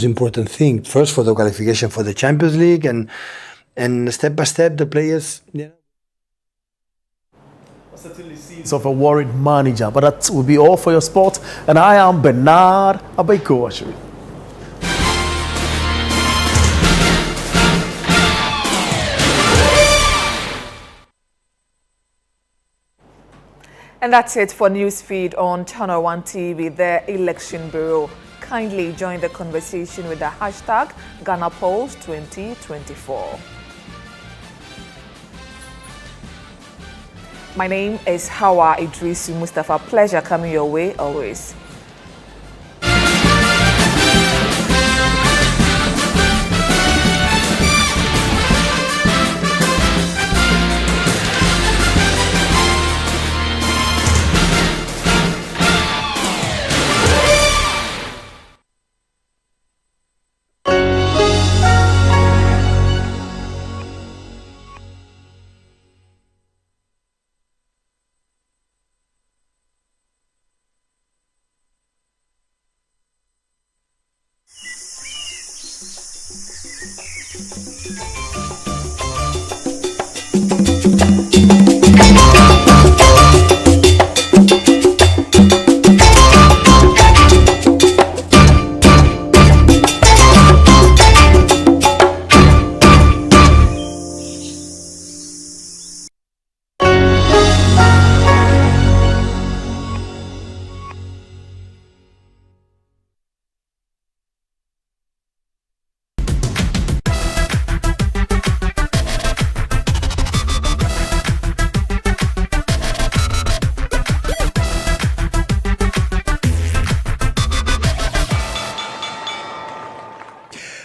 Important thing first for the qualification for the Champions League, and step by step the players. Certainly seems of a worried manager, but that will be all for your sport. And I am Bernard Abaikoashiri. And that's it for Newsfeed on Channel 1 TV, the Election Bureau. Kindly join the conversation with the hashtag GhanaPolls2024. My name is Hawa Idrisu Mustafa. Pleasure coming your way always.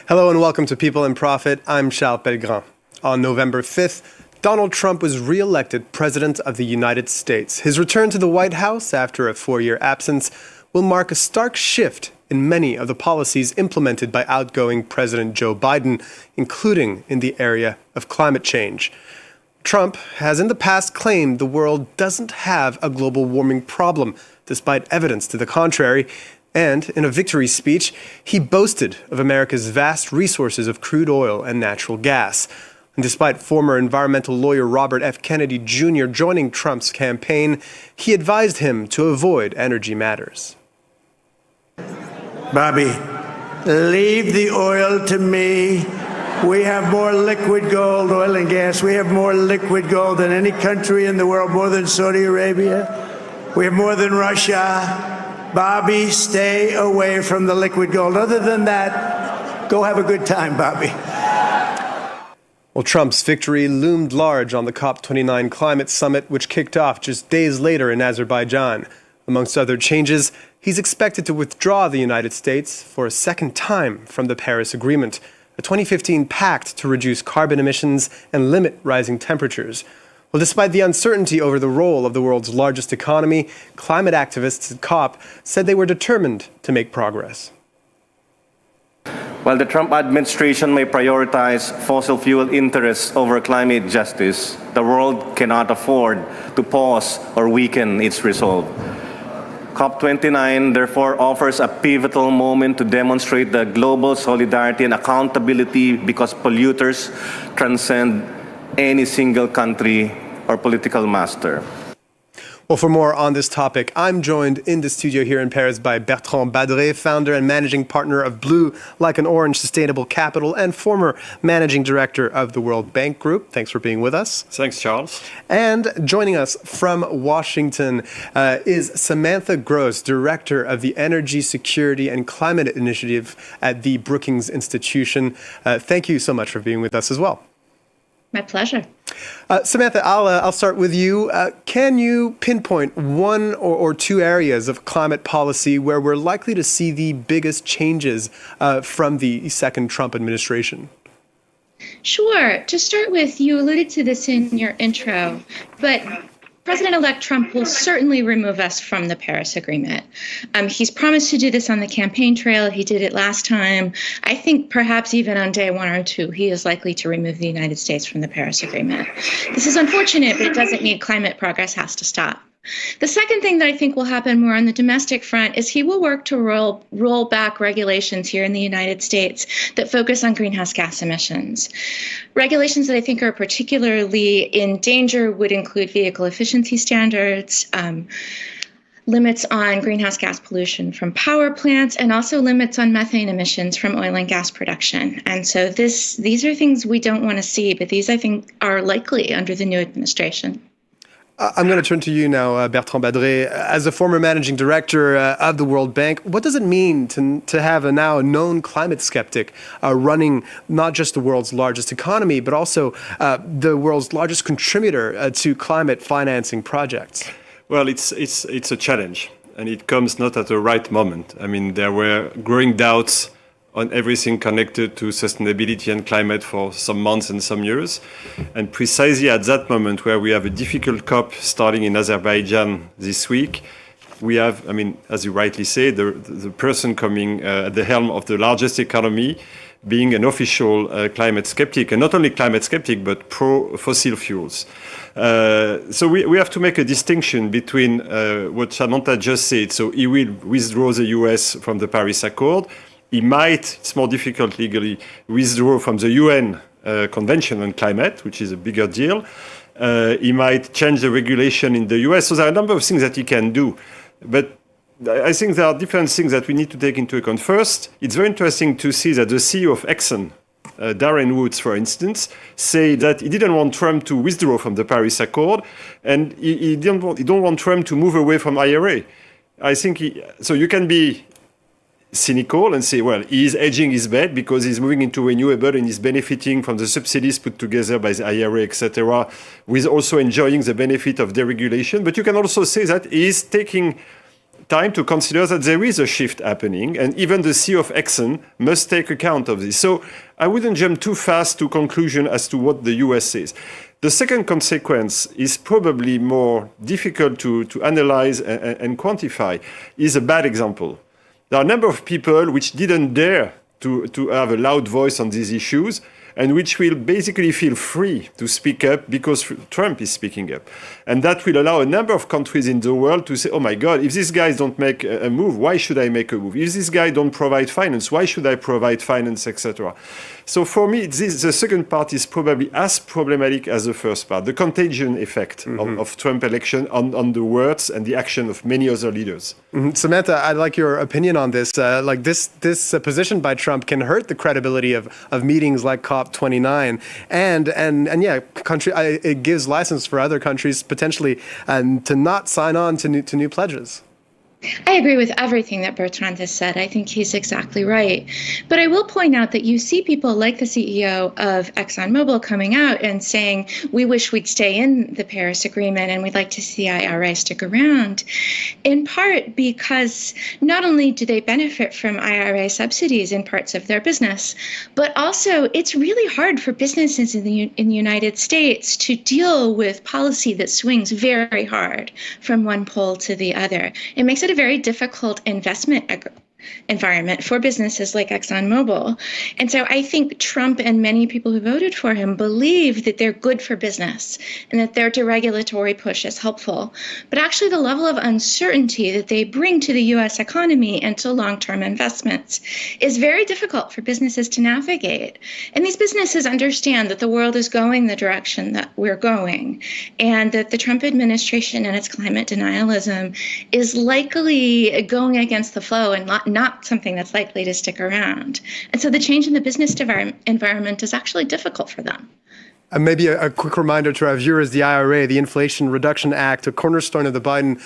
Hello and welcome to People and Profit. I'm Charles Pellegrin. On November 5th, Donald Trump was re-elected President of the United States. His return to the White House after a 4-year absence will mark a stark shift in many of the policies implemented by outgoing President Joe Biden, including in the area of climate change. Trump has in the past claimed the world doesn't have a global warming problem, despite evidence to the contrary. And in a victory speech, he boasted of America's vast resources of crude oil and natural gas. And despite former environmental lawyer Robert F. Kennedy Jr. joining Trump's campaign, he advised him to avoid energy matters. Bobby, leave the oil to me. We have more liquid gold, oil and gas. We have more liquid gold than any country in the world, more than Saudi Arabia. We have more than Russia. Bobby, stay away from the liquid gold. Other than that, go have a good time, Bobby. Well, Trump's victory loomed large on the COP29 climate summit, which kicked off just days later in Azerbaijan. Amongst other changes, he's expected to withdraw the United States for a second time from the Paris Agreement, a 2015 pact to reduce carbon emissions and limit rising temperatures. Well, despite the uncertainty over the role of the world's largest economy, climate activists at COP said they were determined to make progress. While the Trump administration may prioritize fossil fuel interests over climate justice, the world cannot afford to pause or weaken its resolve. COP29 therefore offers a pivotal moment to demonstrate the global solidarity and accountability because polluters transcend any single country or political master. Well, for more on this topic, I'm joined in the studio here in Paris by Bertrand Badré, founder and managing partner of Blue Like an Orange Sustainable Capital and former managing director of the World Bank Group. Thanks for being with us. Thanks, Charles. And joining us from Washington is Samantha Gross, director of the Energy Security and Climate Initiative at the Brookings Institution. Thank you so much for being with us as well. My pleasure. Samantha, I'll start with you. Can you pinpoint one or two areas of climate policy where we're likely to see the biggest changes from the second Trump administration? Sure. To start with, you alluded to this in your intro, but President-elect Trump will certainly remove us from the Paris Agreement. He's promised to do this on the campaign trail. He did it last time. I think perhaps even on day 1 or 2, he is likely to remove the United States from the Paris Agreement. This is unfortunate, but it doesn't mean climate progress has to stop. The second thing that I think will happen more on the domestic front is he will work to roll back regulations here in the United States that focus on greenhouse gas emissions. Regulations that I think are particularly in danger would include vehicle efficiency standards, limits on greenhouse gas pollution from power plants, and also limits on methane emissions from oil and gas production. And so these are things we don't want to see, but these I think are likely under the new administration. I'm going to turn to you now, Bertrand Badré. As a former managing director of the World Bank, what does it mean to have a now known climate skeptic running not just the world's largest economy, but also the world's largest contributor to climate financing projects? Well, it's a challenge, and it comes not at the right moment. I mean, there were growing doubts on everything connected to sustainability and climate for some months and some years. And precisely at that moment where we have a difficult COP starting in Azerbaijan this week, we have, I mean, as you rightly say, the person coming at the helm of the largest economy being an official climate skeptic, and not only climate skeptic, but pro-fossil fuels. So we have to make a distinction between what Samantha just said. So he will withdraw the US from the Paris Accord. He might, it's more difficult legally, withdraw from the UN Convention on Climate, which is a bigger deal. He might change the regulation in the US. So there are a number of things that he can do. But I think there are different things that we need to take into account. First, it's very interesting to see that the CEO of Exxon, Darren Woods, for instance, said that he didn't want Trump to withdraw from the Paris Accord, and he don't want Trump to move away from IRA. I think so you can be cynical and say, well, he is hedging his bet because he's moving into renewable and he's benefiting from the subsidies put together by the IRA, etc., with also enjoying the benefit of deregulation. But you can also say that he is taking time to consider that there is a shift happening, and even the CEO of Exxon must take account of this. So I wouldn't jump too fast to conclusion as to what the US says. The second consequence is probably more difficult to analyze and quantify, is a bad example. There are a number of people which didn't dare to have a loud voice on these issues, and which will basically feel free to speak up because Trump is speaking up. And that will allow a number of countries in the world to say, oh my God, if these guys don't make a move, why should I make a move? If this guy don't provide finance, why should I provide finance, etc.? So for me, the second part is probably as problematic as the first part, the contagion effect of Trump election on the words and the action of many other leaders. Samantha, I'd like your opinion on this. This position by Trump can hurt the credibility of meetings like COP29, and it gives license for other countries potentially to not sign on to new pledges. I agree with everything that Bertrand has said. I think he's exactly right. But I will point out that you see people like the CEO of ExxonMobil coming out and saying, we wish we'd stay in the Paris Agreement and we'd like to see the IRA stick around, in part because not only do they benefit from IRA subsidies in parts of their business, but also it's really hard for businesses in the United States to deal with policy that swings very hard from one pole to the other. It makes it a very difficult investment environment for businesses like ExxonMobil. And so I think Trump and many people who voted for him believe that they're good for business and that their deregulatory push is helpful. But actually the level of uncertainty that they bring to the U.S. economy and to long-term investments is very difficult for businesses to navigate. And these businesses understand that the world is going the direction that we're going, and that the Trump administration and its climate denialism is likely going against the flow and not something that's likely to stick around. And so the change in the business environment is actually difficult for them. Maybe a quick reminder to our viewers, the IRA, the Inflation Reduction Act, a cornerstone of the Biden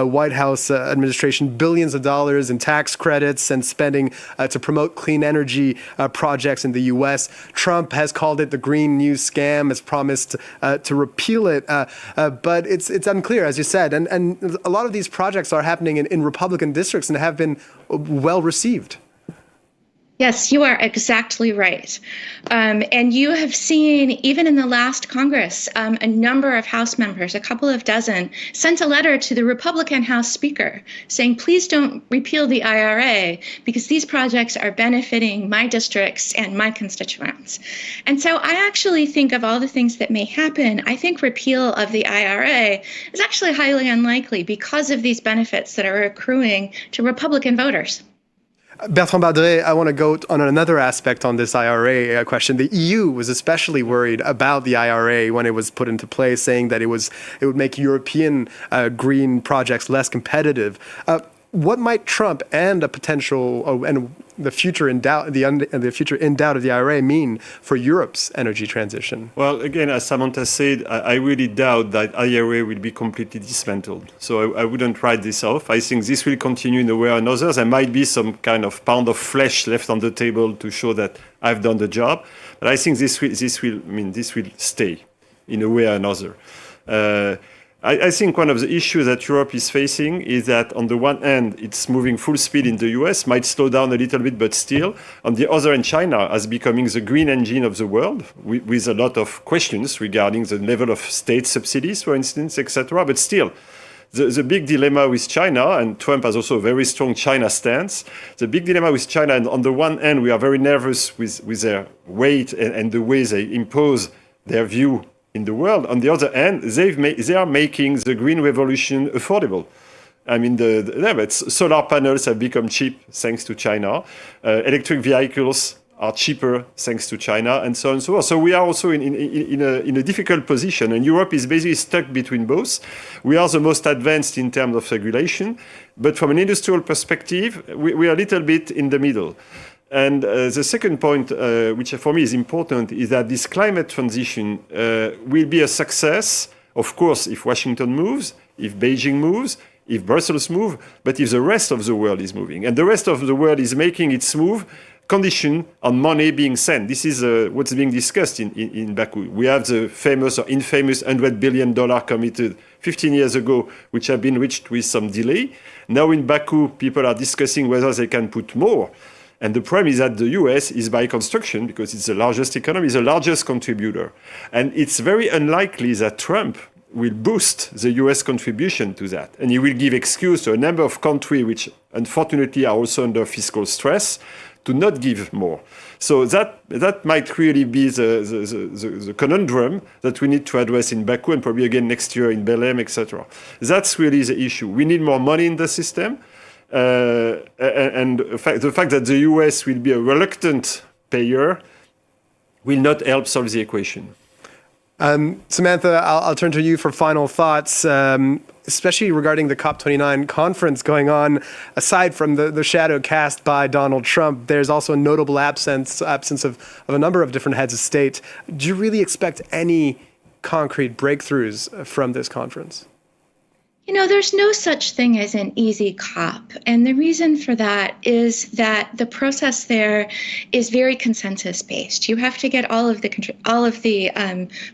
White House administration, billions of dollars in tax credits and spending to promote clean energy projects in the U.S. Trump has called it the Green New Scam, has promised to repeal it, but it's unclear, as you said. And a lot of these projects are happening in Republican districts and have been well received. Yes, you are exactly right. And you have seen, even in the last Congress, a number of House members, a couple of dozen, sent a letter to the Republican House Speaker saying, please don't repeal the IRA because these projects are benefiting my districts and my constituents. pounds. And so I actually think of all the things that may happen, I think repeal of the IRA is actually highly unlikely because of these benefits that are accruing to Republican voters. Bertrand Badret, I want to go on another aspect on this IRA question. The EU was especially worried about the IRA when it was put into place, saying that it would make European green projects less competitive. What might Trump and the future in doubt of the IRA mean for Europe's energy transition? Well, again, as Samantha said, I really doubt that IRA will be completely dismantled. So I wouldn't write this off. I think this will continue in a way or another. There might be some kind of pound of flesh left on the table to show that I've done the job. But I think this will stay in a way or another. I think one of the issues that Europe is facing is that on the one hand, it's moving full speed in the US, might slow down a little bit, but still. On the other hand, China is becoming the green engine of the world with a lot of questions regarding the level of state subsidies, for instance, etc. But still, the big dilemma with China, and Trump has also a very strong China stance, the big dilemma with China, and on the one hand, we are very nervous with their weight and the way they impose their view in the world. On the other hand, they are making the green revolution affordable. I mean, solar panels have become cheap thanks to China. Electric vehicles are cheaper thanks to China, and so on and so forth. So we are also in a difficult position, and Europe is basically stuck between both. We are the most advanced in terms of regulation, but from an industrial perspective, we are a little bit in the middle. And the second point, which for me is important, is that this climate transition will be a success, of course, if Washington moves, if Beijing moves, if Brussels moves, but if the rest of the world is moving. And the rest of the world is making its move conditioned on money being sent. This is what's being discussed in Baku. We have the famous or infamous $100 billion committed 15 years ago, which have been reached with some delay. Now in Baku, people are discussing whether they can put more. And the problem is that the US is by construction, because it's the largest economy, the largest contributor. And it's very unlikely that Trump will boost the US contribution to that. And he will give excuse to a number of countries which unfortunately are also under fiscal stress to not give more. So that might really be the conundrum that we need to address in Baku and probably again next year in Belém, etc. That's really the issue. We need more money in the system. And the fact that the US will be a reluctant payer will not help solve the equation. Samantha, I'll turn to you for final thoughts, especially regarding the COP29 conference going on. Aside from the shadow cast by Donald Trump, there's also a notable absence of a number of different heads of state. Do you really expect any concrete breakthroughs from this conference? You know, there's no such thing as an easy COP. And the reason for that is that the process there is very consensus-based. You have to get all of the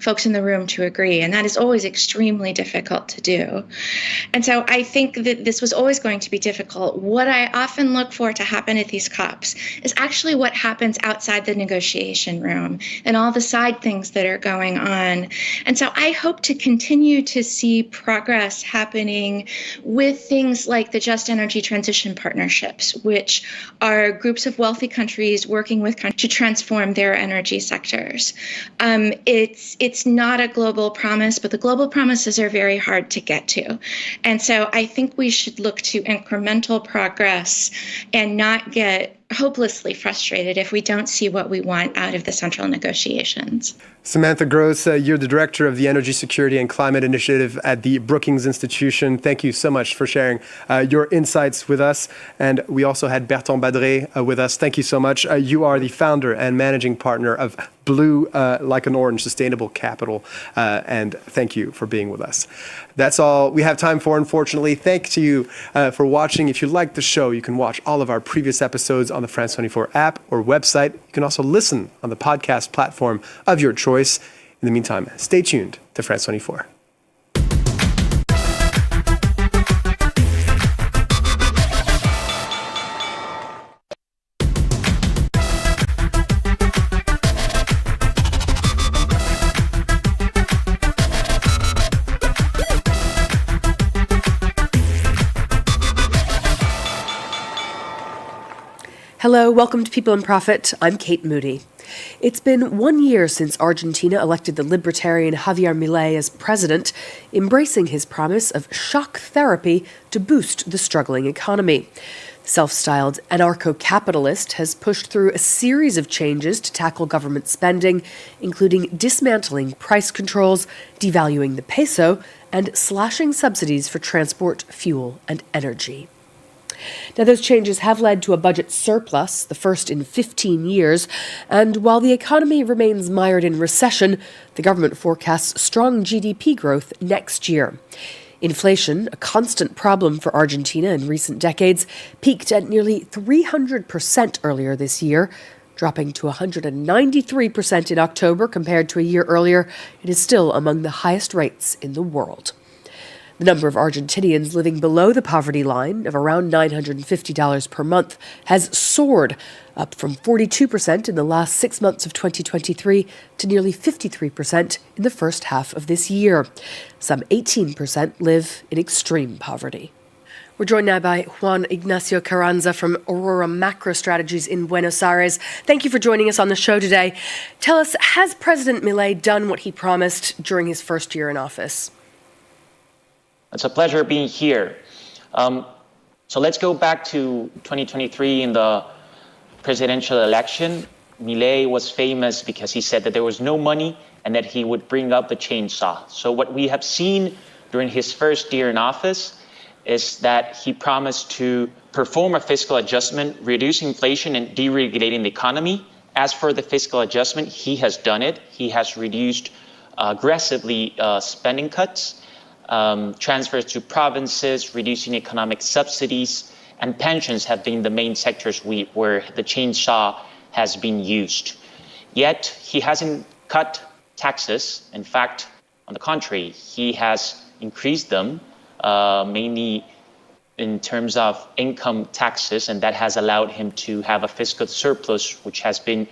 folks in the room to agree, and that is always extremely difficult to do. And so I think that this was always going to be difficult. What I often look for to happen at these COPs is actually what happens outside the negotiation room and all the side things that are going on. And so I hope to continue to see progress happening with things like the Just Energy Transition Partnerships, which are groups of wealthy countries working with countries to transform their energy sectors. It's not a global promise, but the global promises are very hard to get to. And so I think we should look to incremental progress and not get hopelessly frustrated if we don't see what we want out of the central negotiations. Samantha Gross, you're the director of the Energy Security and Climate Initiative at the Brookings Institution. Thank you so much for sharing your insights with us. And we also had Bertrand Badret with us. Thank you so much. You are the founder and managing partner of Blue Like an Orange Sustainable Capital. And thank you for being with us. That's all we have time for, unfortunately. Thank you for watching. If you like the show, you can watch all of our previous episodes on the France 24 app or website. You can also listen on the podcast platform of your choice. In the meantime, stay tuned to France 24. Hello, welcome to People in Profit. I'm Kate Moody. It's been 1 year since Argentina elected the libertarian Javier Milei as president, embracing his promise of shock therapy to boost the struggling economy. The self-styled anarcho-capitalist has pushed through a series of changes to tackle government spending, including dismantling price controls, devaluing the peso, and slashing subsidies for transport, fuel, and energy. Now, those changes have led to a budget surplus, the first in 15 years, and while the economy remains mired in recession, the government forecasts strong GDP growth next year. Inflation, a constant problem for Argentina in recent decades, peaked at nearly 300% earlier this year, dropping to 193% in October compared to a year earlier. It is still among the highest rates in the world. The number of Argentinians living below the poverty line of around $950 per month has soared, up from 42% in the last 6 months of 2023 to nearly 53% in the first half of this year. Some 18% live in extreme poverty. We're joined now by Juan Ignacio Carranza from Aurora Macro Strategies in Buenos Aires. Thank you for joining us on the show today. Tell us, has President Milei done what he promised during his first year in office? It's a pleasure being here. So let's go back to 2023 in the presidential election. Milei was famous because he said that there was no money and that he would bring up the chainsaw. So what we have seen during his first year in office is that he promised to perform a fiscal adjustment, reduce inflation and deregulating the economy. As for the fiscal adjustment, he has done it. He has reduced aggressively spending cuts. Transfers to provinces, reducing economic subsidies, and pensions have been the main sectors where the chainsaw has been used. Yet, he hasn't cut taxes. In fact, on the contrary, he has increased them, mainly in terms of income taxes, and that has allowed him to have a fiscal surplus, which has been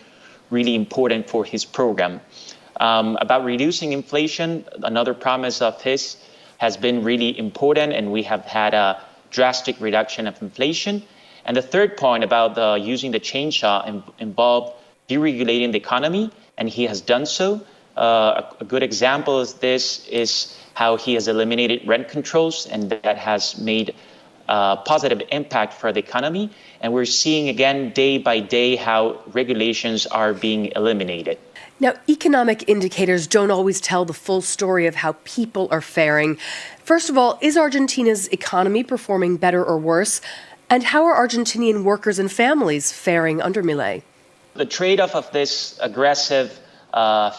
really important for his program. About reducing inflation, another promise of his has been really important, and we have had a drastic reduction of inflation. And the third point about using the chainsaw involved deregulating the economy, and he has done so. A good example of this is how he has eliminated rent controls, and that has made a positive impact for the economy. And we're seeing again, day by day, how regulations are being eliminated. Now, economic indicators don't always tell the full story of how people are faring. First of all, is Argentina's economy performing better or worse? And how are Argentinian workers and families faring under Milei? The trade-off of this aggressive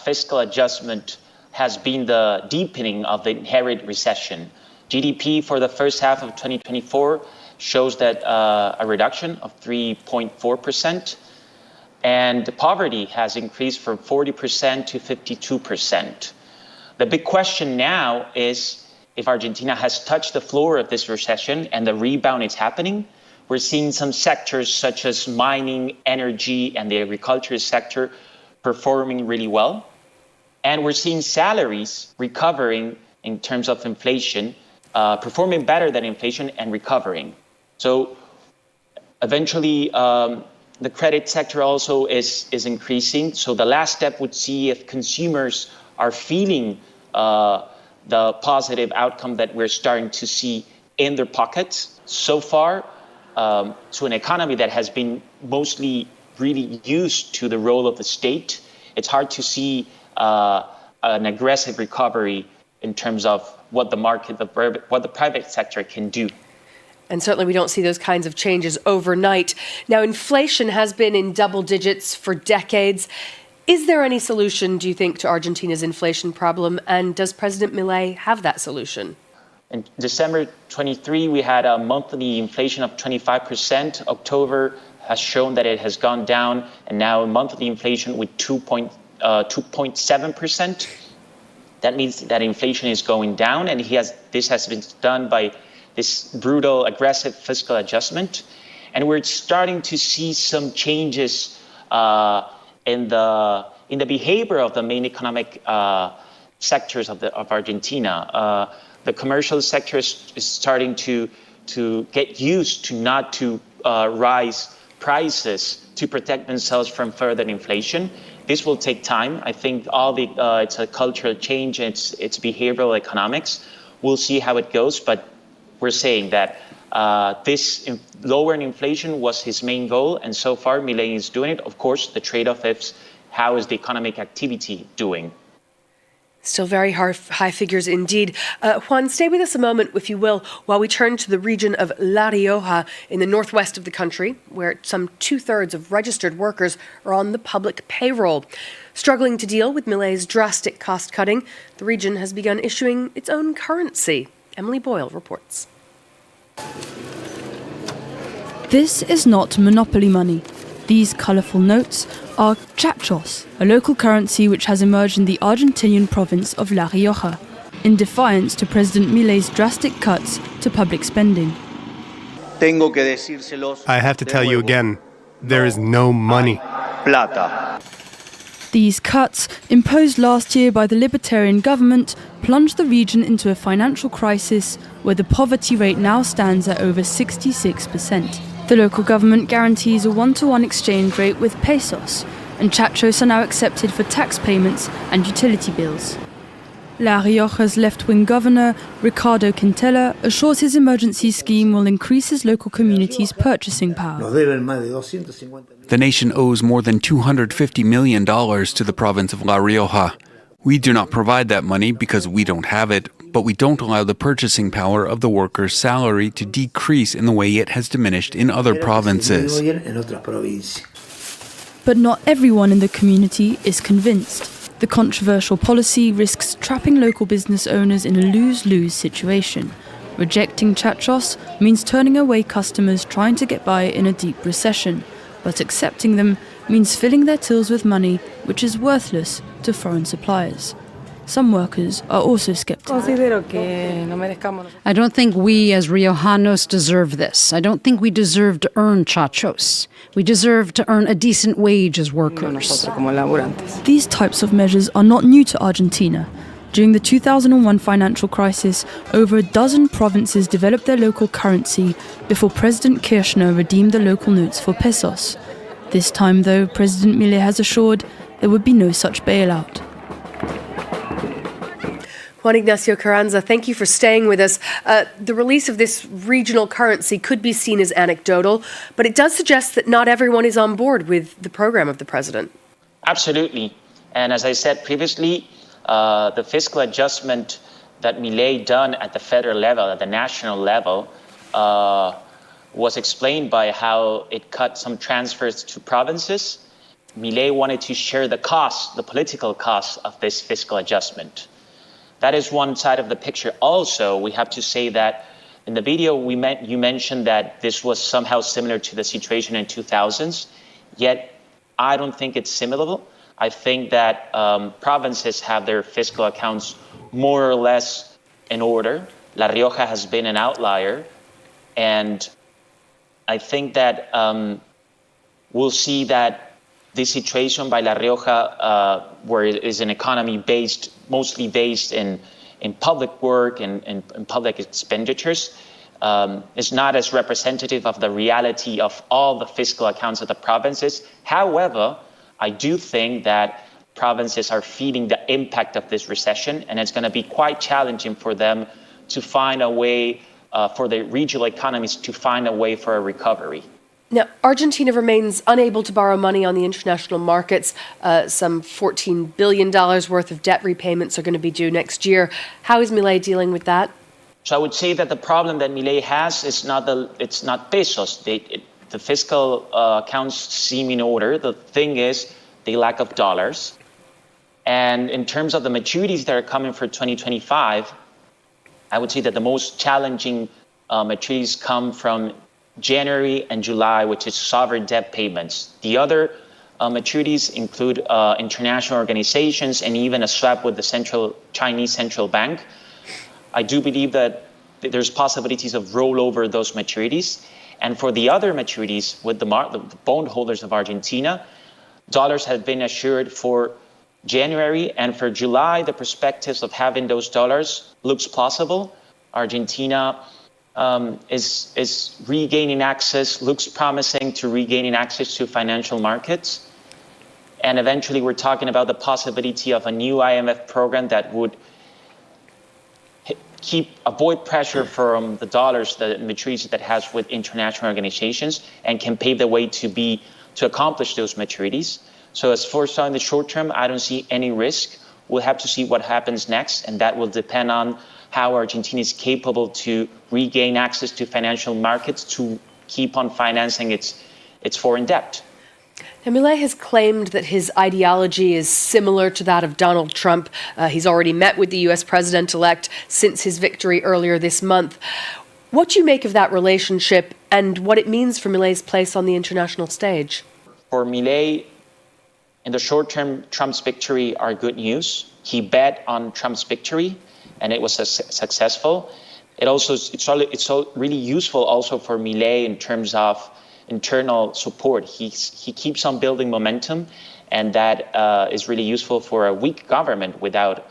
fiscal adjustment has been the deepening of the inherent recession. GDP for the first half of 2024 shows that a reduction of 3.4%. And the poverty has increased from 40% to 52%. The big question now is if Argentina has touched the floor of this recession and the rebound is happening. We're seeing some sectors such as mining, energy, and the agriculture sector performing really well. And we're seeing salaries recovering in terms of inflation, performing better than inflation and recovering. So eventually, the credit sector also is increasing. So the last step would see if consumers are feeling the positive outcome that we're starting to see in their pockets. So far, to an economy that has been mostly really used to the role of the state, it's hard to see an aggressive recovery in terms of what the market, what the private sector can do. And certainly we don't see those kinds of changes overnight. Now, inflation has been in double digits for decades. Is there any solution, do you think, to Argentina's inflation problem? And does President Milei have that solution? In December 23, we had a monthly inflation of 25%. October has shown that it has gone down, and now monthly inflation with 2.7%. That means that inflation is going down, and this has been done by this brutal, aggressive fiscal adjustment. And we're starting to see some changes in the behavior of the main economic sectors of Argentina. The commercial sector is starting to get used to not to rise prices to protect themselves from further inflation. This will take time. I think it's a cultural change. It's behavioral economics. We'll see how it goes, but we're saying that lowering inflation was his main goal, and so far Milei is doing it. Of course, the trade-off is how is the economic activity doing? Still very high figures indeed. Juan, stay with us a moment, if you will, while we turn to the region of La Rioja in the northwest of the country, where some 2/3 of registered workers are on the public payroll. Struggling to deal with Milei's drastic cost cutting, the region has begun issuing its own currency. Emily Boyle reports. This is not monopoly money. These colourful notes are chachos, a local currency which has emerged in the Argentinian province of La Rioja, in defiance to President Milei's drastic cuts to public spending. I have to tell you again, there is no money. These cuts, imposed last year by the Libertarian government, plunged the region into a financial crisis where the poverty rate now stands at over 66%. The local government guarantees a 1-to-1 exchange rate with pesos, and chachos are now accepted for tax payments and utility bills. La Rioja's left-wing governor, Ricardo Quintela, assures his emergency scheme will increase his local community's purchasing power. The nation owes more than $250 million to the province of La Rioja. We do not provide that money because we don't have it, but we don't allow the purchasing power of the worker's salary to decrease in the way it has diminished in other provinces. But not everyone in the community is convinced. The controversial policy risks trapping local business owners in a lose-lose situation. Rejecting chachos means turning away customers trying to get by in a deep recession, but accepting them means filling their tills with money which is worthless to foreign suppliers. Some workers are also skeptical. I don't think we as Riojanos deserve this. I don't think we deserve to earn chachos. We deserve to earn a decent wage as workers. These types of measures are not new to Argentina. During the 2001 financial crisis, over a dozen provinces developed their local currency before President Kirchner redeemed the local notes for pesos. This time, though, President Milei has assured there would be no such bailout. Juan Ignacio Carranza, thank you for staying with us. The release of this regional currency could be seen as anecdotal, but it does suggest that not everyone is on board with the program of the president. Absolutely. And as I said previously, the fiscal adjustment that Milei done at the federal level, at the national level, was explained by how it cut some transfers to provinces. Milei wanted to share the cost, the political cost of this fiscal adjustment. That is one side of the picture. Also, we have to say that in the video you mentioned that this was somehow similar to the situation in 2000s, yet I don't think it's similar. I think that provinces have their fiscal accounts more or less in order. La Rioja has been an outlier, and I think that we'll see that this situation by La Rioja, where it is an economy mostly based in public work and public expenditures, is not as representative of the reality of all the fiscal accounts of the provinces. However, I do think that provinces are feeling the impact of this recession, and it's going to be quite challenging for them to find a way, for the regional economies to find a way for a recovery. Now, Argentina remains unable to borrow money on the international markets. Some $14 billion worth of debt repayments are going to be due next year. How is Milei dealing with that? So I would say that the problem that Milei has is it's not pesos. The fiscal accounts seem in order. The thing is, they lack of dollars. And in terms of the maturities that are coming for 2025, I would say that the most challenging maturities come from January and July, which is sovereign debt payments. The other maturities include international organizations and even a swap with the Chinese central bank. I do believe that there's possibilities of rollover those maturities. And for the other maturities with the bondholders of Argentina, dollars have been assured for January, and for July, the perspectives of having those dollars looks plausible. Argentina is regaining access, looks promising to regaining access to financial markets. And eventually we're talking about the possibility of a new IMF program that would avoid pressure from the dollars, the maturities that has with international organizations, and can pave the way to accomplish those maturities. So as for in the short term, I don't see any risk. We'll have to see what happens next, and that will depend on how Argentina is capable to regain access to financial markets to keep on financing its foreign debt. Now, Milei has claimed that his ideology is similar to that of Donald Trump. He's already met with the U.S. president-elect since his victory earlier this month. What do you make of that relationship and what it means for Milei's place on the international stage? For Milei, in the short term, Trump's victory are good news. He bet on Trump's victory, and it was successful. It's really useful also for Milei in terms of internal support. He keeps on building momentum, and that is really useful for a weak government without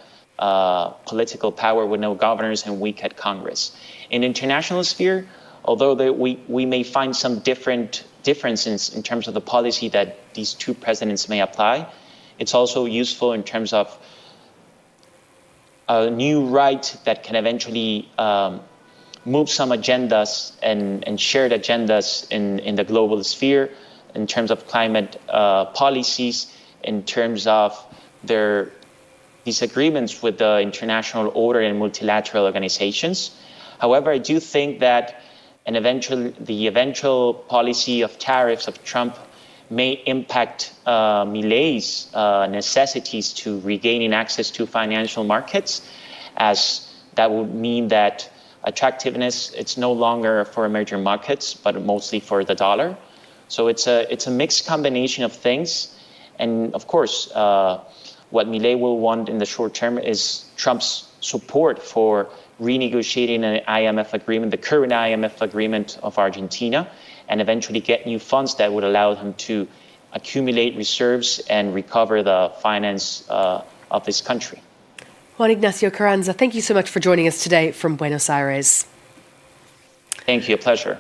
political power, with no governors and weak at Congress. In the international sphere, although we may find some differences in terms of the policy that these two presidents may apply, it's also useful in terms of a new right that can eventually move some agendas and shared agendas in the global sphere, in terms of climate policies, in terms of their disagreements with the international order and multilateral organizations. However, I do think that the eventual policy of tariffs of Trump may impact Milei's necessities to regaining access to financial markets, as that would mean that attractiveness, it's no longer for emerging markets, but mostly for the dollar. So it's a mixed combination of things. And of course, what Milei will want in the short term is Trump's support for renegotiating an IMF agreement, the current IMF agreement of Argentina, and eventually get new funds that would allow him to accumulate reserves and recover the finance of this country. Juan Ignacio Carranza, thank you so much for joining us today from Buenos Aires. Thank you, a pleasure.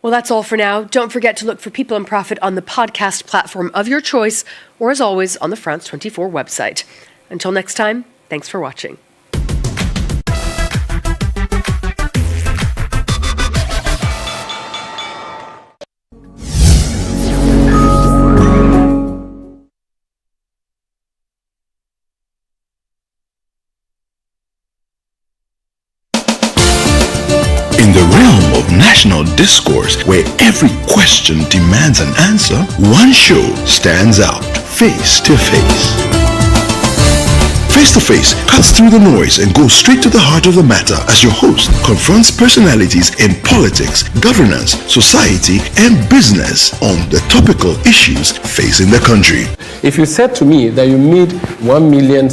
Well, that's all for now. Don't forget to look for People and Profit on the podcast platform of your choice, or as always, on the France 24 website. Until next time, thanks for watching. In the realm of national discourse, where every question demands an answer, one show stands out: Face to Face. Face to Face cuts through the noise and goes straight to the heart of the matter as your host confronts personalities in politics, governance, society, and business on the topical issues facing the country. If you said to me that you made £1 million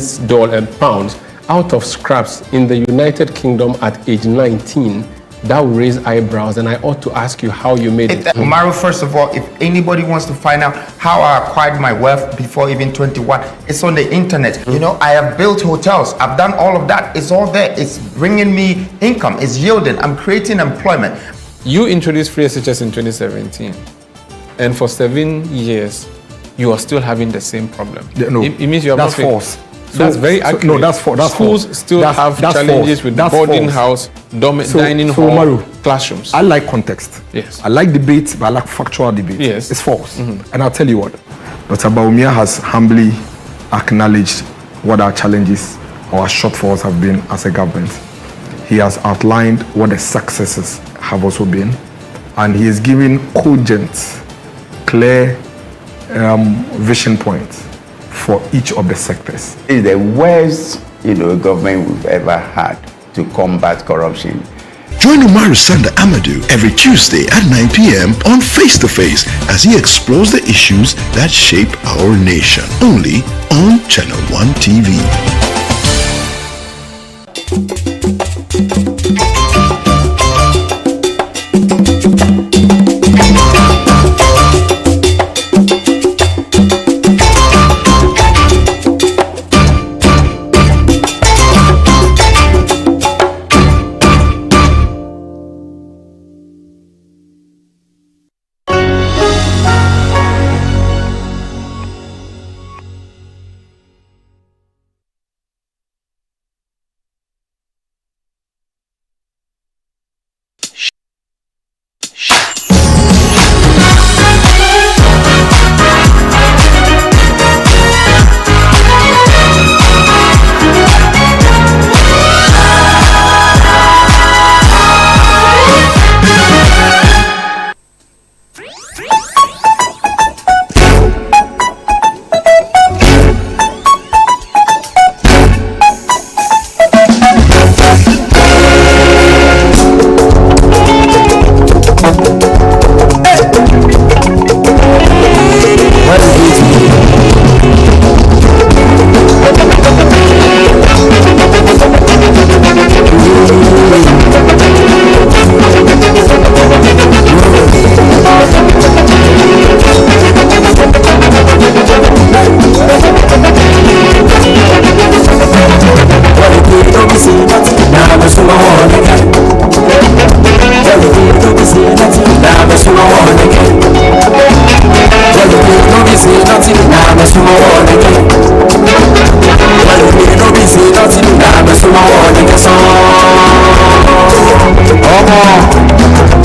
out of scraps in the United Kingdom at age 19, that will raise eyebrows, and I ought to ask you how you made it. Mario, first of all, if anybody wants to find out how I acquired my wealth before even 21, it's on the internet. You know, I have built hotels. I've done all of that. It's all there. It's bringing me income. It's yielding. I'm creating employment. You introduced free SHS in 2017, and for 7 years, you are still having the same problem. No, it means you have that's false. That's very accurate. No, that's false. Schools still have challenges with boarding house, dining hall, Maru, classrooms. I like context. Yes. I like debate, but I like factual debate. Yes. It's false. And I'll tell you what. Dr. Baumia has humbly acknowledged what our challenges or our shortfalls have been as a government. He has outlined what the successes have also been. And he is giving cogent, clear vision points for each of the sectors. It's the worst, government we've ever had to combat corruption. Join Umaru Sanda Amadou every Tuesday at 9 p.m. on Face to Face as he explores the issues that shape our nation. Only on Channel 1 TV. world again. Well, we no be say nothing in that, but my world again song.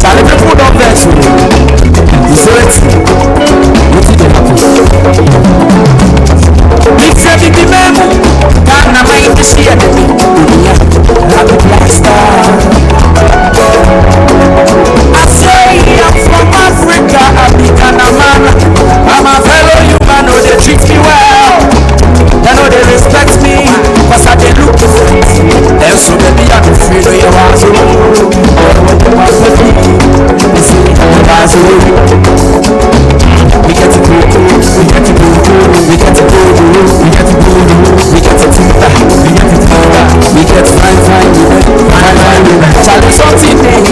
Charlie, people don't vex me. You say it. What did they happen? It's a big memo. Can't I mind the share the me? I'm a black star. I say I'm from Africa, I'm a man. I'm a fellow human, oh they treat me well. They know they respect me, cause I they look different. And so maybe I'm afraid of your ass. They say we get to go, we get to go, we get to go, we get to go, we get to think that, we get to think that, we get to fine, Charlie something they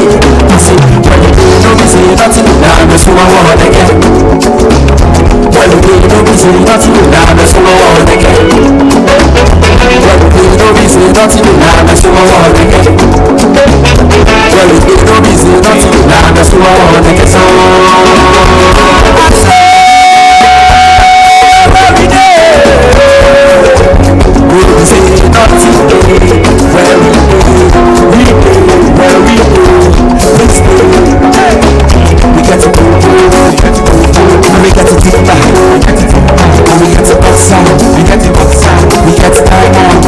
I say, when you do no say nothing, now I'm so I want again. When you do no say nothing, now I'm so I want again. When you do no say nothing, now I'm so I want again. When you do no say nothing, now I'm so I want again. So I say every day, we say nothing, where we this day, we get to go, we get to think back, we get to outside, we get to outside, we get to diamonds,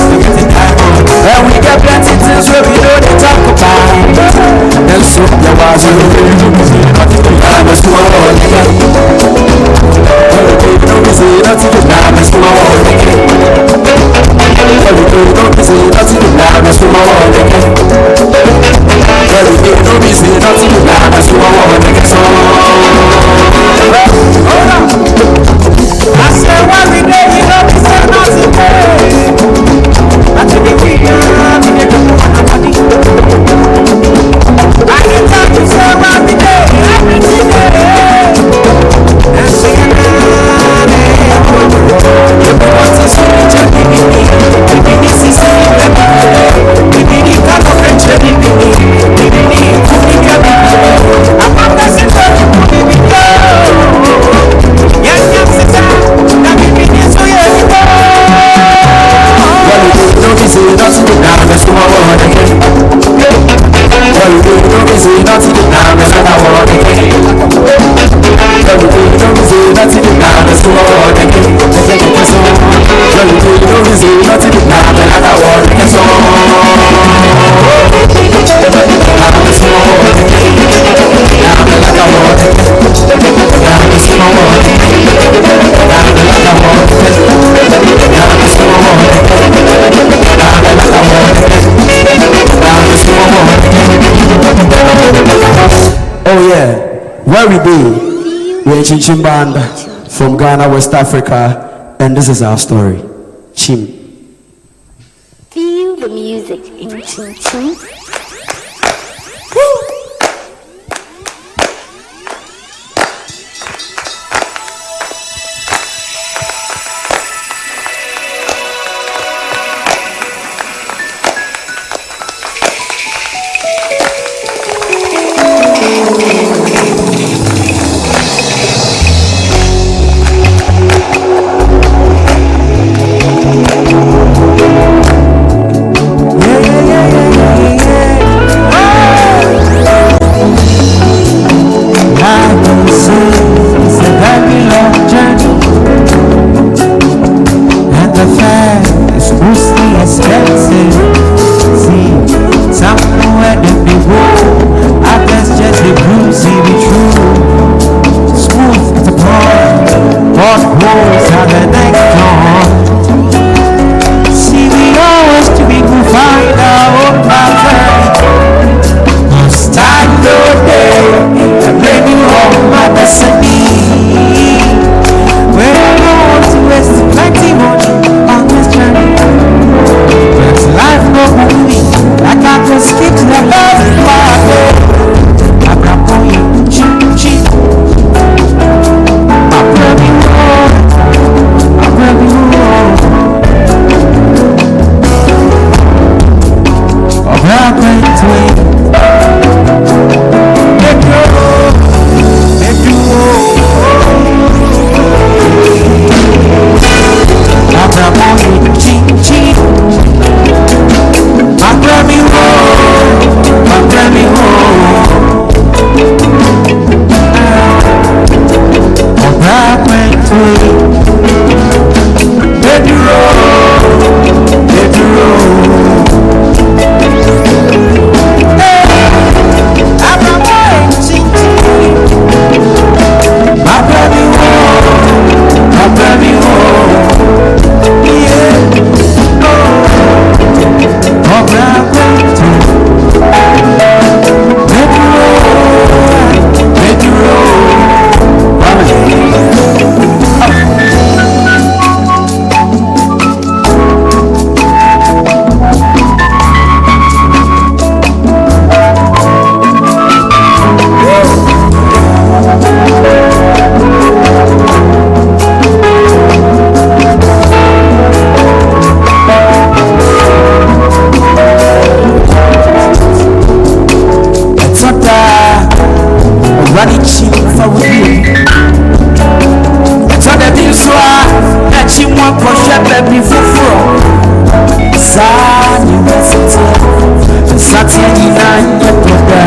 and we get plenty things where we know they talk about. And so there was a nothing to lie, so I want again. Don't say nothing to lie, so I want again. Don't say nothing to lie, so I want again. Don't be say nothing to lie, so I want again. I say every day we don't be say nothing. I think we are in the money. I can tell you say every day, every day. And say if you want to see me, just give me. This is where we be? We're Chinchin Band from Ghana, West Africa, and this is our story. Chim. Feel the music in Chin Chin. Yeah. baby fufuro. Sani wasite, satini na nyepoda.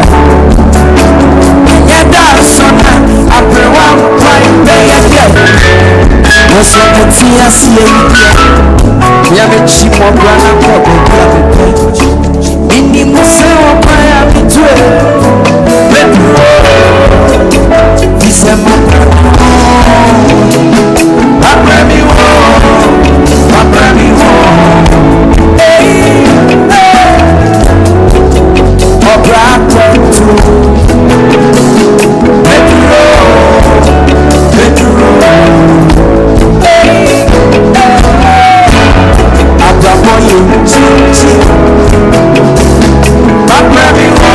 Nyeda sona, aprewa mkwai beyeke. Wasemetia siyeike, yamechi mwangwana kwa bebya bebe. Ini musewa maya mitwe, bedro. Disema Abrami wo, hey, hey. Obrate tu, bedro, hey, hey. Abramo you, chi. Abrami wo.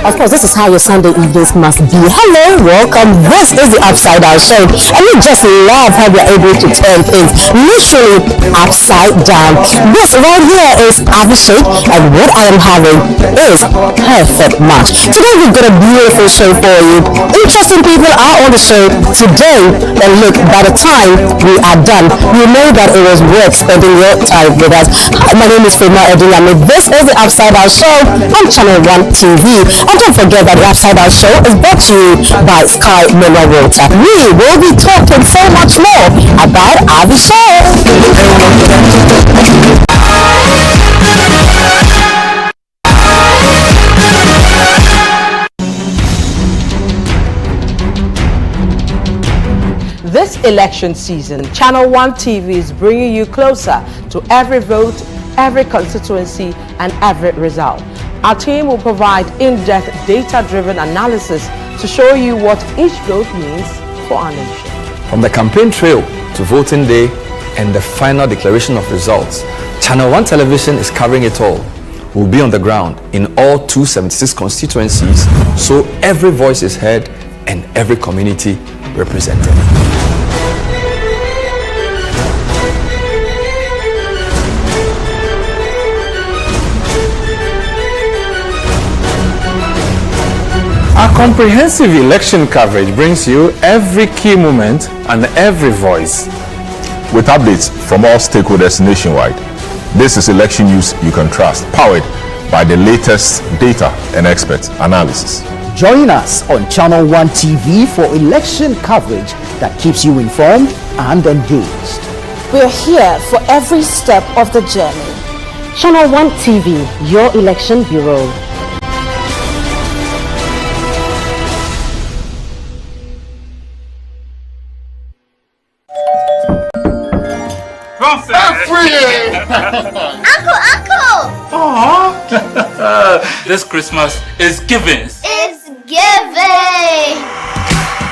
Of course, this is how your Sunday evenings must be. Hello, welcome. This is the Upside Down Show, and we just love how we're able to turn things literally upside down. This right here is Abhishek, and what I am having is perfect match. Today we've got a beautiful show for you. Interesting people are on the show today, and look, by the time we are done, you know that it was worth spending your time with us. Hi, my name is Fema Edulame. This is the Upside Down Show on Channel 1 TV. And don't forget that the Upside Down Show is brought to you by Sky Mineral Water. We will be talking so much more about Abhishek. This election season, Channel 1 TV is bringing you closer to every vote, every constituency, and every result. Our team will provide in-depth data-driven analysis to show you what each vote means for our nation. From the campaign trail to voting day and the final declaration of results, Channel 1 Television is covering it all. We'll be on the ground in all 276 constituencies, so every voice is heard and every community represented. Our comprehensive election coverage brings you every key moment and every voice, with updates from all stakeholders nationwide. This is election news you can trust, powered by the latest data and expert analysis. Join us on Channel 1 TV for election coverage that keeps you informed and engaged. We're here for every step of the journey. Channel 1 TV, your election bureau. Uncle! Aww. This Christmas is giving. It's giving!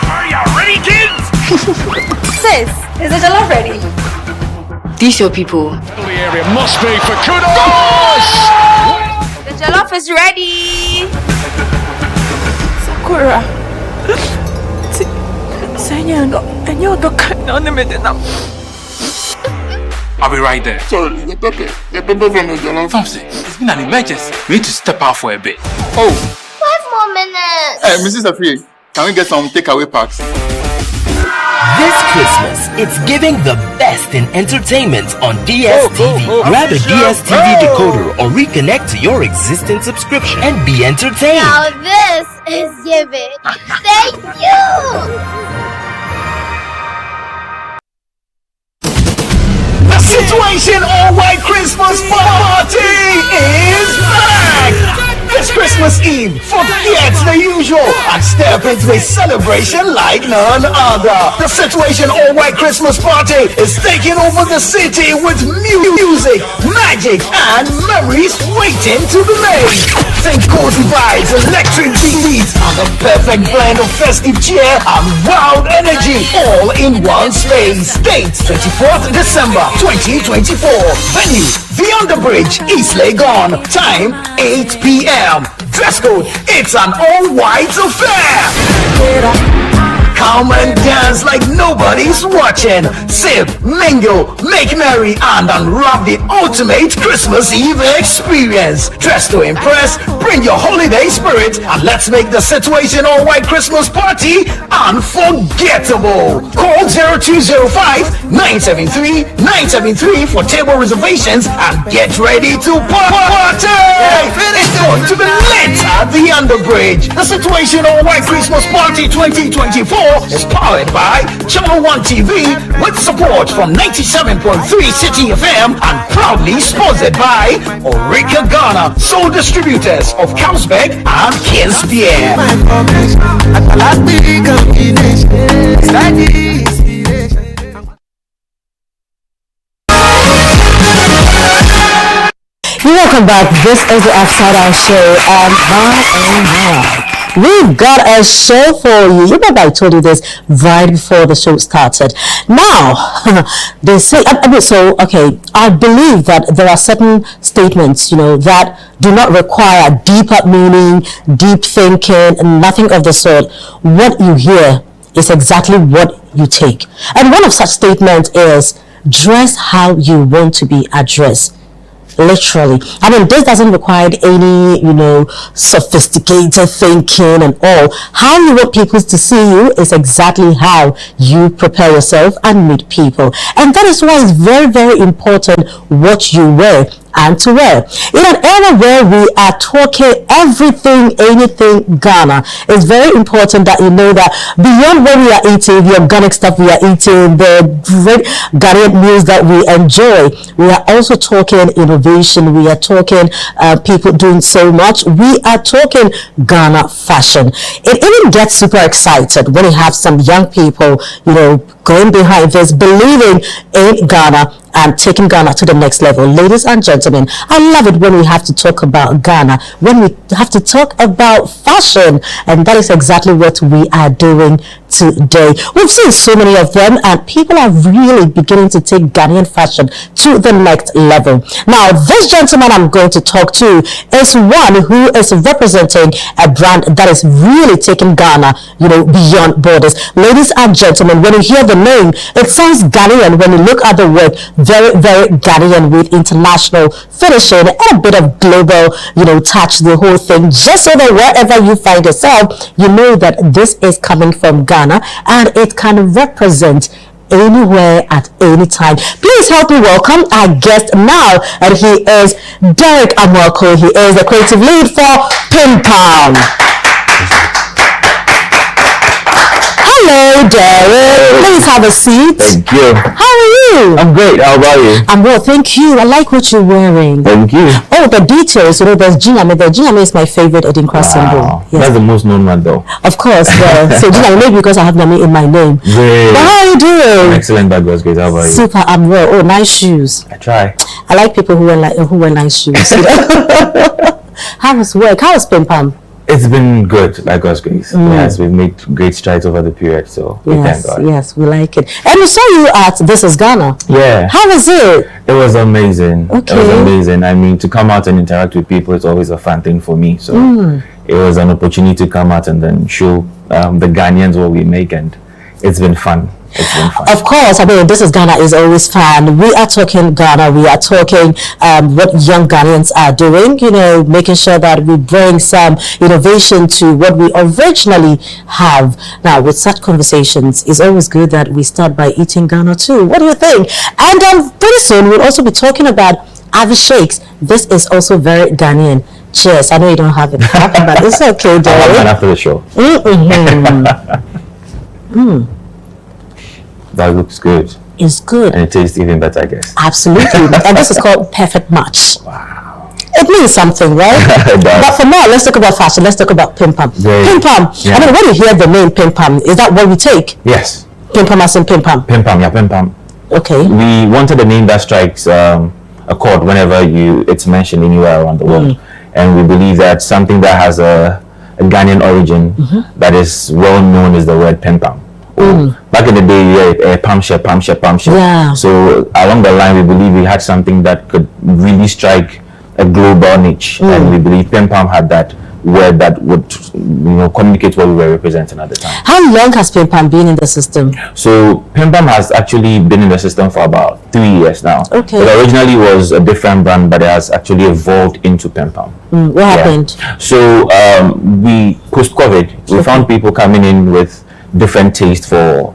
Are you ready, kids? Sis, is the jollof ready? These your people. The area must be for kudos! The jollof is ready! Sakura, I'll be right there. Sorry, the pepper from the jollof. Thompson, it's been an emergency. We need to step out for a bit. Oh. 5 more minutes. Hey, Mrs. Afri, can we get some takeaway packs? This Christmas, it's giving the best in entertainment on DSTV. Grab a DSTV decoder or reconnect to your existing subscription and be entertained. Now this is giving. Thank you. The Situation All-White Christmas Party is back! This Christmas Eve, forget the usual and step into a celebration like none other. The Situation All-White Christmas Party is taking over the city with music, magic, and memories waiting to be made. Think cozy vibes, electric beats, and the perfect blend of festive cheer and wild energy all in one space. Date 24th December 2024. Venue The Underbridge, East Legon. Time 8 p.m. Dress code, it's an all-white affair. Come and dance like nobody's watching. Sip, mingle, make merry, and unwrap the ultimate Christmas Eve experience. Dress to impress, bring your holiday spirit, and let's make the Situation All-White Christmas Party unforgettable. Call 0205-973-973 for table reservations and get ready to party. It's going to be lit at the Underbridge. The Situation All-White Christmas Party 2024 is powered by Channel 1 TV with support from 97.3 City FM and proudly sponsored by Orica Ghana, sole distributors of Carlsberg and Kingsbeer. Welcome back. This is the Upside Down Show, and we've got a show for you. Remember I told you this right before the show started. Now, they say, I believe that there are certain statements, that do not require deeper meaning, deep thinking, and nothing of the sort. What you hear is exactly what you take. And one of such statements is, dress how you want to be addressed. Literally. I mean, this doesn't require any, sophisticated thinking and all. How you want people to see you is exactly how you prepare yourself and meet people. And that is why it's very, very important what you wear and to wear. In an era where we are talking everything, anything Ghana, it's very important that you know that beyond what we are eating, the organic stuff we are eating, the great Ghanaian meals that we enjoy, we are also talking innovation, we are talking people doing so much, we are talking Ghana fashion. It even gets super excited when you have some young people, going behind this, believing in Ghana and taking Ghana to the next level. Ladies and gentlemen, I love it when we have to talk about Ghana, when we have to talk about fashion, and that is exactly what we are doing today. We've seen so many of them, and people are really beginning to take Ghanaian fashion to the next level. Now, this gentleman I'm going to talk to is one who is representing a brand that is really taking Ghana, beyond borders. Ladies and gentlemen, when you hear the name, it sounds Ghanaian. When you look at the word, very, very Ghanaian with international finishing and a bit of global, touch the whole thing, just so that wherever you find yourself, you know that this is coming from Ghana and it can represent anywhere at any time. Please help me welcome our guest now, and he is Derek Amwako. He is the creative lead for Pim Pam. Hello, Derek. Please have a seat. Thank you. How are you? I'm great. How about you? I'm well, thank you. I like what you're wearing. Thank you. Oh, the details. There's Jiname. The Jiname is my favorite Edinkra symbol. Yes. That's the most known one, though. Of course. So Jiname, maybe because I have Nami in my name. Great. But how are you doing? Excellent. That was great. How about you? Super. I'm well. Oh, nice shoes. I try. I like people who wear nice shoes. How was work? How was Pim Pam? It's been good, by God's grace. Yes, we've made great strides over the period, so we thank God. Yes, we like it. And we saw you at This Is Ghana. Yeah. How was it? It was amazing. Okay. It was amazing. I mean, to come out and interact with people is always a fun thing for me. So it was an opportunity to come out and then show the Ghanaians what we make, and it's been fun. Of course, I mean, This is Ghana is always fun. We are talking Ghana. We are talking what young Ghanaians are doing, making sure that we bring some innovation to what we originally have. Now, with such conversations, it's always good that we start by eating Ghana too. What do you think? And pretty soon, we'll also be talking about Avi Shakes. This is also very Ghanaian. Cheers. I know you don't have it, but it's okay, Derek. I'll have after the show. That looks good. It's good. And it tastes even better, I guess. Absolutely. And this is called Perfect Match. Wow. It means something, right? But for now, let's talk about fashion. Let's talk about Pim Pam. Pim Pam. Yeah. I mean, when you hear the name Pim Pam, is that what we take? Yes. Pim Pam as in Pim Pam? Pim Pam, yeah, Pim Pam. Okay. We wanted a name that strikes a chord whenever it's mentioned anywhere around the world. And we believe that something that has a Ghanaian origin that is well known is the word Pim Pam. Back in the day, pam share. Yeah. So along the line, we believe we had something that could really strike a global niche, and we believe Pim Pam had that word that would, communicate what we were representing at the time. How long has Pim Pam been in the system? So Pim Pam has actually been in the system for about 3 years now. Okay. It originally was a different brand, but it has actually evolved into Pim Pam. What happened? So we post-COVID, we found people coming in with different taste for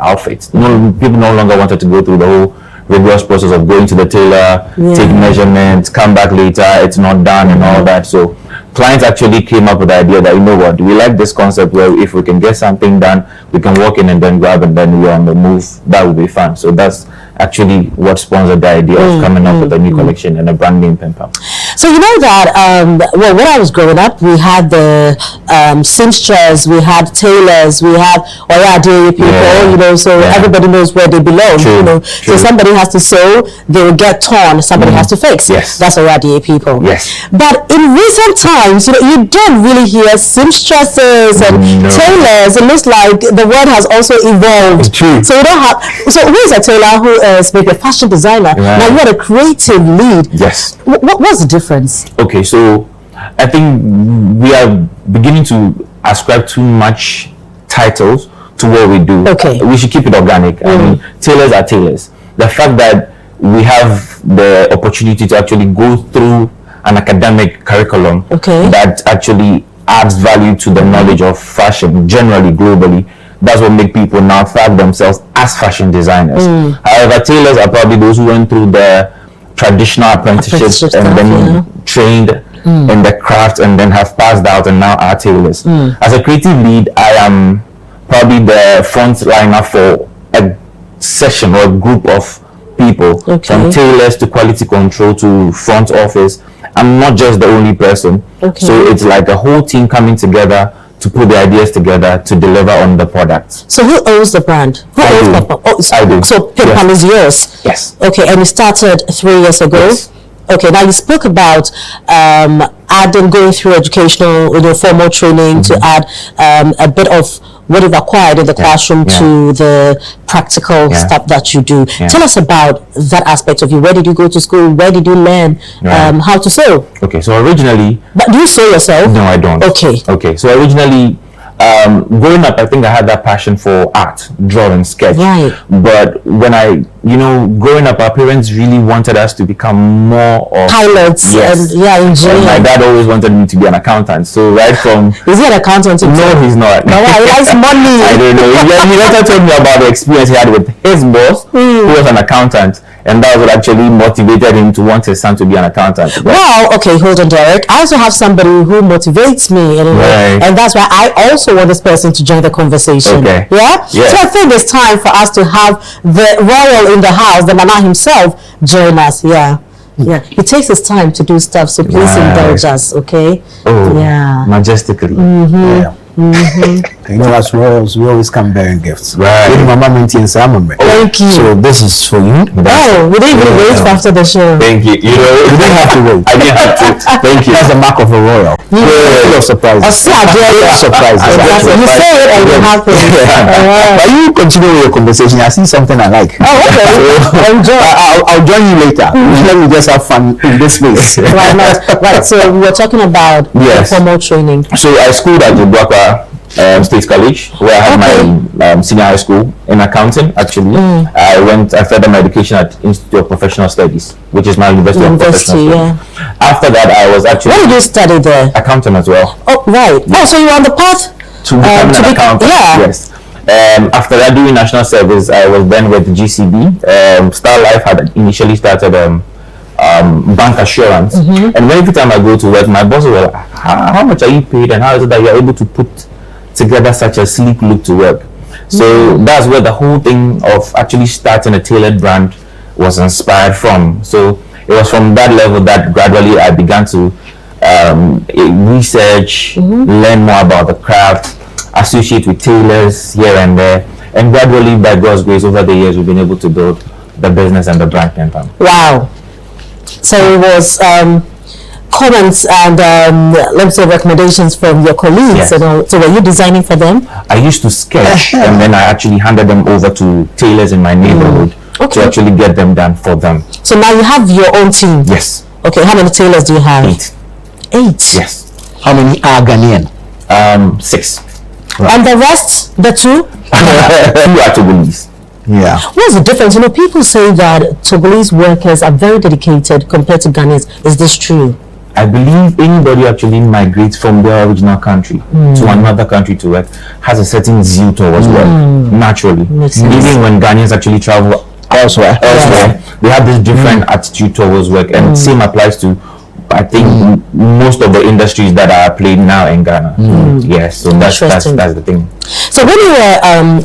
outfits. People no longer wanted to go through the whole rigorous process of going to the tailor, take measurements, come back later, it's not done and all that. So clients actually came up with the idea that, we like this concept where if we can get something done, we can walk in and then grab and then we're on the move. That would be fun. So that's actually what sponsored the idea of coming up with a new collection and a brand name Pim Pam. So you know that when I was growing up, we had the seamstress, we had tailors, we had Oyadiri people, so everybody knows where they belong. True. So somebody has to sew, they will get torn, somebody has to fix. Yes. That's Oyadiri people. Yes. But in recent times, you don't really hear seamstresses and tailors. It looks like the word has also evolved. True. So you don't have. So who is a tailor? Who is maybe a fashion designer? Now you're a creative lead. Yes. What's the difference? Okay, so I think we are beginning to ascribe too much titles to what we do. Okay. We should keep it organic. I mean, tailors are tailors. The fact that we have the opportunity to actually go through an academic curriculum that actually adds value to the knowledge of fashion generally globally, that's what make people now tag themselves as fashion designers. However, tailors are probably those who went through the traditional apprenticeships and then trained in the craft and then have passed out and now are tailors. As a creative lead, I am probably the front liner for a session or a group of people, from tailors to quality control to front office. I'm not just the only person. So it's like a whole team coming together to put the ideas together to deliver on the products. So who owns the brand? I do. So Pim Pam is yours? Yes. Okay, and it started 3 years ago? Yes. Okay, now you spoke about adding, going through educational, formal training to add a bit of what you've acquired in the classroom to the practical stuff that you do. Tell us about that aspect of you. Where did you go to school? Where did you learn how to sew? Okay, so originally... But do you sew yourself? No, I don't. Okay, so originally, growing up, I think I had that passion for art, drawing, sketch. Right. But when growing up, our parents really wanted us to become more of pilots and engineers. And my dad always wanted me to be an accountant. So right from... Is he an accountant? No, he's not. No, he likes money. I don't know. He later told me about the experience he had with his boss, who was an accountant. And that was what actually motivated him to want his son to be an accountant. Well, okay, hold on, Derek. I also have somebody who motivates me, and that's why I also want this person to join the conversation. Okay. Yeah? So I think it's time for us to have the royal in the house, the Nana himself, join us. Yeah. He takes his time to do stuff, so please indulge us, okay? Majestically. You know, as royals, we always come bearing gifts. Right. Thank you. So this is for you. Oh, we didn't even wait after the show. Thank you. You know, You didn't have to wait. I didn't have to. Thank you. That's a mark of a royal. Full of surprises. Surprises. You say it and it happens. But you continue with your conversation. I see something I like. Oh, okay. I'll join you later. Let me just have fun in this place. Right. So we were talking about formal training. So I schooled at the Buaka State College, where I had my senior high school in accounting. Actually, I furthered my education at Institute of Professional Studies, which is my University of Professional Studies. After that, I was actually. What did you study there? Accounting as well. Oh, right. Oh, so you were on the path to become an accountant. Yeah. Yes. After that, doing national service, I was then with GCB. Star Life had initially started bank assurance, and every time I go to work, my boss was like, how much are you paid, and how is it that you're able to put together such a sleek look to work? So that's where the whole thing of actually starting a tailored brand was inspired from. So it was from that level that gradually I began to research, learn more about the craft, associate with tailors here and there, and gradually, by God's grace, over the years, we've been able to build the business and the brand Pempam. Wow. So it was comments and let's say recommendations from your colleagues. Yes. So were you designing for them? I used to sketch and then I actually handed them over to tailors in my neighborhood to actually get them done for them. So now you have your own team? Yes. Okay, how many tailors do you have? 8. 8? Yes. How many are Ghanaian? 6. Right. And the rest, the 2? 2 are Togolese. Yeah. What's the difference? You know, people say that Togolese workers are very dedicated compared to Ghanaians. Is this true? I believe anybody actually migrates from their original country to another country to work has a certain zeal towards work, naturally. Even when Ghanaians actually travel elsewhere, they have this different attitude towards work, and same applies to, I think, most of the industries that are played now in Ghana. Yes, so that's the thing. So when you were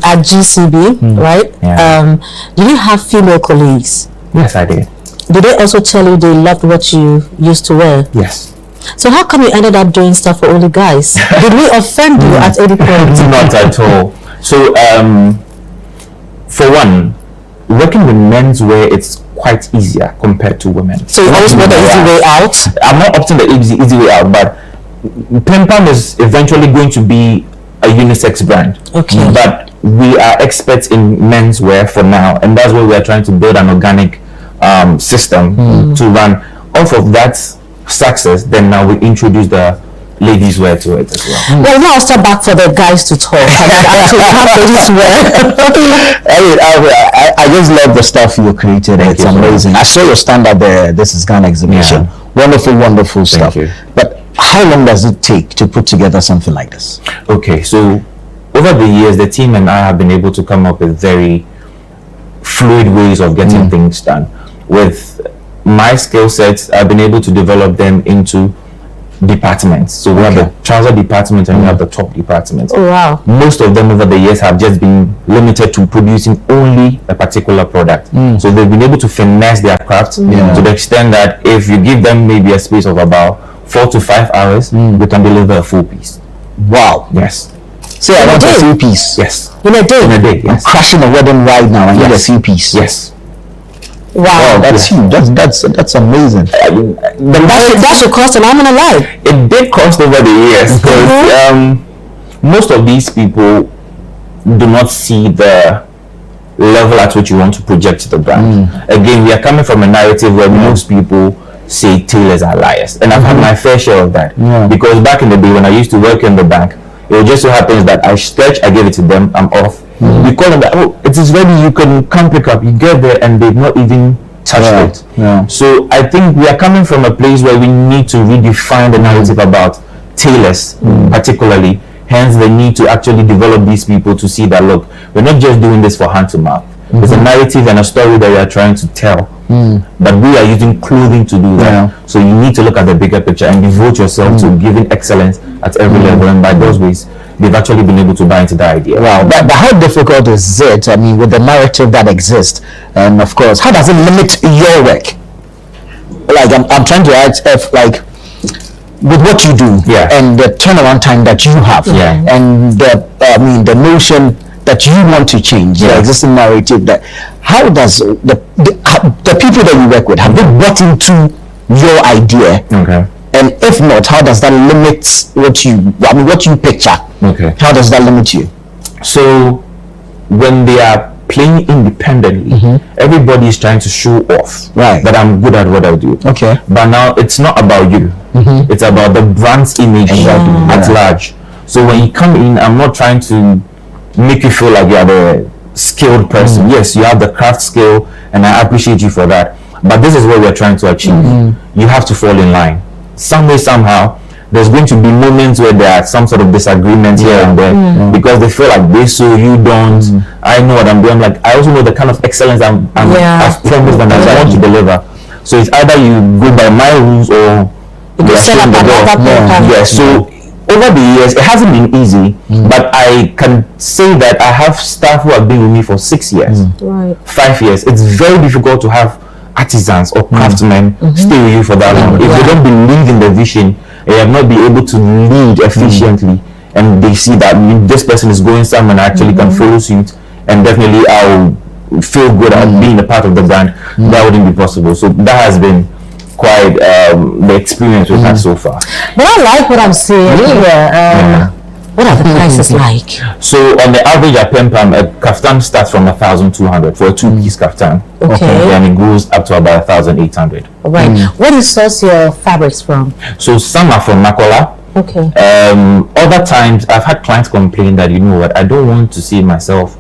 at GCB, right? Yeah. Did you have female colleagues? Yes, I did. Did they also tell you they loved what you used to wear? Yes. So how come you ended up doing stuff for only guys? Did we offend you at any point? Not at all. So, for one, working with men's wear, it's quite easier compared to women. So you always want the easy way out? I'm not opting the easy way out, but Pempam is eventually going to be a unisex brand. Okay. But we are experts in men's wear for now, and that's why we are trying to build an organic system to run off of that success. Then now we introduce the ladies wear to it as well. Well, now I'll step back for the guys to talk. I just love the stuff you created. It's amazing. I saw your stand at the This Is Ghana exhibition. Wonderful stuff. But how long does it take to put together something like this? Okay, so over the years, the team and I have been able to come up with very fluid ways of getting things done. With my skill sets, I've been able to develop them into departments. So we have the trouser department and we have the top department. Oh, wow. Most of them over the years have just been limited to producing only a particular product. So they've been able to finesse their craft to the extent that if you give them maybe a space of about 4 to 5 hours, they can deliver a full piece. Wow. Yes. Say I want a 3-piece. Yes. In a day? In a day, yes. I'm crashing a wedding right now and need a 3-piece. Yes. Wow, that's huge. That's amazing. That should cost an arm and a leg. It did cost over the years because most of these people do not see the level at which you want to project the brand. Again, we are coming from a narrative where most people say tailors are liars, and I've had my fair share of that. Because back in the day when I used to work in the bank, it just so happens that I stretch, I give it to them, I'm off. We call them that, oh, it is ready, you can come pick up. You get there and they've not even touched it. So I think we are coming from a place where we need to redefine the narrative about tailors, particularly. Hence the need to actually develop these people to see that, look, we're not just doing this for hand to mouth. It's a narrative and a story that we are trying to tell. But we are using clothing to do that. So you need to look at the bigger picture and devote yourself to giving excellence at every level. And by those ways, they've actually been able to buy into the idea. Wow, but how difficult is it? I mean, with the narrative that exists, and of course, how does it limit your work? Like, I'm trying to ask if, like, with what you do, and the turnaround time that you have, and the notion that you want to change, the existing narrative, that how does the people that you work with, have they bought into your idea? And if not, how does that limit what you picture? How does that limit you? So when they are playing independently, everybody is trying to show off that I'm good at what I do. But now it's not about you. It's about the brand's image at large. So when you come in, I'm not trying to make you feel like you're the skilled person. Yes, you have the craft skill, and I appreciate you for that. But this is what we're trying to achieve. You have to fall in line. Some way, somehow, there's going to be moments where there are some sort of disagreements here and there, because they feel like they so you don't. I know what I'm doing. Like, I also know the kind of excellence I've promised and I want to deliver. So it's either you go by my rules or you sell up another person. Yeah. So over the years, it hasn't been easy, but I can say that I have staff who have been with me for 6 years, 5 years. It's very difficult to have artisans or craftsmen stay with you for that long. If they don't believe in the vision, they have not been able to lead efficiently, and they see that this person is going somewhere and actually can follow suit, and definitely I'll feel good at being a part of the brand, that wouldn't be possible. So that has been quite the experience we've had so far. But I like what I'm seeing here. What are the prices like? So on the average at Pempam, a kaftan starts from 1,200 for a two-piece kaftan. And it goes up to about 1,800. Right. Where do you source your fabrics from? So some are from Makola. Other times I've had clients complain that, you know what, I don't want to see myself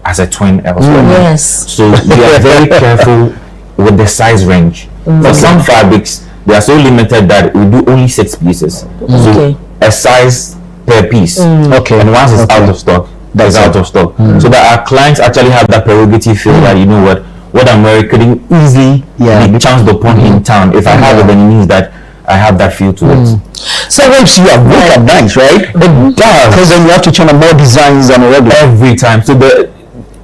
as a twin elsewhere. So we are very careful with the size range. For some fabrics, they are so limited that we do only 6 pieces. So a size per piece. And once it's out of stock, it's out of stock. So that our clients actually have that prerogative, feel that, you know what I'm wearing could easily be chanced upon in town. If I have it, then it means that I have that feel to it. So once you have work at night, right? It does. Because then you have to turn on more designs than regular. Every time. So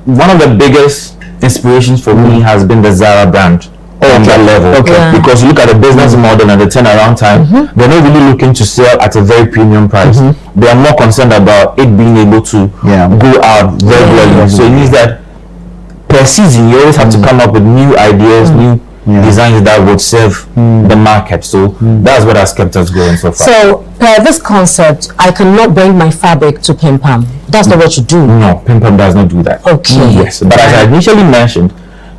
one of the biggest inspirations for me has been the Zara brand. On that level, because you look at the business model and the turnaround time, they're not really looking to sell at a very premium price. They are more concerned about it being able to go out regularly. So it means that per season you always have to come up with new ideas, new designs that would serve the market. So that's what has kept us going so far. So this concept, I cannot bring my fabric to Pempam. That's not what you do. No, Pempam does not do that. Yes, but as I initially mentioned,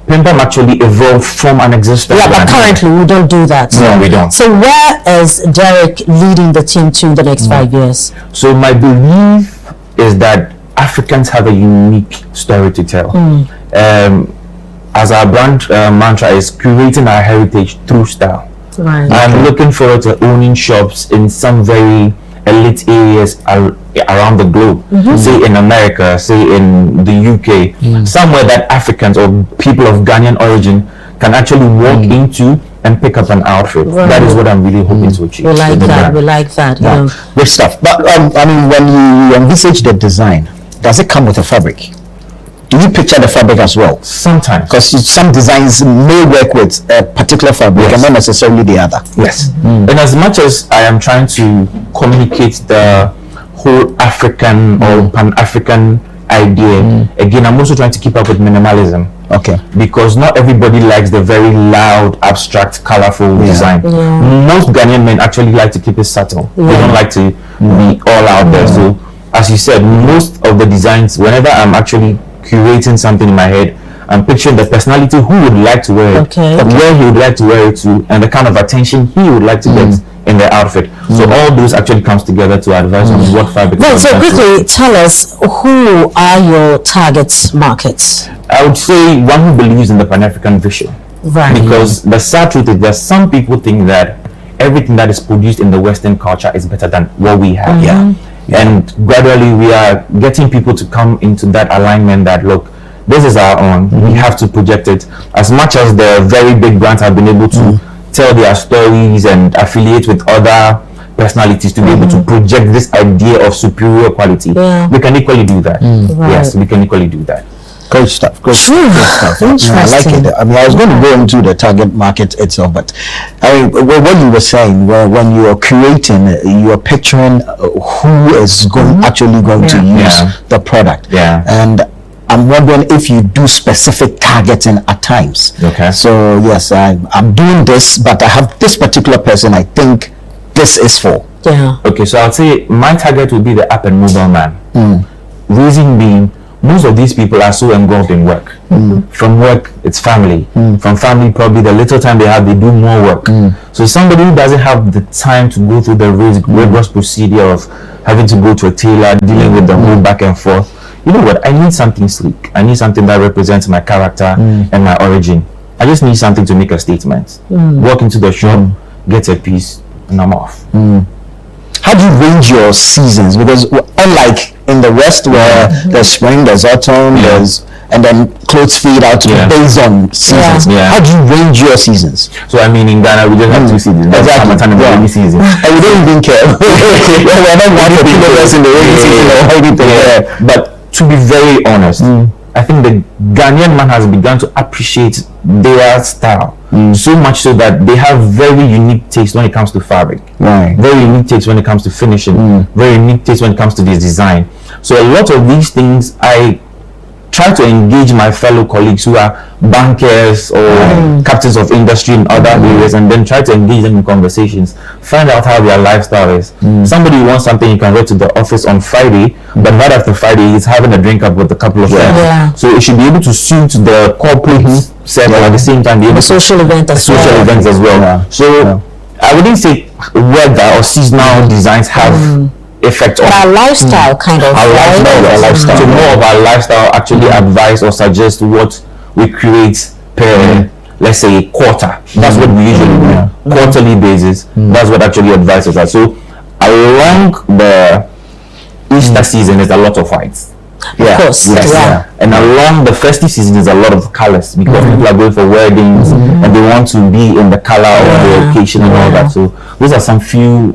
Pempam actually evolved from an existing but currently we don't do that. No, we don't. So where is Derek leading the team to the next 5 years? So my belief is that Africans have a unique story to tell. As our brand mantra is creating our heritage through style. I'm looking forward to owning shops in some very elite areas around the globe, say in America, say in the UK, somewhere that Africans or people of Ghanaian origin can actually walk into and pick up an outfit. That is what I'm really hoping to achieve. We like that. We like that. Good stuff. But I mean, when you envisage the design, does it come with a fabric? Do you picture the fabric as well? Sometimes, because some designs may work with a particular fabric and not necessarily the other. And as much as I am trying to communicate the whole African or Pan-African idea, again, I'm also trying to keep up with minimalism. Because not everybody likes the very loud, abstract, colorful design. Most Ghanaian men actually like to keep it subtle. They don't like to be all out there. So, as you said, most of the designs, whenever I'm actually curating something in my head, I'm picturing the personality who would like to wear it, where he would like to wear it to, and the kind of attention he would like to get in the outfit. So all those actually comes together to advise on what fabric. So quickly tell us, who are your target markets? I would say one who believes in the Pan-African vision. Because the sad truth is that some people think that everything that is produced in the Western culture is better than what we have. And gradually we are getting people to come into that alignment that, look, this is our own, we have to project it. As much as the very big brands have been able to tell their stories and affiliate with other personalities to be able to project this idea of superior quality, we can equally do that. Yes, we can equally do that. Great stuff. Great stuff. I like it. I mean, I was going to go into the target market itself, but I mean, what you were saying, when you are creating, you are picturing who is actually going to use the product. Yeah. And I'm wondering if you do specific targeting at times. Okay. So yes, I'm doing this, but I have this particular person I think this is for. Yeah. Okay, so I'd say my target would be the up and mobile man. Reason being, most of these people are so engulfed in work. From work, it's family. From family, probably the little time they have, they do more work. So somebody who doesn't have the time to go through the rigorous procedure of having to go to a tailor, dealing with the whole back and forth, you know what, I need something sleek. I need something that represents my character and my origin. I just need something to make a statement. Walk into the shop, get a piece, and I'm off. How do you range your seasons? Because unlike in the West where there's spring, there's autumn, and then clothes fade out based on seasons. How do you range your seasons? So I mean, in Ghana we just have 2 seasons. Exactly. And the rainy season. And we don't even care. We're not one of the in the rainy season or anything. But to be very honest, I think the Ghanaian man has begun to appreciate their style so much so that they have very unique taste when it comes to fabric, very unique taste when it comes to finishing, very unique taste when it comes to this design. So a lot of these things I try to engage my fellow colleagues who are bankers or captains of industry in other areas, and then try to engage them in conversations, find out how their lifestyle is. Somebody wants something, you can go to the office on Friday, but right after Friday he's having a drink up with a couple of friends. So it should be able to suit the corporate set, but at the same time be able the social event as social events as well. So I wouldn't say weather or seasonal designs have effect on our lifestyle kind of our lifestyle. So more of our lifestyle actually advise or suggest what we create per let's say quarter. That's what we usually do. Quarterly basis. That's what actually advises us. So along the Easter season is a lot of whites. Of course. And along the festive season is a lot of colors because people are going for weddings and they want to be in the color of the occasion and all that. So those are some few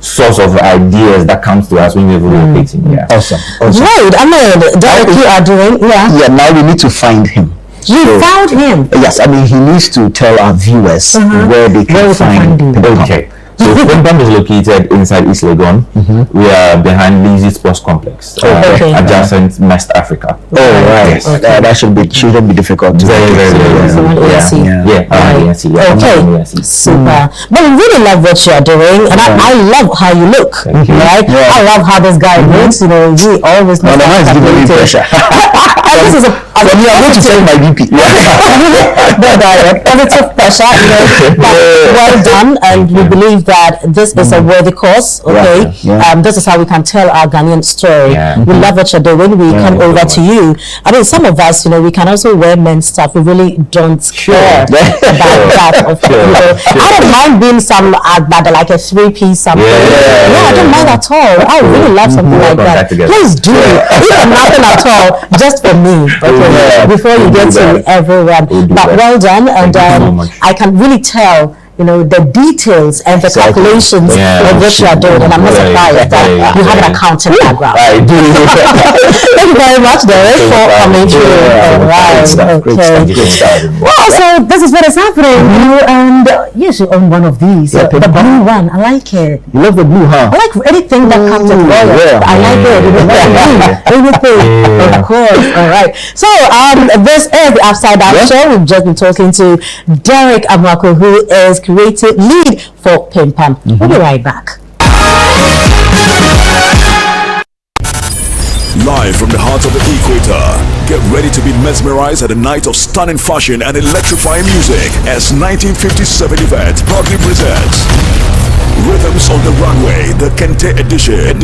source of ideas that comes to us when we're relocating. Awesome. Right, I mean, Derek, you are doing, now we need to find him. You found him? Yes, I mean, he needs to tell our viewers where they can find him. Okay. So Pimpam is located inside East Legon. We are behind Lazy Sports Complex, adjacent West Africa. Right. That shouldn't be difficult to very super. But we really love what you are doing, and I love how you look. Right? I love how this guy looks. You know, he always knows how to give me pressure. This is I'm going to tell my VP. Positive pressure. Well done, and we believe that this is a worthy cause. Okay, this is how we can tell our Ghanaian story. We love what you're doing. We come over to you. I mean, some of us, we can also wear men's stuff. We really don't care about that. I don't mind being some like a 3-piece something. I don't mind at all. I really love something like that. Please do even nothing at all, just for me. Okay, before you get to everyone. But well done, and I can really tell the details and the calculations of what you are doing, and I'm not surprised that you have an accounting background. I do. Thank you very much, Derek, for coming through. Well, so this is what is happening, and yes, you own one of these, the blue one. I like it. You love the blue, huh? I like anything that comes in royal. I like it. Anything, of course. All right. So this is the Upside Down Show. We've just been talking to Derek Amako, who is creative lead for Pimpam. We'll be right back. Live from the heart of the equator, get ready to be mesmerized at a night of stunning fashion and electrifying music as 1957 event proudly presents Rhythms on the Runway, the Kente edition.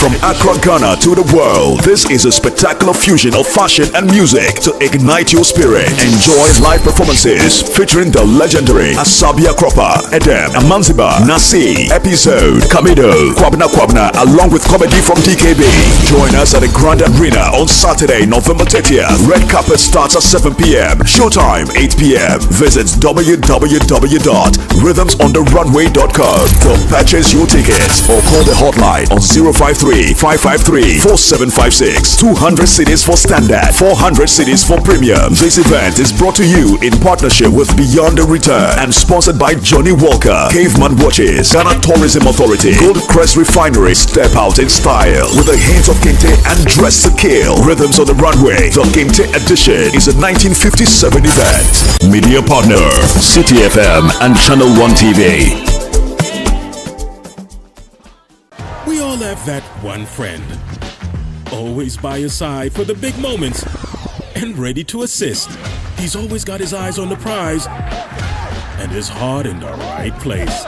From Accra, Ghana to the world, this is a spectacular fusion of fashion and music to ignite your spirit. Enjoy live performances featuring the legendary Asabia Cropper, Edem, Amanziba, Nasi, Episode, Kamido, Kwabna, along with comedy from DKB. Join us at the Grand Arena on Saturday, November 30th. Red carpet starts at 7 p.m. Showtime 8 p.m. Visit www.rhythmsontherunway.com. to purchase your tickets or call the hotline on 053-553-4756. 200 cities for standard, 400 cities for premium. This event is brought to you in partnership with Beyond the Return and sponsored by Johnny Walker, Caveman Watches, Ghana Tourism Authority, Gold Crest Refinery. Step out in style with a hint of Kente and dress to kill. Rhythms on the runway. The Kente edition is a 1957 event. Media partner, City FM and Channel 1 TV. We all have that one friend, always by your side for the big moments and ready to assist. He's always got his eyes on the prize and his heart in the right place.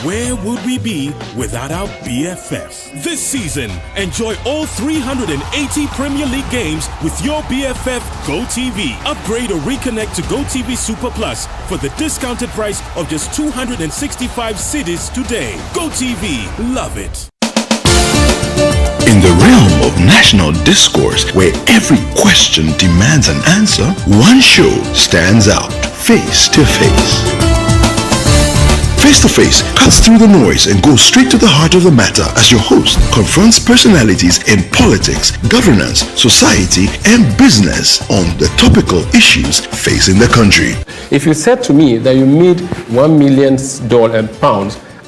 Where would we be without our BFFs? This season, enjoy all 380 Premier League games with your BFF GoTV. Upgrade or reconnect to GoTV Super Plus for the discounted price of just 265 cities today. GoTV, love it. In the realm of national discourse, where every question demands an answer, one show stands out, Face to Face. Face to Face cuts through the noise and goes straight to the heart of the matter as your host confronts personalities in politics, governance, society, and business on the topical issues facing the country. If you said to me that you made $1 million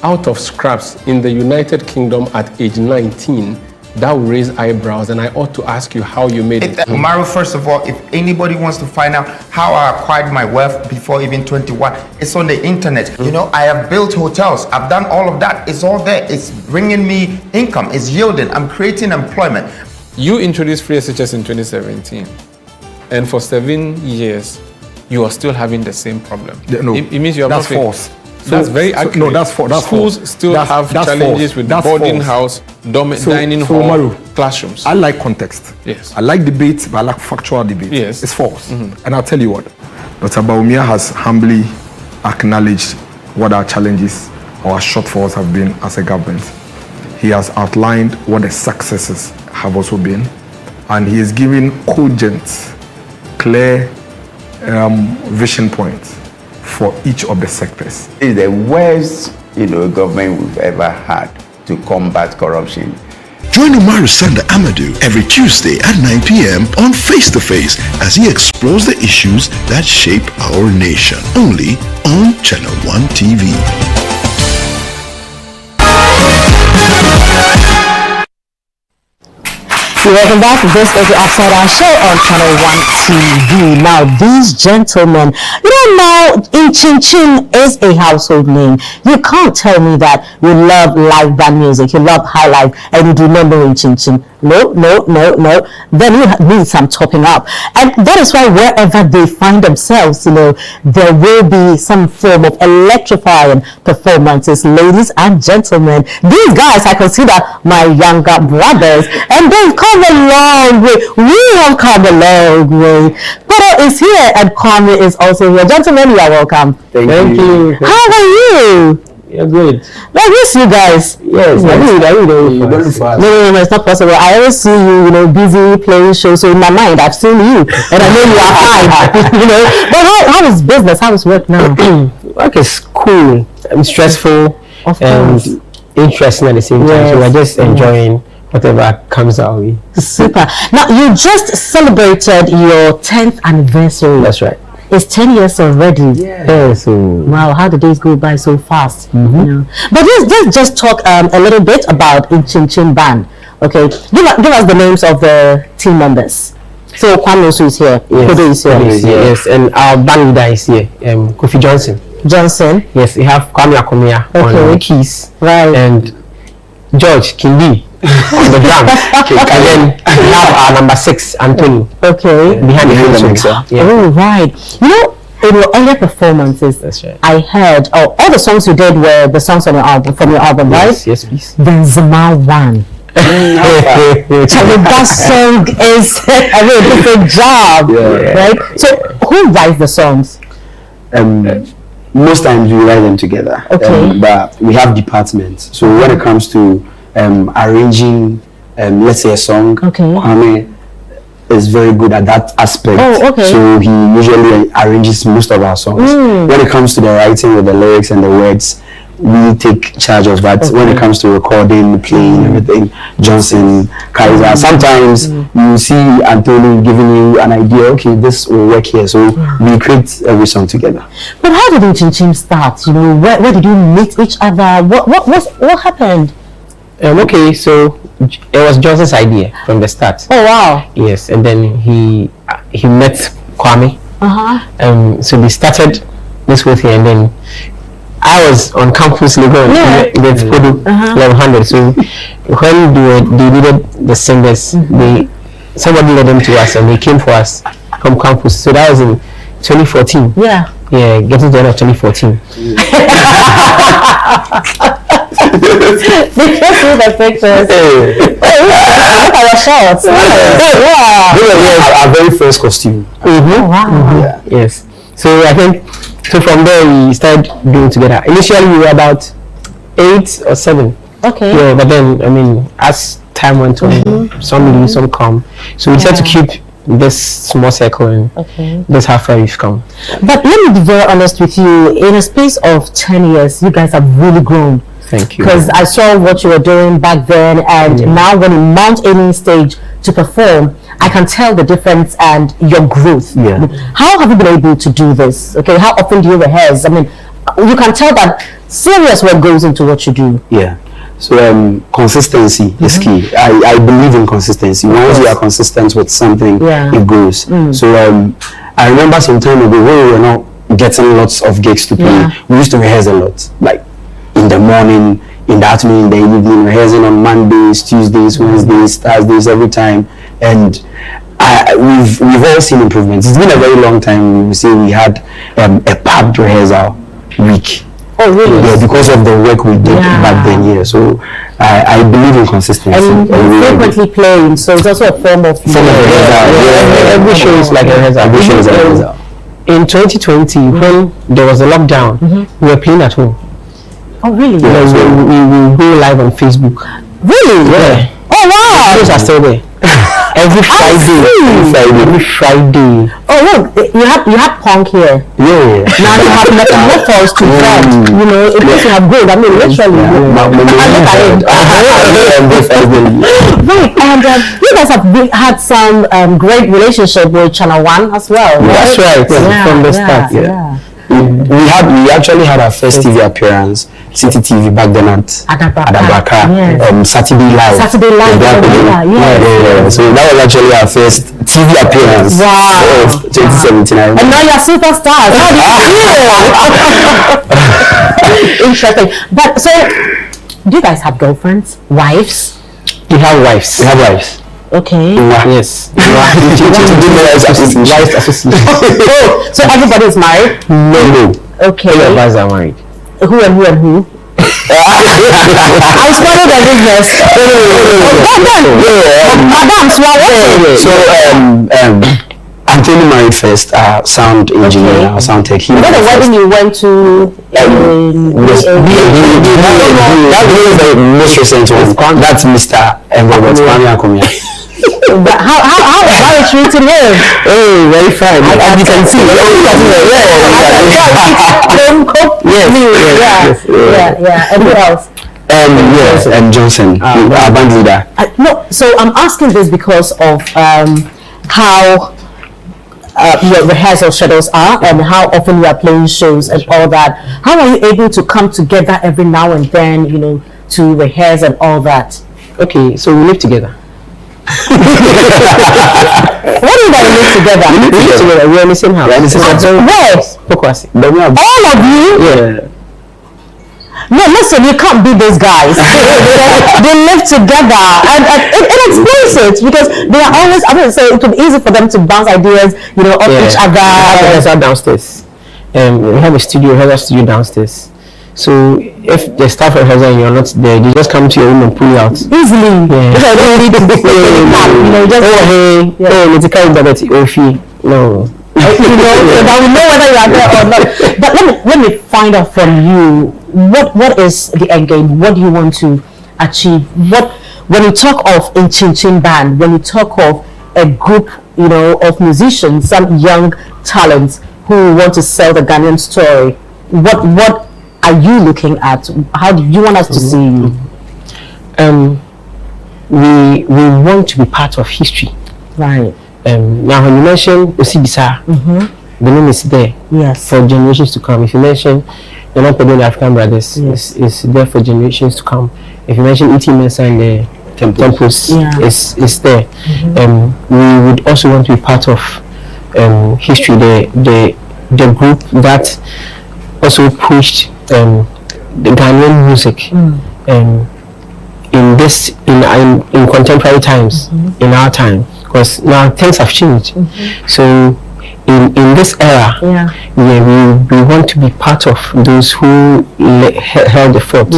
out of scraps in the United Kingdom at age 19, that will raise eyebrows, and I ought to ask you how you made it. Mario, first of all, if anybody wants to find out how I acquired my wealth before even 21, it's on the internet. You know, I have built hotels. I've done all of that. It's all there. It's bringing me income. It's yielding. I'm creating employment. You introduced free SHS in 2017, and for 7 years, you are still having the same problem. No, it means you are that's not false. That's very accurate. No, that's false. Schools still have challenges with boarding house, dining hall, Maru, classrooms. I like context. Yes. I like debate, but I like factual debate. Yes. It's false. And I'll tell you what. Dr. Bawumia has humbly acknowledged what our challenges or our shortfalls have been as a government. He has outlined what the successes have also been. And he is giving cogent, clear vision points for each of the sectors. It's the worst, government we've ever had to combat corruption. Join Umaru Sanda Amadou every Tuesday at 9 p.m. on Face to Face as he explores the issues that shape our nation. Only on Channel 1 TV. Welcome back. This is the Upside Down Show on Channel 1 TV. Now, these gentlemen, now in Chin Chin is a household name. You can't tell me that you love live band music, you love high life, and you do not know in Chin Chin. No. Then you need some topping up. And that is why wherever they find themselves, there will be some form of electrifying performances. Ladies and gentlemen, these guys I consider my younger brothers, and they've come a long way. We have come a long way. Pero is here and Kwame is also here. Gentlemen, you are welcome. Thank you. How are you? You're good. I miss you guys. Yes, No, it's not possible. I always see you, busy playing shows. So in my mind, I've seen you, and I know you are fine. But how is business? How is work now? Work is cool. Stressful and interesting at the same time. Yes. So we're just enjoying whatever comes our way. Super. Now you just celebrated your 10th anniversary. That's right. It's 10 years already. Yeah. So wow, how the days go by so fast. But let's just talk a little bit about Chin Chin Band. Okay, give us the names of the team members. So Kwame also is here. Kodo is here. Yes, and our band leader is here, Kofi Johnson. Yes, we have Kwame Akomia on the keys, right, and George Kindi on the drums. And then we have our number 6, Anthony. Okay. Behind the mixer. Yeah. Oh, right. In your earlier performances, that's right, I heard all the songs you did were the songs on your album, from your album, right? Yes, please. Then Zama 1. That song is a very different job, right? So who writes the songs? Most times we write them together. Okay. But we have departments. So when it comes to arranging, let's say a song, Kwame is very good at that aspect. Oh, okay. So he usually arranges most of our songs. When it comes to the writing with the lyrics and the words, we take charge of that. When it comes to recording, playing, everything, Johnson, Kaiser. Sometimes you see Antonio giving you an idea, okay, this will work here, so we create every song together. But how did the Chin start? You know, where did you meet each other? What happened? Okay, so it was Johnson's idea from the start. Oh wow! Yes, and then he met Kwame. So they started this whole thing, and then I was on campus Legon with Podu 1100. So when they needed the singers, somebody led them to us, and they came for us from campus. So that was in 2014. Yeah, getting to the end of 2014. They just see the pictures. Look at our shorts. Our very first costume. Wow. Yes. So I think from there we started doing together. Initially we were about 8 or 7. Okay. Yeah, but then I mean as time went on, some leave, some come. So we decided to keep this small circle, and that's how far we've come. But let me be very honest with you. In a space of 10 years, you guys have really grown. Thank you. Because I saw what you were doing back then, and now when you mount any stage to perform, I can tell the difference and your growth. Yeah. How have you been able to do this? Okay, how often do you rehearse? I mean, you can tell that serious work goes into what you do. Yeah. So consistency is key. I believe in consistency. Once you are consistent with something, it goes. So I remember some time ago when we were not getting lots of gigs to play, we used to rehearse a lot, like in the morning, in the afternoon, in the evening, rehearsing on Mondays, Tuesdays, Wednesdays, Thursdays, every time. And we've all seen improvements. It's been a very long time. We would say we had a packed rehearsal week. Oh really? Yeah, because of the work we did back then. Yeah, so I believe in consistency. And frequently playing, so it's also a form of every show is like a rehearsal. Every show is a rehearsal. In 2020, when there was a lockdown, we were playing at home. Oh really? Yeah, we go live on Facebook. Really? Yeah. Oh wow! Those are still there. Every Friday. Every Friday. Oh look, you have punk here. Yeah. Now you have metaphors to God. You know, it makes you have good. I mean, literally. Look at it. Right, and you guys have had some great relationship with Channel 1 as well. Right? That's right. From the start. Yeah. We actually had our first TV appearance, City TV back then at Adabaka. Saturday Live. So that was actually our first TV appearance. Wow. Of 2017. And now you're superstars. How do you feel? Interesting. But so, do you guys have girlfriends, wives? We have wives. We have wives. Okay. Yes. Wives association. So everybody is married? No. All Okay. of us are married. Who and who and who? I started a business. Madam, so Anthony married first, sound engineer, sound tech. Was that the wedding you went to? That was the most recent one. That's Mr. Robert Kwame. But how are you treating him? Oh, very fine. As you can see. Yeah. And who else? Yes, and Johnson, our band leader. No, so I'm asking this because of how your rehearsal schedules are and how often you are playing shows and all that. How are you able to come together every now and then, you know, to rehearse and all that? Okay, so we live together. What do you mean we live together? We live together. We're in the same house. Where? All of you? Yeah. No, listen, you can't be these guys. They live together, and it explains it because they are always. I mean, so it would be easy for them to bounce ideas, you know, off each other. We have a rehearsal downstairs. We have a rehearsal studio downstairs. So if the staff rehearsal and you're not there, they just come to your room and pull you out easily. Yeah. Because I don't need to you know, just no. You know, that we know whether you are there or not. But let me find out from you, what is the end game? What do you want to achieve? When you talk of in Chin Chin Band, when you talk of a group, you know, of musicians, some young talents who want to sell the Ghanaian story, what are you looking at? How do you want us to see you? We want to be part of history. Right. Now when you mention Osibisa, the name is there. Yes. For generations to come. If you mention the non-Pedro African brothers, is there for generations to come. If you mention E.T. Mensah and the temples, is there. We would also want to be part of history. The group that also pushed the Ghanaian music in contemporary times, in our time, because now things have changed. So in this era, we want to be part of those who held the fort.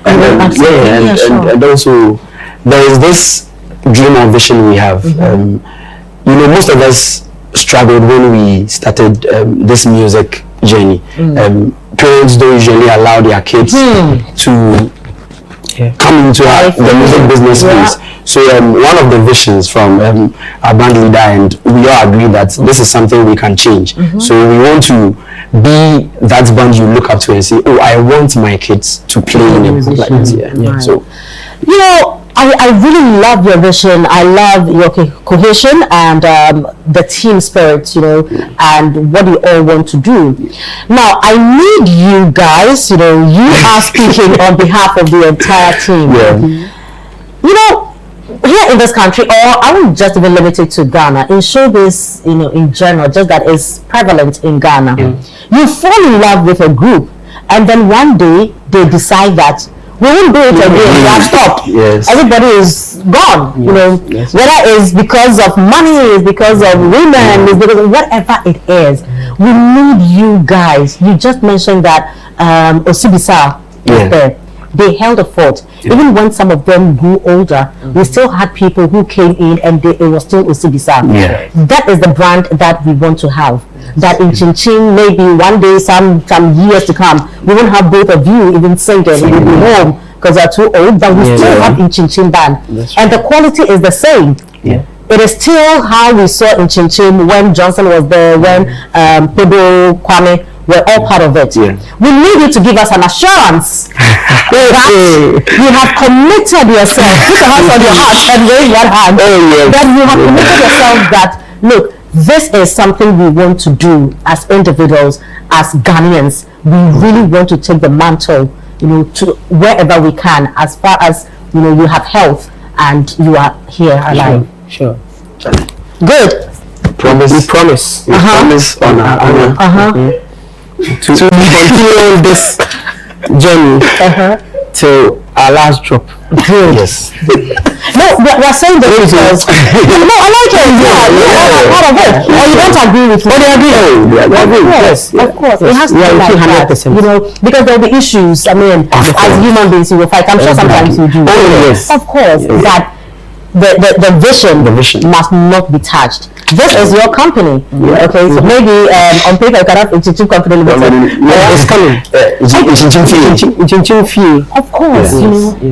And also there is this dream and vision we have. Most of us struggled when we started this music journey. Parents don't usually allow their kids to come into the music business space. So one of the visions from our band leader, and we all agree that this is something we can change. So we want to be that band you look up to and say, oh, I want my kids to play in a group like this. So I really love your vision. I love your cohesion and the team spirit, and what you all want to do. Now, I need you guys, you are speaking on behalf of the entire team. Here in this country, or I won't just even limit it to Ghana, in showbiz, in general, just that is prevalent in Ghana. You fall in love with a group, and then one day they decide that we won't do it again. We have stopped. Everybody is gone. Whether it's because of money, it's because of women, it's because of whatever it is. We need you guys. You just mentioned that Osibisa was there. They held a fort. Even when some of them grew older, we still had people who came in and it was still Osibisa. That is the brand that we want to have. That in Chin Chin, maybe one day, some years to come, we won't have both of you even singing. We'll be home because they're too old, but we still have in Chin Chin band. And the quality is the same. It is still how we saw in Chin Chin when Johnson was there, when Pedro, Kwame, we're all part of it. We need you to give us an assurance that you have committed yourself. Put your hands on your heart and raise one hand. That you have committed yourself that, look, this is something we want to do as individuals, as Ghanaians. We really want to take the mantle, to wherever we can, as far as, you have health and you are here alive. Sure. Good. Promise. We promise. We promise on our honor. To continue this journey till our last drop. Yes. No, we're saying the because no, I like it. I'm part of it. Or you don't agree with me? Oh, they agree. Of course. It has to be like that. Because there'll be issues. I mean, as human beings, you will fight. I'm sure sometimes you do. Of course. That the vision must not be touched. This is your company. Okay, so maybe on paper you can have Institute Company Limited. It's coming. Of course.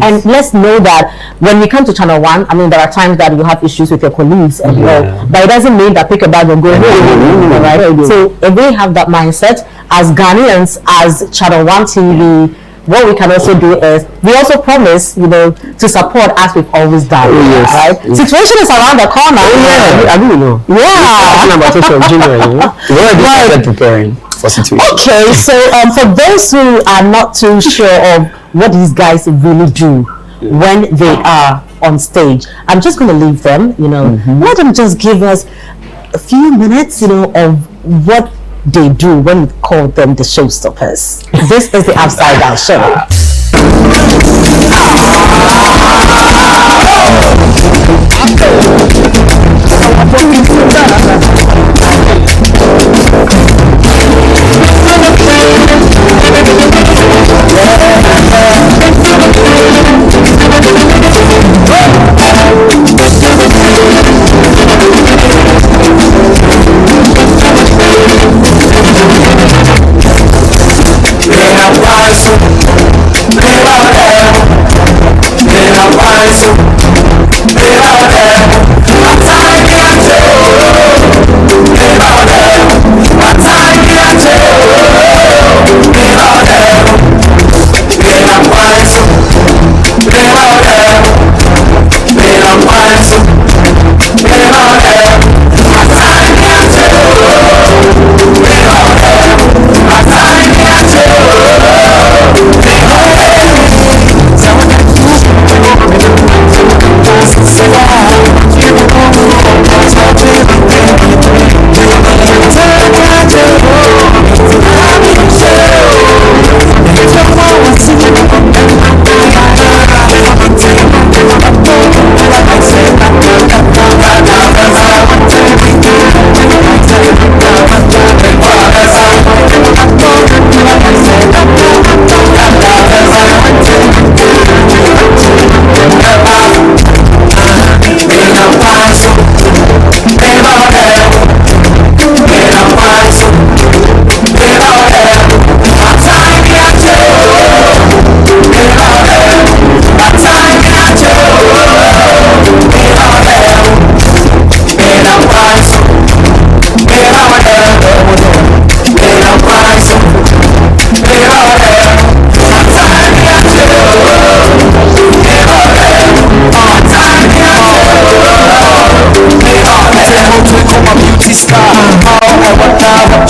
And let's know that when we come to Channel 1, I mean, there are times that you have issues with your colleagues and but it doesn't mean that pick a bag and go home. Right? So if we have that mindset as Ghanaians, as Channel 1 TV, what we can also do is we also promise, to support as we've always done. Right? Situation is around the corner. I do know. We're preparing for situation. Okay, so for those who are not too sure of what these guys really do when they are on stage, I'm just going to leave them. Let them just give us a few minutes, of what they do when we call them the showstoppers. This is the Upside Down Show.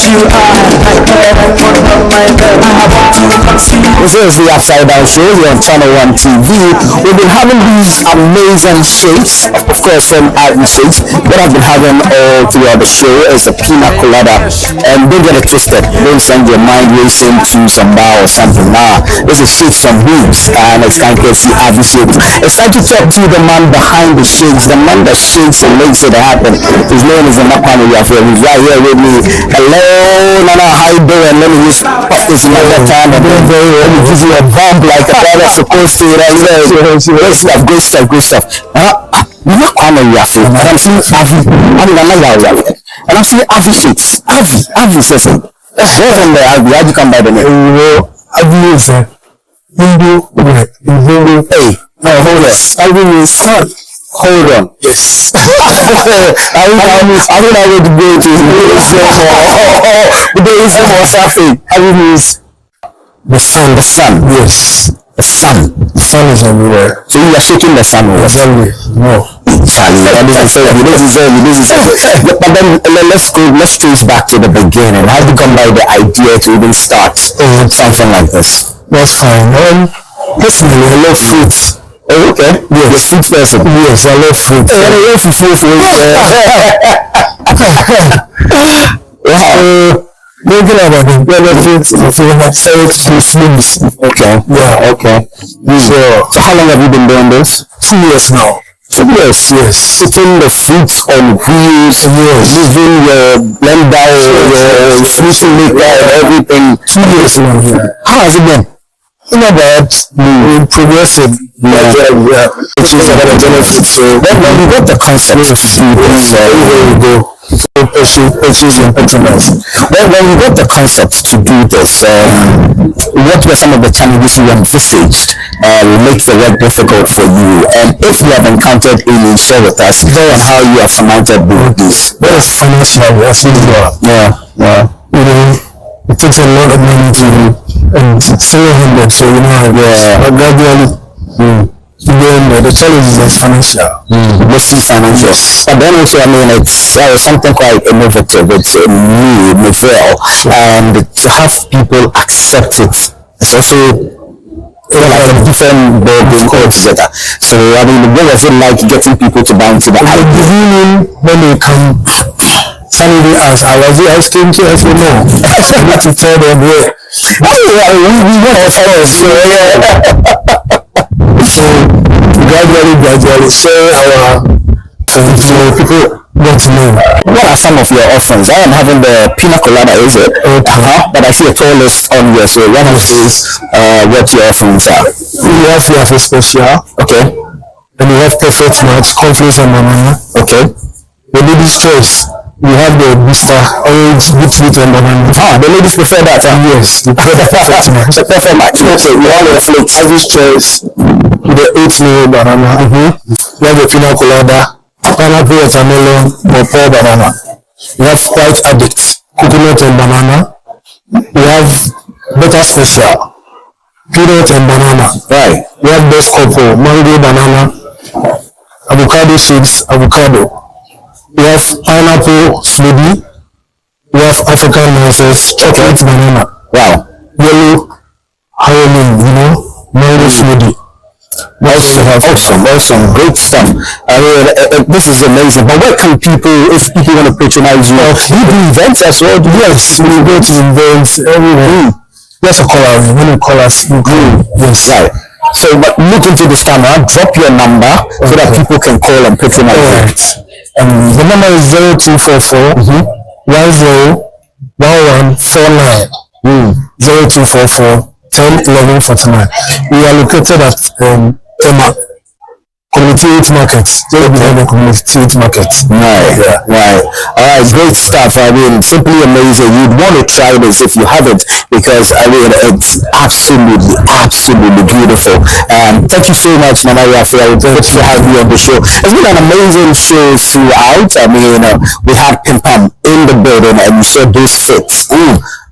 This is the Upside Down Show here on Channel 1 TV. We've been having these amazing shakes, of course, from Ivy Shakes. What I've been having all throughout the show is a pina colada. And don't get it twisted. Don't send your mind racing to some bar or something. Nah, this is shakes from Boots, and it's kind of see Ivy Shakes. It's time to talk to the man behind the shakes, the man that shakes and makes it happen. His name is Nana Yafia. He's right here with me. Hello, Nana, how you doing? Let me just pop this in my left hand and then let me give you a bump like a brother supposed to. Great stuff. Nana Yafia. And I'm seeing Avi. I'm Nana Yafia. And I'm seeing Avi Shakes. Avi says it. What's in there, Avi? How'd you come by the name? Avi is a Hindu word. Hey, no, hold on. Avi means son. Hold on. Yes. I would go to the Islam or something. Avi means the sun. Yes. The sun. The sun is everywhere. So you are shaking the sun over. Exactly. No. But then let's trace back to the beginning. How did you come by the idea to even start something like this? That's fine. Personally, I love fruits. Oh, okay. Yes. Fruit person. Yes, I love fruit. I love fruit. Wow. Okay. Yeah, okay. So how long have you been doing this? 2 years now. 2 years, yes. Putting the fruits on wheels, moving your blender, your fruit maker, and everything. 2 years now here. How has it been? Not bad. Progressive. Yeah. Which is a better benefit. So when we got the concept of food, where we go. Purchase and patronize. When we got the concept to do this, what were some of the challenges you envisaged make the work difficult for you? And if you have encountered any, share with us on how you have surmounted this. That is financial, yeah. You know, it takes a lot of money to do, and $700, so but gradually, then the challenge is financial. Mostly financial. But then also, I mean, it's something quite innovative. It's new, novel, and to have people accept it, it's also like a different ballgame altogether. So, I mean, what was it like getting people to buy into the idea? At the beginning, when they come, suddenly ask, I was the ice cream too? I said, no. I need to tell them where. We want to follow us. So gradually share our so people want to know. What are some of your offerings? I am having the pina colada, is it? But I see a tall list on here, so one of these what your offerings are. We have a special. Okay. And we have perfect match, confluence and banana. Okay. The ladies' choice. We have the Mr. Orange, beetroot and banana. The ladies prefer that, yes. They prefer the perfect match. The perfect match. Okay, we have the flakes. Ladies' choice. The oatmeal banana. We have the pina colada, pineapple, watermelon, or pear banana. We have white addict, coconut and banana. We have butter special, peanut and banana. Right. We have best couple, mango banana, avocado shakes, avocado. We have pineapple smoothie. We have African nonsense, chocolate banana. Wow. Yellow Halloween, mango smoothie. Awesome, great stuff. I mean, this is amazing. But where can people, if people want to patronize you, you do events as well? Yes, we go to events everywhere. Yes, a call us. When you call us, you go. Yes, right. So, but look into this camera, drop your number so that people can call and patronize you. The number is 0244 101149. 0244 101149. We are located at Tema Community Market. Behind the Community Market. Right. Alright, great stuff. I mean, simply amazing. You'd want to try this if you haven't, because I mean, it's absolutely beautiful. Thank you so much, Nana Yafia. We're glad to have you on the show. It's been an amazing show throughout. I mean, we had Pim Pam in the building, and you saw those fits.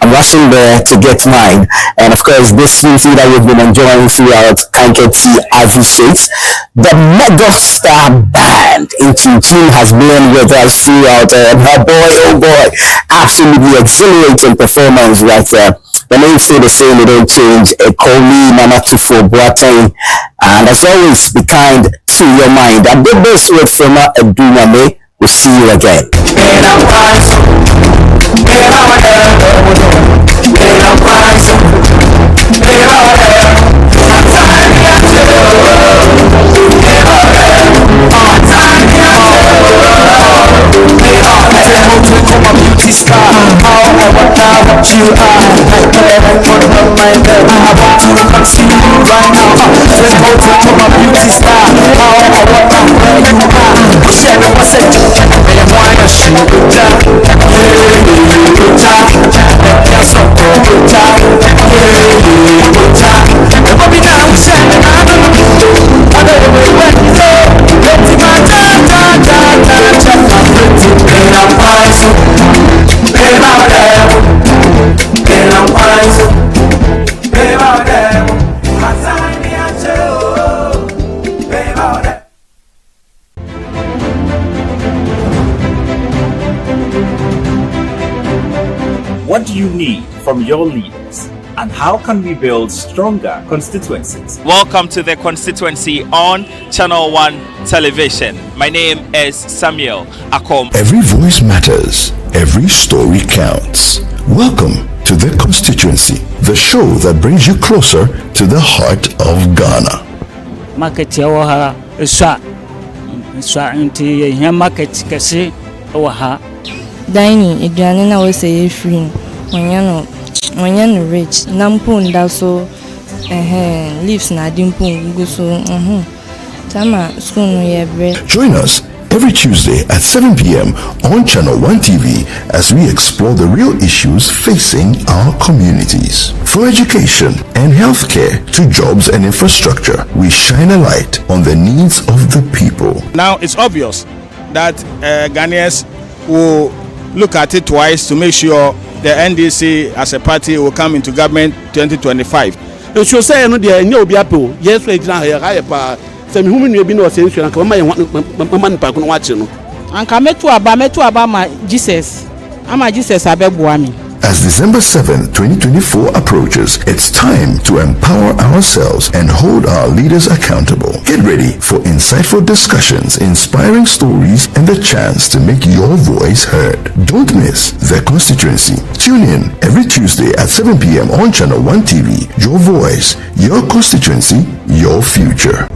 I'm rushing there to get mine. And of course, this movie that we've been enjoying throughout Kanketi Ivy Shakes, the Megastar Band Team has been with us throughout, and her boy, absolutely exhilarating performance right there. The name stay the same, they don't change. Call me Mama Tufo Boateng, and as always, be kind to your mind. I did this with Fema Eduname. We'll see you again. What do you need from your leaders? And how can we build stronger constituencies? Welcome to the Constituency on Channel 1 Television. My name is Samuel Akom. Every voice matters. Every story counts. Welcome to the Constituency, the show that brings you closer to the heart of Ghana. Market yawaha iswa inti ye market kesi waha. Dining aduane na we say free. Wanyano rich. Nampo ndaso leaves na dimpo go so Tama school no ye bread. Join us every Tuesday at 7 p.m. on Channel 1 TV as we explore the real issues facing our communities. From education and healthcare to jobs and infrastructure, we shine a light on the needs of the people. Now it's obvious that Ghanaians will look at it twice to make sure the NDC as a party will come into government 2025. You should say no there no be apple. Yes, we now here pa. Say me who me be no say nsuan ka man pa ko watch no. Anka metu aba ma Jesus. Ama Jesus abegboa me. As December 7, 2024 approaches, it's time to empower ourselves and hold our leaders accountable. Get ready for insightful discussions, inspiring stories, and the chance to make your voice heard. Don't miss the Constituency. Tune in every Tuesday at 7 p.m. on Channel 1 TV. Your voice, your constituency, your future.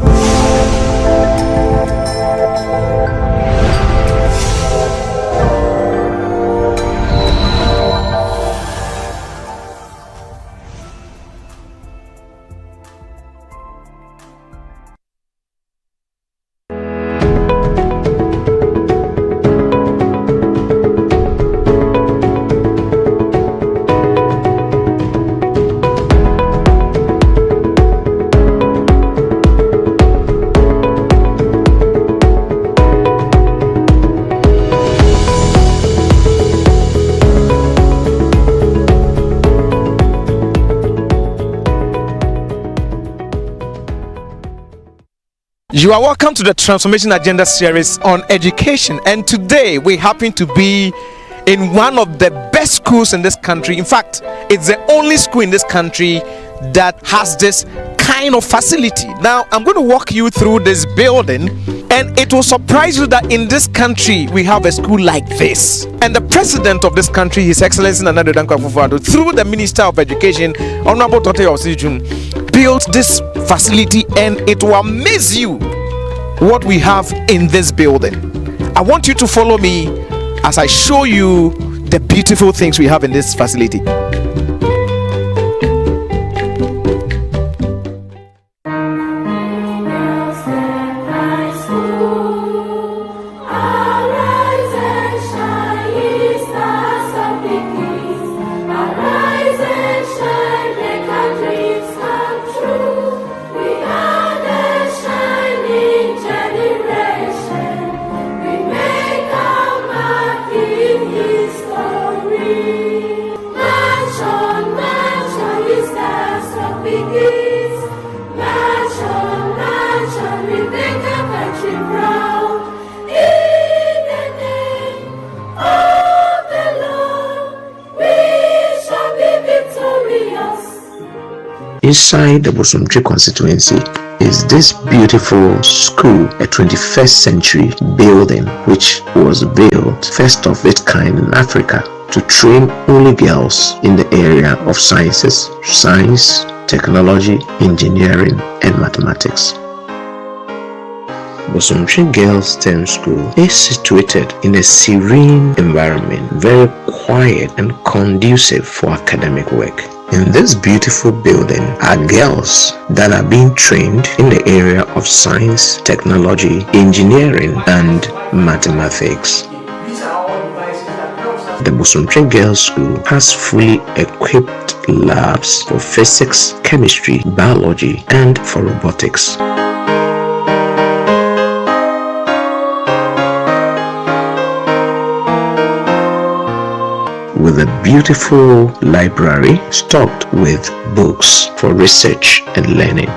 You are welcome to the Transformation Agenda series on education, and today we happen to be in one of the best schools in this country. In fact, it's the only school in this country that has this kind of facility. Now, I'm going to walk you through this building, and it will surprise you that in this country we have a school like this. And the president of this country, His Excellency Nana Addo Dankwa Akufo-Addo, through the Minister of Education, Honorable Tote Osijun, built this facility, and it will amaze you what we have in this building. I want you to follow me as I show you the beautiful things we have in this facility. Story. inside the Bosomtwe constituency is this beautiful school, a 21st century building which was built first of its kind in Africa to train only girls in the area of sciences, science, technology, engineering, and mathematics. Bosomtwe Girls STEM School is situated in a serene environment, very quiet and conducive for academic work. In this beautiful building are girls that are being trained in the area of science, technology, engineering, and mathematics. The Bosomtwe Girls School has fully equipped labs for physics, chemistry, biology, and for robotics. With a beautiful library stocked with books for research and learning.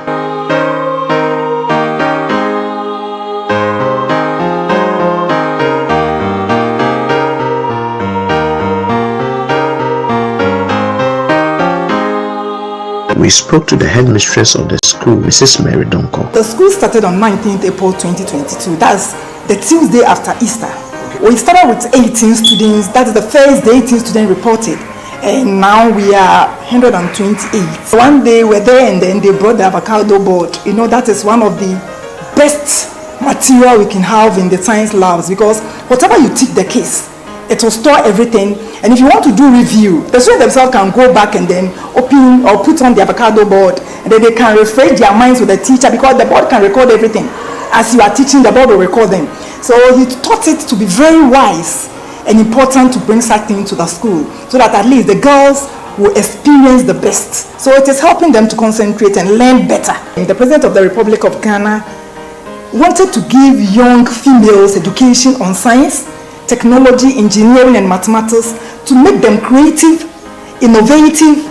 We spoke to the headmistress of the school, Mrs. Mary Donko. The school started on 19th April 2022. That's the Tuesday after Easter. We started with 18 students. That is the first day 18 students reported. And now we are 128. One day we're there and then they brought the avocado board. You know, that is one of the best material we can have in the science labs, because whatever you teach the case, it will store everything. And if you want to do review, the students themselves can go back and then open or put on the avocado board, and then they can refresh their minds with the teacher, because the board can record everything. As you are teaching, the board will record them. So he taught it to be very wise and important to bring such things to the school, so that at least the girls will experience the best. So it is helping them to concentrate and learn better. The President of the Republic of Ghana wanted to give young females education on science, technology, engineering, and mathematics to make them creative, innovative,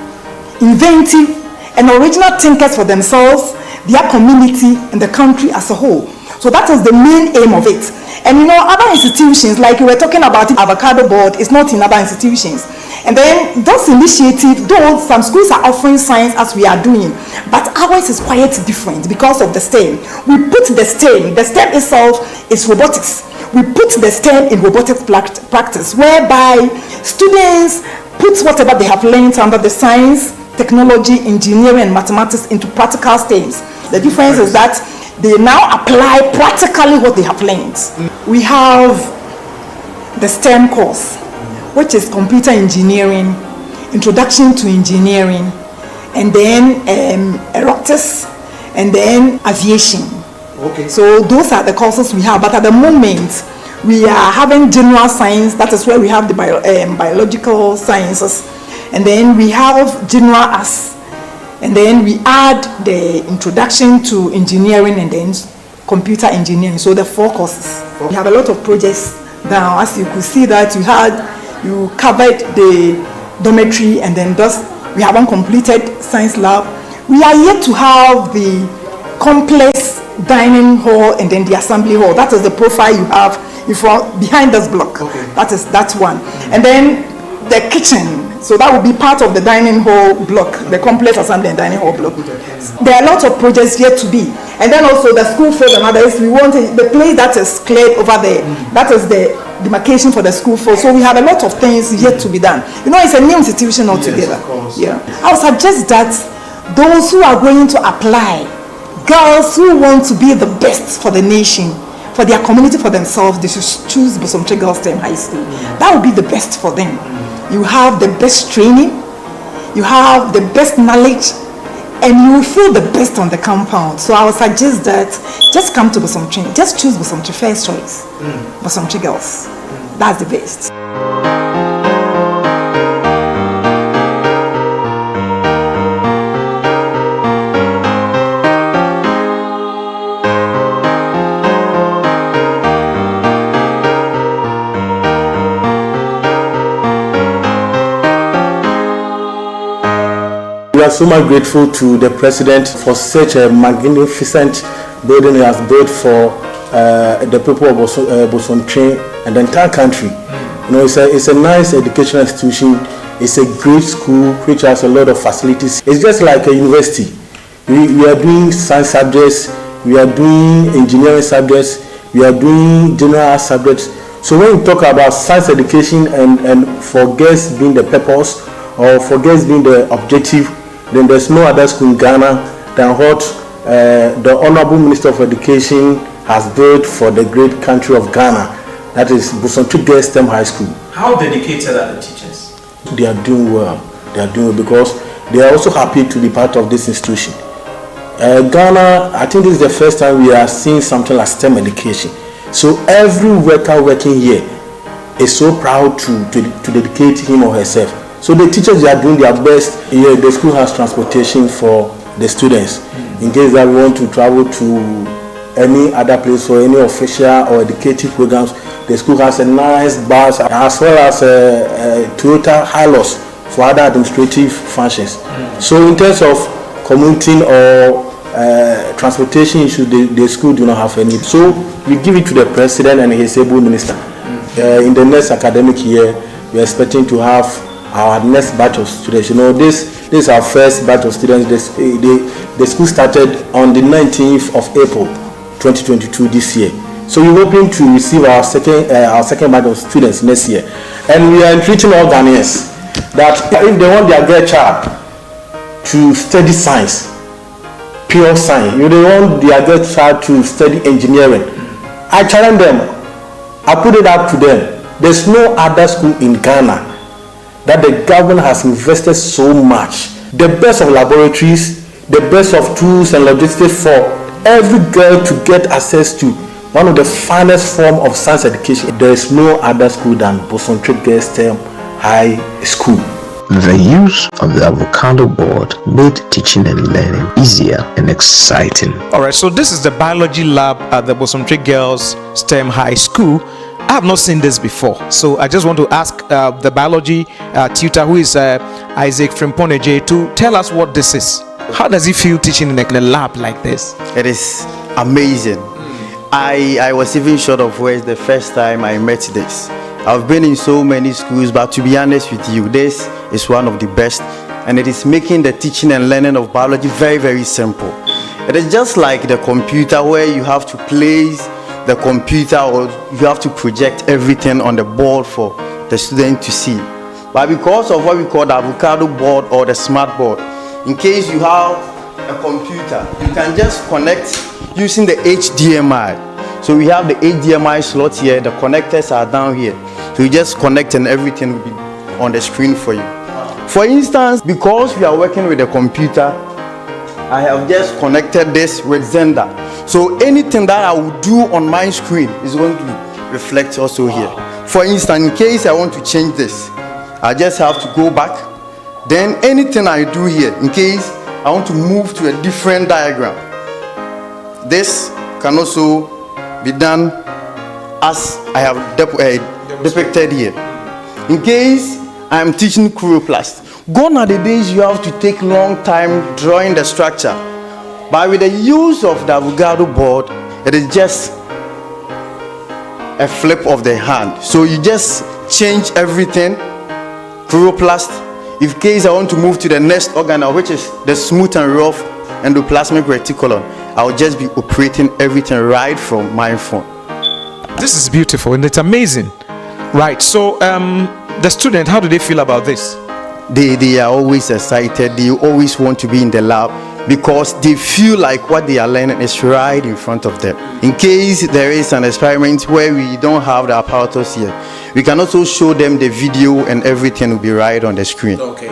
inventive, and original thinkers for themselves, their community, and the country as a whole. So that is the main aim of it. And you know, other institutions, like we were talking about, the avocado board is not in other institutions. And then those initiatives, though some schools are offering science as we are doing, but ours is quite different because of the STEM. We put the STEM itself is robotics. We put the STEM in robotics practice, whereby students put whatever they have learned under the science, technology, engineering, and mathematics into practical STEMs. The difference is that they now apply practically what they have learned. We have the STEM course, which is computer engineering, introduction to engineering, and then aeronautics, and then aviation. Okay. So those are the courses we have. But at the moment, we are having general science. That is where we have the biological sciences, and then we have general arts. And then we add the introduction to engineering and then computer engineering. So the 4 courses. We have a lot of projects now. As you could see that you covered the dormitory, and then we haven't completed science lab. We are yet to have the complex dining hall and then the assembly hall. That is the profile you have behind this block. Okay. That's one. And then the kitchen. So that will be part of the dining hall block, the complex assembly and dining hall block. There are lots of projects yet to be. And then also the school fair and others, we want the place that is cleared over there. That is the demarcation for the school fair. So we have a lot of things yet to be done. You know, it's a new institution altogether. Yes, of course. Yeah. I would suggest that those who are going to apply, girls who want to be the best for the nation, for their community, for themselves, they should choose Bosomtwe Girls STEM High School. That would be the best for them. You have the best training, you have the best knowledge, and you will feel the best on the compound. So I would suggest that just come to Bosomtwe, just choose Bosomtwe first choice, Bosomtwe Girls. That's the best. We are so much grateful to the president for such a magnificent building he has built for the people of Bosomtwe and the entire country. You know, it's a nice educational institution. It's a great school which has a lot of facilities. It's just like a university. We are doing science subjects, we are doing engineering subjects, we are doing general subjects. So when you talk about science education and for girls being the purpose or for girls being the objective, then there's no other school in Ghana than what the Honorable Minister of Education has built for the great country of Ghana. That is Busontri Girls STEM High School. How dedicated are the teachers? They are doing well. They are doing well because they are also happy to be part of this institution. Ghana, I think this is the first time we are seeing something like STEM education. So every worker working here is so proud to dedicate him or herself. So the teachers, they are doing their best. Here, the school has transportation for the students in case they want to travel to any other place for any official or educative programs. The school has a nice bus as well as a Toyota Hilux for other administrative functions. So in terms of commuting or transportation issues, the school do not have any. So we give it to the president and his able minister. In the next academic year, we are expecting to have our next batch of students. You know, this is our first batch of students. The school started on the 19th of April 2022 this year. So we're hoping to receive our second batch of students next year. And we are entreating all Ghanaians that if they want their girl child to study science, pure science, if they want their girl child to study engineering, I challenge them, I put it up to them. There's no other school in Ghana that the government has invested so much. The best of laboratories, the best of tools and logistics for every girl to get access to one of the finest form of science education. There is no other school than Busontri Girls STEM High School. The use of the avocado board made teaching and learning easier and exciting. All right, so this is the biology lab at the Busontri Girls STEM High School. I have not seen this before, so I just want to ask the biology tutor, who is Isaac Frimponeje, to tell us what this is. How does he feel teaching in a lab like this? It is amazing. I was even short of words the first time I met this. I've been in so many schools, but to be honest with you, this is one of the best, and it is making the teaching and learning of biology very, very simple. It is just like the computer, where you have to place the computer or you have to project everything on the board for the student to see. But because of what we call the avocado board or the smart board, in case you have a computer, you can just connect using the HDMI. So we have the HDMI slot here, the connectors are down here. So you just connect and everything will be on the screen for you. For instance, because we are working with a computer, I have just connected this with Zenda. So anything that I will do on my screen is going to reflect also here. For instance, in case I want to change this, I just have to go back. Then anything I do here, in case I want to move to a different diagram, this can also be done as I have depicted here. In case I am teaching chloroplast, gone are the days you have to take long time drawing the structure. But with the use of the avocado board, it is just a flip of the hand. So you just change everything, chloroplast. In case I want to move to the next organelle, which is the smooth and rough endoplasmic reticulum, I'll just be operating everything right from my phone. This is beautiful and it's amazing. Right, so the student, how do they feel about this? They are always excited. They always want to be in the lab because they feel like what they are learning is right in front of them. In case there is an experiment where we don't have the apparatus here, we can also show them the video and everything will be right on the screen. Okay.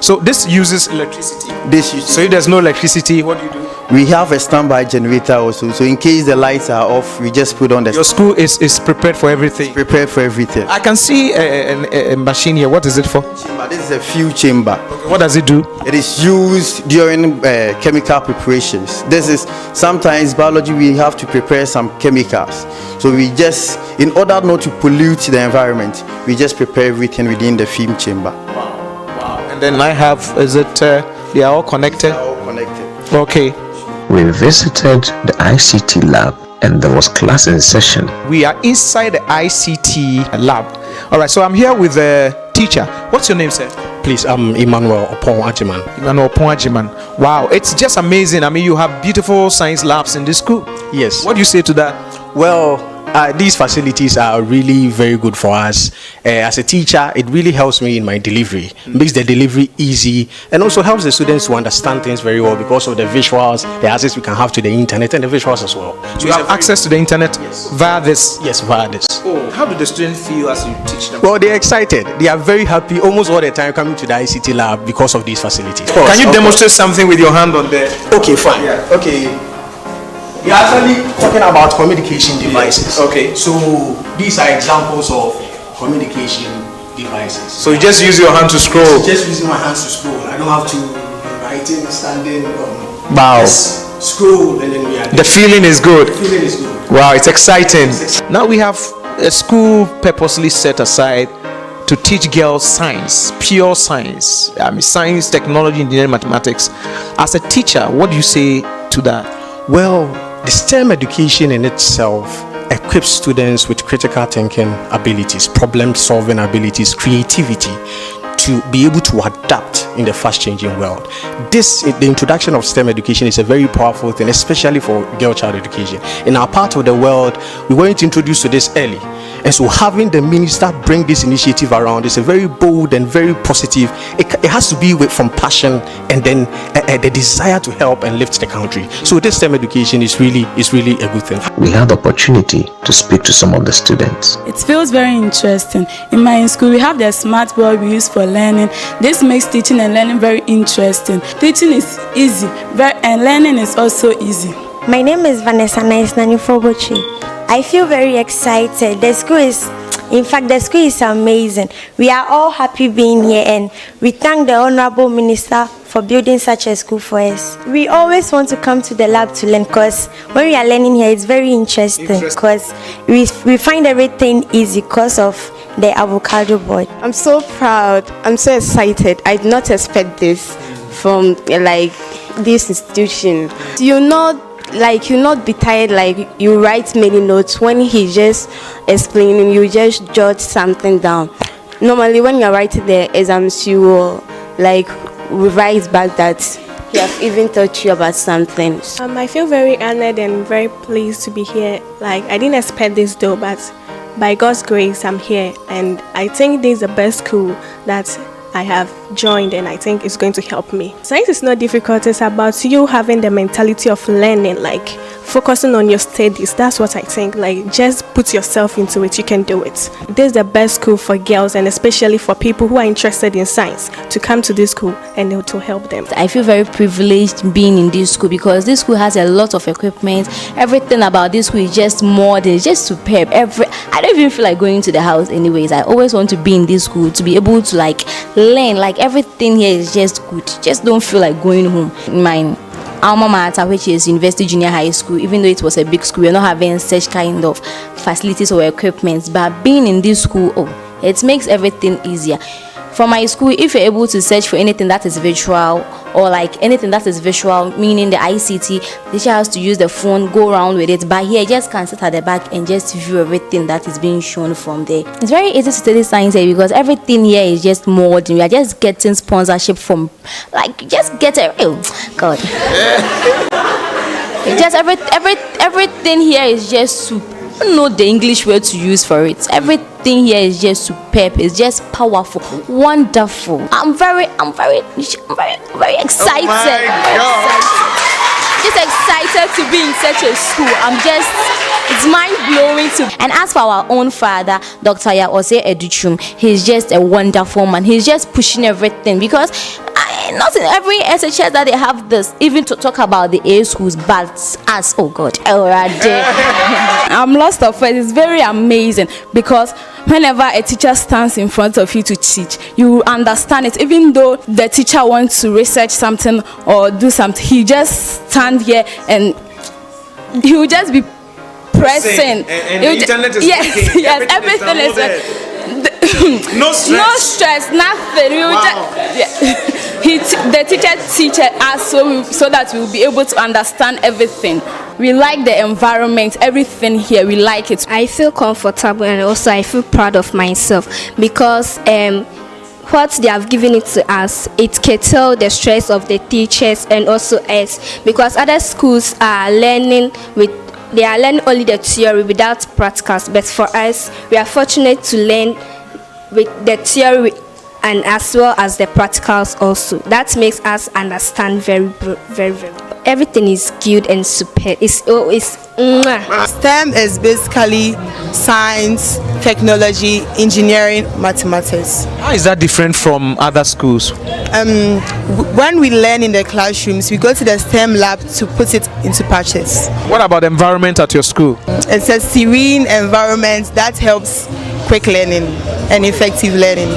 So this uses electricity? So if there's no electricity, what do you do? We have a standby generator also, so in case the lights are off, we just put on the... Your school is prepared for everything? It's prepared for everything. I can see a machine here. What is it for? This is a fuel chamber. Okay, what does it do? It is used during chemical preparations. This is, sometimes biology, we have to prepare some chemicals. So we just, in order not to pollute the environment, we just prepare everything within the fuel chamber. Wow. And then I have, is it, they are all connected? They are all connected. Okay. We visited the ICT lab and there was class in session. We are inside the ICT lab All right, so I'm here with the teacher. What's your name, sir? Please, I'm Emmanuel Opon Ajiman. Emmanuel Opon Ajiman. Wow, it's just amazing. I mean, you have beautiful science labs in this school. Yes. What do you say to that? Well, these facilities are really very good for us. As a teacher, it really helps me in my delivery, makes the delivery easy, and also helps the students to understand things very well because of the visuals, the access we can have to the internet, and the visuals as well. So you have access to the internet via this? Yes, via this. Oh, how do the students feel as you teach them? Well, they're excited. They are very happy almost all the time coming to the ICT lab because of these facilities. Can you demonstrate something with your hand on there? Okay, fine. Yeah. Okay. We are actually talking about communication devices. Okay. So these are examples of communication devices. So you just use your hand to scroll? Just using my hands to scroll. I don't have to be writing, standing. Wow. Just scroll and then we are The feeling is good. The feeling is good. Wow, it's exciting. Now we have a school purposely set aside to teach girls science, pure science. I mean, science, technology, engineering, mathematics. As a teacher, what do you say to that? Well, the STEM education in itself equips students with critical thinking abilities, problem solving abilities, creativity to be able to adapt in the fast changing world. The introduction of STEM education is a very powerful thing, especially for girl child education. In our part of the world, we weren't introduced to this early. And so having the minister bring this initiative around is a very bold and very positive. It has to be from passion and then the desire to help and lift the country. So this STEM education is really a good thing. We had the opportunity to speak to some of the students. It feels very interesting. In my school, we have the smart board we use for learning. This makes teaching and learning very interesting. Teaching is easy, and learning is also easy. My name is Vanessa Nice-Nanifobochi. I feel very excited. The school is amazing. We are all happy being here, and we thank the Honorable Minister for building such a school for us. We always want to come to the lab to learn because when we are learning here, it's very interesting because we find everything easy because of the avocado board. I'm so proud. I'm so excited. I did not expect this from this institution. You'll not be tired, you write many notes. When he's just explaining, you just jot something down. Normally when you're writing the exams, you will revise back that he have even taught you about something. I feel very honored and very pleased to be here. I didn't expect this though, but by God's grace I'm here, and I think this is the best school that I have joined, and I think it's going to help me. Science is not difficult. It's about you having the mentality of learning, focusing on your studies. That's what I think. Just put yourself into it. You can do it. This is the best school for girls, and especially for people who are interested in science to come to this school and it will help them. I feel very privileged being in this school because this school has a lot of equipment. Everything about this school is just modern, it's just superb. I don't even feel like going to the house anyways. I always want to be in this school to be able to learn. Everything here is just good. Just don't feel like going home. My alma mater, which is University Junior High School, even though it was a big school, we're not having such kind of facilities or equipment, but being in this school, it makes everything easier. For my school, if you're able to search for anything that is virtual or anything that is visual, meaning the ICT, the teacher has to use the phone, go around with it. But here, just can sit at the back and just view everything that is being shown from there. It's very easy to study science here because everything here is just modern. We are just getting sponsorship from, just get it. Oh, God. Just everything here is just super. I don't know the English word to use for it. Everything here is just superb. It's just powerful, wonderful. I'm very excited. Just excited to be in such a school. It's mind-blowing to. And as for our own father, Dr. Yaose Educhum, he's just a wonderful man. He's just pushing everything because not in every SHS that they have this, even to talk about the A schools, but as I'm lost of it. It's very amazing because whenever a teacher stands in front of you to teach, you understand it. Even though the teacher wants to research something or do something, he just stand here and he will just be pressing. And the internet is working. Everything is there. No stress, nothing. The teacher teaches us so that we will be able to understand everything. We like the environment, everything here, we like it. I feel comfortable and also I feel proud of myself because what they have given it to us, it curtails the stress of the teachers and also us, because other schools are learning only the theory without practicals, but for us, we are fortunate to learn with the theory and as well as the practicals also. That makes us understand very, very, very. Everything is good and super. It's STEM is basically science, technology, engineering, mathematics. How is that different from other schools? When we learn in the classrooms, we go to the STEM lab to put it into practice. What about the environment at your school? It's a serene environment that helps quick learning and effective learning.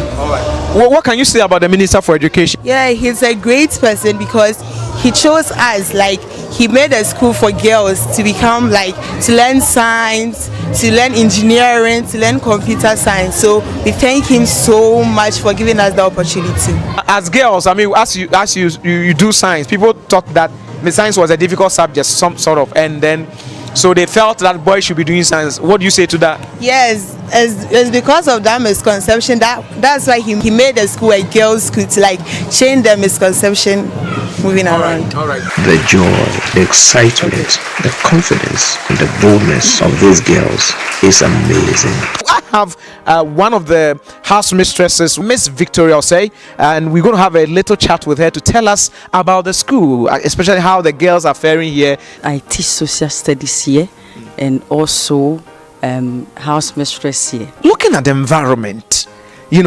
What can you say about the Minister for Education? Yeah, he's a great person because he chose us, like he made a school for girls to become to learn science, to learn engineering, to learn computer science. So we thank him so much for giving us the opportunity. As girls, I mean, as you do science, people thought that science was a difficult subject, some sort of, and then so they felt that boys should be doing science. What do you say to that? Yes, it's because of that misconception that's why he made the school a girls' school to change the misconception moving around. All right. The joy, the excitement, the confidence, and the boldness of these girls is amazing. I have one of the house mistresses, Miss Victoria, I'll say, and we're going to have a little chat with her to tell us about the school, especially how the girls are faring here. I teach social studies here and also house mistress here. Looking at the environment,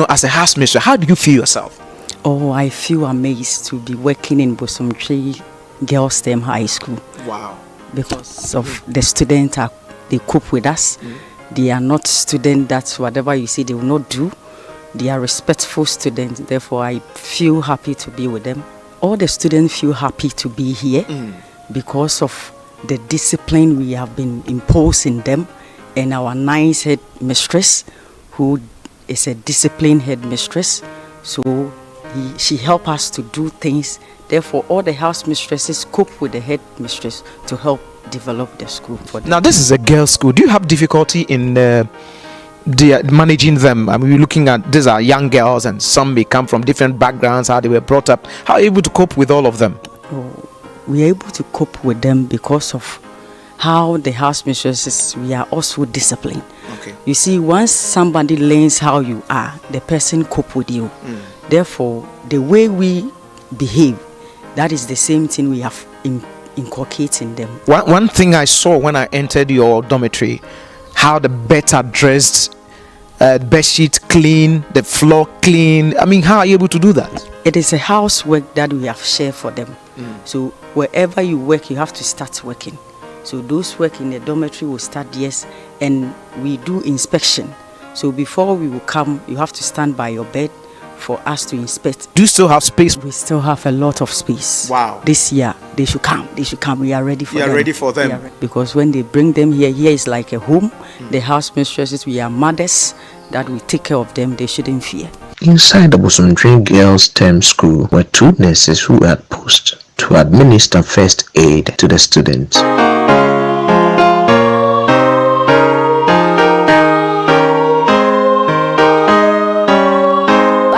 as a house mistress, how do you feel yourself? Oh, I feel amazed to be working in Bosomtwe Girls STEM High School. Wow. Because of the students, they cope with us. They are not students that whatever you say they will not do. They are respectful students. Therefore, I feel happy to be with them. All the students feel happy to be here because of the discipline we have been imposing them, and our nice head mistress, who is a disciplined head mistress. So she helped us to do things. Therefore, all the house mistresses cope with the head mistress to help develop the school for them. Now, this is a girls' school. Do you have difficulty in managing them? I mean, we're looking at these are young girls, and some may come from different backgrounds, how they were brought up. How are you able to cope with all of them? We are able to cope with them because of how the house mistresses, we are also disciplined. Okay. You see, once somebody learns how you are, the person cope with you. Therefore, the way we behave, that is the same thing we have inculcated in them. One thing I saw when I entered your dormitory, how the beds are dressed, bed sheet clean, the floor clean. I mean, how are you able to do that? It is a housework that we have shared for them. So wherever you work, you have to start working. So those work in the dormitory will start, yes, and we do inspection. So before we will come, you have to stand by your bed for us to inspect. Do you still have space? We still have a lot of space. Wow. This year, they should come. We are ready for them. You are ready for them? Because when they bring them here is like a home. The house mistresses, we are mothers that we take care of them. They shouldn't fear. Inside the Bosomtwe Girls STEM School were two nurses who had posted to administer first aid to the students.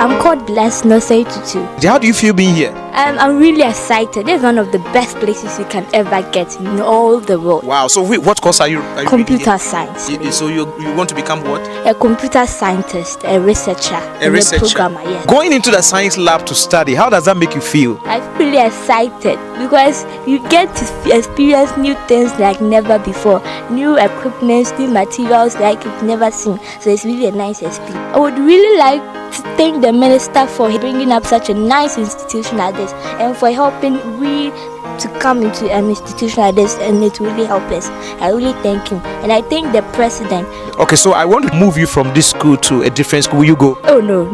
I'm called Blessed Nosei Tutu. How do you feel being here? I'm really excited. This is one of the best places you can ever get in all the world. Wow. So what course are you Computer science. So you want to become what? A computer scientist, a researcher, a programmer, yes. Going into the science lab to study, how does that make you feel? I feel really excited because you get to experience new things like never before, new equipment, new materials like you've never seen. So it's really a nice experience. I would really like to thank the minister for bringing up such a nice institution like this and for helping we to come into an institution like this, and it really helped us. I really thank him, and I thank the president. Okay, so I want to move you from this school to a different school. Will you go? Oh no.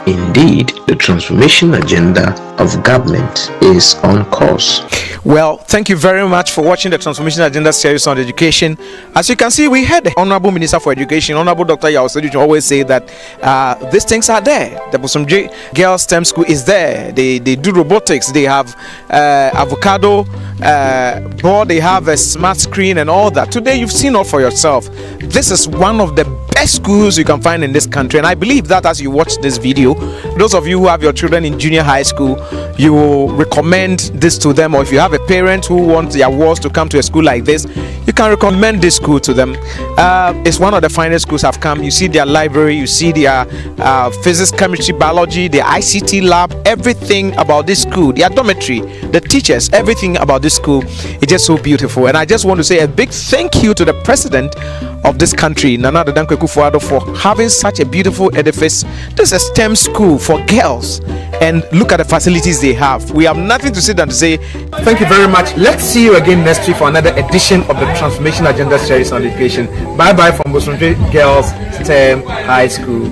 Indeed, the transformation agenda of government is on course. Well, thank you very much for watching the Transformation Agenda series on education. As you can see, we had the Honorable Minister for Education, Honorable Dr. Yaosedu, always say that these things are there. The Bosomtwe Girls STEM School is there. They do robotics. They have avocado shadow board, they have a smart screen and all that. Today you've seen all for yourself. This is one of the best schools you can find in this country, and I believe that as you watch this video, those of you who have your children in junior high school, you will recommend this to them. Or if you have a parent who wants their wards to come to a school like this, you can recommend this school to them. It's one of the finest schools I've come. You see their library, you see their physics, chemistry, biology, their ICT lab, everything about this school, their dormitory, the teachers, everything about this school is just so beautiful. And I just want to say a big thank you to the president of this country, Nana Addo Dankwa Akufo-Addo, for having such a beautiful edifice. This is a STEM school for girls, and look at the facilities they have. We have nothing to say than to say thank you very much. Let's see you again next week for another edition of the Transformation Agenda series on education. Bye bye from Bosonje Girls STEM High School.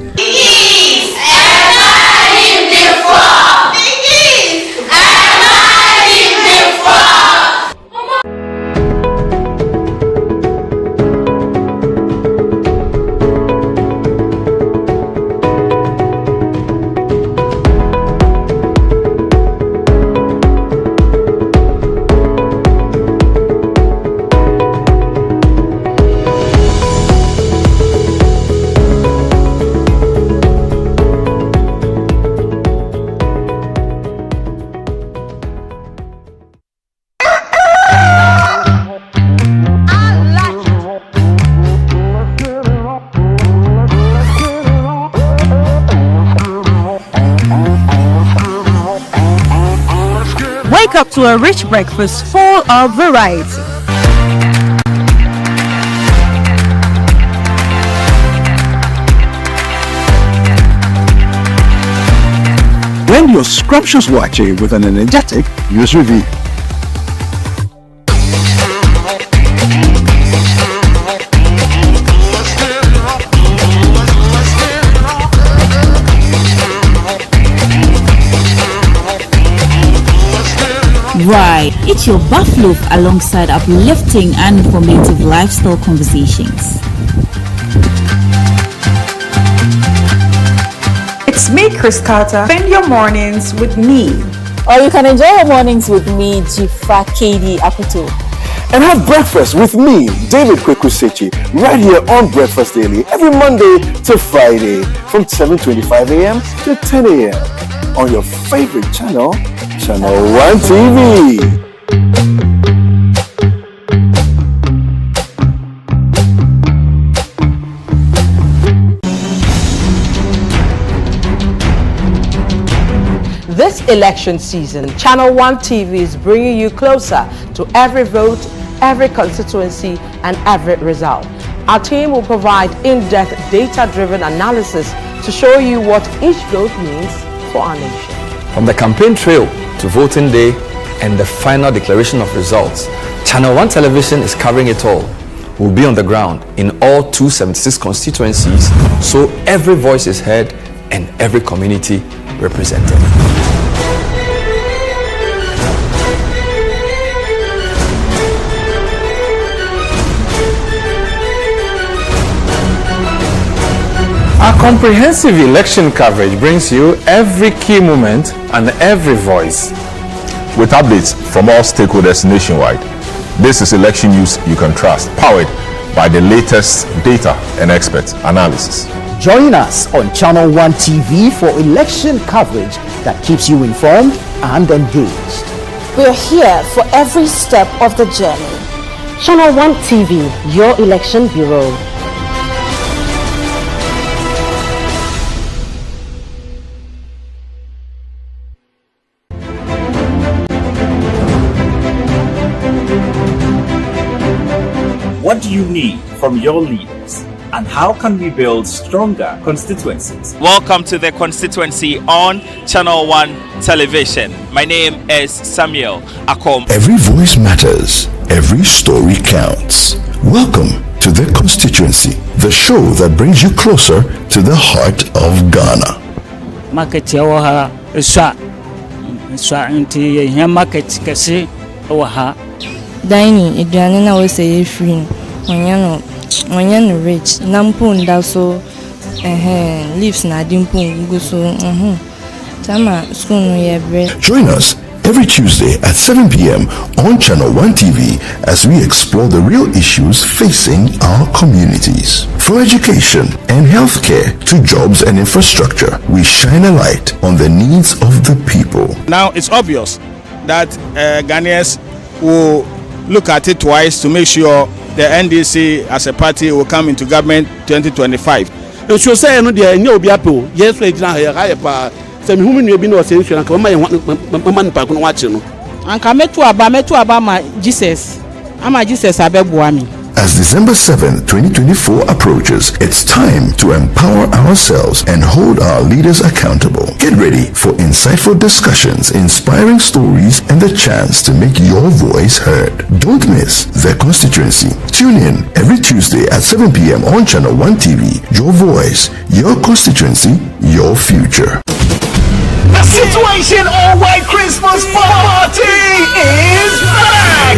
Wake up to a rich breakfast full of variety. Blend your scrumptious wache with an energetic Newsroom. Right, eat your buffalo alongside uplifting and informative lifestyle conversations. It's me, Chris Carter. Spend your mornings with me. Or you can enjoy your mornings with me, Jifa KD Aputo. And have breakfast with me, David Kwekusechi, right here on Breakfast Daily, every Monday to Friday from 7:25 a.m. to 10 a.m. on your favorite channel, Channel 1 TV. This election season, Channel 1 TV is bringing you closer to every vote, every constituency, and every result. Our team will provide in-depth data-driven analysis to show you what each vote means for our nation. From the campaign trail to voting day and the final declaration of results, Channel 1 Television is covering it all. We'll be on the ground in all 276 constituencies, so every voice is heard and every community represented. Our comprehensive election coverage brings you every key moment and every voice, with updates from all stakeholders nationwide. This is election news you can trust, powered by the latest data and expert analysis. Join us on Channel 1 TV for election coverage that keeps you informed and engaged. We're here for every step of the journey. Channel 1 TV, your election bureau. What do you need from your leaders? And how can we build stronger constituencies? Welcome to the Constituency on Channel 1 Television. My name is Samuel Akom. Every voice matters. Every story counts. Welcome to the Constituency, the show that brings you closer to the heart of Ghana. Market yawaha iswa inti here market kesi waha. Dining eduane na we say free. Onye no rich nampo nda so leaves na dimpo go so tama school no ye bre. Join us every Tuesday at 7 p.m. on Channel 1 TV as we explore the real issues facing our communities. From education and healthcare to jobs and infrastructure, we shine a light on the needs of the people. Now it's obvious that Ghanaians will look at it twice to make sure the NDC as a party will come into government 2025. It should say no there no be apple. Yes, we now here pa. Say me who be no say na ka man pa ko watch no. Anka metu aba ma Jesus. Ama Jesus abegboa mi. As December 7, 2024 approaches, it's time to empower ourselves and hold our leaders accountable. Get ready for insightful discussions, inspiring stories, and the chance to make your voice heard. Don't miss The Constituency. Tune in every Tuesday at 7 p.m. on Channel 1 TV. Your voice, your constituency, your future. The Situation All White Christmas Party is back!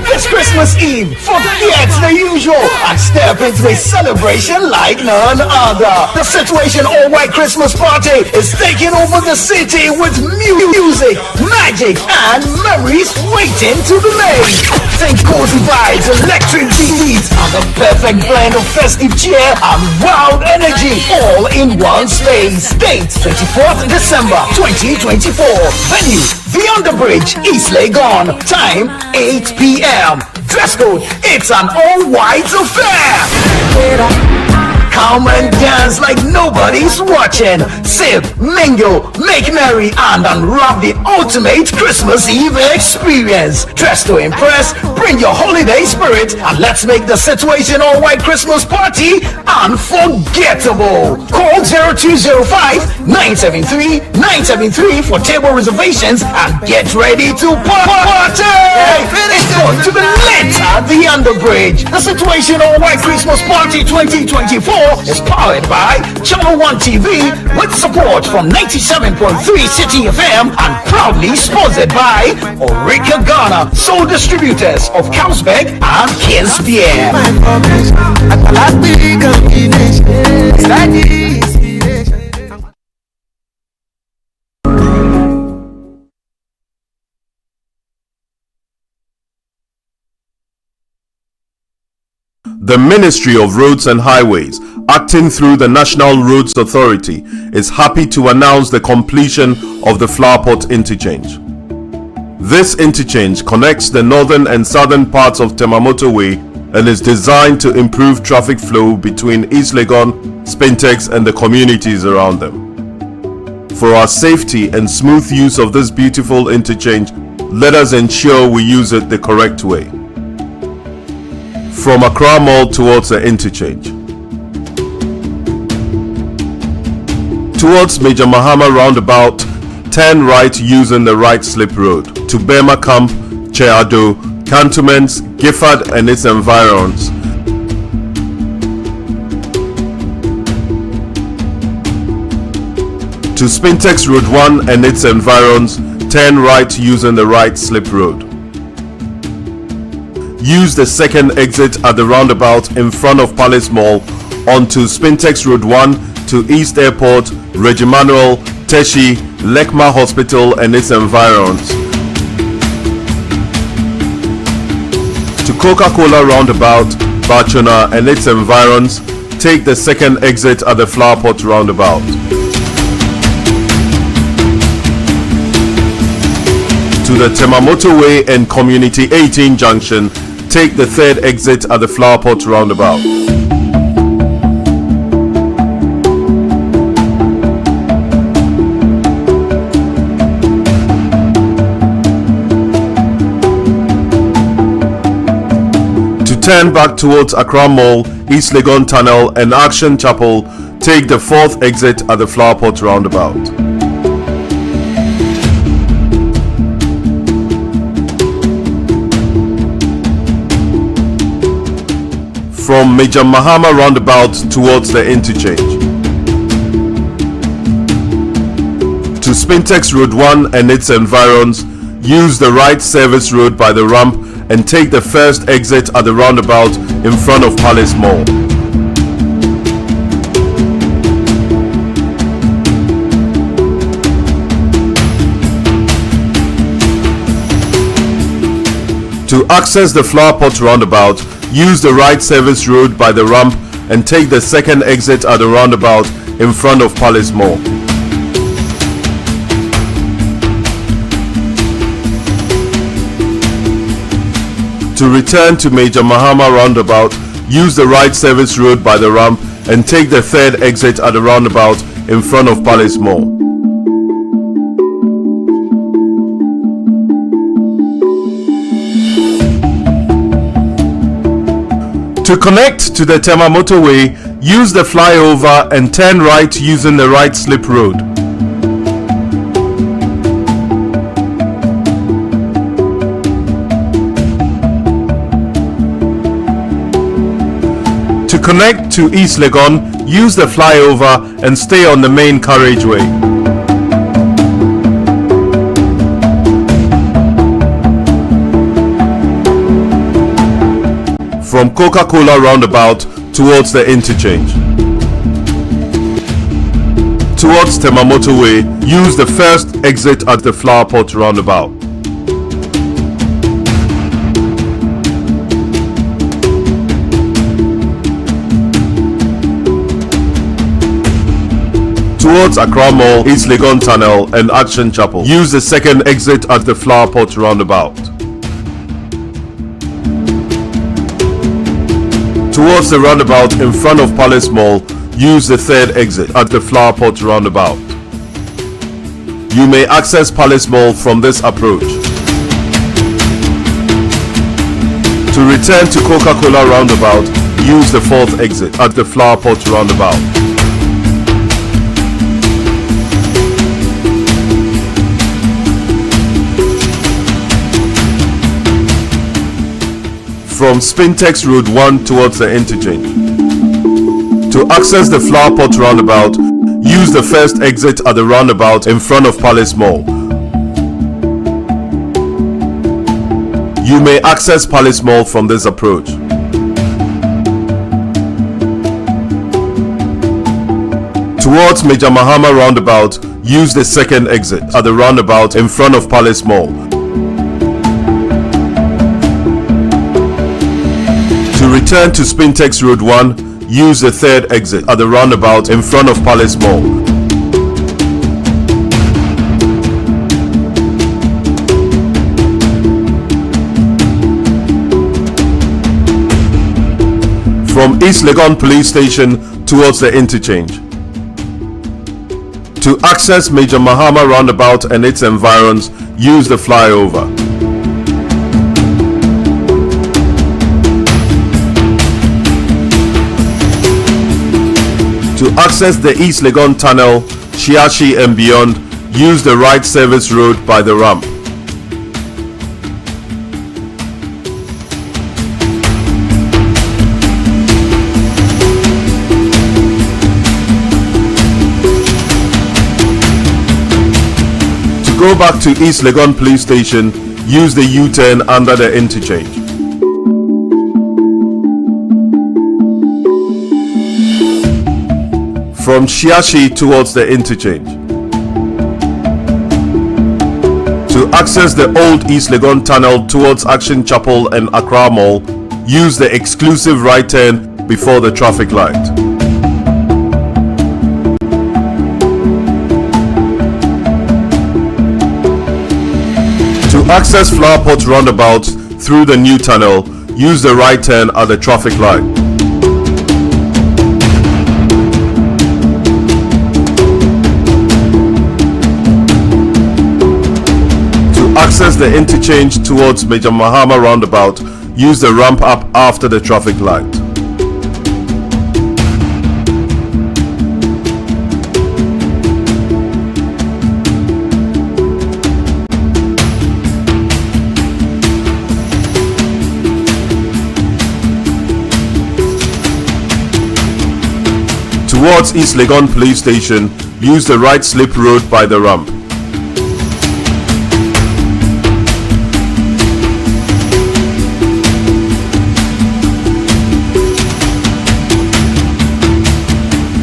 This Christmas Eve, forget the usual and step into a celebration like none other. The Situation All White Christmas Party is taking over the city with music, magic, and memories waiting to be made. Think cozy vibes, electric beats, and the perfect blend of festive cheer and wild energy all in one space. Date 24th December 2024. Venue The Underbridge, East Legon. Time 8 p.m. Dress code, it's an all-white affair. Come and dance like nobody's watching. Sip, mingle, make merry, and unwrap the ultimate Christmas Eve experience. Dress to impress, bring your holiday spirit, and let's make the Situation All White Christmas Party unforgettable. Call 0205-973-973 for table reservations and get ready to party. It's going to be lit at the Underbridge. The Situation All White Christmas Party 2024 is powered by Channel 1 TV with support from 97.3 City FM and proudly sponsored by Orica Ghana, sole distributors of Carlsberg and King's Beer. The Ministry of Roads and Highways, acting through the National Roads Authority, is happy to announce the completion of the Flowerpot Interchange. This interchange connects the northern and southern parts of Temamoto Way and is designed to improve traffic flow between East Legon, Spintex, and the communities around them. For our safety and smooth use of this beautiful interchange, let us ensure we use it the correct way. From Accra Mall towards the interchange. Towards Major Mahama roundabout, turn right using the right slip road to Bema Camp, Cheado, Cantonments, Gifford and its environs. To Spintex Road 1 and its environs, turn right using the right slip road. Use the second exit at the roundabout in front of Palace Mall onto Spintex Road 1 to East Airport, Regimanuel, Teshi, Lekma Hospital and its environs. To Coca-Cola roundabout, Bachona and its environs, take the second exit at the Flowerpot roundabout. To the Temamoto Way and Community 18 junction, take the third exit at the Flowerpot roundabout. To turn back towards Accra Mall, East Legon Tunnel and Action Chapel, take the fourth exit at the Flowerpot roundabout. From Major Mahama roundabout towards the interchange. To Spintex Road 1 and its environs, use the right service road by the ramp and take the first exit at the roundabout in front of Palace Mall. To access the Flower Pot roundabout, use the right service road by the ramp and take the second exit at the roundabout in front of Palace Mall. To return to Major Mahama roundabout, use the right service road by the ramp and take the third exit at the roundabout in front of Palace Mall. To connect to the Tema motorway, use the flyover and turn right using the right slip road. To connect to East Legon, use the flyover and stay on the main carriageway. From Coca-Cola roundabout towards the interchange. Towards Tema motorway, use the first exit at the Flower Pot roundabout. Towards Accra Mall, East Legon Tunnel and Action Chapel, use the second exit at the Flower Pot roundabout. Towards the roundabout in front of Palace Mall, use the third exit at the Flower Pot roundabout. You may access Palace Mall from this approach. To return to Coca-Cola roundabout, use the fourth exit at the Flower Pot roundabout. From Spintex Road 1 towards the interchange. To access the Flower Pot roundabout, use the first exit at the roundabout in front of Palace Mall. You may access Palace Mall from this approach. Towards Major Mahama roundabout, use the second exit at the roundabout in front of Palace Mall. To return to Spintex Road 1, use the third exit at the roundabout in front of Palace Mall. From East Legon Police Station towards the interchange. To access Major Mahama roundabout and its environs, use the flyover. To access the East Legon Tunnel, Shiashi and beyond, use the right service road by the ramp. To go back to East Legon Police Station, use the U-turn under the interchange. From Shiashi towards the interchange. To access the old East Legon Tunnel towards Action Chapel and Accra Mall, use the exclusive right turn before the traffic light. To access Flower Pot roundabout through the new tunnel, use the right turn at the traffic light. Access the interchange towards Major Mahama roundabout, use the ramp up after the traffic light. Towards East Legon Police Station, use the right slip road by the ramp.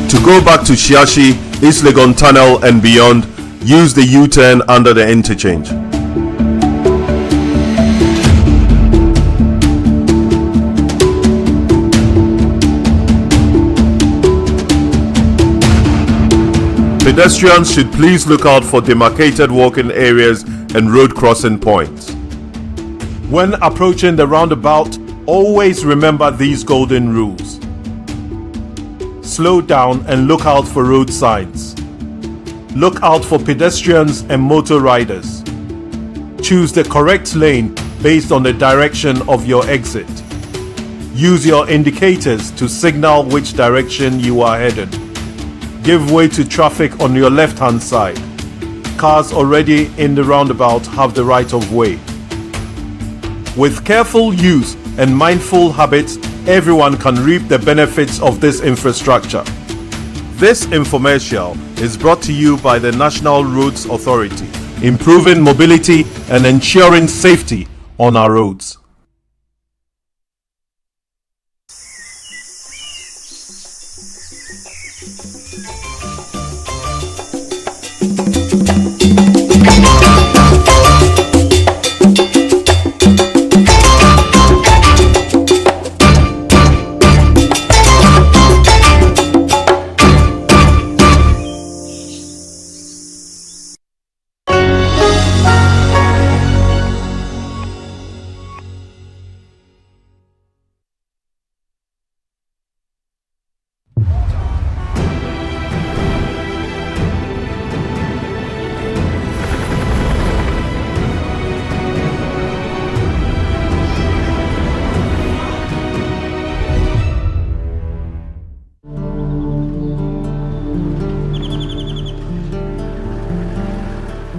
To go back to Shiashi, East Legon Tunnel and beyond, use the U-turn under the interchange. Pedestrians should please look out for demarcated walking areas and road crossing points. When approaching the roundabout, always remember these golden rules. Slow down and look out for road signs. Look out for pedestrians and motor riders. Choose the correct lane based on the direction of your exit. Use your indicators to signal which direction you are headed. Give way to traffic on your left-hand side. Cars already in the roundabout have the right of way. With careful use and mindful habits, everyone can reap the benefits of this infrastructure. This infomercial is brought to you by the National Roads Authority, improving mobility and ensuring safety on our roads.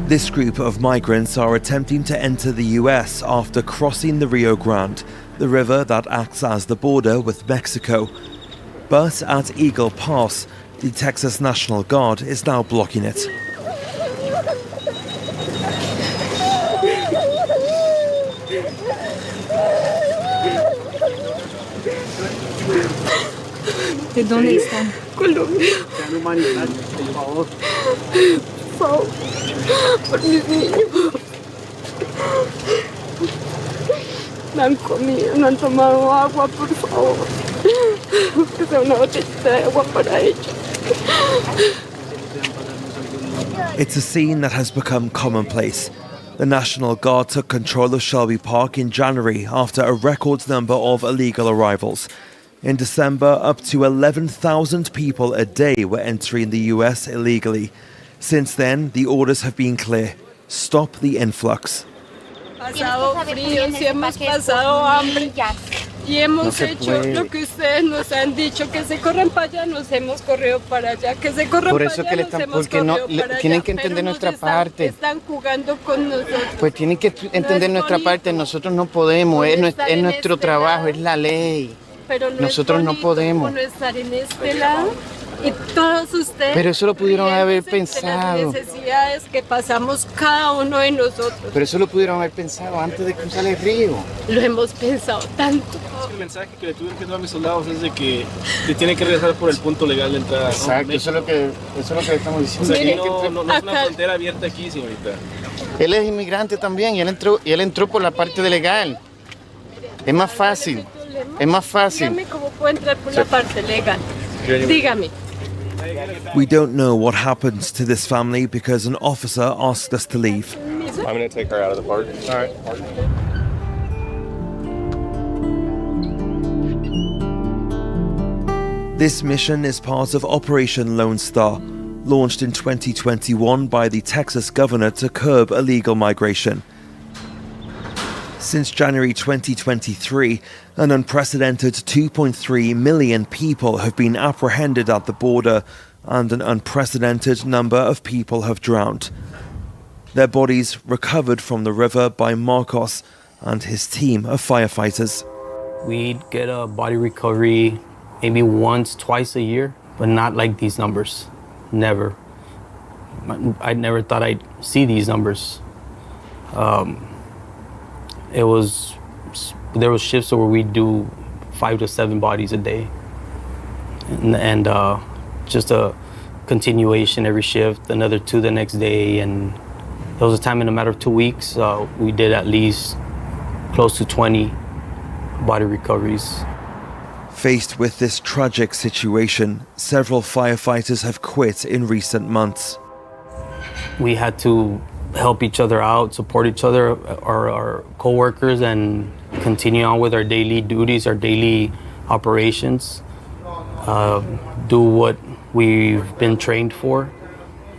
This group of migrants are attempting to enter the US after crossing the Rio Grande, the river that acts as the border with Mexico. But at Eagle Pass, the Texas National Guard is now blocking it. ¿De dónde están? Colombia. Por favor, por mis niños. No han comido, no han tomado agua, por favor. Que sea una botellita de agua para ellos. It's a scene that has become commonplace. The National Guard took control of Shelby Park in January after a record number of illegal arrivals. In December, up to 11,000 people a day were entering the US illegally. Since then, the orders have been clear. Stop the influx. Pasado frío, si hemos pasado hambre y hemos hecho lo que ustedes nos han dicho, que se corran para allá, nos hemos corrido para allá, que se corran para allá, nos hemos corrido para allá. Tienen que entender nuestra parte. Están jugando con nosotros. Pues tienen que entender nuestra parte, nosotros no podemos, es nuestro trabajo, es la ley. Pero nosotros no podemos. No estar en este lado. Y todos ustedes. Pero eso lo pudieron haber pensado. Las necesidades que pasamos cada uno de nosotros. Pero eso lo pudieron haber pensado antes de cruzar el río. Lo hemos pensado tanto. El mensaje que le tuvieron que dar a mis soldados es de que te tienen que regresar por el punto legal de entrada. Exacto, ¿no? Eso es lo que estamos diciendo. O sea, que no es una frontera abierta aquí, señorita. Él es inmigrante también y él entró por la parte legal. Es más fácil. Es más fácil. Dígame cómo puedo entrar por la parte legal. Dígame. We don't know what happened to this family because an officer asked us to leave. I'm going to take her out of the park. All right. This mission is part of Operation Lone Star, launched in 2021 by the Texas governor to curb illegal migration. Since January 2023, an unprecedented 2.3 million people have been apprehended at the border, and an unprecedented number of people have drowned. Their bodies recovered from the river by Marcos and his team of firefighters. We'd get a body recovery maybe once, twice a year, but not like these numbers. Never. I never thought I'd see these numbers. There was shifts where we'd do 5 to 7 bodies a day, and just a continuation every shift, another 2 the next day, and there was a time in a matter of 2 weeks we did at least close to 20 body recoveries. Faced with this tragic situation, several firefighters have quit in recent months. We had to help each other out, support each other, our co-workers, and continue on with our daily duties, our daily operations, do what we've been trained for,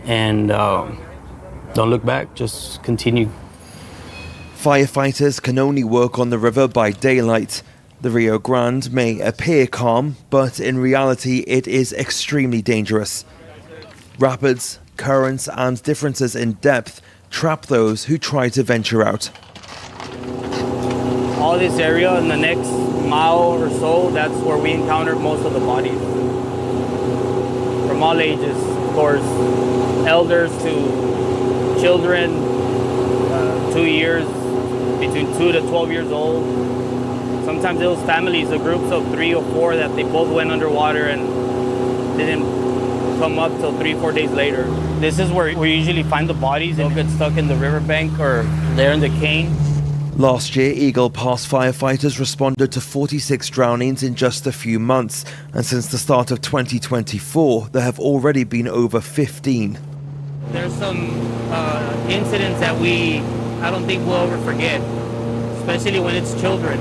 and don't look back, just continue. Firefighters can only work on the river by daylight. The Rio Grande may appear calm, but in reality it is extremely dangerous. Rapids, currents and differences in depth trap those who try to venture out. All this area in the next mile or so, that's where we encountered most of the bodies. From all ages, of course, elders to children, 2 years, between 2 to 12 years old. Sometimes it was families, the groups of 3 or 4 that they both went underwater and didn't come up till 3-4 days later. This is where we usually find the bodies. They'll get stuck in the riverbank or there in the cane. Last year, Eagle Pass firefighters responded to 46 drownings in just a few months, and since the start of 2024, there have already been over 15. There's some incidents that I don't think we'll ever forget, especially when it's children.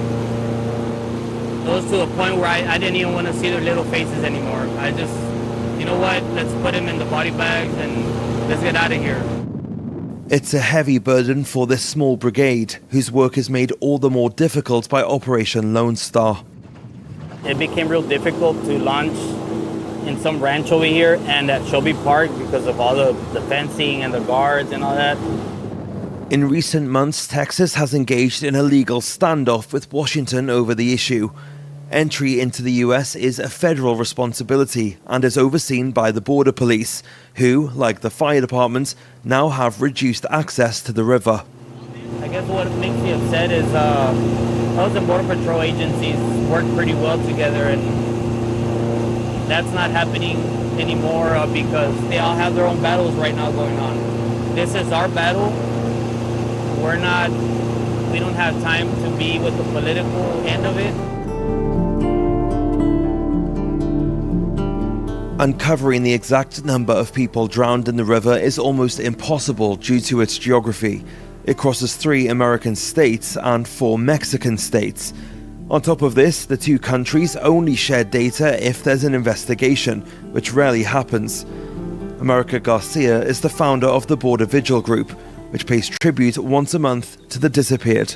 Those to a point where I didn't even want to see their little faces anymore. I just, you know what, let's put them in the body bags and let's get out of here. It's a heavy burden for this small brigade, whose work is made all the more difficult by Operation Lone Star. It became real difficult to launch in some ranch over here and at Shelby Park because of all the fencing and the guards and all that. In recent months, Texas has engaged in a legal standoff with Washington over the issue. Entry into the US is a federal responsibility and is overseen by the Border Police, who, like the fire department, now have reduced access to the river. I guess what makes me upset is those and Border Patrol agencies work pretty well together, and that's not happening anymore because they all have their own battles right now going on. This is our battle. We don't have time to be with the political end of it. Uncovering the exact number of people drowned in the river is almost impossible due to its geography. It crosses 3 American states and 4 Mexican states. On top of this, the 2 countries only share data if there's an investigation, which rarely happens. America Garcia is the founder of the Border Vigil Group, which pays tribute once a month to the disappeared.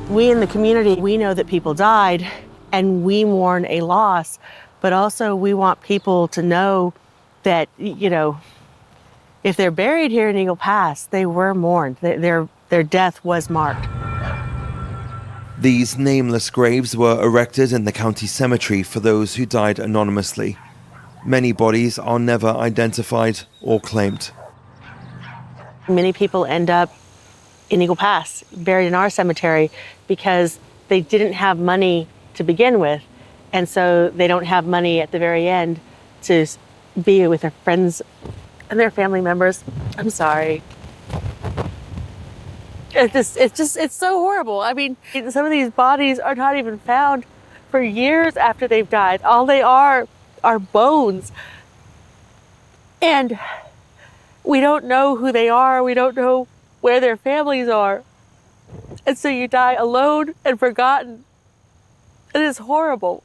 We in the community, we know that people died and we mourn a loss, but also we want people to know that, you know, if they're buried here in Eagle Pass, they were mourned. Their death was marked. These nameless graves were erected in the county cemetery for those who died anonymously. Many bodies are never identified or claimed. Many people end up in Eagle Pass, buried in our cemetery, because they didn't have money to begin with. And so they don't have money at the very end to be with their friends and their family members. I'm sorry. It's so horrible. I mean, some of these bodies are not even found for years after they've died. All they are bones. And we don't know who they are. We don't know where their families are. And so you die alone and forgotten. It is horrible.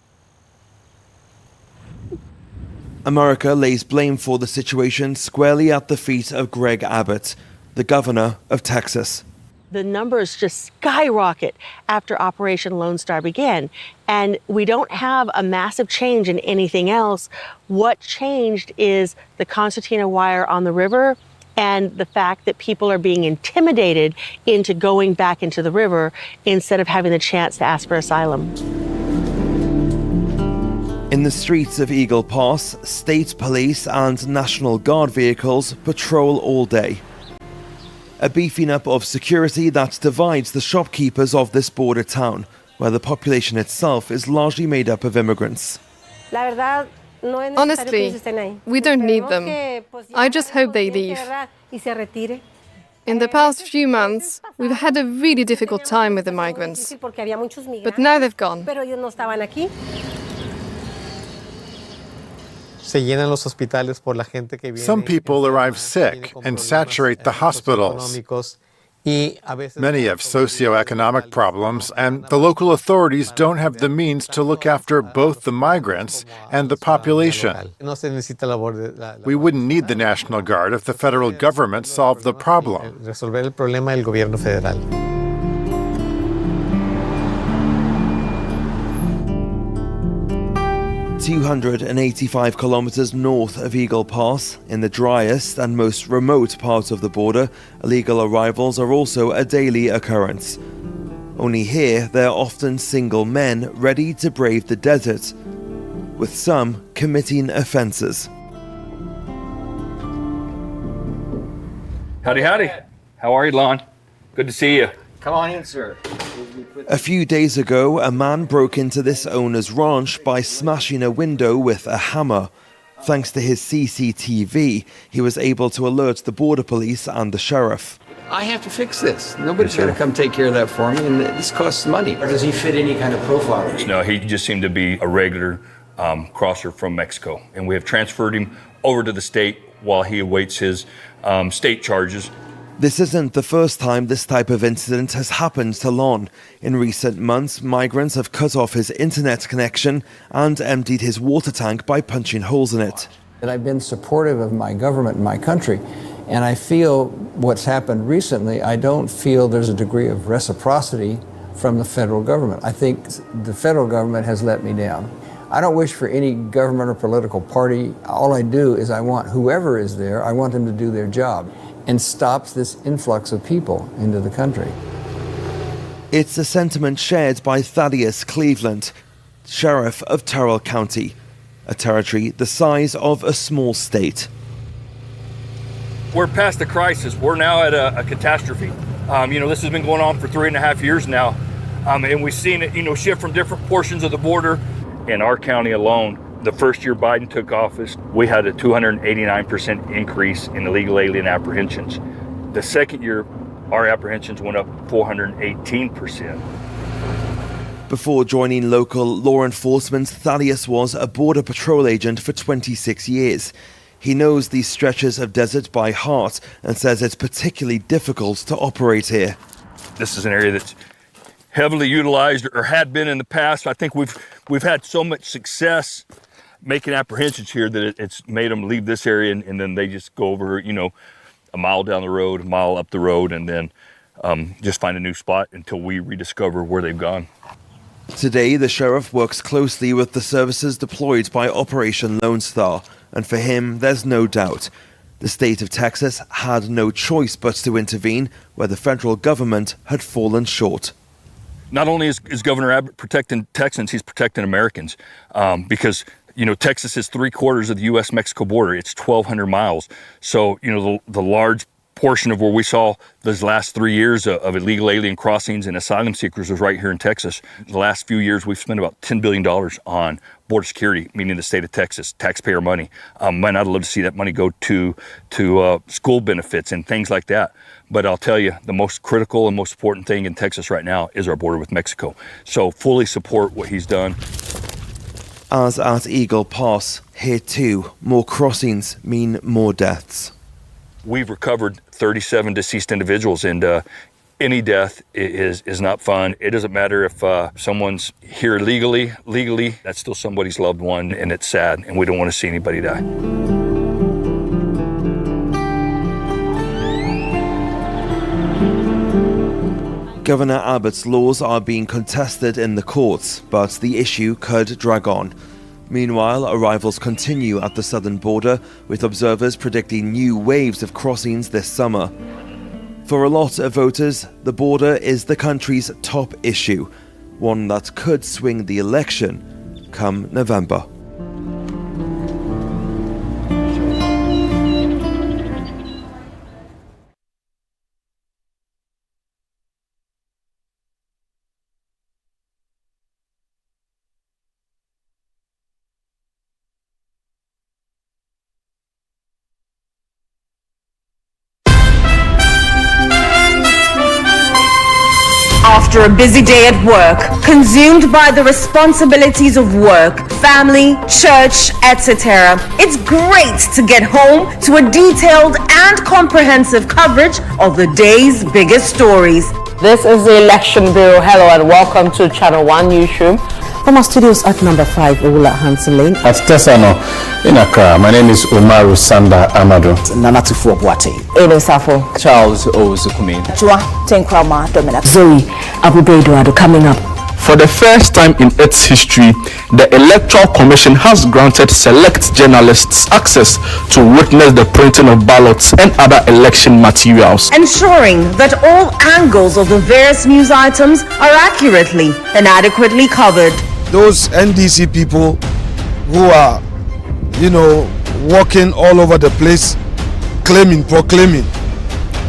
America lays blame for the situation squarely at the feet of Greg Abbott, the governor of Texas. The numbers just skyrocket after Operation Lone Star began. And we don't have a massive change in anything else. What changed is the concertina wire on the river and the fact that people are being intimidated into going back into the river instead of having the chance to ask for asylum. In the streets of Eagle Pass, state police and National Guard vehicles patrol all day. A beefing up of security that divides the shopkeepers of this border town, where the population itself is largely made up of immigrants. Honestly, we don't need them. I just hope they leave. In the past few months, we've had a really difficult time with the migrants, but now they've gone. Some people arrive sick and saturate the hospitals. Many have socioeconomic problems, and the local authorities don't have the means to look after both the migrants and the population. We wouldn't need the National Guard if the federal government solved the problem. 285 kilometers north of Eagle Pass, in the driest and most remote part of the border, illegal arrivals are also a daily occurrence. Only here, they're often single men ready to brave the desert, with some committing offences. Howdy, howdy. How are you, Lon? Good to see you. Come on in, sir. A few days ago, a man broke into this owner's ranch by smashing a window with a hammer. Thanks to his CCTV, he was able to alert the border police and the sheriff. I have to fix this. Nobody's going to come take care of that for me, and this costs money. Or does he fit any kind of profile? No, he just seemed to be a regular crosser from Mexico, and we have transferred him over to the state while he awaits his state charges. This isn't the first time this type of incident has happened to Lon. In recent months, migrants have cut off his internet connection and emptied his water tank by punching holes in it. And I've been supportive of my government and my country, and I feel what's happened recently, I don't feel there's a degree of reciprocity from the federal government. I think the federal government has let me down. I don't wish for any government or political party. All I do is I want whoever is there, I want them to do their job and stops this influx of people into the country. It's a sentiment shared by Thaddeus Cleveland, sheriff of Terrell County, a territory the size of a small state. We're past the crisis. We're now at a catastrophe. This has been going on for 3.5 years now, and we've seen it, shift from different portions of the border. In our county alone, the first year Biden took office, we had a 289% increase in illegal alien apprehensions. The second year, our apprehensions went up 418%. Before joining local law enforcement, Thaddeus was a border patrol agent for 26 years. He knows these stretches of desert by heart and says it's particularly difficult to operate here. This is an area that's heavily utilized or had been in the past. I think we've had so much success making apprehensions here that it's made them leave this area and then they just go over, a mile down the road, a mile up the road, and then just find a new spot until we rediscover where they've gone. Today, the sheriff works closely with the services deployed by Operation Lone Star, and for him, there's no doubt. The state of Texas had no choice but to intervene where the federal government had fallen short. Not only is Governor Abbott protecting Texans, he's protecting Americans because, Texas is 3/4 of the U.S.-Mexico border. It's 1,200 miles. So, the large portion of where we saw those last 3 years of illegal alien crossings and asylum seekers was right here in Texas. The last few years, we've spent about $10 billion on border security, meaning the state of Texas, taxpayer money. Man, I'd love to see that money go to school benefits and things like that. But I'll tell you, the most critical and most important thing in Texas right now is our border with Mexico. So fully support what he's done. As at Eagle Pass, here too, more crossings mean more deaths. We've recovered 37 deceased individuals, and any death is not fun. It doesn't matter if someone's here legally, that's still somebody's loved one, and it's sad, and we don't want to see anybody die. Governor Abbott's laws are being contested in the courts, but the issue could drag on. Meanwhile, arrivals continue at the southern border, with observers predicting new waves of crossings this summer. For a lot of voters, the border is the country's top issue, one that could swing the election come November. after a busy day at work, consumed by the responsibilities of work, family, church, etc., it's great to get home to a detailed and comprehensive coverage of the day's biggest stories. This is the Election Bureau. Hello and welcome to Channel 1 Newsroom. From our studios at number 5, Ola Hansen Lane. At Tesano in Accra, my name is Umaru Sanda Amado. Nanatufu Abuate. Eden Safo. Charles Ozukumin. Chua Tenkrama Dominic. Zoe Abubeduado coming up. For the first time in its history, the Electoral Commission has granted select journalists access to witness the printing of ballots and other election materials, ensuring that all angles of the various news items are accurately and adequately covered. Those NDC people who are, walking all over the place, proclaiming,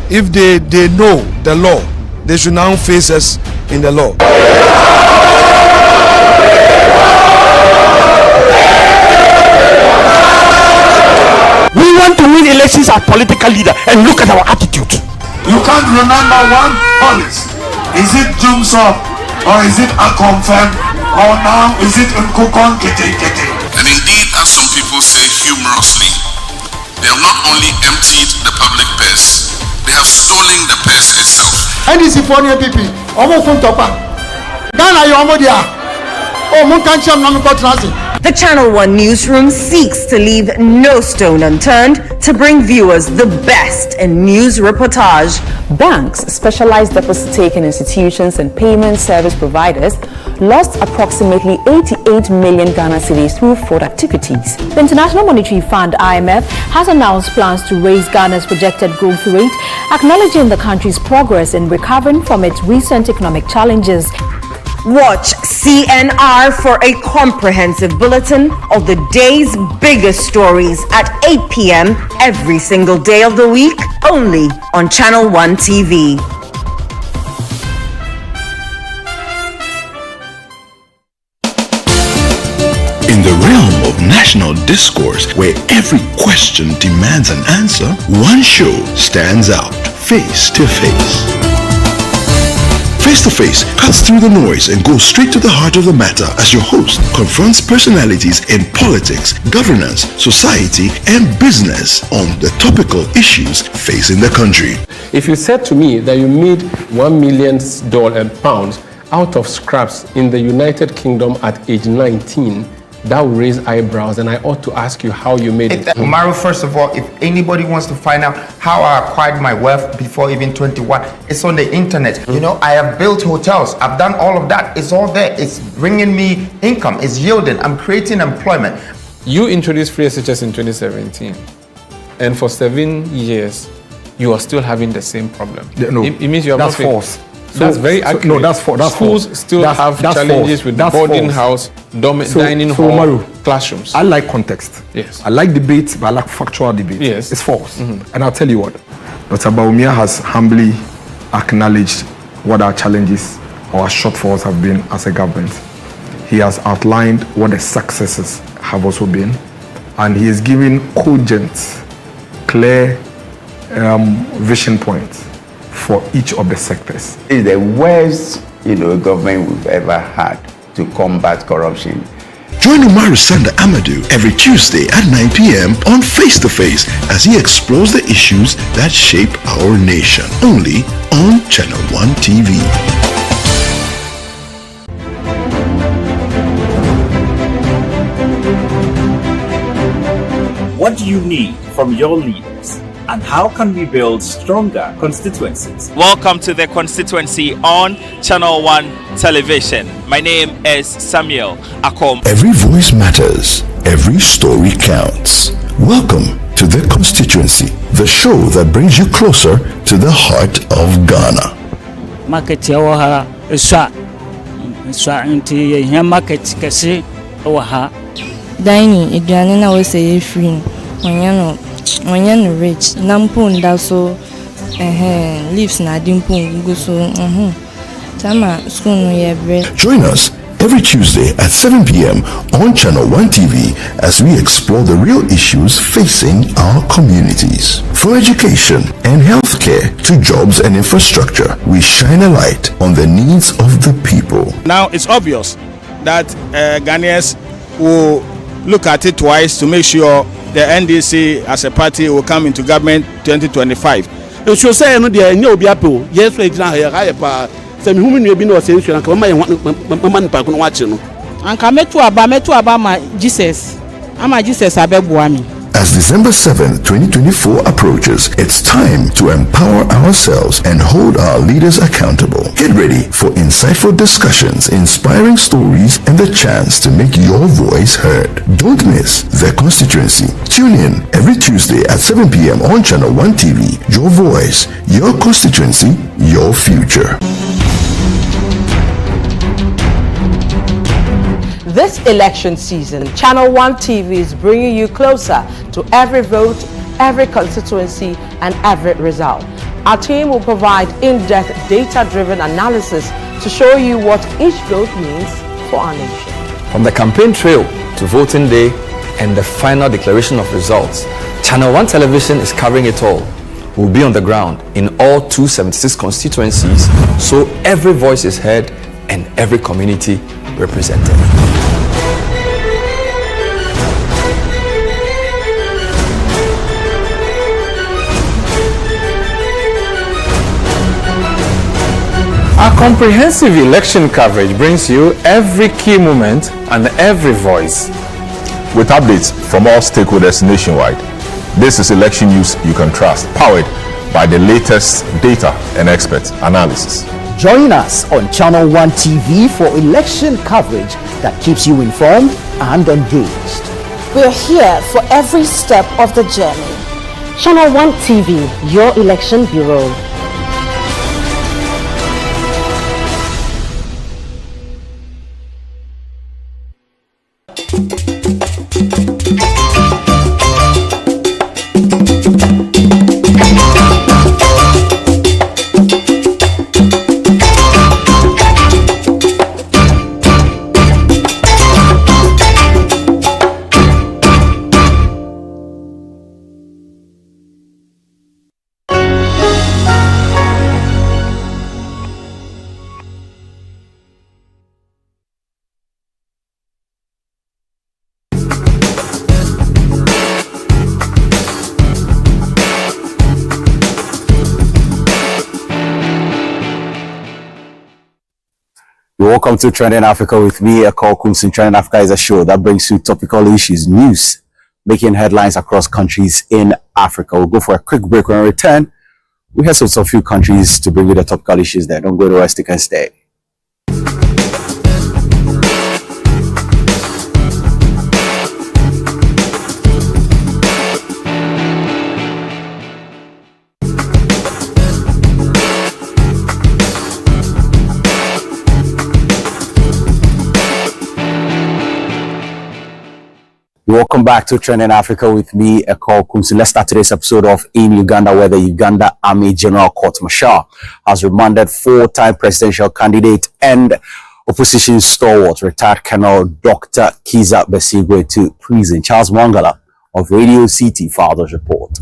if they know the law, they should now face us in the law. We want to win elections as political leader, and look at our attitude. You can't remember one policy. Is it Jumso or is it a confirm or now is it Nkukon Kete Kete? And indeed, as some people say humorously, they have not only emptied the public purse, they have stolen the purse itself. NDC for new people, almost from Topa. Ghana, you almost there. Oh, Munkancham Namukotrasi. The Channel 1 Newsroom seeks to leave no stone unturned to bring viewers the best in news reportage. Banks, specialized deposit-taking institutions and payment service providers lost approximately 88 million Ghana cedis through fraud activities. The International Monetary Fund, IMF, has announced plans to raise Ghana's projected growth rate, acknowledging the country's progress in recovering from its recent economic challenges. Watch CNR for a comprehensive bulletin of the day's biggest stories at 8 p.m. every single day of the week, only on Channel 1 TV. In the realm of national discourse, where every question demands an answer, one show stands out, Face to Face. Face to Face cuts through the noise and goes straight to the heart of the matter as your host confronts personalities in politics, governance, society, and business on the topical issues facing the country. If you said to me that you made $1 million out of scraps in the United Kingdom at age 19, that will raise eyebrows, and I ought to ask you how you made it. Umaru, first of all, if anybody wants to find out how I acquired my wealth before even 21, it's on the internet. I have built hotels. I've done all of that. It's all there. It's bringing me income. It's yielding. I'm creating employment. You introduced free SHS in 2017, and for 7 years, you are still having the same problem. No, it means you have that's false. That's very accurate. No, that's Schools false. still have challenges with boarding house, dining hall, Umaru, classrooms. I like context. Yes. I like debate, but I like factual debate. Yes. It's false. And I'll tell you what. Dr. Baumia has humbly acknowledged what our challenges or our shortfalls have been as a government. He has outlined what the successes have also been. And he is giving cogent, clear vision points for each of the sectors. It's the worst, government we've ever had to combat corruption. Join Umaru Sanda Amadou every Tuesday at 9 p.m. on Face to Face as he explores the issues that shape our nation. Only on Channel 1 TV. What do you need from your leaders? And how can we build stronger constituencies? Welcome to the Constituency on Channel 1 Television. My name is Samuel Akom. Every voice matters. Every story counts. Welcome to the Constituency, the show that brings you closer to the heart of Ghana. Market yawaha inti ya market kesi yawaha. Dining eduane na we say free. Onyano rich nampo ndaso leaves na dimpo go so tama school no ye bre. Join us every Tuesday at 7 p.m. on Channel 1 TV as we explore the real issues facing our communities. From education and healthcare to jobs and infrastructure, we shine a light on the needs of the people. Now it's obvious that Ghanaians will look at it twice to make sure the NDC as a party will come into government 2025. It should say no there no be apple. Yes, we can hear pa. Say me who me be no say so na man pa ko no wache no. Anka metu aba ma Jesus. Ama Jesus abegboa mi. As December 7th, 2024 approaches, it's time to empower ourselves and hold our leaders accountable. Get ready for insightful discussions, inspiring stories, and the chance to make your voice heard. Don't miss The Constituency. Tune in every Tuesday at 7 p.m. on Channel 1 TV. Your voice, your constituency, your future. This election season, Channel 1 TV is bringing you closer to every vote, every constituency, and every result. Our team will provide in-depth data-driven analysis to show you what each vote means for our nation. From the campaign trail to voting day and the final declaration of results, Channel 1 Television is covering it all. We'll be on the ground in all 276 constituencies, so every voice is heard and every community represented. Our comprehensive election coverage brings you every key moment and every voice, with updates from all stakeholders nationwide. This is election news you can trust, powered by the latest data and expert analysis. Join us on Channel 1 TV for election coverage that keeps you informed and engaged. We're here for every step of the journey. Channel 1 TV, your election bureau. Welcome to Trending Africa with me, Electoral. Trending Africa is a show that brings you topical issues, news, making headlines across countries in Africa. We'll go for a quick break. When we return, we have some few countries to bring you the topical issues there. Don't go to rest, stick and stay. Welcome back to Trending Africa with me, Electoral. Let's start today's episode off in Uganda, where the Uganda Army General Court-Martial has remanded four-time presidential candidate and opposition stalwart, retired Colonel Dr. Kizza Besigye, to prison. Charles Mangala of Radio City filed this report.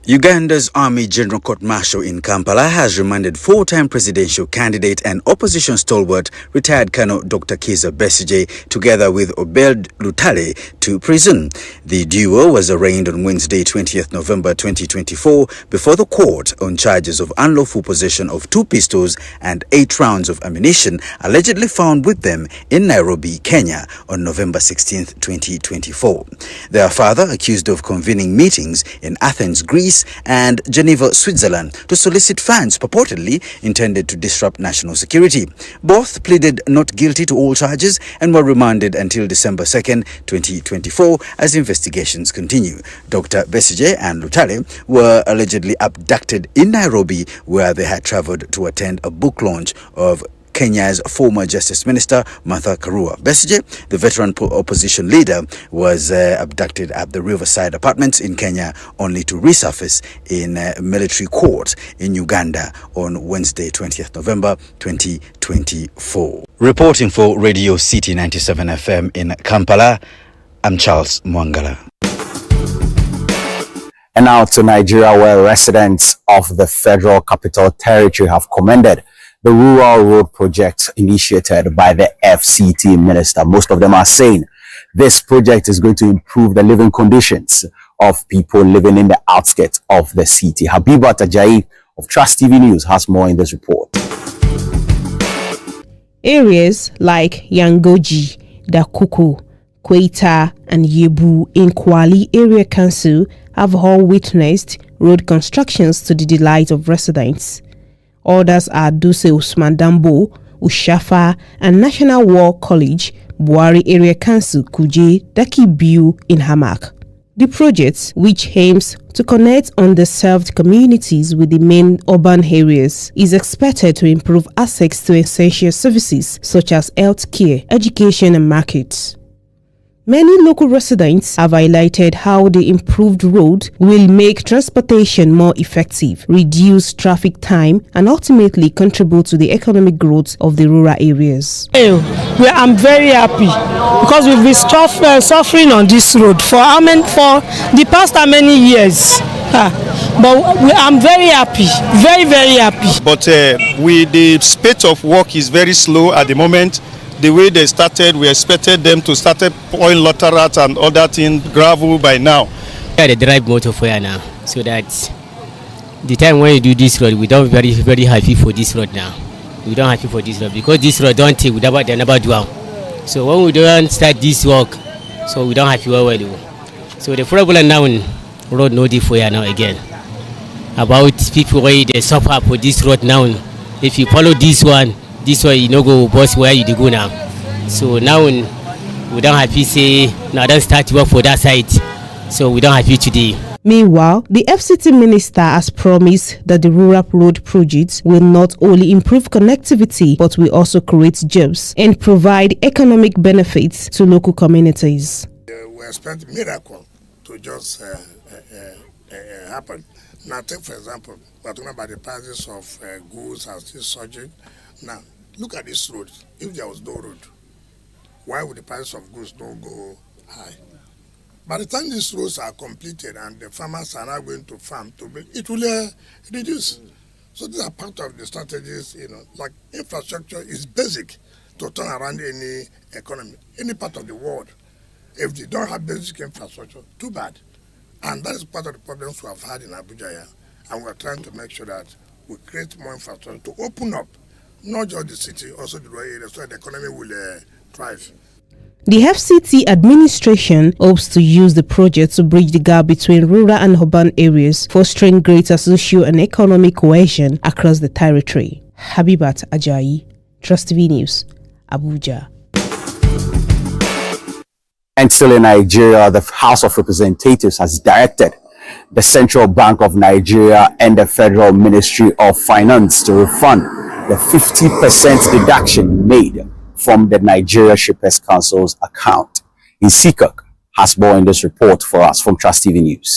Uganda's Army General Court-Martial in Kampala has remanded four-time presidential candidate and opposition stalwart, retired Colonel Dr. Kizza Besigye, together with Obed Lutale, to prison. The duo was arraigned on Wednesday, 20th November 2024, before the court on charges of unlawful possession of 2 pistols and 8 rounds of ammunition allegedly found with them in Nairobi, Kenya, on November 16th, 2024. They are further accused of convening meetings in Athens, Greece, and Geneva, Switzerland, to solicit funds purportedly intended to disrupt national security. Both pleaded not guilty to all charges and were remanded until December 2nd, 2024, as investigations continue. Dr. Besigye and Lutale were allegedly abducted in Nairobi, where they had traveled to attend a book launch of Kenya's former Justice Minister Martha Karua. Besigye, the veteran opposition leader, was abducted at the Riverside Apartments in Kenya, only to resurface in military court in Uganda on Wednesday, 20th November 2024. Reporting for Radio City 97 FM in Kampala, I'm Charles Mwangala. And now to Nigeria, where residents of the Federal Capital Territory have commended the rural road project initiated by the FCT minister. Most of them are saying this project is going to improve the living conditions of people living in the outskirts of the city. Habibat Ajayi of Trust TV News has more in this report. Areas like Yangoji, Dakuku, Kweta and Yebu in Kwali Area Council have all witnessed road constructions to the delight of residents. Others are Duse Usman Dambo, Ushafa and National War College, Buari Area Council, Kuje, Daki Biu in Hamak. The project, which aims to connect underserved communities with the main urban areas, is expected to improve access to essential services such as healthcare, education and markets. Many local residents have highlighted how the improved road will make transportation more effective, reduce traffic time, and ultimately contribute to the economic growth of the rural areas. I'm very happy because we've been suffering on this road for the past how many years. But I'm very happy, very, very happy. But with the speed of work is very slow at the moment. The way they started, we expected them to start pouring laterite and other things, gravel by now. Yeah, they drive motor for you now, so that the time when you do this road, we don't very, very happy for this road now. We don't happy for this road because this road don't take, they never do. So when we don't start this work, so we don't happy well. So the problem now, road no for you now again. About people where they suffer for this road now. If you follow this one you no go boss where you go now. So now we don't have to say now don't start work for that side. So we don't have to today. Meanwhile, the FCT minister has promised that the rural road project will not only improve connectivity but will also create jobs and provide economic benefits to local communities. We expect a miracle to just happen. Now take for example, we're talking about the prices of goods are still surging. Now, look at this road. If there was no road, why would the price of goods not go high? By the time these roads are completed and the farmers are now going to farm, it will reduce. So these are part of the strategies, like infrastructure is basic to turn around any economy, any part of the world. If they don't have basic infrastructure, too bad. And that is part of the problems we have had in Abuja here. And we're trying to make sure that we create more infrastructure to open up not just the city, also the rural area, so that the economy will thrive. The FCT administration hopes to use the project to bridge the gap between rural and urban areas, fostering greater social and economic cohesion across the territory. Habibat Ajayi, Trust TV News, Abuja. And still in Nigeria, the House of Representatives has directed the Central Bank of Nigeria and the Federal Ministry of Finance to refund the 50% deduction made from the Nigeria Shippers Council's account. Isikak has more in this report for us from Trust TV News.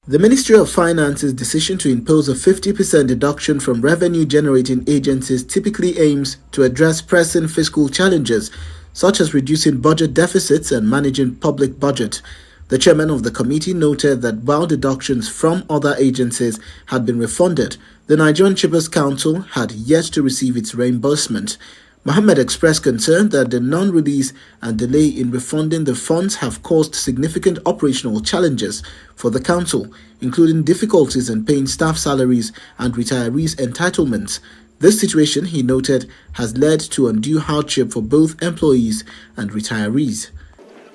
The Ministry of Finance's decision to impose a 50% deduction from revenue-generating agencies typically aims to address pressing fiscal challenges, such as reducing budget deficits and managing public budget. The chairman of the committee noted that while deductions from other agencies had been refunded, the Nigerian Shippers Council had yet to receive its reimbursement. Mohammed expressed concern that the non-release and delay in refunding the funds have caused significant operational challenges for the council, including difficulties in paying staff salaries and retirees' entitlements. This situation, he noted, has led to undue hardship for both employees and retirees.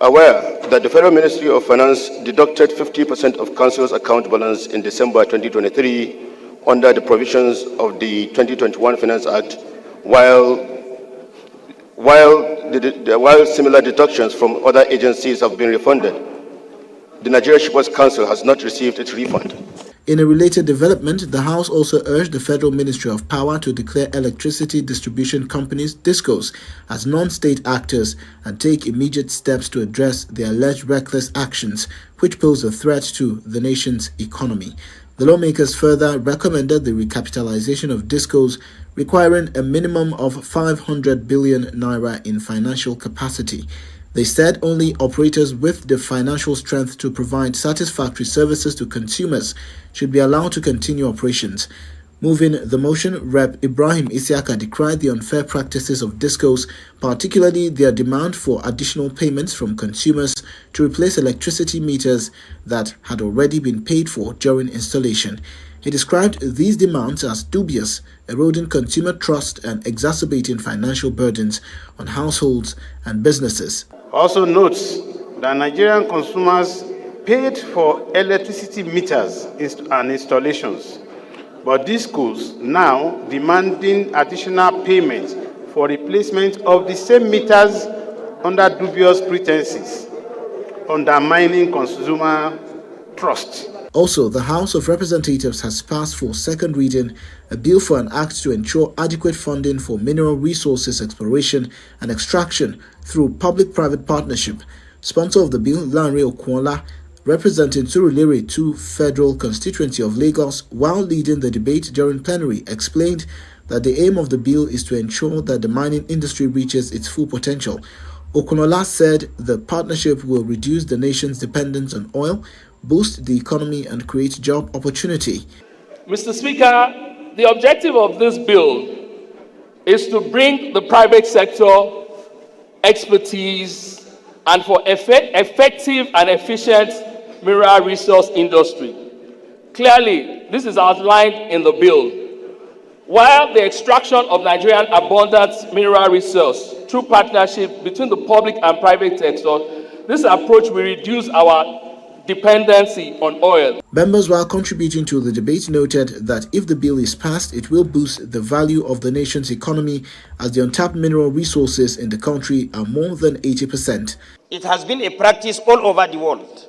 Aware that the Federal Ministry of Finance deducted 50% of Council's account balance in December 2023 under the provisions of the 2021 Finance Act, while similar deductions from other agencies have been refunded, the Nigeria Shippers Council has not received its refund. In a related development, the House also urged the Federal Ministry of Power to declare electricity distribution companies, discourse, as non-state actors and take immediate steps to address the alleged reckless actions which pose a threat to the nation's economy. The lawmakers further recommended the recapitalization of discourse, requiring a minimum of 500 billion naira in financial capacity. They said only operators with the financial strength to provide satisfactory services to consumers should be allowed to continue operations. Moving the motion, Rep. Ibrahim Isiaka decried the unfair practices of discourse, particularly their demand for additional payments from consumers to replace electricity meters that had already been paid for during installation. He described these demands as dubious, eroding consumer trust and exacerbating financial burdens on households and businesses. Also notes that Nigerian consumers paid for electricity meters and installations, but discourse now demanding additional payments for replacement of the same meters under dubious pretenses, undermining consumer trust. Also, the House of Representatives has passed for second reading a bill for an act to ensure adequate funding for mineral resources exploration and extraction through public-private partnership. Sponsor of the bill, Lanre Okwonla, representing Surulere 2 Federal Constituency of Lagos, while leading the debate during plenary, explained that the aim of the bill is to ensure that the mining industry reaches its full potential. Okwonla said the partnership will reduce the nation's dependence on oil, boost the economy and create job opportunity. Mr. Speaker, the objective of this bill is to bring the private sector expertise and for effective and efficient mineral resource industry. Clearly, this is outlined in the bill. While the extraction of Nigerian abundant mineral resource through partnership between the public and private sector, this approach will reduce our dependency on oil. Members, while contributing to the debate, noted that if the bill is passed, it will boost the value of the nation's economy as the untapped mineral resources in the country are more than 80%. It has been a practice all over the world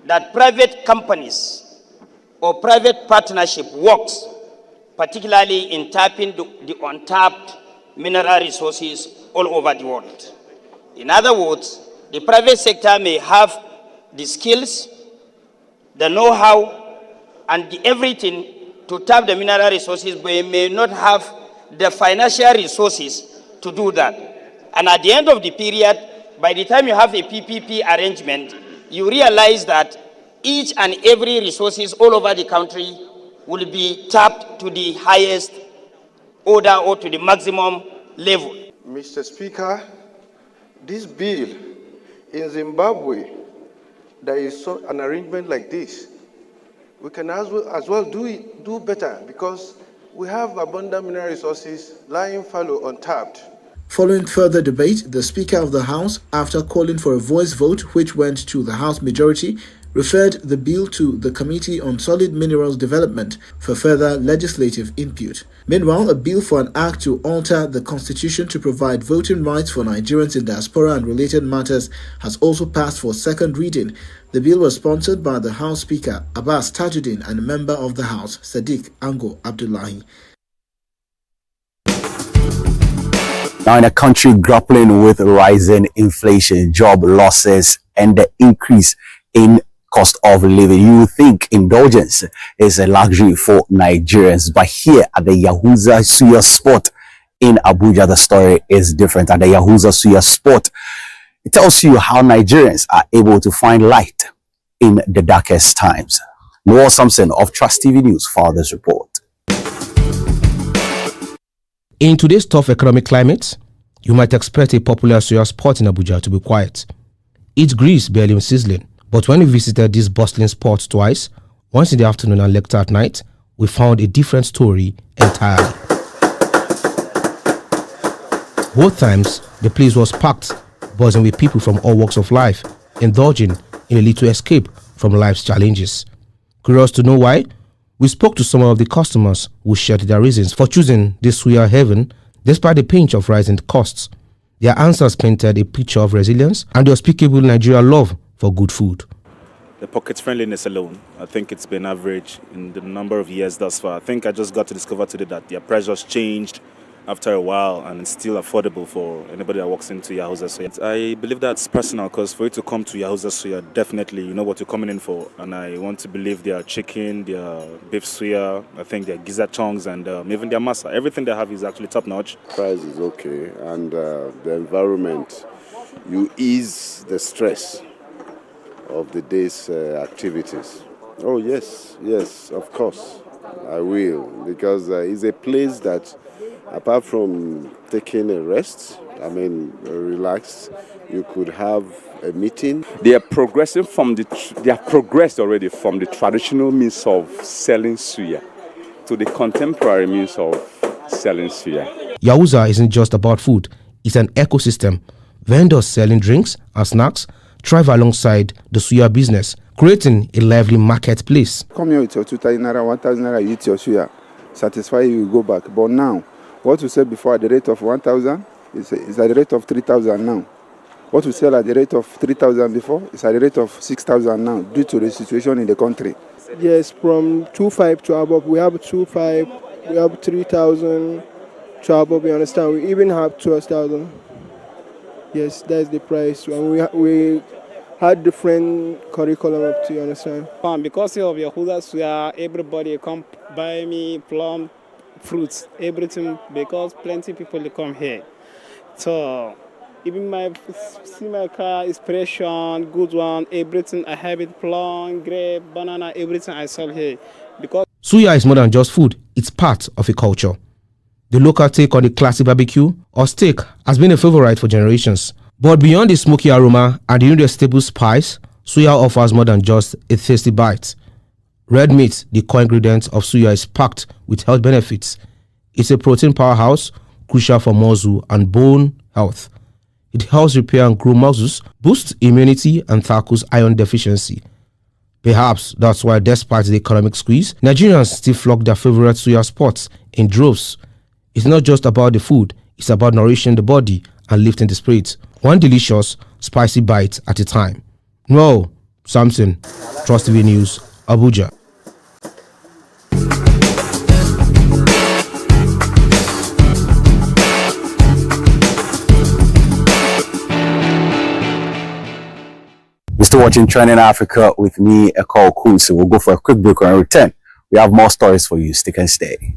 that private companies or private partnership works, particularly in tapping the untapped mineral resources all over the world. In other words, the private sector may have the skills, the know-how, and everything to tap the mineral resources, but it may not have the financial resources to do that. And at the end of the period, by the time you have a PPP arrangement, you realize that each and every resources all over the country will be tapped to the highest order or to the maximum level. Mr. Speaker, this bill in Zimbabwe, there is an arrangement like this. We can as well do better because we have abundant mineral resources lying fallow, untapped. Following further debate, the Speaker of the House, after calling for a voice vote which went to the House majority, referred the bill to the Committee on Solid Minerals Development for further legislative input. Meanwhile, a bill for an act to alter the constitution to provide voting rights for Nigerians in diaspora and related matters has also passed for second reading. The bill was sponsored by the House Speaker, Abbas Tajuddin, and a member of the House, Sadiq Ango Abdullahi. Now, in a country grappling with rising inflation, job losses, and the increase in cost of living, you think indulgence is a luxury for Nigerians. But here at the Yahuza Suya Spot in Abuja, the story is different. At the Yahuza Suya Spot, it tells you how Nigerians are able to find light in the darkest times. Noah Sampson of Trust TV News filed this report. In today's tough economic climate, you might expect a popular suya spot in Abuja to be quiet. Its grease barely sizzling. But when we visited this bustling spot twice, once in the afternoon and later at night, we found a different story entirely. Both times, the place was packed, buzzing with people from all walks of life, indulging in a little escape from life's challenges. Curious to know why? We spoke to some of the customers who shared their reasons for choosing this suya heaven despite the pinch of rising costs. Their answers painted a picture of resilience and the unspeakable Nigerian love for good food. the pocket friendliness alone, I think it's been average in the number of years thus far. I think I just got to discover today that their prices changed after a while and it's still affordable for anybody that walks into Yahuza Suya. I believe that's personal because for you to come to Yahuza Suya, definitely you know what you're coming in for. And I want to believe their chicken, their beef suya, I think their gizzard tongues and even their masa. Everything they have is actually top notch. Price is okay and the environment, you ease the stress of the day's activities. Oh yes, of course, I will, because it's a place that, apart from taking a rest, relax, you could have a meeting. They are progressing they have progressed already from the traditional means of selling suya to the contemporary means of selling suya. Yahuza isn't just about food, it's an ecosystem. Vendors selling drinks and snacks thrive alongside the suya business, creating a lively marketplace. Come here with your 2,000 naira, 1,000 naira, you eat your suya, satisfy you go back. But now, what we said before at the rate of 1,000 is at the rate of 3,000 now. What we sell at the rate of 3,000 before is at the rate of 6,000 now, due to the situation in the country. Yes, from 2,500 to above, we have 2,500, we have 3,000 to above, you understand? We even have 12,000. Yes, that's the price. And we had different curriculum up to, you understand? Because of Yahuza Suya, everybody come buy me plum, fruits, everything, because plenty people come here. So even my car, inspiration, good one, everything I have it, plum, grape, banana, everything I sell here. Because Suya is more than just food, it's part of a culture. The local take on the classic barbecue or steak has been a favorite for generations. But beyond the smoky aroma and the irresistible spice, suya offers more than just a tasty bite. Red meat, the core ingredient of suya, is packed with health benefits. It's a protein powerhouse, crucial for muscle and bone health. It helps repair and grow muscles, boosts immunity, and tackles iron deficiency. Perhaps that's why, despite the economic squeeze, Nigerians still flock their favorite suya spots in droves. It's not just about the food, it's about nourishing the body and lifting the spirits, one delicious, spicy bite at a time. No, Samson, Trust TV News, Abuja. You're still watching Trending Africa with me, Electoral. So we'll go for a quick break and return. We have more stories for you. Stick and stay.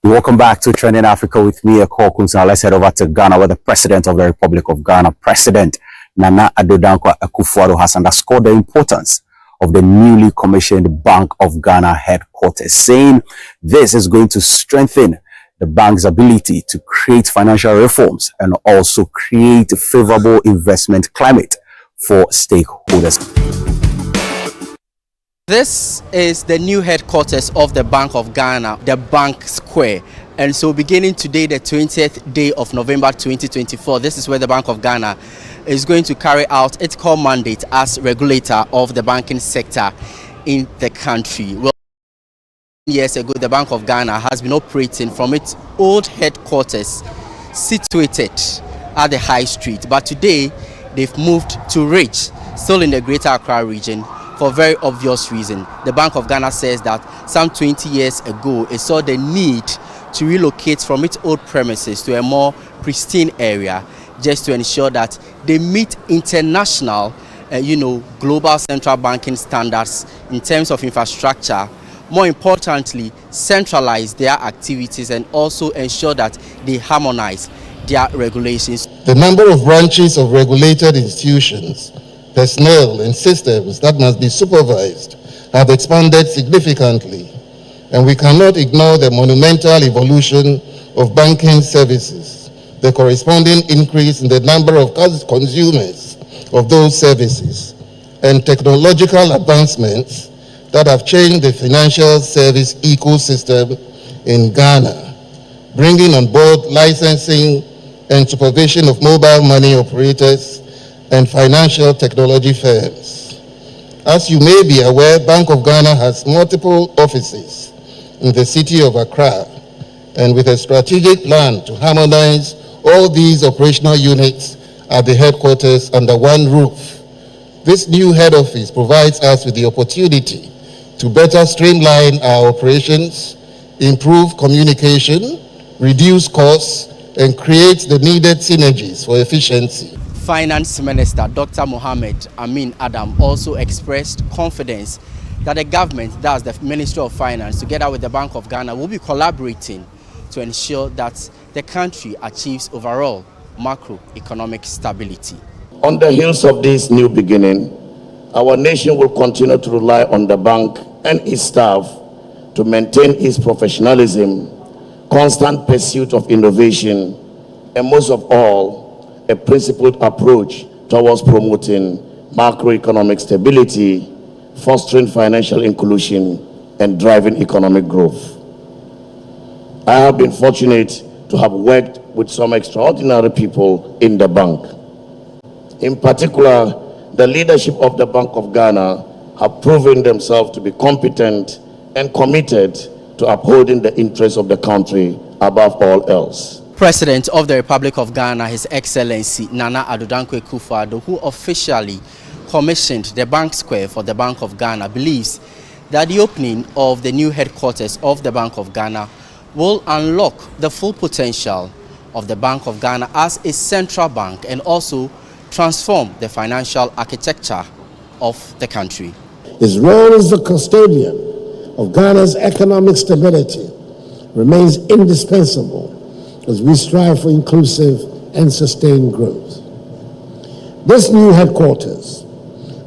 Welcome back to Trending Africa with me, Electoral. Now let's head over to Ghana, where the President of the Republic of Ghana, President Nana Addo Dankwa Akufo-Addo, has underscored the importance of the newly commissioned Bank of Ghana headquarters, saying this is going to strengthen the bank's ability to create financial reforms and also create a favorable investment climate for stakeholders. This is the new headquarters of the Bank of Ghana, the Bank Square. And so beginning today, the 20th day of November 2024, this is where the Bank of Ghana is going to carry out its core mandate as regulator of the banking sector in the country. Well, years ago, the Bank of Ghana has been operating from its old headquarters situated at the High Street. But today, they've moved to Ridge, still in the Greater Accra region, for very obvious reason. The Bank of Ghana says that some 20 years ago, it saw the need to relocate from its old premises to a more pristine area, just to ensure that they meet international, global central banking standards in terms of infrastructure. More importantly, centralize their activities and also ensure that they harmonize their regulations. The number of branches of regulated institutions, personnel and systems that must be supervised have expanded significantly, and we cannot ignore the monumental evolution of banking services, the corresponding increase in the number of consumers of those services, and technological advancements that have changed the financial service ecosystem in Ghana, bringing on board licensing and supervision of mobile money operators and financial technology firms. As you may be aware, Bank of Ghana has multiple offices in the city of Accra, and with a strategic plan to harmonize all these operational units at the headquarters under one roof. This new head office provides us with the opportunity to better streamline our operations, improve communication, reduce costs, and create the needed synergies for efficiency. Finance Minister Dr. Mohamed Amin Adam also expressed confidence that the government, that's the Ministry of Finance, together with the Bank of Ghana, will be collaborating to ensure that the country achieves overall macroeconomic stability. On the heels of this new beginning, our nation will continue to rely on the bank and its staff to maintain its professionalism, constant pursuit of innovation, and most of all, a principled approach towards promoting macroeconomic stability, fostering financial inclusion, and driving economic growth. I have been fortunate to have worked with some extraordinary people in the bank. In particular, the leadership of the Bank of Ghana have proven themselves to be competent and committed to upholding the interests of the country above all else. President of the Republic of Ghana, His Excellency Nana Addo Dankwa Akufo-Addo, who officially commissioned the Bank Square for the Bank of Ghana, believes that the opening of the new headquarters of the Bank of Ghana will unlock the full potential of the Bank of Ghana as a central bank and also transform the financial architecture of the country. His role as the custodian of Ghana's economic stability remains indispensable as we strive for inclusive and sustained growth. This new headquarters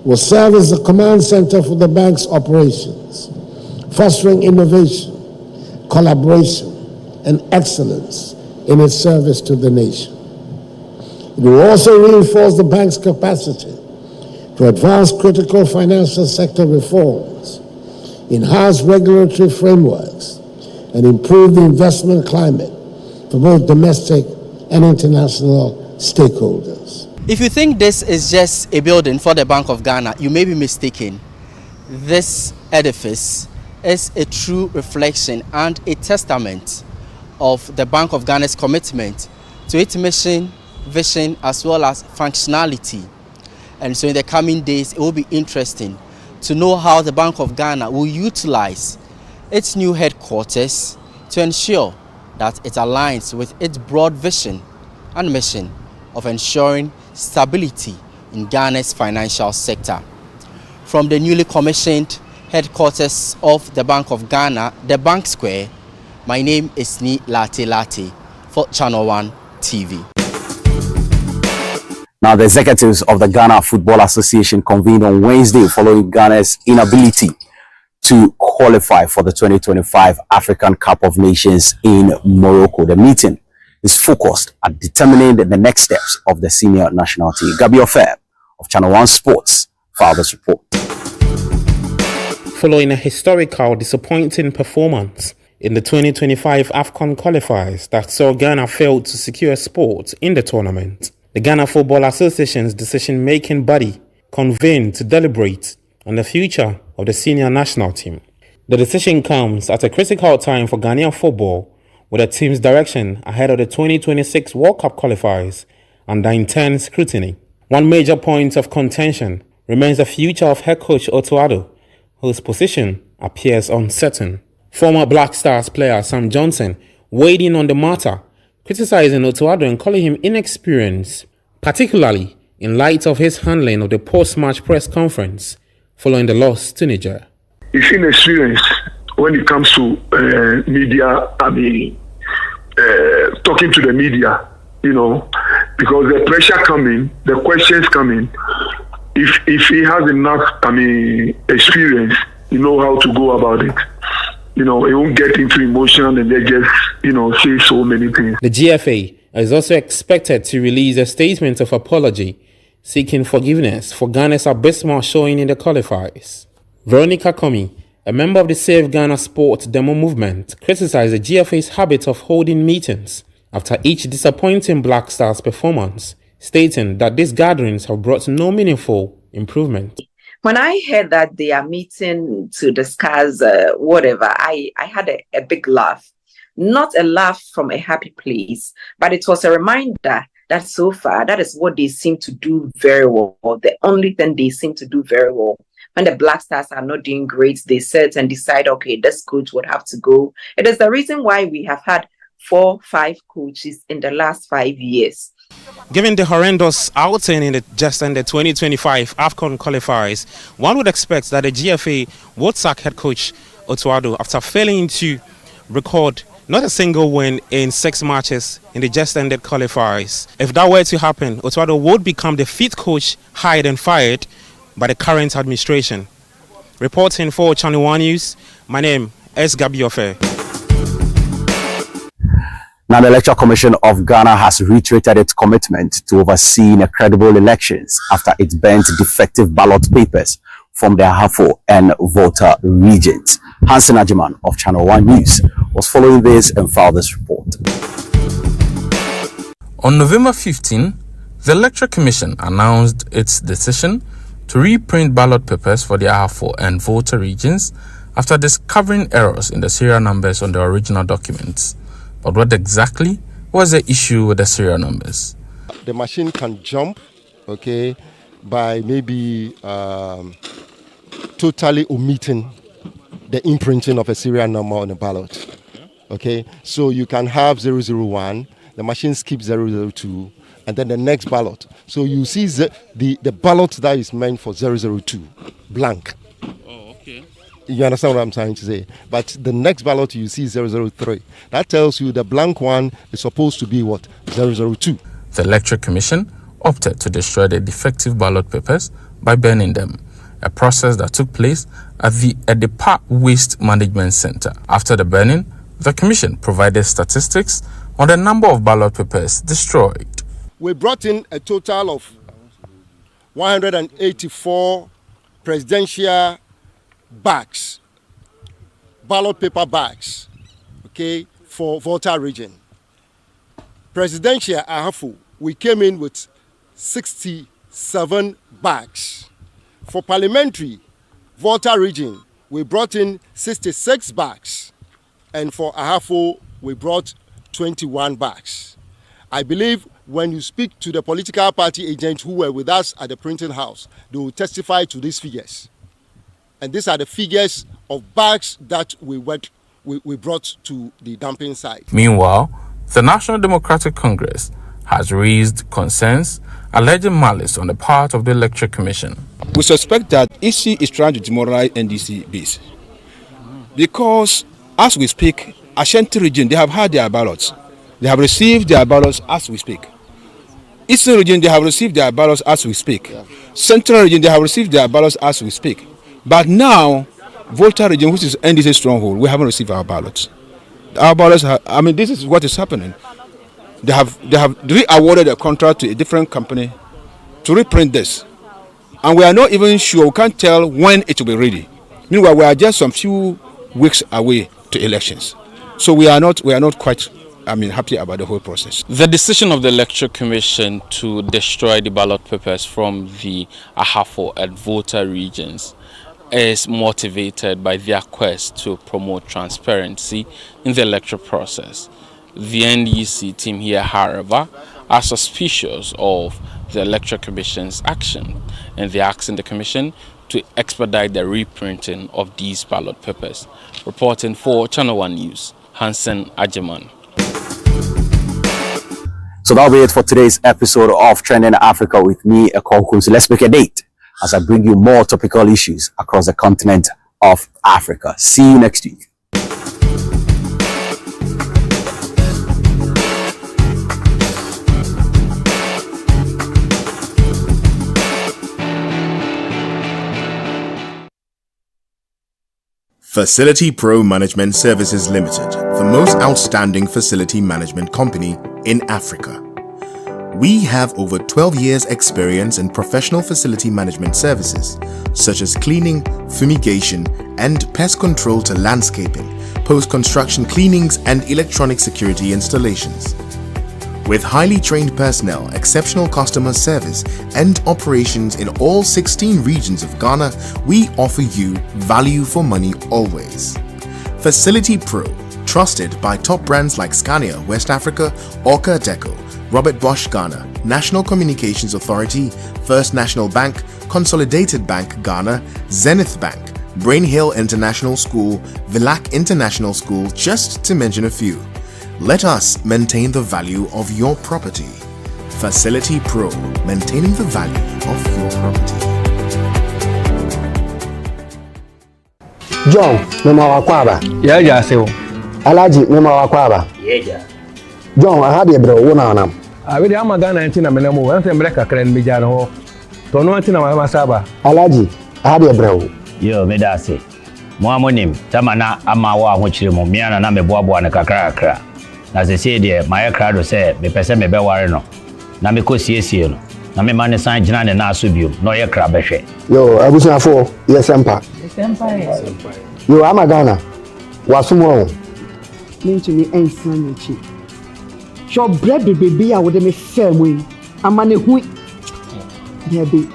will serve as the command center for the bank's operations, fostering innovation, collaboration, and excellence in its service to the nation. It will also reinforce the bank's capacity to advance critical financial sector reforms, enhance regulatory frameworks, and improve the investment climate for both domestic and international stakeholders. If you think this is just a building for the Bank of Ghana, you may be mistaken. This edifice is a true reflection and a testament of the Bank of Ghana's commitment to its mission, vision, as well as functionality. And so in the coming days, it will be interesting to know how the Bank of Ghana will utilize its new headquarters to ensure that it aligns with its broad vision and mission of ensuring stability in Ghana's financial sector. From the newly commissioned headquarters of the Bank of Ghana, the Bank Square, my name is Ni Latte for Channel 1 TV. Now, the executives of the Ghana Football Association convened on Wednesday following Ghana's inability to qualify for the 2025 African Cup of Nations in Morocco. The meeting is focused at determining the next steps of the senior national team. Gabi Ofer of Channel 1 Sports for this report. Following a historical disappointing performance in the 2025 AFCON qualifiers that saw Ghana fail to secure a spot in the tournament, the Ghana Football Association's decision-making body convened to deliberate on the future of the senior national team. The decision comes at a critical time for Ghanaian football, with the team's direction ahead of the 2026 World Cup qualifiers under intense scrutiny. One major point of contention remains the future of head coach Otto Addo, whose position appears uncertain. Former Black Stars player Sam Johnson weighed in on the matter, criticizing Otto Addo and calling him inexperienced, particularly in light of his handling of the post-match press conference following the loss to Niger. He's inexperienced when it comes to media, talking to the media, because the pressure coming, the questions coming, if he has enough, experience, how to go about it. He won't get into emotion and they just, say so many things. The GFA is also expected to release a statement of apology seeking forgiveness for Ghana's abysmal showing in the qualifiers. Veronica Komi, a member of the Save Ghana Sport Demo movement, criticized the GFA's habit of holding meetings after each disappointing Black Stars performance, stating that these gatherings have brought no meaningful improvement. When I heard that they are meeting to discuss whatever, I had a big laugh. Not a laugh from a happy place, but it was a reminder that so far, that is what they seem to do very well. The only thing they seem to do very well. When the Black Stars are not doing great, they sit and decide, okay, this coach would have to go. It is the reason why we have had 4-5 coaches in the last 5 years. Given the horrendous outing in the just ended 2025 AFCON qualifiers, one would expect that the GFA would sack head coach Otuado after failing to record not a single win in 6 matches in the just ended qualifiers. If that were to happen, Otuado would become the 5th coach hired and fired by the current administration. Reporting for Channel 1 News, my name is Gabi Ofe. Now, the Electoral Commission of Ghana has reiterated its commitment to overseeing credible elections after it burnt defective ballot papers from the Ahafo and Volta regions. Hansen Ajiman of Channel 1 News was following this and filed this report. On November 15, the Electoral Commission announced its decision to reprint ballot papers for the Ahafo and Volta regions after discovering errors in the serial numbers on the original documents. But what exactly was the issue with the serial numbers? The machine can jump, okay, by maybe totally omitting the imprinting of a serial number on a ballot. Okay, so you can have 001, the machine skips 002, and then the next ballot. So you see the ballot that is meant for 002, blank. Oh, okay. You understand what I'm trying to say? But the next ballot you see 003. That tells you the blank one is supposed to be what? 002. The Electoral Commission opted to destroy the defective ballot papers by burning them, a process that took place at the Edepa Waste Management Center. After the burning, the Commission provided statistics on the number of ballot papers destroyed. We brought in a total of 184 presidential bags, ballot paper bags, okay, for Volta region. Presidential Ahafo, we came in with 67 bags. For parliamentary Volta region, we brought in 66 bags. And for Ahafo, we brought 21 bags. I believe when you speak to the political party agents who were with us at the printing house, they will testify to these figures. And these are the figures of bags that we brought to the dumping site. Meanwhile, the National Democratic Congress has raised concerns alleging malice on the part of the Electoral Commission. We suspect that EC is trying to demoralize NDC base. Because as we speak, Ashanti region, they have had their ballots. They have received their ballots as we speak. Eastern region, they have received their ballots as we speak. Central region, they have received their ballots as we speak. But now, Volta region, which is NDC stronghold, we haven't received our ballots. Our ballots, this is what is happening. They have re-awarded a contract to a different company to reprint this. And we are not even sure, we can't tell when it will be ready. Meanwhile, we are just some few weeks away to elections. So we are not quite happy about the whole process. The decision of the Electoral Commission to destroy the ballot papers from the Ahafo and Volta regions is motivated by their quest to promote transparency in the electoral process. The NDC team here, however, are suspicious of the Electoral Commission's action, and they are asking the Commission to expedite the reprinting of these ballot papers. Reporting for Channel 1 News, Hansen Ajiman. So that'll be it for today's episode of Trending Africa with me, Electoral. So let's make a date as I bring you more topical issues across the continent of Africa. See you next week. Facility Pro Management Services Limited, the most outstanding facility management company in Africa. We have over 12 years experience in professional facility management services, such as cleaning, fumigation, and pest control to landscaping, post-construction cleanings, and electronic security installations. With highly trained personnel, exceptional customer service, and operations in all 16 regions of Ghana, we offer you value for money always. Facility Pro, trusted by top brands like Scania West Africa, Orca Deco, Robert Bosch Ghana, National Communications Authority, First National Bank, Consolidated Bank Ghana, Zenith Bank, Brain Hill International School, Villac International School, just to mention a few. Let us maintain the value of your property. Facility Pro, maintaining the value of your property. John, mema wakwaba. Yeah, sir. Alaji, mema wakwaba. Yeah. John, I had a bro, one on them. I really am a Ghana and Tina Menamo, and some Breca Cran Mijano. Tonotina Masaba. Alaji, I had a bro. Yo, Medasi. Moamonim, Tamana, Amawa, which you Mumiana, Name Bobo and a Kakra. As I say, dear, my crowd said, me pese me be wareno. Na me ko siesie no. Na me man san gina ne na so biom. No ye kra behwe. Yo, abusu afo, yes empa. Yo, I'm a Ghana. Wasumo. Mean me ensan echi. Sho bread baby a wo de me fam we. Amane hu. There be.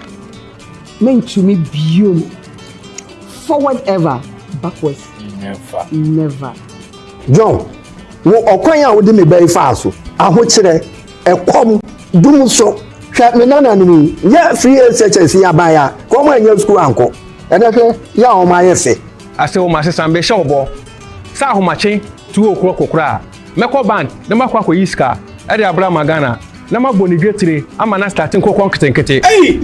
Mean to me biom. Forward ever, backwards never. John, wo okwan a wo de me bai fa so. Ahokyere, ekom, dum so. Hwa me nana ni. Ya free SHS ya ba ya. Kom anya school anko. Edeke ya o ma ye fe. Ase o ma se sambe she obo. Sa ahomache 2 o'clock okra. Meko band, na makwa akwa yiska. E de abra magana. Na maboni getire ama na starting kokon ketenkete. Hey!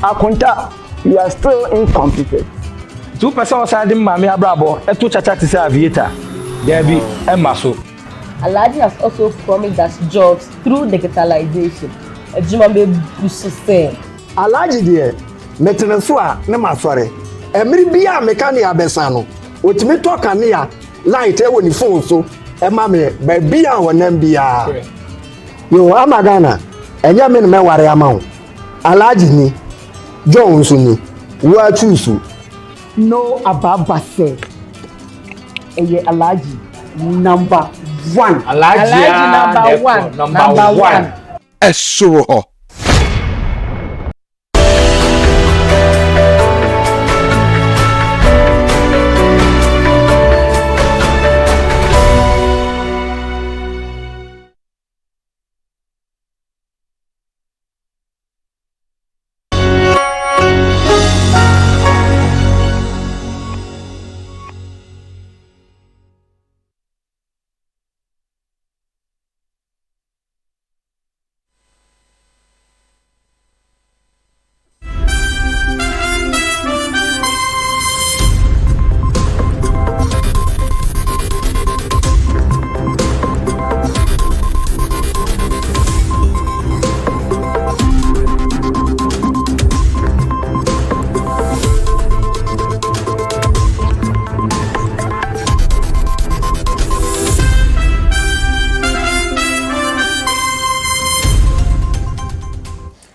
Akunta, you are still incompetent. 2% outside the Mammy Abrabo, a 2 chacha to say aviator. There be a muscle. Alaji has also promised us jobs through digitalization. A Jumambe Bususe. Alaji dear, Metanasua, Nemasware, a Miribia Mecania Besano, which me talk and near light when you phone so, a mammy, baby, or Nambia. You are Magana, and Yamin Meware amount. Alaji ni, Jones ni, where choose you. No Ababa say. Eye Alaji number 1. Alaji number 1. Esuro.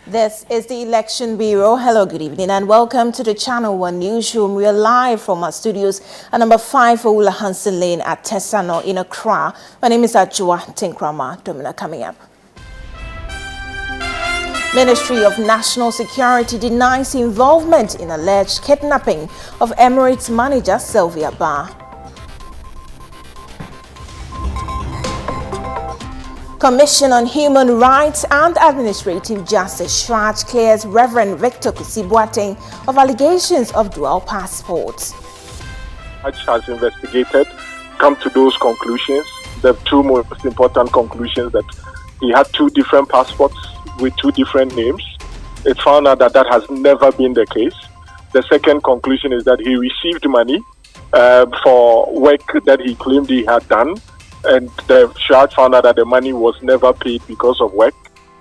This is the Election Bureau. Hello, good evening, and welcome to the Channel 1 Newsroom. We are live from our studios at number 5 Oula Hansen Lane at Tessano in Accra. My name is Ajua Tinkrama. Domina coming up. Ministry of National Security denies involvement in alleged kidnapping of Emirates manager Sylvia Ba. Commission on Human Rights and Administrative Justice Shraj clears Reverend Victor Kusibwateng of allegations of dual passports. Shraj has investigated, come to those conclusions. The two most important conclusions that he had 2 different passports with 2 different names. It found out that that has never been the case. The second conclusion is that he received money for work that he claimed he had done. And the Shraj found out that the money was never paid because of work.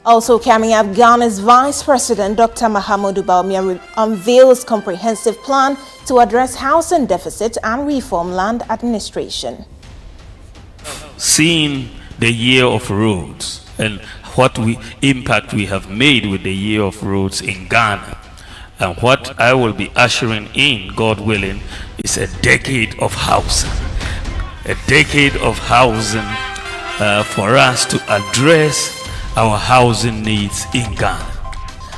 Also coming up, Ghana's Vice President Dr. Mahamudu Bawumia unveils comprehensive plan to address housing deficit and reform land administration. Seeing the year of roads and what impact we have made with the year of roads in Ghana, and what I will be ushering in, God willing, is a decade of housing. a decade of housing for us to address our housing needs in Ghana.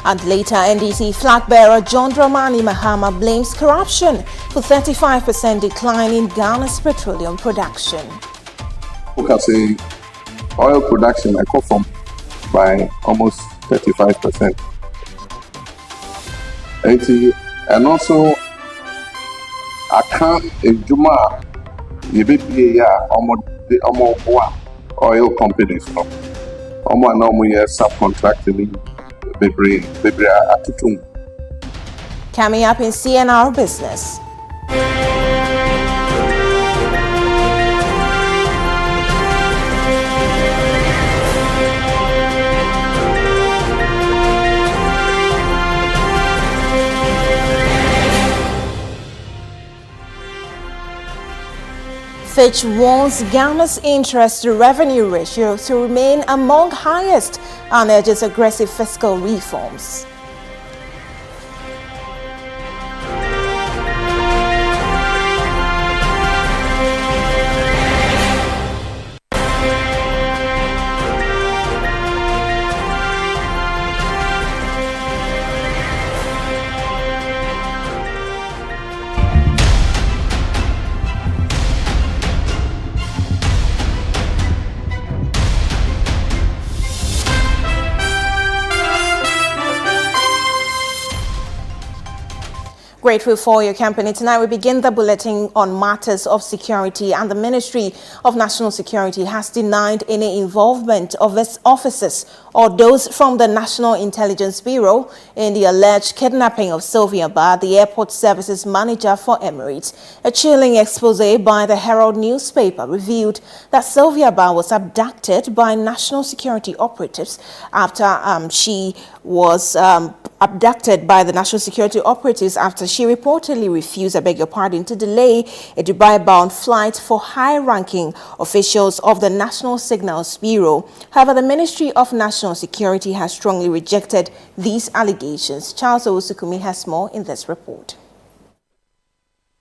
And later, NDC flag bearer John Dramani Mahama blames corruption for 35% decline in Ghana's petroleum production. Look at say oil production I come from by almost 35%. And also I can't Juma oil companies no. Subcontracting Coming up in CNR Business. Fitch warns Ghana's interest-to-revenue ratio to remain among highest and urges aggressive fiscal reforms. Grateful for your company. Tonight we begin the bulletin on matters of security, and the Ministry of National Security has denied any involvement of its officers or those from the National Intelligence Bureau in the alleged kidnapping of Sylvia Ba, the airport services manager for Emirates. A chilling expose by the Herald newspaper revealed that Sylvia Ba was abducted by national security operatives after she was abducted by the national security operatives after she reportedly refused, to delay a Dubai-bound flight for high-ranking officials of the National Signals Bureau. However, the Ministry of National Security has strongly rejected these allegations. Charles Owusukumi has more in this report.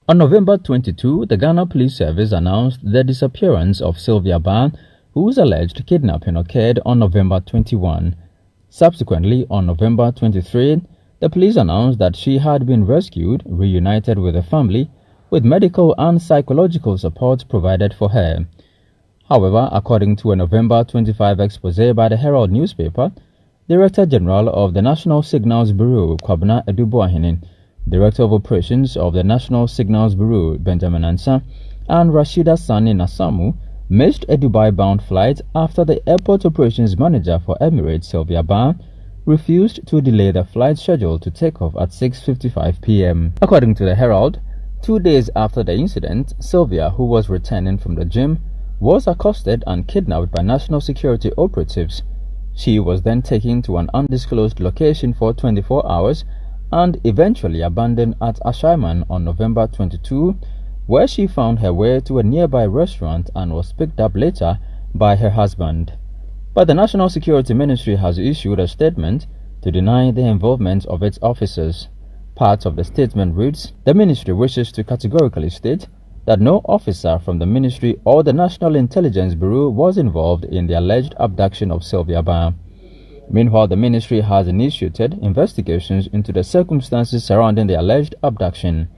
On November 22, the Ghana Police Service announced the disappearance of Sylvia Ba, whose alleged kidnapping occurred on November 21. Subsequently, on November 23, the police announced that she had been rescued, reunited with the family, with medical and psychological support provided for her. However, according to a November 25 expose by the Herald newspaper, Director General of the National Signals Bureau, Kwabena Eduboahene, Director of Operations of the National Signals Bureau, Benjamin Ansa, and Rashida Sani Nasamu missed a Dubai-bound flight after the airport operations manager for Emirates, Sylvia Ba, refused to delay the flight schedule to take off at 6:55 p.m. According to the Herald, 2 days after the incident, Sylvia, who was returning from the gym, was accosted and kidnapped by national security operatives. She was then taken to an undisclosed location for 24 hours and eventually abandoned at Ashaiman on November 22, where she found her way to a nearby restaurant and was picked up later by her husband. But the National Security Ministry has issued a statement to deny the involvement of its officers. Part of the statement reads, the ministry wishes to categorically state that no officer from the ministry or the National Intelligence Bureau was involved in the alleged abduction of Sylvia Ba. Meanwhile, the ministry has initiated investigations into the circumstances surrounding the alleged abduction.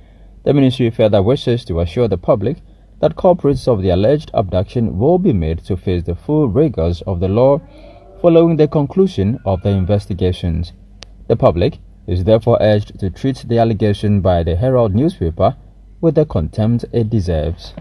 The ministry further wishes to assure the public that culprits of the alleged abduction will be made to face the full rigors of the law following the conclusion of the investigations. The public is therefore urged to treat the allegation by the Herald newspaper with the contempt it deserves.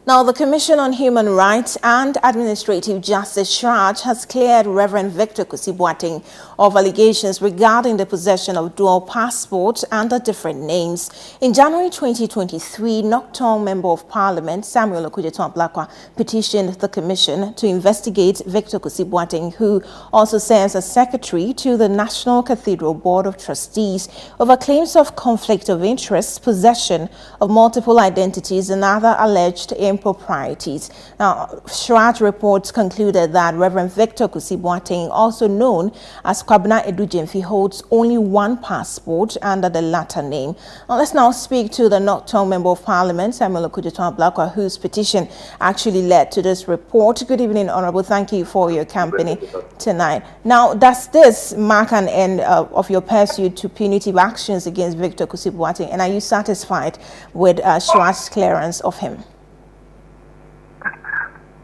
Now, the Commission on Human Rights and Administrative Justice charge has cleared Reverend Victor Kusi-Boateng of allegations regarding the possession of dual passports under different names. In January 2023, Nocturne Member of Parliament Samuel Okudzeto-Ablakwa petitioned the Commission to investigate Victor Kusi-Boateng, who also serves as Secretary to the National Cathedral Board of Trustees, over claims of conflict of interest, possession of multiple identities, and other alleged improprieties. Now, Shraj reports concluded that Reverend Victor Kusi-Boateng, also known as Kwabena Edujemfi, holds only one passport under the latter name. Now, let's now speak to the Nocturne Member of Parliament, Samuel Okudzeto-Ablakwa, whose petition actually led to this report. Good evening, Honorable. Thank you for your company tonight. Now, does this mark an end of your pursuit to punitive actions against Victor Kusi-Boateng, and are you satisfied with Shraj's clearance of him?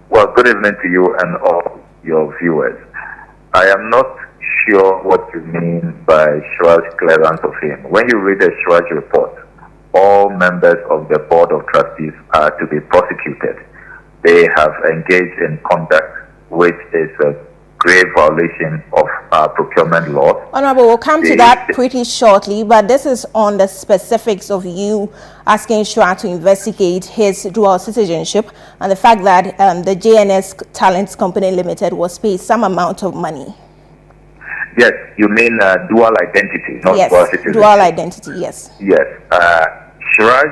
Well, good evening to you and all your viewers. I am not sure what you mean by Shraj's clearance of him. When you read the Shraj report, all members of the Board of Trustees are to be prosecuted. They have engaged in conduct which is a grave violation of procurement laws. Honorable, we'll come to that pretty shortly, but this is on the specifics of you asking Shraj to investigate his dual citizenship and the fact that the JNS Talents Company Limited was paid some amount of money. Yes, you mean dual identity, not yes, dual citizenship. Dual identity, yes. Yes. Shraj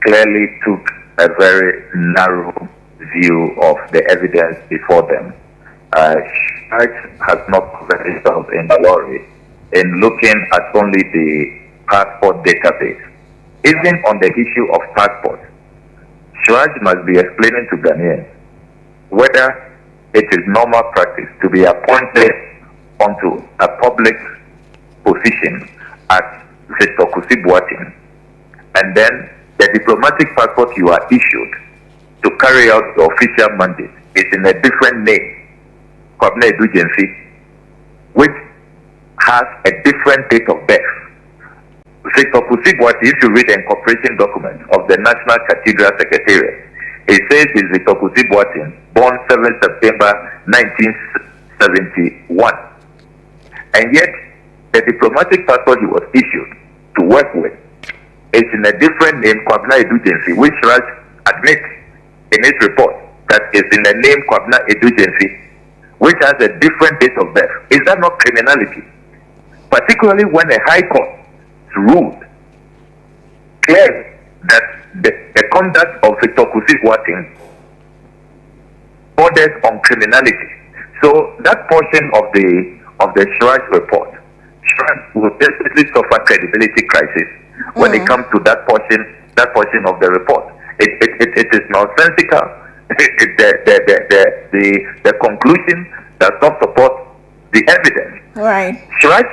clearly took a very narrow view of the evidence before them. Shraj has not covered himself in glory in looking at only the passport database. Even on the issue of passports, Shraj must be explaining to Ghanaians whether it is normal practice to be appointed onto a public position as Victor Kusi-Boateng, and then the diplomatic passport you are issued to carry out the official mandate is in a different name, Kwabena Edujemfi, which has a different date of birth. Victor Kusi-Boateng, if you read the incorporation document of the National Cathedral Secretariat, it says it's Victor Kusi-Boateng, born 7 September 1971. And yet, the diplomatic passport he was issued to work with is in a different name, Kwabena Edujemfi, which Shraj admits in his report that is in the name Kwabena Edujemfi, which has a different date of birth. Is that not criminality? Particularly when a high court ruled clearly that the conduct of Victor Kusi-Boateng borders on criminality. So that portion of the Shraj report, Shraj will definitely suffer credibility crisis when it comes to that portion of the report. It is nonsensical. The conclusion does not support the evidence. Right. Shraj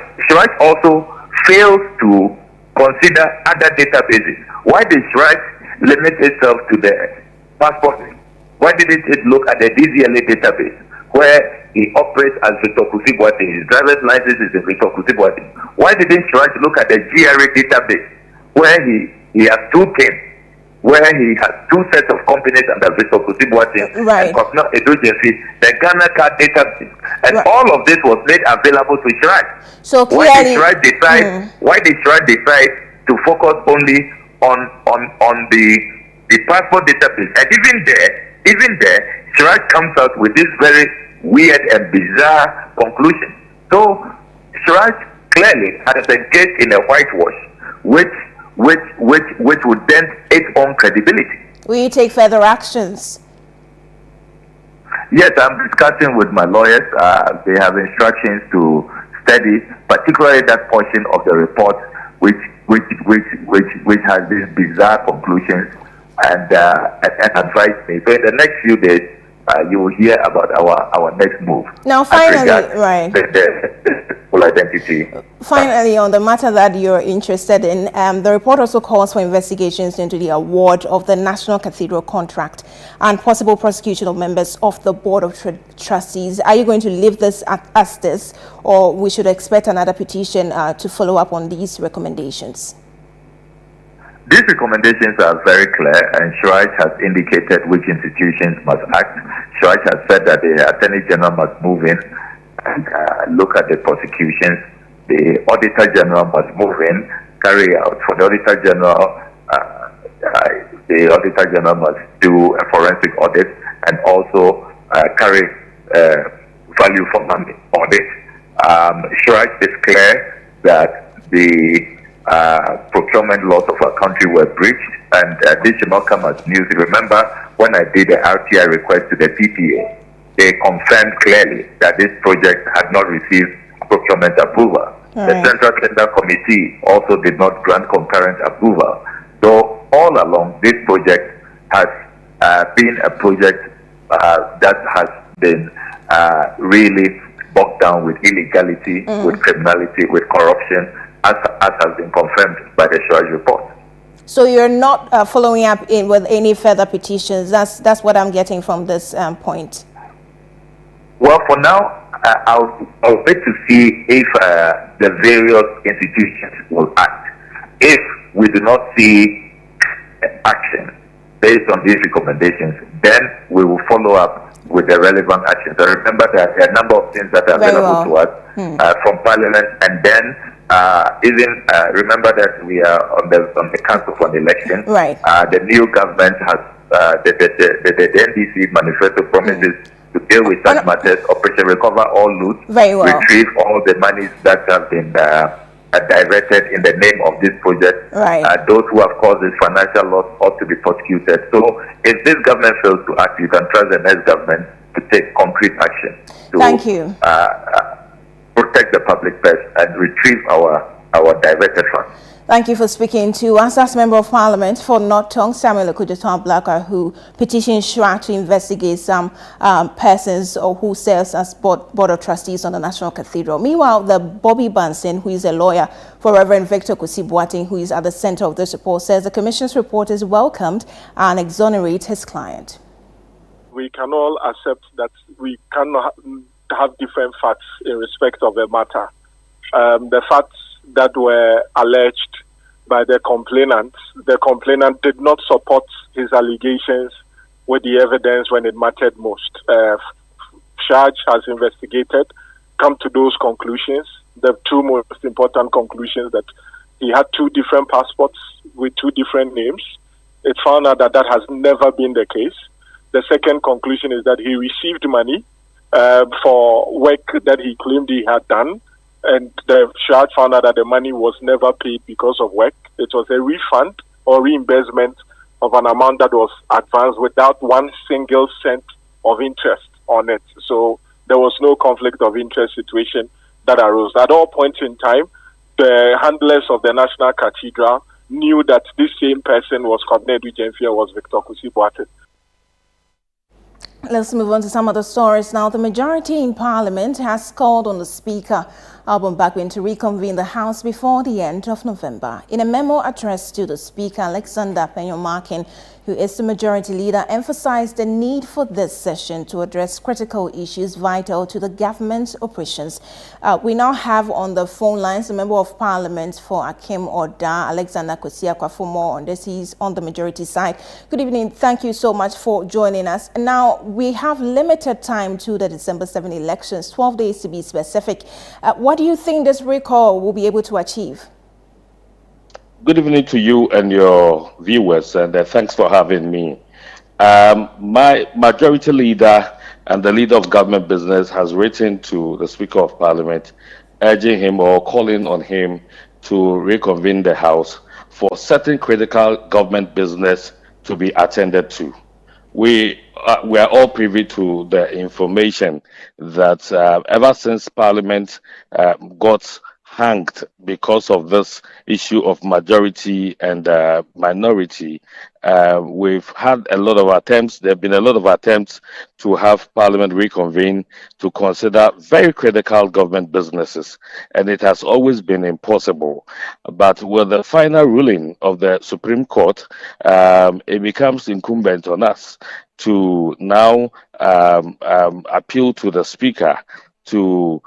also fails to consider other databases. Why did Shraj limit itself to the passport? Why didn't it look at the DZLA database where he operates as Victor Kusi-Boateng? His driver's license is in Victor Kusi-Boateng. Why didn't Shraj look at the GRA database where he has two pins, where he has two sets of companies under Victor Kusi-Boateng and Kwabena Edujemfi, the Ghana card database, and all of this was made available to Shraj. So clearly, why did Shraj decide to focus only on the passport database? And even there, Shraj comes out with this very weird and bizarre conclusion. So Shraj clearly has engaged in a whitewash, which would dent its own credibility. Will you take further actions? Yes, I'm discussing with my lawyers. They have instructions to study, particularly that portion of the report which has these bizarre conclusions, and advise me. So in the next few days, you will hear about our next move. Now, finally, right. The full identity. Finally, on the matter that you're interested in, the report also calls for investigations into the award of the National Cathedral contract and possible prosecution of members of the Board of Trustees. Are you going to leave this as this, or we should expect another petition to follow up on these recommendations? These recommendations are very clear, and Shraj has indicated which institutions must act. Shraj has said that the Attorney General must move in and look at the prosecutions. The Auditor General must move in, carry out. For the Auditor General must do a forensic audit and also carry value for money audit. Shraj is clear that the procurement laws of our country were breached, and this should not come as news. Remember, when I did the RTI request to the PPA, they confirmed clearly that this project had not received procurement approval. The Central Tender Committee also did not grant concurrent approval. So all along, this project has been a project that has been really bogged down with illegality, with criminality, with corruption, as has been confirmed by the Suraj report. So you're not following up with any further petitions. That's what I'm getting from this point. Well, for now, I'll wait to see if the various institutions will act. If we do not see action based on these recommendations, then we will follow up with the relevant actions. So remember that there are a number of things that are available to us from Parliament, and then even remember that we are on the Council for the Election. The new government has the NDC manifesto promises to deal with such matters, Operation Recover All Loot, retrieve all the monies that have been diverted in the name of this project. Those who have caused this financial loss ought to be prosecuted. So if this government fails to act, you can trust the next government to take concrete action to protect the public purse and retrieve our diverted funds. Thank you for speaking to us. As Member of Parliament for North Tongue, Samuel Okujeton Blacker, who petitioned Shra to investigate some persons who serves as board of trustees on the National Cathedral. Meanwhile, the Bobby Banson, who is a lawyer for Reverend Victor Kusi-Boateng, who is at the center of this report, says the Commission's report is welcomed and exonerates his client. We can all accept that we cannot have different facts in respect of a matter. The facts that were alleged by the complainant did not support his allegations with the evidence when it mattered most. Charge has investigated, come to those conclusions. The two most important conclusions that he had two different passports with two different names. It found out that that has never been the case. The second conclusion is that he received money for work that he claimed he had done. And the charge found out that the money was never paid because of work. It was a refund or reimbursement of an amount that was advanced without one single cent of interest on it. So there was no conflict of interest situation that arose. At all points in time, the handlers of the National Cathedral knew that this same person was Kobnedu Jemfia, was Victor Kusi-Boateng. Let's move on to some other stories now. The majority in Parliament has called on the Speaker, Alban Bakwin, to reconvene the House before the end of November. In a memo addressed to the Speaker, Alexander Penyomarkin, who is the majority leader, emphasized the need for this session to address critical issues vital to the government's operations. We now have on the phone lines the Member of Parliament for Akim Oda, Alexander Kosia, for more on this. He's on the majority side. Good evening. Thank you so much for joining us. Now, we have limited time to the December 7 elections, 12 days to be specific. What do you think this recall will be able to achieve? Good evening to you and your viewers, and thanks for having me. My majority leader and the leader of government business has written to the Speaker of Parliament, urging him or calling on him to reconvene the House for certain critical government business to be attended to. We are all privy to the information that ever since Parliament got hanged because of this issue of majority and minority, we've had a lot of attempts. There have been a lot of attempts to have Parliament reconvene to consider very critical government businesses, and it has always been impossible. But with the final ruling of the Supreme Court, it becomes incumbent on us to now appeal to the Speaker to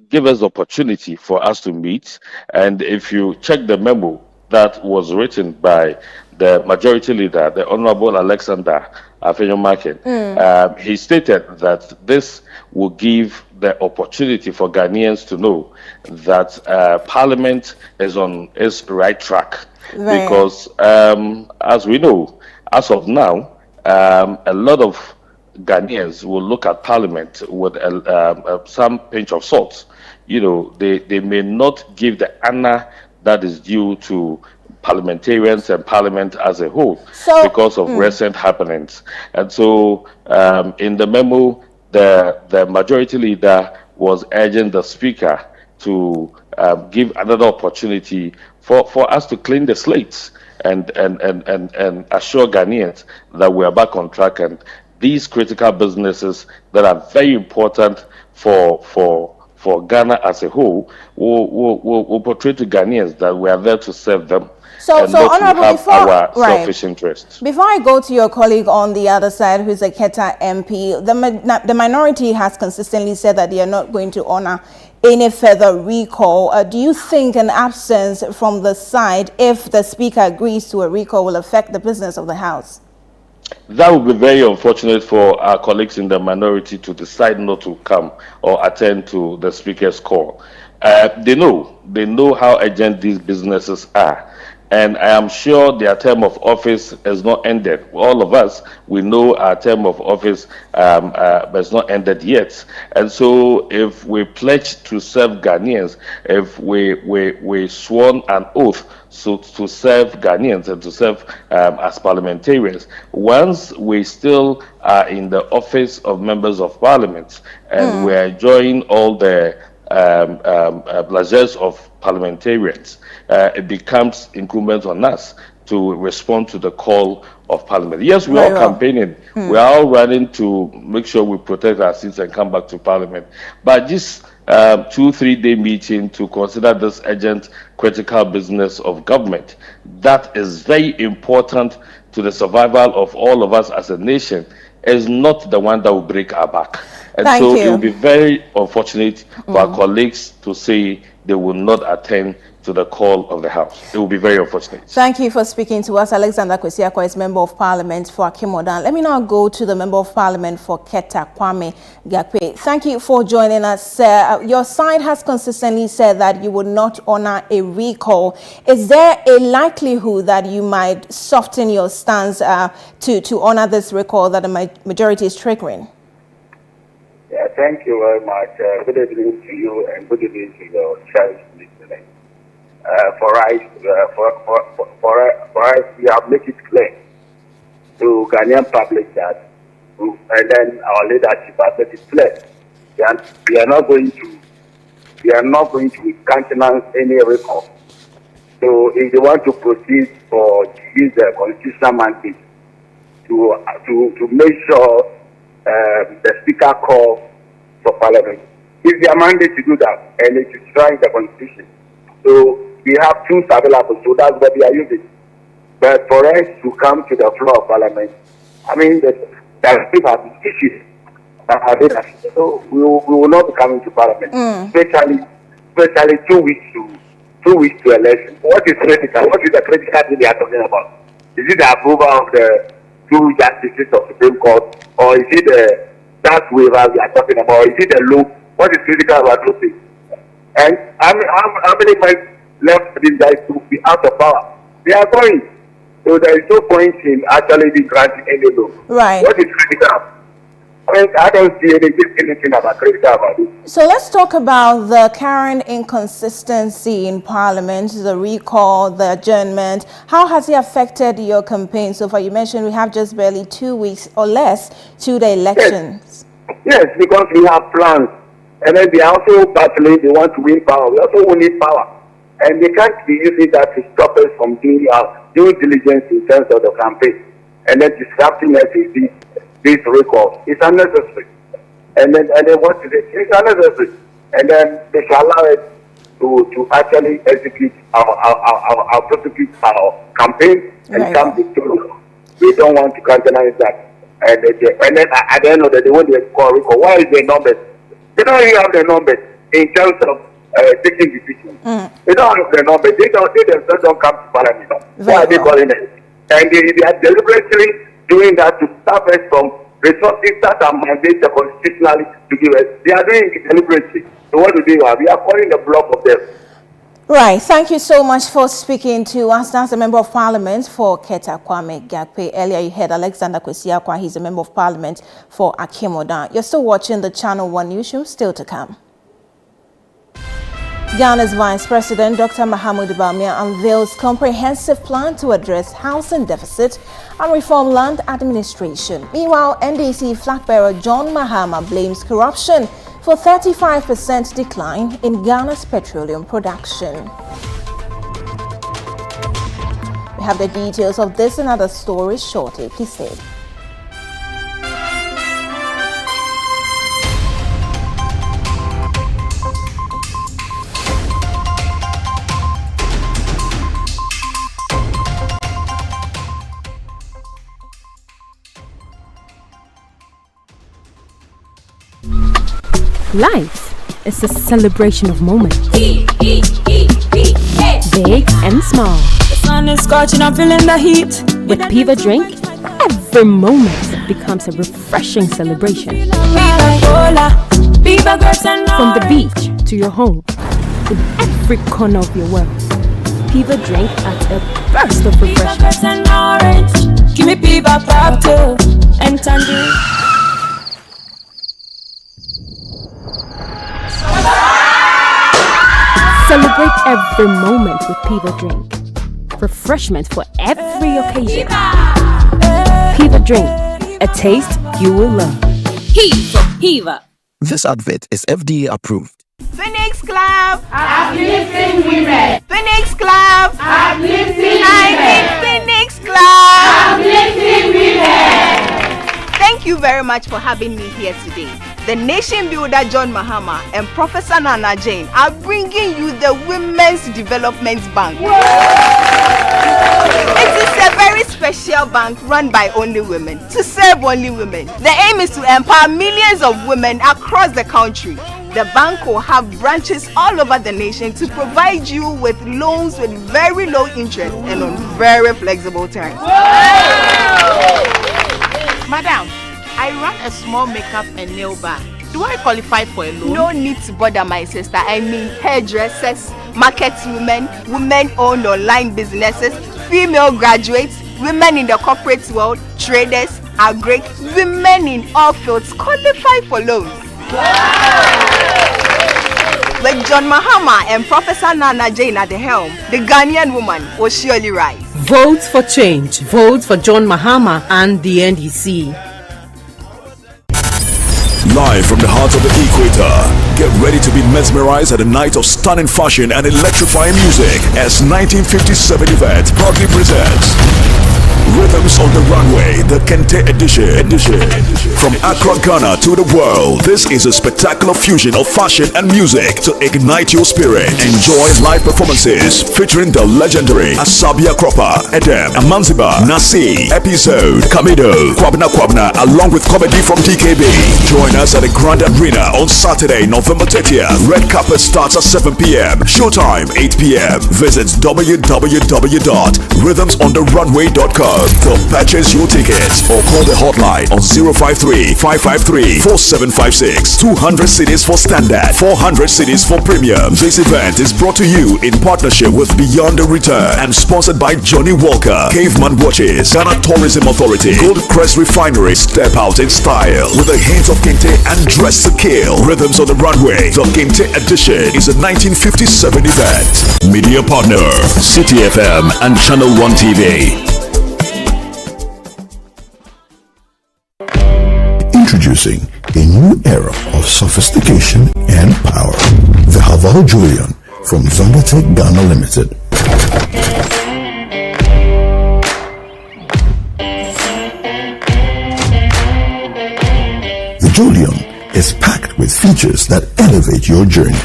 give us the opportunity for us to meet. And if you check the memo that was written by the majority leader, the Honorable Alexander Penyomarkin, he stated that this will give the opportunity for Ghanaians to know that Parliament is on its right track. Because as we know, as of now, a lot of Ghanaians will look at Parliament with some pinch of salt. You know, they may not give the honor that is due to parliamentarians and parliament as a whole because of recent happenings. And so in the memo, the majority leader was urging the speaker to give another opportunity for us to clean the slates and assure Ghanaians that we are back on track, and these critical businesses that are very important for Ghana as a whole will portray to Ghanaians that we are there to serve them. So not to Honorable, have our selfish interests. Before I go to your colleague on the other side, who's a Keta MP, the minority has consistently said that they are not going to honor any further recall. Do you think an absence from the side, if the Speaker agrees to a recall, will affect the business of the House? That would be very unfortunate for our colleagues in the minority to decide not to come or attend to the Speaker's call. They know how urgent these businesses are. And I am sure their term of office has not ended. All of us, we know our term of office has not ended yet. And so if we pledge to serve Ghanaians, if we sworn an oath to serve Ghanaians and to serve as parliamentarians, once we still are in the office of members of parliament and we're enjoying all the pleasures of parliamentarians, it becomes incumbent on us to respond to the call of Parliament. Yes, we are campaigning. We are all running to make sure we protect our seats and come back to Parliament. But this 2-3 day meeting to consider this urgent critical business of government, that is very important to the survival of all of us as a nation, is not the one that will break our back. And so it will be very unfortunate for our colleagues to say they will not attend to the call of the House. It will be very unfortunate. Thank you for speaking to us. Alexander Kwesiakwa is Member of Parliament for Akimodan. Let me now go to the Member of Parliament for Keta, Kwame Gakwe. Thank you for joining us, sir. Your side has consistently said that you would not honor a recall. Is there a likelihood that you might soften your stance to honor this recall that the majority is triggering? Yeah, thank you very much. Good evening to you and good evening to your cherished listeners. For us, we have made it clear to Ghanaian public that, and then our leadership has made it clear that we are not going to countenance any recall. So if they want to proceed or to use the constitutional mandate to make sure the Speaker calls for Parliament, it's their mandate to do that, and it is trying the Constitution. So we have tools available, so that's what we are using. But for us to come to the floor of Parliament, I mean, the people have issues that are there. So we will not be coming to Parliament, especially 2 weeks to election. What is critical? What is the critical thing they are talking about? Is it the approval of the 2 justices of the Supreme Court, or is it the tax waiver we are talking about? Or is it the law? What is critical about those things? And how many months left for these guys to be out of power? They are going. So there is no point in actually granting any law. Right. What is critical? I don't see anything about critical about it. So let's talk about the current inconsistency in Parliament, the recall, the adjournment. How has it affected your campaign so far? You mentioned we have just barely 2 weeks or less to the elections. Yes, because we have plans. And then they are also battling, they want to win power. We also need power. And they can't be using that to stop us from doing our due diligence in terms of the campaign. And then disrupting us with this recall. It's unnecessary. And then what is it? It's unnecessary. And then they shall allow us to actually execute our prosecute our campaign and come victorious. We don't want to countenance that. And then at the end of the day, when they call recall, why is the numbers? They don't even have the numbers in terms of taking decisions. They don't have the numbers. They themselves don't come to Parliament. Why are they calling it? And they are deliberately doing that to stop us from resources that are mandated constitutionally to give us. They are doing it deliberately. So what do they have? We are calling the block of them. Right. Thank you so much for speaking to us. That's a Member of Parliament for Keta, Kwame Gakwe. Earlier you heard Alexander Kwesiakwa. He's a Member of Parliament for Akimodan. You're still watching the Channel 1 Newsroom. Still to come. Ghana's Vice President Dr. Mahamudu Bawumia unveils comprehensive plan to address housing deficit and reform land administration. Meanwhile, NDC flag bearer John Mahama blames corruption for 35% decline in Ghana's petroleum production. We have the details of this and other stories shortly. Please stay. Life is a celebration of moments. Big and small. The sun is scorching, I'm feeling the heat. With Piva Drink, every moment becomes a refreshing celebration. From the beach to your home, in every corner of your world, Piva Drink at a burst of refreshment. Give me Piva Pop and tangerine. Celebrate every moment with Piva Drink. Refreshment for every occasion. Piva Drink, a taste you will love. Piva. This advert is FDA approved. Phoenix Club, uplifting women. Phoenix Club, uplifting women. Phoenix Club, uplifting women. Thank you very much for having me here today. The nation builder John Mahama and Professor Nana Jane are bringing you the Women's Development Bank. Whoa! It is a very special bank run by only women, to serve only women. The aim is to empower millions of women across the country. The bank will have branches all over the nation to provide you with loans with very low interest and on very flexible terms. Madam, I run a small makeup and nail bar. Do I qualify for a loan? No need to bother, my sister. I mean hairdressers, market women, women-owned online businesses, female graduates, women in the corporate world, traders, agri, women in all fields qualify for loans. With John Mahama and Professor Nana Jane at the helm, the Ghanaian woman will surely rise. Vote for change. Vote for John Mahama and the NDC. Live from the heart of the equator, get ready to be mesmerized at a night of stunning fashion and electrifying music as 1957 event proudly presents Rhythms on the Runway, the Kente edition. From Accra, Ghana to the world, this is a spectacular fusion of fashion and music to ignite your spirit. Enjoy live performances featuring the legendary Asabia Kropper, Edem, Amanziba, Nasi, Episode, Kamido, Kwabna, along with comedy from DKB. Join us at the Grand Arena on Saturday, November 30th. Red carpet starts at 7 p.m. Showtime 8 p.m. Visit www.rhythmsontherunway.com to purchase your tickets or call the hotline on 053-553-4756. 200 cities for standard, 400 cities for premium. This event is brought to you in partnership with Beyond the Return and sponsored by Johnny Walker, Caveman Watches, Ghana Tourism Authority, Gold Crest Refinery. Step out in style with a hint of Kente and dress to kill. Rhythms on the Runway, the Kente edition is a 1957 event. Media partner, City FM and Channel 1 TV. Introducing a new era of sophistication and power. The Haval Julian from Zondatech Ghana Limited. The Julian is packed with features that elevate your journey.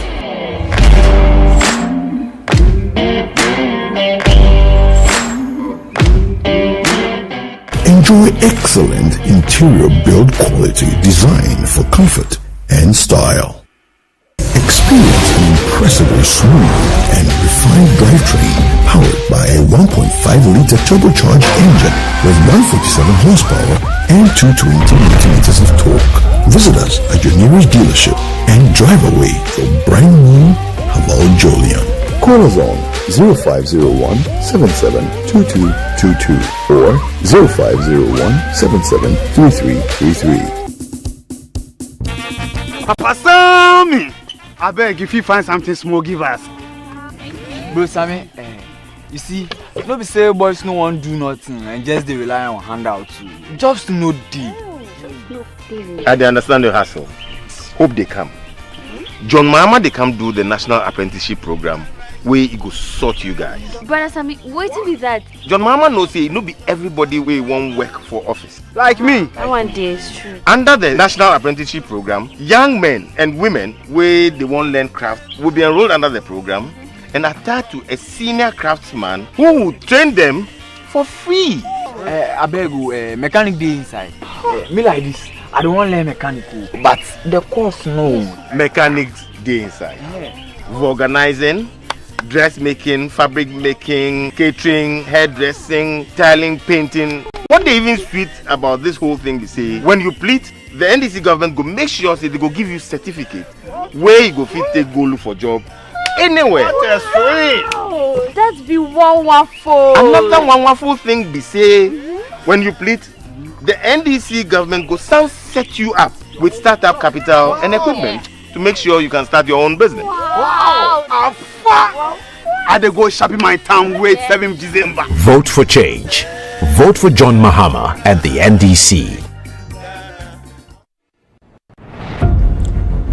Enjoy excellent interior build quality designed for comfort and style. Experience an impressively smooth and refined drivetrain powered by a 1.5-liter turbocharged engine with 147 horsepower and 220 newton-meters of torque. Visit us at your nearest dealership and drive away your brand new Haval Julian. Call us on 0501-772222 or 0501-773333. Papa Sammy! I beg if you find something small, give us. Bro, Sammy, you see, no be say boys no one do nothing and just they rely on handouts. Jobs no deep. I understand your hustle. Hope they come. John Mahama they come do the national apprenticeship program where he go sort you guys. Brother Sammy, waiting with that. John Mahama knows say no be everybody way won't work for office. Like me. That one day is true. Under the national apprenticeship program, young men and women where they won't learn craft will be enrolled under the program and attached to a senior craftsman who will train them for free. I beg you, mechanic day inside. Me like this, I don't want to learn mechanical, but the course no. Mechanics day inside. Organizing, dressmaking, fabric making, catering, hairdressing, tiling, painting. What they even sweet about this whole thing is say when you plead, the NDC government go make sure say they go give you certificate where you go fit take go look for job anywhere. That's sweet. Oh, that's be wonderful. Another wonderful thing be say when you plead, the NDC government go set you up with startup capital and equipment to make sure you can start your own business. Wow! I dey go shopping my town wait 7th December. Vote for change. Vote for John Mahama and the NDC.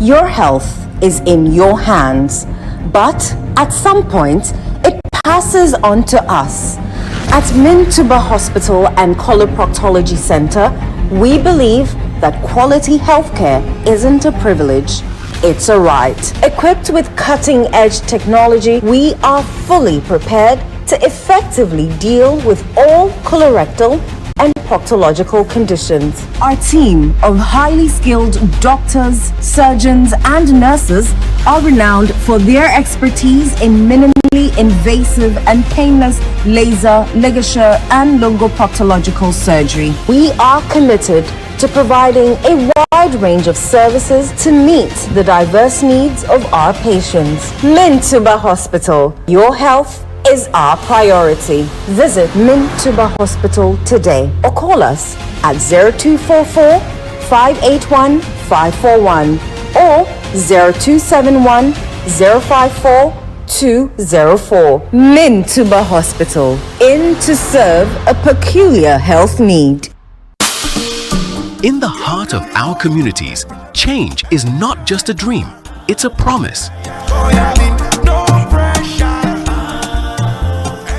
Your health is in your hands, but at some point it passes on to us. At Mintuba Hospital and Coloproctology Center, we believe that quality healthcare isn't a privilege, it's a right. Equipped with cutting-edge technology, we are fully prepared to effectively deal with all colorectal and proctological conditions. Our team of highly skilled doctors, surgeons, and nurses are renowned for their expertise in minimally invasive and painless laser, ligature, and lungoproctological surgery. We are committed to providing a wide range of services to meet the diverse needs of our patients. Mintuba Hospital, your health is our priority. Visit Mintuba Hospital today or call us at 0244 581 541 or 0271 054 204. Mintuba Hospital, in to serve a peculiar health need. In the heart of our communities, change is not just a dream, it's a promise.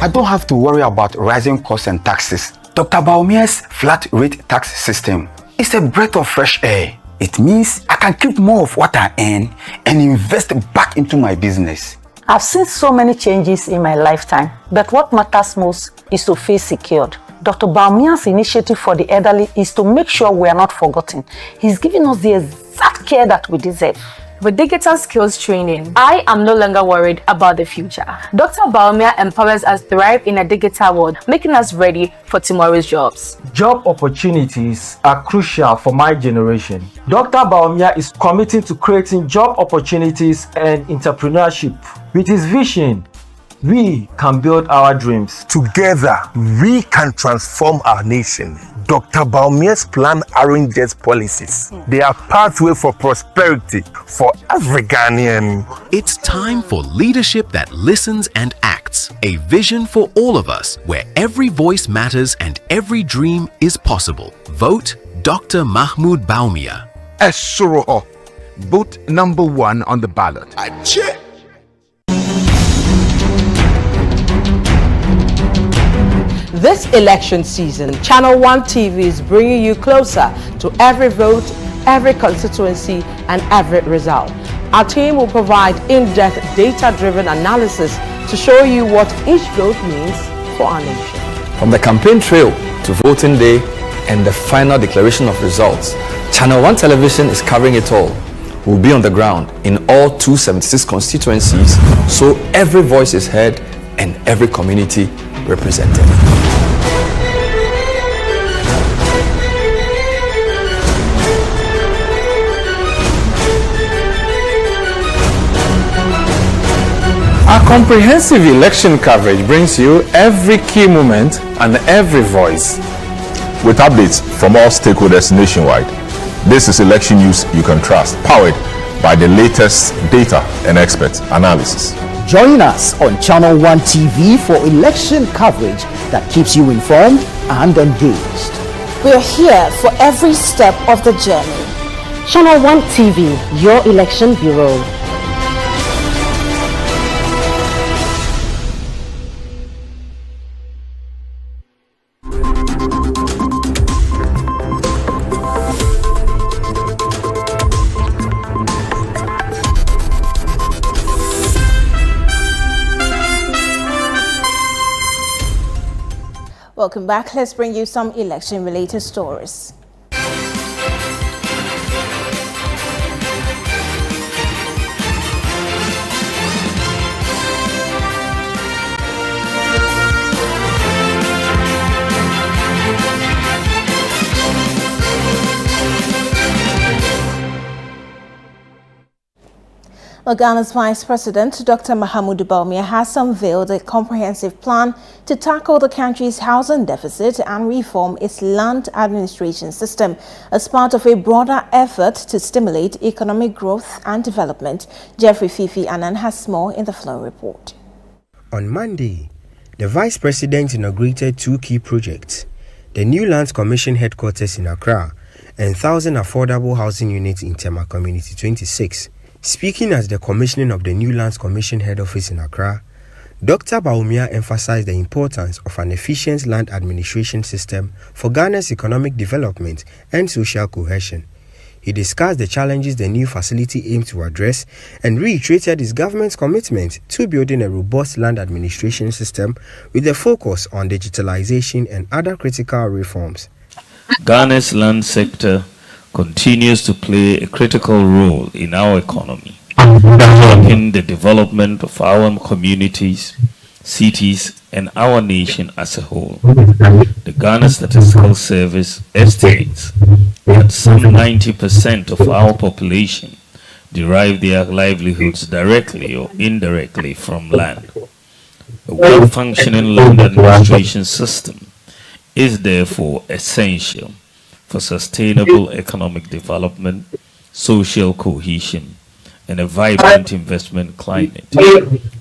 I don't have to worry about rising costs and taxes. Dr. Baumia's flat rate tax system is a breath of fresh air. It means I can keep more of what I earn and invest back into my business. I've seen so many changes in my lifetime, but what matters most is to feel secured. Dr. Baumia's initiative for the elderly is to make sure we are not forgotten. He's giving us the exact care that we deserve. With digital skills training, I am no longer worried about the future. Dr. Baumia empowers us to thrive in a digital world, making us ready for tomorrow's jobs. Job opportunities are crucial for my generation. Dr. Baumia is committing to creating job opportunities and entrepreneurship. With his vision, we can build our dreams. Together, we can transform our nation. Dr. Baumia's plan arranges policies. They are pathway for prosperity for every Ghanaian. It's time for leadership that listens and acts. A vision for all of us, where every voice matters and every dream is possible. Vote Dr. Mahmoud Baumia. Esoroho. Vote number 1 on the ballot. This election season, Channel 1 TV is bringing you closer to every vote, every constituency, and every result. Our team will provide in-depth data-driven analysis to show you what each vote means for our nation. From the campaign trail to voting day and the final declaration of results, Channel 1 Television is covering it all. We'll be on the ground in all 276 constituencies, so every voice is heard and every community represented. Our comprehensive election coverage brings you every key moment and every voice. With updates from all stakeholders nationwide, this is election news you can trust, powered by the latest data and expert analysis. Join us on Channel 1 TV for election coverage that keeps you informed and engaged. We're here for every step of the journey. Channel 1 TV, your election bureau. Welcome back. Let's bring you some election-related stories. Ghana's Vice President, Dr. Mahamudu Bawumia, has unveiled a comprehensive plan to tackle the country's housing deficit and reform its land administration system as part of a broader effort to stimulate economic growth and development. Jeffrey Fifi Annan has more in the Flow report. On Monday, the Vice President inaugurated two key projects: the new Lands Commission headquarters in Accra and 1,000 affordable housing units in Tema Community 26. Speaking at the commissioning of the new Lands Commission head office in Accra, Dr. Bawumia emphasized the importance of an efficient land administration system for Ghana's economic development and social cohesion. He discussed the challenges the new facility aimed to address and reiterated his government's commitment to building a robust land administration system with a focus on digitalization and other critical reforms. Ghana's land sector continues to play a critical role in our economy, helping the development of our communities, cities, and our nation as a whole. The Ghana Statistical Service estimates that some 90% of our population derive their livelihoods directly or indirectly from land. A well-functioning land administration system is therefore essential for sustainable economic development, social cohesion, and a vibrant investment climate.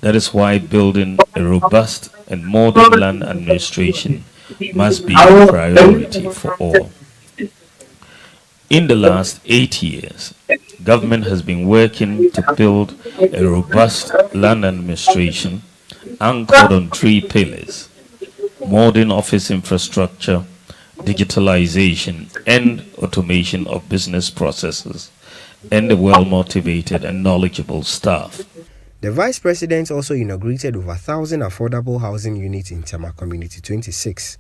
That is why building a robust and modern land administration must be a priority for all. In the last 8 years, government has been working to build a robust land administration anchored on 3 pillars: modern office infrastructure, digitalization and automation of business processes, and a well-motivated and knowledgeable staff. The Vice President also inaugurated over 1,000 affordable housing units in Tema Community 26.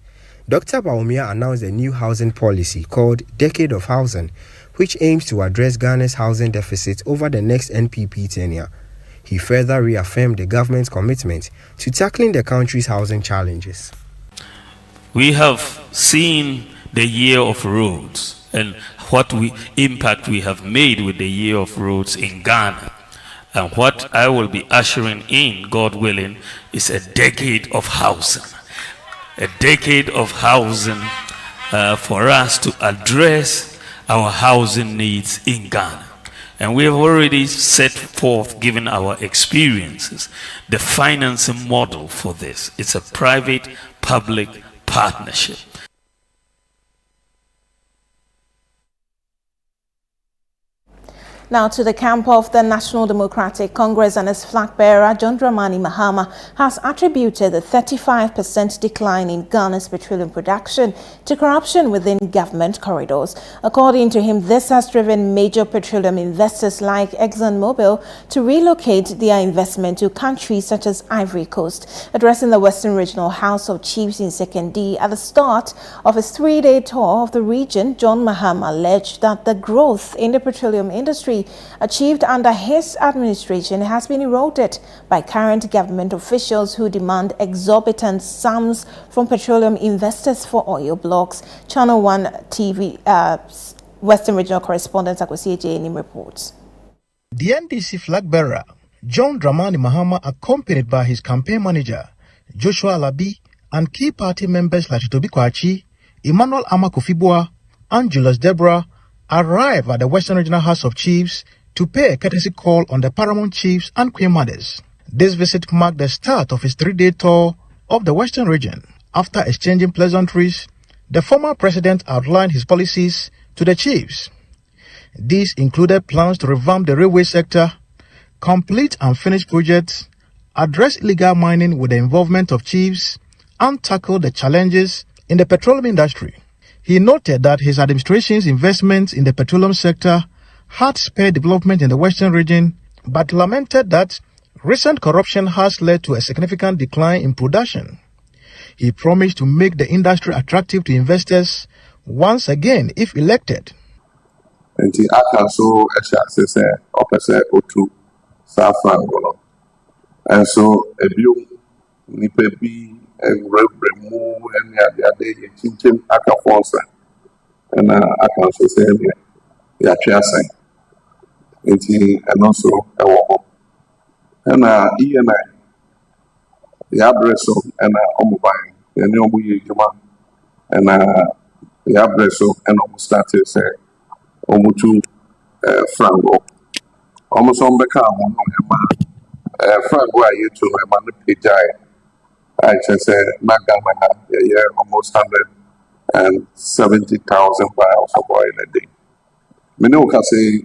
Dr. Bawumia announced a new housing policy called Decade of Housing, which aims to address Ghana's housing deficit over the next NPP tenure. He further reaffirmed the government's commitment to tackling the country's housing challenges. We have seen the year of roads and what impact we have made with the year of roads in Ghana. And what I will be ushering in, God willing, is a decade of housing. A decade of housing for us to address our housing needs in Ghana. And we have already set forth, given our experiences, the financing model for this. It's a private-public partnership. Now to the camp of the National Democratic Congress, and its flag bearer, John Dramani Mahama, has attributed the 35% decline in Ghana's petroleum production to corruption within government corridors. According to him, this has driven major petroleum investors like ExxonMobil to relocate their investment to countries such as Ivory Coast. Addressing the Western Regional House of Chiefs in Sekondi at the start of his 3-day tour of the region, John Mahama alleged that the growth in the petroleum industry achieved under his administration has been eroded by current government officials who demand exorbitant sums from petroleum investors for oil blocks. Channel 1 TV Western Regional Correspondent Akwasi Ejenim reports. The NDC flag bearer, John Dramani Mahama, accompanied by his campaign manager, Joshua Alabi, and key party members like Tobi Kwachi, Emmanuel Amakofibua, and Julius Deborah, arrived at the Western Regional House of Chiefs to pay a courtesy call on the paramount chiefs and queen mothers. This visit marked the start of his 3-day tour of the Western region. After exchanging pleasantries, the former president outlined his policies to the chiefs. These included plans to revamp the railway sector, complete unfinished projects, address illegal mining with the involvement of chiefs, and tackle the challenges in the petroleum industry. He noted that his administration's investments in the petroleum sector had spurred development in the Western region, but lamented that recent corruption has led to a significant decline in production. He promised to make the industry attractive to investors once again if elected. And I can so say opposite to Safran. And so a view nipa be and remove any other day in aka fonsa. And I can so say yeah saying. And also a walk. And EMI, the address of and mobile, the new Juma, and the address of and almost started say Omutu Franco. Almost on the car, Franco, I used to my man Pijay. I just said, Magama, a year almost 170,000 barrels of oil a day. Minoka say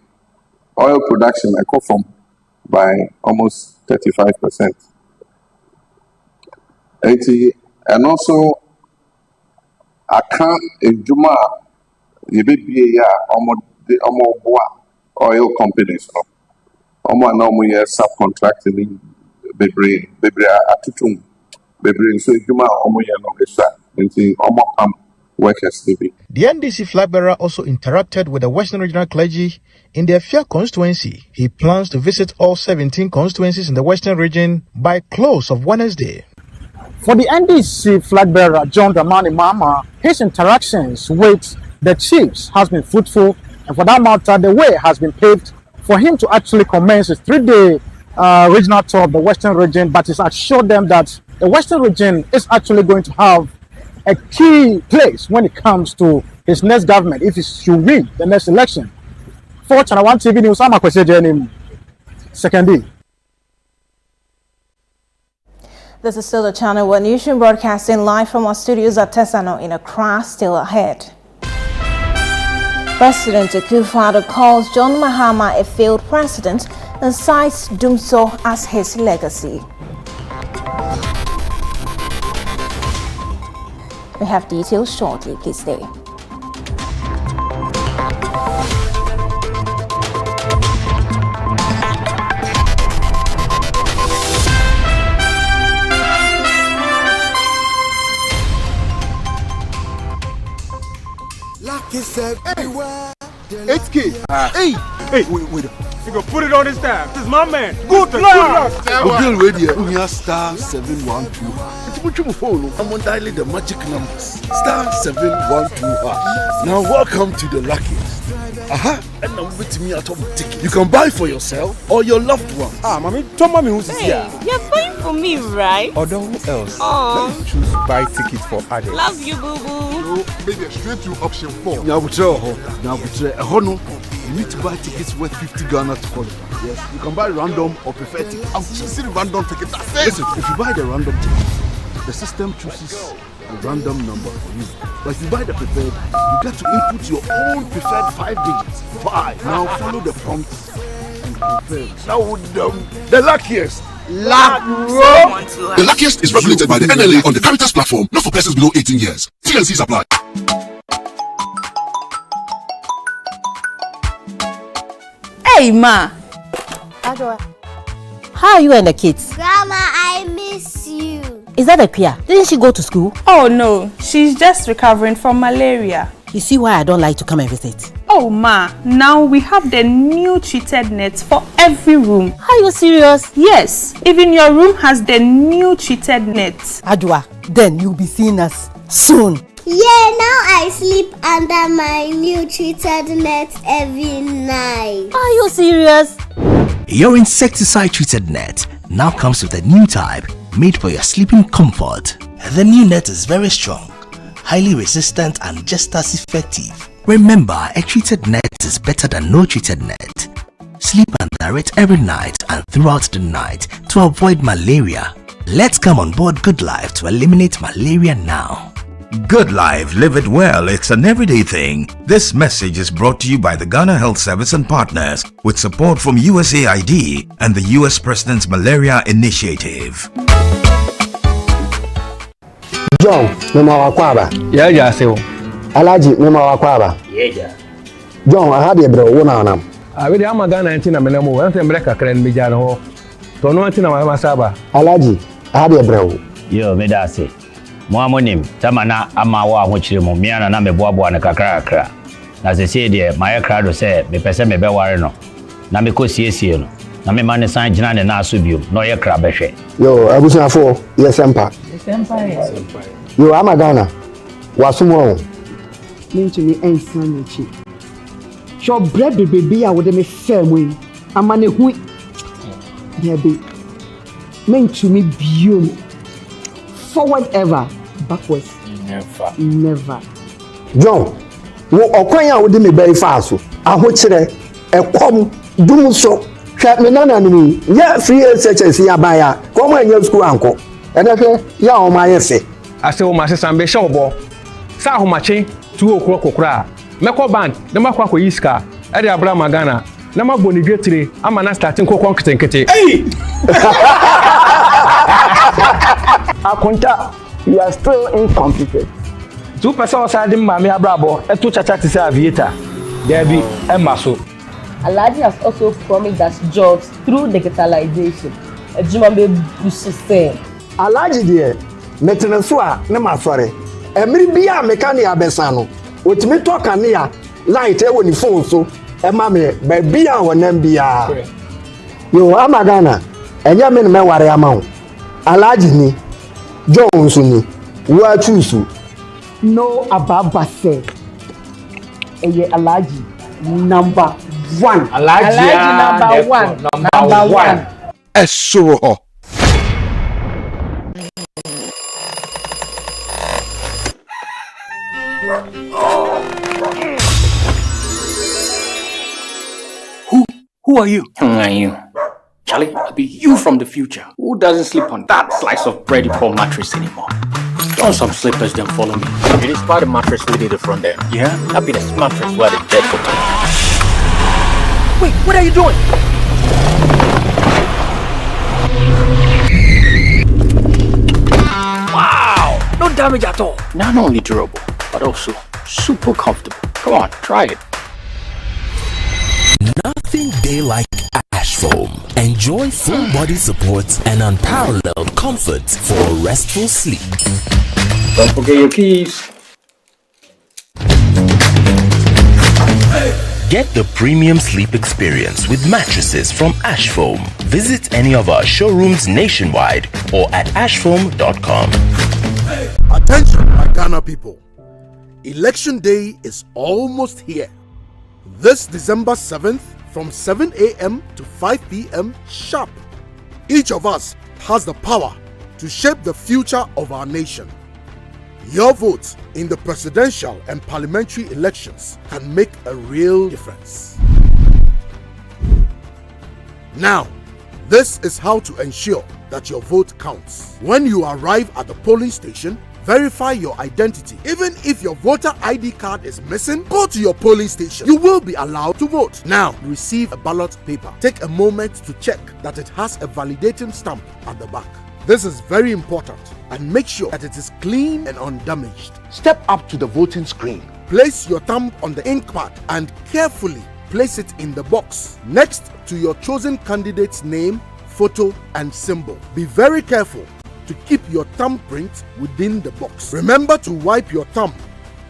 oil production I come from by almost 35%. And also, I can't in Juma, you be almost oil companies. Almost subcontracting Bebre Atutum. Bebre, so Juma, almost workers. The NDC flag bearer also interacted with the Western Regional clergy in their Afia constituency. He plans to visit all 17 constituencies in the Western region by close of Wednesday. For the NDC flag bearer John Dramani Mahama, his interactions with the chiefs has been fruitful, and for that matter, the way has been paved for him to actually commence his 3-day regional tour of the Western region. But he's assured them that the Western region is actually going to have a key place when it comes to his next government if he should win the next election. For Channel 1 TV News, I'm Akwesi Second D. This is still the Channel 1 Newsroom broadcasting live from our studios at Tesano in Accra. Still ahead. President Akufo-Addo calls John Mahama a failed president and cites Dumso as his legacy. We have details shortly. Please stay. Luck is everywhere. 8K. Hey, wait. You gonna put it on his tab. This is my man. Good luck. Bill Radio. We are star 712. I'm on dialing the magic numbers. Star 712. Now welcome to the luckiest. And now with me at home ticket. You can buy for yourself or your loved ones. Mommy, tell mommy who's here. You're buying for me, right? Or who else? Let me choose buy tickets for others. Love you, boo boo. Maybe straight to option 4. Now you need to buy tickets worth 50 Ghana to qualify. Yes, you can buy random or preferred tickets. I'm choosing random tickets. Listen, if you buy the random ticket, the system chooses a random number for you. But if you buy the preferred, you get to input your own preferred 5 digits. 5. Now follow the prompts and confirm. Now the luckiest. The luckiest is regulated by the NLA on the Caritas platform, not for persons below 18 years. TNCs apply. Hey, Ma. How are you and the kids? Grandma, I miss you. Is that a Pia? Didn't she go to school? Oh, no. She's just recovering from malaria. You see why I don't like to come and visit? Oh, Ma. Now we have the new treated nets for every room. Are you serious? Yes. Even your room has the new treated nets. Adwa, then you'll be seeing us soon. Yeah, now I sleep under my new treated net every night. Are you serious? Your insecticide-treated net now comes with a new type made for your sleeping comfort. The new net is very strong, highly resistant and just as effective. Remember, a treated net is better than no treated net. Sleep under it every night and throughout the night to avoid malaria. Let's come on board Good Life to eliminate malaria now. Good Life, live it well, it's an everyday thing. This message is brought to you by the Ghana Health Service and partners with support from USAID and the US President's Malaria Initiative. John, mema wakwaba. Yeah, sir. Alaji, mema wakwaba. Yeah. John, I had a bro, one on I really am Ghana and Tina Menemo, and America can be Jano. Tono Antina Masaba. Alaji, I had a bro. Yo, Medasi. Mwamonim, Tamana Amawa, which you Mumiana Name Bobo and Kakara. As I said, dear, my crowd say, me pese me be wareno. Namiko CSN. Name man sign Jinan and Nasubium, no ya crabeshe. Yo, I was not for, yes, Empire. Yes, Empire. Yo, I'm a Ghana. What's wrong? Mean to me, ain't son cheap. Your bread baby, I would have fair way. A man who there be meant to me beyond forward ever, backwards never. John, wo okwanya wo de me very fast. Ahokyere ekom dum so hwa me nana ni ya free SHS ya ba ya kom anya school anko ene hwe ya o ma yefe ase wo ma se sambe shobo sa ahomache 2 o'clock kokra meko bank na makwa ko yiska e de abra magana na maboni dwetire ama na starting kokon ketenkete Akunta, you are still incompetent. 2% side mami abrabo etu chacha to say aviator there be emaso. Alaji has also promised us jobs through digitalization. Ejimambe busise. Alaji de metenso a na masore emiri bia mekani abesa no otimi to kanea light e woni phone so e ma me ba bia wonam bia yo amagana enye me me ware amawo Alaji ni Johnson ni wa choose no ababa say eye Alaji number 1. Alaji number 1. Number 1. Esuro. Who are you? Who are you? Charlie, I'll be you from the future. Who doesn't sleep on that slice of bready poor mattress anymore? Don't some slippers then follow me. It is part of the mattress we did the front there. Yeah? That'll be the mattress where the dead for me. Wait, what are you doing? Wow! No damage at all. Not only durable, but also super comfortable. Come on, try it. Nothing day like Ash Foam. Enjoy full body support and unparalleled comfort for a restful sleep. Don't forget your keys. Get the premium sleep experience with mattresses from Ash Foam. Visit any of our showrooms nationwide or at ashfoam.com. Attention, my Ghana people. Election day is almost here. This December 7th from 7 a.m. to 5 p.m. sharp. Each of us has the power to shape the future of our nation. Your vote in the presidential and parliamentary elections can make a real difference. Now, this is how to ensure that your vote counts. When you arrive at the polling station, verify your identity. Even if your voter ID card is missing, go to your polling station. You will be allowed to vote. Now, receive a ballot paper. Take a moment to check that it has a validating stamp at the back. This is very important, and make sure that it is clean and undamaged. Step up to the voting screen. Place your thumb on the ink pad and carefully place it in the box next to your chosen candidate's name, photo, and symbol. Be very careful to keep your thumbprint within the box. Remember to wipe your thumb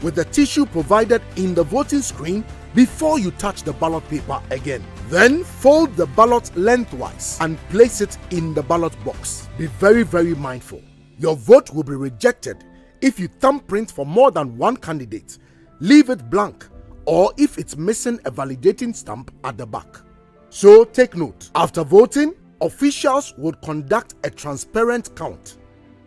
with the tissue provided in the voting screen before you touch the ballot paper again. Then fold the ballot lengthwise and place it in the ballot box. Be very, very mindful. Your vote will be rejected if you thumbprint for more than one candidate, leave it blank, or if it's missing a validating stamp at the back. So take note. After voting, officials will conduct a transparent count.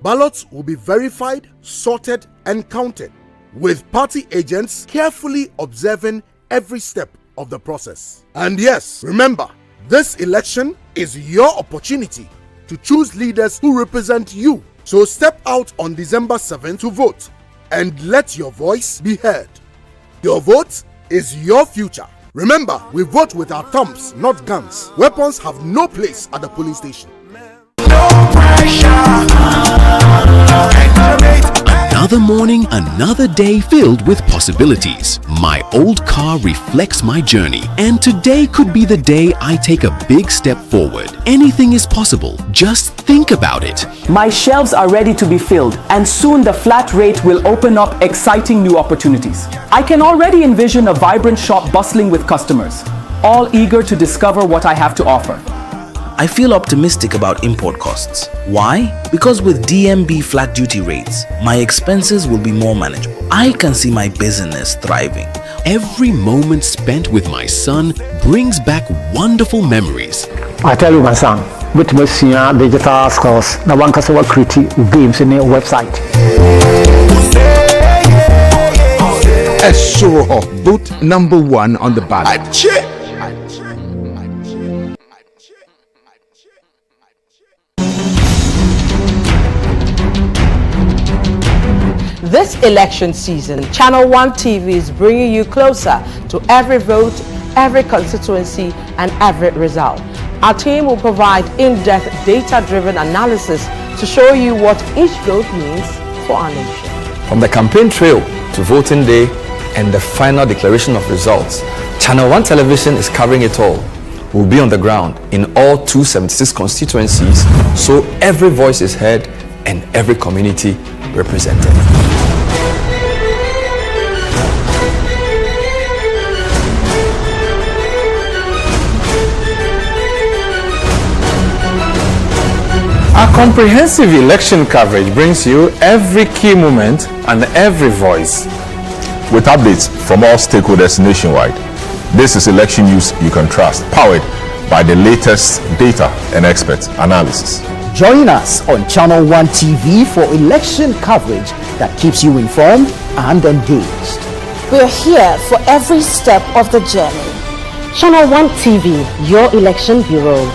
Ballots will be verified, sorted, and counted, with party agents carefully observing every step of the process. And yes, remember, this election is your opportunity to choose leaders who represent you. So step out on December 7th to vote and let your voice be heard. Your vote is your future. Remember, we vote with our thumbs, not guns. Weapons have no place at the polling station. Another morning, another day filled with possibilities. My old car reflects my journey, and today could be the day I take a big step forward. Anything is possible. Just think about it. My shelves are ready to be filled, and soon the flat rate will open up exciting new opportunities. I can already envision a vibrant shop bustling with customers, all eager to discover what I have to offer. I feel optimistic about import costs. Why? Because with DMB flat duty rates, my expenses will be more manageable. I can see my business thriving. Every moment spent with my son brings back wonderful memories. I tell you, my son, with my senior digital skills, now one can say create games in your website. Sure, vote number 1 on the ballot. This election season, Channel 1 TV is bringing you closer to every vote, every constituency, and every result. Our team will provide in-depth data-driven analysis to show you what each vote means for our nation. From the campaign trail to voting day and the final declaration of results, Channel 1 Television is covering it all. We'll be on the ground in all 276 constituencies, so every voice is heard and every community represented. Our comprehensive election coverage brings you every key moment and every voice, with updates from all stakeholders nationwide. This is election news you can trust, powered by the latest data and expert analysis. Join us on Channel 1 TV for election coverage that keeps you informed and engaged. We're here for every step of the journey. Channel 1 TV, your election bureau.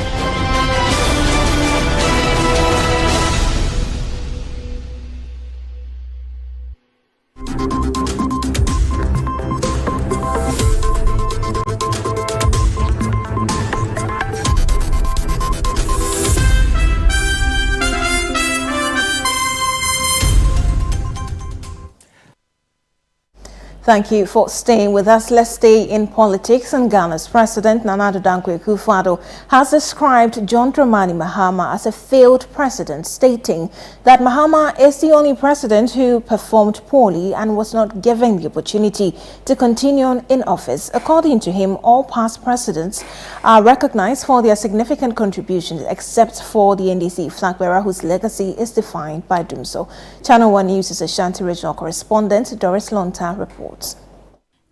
Thank you for staying with us. Let's stay in politics. And Ghana's President Nana Addo Dankwa Akufo-Addo has described John Dramani Mahama as a failed president, stating that Mahama is the only president who performed poorly and was not given the opportunity to continue in office. According to him, all past presidents are recognized for their significant contributions, except for the NDC flag bearer, whose legacy is defined by doom so. Channel 1 News' Ashanti regional correspondent Doris Lonta reports.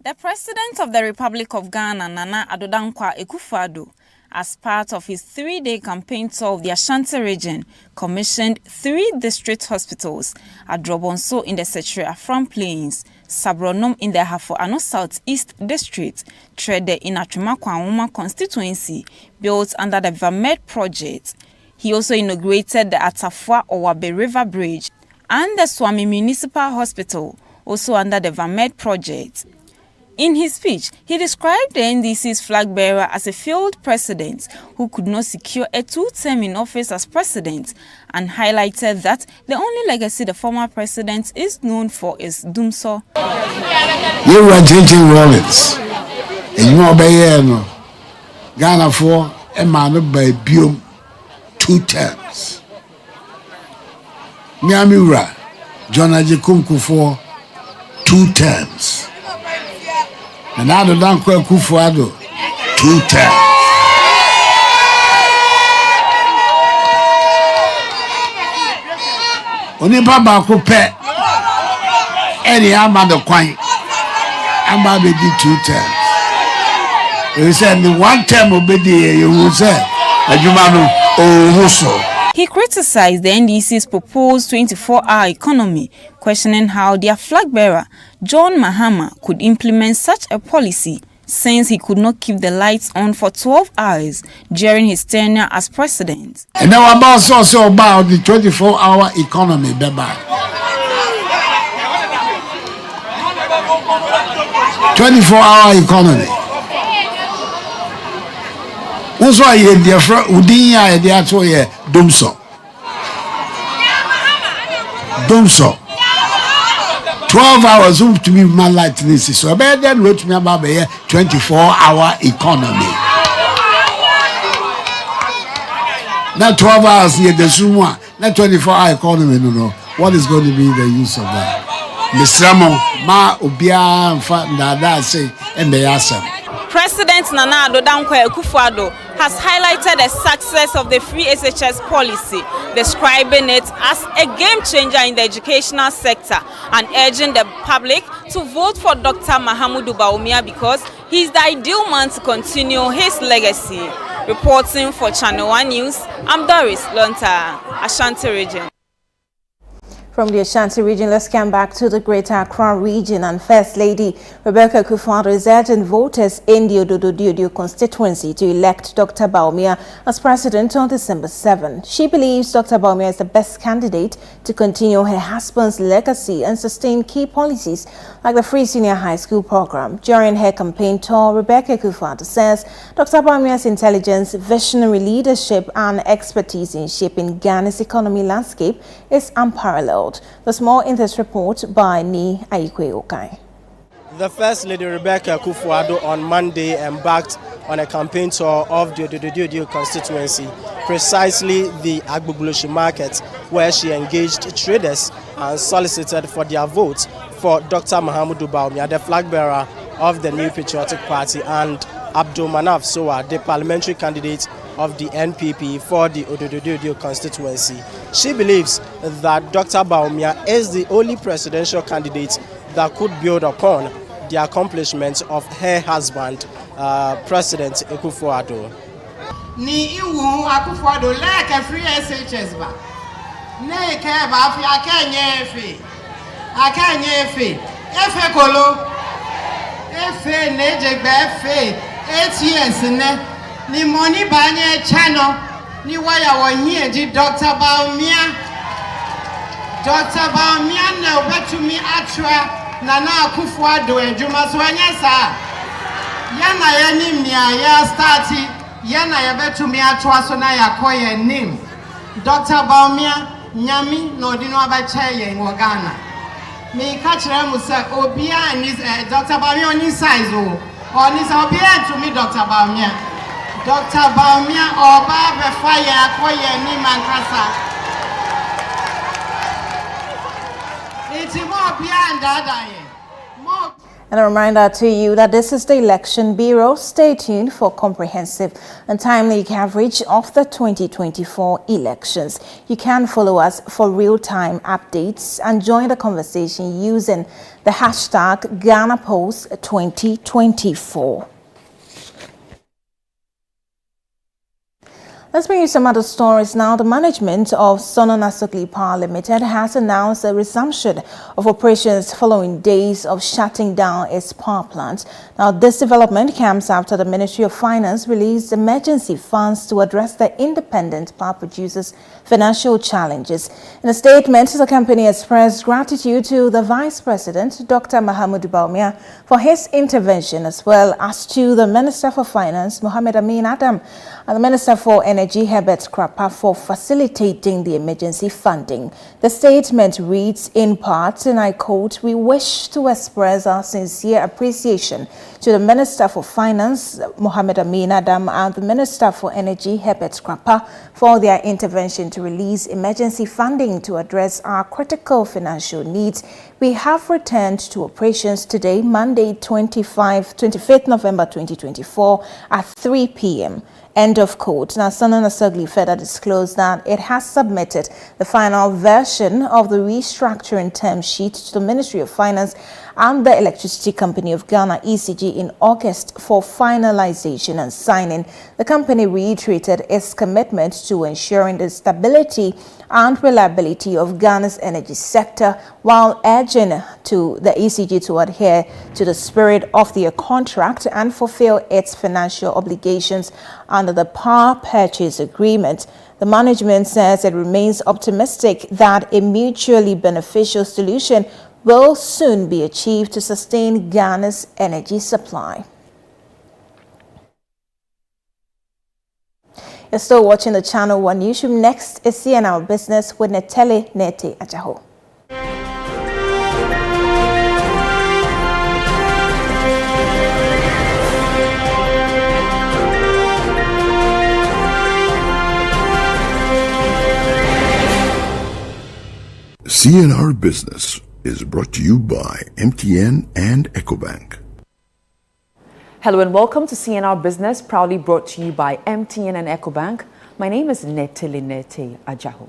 The President of the Republic of Ghana, Nana Addo Dankwa Akufo-Addo, as part of his 3-day campaign tour of the Ashanti region, commissioned 3 district hospitals at Drobonso in the Secretary Afram Plains, Sabronom in the Hafo-Ano Southeast District, Trede in Atwima-Kwanwoma Constituency, built under the Vamed project. He also inaugurated the Atafua-Owabe River Bridge and the Swami Municipal Hospital, also under the Vamed project. In his speech, he described the NDC's flag bearer as a failed president who could not secure a 2-term in office as president, and highlighted that the only legacy the former president is known for is doom so. You were J.J. Rollins, and you are Ghana for a man by Biom 2 terms. Nyamura, John Ajekunku for 2 terms. And Addo Dankwa Akufo-Addo 2 terms. Onipa baako pɛ ɛne ama the kwan ama bedi 2 terms. He said the 1 term obedi you say adwuma no ohuso. He criticized the NDC's proposed 24-hour economy, questioning how their flag bearer, John Mahama, could implement such a policy since he could not keep the lights on for 12 hours during his tenure as president. And now also about the 24-hour economy, Beba. 24-hour economy. Also, I hear the Udinya, the actual Dumso. 12 hours to be my light this so better than wrote me about a 24-hour economy. Not 12 hours near the Zoom one, not 24-hour economy, no. What is going to be the use of that? Mr. Ma Ubia and Fat say and they answer. President Nana Addo-Dankwa Akufo-Addo has highlighted the success of the free SHS policy, describing it as a game changer in the educational sector and urging the public to vote for Dr. Mahamudu Bawumia because he is the ideal man to continue his legacy. Reporting for Channel 1 News, I'm Doris Lonta, Ashanti region. From the Ashanti region, let's come back to the Greater Accra region, and First Lady Rebecca Akufo-Addo is urging voters in the Ododo constituency to elect Dr. Bawumia as president on December 7. She believes Dr. Bawumia is the best candidate to continue her husband's legacy and sustain key policies like the free senior high school program. During her campaign tour, Rebecca Akufo-Addo says Dr. Bawumia's intelligence, visionary leadership and expertise in shaping Ghana's economy landscape is unparalleled. There's more in this report by Ni Aikwe Okai. The First Lady Rebecca Akufo-Addo on Monday embarked on a campaign tour of the Ododo constituency, precisely the Agbogboshi market, where she engaged traders and solicited for their votes for Dr. Mahamudu Bawumia, the flag bearer of the New Patriotic Party, and Abdul Manaf Sowa, the parliamentary candidate of the NPP for the Ododo constituency. She believes that Dr. Bawumia is the only presidential candidate that could build upon the accomplishments of her husband, President Akufo-Addo. Ni iwu Akufo-Addo like free SHS ba. Ne ke ba fi akenye efe kolo efe nejegbe efe 8 years ne ni money banye channel ni waya wonye di Dr. Bawumia na obetumi atra Nana Akufo-Addo ejuma so anya sa yana yanim ni ya starti yana ya betumi atra so na yakoye nim Dr. Bawumia nyami no dinu abache ye wo Ghana me ka kire mu se obia ni Dr. Bawumia oni size o oni se obia to me Dr. Bawumia oba be fire akoye ni mankasa iti mo bia ndada ye. And a reminder to you that this is the Election Bureau. Stay tuned for comprehensive and timely coverage of the 2024 elections. You can follow us for real-time updates and join the conversation using the hashtag GhanaPost2024. Let's bring you some other stories now. The management of Sono Nasogli Power Limited has announced a resumption of operations following days of shutting down its power plant. Now, this development comes after the Ministry of Finance released emergency funds to address the independent power producers' financial challenges. In a statement, the company expressed gratitude to the Vice President, Dr. Mahamudu Bawumia, for his intervention, as well as to the Minister for Finance, Mohammed Amin Adam, and the Minister for Energy, Herbert Krapa, for facilitating the emergency funding. The statement reads in part, and I quote, "We wish to express our sincere appreciation to the Minister for Finance, Mohammed Amin Adam, and the Minister for Energy, Herbert Krapa, for their intervention to release emergency funding to address our critical financial needs. We have returned to operations today, Monday, 25th November 2024 at 3 p.m. End of quote. Now, Sono Nasogli further disclosed that it has submitted the final version of the restructuring term sheet to the Ministry of Finance and the Electricity Company of Ghana, ECG, in August for finalization and signing. The company reiterated its commitment to ensuring the stability and reliability of Ghana's energy sector, while urging to the ECG to adhere to the spirit of their contract and fulfill its financial obligations under the power purchase agreement. The management says it remains optimistic that a mutually beneficial solution will soon be achieved to sustain Ghana's energy supply. You're still watching the Channel 1 Newsroom. Next is CNR Business with Netele Nete Ajaho. CNR Business is brought to you by MTN and EcoBank. Hello and welcome to CNR Business, proudly brought to you by MTN and EcoBank. My name is Netele Nete Ajaho.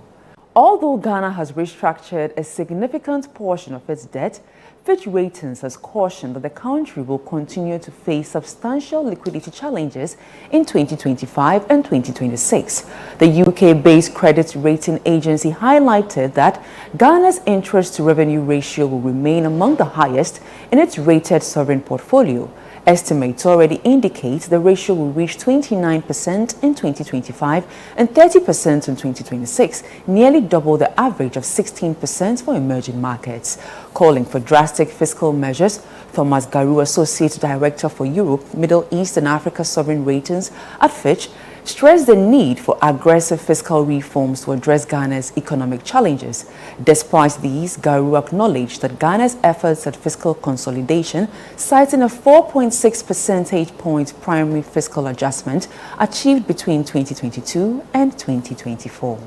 Although Ghana has restructured a significant portion of its debt, Fitch Ratings has cautioned that the country will continue to face substantial liquidity challenges in 2025 and 2026. The UK-based credit rating agency highlighted that Ghana's interest-to-revenue ratio will remain among the highest in its rated sovereign portfolio. Estimates already indicate the ratio will reach 29% in 2025 and 30% in 2026, nearly double the average of 16% for emerging markets. Calling for drastic fiscal measures, Thomas Garu, Associate Director for Europe, Middle East and Africa Sovereign Ratings at Fitch, stressed the need for aggressive fiscal reforms to address Ghana's economic challenges. Despite these, Garu acknowledged that Ghana's efforts at fiscal consolidation, citing a 4.6 percentage point primary fiscal adjustment achieved between 2022 and 2024.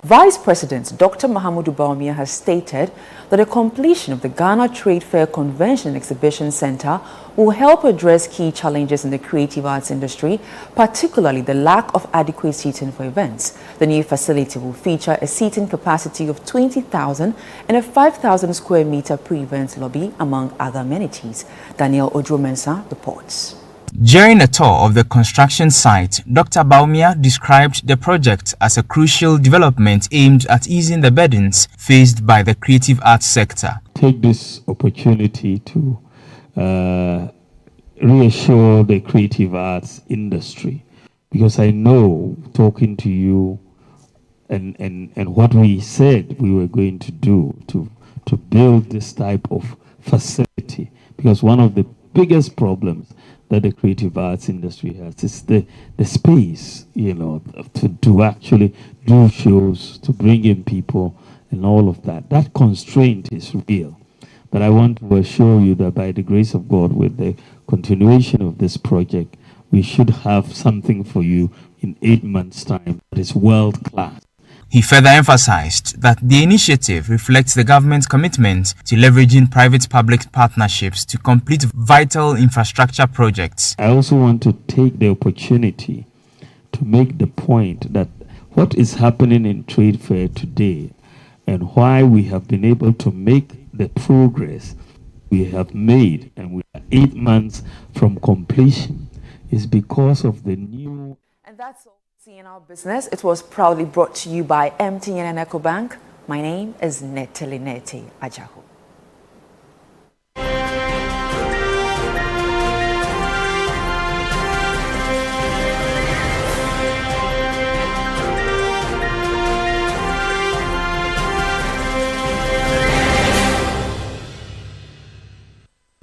Vice President Dr. Mahamudu Bawumia has stated that the completion of the Ghana Trade Fair Convention and Exhibition Center will help address key challenges in the creative arts industry, particularly the lack of adequate seating for events. The new facility will feature a seating capacity of 20,000 and a 5,000 square meter pre-event lobby, among other amenities. Daniel Odro-Mensah reports. During a tour of the construction site, Dr. Bawumia described the project as a crucial development aimed at easing the burdens faced by the creative arts sector. Take this opportunity to reassure the creative arts industry, because I know, talking to you and what we said we were going to do to build this type of facility, because one of the biggest problems that the creative arts industry has is the space, to actually do shows, to bring in people and all of that. That constraint is real. But I want to assure you that by the grace of God, with the continuation of this project, we should have something for you in 8 months' time that is world-class. He further emphasized that the initiative reflects the government's commitment to leveraging private-public partnerships to complete vital infrastructure projects. I also want to take the opportunity to make the point that what is happening in trade fair today and why we have been able to make the progress we have made, and we are 8 months from completion, is because of the new... And that's all. CNR Business. It was proudly brought to you by MTN and EcoBank. My name is Netele Nete Ajaho.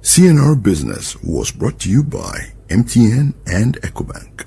CNR Business was brought to you by MTN and EcoBank.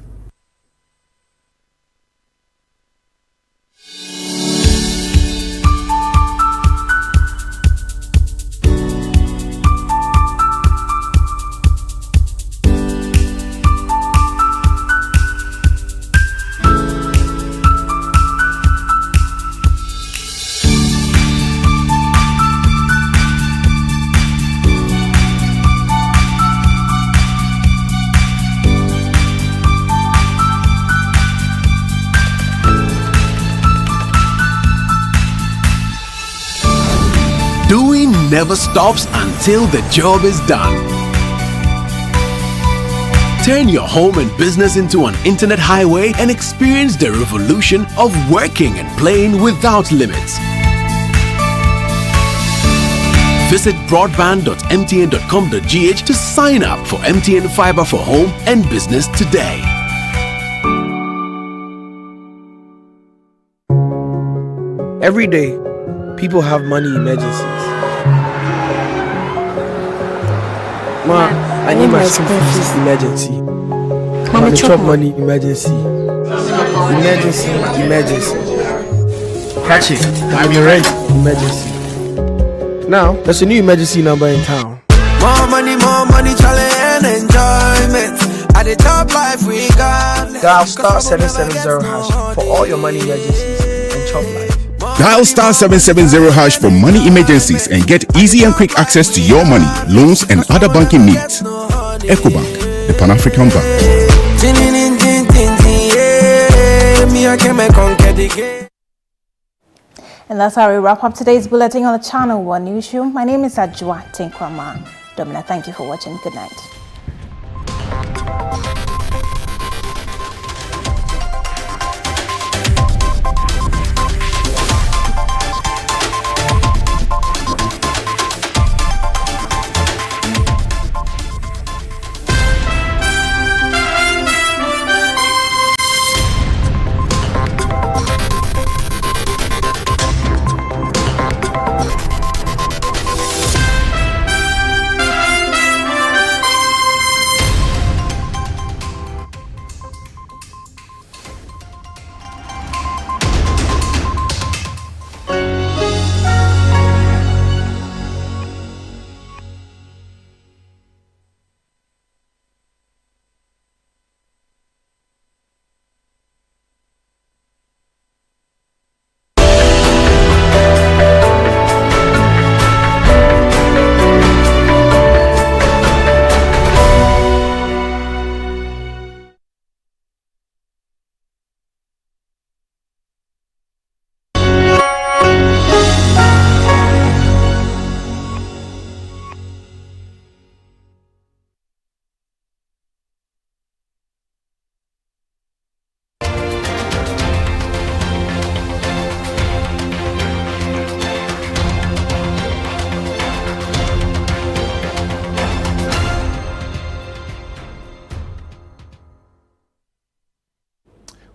Doing never stops until the job is done. Turn your home and business into an internet highway and experience the revolution of working and playing without limits. Visit broadband.mtn.com.gh to sign up for MTN Fiber for home and business today. Every day, people have money emergencies. Ma, I need my school fees emergency. Mama, chop money emergency. Emergency. Catch it. I'm your rent emergency. Now, there's a new emergency number in town. More money, challenge and enjoyment. At the top life we got. Dial star 770 hash for all your money emergencies and chop life. Dial star 770 hash for money emergencies and get easy and quick access to your money, loans, and other banking needs. EcoBank, the Pan-African Bank. And that's how we wrap up today's bulletin on the Channel 1 Newsroom. My name is Ajwa Tinkrama. Domina, thank you for watching. Good night.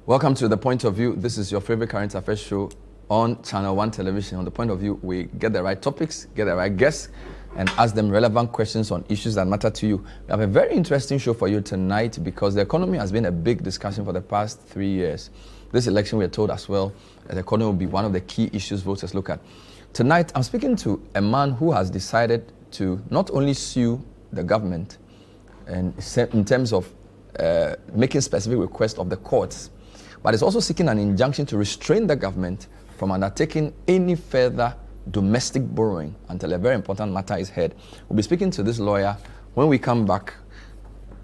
Welcome to The Point of View. This is your favorite current affairs show on Channel 1 television. On The Point of View, we get the right topics, get the right guests, and ask them relevant questions on issues that matter to you. We have a very interesting show for you tonight because the economy has been a big discussion for the past 3 years. This election, we are told as well, that the economy will be one of the key issues voters look at. Tonight, I'm speaking to a man who has decided to not only sue the government and in terms of making specific requests of the courts, but is also seeking an injunction to restrain the government from undertaking any further domestic borrowing until a very important matter is heard. We'll be speaking to this lawyer when we come back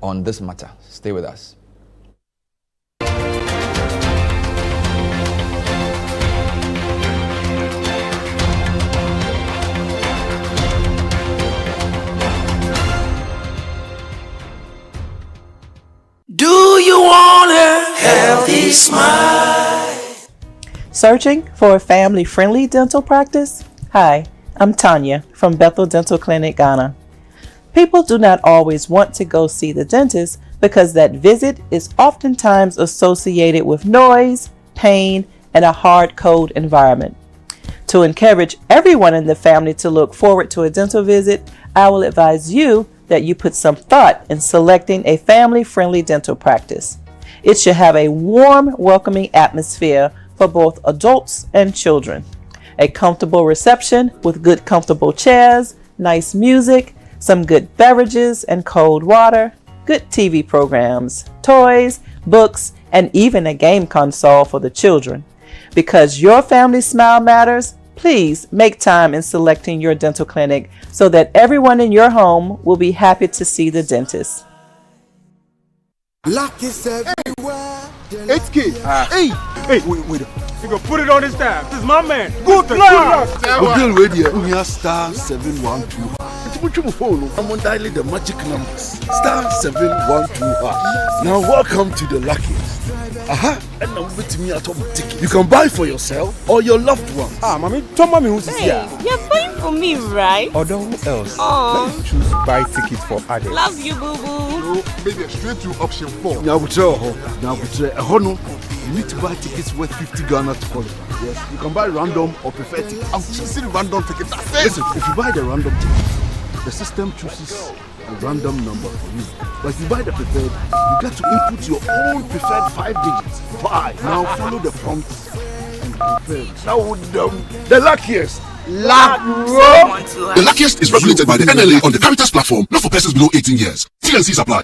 on this matter. Stay with us. Do you want a healthy smile? Searching for a family-friendly dental practice? Hi, I'm Tanya from Bethel Dental Clinic, Ghana. People do not always want to go see the dentist because that visit is oftentimes associated with noise, pain, and a hard, cold environment. To encourage everyone in the family to look forward to a dental visit, I will advise you that you put some thought in selecting a family-friendly dental practice. It should have a warm, welcoming atmosphere for both adults and children. A comfortable reception with good, comfortable chairs, nice music, some good beverages and cold water, good TV programs, toys, books, and even a game console for the children. Because your family smile matters, please make time in selecting your dental clinic so that everyone in your home will be happy to see the dentist. Luck is everywhere. 8K. Hey, wait. You can put it on his tab. This is my man. Good luck. Bill Radio. We are star 712. I'm on dialing the magic numbers. Star 712. Now welcome to the luckiest. And now with me at home ticket. You can buy for yourself or your loved one. Mommy, tell mommy who's here. You're buying for me, right? Or who else? Let's choose buy tickets for others. Love you, boo boo. Maybe straight to option 4. Now, you need to buy tickets worth 50 Ghana to qualify. Yes, you can buy random or preferred tickets. I'm choosing random tickets. Listen, if you buy the random ticket, the system chooses a random number for you. But if you buy the preferred, you get to input your own preferred 5 digits. Now follow the prompts and confirm. Now the luckiest. The luckiest is regulated by the NLA on the Caritas platform, not for persons below 18 years. T&Cs apply.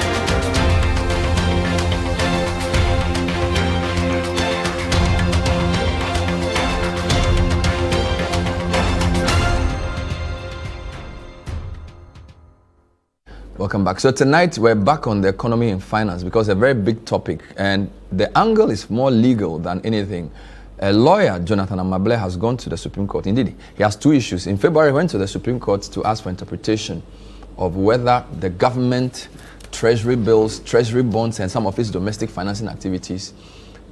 Welcome back. So tonight we're back on the economy and finance because a very big topic, and the angle is more legal than anything. A lawyer, Jonathan Amable, has gone to the Supreme Court. Indeed, he has 2 issues. In February, he went to the Supreme Court to ask for interpretation of whether the government, treasury bills, treasury bonds, and some of its domestic financing activities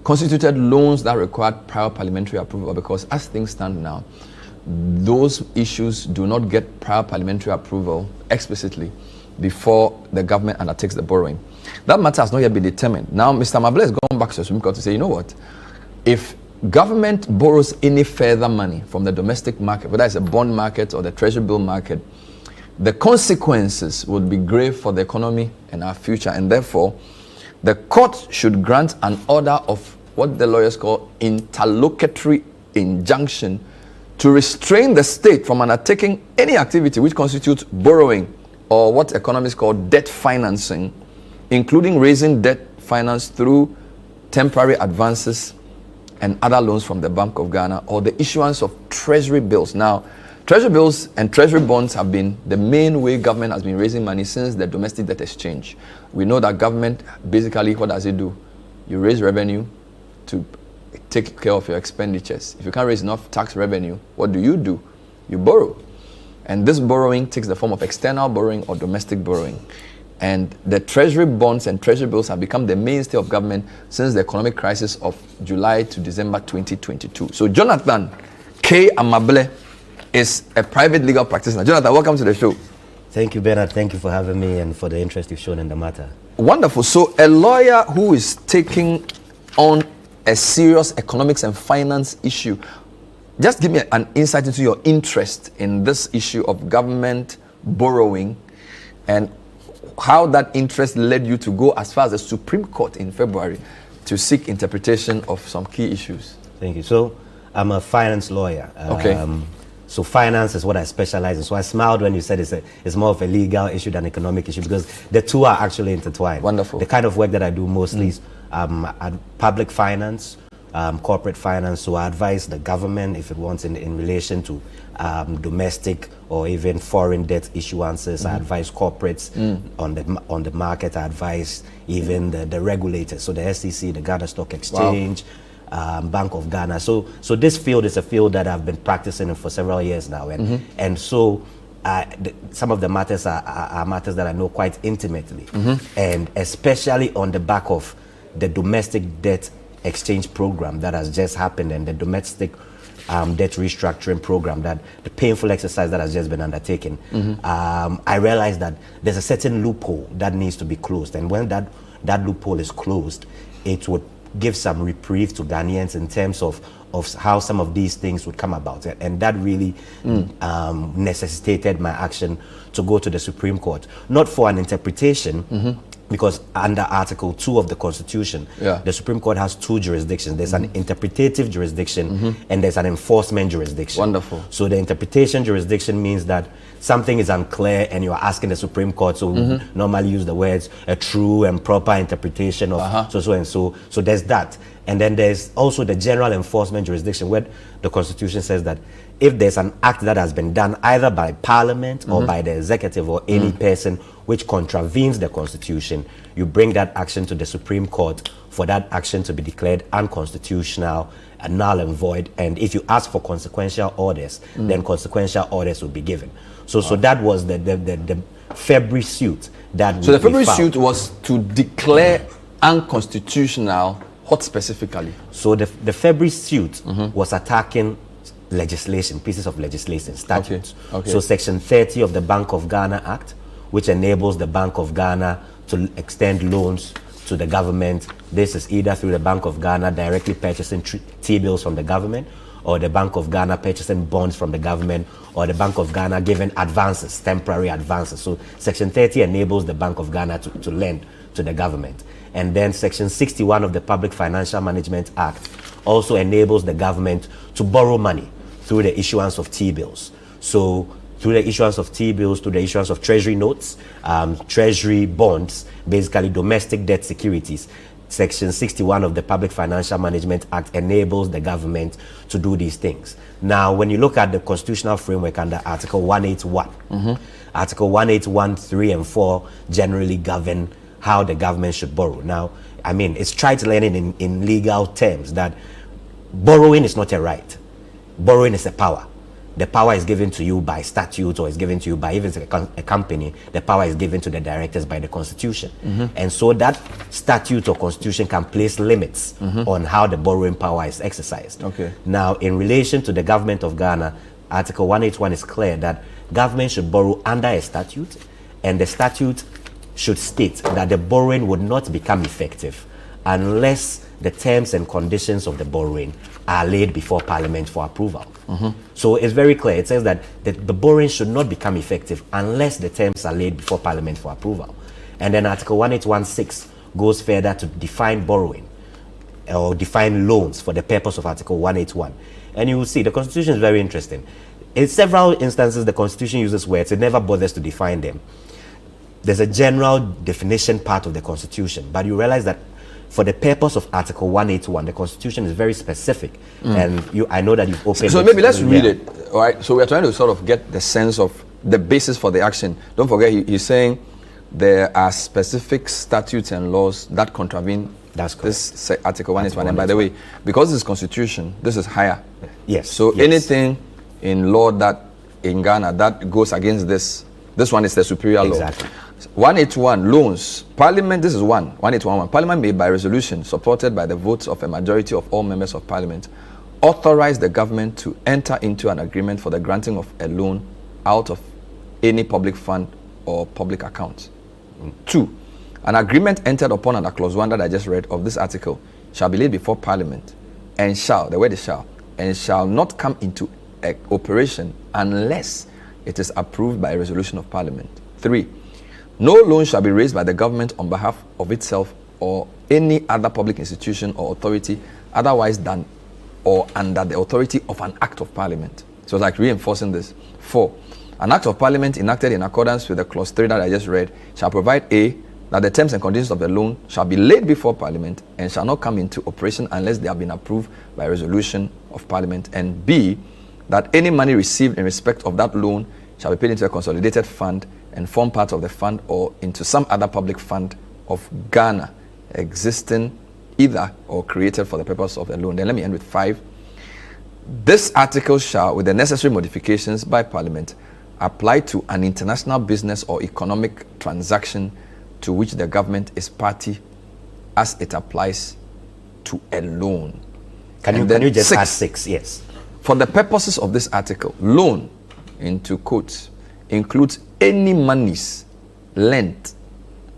constituted loans that required prior parliamentary approval, because as things stand now, those issues do not get prior parliamentary approval explicitly before the government undertakes the borrowing. That matter has not yet been determined. Now, Mr. Mable has gone back to the Supreme Court to say, you know what? If government borrows any further money from the domestic market, whether it's a bond market or the treasury bill market, the consequences would be grave for the economy and our future, and therefore, the court should grant an order of what the lawyers call interlocutory injunction to restrain the state from undertaking any activity which constitutes borrowing, or what economists call debt financing, including raising debt finance through temporary advances and other loans from the Bank of Ghana, or the issuance of treasury bills. Now, treasury bills and treasury bonds have been the main way government has been raising money since the domestic debt exchange. We know that government, basically, what does it do? You raise revenue to take care of your expenditures. If you can't raise enough tax revenue, what do? You borrow. And this borrowing takes the form of external borrowing or domestic borrowing. And the treasury bonds and treasury bills have become the mainstay of government since the economic crisis of July to December 2022. So Jonathan K. Amable is a private legal practitioner. Jonathan, welcome to the show. Thank you, Bernard. Thank you for having me and for the interest you've shown in the matter. Wonderful. So a lawyer who is taking on a serious economics and finance issue, just give me an insight into your interest in this issue of government borrowing and how that interest led you to go as far as the Supreme Court in February to seek interpretation of some key issues. Thank you. So I'm a finance lawyer. Okay. So finance is what I specialize in. So I smiled when you said it's more of a legal issue than economic issue, because the two are actually intertwined. Wonderful. The kind of work that I do mostly is public finance, corporate finance. So I advise the government if it wants in relation to domestic or even foreign debt issuances. I advise corporates on the market. I advise even the regulators, so the SEC, the Ghana Stock Exchange, Bank of Ghana. So this field is a field that I've been practicing for several years now, and so some of the matters are matters that I know quite intimately, and especially on the back of the domestic debt exchange program that has just happened, and the domestic debt restructuring program, that the painful exercise that has just been undertaken. I realized that there's a certain loophole that needs to be closed, and when that loophole is closed, it would give some reprieve to Ghanaians in terms of how some of these things would come about, and that really necessitated my action to go to the Supreme Court, not for an interpretation, because under Article 2 of the Constitution, the Supreme Court has 2 jurisdictions. There's an interpretative jurisdiction and there's an enforcement jurisdiction. Wonderful. So the interpretation jurisdiction means that something is unclear and you're asking the Supreme Court, so we normally use the words a true and proper interpretation of so and so. So there's that. And then there's also the general enforcement jurisdiction, where the Constitution says that if there's an act that has been done either by Parliament or by the executive or any person which contravenes the Constitution, you bring that action to the Supreme Court for that action to be declared unconstitutional, null and void. And if you ask for consequential orders, then consequential orders will be given. So that was the February suit that. So the February suit was to declare unconstitutional what specifically? So the February suit was attacking legislation, pieces of legislation, statutes. Okay. So Section 30 of the Bank of Ghana Act, which enables the Bank of Ghana to extend loans to the government. This is either through the Bank of Ghana directly purchasing T-bills from the government, or the Bank of Ghana purchasing bonds from the government, or the Bank of Ghana giving advances, temporary advances. So Section 30 enables the Bank of Ghana to lend to the government. And then Section 61 of the Public Financial Management Act also enables the government to borrow money through the issuance of T-bills. So through the issuance of T-bills, through the issuance of treasury notes, treasury bonds, basically domestic debt securities. Section 61 of the Public Financial Management Act enables the government to do these things. Now, when you look at the constitutional framework under Article 181, Article 181, 3 and 4 generally govern how the government should borrow. Now, I mean, it's trite learning in legal terms that borrowing is not a right. Borrowing is a power. The power is given to you by statute, or is given to you by even a company. The power is given to the directors by the Constitution. And so that statute or Constitution can place limits on how the borrowing power is exercised. Now, in relation to the government of Ghana, Article 181 is clear that government should borrow under a statute, and the statute should state that the borrowing would not become effective unless the terms and conditions of the borrowing are laid before Parliament for approval. So it's very clear. It says that the borrowing should not become effective unless the terms are laid before Parliament for approval. And then Article 181.6 goes further to define borrowing or define loans for the purpose of Article 181. And you will see the Constitution is very interesting. In several instances, the Constitution uses words. It never bothers to define them. There's a general definition part of the Constitution, but you realize that for the purpose of Article 181, the Constitution is very specific. And I know that you've opened So maybe let's read it, all right? So we're trying to sort of get the sense of the basis for the action. Don't forget, he's saying there are specific statutes and laws that contravene this Article 181. And by the way, because this is Constitution, this is higher. Yes. So anything in law that in Ghana that goes against this one is the superior law. Exactly. 181, loans. Parliament, this is 181. Parliament may by resolution supported by the votes of a majority of all members of Parliament authorize the government to enter into an agreement for the granting of a loan out of any public fund or public account. 2, an agreement entered upon under clause 1 that I just read of this article shall be laid before Parliament and shall, the word is shall, and shall not come into operation unless it is approved by a resolution of Parliament. 3, no loan shall be raised by the government on behalf of itself or any other public institution or authority otherwise than or under the authority of an act of Parliament. So it's like reinforcing this. 4, an act of Parliament enacted in accordance with the clause 3 that I just read shall provide A, that the terms and conditions of the loan shall be laid before Parliament and shall not come into operation unless they have been approved by a resolution of Parliament, and B, that any money received in respect of that loan shall be paid into a consolidated fund and form part of the fund or into some other public fund of Ghana existing either or created for the purpose of the loan. Then let me end with 5. This article shall, with the necessary modifications by Parliament, apply to an international business or economic transaction to which the government is party as it applies to a loan. Can you just add 6? Yes. For the purposes of this article, loan, into quotes, includes any monies lent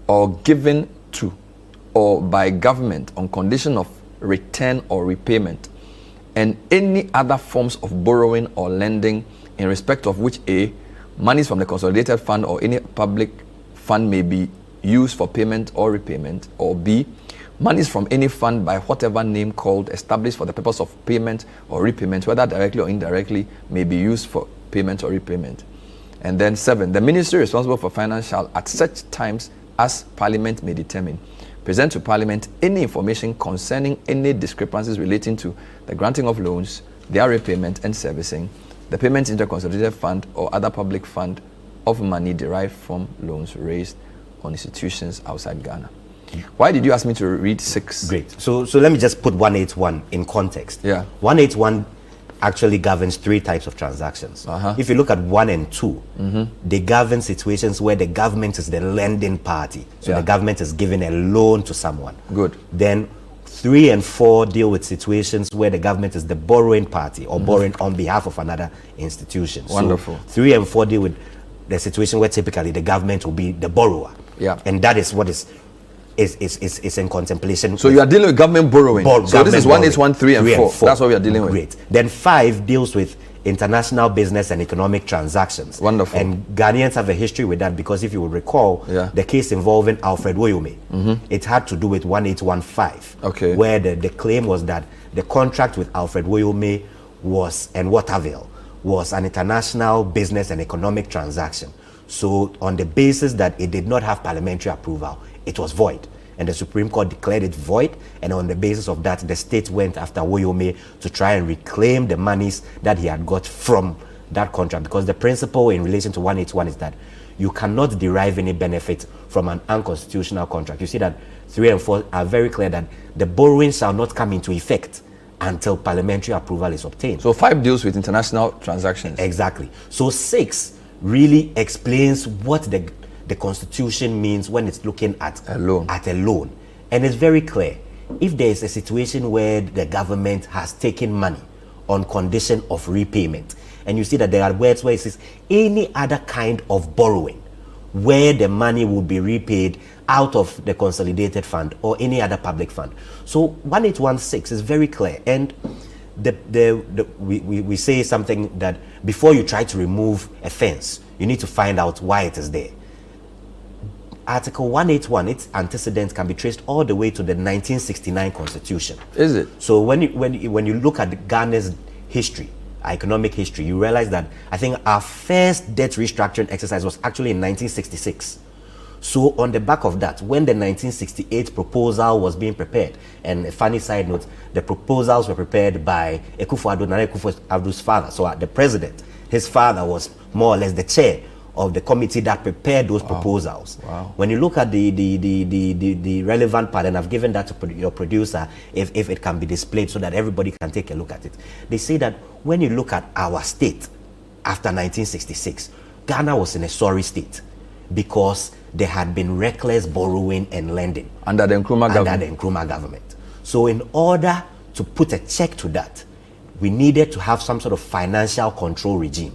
or given to or by government on condition of return or repayment, and any other forms of borrowing or lending in respect of which A, monies from the consolidated fund or any public fund may be used for payment or repayment, or B, monies from any fund by whatever name called established for the purpose of payment or repayment, whether directly or indirectly, may be used for payment or repayment. And then 7, the ministry responsible for finance shall at such times as Parliament may determine present to Parliament any information concerning any discrepancies relating to the granting of loans, their repayment and servicing, the payment into a consolidated fund or other public fund of money derived from loans raised on institutions outside Ghana. Why did you ask me to read 6? Great. So let me just put 181 in context. Yeah. 181 actually governs 3 types of transactions. If you look at 1 and 2, they govern situations where the government is the lending party. So the government is giving a loan to someone. Good. Then 3 and 4 deal with situations where the government is the borrowing party or borrowing on behalf of another institution. Wonderful. So 3 and 4 deal with the situation where typically the government will be the borrower. Yeah. And that is what is in contemplation. So you are dealing with government borrowing. So this is 181, 3 and 4. That's what we are dealing with. Great. Then 5 deals with international business and economic transactions. Wonderful. And Ghanaians have a history with that because if you will recall, the case involving Alfred Woyome, it had to do with 1815. Okay. Where the claim was that the contract with Alfred Woyome was, and Waterville, was an international business and economic transaction. So on the basis that it did not have parliamentary approval, it was void. And the Supreme Court declared it void, and on the basis of that, the state went after Woyome to try and reclaim the monies that he had got from that contract. Because the principle in relation to 181 is that you cannot derive any benefit from an unconstitutional contract. You see that 3 and 4 are very clear that the borrowing shall not come into effect until parliamentary approval is obtained. So 5 deals with international transactions. Exactly. So 6 really explains what the Constitution means when it's looking at a loan. And it's very clear. If there is a situation where the government has taken money on condition of repayment, and you see that there are words where it says any other kind of borrowing where the money will be repaid out of the consolidated fund or any other public fund. So 1816 is very clear. And we say something that before you try to remove a fence, you need to find out why it is there. Article 181, its antecedents can be traced all the way to the 1969 Constitution. Is it? So when you look at Ghana's history, economic history, you realize that I think our first debt restructuring exercise was actually in 1966. So on the back of that, when the 1968 proposal was being prepared, and a funny side note, the proposals were prepared by Akufo-Addo, Nana Akufo-Addo's father. So the president, his father was more or less the chair of the committee that prepared those proposals. Wow. When you look at the relevant part, and I've given that to your producer, if it can be displayed so that everybody can take a look at it. They say that when you look at our state after 1966, Ghana was in a sorry state because there had been reckless borrowing and lending under the Nkrumah government. So in order to put a check to that, we needed to have some sort of financial control regime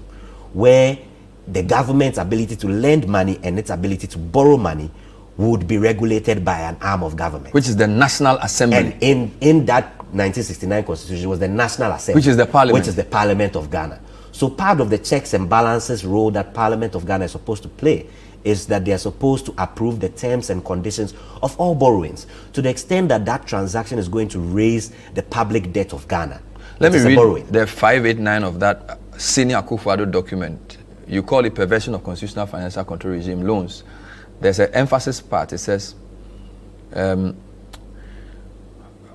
where the government's ability to lend money and its ability to borrow money would be regulated by an arm of government, which is the National Assembly. And in that 1969 Constitution was the National Assembly, which is the Parliament, which is the Parliament of Ghana. So part of the checks and balances role that Parliament of Ghana is supposed to play is that they are supposed to approve the terms and conditions of all borrowings to the extent that that transaction is going to raise the public debt of Ghana. Let me read the 589 of that senior Akufo-Addo document. You call it perversion of constitutional financial control regime, loans. There's an emphasis part. It says,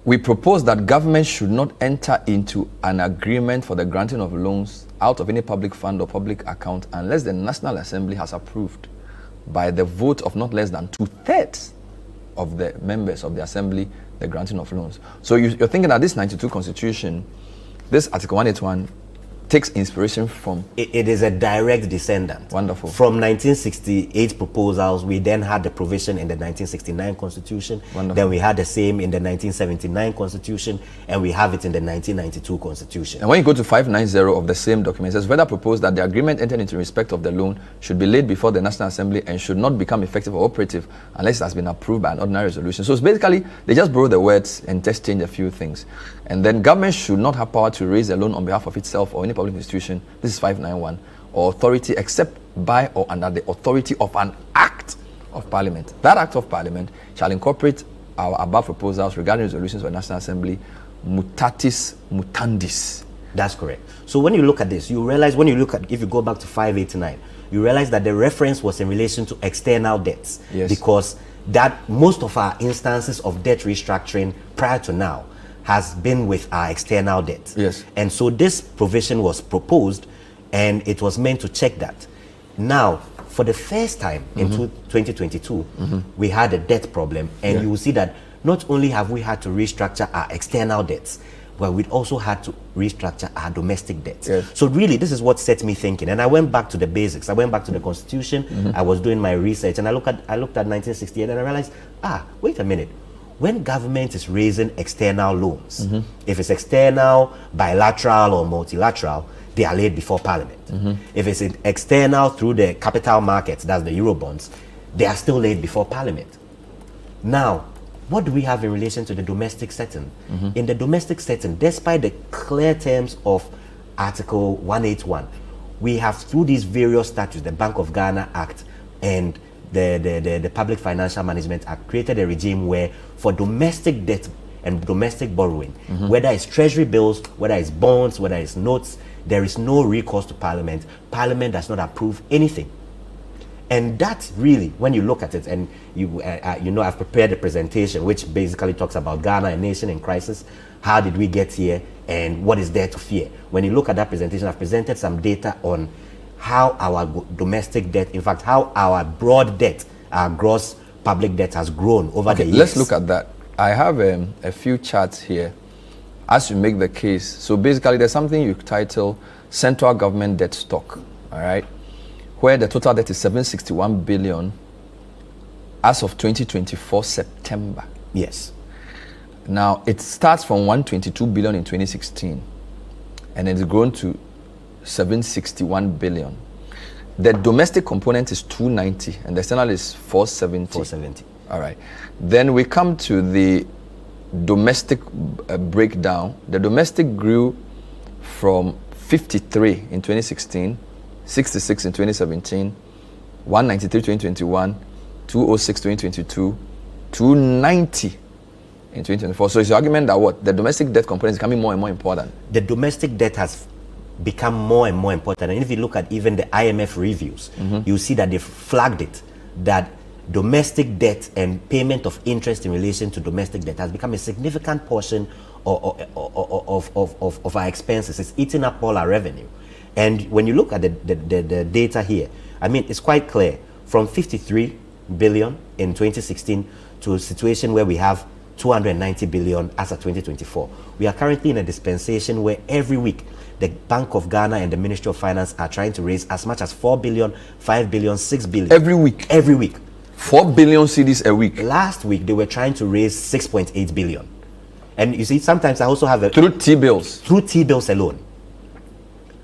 we propose that government should not enter into an agreement for the granting of loans out of any public fund or public account unless the National Assembly has approved by the vote of not less than 2/3 of the members of the Assembly the granting of loans. So you're thinking that this 92 Constitution, this Article 181, takes inspiration from... It is a direct descendant. Wonderful. From 1968 proposals, we then had the provision in the 1969 Constitution. Wonderful. Then we had the same in the 1979 Constitution, and we have it in the 1992 Constitution. And when you go to 590 of the same document, it says, further propose that the agreement entered into respect of the loan should be laid before the National Assembly and should not become effective or operative unless it has been approved by an ordinary resolution. So it's basically, they just borrow the words and just change a few things. And then government should not have power to raise a loan on behalf of itself or any public institution, this is 591, or authority except by or under the authority of an act of parliament. That act of parliament shall incorporate our above proposals regarding resolutions of the National Assembly mutatis mutandis. That's correct. So when you look at this, you realize if you go back to 589, you realize that the reference was in relation to external debts. Yes. Because that most of our instances of debt restructuring prior to now has been with our external debt. Yes. And so this provision was proposed And it was meant to check that. Now, for the first time in 2022, we had a debt problem, and you will see that not only have we had to restructure our external debts, but we also had to restructure our domestic debts. So really, this is what set me thinking. And I went back to the basics. I went back to the Constitution. I was doing my research, and I looked at 1968, and I realized, wait a minute. When government is raising external loans, if it's external, bilateral, or multilateral, they are laid before Parliament. If it's external through the capital markets, that's the Eurobonds, they are still laid before Parliament. Now, what do we have in relation to the domestic setting? In the domestic setting, despite the clear terms of Article 181, we have, through these various statutes, the Bank of Ghana Act and the Public Financial Management Act, created a regime where for domestic debt and domestic borrowing, whether it's treasury bills, whether it's bonds, whether it's notes, there is no recourse to Parliament. Parliament does not approve anything. And that really, when you look at it, and you know, I've prepared a presentation which basically talks about Ghana, a nation in crisis. How did we get here, and what is there to fear? When you look at that presentation, I've presented some data on how our domestic debt, in fact, how our broad debt, our gross public debt has grown over the years. Let's look at that. I have a few charts here as you make the case. So basically, there's something you title Central Government Debt Stock, all right, where the total debt is 761 billion as of 2024 September. Yes. Now, it starts from 122 billion in 2016, and it's grown to 761 billion. The domestic component is 290, and the external is 470. 470. All right. Then we come to the domestic breakdown. The domestic grew from 53 in 2016, 66 in 2017, 193 2021, 206 2022, 290 in 2024. So it's the argument that what? The domestic debt component is becoming more and more important. The domestic debt has become more and more important. And if you look at even the IMF reviews, you see that they've flagged it, that domestic debt and payment of interest in relation to domestic debt has become a significant portion of our expenses. It's eating up all our revenue. And when you look at the data here, I mean, it's quite clear. From 53 billion in 2016 to a situation where we have 290 billion as of 2024. We are currently in a dispensation where every week the Bank of Ghana and the Ministry of Finance are trying to raise as much as 4 billion, 5 billion, 6 billion. Every week? Every week. 4 billion cedis a week. Last week, they were trying to raise 6.8 billion. And you see, sometimes I also have a... Through T-bills? Through T-bills alone.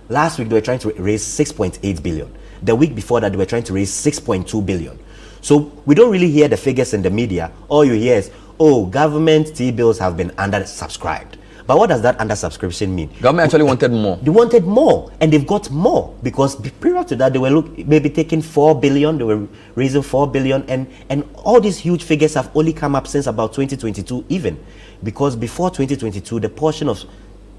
Last week, they were trying to raise 6.8 billion. The week before that, they were trying to raise 6.2 billion. So we don't really hear the figures in the media. All you hear is, oh, government T-bills have been undersubscribed. But what does that undersubscription mean? Government actually wanted more. They wanted more, and they've got more, because prior to that, they were maybe taking 4 billion, they were raising 4 billion, and all these huge figures have only come up since about 2022 even, because before 2022, the portion of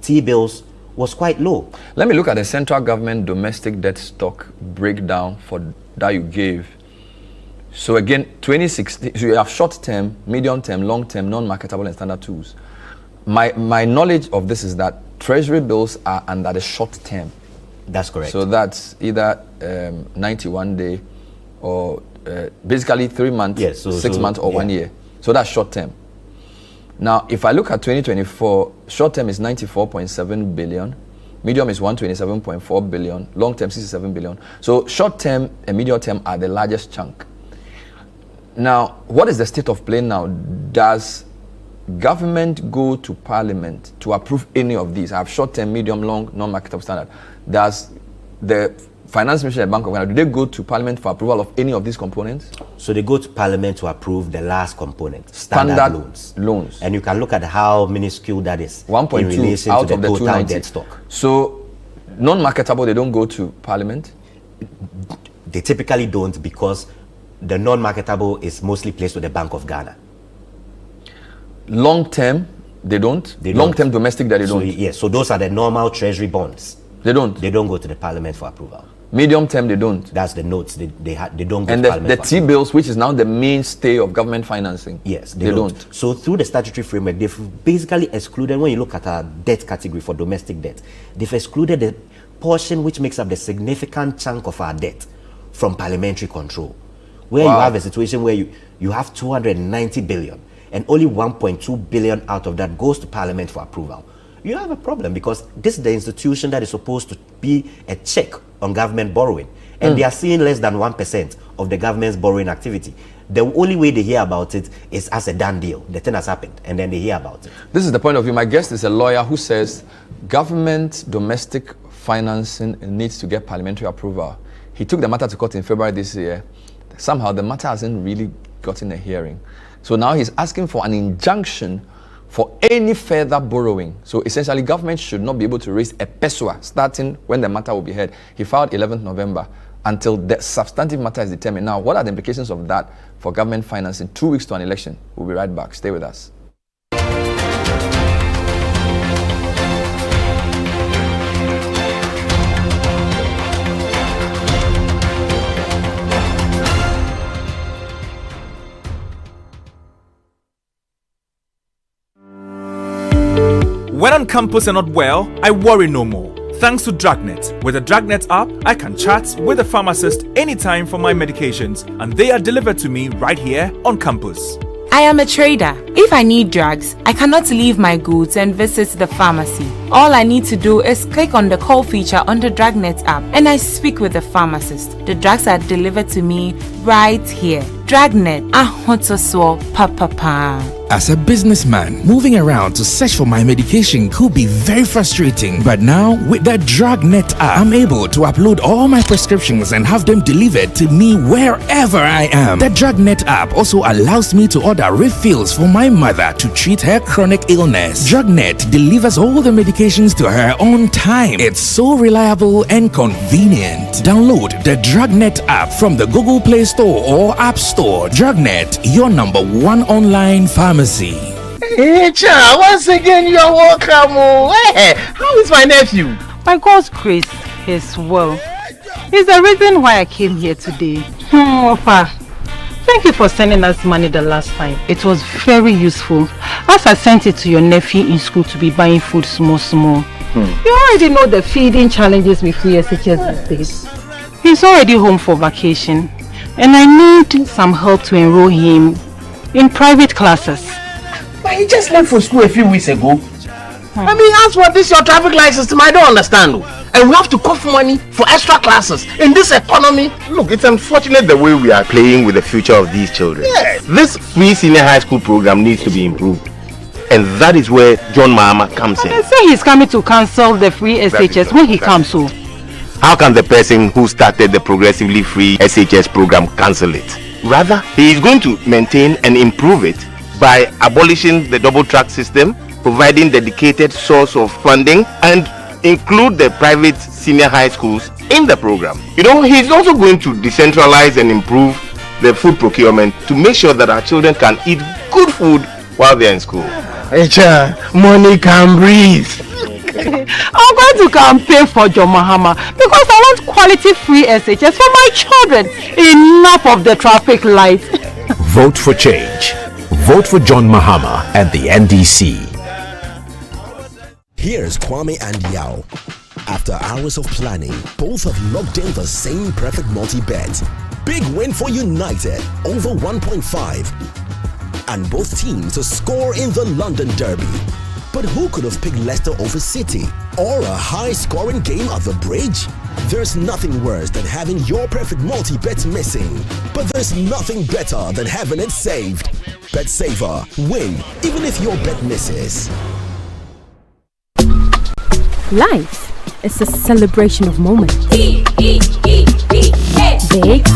T-bills was quite low. Let me look at the central government domestic debt stock breakdown for that you gave. So again, 2016, so you have short-term, medium-term, long-term, non-marketable and standard tools. My knowledge of this is that treasury bills are under the short term. That's correct. So that's either 91 day or basically 3 months, 6 months or 1 year. So that's short term. Now, if I look at 2024, short term is 94.7 billion, medium is 127.4 billion, long term 67 billion. So short term and medium term are the largest chunk. Now, what is the state of play now? Does government go to Parliament to approve any of these? I have short-term, medium, long, non-marketable standard. Does the Finance Ministry and Bank of Ghana, do they go to Parliament for approval of any of these components? So they go to Parliament to approve the last component, standard loans. And you can look at how minuscule that is 1.2 in relation out to of the total 290 debt stock. So non-marketable, they don't go to Parliament? They typically don't, because the non-marketable is mostly placed with the Bank of Ghana. Long term, they don't. Long term domestic, that they don't. Yes, so those are the normal treasury bonds. They don't. They don't go to the Parliament for approval. Medium term, they don't. That's the notes. They don't go and to Parliament. And the T-bills, which is now the mainstay of government financing. Yes, they don't. So through the statutory framework, they've basically excluded, when you look at our debt category for domestic debt, they've excluded the portion which makes up the significant chunk of our debt from parliamentary control. Where Wow. you have a situation where you have 290 billion and only 1.2 billion out of that goes to Parliament for approval. You have a problem because this is the institution that is supposed to be a check on government borrowing. And they are seeing less than 1% of the government's borrowing activity. The only way they hear about it is as a done deal. The thing has happened, and then they hear about it. This is the point of view. My guest is a lawyer who says government domestic financing needs to get parliamentary approval. He took the matter to court in February this year. Somehow the matter hasn't really gotten a hearing. So now he's asking for an injunction for any further borrowing. So essentially government should not be able to raise a peswa starting when the matter will be heard. He filed 11th November until the substantive matter is determined. Now, what are the implications of that for government financing 2 weeks to an election? We'll be right back. Stay with us. When on campus and not well, I worry no more. Thanks to Dragnet. With the Dragnet app, I can chat with a pharmacist anytime for my medications, and they are delivered to me right here on campus. I am a trader. If I need drugs, I cannot leave my goods and visit the pharmacy. All I need to do is click on the call feature on the Dragnet app and I speak with the pharmacist. The drugs are delivered to me right here. Dragnet. Ahotoswo papa. As a businessman, moving around to search for my medication could be very frustrating. But now, with the Dragnet app, I'm able to upload all my prescriptions and have them delivered to me wherever I am. The Dragnet app also allows me to order refills for my mother to treat her chronic illness. Dragnet delivers all the medications to her on time. It's so reliable and convenient. Download the Dragnet app from the Google Play Store or App Store. Dragnet, your #1 online pharmacy. Hey, Cha, once again you are welcome. Hey, how is my nephew? By God's grace, he's well. He's the reason why I came here today. Opa, thank you for sending us money the last time. It was very useful. As I sent it to your nephew in school to be buying food small. You already know the feeding challenges with free SHS these days. He's already home for vacation, and I need some help to enroll him in private classes. But he just left for school a few weeks ago. I mean, as for this your traffic light system, I don't understand. And we have to cough money for extra classes in this economy. Look, it's unfortunate the way we are playing with the future of these children. Yes. This free senior high school program needs to be improved. And that is where John Mahama comes in. They say he's coming to cancel the free SHS when he comes home. How can the person who started the progressively free SHS program cancel it? Rather, he is going to maintain and improve it by abolishing the double track system, providing dedicated source of funding, and include the private senior high schools in the program. You know, he's also going to decentralize and improve the food procurement to make sure that our children can eat good food while they're in school. Echa, money can breathe. I'm going to campaign for John Mahama because I want quality free SHS for my children. Enough of the traffic lights. Vote for change. Vote for John Mahama and the NDC. Here's Kwame and Yao. After hours of planning, both have locked in the same perfect multi-bet. Big win for United, over 1.5. And both teams to score in the London Derby. But who could have picked Leicester over City? Or a high-scoring game at the Bridge? There's nothing worse than having your perfect multi-bet missing. But there's nothing better than having it saved. Bet Saver. Win, even if your bet misses. Life is a celebration of moments. Big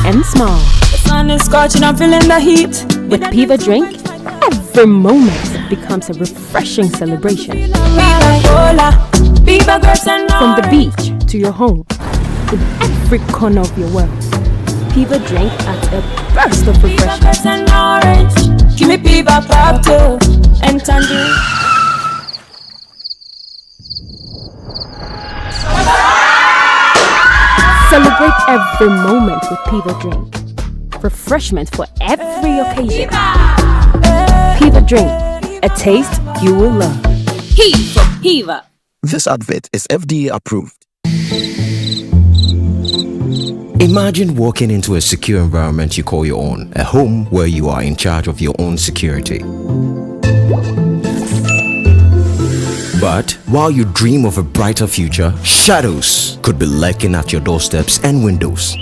and small. The sun is scorching, I'm feeling the heat. With Piva Drink, every moment becomes a refreshing celebration. From the beach to your home, in every corner of your world. Piva Drink at a burst of refreshment. Give me Piva Pop too and tangerine. Celebrate every moment with Piva Drink. Refreshment for every occasion. Piva Drink, a taste you will love. Piva. This advert is FDA approved. Imagine walking into a secure environment you call your own, a home where you are in charge of your own security. But while you dream of a brighter future, shadows could be lurking at your doorsteps and windows.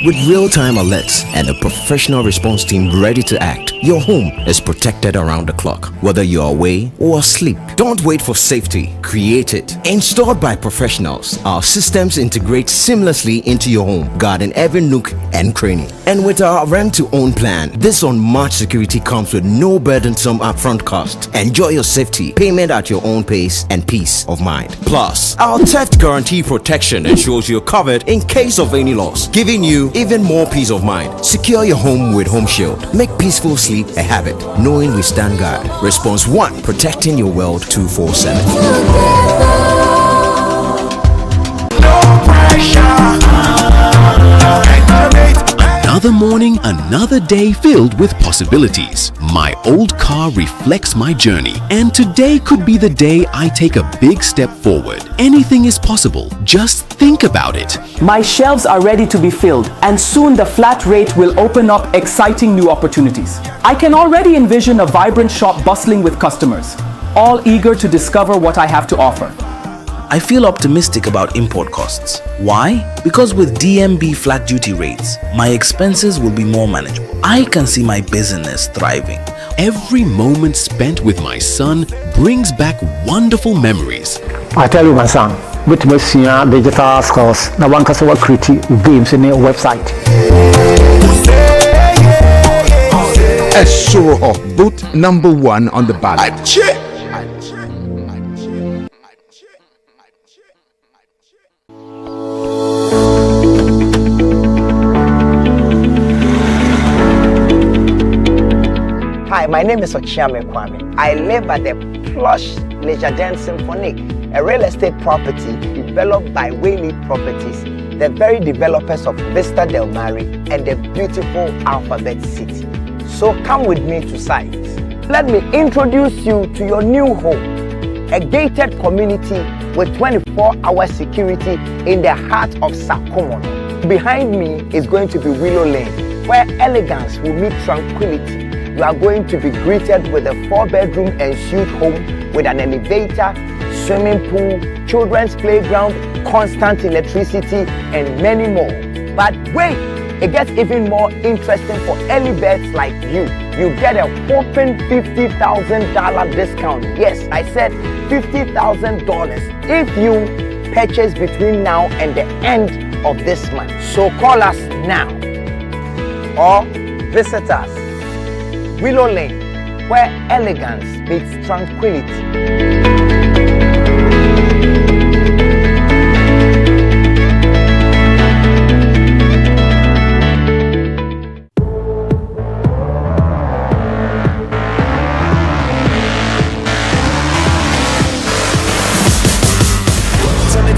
With real-time alerts and a professional response team ready to act, your home is protected around the clock, whether you're away or asleep. Don't wait for safety, create it. Installed by professionals, our systems integrate seamlessly into your home, guarding every nook and cranny. And with our rent-to-own plan, this unmatched security comes with no burdensome upfront cost. Enjoy your safety, payment at your own pace, and peace of mind. Plus, our theft guarantee protection ensures you're covered in case of any loss, giving you even more peace of mind. Secure your home with Home Shield. Make peaceful sleep a habit, knowing we stand guard. Response 1, protecting your world 24/7. No pressure. Another morning, another day filled with possibilities. My old car reflects my journey, and today could be the day I take a big step forward. Anything is possible. Just think about it. My shelves are ready to be filled, and soon the flat rate will open up exciting new opportunities. I can already envision a vibrant shop bustling with customers, all eager to discover what I have to offer. I feel optimistic about import costs. Why? Because with DMB flat duty rates, my expenses will be more manageable. I can see my business thriving. Every moment spent with my son brings back wonderful memories. I tell you, my son, with my senior digital skills, now one can create games in a website. A show of boot number 1 on the ballot. Hi, my name is Ochiame Kwame. I live at the plush Leisure Den Symphonic, a real estate property developed by Whaley Properties, the very developers of Vista Del Mare and the beautiful Alphabet City. So come with me to site. Let me introduce you to your new home, a gated community with 24-hour security in the heart of Sakomono. Behind me is going to be Willow Lane, where elegance will meet tranquility. You are going to be greeted with a 4-bedroom ensuite home with an elevator, swimming pool, children's playground, constant electricity, and many more. But wait, it gets even more interesting for early birds like you. You get a whopping $50,000 discount. Yes, I said $50,000 if you purchase between now and the end of this month. So call us now or visit us. Willow Lane, where elegance meets tranquility.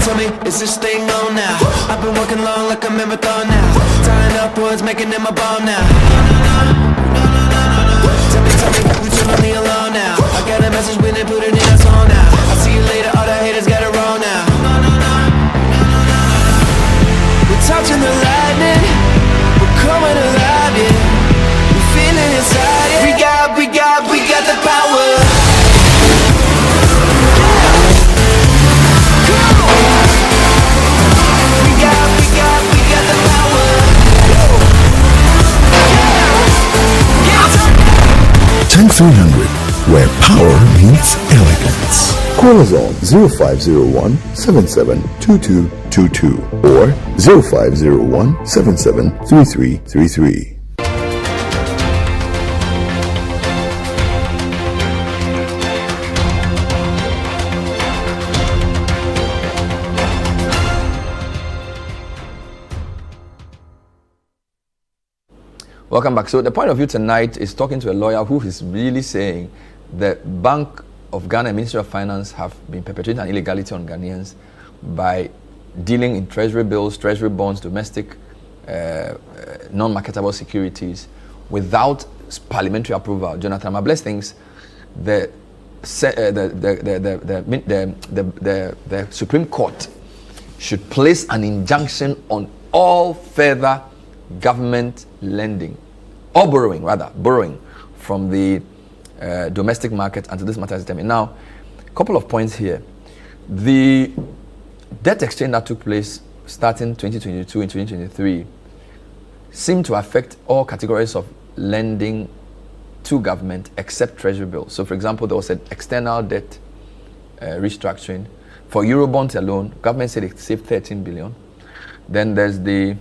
Tell me, is this thing on now? I've been working long like a marathon now. Tying up words, making them a bomb now. Tell me, we too lonely alone now. I got a message when they put it in a song now. I'll see you later, all the haters got it wrong now. We're touching the lightning, we're coming alive, yeah. We're feeling inside, yeah. We got the power. We got the power. 10300, where power meets elegance. Call us on 0501 772222 or 0501 773333. Welcome back. So the point of view tonight is talking to a lawyer who is really saying the Bank of Ghana and Ministry of Finance have been perpetrating an illegality on Ghanaians by dealing in treasury bills, treasury bonds, domestic non-marketable securities without parliamentary approval. Jonathan Mables thinks the Supreme Court should place an injunction on all further government lending, or borrowing from the domestic market until this matter is determined. Now, a couple of points here. The debt exchange that took place starting 2022 and 2023 seemed to affect all categories of lending to government except treasury bills. So, for example, there was an external debt restructuring. For Eurobonds alone, government said it saved 13 billion. Then there's the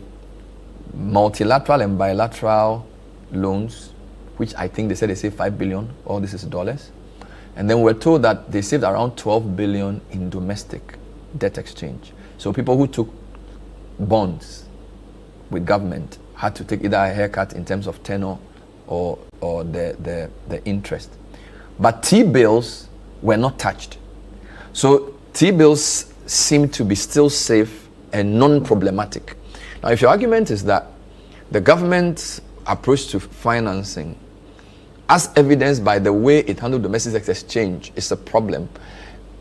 multilateral and bilateral loans, which I think they said they saved 5 billion. All this is dollars. And then we're told that they saved around 12 billion in domestic debt exchange. So people who took bonds with government had to take either a haircut in terms of tenor or the interest. But T-bills were not touched. So T-bills seem to be still safe and non-problematic. Now, if your argument is that the government's approach to financing, as evidenced by the way it handled domestic exchange, is a problem,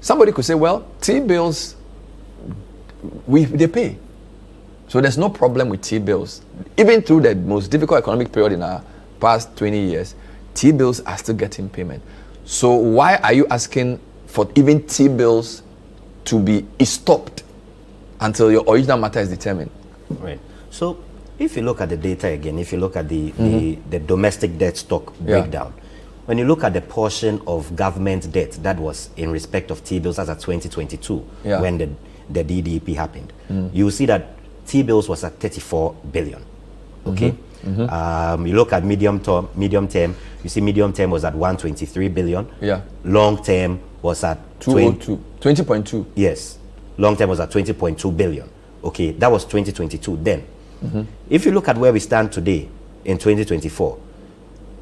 somebody could say, well, T-bills, they pay. So there's no problem with T-bills. Even through the most difficult economic period in our past 20 years, T-bills are still getting payment. So why are you asking for even T-bills to be stopped until your original matter is determined? Right. So if you look at the data again, if you look at the domestic debt stock breakdown, when you look at the portion of government debt that was in respect of T-bills as at 2022, when the DDP happened, you will see that T-bills was at 34 billion. Okay. You look at medium term, you see medium term was at 123 billion. Long term was at 20.2. Yes. Long term was at 20.2 billion. Okay, that was 2022 then. If you look at where we stand today in 2024,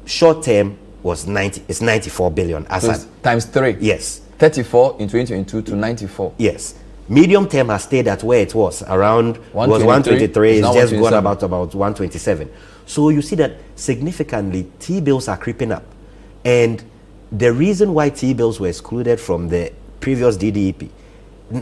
short term was 94 billion. As so times 3. Yes. 34 in 2022 to 94. Yes. Medium term has stayed at where it was, around 123. It's just gone about 127. So you see that significantly T-bills are creeping up. And the reason why T-bills were excluded from the previous DDEP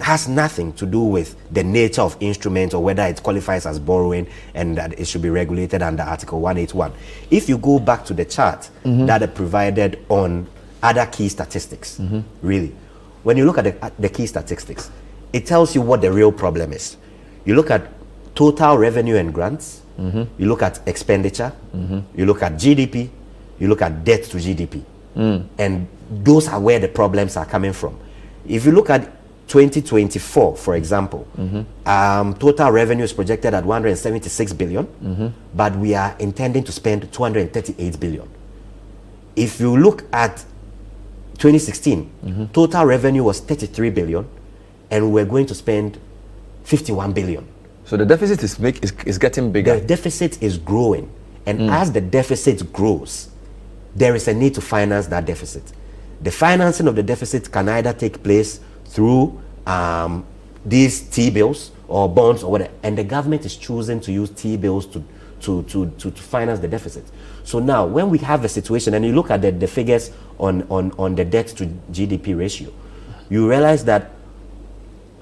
has nothing to do with the nature of instruments or whether it qualifies as borrowing and that it should be regulated under Article 181. If you go back to the chart that are provided on other key statistics, really, when you look at the key statistics, it tells you what the real problem is. You look at total revenue and grants, you look at expenditure, you look at GDP, you look at debt to GDP. And those are where the problems are coming from. If you look at 2024, for example, total revenue is projected at 176 billion, but we are intending to spend 238 billion. If you look at 2016, total revenue was 33 billion, and we're going to spend 51 billion. So the deficit is getting bigger. The deficit is growing, and as the deficit grows, there is a need to finance that deficit. The financing of the deficit can either take place through these T-bills or bonds or whatever, and the government is choosing to use T-bills to finance the deficit. So now, when we have a situation, and you look at the figures on the debt to GDP ratio, you realize that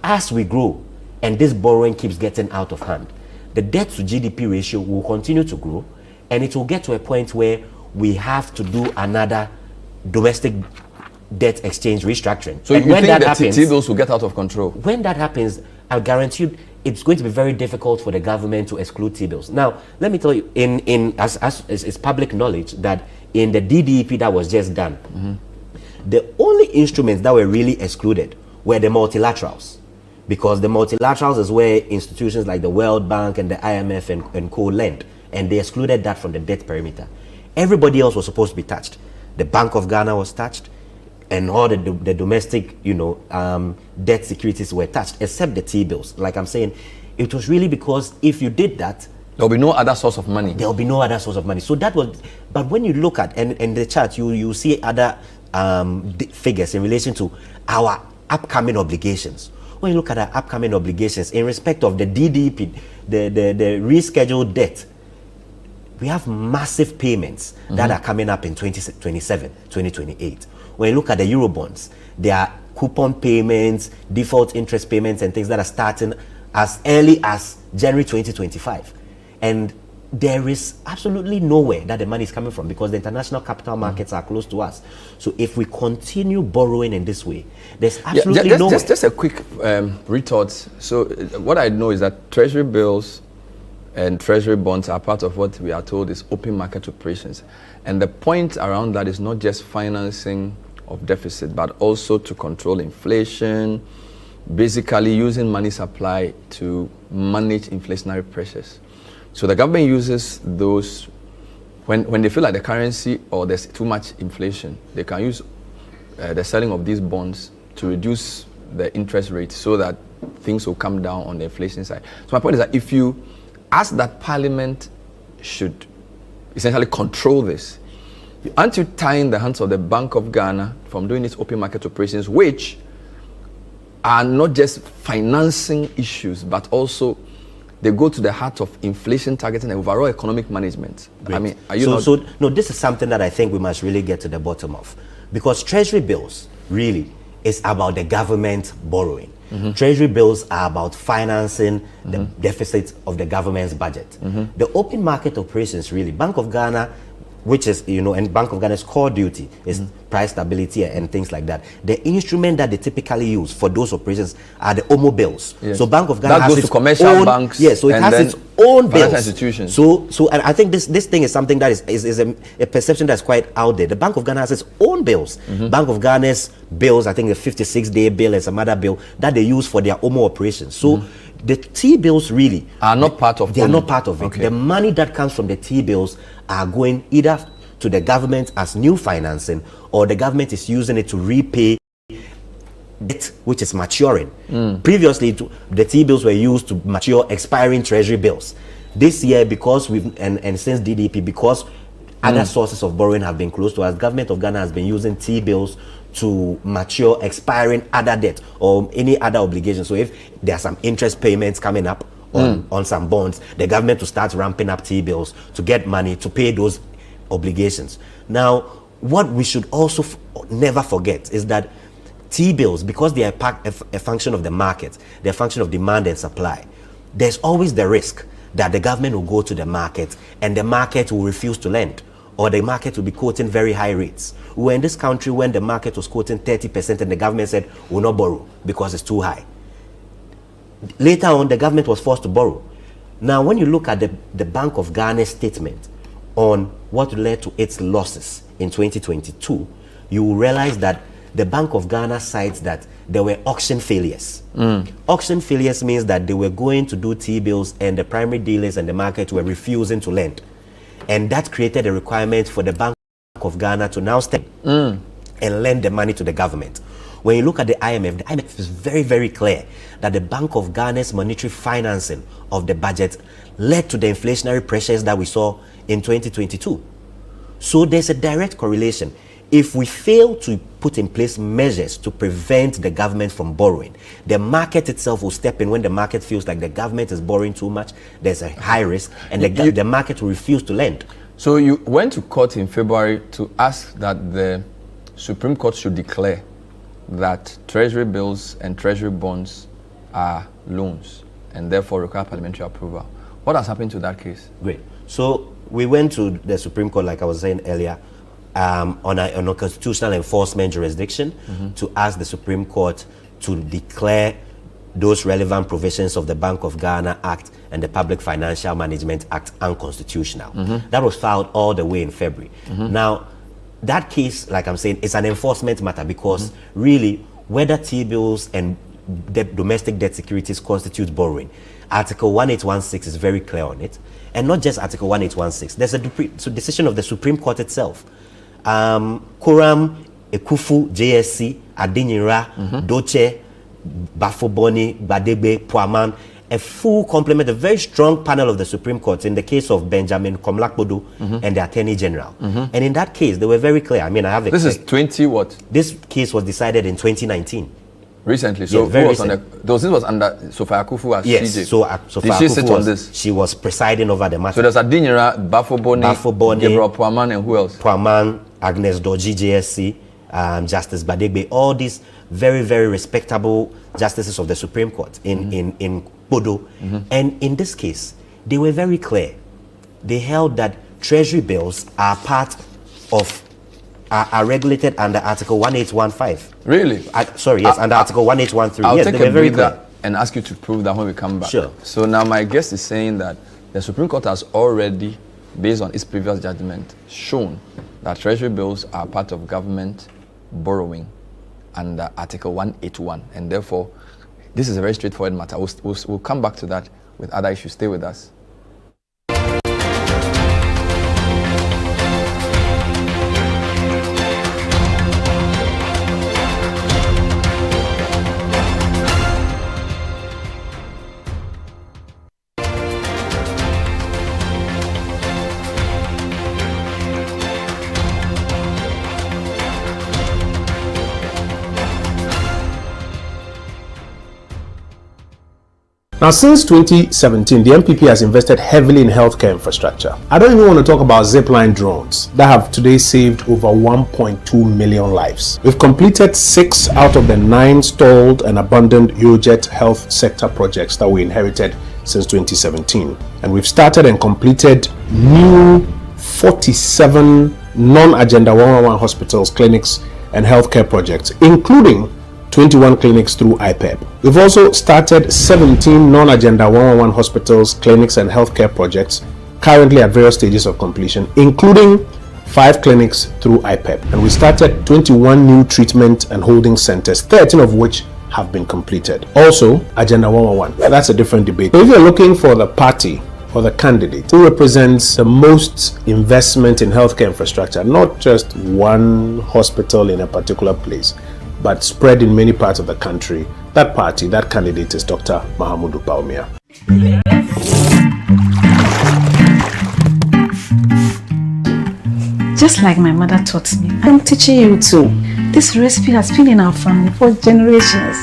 as we grow and this borrowing keeps getting out of hand, the debt to GDP ratio will continue to grow, and it will get to a point where we have to do another domestic debt exchange restructuring. So when that happens, T-bills will get out of control. When that happens, I guarantee you it's going to be very difficult for the government to exclude T-bills. Now, let me tell you, as it's public knowledge that in the DDEP that was just done, the only instruments that were really excluded were the multilaterals, because the multilaterals is where institutions like the World Bank and the IMF and co lend, and they excluded that from the debt perimeter. Everybody else was supposed to be touched. The Bank of Ghana was touched, and all the domestic, debt securities were touched, except the T-bills. Like I'm saying, it was really because if you did that, there'll be no other source of money. There'll be no other source of money. So that was, but when you look at and the chart, you see other figures in relation to our upcoming obligations. When you look at our upcoming obligations in respect of the DDP, the rescheduled debt, we have massive payments that are coming up in 2027, 2028. When you look at the Eurobonds, there are coupon payments, default interest payments, and things that are starting as early as January 2025. And there is absolutely nowhere that the money is coming from because the international capital markets are close to us. So if we continue borrowing in this way, there's absolutely nowhere. Just a quick retort. So what I know is that treasury bills and treasury bonds are part of what we are told is open market operations. And the point around that is not just financing of deficit, but also to control inflation, basically using money supply to manage inflationary pressures. So the government uses those when they feel like the currency or there's too much inflation, they can use the selling of these bonds to reduce the interest rate so that things will come down on the inflation side. So my point is that if you ask that Parliament should essentially control this, aren't you tying the hands of the Bank of Ghana from doing its open market operations, which are not just financing issues, but also they go to the heart of inflation targeting and overall economic management? Great. I mean, are you no, this is something that I think we must really get to the bottom of, because treasury bills really is about the government borrowing. Treasury bills are about financing the deficit of the government's budget. The open market operations, really, Bank of Ghana, which is, and Bank of Ghana's core duty is price stability and things like that. The instrument that they typically use for those operations are the OMO bills. Yes. So Bank of Ghana that has goes its to commercial own, banks. Yes, so it has its own bills. Institutions. So and I think this thing is something that is a perception that's quite out there. The Bank of Ghana has its own bills. Bank of Ghana's bills, I think the 56-day bill and some other bill that they use for their OMO operations. So the T-bills really are not part of it. They are not part of it. The money that comes from the T-bills are going either to the government as new financing, or the government is using it to repay debt which is maturing. Previously, the T-bills were used to mature expiring treasury bills. This year, because and since DDP, because other sources of borrowing have been closed to us, government of Ghana has been using T-bills to mature expiring other debt or any other obligation. So if there are some interest payments coming up on some bonds, the government will start ramping up T-bills to get money to pay those obligations. Now, what we should also never forget is that T-bills, because they are a function of the market, they're a function of demand and supply, there's always the risk that the government will go to the market and the market will refuse to lend, or the market will be quoting very high rates. We were in this country when the market was quoting 30% and the government said, we'll not borrow because it's too high. Later on, the government was forced to borrow. Now, when you look at the Bank of Ghana's statement on what led to its losses in 2022, you will realize that the Bank of Ghana cites that there were auction failures. Auction failures means that they were going to do T-bills and the primary dealers and the market were refusing to lend. And that created a requirement for the Bank of Ghana to now step and lend the money to the government. When you look at the IMF is very, very clear that the Bank of Ghana's monetary financing of the budget led to the inflationary pressures that we saw in 2022. So there's a direct correlation. If we fail to put in place measures to prevent the government from borrowing, the market itself will step in when the market feels like the government is borrowing too much. There's a high risk, and the market will refuse to lend. So you went to court in February to ask that the Supreme Court should declare that treasury bills and treasury bonds are loans and therefore require parliamentary approval. What has happened to that case? Great. So we went to the Supreme Court, like I was saying earlier, on a constitutional enforcement jurisdiction to ask the Supreme Court to declare those relevant provisions of the Bank of Ghana Act and the Public Financial Management Act unconstitutional. That was filed all the way in February. Now, that case, like I'm saying, is an enforcement matter because really, whether T-bills and domestic debt securities constitute borrowing, Article 1816 is very clear on it. And not just Article 1816. There's a decision of the Supreme Court itself. Koram, Ekufu, JSC, Adinyira, Doche, Bafoboni, Badegbe, Puaman, a full complement, a very strong panel of the Supreme Court in the case of Benjamin Komlakbodo and the Attorney General. And in that case, they were very clear. I mean, I have a... This is 20 what? This case was decided in 2019. Recently? So yeah, very who was recent. This was under Sophia Akufu as yes, CJ? So Did she sit on this? She was presiding over the matter. So there's Adinyira, Bafoboni, Gabriel Puaman, and who else? Puaman, Agnes Doji, JSC, Justice Badegbe, all these very, very respectable justices of the Supreme Court in Bodo. And in this case, they were very clear. They held that treasury bills are part of, are regulated under Article 1815. Really? Sorry, yes, under Article 1813. I'll Yes, take they were a very breather clear. and ask you to prove that when we come back. Sure. So now my guest is saying that the Supreme Court has already, based on its previous judgment, shown that treasury bills are part of government borrowing under Article 181, and therefore this is a very straightforward matter. We'll come back to that with other issues. Stay with us. Now, since 2017, the MPP has invested heavily in healthcare infrastructure. I don't even want to talk about zipline drones that have today saved over 1.2 million lives. We've completed 6 out of the 9 stalled and abandoned UJET health sector projects that we inherited since 2017. And we've started and completed new 47 non-Agenda 111 hospitals, clinics, and healthcare projects, including 21 clinics through IPEP. We've also started 17 non-Agenda 111 hospitals, clinics, and healthcare projects currently at various stages of completion, including 5 clinics through IPEP. And we started 21 new treatment and holding centers, 13 of which have been completed. Also, Agenda 111. That's a different debate. So if you're looking for the party or the candidate who represents the most investment in healthcare infrastructure, not just one hospital in a particular place, but spread in many parts of the country, that party, that candidate is Dr. Mahamudu Bawumia. Just like my mother taught me, I'm teaching you too. This recipe has been in our family for generations.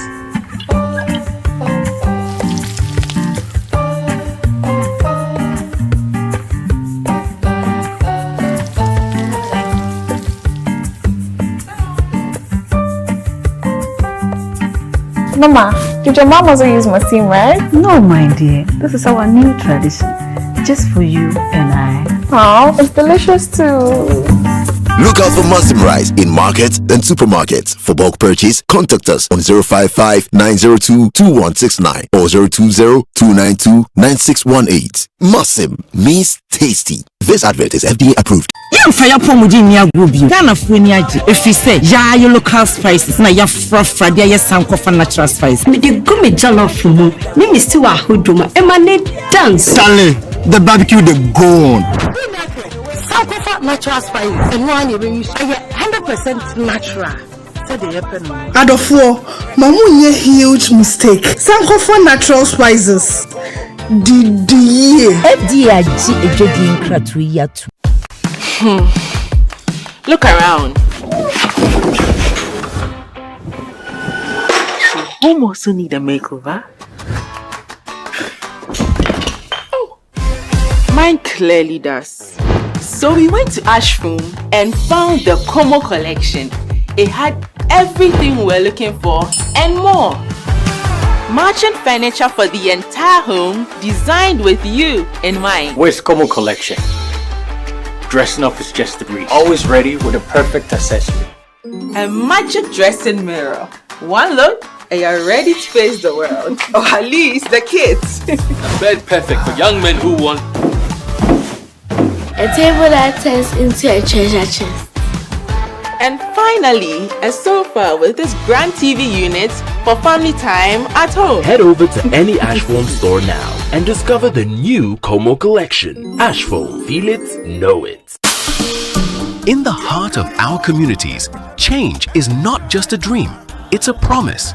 Mama, did your mom also use Masim, right? No, my dear. This is our new tradition. Just for you and I. Oh, it's delicious too. Look out for Masim rice in markets and supermarkets. For bulk purchase, contact us on 055-902-2169 or 020-292-9618. Masim means tasty. This advert is FDA approved. Fire Pomudini Gubi, Ghana Funiaji, if you say, Ya, your local spices, na ya frafra, ya sanko for natural spice. Me the gummy jollof fumu, me misti wa huduma, emanate dance. Stanley, the barbecue the gone. Sanko for natural spice, and one you bring 100% natural. Adofo, mamu huge mistake. Sanko for natural spices. Look around. Home also need a makeover. Mine clearly does. So we went to Ashroom and found the Como collection. It had everything we're looking for and more. Matching furniture for the entire home, designed with you in mind. Where's Como collection? Dressing up is just a breeze. Always ready with a perfect accessory. A magic dressing mirror. One look and you're ready to face the world. Or at least the kids. A bed perfect for young men who want a table that turns into a treasure chest. And finally, a sofa with this grand TV unit for family time at home. Head over to any Ashfoam store now and discover the new Como collection. Ashfoam, feel it, know it. In the heart of our communities, change is not just a dream, it's a promise.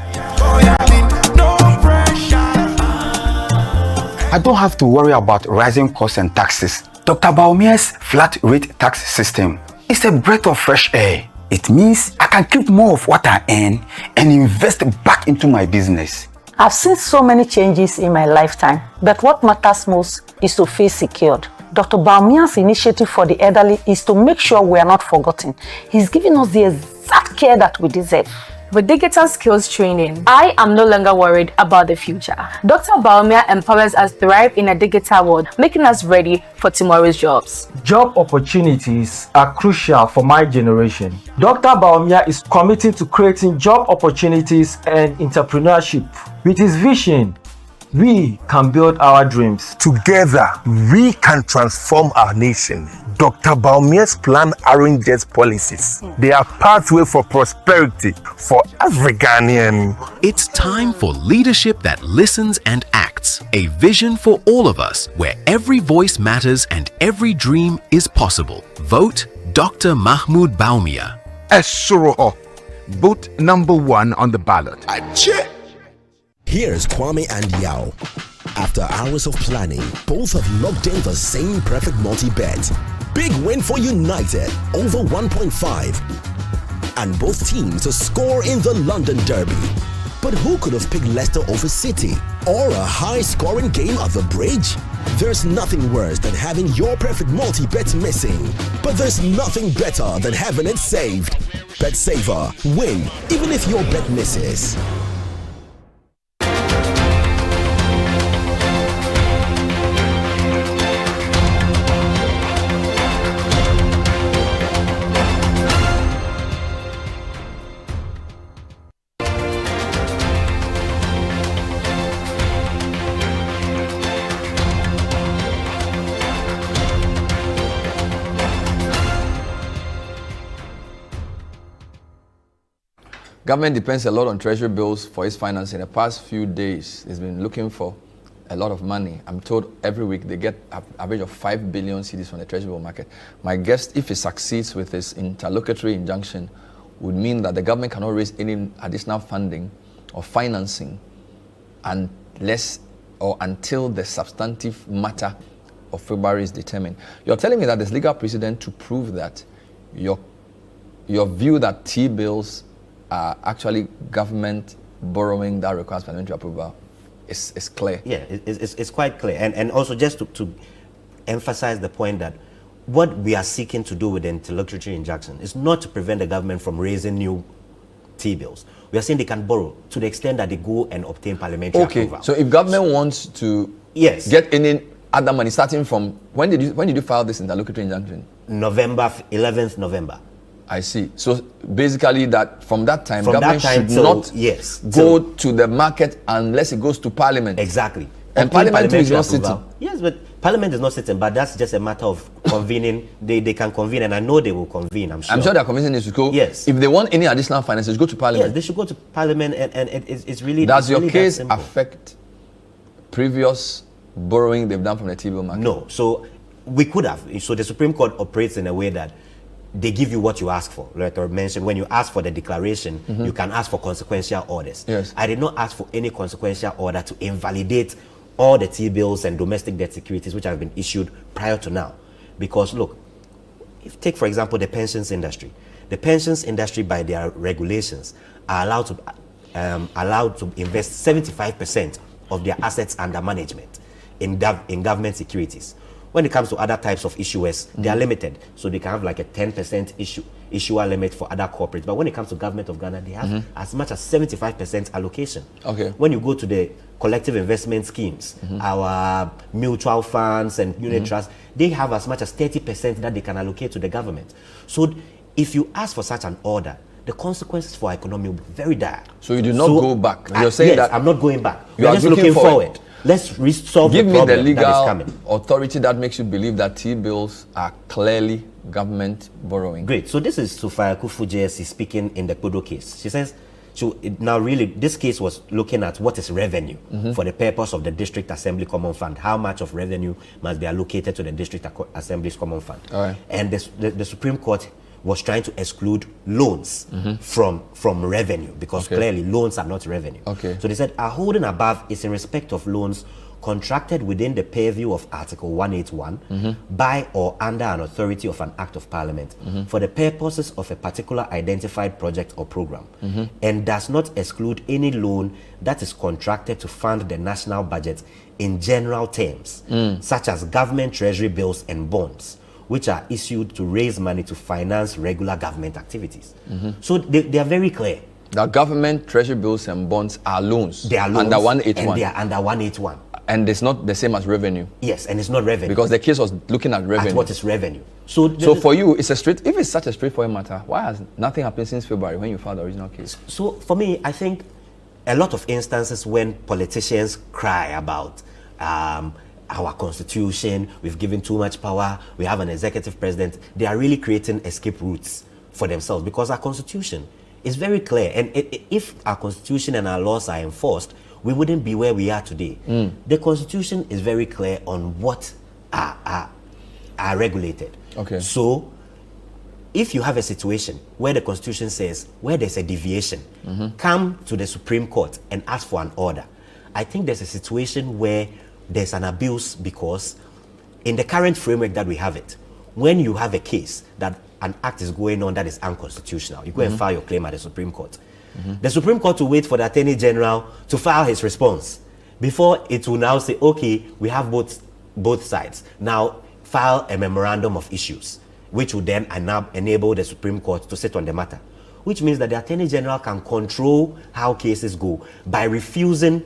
I don't have to worry about rising costs and taxes. Dr. Bawumia's flat rate tax system is a breath of fresh air. It means I can keep more of what I earn and invest back into my business. I've seen so many changes in my lifetime, but what matters most is to feel secured. Dr. Bawumia's initiative for the elderly is to make sure we are not forgotten. He's giving us the exact care that we deserve. With digital skills training, I am no longer worried about the future. Dr. Baumia empowers us to thrive in a digital world, making us ready for tomorrow's jobs. Job opportunities are crucial for my generation. Dr. Baumia is committed to creating job opportunities and entrepreneurship. With his vision, we can build our dreams. Together, we can transform our nation. Dr. Baumia's plan arranges policies. They are pathway for prosperity for every Ghanaian. It's time for leadership that listens and acts. A vision for all of us where every voice matters and every dream is possible. Vote Dr. Mahmoud Baumia. Esoroho. Vote number 1 on the ballot. Here's Kwame and Yao. After hours of planning, both have locked in the same perfect multi-bet. Big win for United, over 1.5. And both teams to score in the London Derby. But who could have picked Leicester over City? Or a high-scoring game at the Bridge? There's nothing worse than having your perfect multi-bet missing. But there's nothing better than having it saved. Bet saver, win, even if your bet misses. Government depends a lot on treasury bills for its financing. In the past few days, it's been looking for a lot of money. I'm told every week they get an average of 5 billion cedis from the treasury bill market. My guess, if it succeeds with this interlocutory injunction, would mean that the government cannot raise any additional funding or financing unless or until the substantive matter of February is determined. You're telling me that there's legal precedent to prove that your view that T-bills are actually government borrowing that requires parliamentary approval is clear. Yeah, it's quite clear. And also just to emphasize the point that what we are seeking to do with the interlocutory injunction is not to prevent the government from raising new T-bills. We are saying they can borrow to the extent that they go and obtain parliamentary approval. Okay, so if government wants to get any other money, starting from, when did you file this interlocutory injunction? 11th November. I see. So basically that from that time, government should not go to the market unless it goes to parliament. Exactly. And parliament is not sitting. Yes, but parliament is not sitting, but that's just a matter of convening. They can convene, and I know they will convene, I'm sure. They're convincing this to go. Yes. If they want any additional finances, go to parliament. Yes, they should go to parliament, and it's really... Does your really case affect previous borrowing they've done from the T-bill market? No. So we could have. So the Supreme Court operates in a way that they give you what you ask for. Like I mentioned, when you ask for the declaration, you can ask for consequential orders. Yes. I did not ask for any consequential order to invalidate all the T-bills and domestic debt securities which have been issued prior to now. Because look, if take for example the pensions industry. The pensions industry by their regulations are allowed to invest 75% of their assets under management in government securities. When it comes to other types of issuers, they are limited. So they can have like a 10% issuer limit for other corporates. But when it comes to government of Ghana, they have as much as 75% allocation. Okay. When you go to the collective investment schemes, our mutual funds and unit trusts, they have as much as 30% that they can allocate to the government. So if you ask for such an order, the consequences for our economy will be very dire. So you do not go back. You're saying that I'm not going back. You are just looking forward. Let's solve the problem the legal that is coming. authority that makes you believe that T-bills are clearly government borrowing. Great. So this is Sufaya Kufu JSC speaking in the Kodo case. She says, now really, this case was looking at what is revenue for the purpose of the District Assembly Common Fund. How much of revenue must be allocated to the District Assembly's Common Fund? All right. And the Supreme Court was trying to exclude loans from revenue because clearly loans are not revenue. Okay. So they said our holding above is in respect of loans contracted within the purview of Article 181 by or under an authority of an Act of Parliament for the purposes of a particular identified project or program and does not exclude any loan that is contracted to fund the national budget in general terms, such as government treasury bills and bonds, which are issued to raise money to finance regular government activities. So they are very clear. The government treasury bills and bonds are loans. They are loans. Under 181. And they are under 181. And it's not the same as revenue. Yes, and it's not revenue. Because the case was looking at revenue. At what is revenue. So for you, it's if it's such a straightforward matter, why has nothing happened since February when you filed the original case? So for me, I think a lot of instances when politicians cry about our constitution, we've given too much power, we have an executive president, they are really creating escape routes for themselves, because our constitution is very clear. And if our constitution and our laws are enforced, we wouldn't be where we are today. The constitution is very clear on what are regulated. Okay. So if you have a situation where the constitution says where there's a deviation, come to the Supreme Court and ask for an order. I think there's a situation where there's an abuse, because in the current framework that we have it, when you have a case that an act is going on that is unconstitutional, you go and file your claim at the Supreme Court. The Supreme Court will wait for the Attorney General to file his response before it will now say, okay, we have both sides. Now file a memorandum of issues, which will then enable the Supreme Court to sit on the matter, which means that the Attorney General can control how cases go by refusing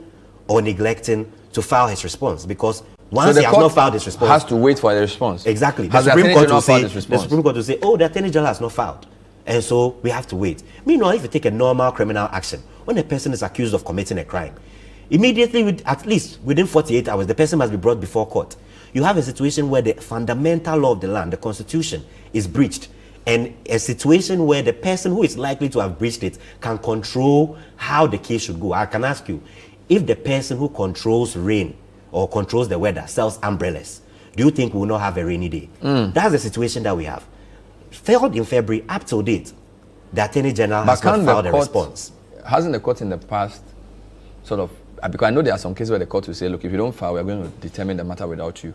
or neglecting to file his response, because once he has not filed his response, has to wait for the response. Exactly. The Supreme Court will say, oh, the Attorney General has not filed, and so we have to wait. Meanwhile, if you take a normal criminal action, when a person is accused of committing a crime, immediately, at least within 48 hours, the person must be brought before court. You have a situation where the fundamental law of the land, the Constitution, is breached, and a situation where the person who is likely to have breached it can control how the case should go. I can ask you, if the person who controls rain or controls the weather sells umbrellas, do you think we will not have a rainy day? That's the situation that we have. Failed in February, up to date, the Attorney General has not filed a response. Hasn't the court in the past sort of, because I know there are some cases where the court will say, look, if you don't file, we're going to determine the matter without you.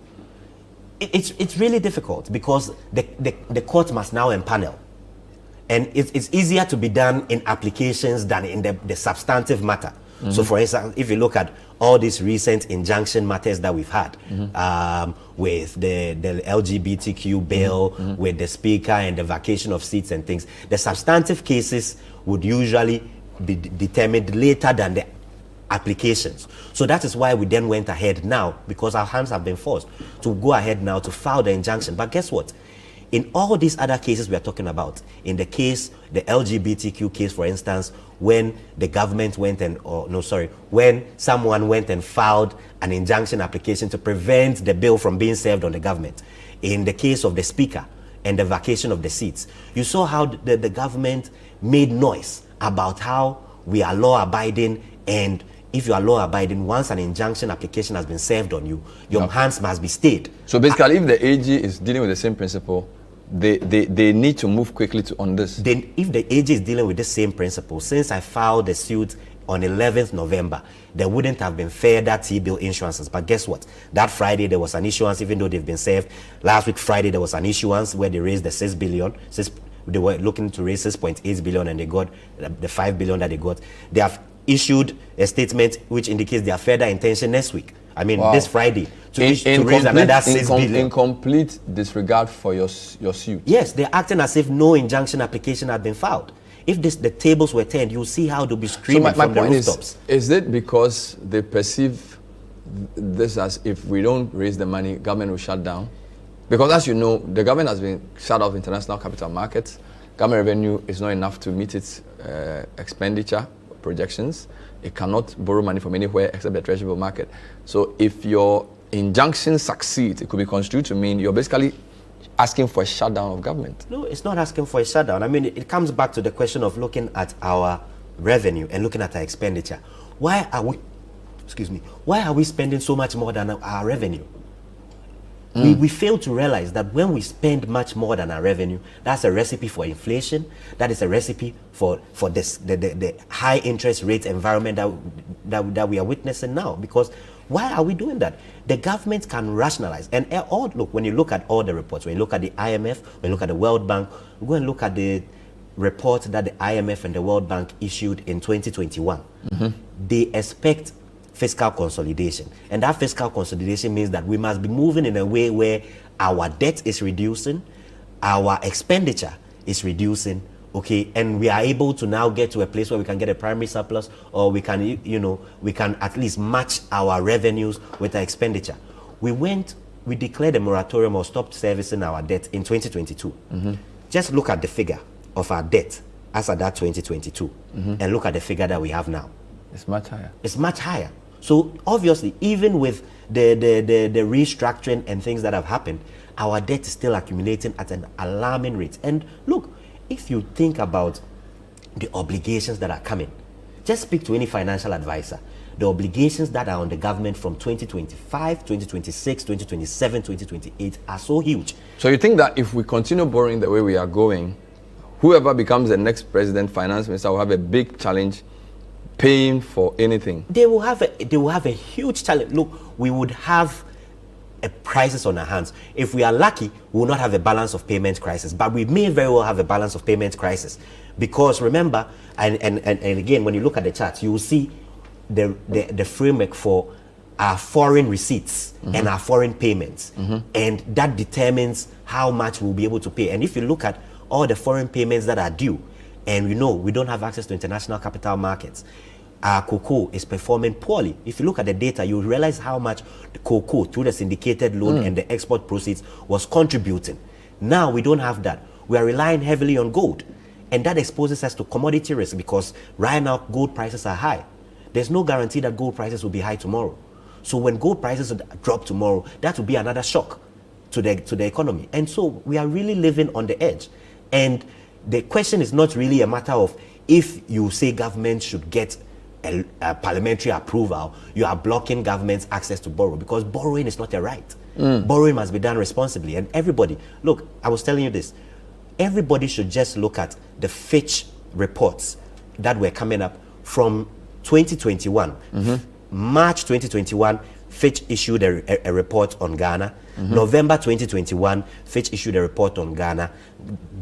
It's really difficult, because the court must now empanel. And it's easier to be done in applications than in the substantive matter. So for instance, if you look at all these recent injunction matters that we've had, with the LGBTQ bill, with the speaker and the vacation of seats and things, the substantive cases would usually be determined later than the applications. So that is why we then went ahead now, because our hands have been forced to go ahead now to file the injunction. But guess what? In all these other cases we are talking about, in the case, the LGBTQ case, for instance, when the government went when someone went and filed an injunction application to prevent the bill from being served on the government, in the case of the speaker and the vacation of the seats, you saw how the government made noise about how we are law-abiding, and if you are law-abiding, once an injunction application has been served on you, your hands must be stayed. So basically, if the AG is dealing with the same principle, they need to move quickly on this. Then if the AG is dealing with the same principle, since I filed the suit on 11th November, there wouldn't have been further T-bill issuances. But guess what? That Friday there was an issuance, even though they've been served. Last week Friday there was an issuance where they raised the 6 billion. They were looking to raise 6.8 billion, and they got the 5 billion that they got. They have issued a statement which indicates their further intention next week. I mean, this Friday to raise another 6 billion. In complete disregard for your suit. Yes, they're acting as if no injunction application had been filed. If the tables were turned, you'll see how they'll be screaming from the rooftops. Is it because they perceive this as if we don't raise the money, government will shut down? Because as you know, the government has been shut off international capital markets. Government revenue is not enough to meet its expenditure projections. It cannot borrow money from anywhere except the treasury bill market. So if your injunction succeeds, it could be construed to mean you're basically asking for a shutdown of government. No, it's not asking for a shutdown. I mean, it comes back to the question of looking at our revenue and looking at our expenditure. Why are we spending so much more than our revenue? We fail to realize that when we spend much more than our revenue, that's a recipe for inflation. That is a recipe for the high interest rate environment that we are witnessing now. Because why are we doing that? The government can rationalize. And when you look at all the reports, when you look at the IMF, when you look at the World Bank, we go and look at the report that the IMF and the World Bank issued in 2021. They expect fiscal consolidation, and that fiscal consolidation means that we must be moving in a way where our debt is reducing, our expenditure is reducing, okay, and we are able to now get to a place where we can get a primary surplus, or we can, we can at least match our revenues with our expenditure. We declared a moratorium or stopped servicing our debt in 2022. Just look at the figure of our debt as at that 2022, and look at the figure that we have now. It's much higher. It's much higher. So obviously, even with the restructuring and things that have happened, our debt is still accumulating at an alarming rate. And look, if you think about the obligations that are coming, just speak to any financial advisor. The obligations that are on the government from 2025, 2026, 2027, 2028 are so huge. So you think that if we continue borrowing the way we are going, whoever becomes the next president, finance minister, will have a big challenge paying for anything? They will have a huge challenge. Look, we would have a crisis on our hands. If we are lucky, we will not have a balance of payment crisis, but we may very well have a balance of payment crisis, because remember, and again, when you look at the charts, you will see the framework for our foreign receipts and our foreign payments, and that determines how much we'll be able to pay. And if you look at all the foreign payments that are due, and we don't have access to international capital markets, our cocoa is performing poorly. If you look at the data, you realize how much the cocoa through the syndicated loan and the export proceeds was contributing. Now we don't have that. We are relying heavily on gold, and that exposes us to commodity risk, because right now gold prices are high. There's no guarantee that gold prices will be high tomorrow. So when gold prices drop tomorrow, that will be another shock to the economy. And so we are really living on the edge. And the question is not really a matter of if you say government should get a parliamentary approval, you are blocking government's access to borrow, because borrowing is not a right. Borrowing must be done responsibly. And everybody, look, I was telling you this, everybody should just look at the Fitch reports that were coming up from 2021. March 2021, Fitch issued a report on Ghana. November 2021, Fitch issued a report on Ghana.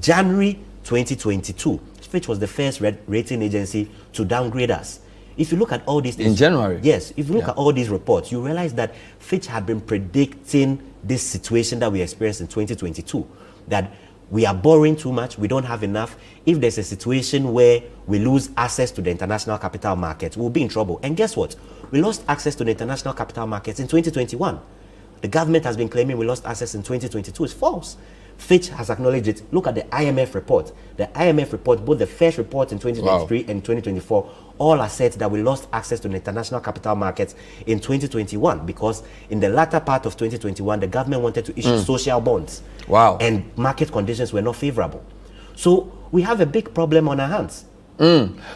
January 2022, Fitch was the first rating agency to downgrade us. If you look at all these things, in January, yes, if you look at all these reports, you realize that Fitch had been predicting this situation that we experienced in 2022, that we are borrowing too much, we don't have enough. If there's a situation where we lose access to the international capital markets, we'll be in trouble. And guess what? We lost access to the international capital markets in 2021. The government has been claiming we lost access in 2022. It's false. Fitch has acknowledged it. Look at the IMF report. The IMF report, both the first report in 2023 and 2024, all assert that we lost access to the international capital markets in 2021, because in the latter part of 2021, the government wanted to issue social bonds. Wow. And market conditions were not favorable. So we have a big problem on our hands.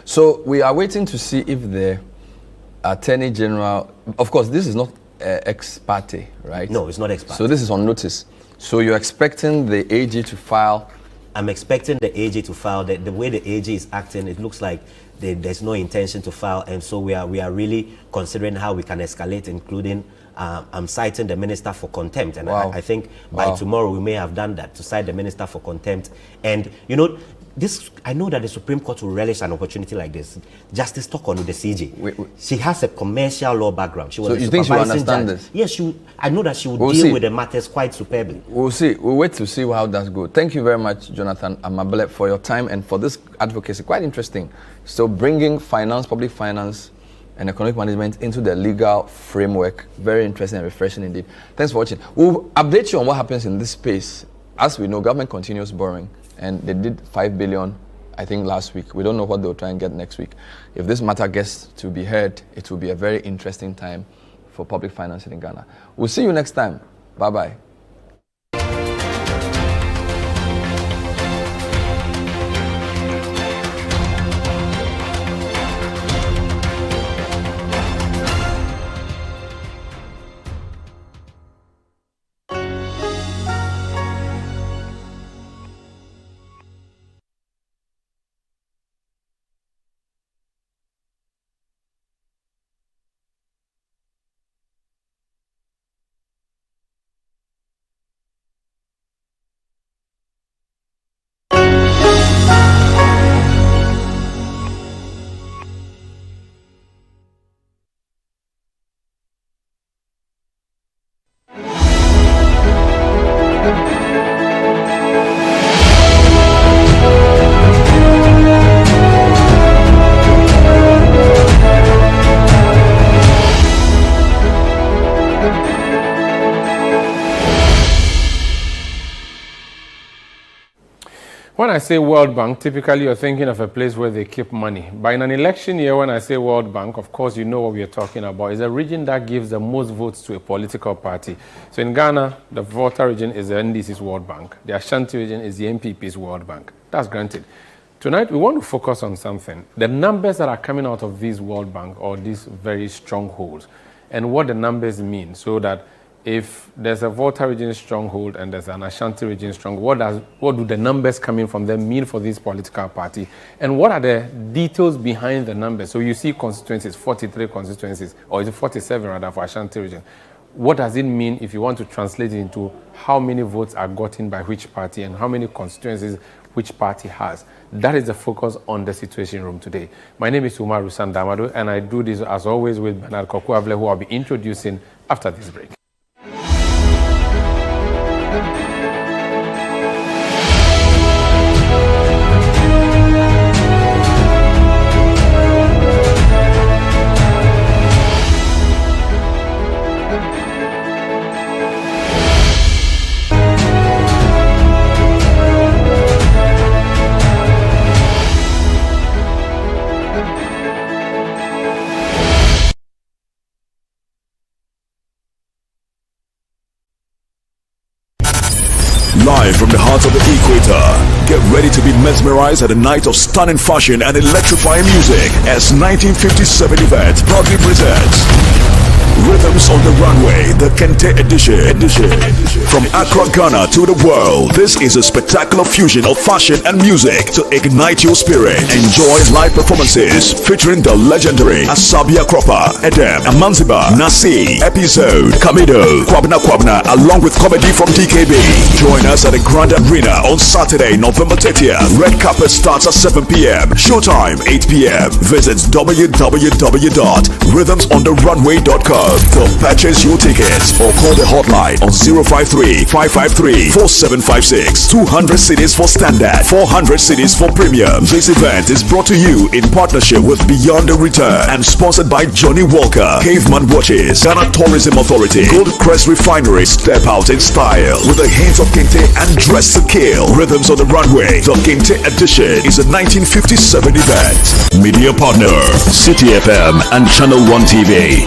So we are waiting to see if the Attorney General, of course, this is not ex parte, right? No, it's not ex parte. So this is on notice. So you're expecting the AG to file? I'm expecting the AG to file. The way the AG is acting, it looks like there's no intention to file, and so we are really considering how we can escalate, including I'm citing the Minister for Contempt, and I think by tomorrow we may have done that, to cite the Minister for Contempt. And I know that the Supreme Court will relish an opportunity like this. Justice Tokon with the CJ. She has a commercial law background. She was so you think she will understand judge. this? Yes, I know that she will deal with the matters quite superbly. We'll see. We'll wait to see how that's good. Thank you very much, Jonathan Amabele, for your time and for this advocacy. Quite interesting. So bringing finance, public finance, and economic management into the legal framework. Very interesting and refreshing indeed. Thanks for watching. We'll update you on what happens in this space. As we know, government continues borrowing, and they did 5 billion, I think, last week. We don't know what they'll try and get next week. If this matter gets to be heard, it will be a very interesting time for public finance in Ghana. We'll see you next time. Bye-bye. When I say World Bank, typically you're thinking of a place where they keep money. But in an election year, when I say World Bank, of course you know what we are talking about. It's a region that gives the most votes to a political party. So in Ghana, the Volta region is the NDC's World Bank. The Ashanti region is the NPP's World Bank. That's granted. Tonight, we want to focus on something. The numbers that are coming out of these World Bank or these very strongholds and what the numbers mean, so that if there's a Volta region stronghold and there's an Ashanti region stronghold, what do the numbers coming from them mean for this political party? And what are the details behind the numbers? So you see constituencies, 43 constituencies, or is it 47 rather for Ashanti region? What does it mean if you want to translate it into how many votes are gotten by which party and how many constituencies which party has? That is the focus on the Situation Room today. My name is Umaru Sandamado, and I do this as always with Bernard Kokuavle, who I'll be introducing after this break. Live from the heart of the equator, get ready to be mesmerized at a night of stunning fashion and electrifying music as 1957 event proudly presents Rhythms on the Runway, the Kente edition. From Accra, Ghana to the world, this is a spectacular fusion of fashion and music to ignite your spirit. Enjoy live performances featuring the legendary Asabia Cropper, Edem, Amanziba, Nasi, Episode, Kamido, Kwabna, along with comedy from DKB. Join us at the Grand Arena on Saturday, November 30th. Red carpet starts at 7 p.m. Showtime 8 p.m. Visit www.rhythmsontherunway.com to purchase your tickets or call the hotline on 053-553-4756. 200 cities for standard, 400 cities for premium. This event is brought to you in partnership with Beyond the Return and sponsored by Johnny Walker, Caveman Watches, Ghana Tourism Authority, Gold Crest Refinery. Step out in style with a hint of Kente and dress to kill. Rhythms on the Runway, the Kente edition, is a 1957 event. Media partner, City FM and Channel 1 TV.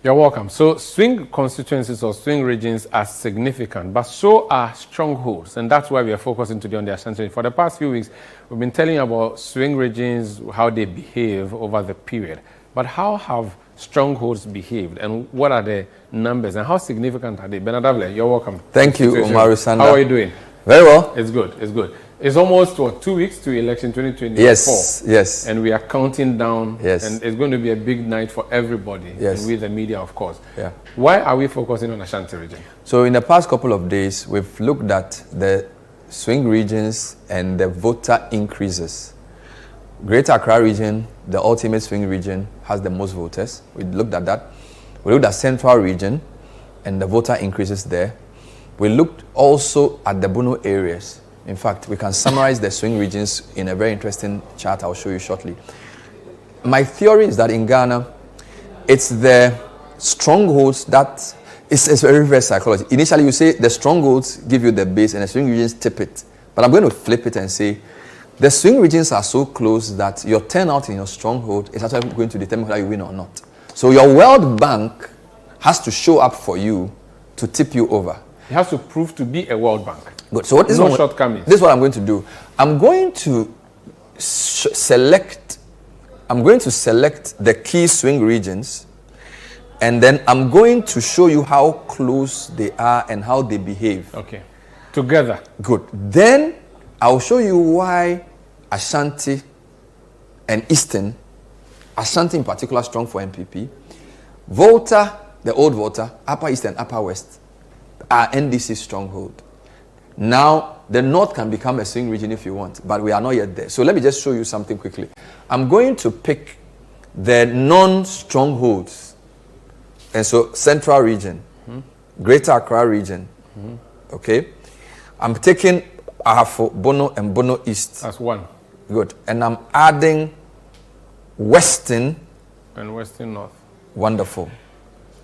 You're welcome. So swing constituencies or swing regions are significant, but so are strongholds. And that's why we are focusing today on the Ashanti. For the past few weeks, we've been telling you about swing regions, how they behave over the period. But how have strongholds behaved, and what are the numbers, and how significant are they? Bernard, you're welcome. Thank you, Umaru Sanda. How are you doing? Very well. It's good. It's almost 2 weeks to election 2024. Yes. And we are counting down. Yes. And it's going to be a big night for everybody. Yes. And with the media, of course. Yeah. Why are we focusing on Ashanti region? So in the past couple of days, we've looked at the swing regions and the voter increases. Greater Accra region, the ultimate swing region, has the most voters. We looked at that. We looked at Central region and the voter increases there. We looked also at the Bono areas. In fact, we can summarize the swing regions in a very interesting chart I'll show you shortly. My theory is that in Ghana, it's the strongholds that it's very reverse psychology. Initially, you say the strongholds give you the base and the swing regions tip it. But I'm going to flip it and say the swing regions are so close that your turnout in your stronghold is actually going to determine whether you win or not. So your World Bank has to show up for you to tip you over. It has to prove to be a World Bank. Good. So what is no shortcomings. This is what I'm going to do. I'm going to select the key swing regions, and then I'm going to show you how close they are and how they behave. Okay. Together. Good. Then I'll show you why Ashanti and Eastern, Ashanti in particular strong for MPP, Volta, the old Volta, Upper East and Upper West are NDC stronghold. Now, the North can become a swing region if you want, but we are not yet there. So let me just show you something quickly. I'm going to pick the non-strongholds. And so Central region, Greater Accra region, Okay. I'm taking Ahafo, Bono, and Bono East. As one. Good. And I'm adding Western. And Western North. Wonderful.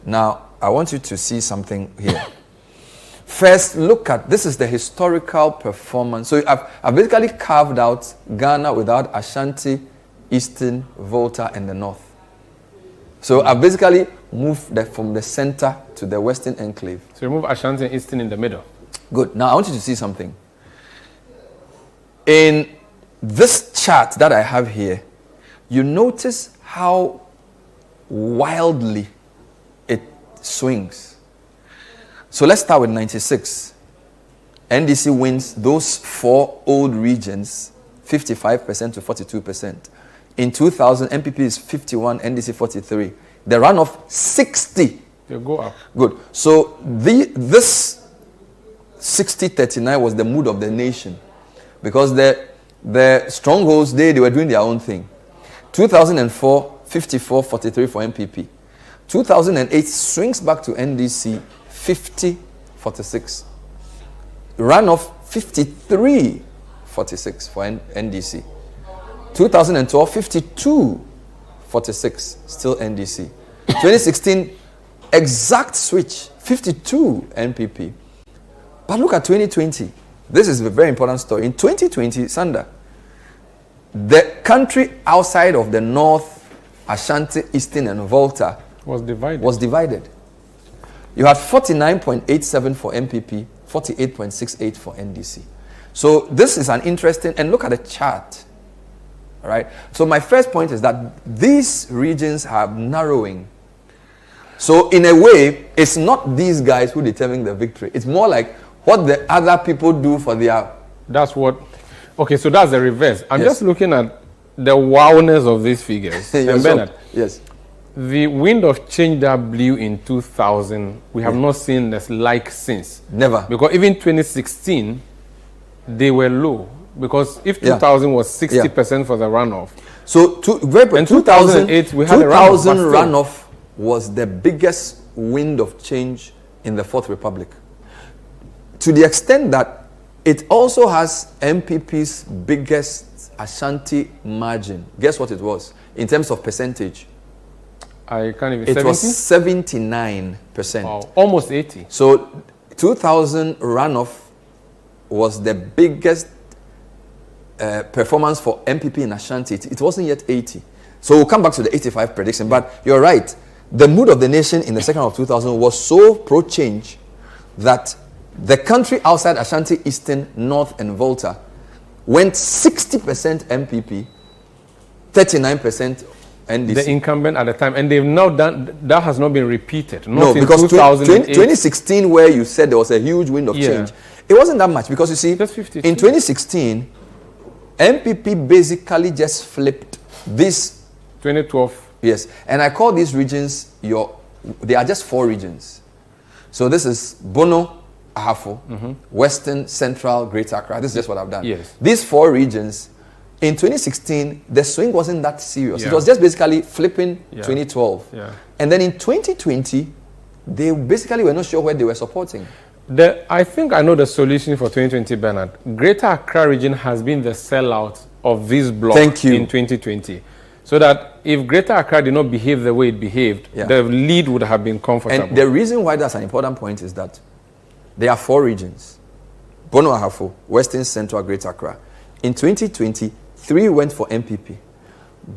Now, I want you to see something here. First, look at, this is the historical performance. So I've basically carved out Ghana without Ashanti, Eastern, Volta, and the North. So I've basically moved from the center to the Western enclave. So you move Ashanti and Eastern in the middle. Good. Now I want you to see something. In this chart that I have here, you notice how wildly it swings. So let's start with 96. NDC wins those 4 old regions 55% to 42%. In 2000, MPP is 51, NDC 43. The runoff 60. They go up. Good. So this 60-39 was the mood of the nation, because the strongholds, they were doing their own thing. 2004, 54-43 for MPP. 2008 swings back to NDC, 50-46. Runoff 53-46 for NDC. 2012, 52-46, still NDC. 2016, exact switch, 52 NPP. But look at 2020. This is a very important story. In 2020, Sanda, the country outside of the North, Ashanti, Eastern, and Volta was divided. You had 49.87 for MPP, 48.68 for NDC. So this is an interesting, and look at the chart. All right. So my first point is that these regions are narrowing. So in a way, it's not these guys who determine the victory. It's more like what the other people do for their... That's what... Okay, so that's the reverse. I'm just looking at the wowness of these figures. And Bernard, yes. The wind of change that blew in 2000, we have not seen this like since. Never. Because even 2016, they were low. Because if 2000 was 60% for the runoff. So in 2008, we had a runoff. 2000 runoff was the biggest wind of change in the Fourth Republic. To the extent that it also has MPP's biggest Ashanti margin. Guess what it was in terms of percentage? I can't even. It was 79%. Wow, almost 80. So 2000 runoff was the biggest performance for MPP in Ashanti. It wasn't yet 80. So we'll come back to the 85 prediction. But you're right. The mood of the nation in the second half of 2000 was so pro-change that the country outside Ashanti, Eastern, North, and Volta went 60% MPP, 39% NDC. The incumbent at the time. And they've now done, that has not been repeated. No, because 2016, where you said there was a huge wind of change, it wasn't that much. Because you see, in 2016, MPP basically just flipped this. 2012. Yes. And I call these regions, they are just 4 regions. So this is Bono, Ahafo, Western, Central, Greater Accra. This is just what I've done. Yes. These 4 regions, in 2016, the swing wasn't that serious. It was just basically flipping 2012. And then in 2020, they basically were not sure where they were supporting. I think I know the solution for 2020, Bernard. Greater Accra region has been the sellout of this block in 2020. So that if Greater Accra did not behave the way it behaved, the lead would have been comfortable. And the reason why that's an important point is that there are 4 regions. Bono, Ahafo, Western, Central, Greater Accra. In 2020, 3 went for MPP.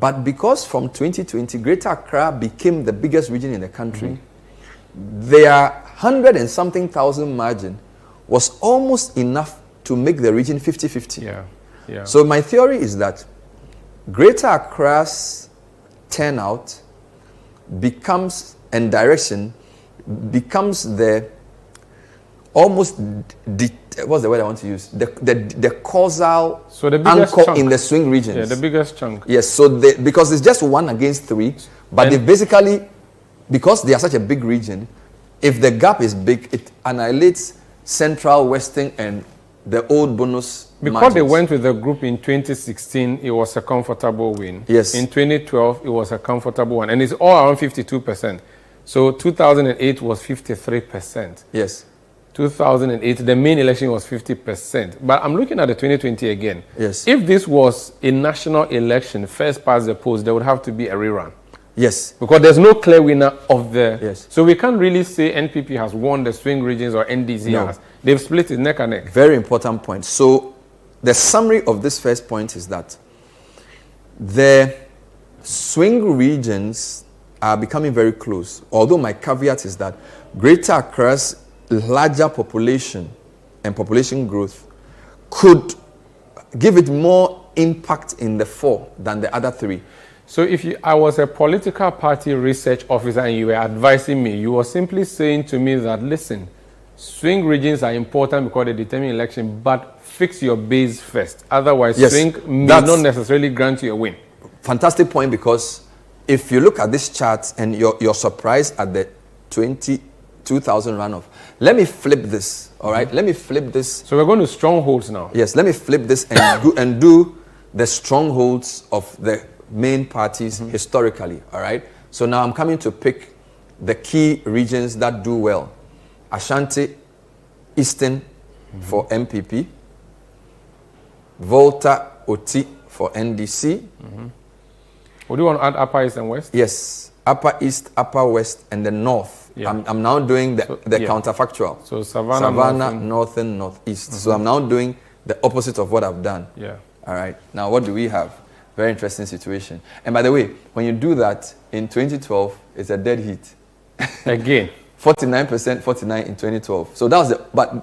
But because from 2020, Greater Accra became the biggest region in the country, their 100 and something thousand margin was almost enough to make the region 50-50. So my theory is that Greater Accra's turnout becomes, and direction, becomes the almost, what's the word I want to use? The causal anchor in the swing regions. Yeah, the biggest chunk. Yes, so because it's just 1 against 3, but they basically, because they are such a big region, if the gap is big, it annihilates Central, Western, and the old bonus because margins. They went with the group in 2016, it was a comfortable win. Yes. In 2012, it was a comfortable one. And it's all around 52%. So 2008 was 53%. Yes. 2008, the main election was 50%. But I'm looking at the 2020 again. Yes. If this was a national election, first past the post, there would have to be a rerun. Yes. Because there's no clear winner of the... Yes. So we can't really say NPP has won the swing regions or NDC No. has. They've split it neck and neck. Very important point. So the summary of this first point is that the swing regions are becoming very close. Although my caveat is that Greater Accra's larger population and population growth could give it more impact in the 4 than the other 3. So if I was a political party research officer and you were advising me, you were simply saying to me that, listen, swing regions are important because they determine election, but fix your base first. Otherwise, Yes, swing may not necessarily grant you a win. Fantastic point, because if you look at this chart and you're surprised at the 2000 runoff, let me flip this, all right? Let me flip this. So we're going to strongholds now. Yes, let me flip this and do the strongholds of the main parties historically, all right? So now I'm coming to pick the key regions that do well. Ashanti, Eastern for MPP, Volta, Oti for NDC. Would you want to add Upper East and West? Yes, Upper East, Upper West, and the North. Yeah. I'm now doing the counterfactual. So Savannah, Northern, Northeast. So I'm now doing the opposite of what I've done. Yeah. All right. Now, what do we have? Very interesting situation. And by the way, when you do that in 2012, it's a dead heat. Again. 49%, 49 in 2012. So that was the,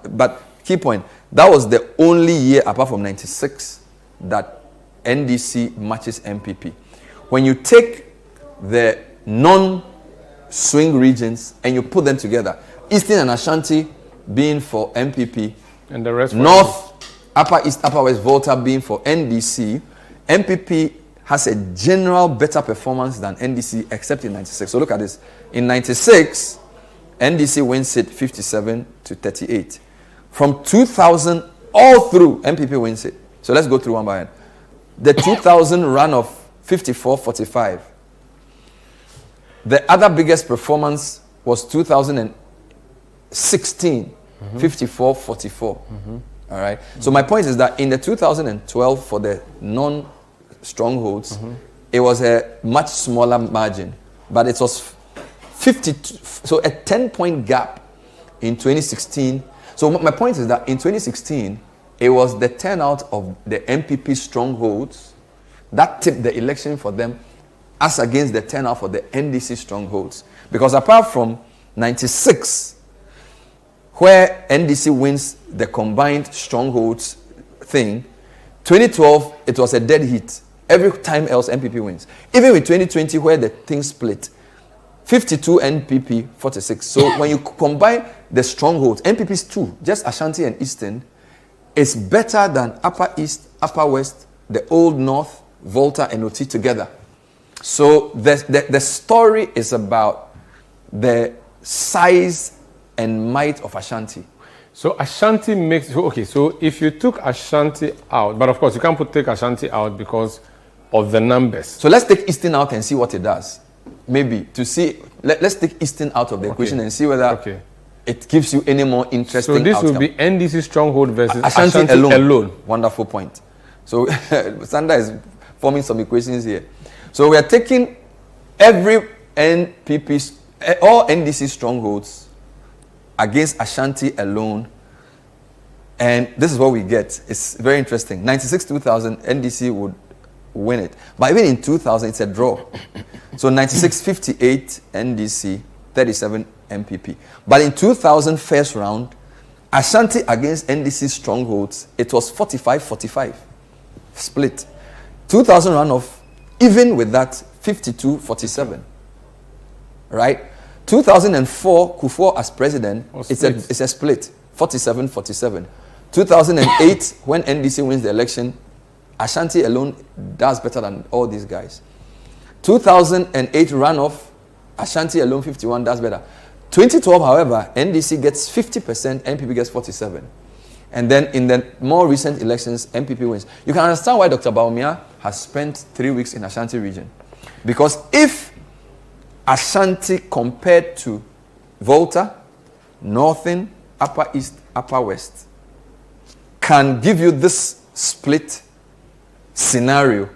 but key point, that was the only year apart from 96 that NDC matches MPP. When you take the non-swing regions and you put them together, Eastern and Ashanti being for MPP, and the rest North, Upper East, Upper West, Volta being for NDC, MPP has a general better performance than NDC except in 96. So look at this. In 96, NDC wins it 57 to 38. From 2000 all through, MPP wins it. So let's go through one by one. The 2000 run of 54-45. The other biggest performance was 2016, 54-44. All right. So my point is that in the 2012 for the non-strongholds, it was a much smaller margin, but it was 52, so a 10-point gap in 2016. So my point is that in 2016, it was the turnout of the MPP strongholds that tipped the election for them as against the turnout for the NDC strongholds. Because apart from 96, where NDC wins the combined strongholds thing, 2012, it was a dead heat. Every time else, MPP wins. Even with 2020, where the thing split, 52 NPP, 46. So when you combine the strongholds, MPP's 2, just Ashanti and Eastern, is better than Upper East, Upper West, the Old North, Volta, and Oti together. So the story is about the size and might of Ashanti. So Ashanti makes, okay, so if you took Ashanti out, but of course you can't take Ashanti out because of the numbers. So let's take Eastern out and see what it does. Maybe to see, let's take Eastern out of the equation and see whether it gives you any more interesting So this outcome. will be NDC stronghold versus Ashanti alone. alone. Wonderful point. So Sandra is forming some equations here. So we are taking every NPP, all NDC strongholds against Ashanti alone, and this is what we get. It's very interesting. 96-2000, NDC would win it. But even in 2000, it's a draw. So 96-58, NDC, 37 MPP. But in 2000 first round, Ashanti against NDC strongholds, it was 45-45 split. 2000 runoff, even with that, 52-47. Right? 2004, Kufuor as president, it's a split, 47-47. 2008, when NDC wins the election, Ashanti alone does better than all these guys. 2008 runoff, Ashanti alone 51 does better. 2012, however, NDC gets 50%, MPP gets 47%. And then in the more recent elections, MPP wins. You can understand why Dr. Bawumia has spent 3 weeks in Ashanti region. Because if Ashanti compared to Volta, Northern, Upper East, Upper West, can give you this split scenario.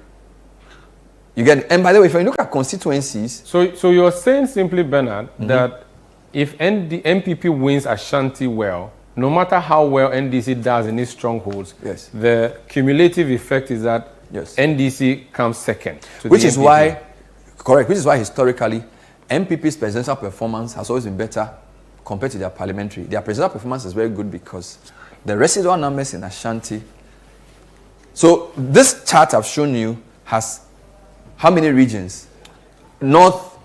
You get it? And by the way, if you look at constituencies... So you're saying simply, Bernard, that if the MPP wins Ashanti well, no matter how well NDC does in its strongholds, the cumulative effect is that NDC comes second. Which is why, correct, which is why historically, MPP's presidential performance has always been better compared to their parliamentary. Their presidential performance is very good because the residual numbers in Ashanti. So this chart I've shown you has how many regions? North,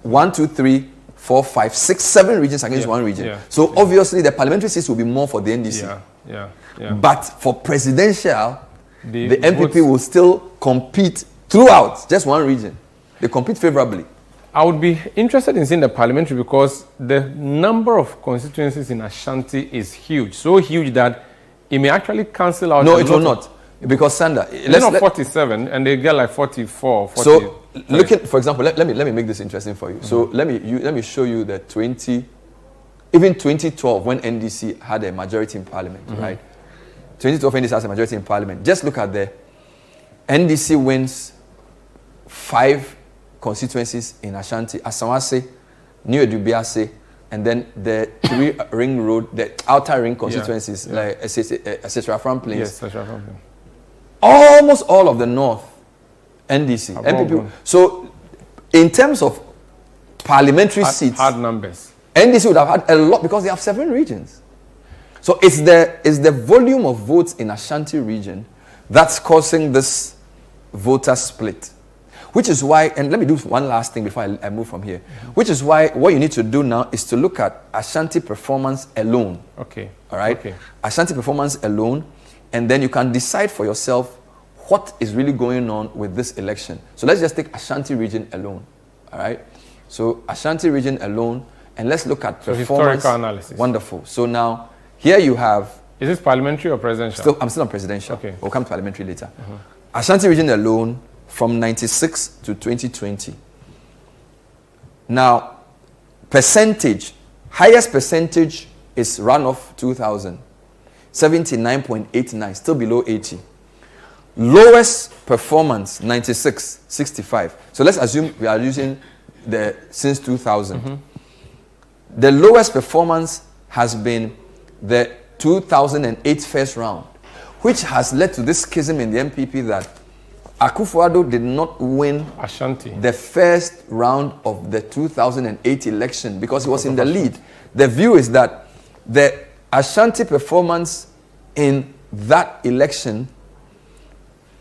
1, 2, 3, 4, 5, 6, 7 regions against one region. So obviously the parliamentary seats will be more for the NDC. But for presidential, the MPP will still compete throughout, just one region. They compete favorably. I would be interested in seeing the parliamentary because the number of constituencies in Ashanti is huge. So huge that it may actually cancel out. No, it will not. Because Sanda, let's 47 and they get like 44. 40, so look at, for example, let me make this interesting for you. So let me show you the 2012 when NDC had a majority in parliament, right? 2012 NDC has a majority in parliament. Just look at the NDC wins 5 constituencies in Ashanti, Asawase, New Edubiase, and then the 3 ring road, the outer ring constituencies like etc. From Plains. Yes, etc. From Plains. Almost all of the North, NDC, MPP. So, in terms of parliamentary seats, hard numbers, NDC would have had a lot because they have 7 regions. So it's the volume of votes in Ashanti region that's causing this voter split. Which is why, and let me do one last thing before I move from here. Which is why what you need to do now is to look at Ashanti performance alone. Okay. All right? Okay. Ashanti performance alone, and then you can decide for yourself what is really going on with this election. So let's just take Ashanti region alone. All right? So Ashanti region alone, and let's look at performance. Historical analysis. Wonderful. So now, here you have... Is this parliamentary or presidential? I'm still on presidential. Okay. We'll come to parliamentary later. Ashanti region alone, from 96 to 2020. Now, percentage, highest percentage is runoff 2000, 79.89, still below 80. Lowest performance, 96, 65. So let's assume we are using the since 2000. The lowest performance has been the 2008 first round, which has led to this schism in the MPP that Akufo-Addo did not win Ashanti the first round of the 2008 election because he was in the lead. The view is that the Ashanti performance in that election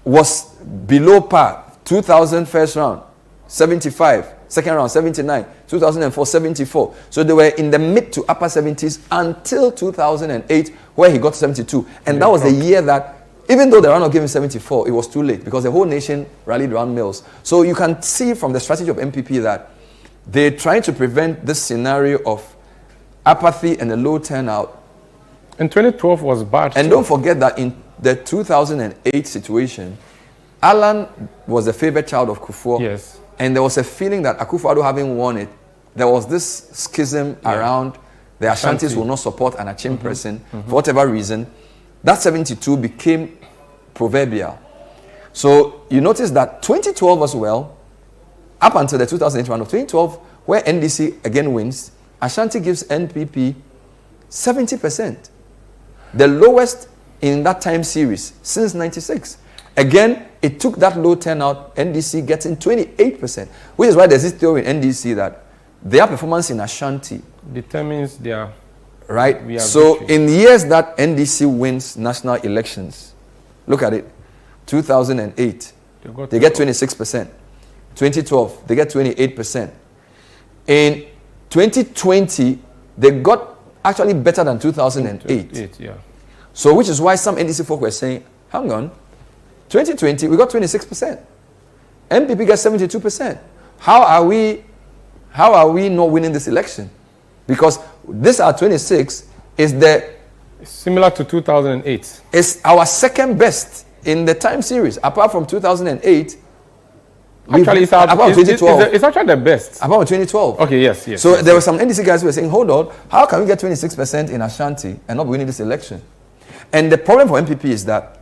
was below par. 2000 first round, 75. Second round, 79. 2004, 74. So they were in the mid to upper 70s until 2008 where he got 72. And that was the year that even though the round of giving 74, it was too late because the whole nation rallied around Mills. So you can see from the strategy of MPP that they're trying to prevent this scenario of apathy and a low turnout. And 2012 was bad. And don't forget that in the 2008 situation, Alan was the favorite child of Kufuor. Yes. And there was a feeling that Akufo-Addo having won it, there was this schism around the Ashantis will not support an Achim person for whatever reason. That 72 became proverbial. So you notice that 2012 as well, up until the 2008 round of 2012, where NDC again wins, Ashanti gives NPP 70%. The lowest in that time series since 96. Again, it took that low turnout, NDC getting 28%, which is why there's this theory in NDC that their performance in Ashanti determines their right. So victory. In years that NDC wins national elections, look at it, 2008, they get 26%. 2012, they get 28%. In 2020, they got actually better than 2008. So which is why some NDC folk were saying, hang on, 2020, we got 26%. MPP got 72%. How are we not winning this election? Because this our 26 is similar to 2008. It's our second best in the time series. Apart from 2008, Actually, it's about 2012. It's actually the best. About 2012. Okay, yes. So yes, there were some NDC guys who were saying, hold on, how can we get 26% in Ashanti and not winning this election? And the problem for MPP is that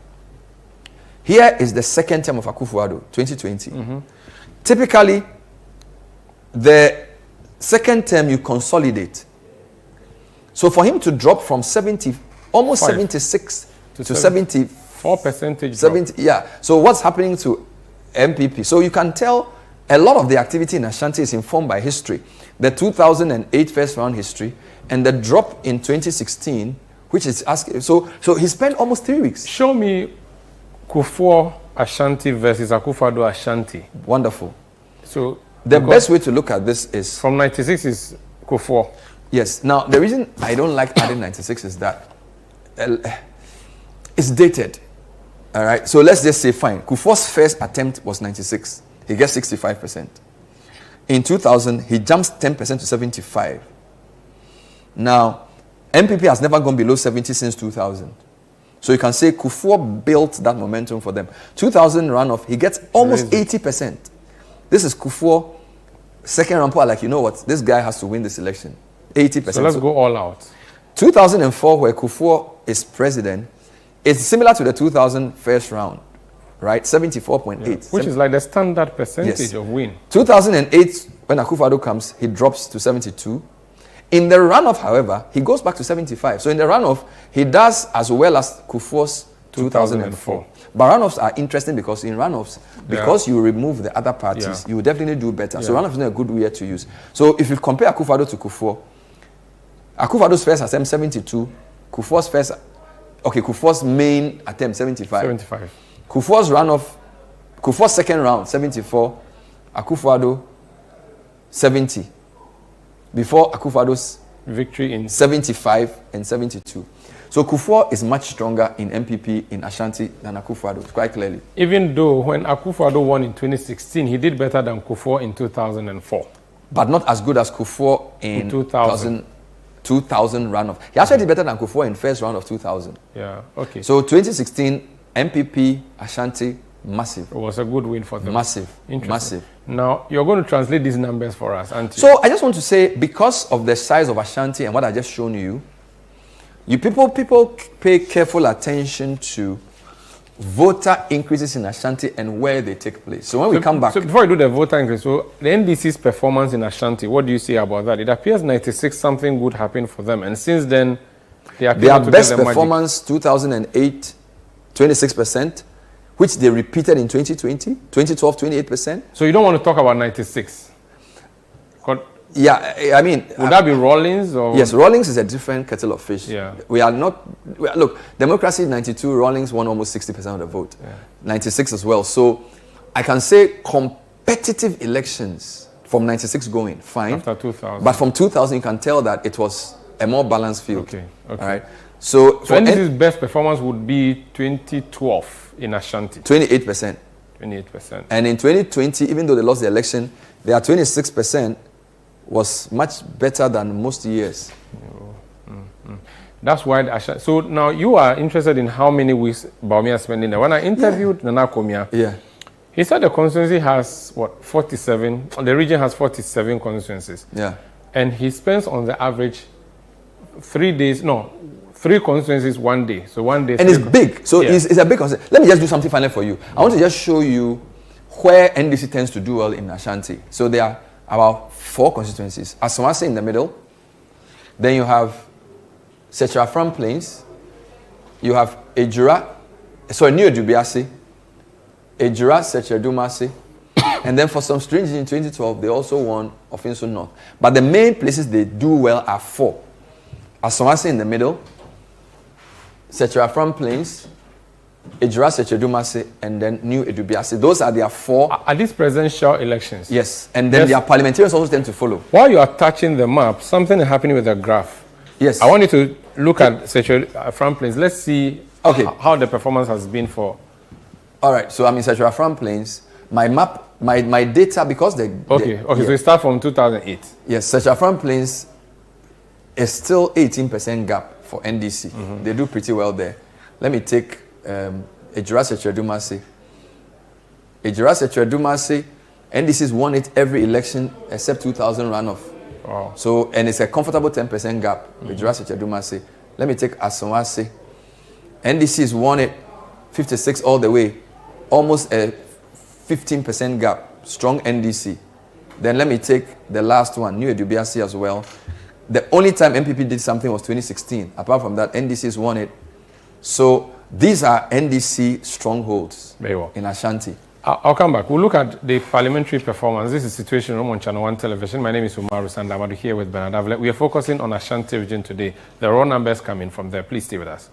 here is the second term of Akufo-Addo, 2020. Typically, the second term you consolidate. So for him to drop from 70, almost 76 to 74 percentage. 70, yeah. So what's happening to MPP? So you can tell a lot of the activity in Ashanti is informed by history. The 2008 first round history and the drop in 2016, which is asking. So he spent almost 3 weeks. Show me Kufuor Ashanti versus Akufo-Addo Ashanti. Wonderful. So the best way to look at this is from 96 is Kufuor. Yes. Now the reason I don't like adding 96 is that it's dated. All right. So let's just say fine. Kufuor's first attempt was 96. He gets 65%. In 2000, he jumps 10% to 75. Now, MPP has never gone below 70 since 2000. So you can say Kufuor built that momentum for them. 2000 runoff, he gets almost 80%. This is Kufuor, second round poll, like, you know what, this guy has to win this election. 80%. So let's go all out. 2004, where Kufuor is president, it's similar to the 2000 first round, right? 74.8. Yeah, which is like the standard percentage of win. 2008, when Akufo-Addo comes, he drops to 72. In the runoff, however, he goes back to 75. So in the runoff, he does as well as Kufuor's 2004. But runoffs are interesting because in runoffs, because you remove the other parties, you will definitely do better. So runoffs is not a good way to use. So if you compare Akufo-Addo to Kufuor, Akufo-Addo's first attempt 72, Kufuor's main attempt 75. Kufuor's runoff, Kufuor's second round 74, Akufo-Addo 70. Before Akufo-Addo's victory in 75 and 72. So Kufuor is much stronger in MPP in Ashanti than Akufo-Addo, quite clearly. Even though when Akufo-Addo won in 2016, he did better than Kufuor in 2004. But not as good as Kufuor in 2000 runoff. He actually did better than Kufuor in first round of 2000. Yeah, okay. So 2016, MPP, Ashanti, massive. It was a good win for them. Massive. Massive. Now, you're going to translate these numbers for us, aren't you? So I just want to say, because of the size of Ashanti and what I just shown you, people pay careful attention to voter increases in Ashanti and where they take place. So when we come back... So before I do the voter increase, so the NDC's performance in Ashanti, what do you say about that? It appears 96, something good happened for them. And since then, they appear their to best get the performance, 2008, 26%. Which they repeated in 2020, 2012, 28%. So you don't want to talk about 96? Yeah, I mean... Would that be Rawlings? Or? Yes, Rawlings is a different kettle of fish. Yeah. We are not... Look, Democracy 92, Rawlings won almost 60% of the vote. Yeah. 96 as well. So I can say competitive elections from 96 going, fine. After 2000. But from 2000, you can tell that it was a more balanced field. Okay. All right. So NDC's best performance would be 2012 in Ashanti. 28%. 28%. And in 2020, even though they lost the election, their 26% was much better than most years. That's why the Ashanti. So now you are interested in how many weeks Bawumia is spending there. When I interviewed Nana Komia, he said the constituency has, 47? The region has 47 constituencies. Yeah. And he spends on the average 3 constituencies 1 day. So 1 day. And it's big. So it's a big constituency. Let me just do something final for you. I want to just show you where NDC tends to do well in Ashanti. So there are about 4 constituencies. Asawase in the middle. Then you have Setrafram Plains. You have New Edubiase, Ejura, Secheredumase. And then for some strange reason in 2012, they also won Ofinso North. But the main places they do well are 4. Asawase in the middle, Setrafram Plains, Ejura, Secheredumase, and then New Edubiase. Those are their 4. Are these presidential elections? Yes. And then their parliamentarians also tend to follow. While you are touching the map, something is happening with the graph. Yes. I want you to look at Setrafram Plains. Let's see how the performance has been for... All right. So I'm in Setrafram Plains. My map, my data, because they... Okay, so we start from 2008. Yes, Setrafram Plains is still 18% gap for NDC. Mm-hmm. They do pretty well there. Let me take Ejura Secheredumase. Ejura Secheredumase NDC's won it every election except 2000 runoff. Wow. So, and it's a comfortable 10% gap. With Jurassic Chadumase. Let me take Asomase. NDC's won it 56 all the way. Almost a 15% gap. Strong NDC. Then let me take the last one, New Edubiasi as well. The only time MPP did something was 2016. Apart from that, NDC's won it. So these are NDC strongholds in Ashanti. I'll come back. We'll look at the parliamentary performance. This is Situation Room on Channel 1 Television. My name is Umaru Sandamadu here with Bernard Avle. We are focusing on Ashanti region today. The raw numbers come in from there. Please stay with us.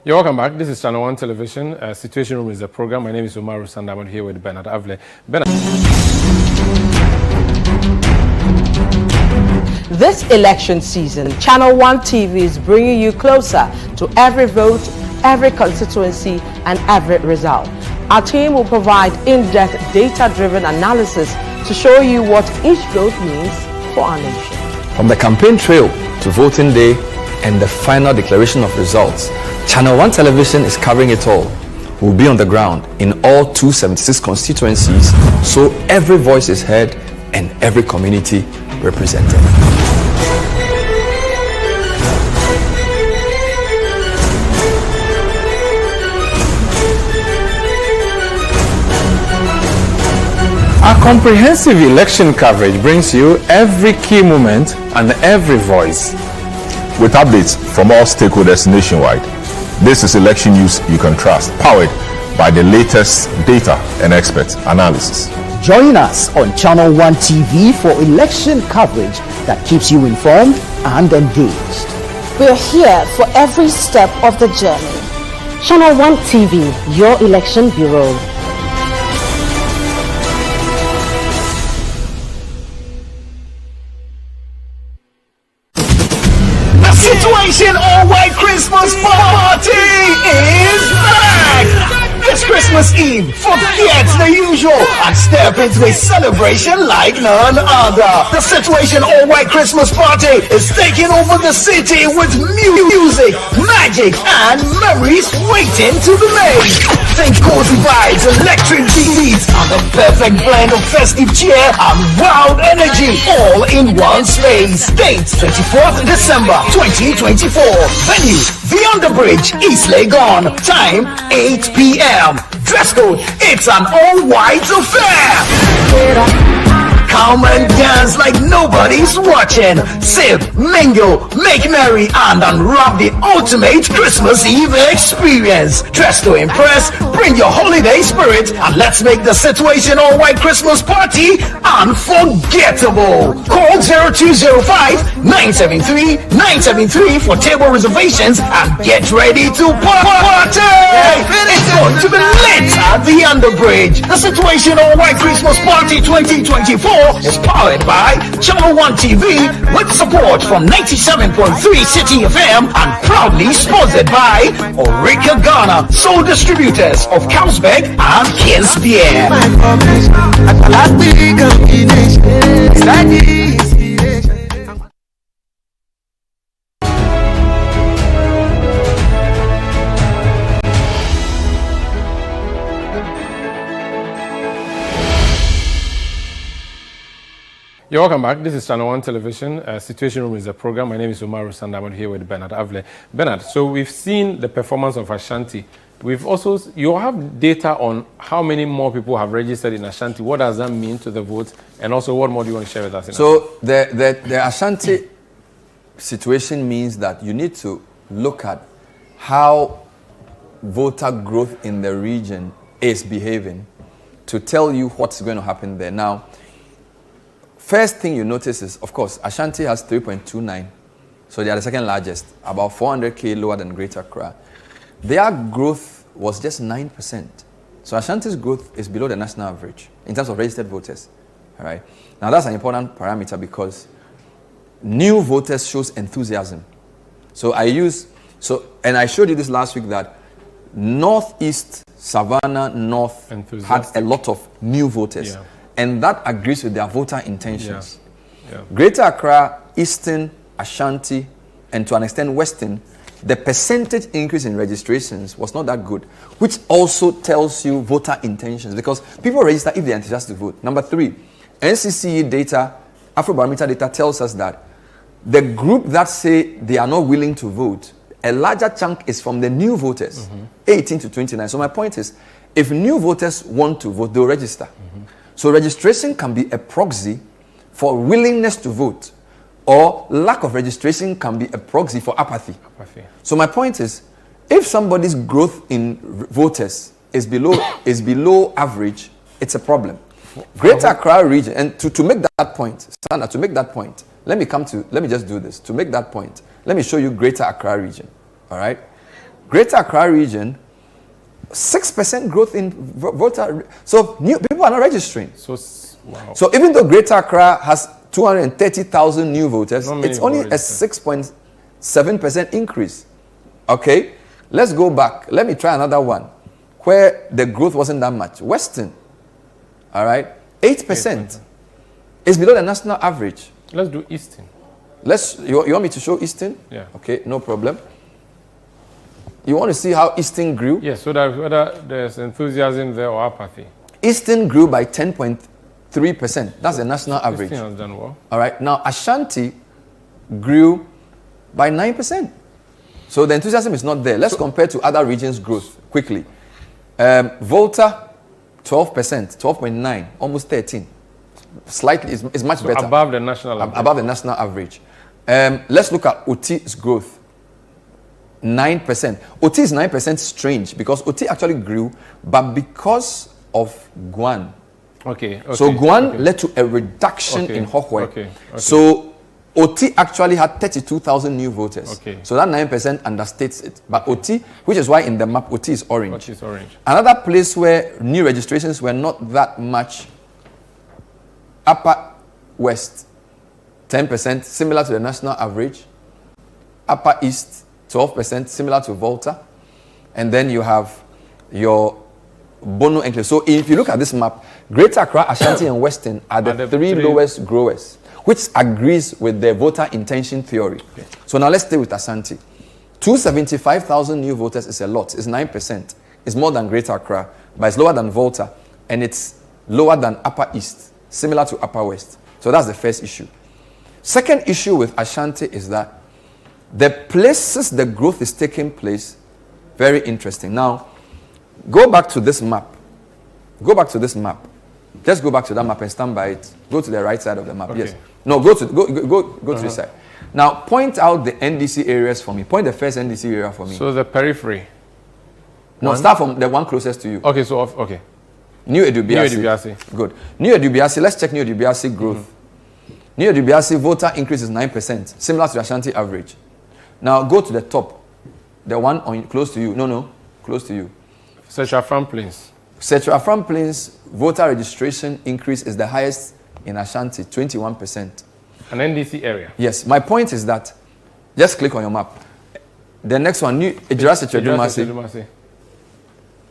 You're welcome back. This is Channel 1 Television. Situation Room is the program. My name is Umaru Sandamadu here with Bernard Avle. This election season, Channel 1 TV is bringing you closer to every vote, every constituency, and every result. Our team will provide in-depth data-driven analysis to show you what each vote means for our nation. From the campaign trail to voting day and the final declaration of results, Channel 1 Television is covering it all. We'll be on the ground in all 276 constituencies, so every voice is heard and every community represented. Our comprehensive election coverage brings you every key moment and every voice, with updates from all stakeholders nationwide. This is election news you can trust, powered by the latest data and expert analysis. Join us on Channel 1 TV for election coverage that keeps you informed and engaged. We're here for every step of the journey. Channel 1 TV, your election bureau. Situation All-White Christmas Party is back! This Christmas Eve, forget the usual and step into a celebration like none other. The Situation All-White Christmas Party is taking over the city with music, magic, and memories waiting to be made. Think cozy vibes, electric beats, and the perfect blend of festive cheer and wild energy all in one space. Date 24th December 2024. Venue Beyond the Bridge, East Legon. Time 8 p.m. Dress code, it's an all-white affair. Come and dance like nobody's watching. Sip, mingle, make merry, and unwrap the ultimate Christmas Eve experience. Dress to impress, bring your holiday spirit, and let's make the Situation All-White Christmas Party unforgettable. Call 0205-973-973 for table reservations and get ready to party. It's going to be lit at the Underbridge. The Situation All-White Christmas Party 2024 is powered by Channel 1 TV with support from 97.3 City FM and proudly sponsored by Orica Ghana, sole distributors of Carlsberg and King's Beer. You're welcome back. This is Channel 1 Television. Situation Room is the program. My name is Umaru Sandamadu here with Bernard Avle. Bernard, so we've seen the performance of Ashanti. We've also, you have data on how many more people have registered in Ashanti. What does that mean to the vote? And also, what more do you want to share with us? So the Ashanti situation means that you need to look at how voter growth in the region is behaving to tell you what's going to happen there. Now, first thing you notice is, of course, Ashanti has 3.29, so they are the second largest, about 400k lower than Greater Accra. Their growth was just 9%. So Ashanti's growth is below the national average in terms of registered voters. All right. Now that's an important parameter because new voters shows enthusiasm. So and I showed you this last week that Northeast Savannah, North had a lot of new voters. Yeah. And that agrees with their voter intentions. Yeah. Yeah. Greater Accra, Eastern, Ashanti, and to an extent Western, the percentage increase in registrations was not that good, which also tells you voter intentions because people register if they are enthusiastic to vote. Number 3, NCCE data, Afrobarometer data tells us that the group that say they are not willing to vote, a larger chunk is from the new voters, 18 to 29. So my point is, if new voters want to vote, they'll register. So registration can be a proxy for willingness to vote, or lack of registration can be a proxy for apathy. So my point is, if somebody's growth in voters is below average, it's a problem. Greater Accra region, and to make that point, Sandra, to make that point, let me just do this. To make that point, let me show you Greater Accra region. All right? Greater Accra region, 6% growth in voter. So new people are not registering. Wow. So even though Greater Accra has 230,000 new voters, it's only a 6.7% increase. Okay? Let's go back. Let me try another one where the growth wasn't that much. Western. All right? 8%. It's below the national average. Let's do Eastern. You want me to show Eastern? Yeah. Okay, no problem. You want to see how Eastern grew? Yes, so that whether there's enthusiasm there or apathy. Eastern grew by 10.3%. That's the national average. Eastern has done well. All right. Now, Ashanti grew by 9%. So the enthusiasm is not there. Let's compare to other regions' growth quickly. Volta, 12%, 12.9, almost 13. Slightly, it's much better. Above the national average. Above the national average. Let's look at OT's growth. 9%. OT is 9% strange because OT actually grew, but because of Guan. Okay. So Guan led to a reduction in Hohwe. Okay. So OT actually had 32,000 new voters. Okay. So that 9% understates it. But OT, which is why in the map OT is orange. OT is orange. Another place where new registrations were not that much, Upper West, 10%, similar to the national average. Upper East, 12%, similar to Volta. And then you have your Bono enclave. So if you look at this map, Greater Accra, Ashanti, and Western are the three lowest growers, which agrees with the voter intention theory. Okay. So now let's stay with Ashanti. 275,000 new voters is a lot. It's 9%. It's more than Greater Accra, but it's lower than Volta, and it's lower than Upper East, similar to Upper West. So that's the first issue. Second issue with Ashanti is that the places the growth is taking place, very interesting. Now, go back to this map. Go back to this map. Just go back to that map and stand by it. Go to the right side of the map. Okay. Yes. No, go to this side. Now, point out the NDC areas for me. Point the first NDC area for me. So the periphery. No, start from the one closest to you. Okay, so okay. New Edubiasi. Good. New Edubiasi. Let's check New Edubiasi growth. New Edubiasi voter increase is 9%, similar to the Ashanti average. Now go to the top, the one close to you. No, close to you. Central Afram Plains. Central Afram Plains voter registration increase is the highest in Ashanti, 21%. An NDC area. Yes. My point is that, just click on your map. The next one, New Ejirasi.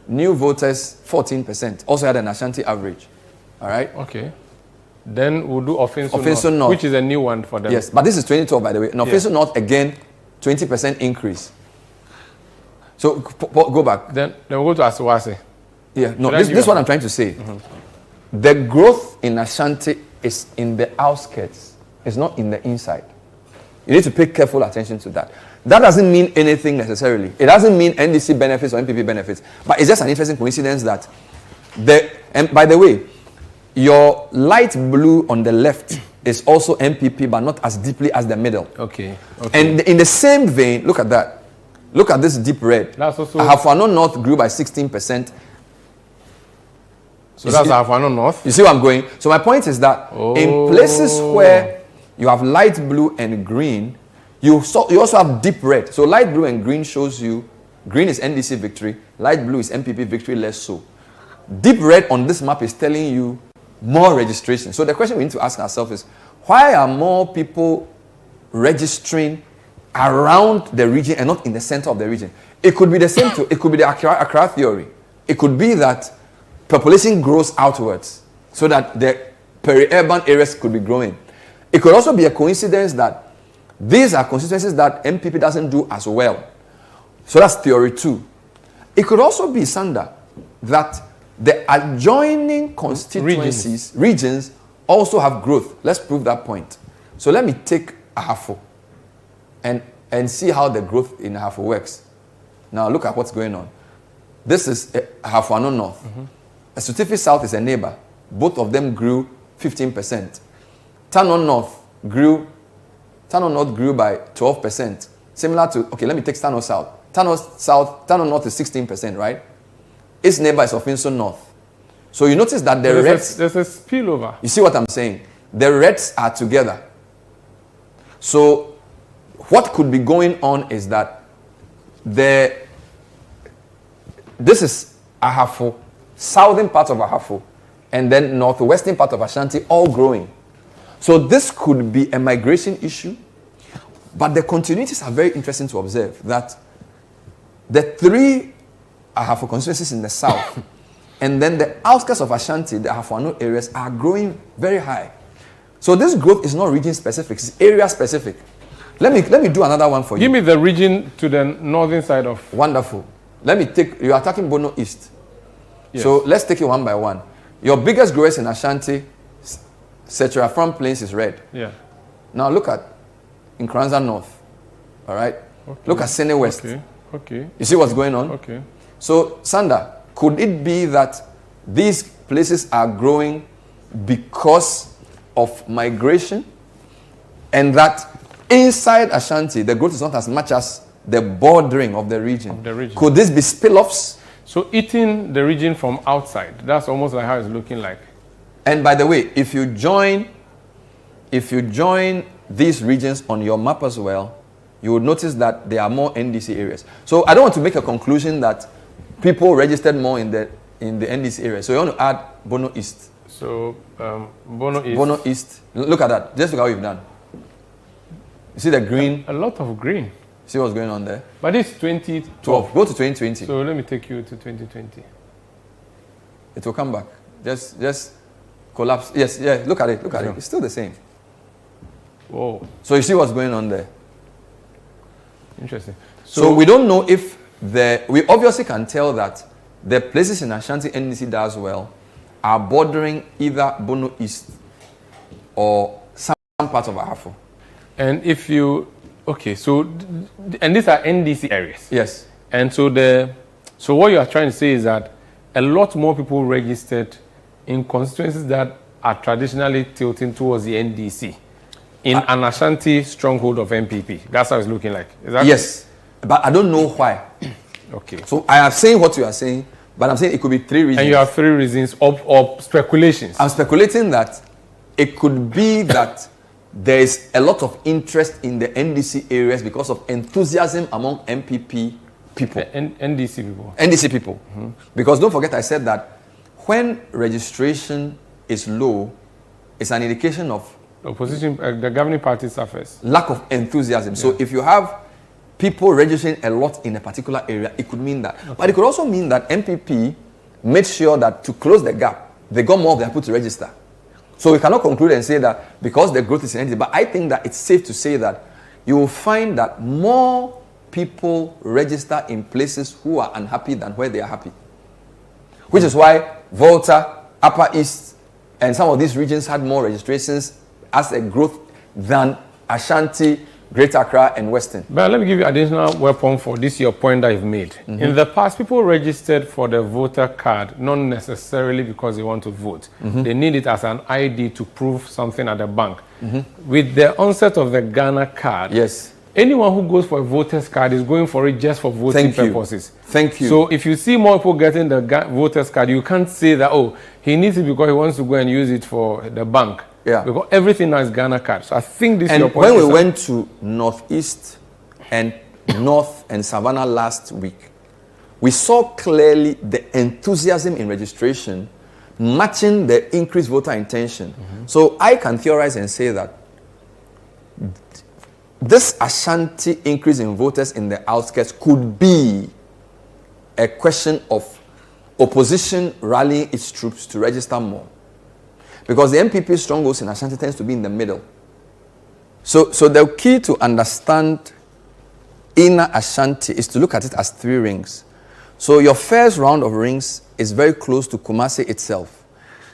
New voters, 14%. Also had an Ashanti average. All right. Okay. Then we'll do Offenso North, which is a new one for them. Yes, but this is 2012, by the way. And Offenso North again. 20% increase. So go back. Then we'll go to Asawase. Yeah, no, this is what I'm trying to say. The growth in Ashanti is in the outskirts. It's not in the inside. You need to pay careful attention to that. That doesn't mean anything necessarily. It doesn't mean NDC benefits or MPP benefits. But it's just an interesting coincidence that and by the way, your light blue on the left is also MPP, but not as deeply as the middle. Okay. And in the same vein, look at that. Look at this deep red. That's also Ahafano North grew by 16%. So that's Ahafano North. You see where I'm going? So my point is that in places where you have light blue and green, you also have deep red. So light blue and green shows you green is NDC victory, light blue is MPP victory, less so. Deep red on this map is telling you more registration. So the question we need to ask ourselves is, why are more people registering around the region and not in the center of the region? It could be the same too. It could be the Accra theory. It could be that population grows outwards so that the peri-urban areas could be growing. It could also be a coincidence that these are constituencies that MPP doesn't do as well. So that's theory 2. It could also be, Sanda, that the adjoining constituencies, regions also have growth. Let's prove that point. So let me take Ahafo and see how the growth in Ahafo works. Now look at what's going on. This is Ahafo Ano North. Esutefi South is a neighbor. Both of them grew 15%. Tano North grew by 12%. Similar to, okay, let me take Tano South. Tano North is 16%, right? Its neighbor is Ofinso North. So you notice that the reds... There's a spillover. You see what I'm saying? The reds are together. So what could be going on is that this is Ahafo, southern part of Ahafo, and then northwestern part of Ashanti, all growing. So this could be a migration issue, but the continuities are very interesting to observe, that the 3 Ahafo constituencies in the south, and then the outskirts of Ashanti, the Ahafo Ano areas, are growing very high. So this growth is not region specific, it's area specific. Let me do another one for you. Give me the region to the northern side of... Wonderful. Let me take, you are talking Bono East. Yes. So let's take it one by one. Your biggest growers in Ashanti, Setra Front Plains is red. Yeah. Now look at Nkranza North. All right? Okay. Look at Sene West. Okay. You see what's going on? Okay. So, Sanda, could it be that these places are growing because of migration, and that inside Ashanti, the growth is not as much as the bordering of the region? Could this be spill-offs? So eating the region from outside, that's almost like how it's looking like. And by the way, if you join these regions on your map as well, you would notice that there are more NDC areas. So I don't want to make a conclusion that people registered more in the NDC area. So you want to add Bono East. So Bono East. Bono East. Look at that. Just look how we've done. You see the green? A lot of green. See what's going on there? But it's 2012. Go to 2020. So let me take you to 2020. It will come back. Just collapse. Yes, yeah, look at it. Look at it. It's still the same. Whoa. So you see what's going on there? Interesting. So we don't know if we obviously can tell that the places in Ashanti NDC does well are bordering either Bono East or some part of Ahafo. And if you, okay, so, and these are NDC areas. Yes. And so so what you are trying to say is that a lot more people registered in constituencies that are traditionally tilting towards the NDC in an Ashanti stronghold of MPP. That's how it's looking like. Is that yes, but I don't know why. Okay. So I am saying what you are saying, but I'm saying it could be 3 reasons. And you have 3 reasons of speculations. I'm speculating that it could be that there is a lot of interest in the NDC areas because of enthusiasm among MPP people. NDC people. NDC people. Mm-hmm. Because don't forget, I said that when registration is low, it's an indication of opposition, the governing party suffers. Lack of enthusiasm. Yeah. So if you have people registering a lot in a particular area, it could mean that. Okay. But it could also mean that MPP made sure that to close the gap, they got more of their people to register. So we cannot conclude and say that because the growth is in NDC, but I think that it's safe to say that you will find that more people register in places who are unhappy than where they are happy. Which is why Volta, Upper East, and some of these regions had more registrations as a growth than Ashanti, Greater Accra, and Western. But let me give you additional weapon for this, your point that you've made. Mm-hmm. In the past, people registered for the voter card, not necessarily because they want to vote. Mm-hmm. They need it as an ID to prove something at the bank. Mm-hmm. With the onset of the Ghana card, yes, anyone who goes for a voter's card is going for it just for voting purposes. Thank you. So if you see more people getting the voter's card, you can't say that, oh, he needs it because he wants to go and use it for the bank. Yeah. Because everything now is Ghana card. So I think this is your And point. when we went to Northeast and North and Savannah last week, we saw clearly the enthusiasm in registration matching the increased voter intention. Mm-hmm. So I can theorize and say that this Ashanti increase in voters in the outskirts could be a question of opposition rallying its troops to register more. Because the MPP strongholds in Ashanti tends to be in the middle. So the key to understand inner Ashanti is to look at it as 3 rings. So your first round of rings is very close to Kumasi itself.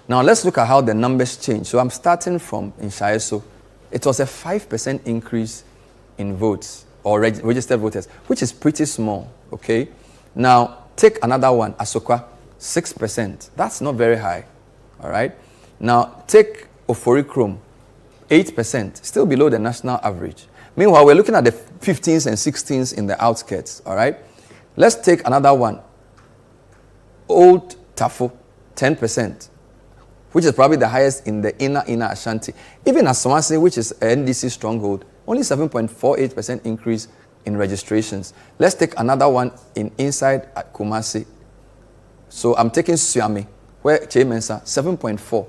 Now let's look at how the numbers change. So I'm starting from Inshaeso. It was a 5% increase in votes or registered voters, which is pretty small, okay? Now take another one, Asokwa, 6%. That's not very high, all right? Now take Oforikrom, 8%, still below the national average. Meanwhile, we're looking at the 15s and 16s in the outskirts, all right? Let's take another one. Old Tafo, 10%, which is probably the highest in the inner Ashanti. Even Aswasi, which is an NDC stronghold, only 7.48% increase in registrations. Let's take another one inside at Kumasi. So I'm taking Suame, where Chemensa, 7.4.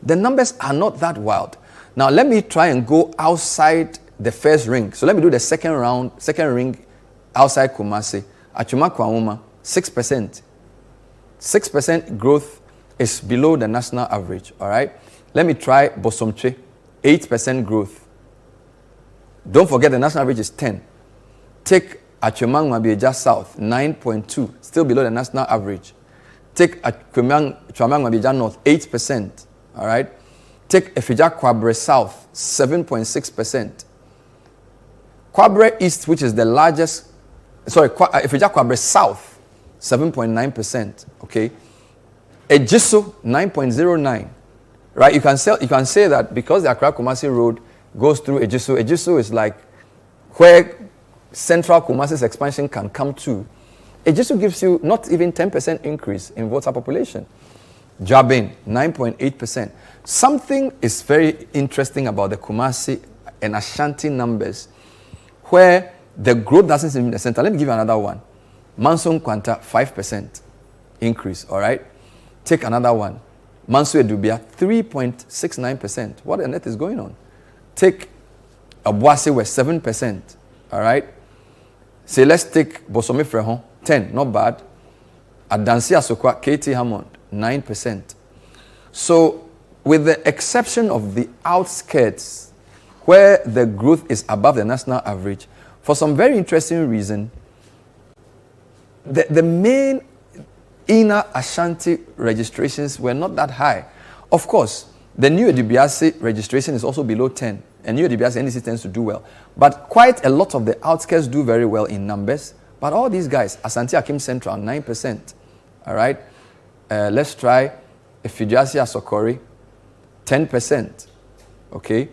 The numbers are not that wild. Now let me try and go outside the first ring. So let me do the second ring outside Kumasi. Achuma Kwawuma, 6%. 6% growth is below the national average, all right? Let me try Bosomche, 8% growth. Don't forget the national average is 10. Take Achumang Mabieja South, 9.2, still below the national average. Take Achumang Mabieja North, 8%, all right? Take Efija Kwabre South, 7.6%. Kwabre East, which is the largest, Efija Kwabre South, 7.9%, okay? Ejiso, 9.09, right? You can say that because the Accra Kumasi Road goes through Ejiso. Ejiso is like where central Kumasi's expansion can come to. Ejiso gives you not even 10% increase in voter population. Jabin, 9.8%. Something is very interesting about the Kumasi and Ashanti numbers where the growth doesn't seem in the center. Let me give you another one. Manson Kwanta, 5% increase, all right? Take another one. Manso Edubia, 3.69%. What on earth is going on? Take Abuasi, were 7%, all right? Say, let's take Bosomi Frehon, 10, not bad. Adansi Asokwa, KT Hammond, 9%. So, with the exception of the outskirts, where the growth is above the national average, for some very interesting reason, the main inner Ashanti registrations were not that high. Of course, the New Edibiase registration is also below 10, and New Edibiase NDC tends to do well. But quite a lot of the outskirts do very well in numbers. But all these guys, Asante Akim Central, 9%. All right? Let's try Efijasi Asokori, 10%. Okay?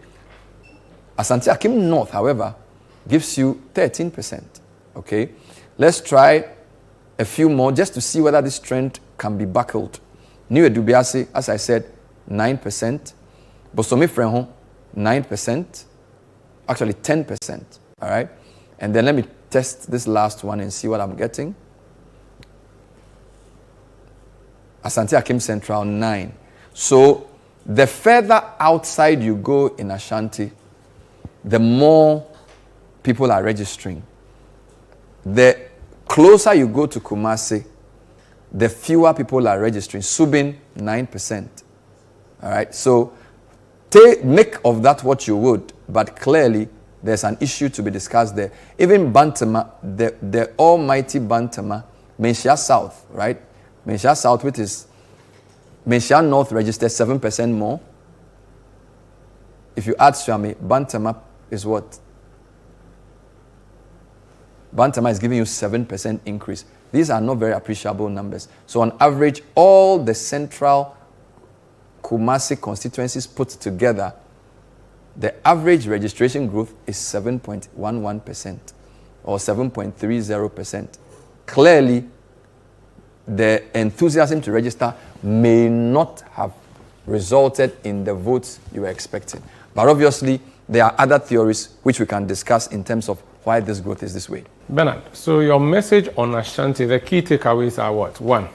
Asante Akim North, however, gives you 13%. Okay? Let's try a few more just to see whether this trend can be buckled. New Edubiase, as I said, 9%. Bosomi Frehon, 9%. Actually, 10%. All right? And then let me test this last one and see what I'm getting. Asante Akim Central, 9. So, the further outside you go in Ashanti, the more people are registering. The closer you go to Kumasi, the fewer people are registering. Subin, 9%. All right, so make of that what you would, but clearly there's an issue to be discussed there. Even Bantama, the almighty Bantama, Menshia South, right? Menshia South, which is Menshia North, registered 7% more. If you add Swami, Bantama is what? Bantama is giving you 7% increase. These are not very appreciable numbers. So on average, all the central Kumasi constituencies put together, the average registration growth is 7.11% or 7.30%. Clearly, the enthusiasm to register may not have resulted in the votes you were expecting. But obviously, there are other theories which we can discuss in terms of why this growth is this way. Bernard, so your message on Ashanti, the key takeaways are what? 1.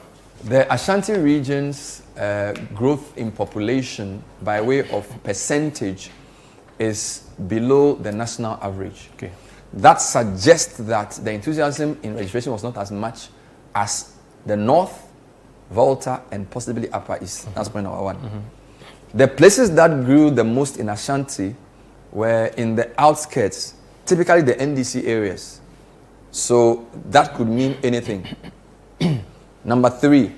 The Ashanti region's growth in population by way of percentage is below the national average. Okay. That suggests that the enthusiasm in registration was not as much as the north Volta, and possibly Upper East. That's point number one. The places that grew the most in Ashanti were in the outskirts, typically the NDC areas. So that could mean anything. Number three,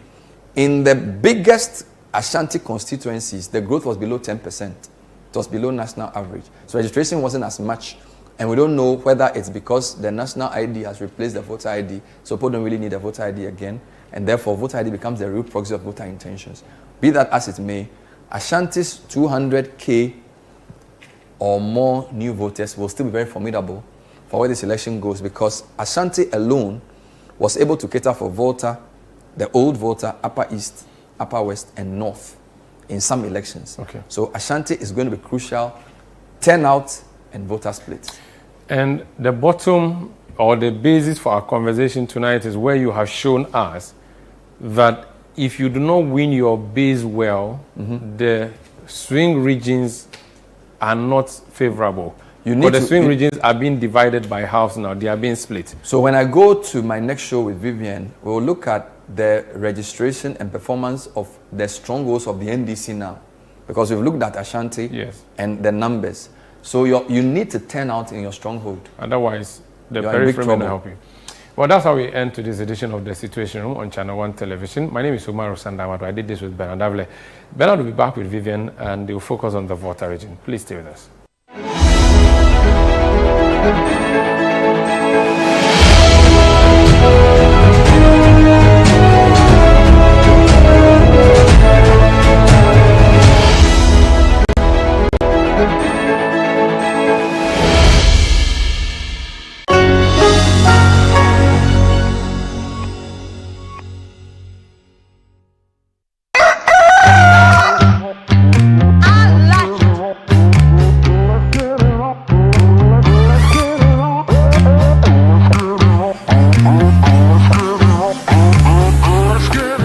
in the biggest Ashanti constituencies, the growth was below 10%. It was below national average. So registration wasn't as much. And we don't know whether it's because the national ID has replaced the voter ID, so people don't really need a voter ID again, and therefore voter ID becomes the real proxy of voter intentions. Be that as it may, Ashanti's 200K or more new voters will still be very formidable for where this election goes, because Ashanti alone was able to cater for Volta, the old Volta, Upper East, Upper West, and North in some elections. Okay. So Ashanti is going to be crucial, turnout and voter split. And the bottom or the basis for our conversation tonight is where you have shown us that if you do not win your base well, the swing regions are not favorable. But the swing regions are being divided by halves now. They are being split. So when I go to my next show with Vivian, we'll look at the registration and performance of the strongholds of the NDC now. Because we've looked at Ashanti and the numbers. So you need to turn out in your stronghold. Otherwise, the periphery will not help you. Well, that's how we end today's edition of The Situation Room on Channel 1 Television. My name is Umaru Sandamato. I did this with Bernard Davle. Bernard will be back with Vivian, and they will focus on the Volta region. Please stay with us.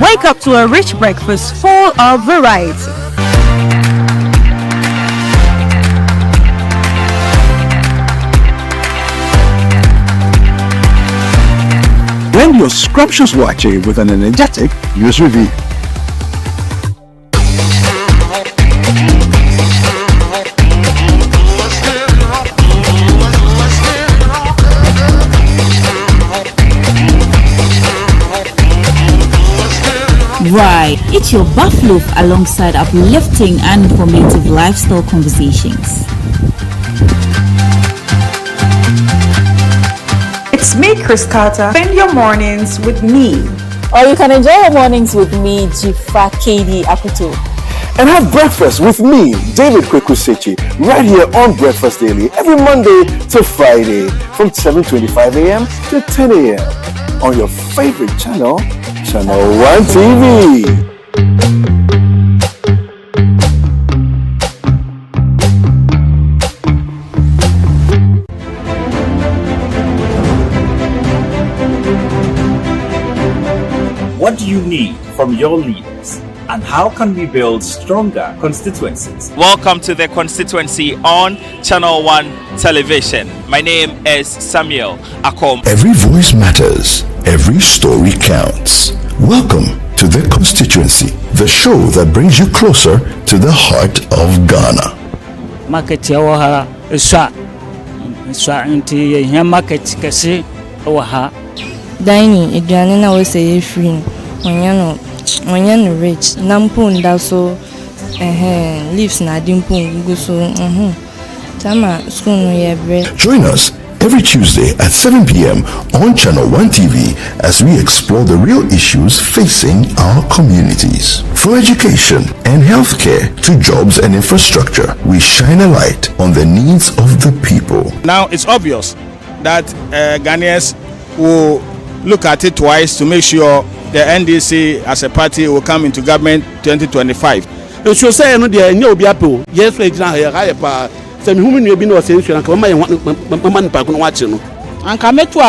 Wake up to a rich breakfast full of variety. Blend your scrumptious wache with an energetic Newsroom. Right, eat your buffalo alongside uplifting and informative lifestyle conversations. It's me, Chris Carter. Spend your mornings with me. Or you can enjoy your mornings with me, Jifa KD Akuto. And have breakfast with me, David Kwekusechi, right here on Breakfast Daily, every Monday to Friday from 7:25 a.m. to 10 a.m. on your favorite channel, Channel 1 TV. What do you need from your leaders? And how can we build stronger constituencies? Welcome to the Constituency on Channel 1 Television. My name is Samuel Akom. Every voice matters. Every story counts. Welcome to the Constituency, the show that brings you closer to the heart of Ghana. Market yawaha nti ya market kesi waha. Dining eduane na we say free. Wanyano rich. Nampo ndaso leaves na dimpo go so Tama school no yebre. Join us every Tuesday at 7 p.m. on Channel 1 TV as we explore the real issues facing our communities. From education and healthcare to jobs and infrastructure, we shine a light on the needs of the people. Now it's obvious that Ghanaians will look at it twice to make sure the NDC as a party will come into government 2025. It should say no there no be apple. Yes, we pa some human will be no sense and come man pa kuno watch no. Anka metu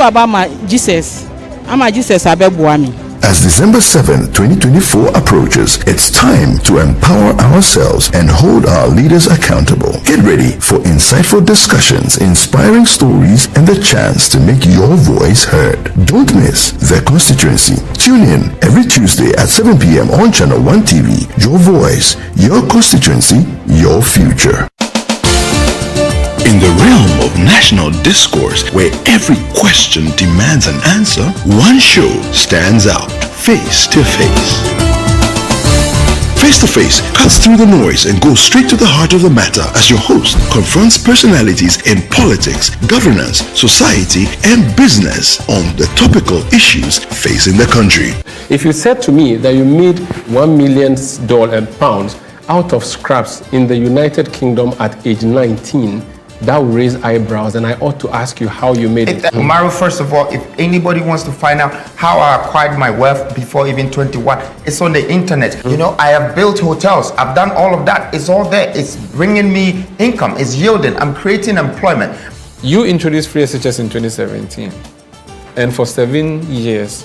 aba ma Jesus. Ama Jesus abegboa mi. As December 7, 2024 approaches, it's time to empower ourselves and hold our leaders accountable. Get ready for insightful discussions, inspiring stories, and the chance to make your voice heard. Don't miss The Constituency. Tune in every Tuesday at 7 p.m. on Channel 1 TV. Your voice, your constituency, your future. In the realm of national discourse, where every question demands an answer, one show stands out: Face to Face. Face to Face cuts through the noise and goes straight to the heart of the matter as your host confronts personalities in politics, governance, society, and business on the topical issues facing the country. If you said to me that you made £1 million pounds out of scraps in the United Kingdom at age 19, that will raise eyebrows, and I ought to ask you how you made it. Mario, first of all, if anybody wants to find out how I acquired my wealth before even 21, it's on the internet. You know, I have built hotels. I've done all of that. It's all there. It's bringing me income. It's yielding. I'm creating employment. You introduced free SHS in 2017, and for 7 years,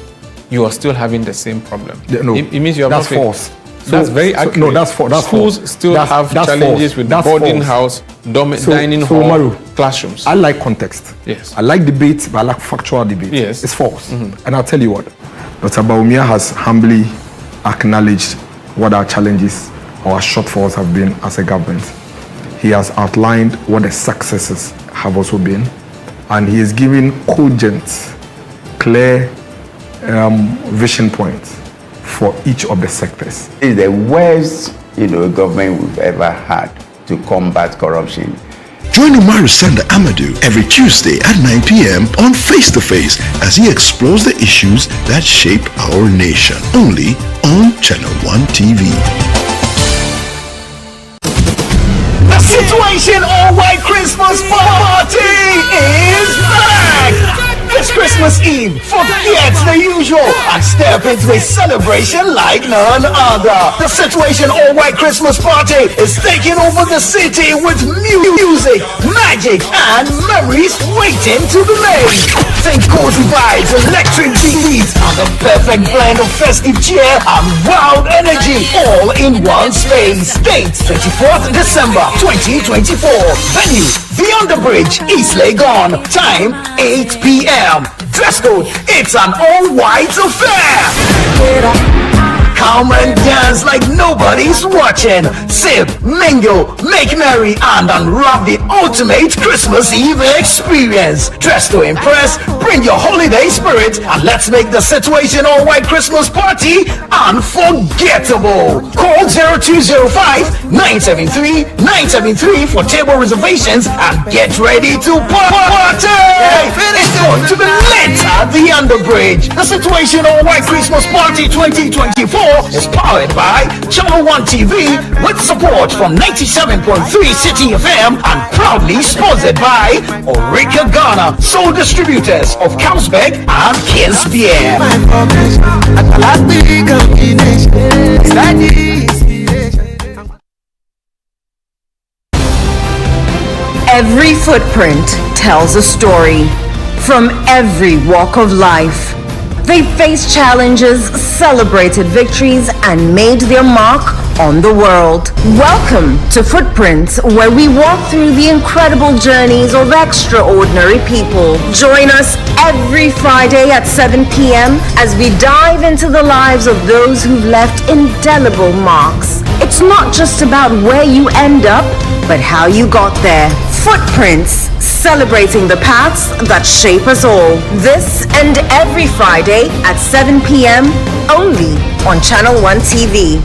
you are still having the same problem. No, it means you have that's not false. That's very accurate. No, that's false. Schools still have challenges with boarding house, dining hall, Maru, classrooms. I like context. Yes. I like debate, but I like factual debate. Yes. It's false. And I'll tell you what. Dr. Bawumia has humbly acknowledged what our challenges, our shortfalls have been as a government. He has outlined what the successes have also been. And he is giving cogent, clear vision points for each of the sectors. It's the worst, government we've ever had to combat corruption. Join Umaru Sanda Amadou every Tuesday at 9 p.m. on Face to Face as he explores the issues that shape our nation. Only on Channel 1 TV. The Situation All-White Christmas Party is back! This Christmas Eve, forget the usual and step into a celebration like none other. The Situation All-White Christmas Party is taking over the city with music, magic, and memories waiting to be made. Think cozy vibes, electric beats, and the perfect blend of festive cheer and wild energy all in one space. Date 24th December 2024. Venue Beyond the Bridge, East Legon. Time 8 p.m. Dress code, it's an all-white affair. Come and dance like nobody's watching. Sip, mingle, make merry, and unwrap the ultimate Christmas Eve experience. Dress to impress, bring your holiday spirit, and let's make the Situation All-White Christmas Party unforgettable. Call 0205-973-973 for table reservations and get ready to party. It's going to be lit at the Underbridge. The Situation All-White Christmas Party 2024 is powered by Channel 1 TV with support from 97.3 City FM and proudly sponsored by Orica Ghana, sole distributors of Carlsberg and King's Beer. Every footprint tells a story from every walk of life. They faced challenges, celebrated victories, and made their mark on the world. Welcome to Footprints, where we walk through the incredible journeys of extraordinary people. Join us every Friday at 7 p.m. as we dive into the lives of those who've left indelible marks. It's not just about where you end up, but how you got there. Footprints, celebrating the paths that shape us all. This and every Friday at 7 p.m. only on Channel 1 TV.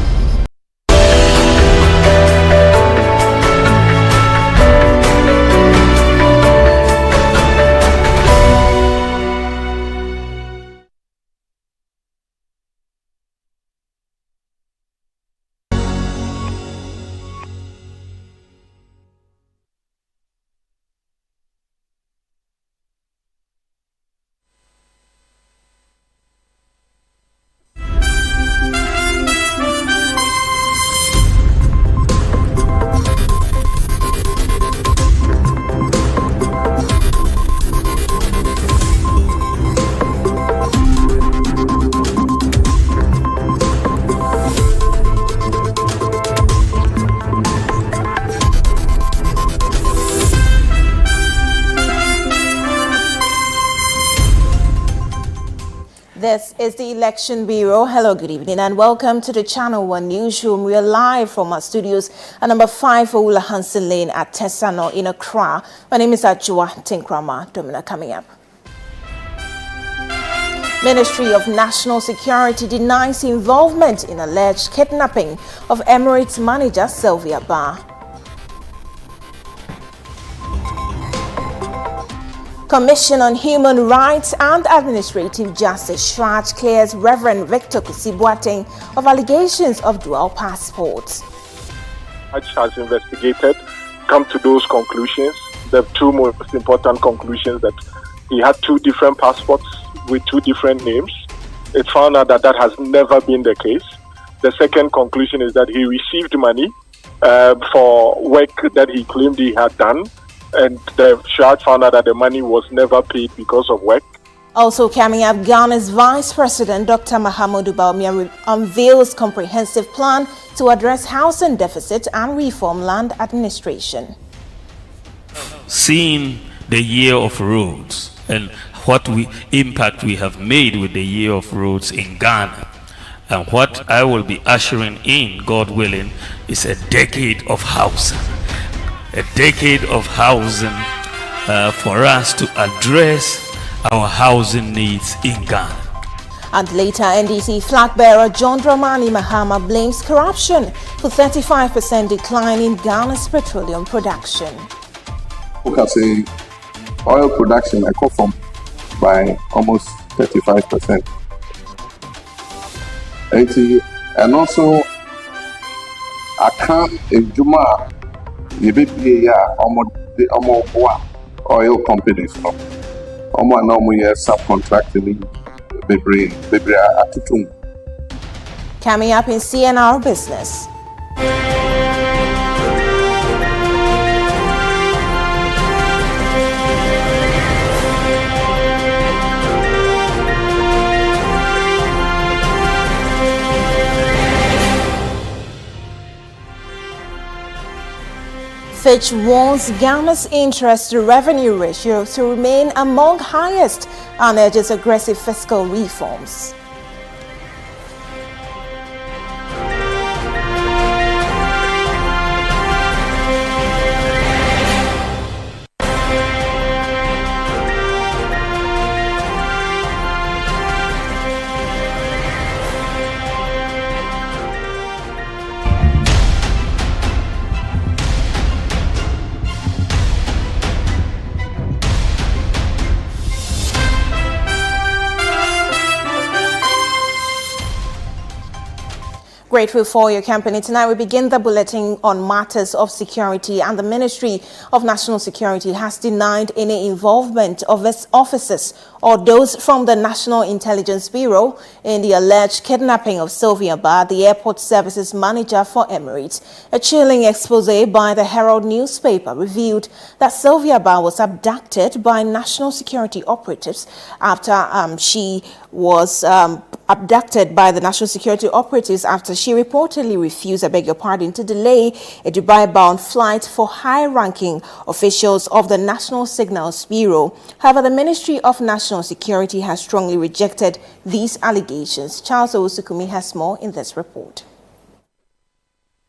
This is the Election Bureau. Hello, good evening, and welcome to the Channel 1 Newsroom. We are live from our studios at number 5 Oula Hansen Lane at Tesano in Accra. My name is Ajua Tinkrama. Domina coming up. Ministry of National Security denies involvement in alleged kidnapping of Emirates manager Sylvia Ba. Commission on Human Rights and Administrative Justice Shraj clears Reverend Victor Kusibuateng of allegations of dual passports. Shraj has investigated, come to those conclusions. The two most important conclusions that he had two different passports with two different names. It found out that that has never been the case. The second conclusion is that he received money for work that he claimed he had done. And the Shraj found out that the money was never paid because of work. Also coming up, Ghana's Vice President Dr. Mahamudu Bawumia unveils comprehensive plan to address housing deficit and reform land administration. Seeing the year of roads and what impact we have made with the year of roads in Ghana, and what I will be ushering in, God willing, is a decade of housing. A decade of housing for us to address our housing needs in Ghana. And later, NDC flag bearer John Dramani Mahama blames corruption for 35% decline in Ghana's petroleum production. Look at say oil production I cut from by almost 35%. And also I can't Juma oil companies subcontracting Coming up in CNR Business. Fitch warns Ghana's interest-to-revenue ratio to remain among highest and urges aggressive fiscal reforms. Grateful for your company. Tonight we begin the bulletin on matters of security, and the Ministry of National Security has denied any involvement of its officers or those from the National Intelligence Bureau in the alleged kidnapping of Sylvia Ba, the airport services manager for Emirates. A chilling expose by the Herald newspaper revealed that Sylvia Ba was abducted by national security operatives after she was abducted by the national security operatives after she reportedly refused, to delay a Dubai-bound flight for high-ranking officials of the National Signals Bureau. However, the Ministry of National Security has strongly rejected these allegations. Charles Owusukumi has more in this report.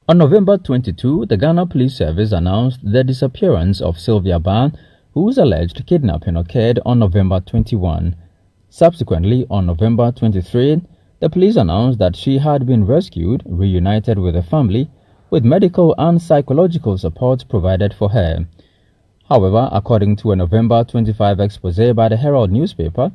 On November 22, the Ghana Police Service announced the disappearance of Sylvia Ba, whose alleged kidnapping occurred on November 21. Subsequently, on November 23, the police announced that she had been rescued, reunited with her family, with medical and psychological support provided for her. However, according to a November 25 expose by the Herald newspaper,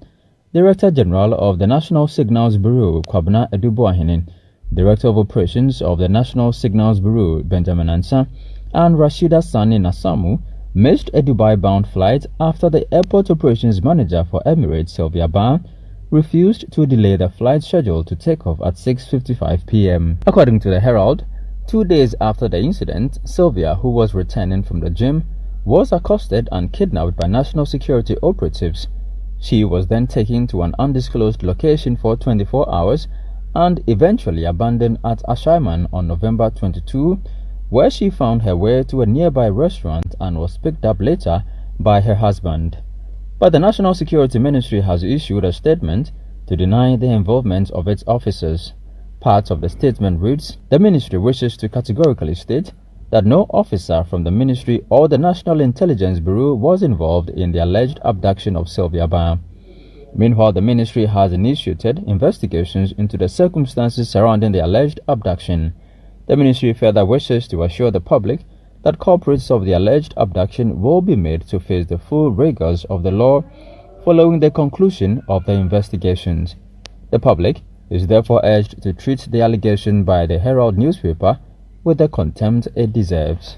Director General of the National Signals Bureau, Kwabena Eduboahene, Director of Operations of the National Signals Bureau, Benjamin Ansa, and Rashida Sani Nasamu missed a Dubai-bound flight after the airport operations manager for Emirates, Sylvia Ba, refused to delay the flight schedule to take off at 6:55 p.m. According to the Herald, 2 days after the incident, Sylvia, who was returning from the gym, was accosted and kidnapped by national security operatives. She was then taken to an undisclosed location for 24 hours and eventually abandoned at Ashaiman on November 22, where she found her way to a nearby restaurant and was picked up later by her husband. But the National Security Ministry has issued a statement to deny the involvement of its officers. Part of the statement reads, the ministry wishes to categorically state that no officer from the ministry or the National Intelligence Bureau was involved in the alleged abduction of Sylvia Ba. Meanwhile, the ministry has initiated investigations into the circumstances surrounding the alleged abduction. The ministry further wishes to assure the public that culprits of the alleged abduction will be made to face the full rigors of the law following the conclusion of the investigations. The public is therefore urged to treat the allegation by the Herald newspaper with the contempt it deserves.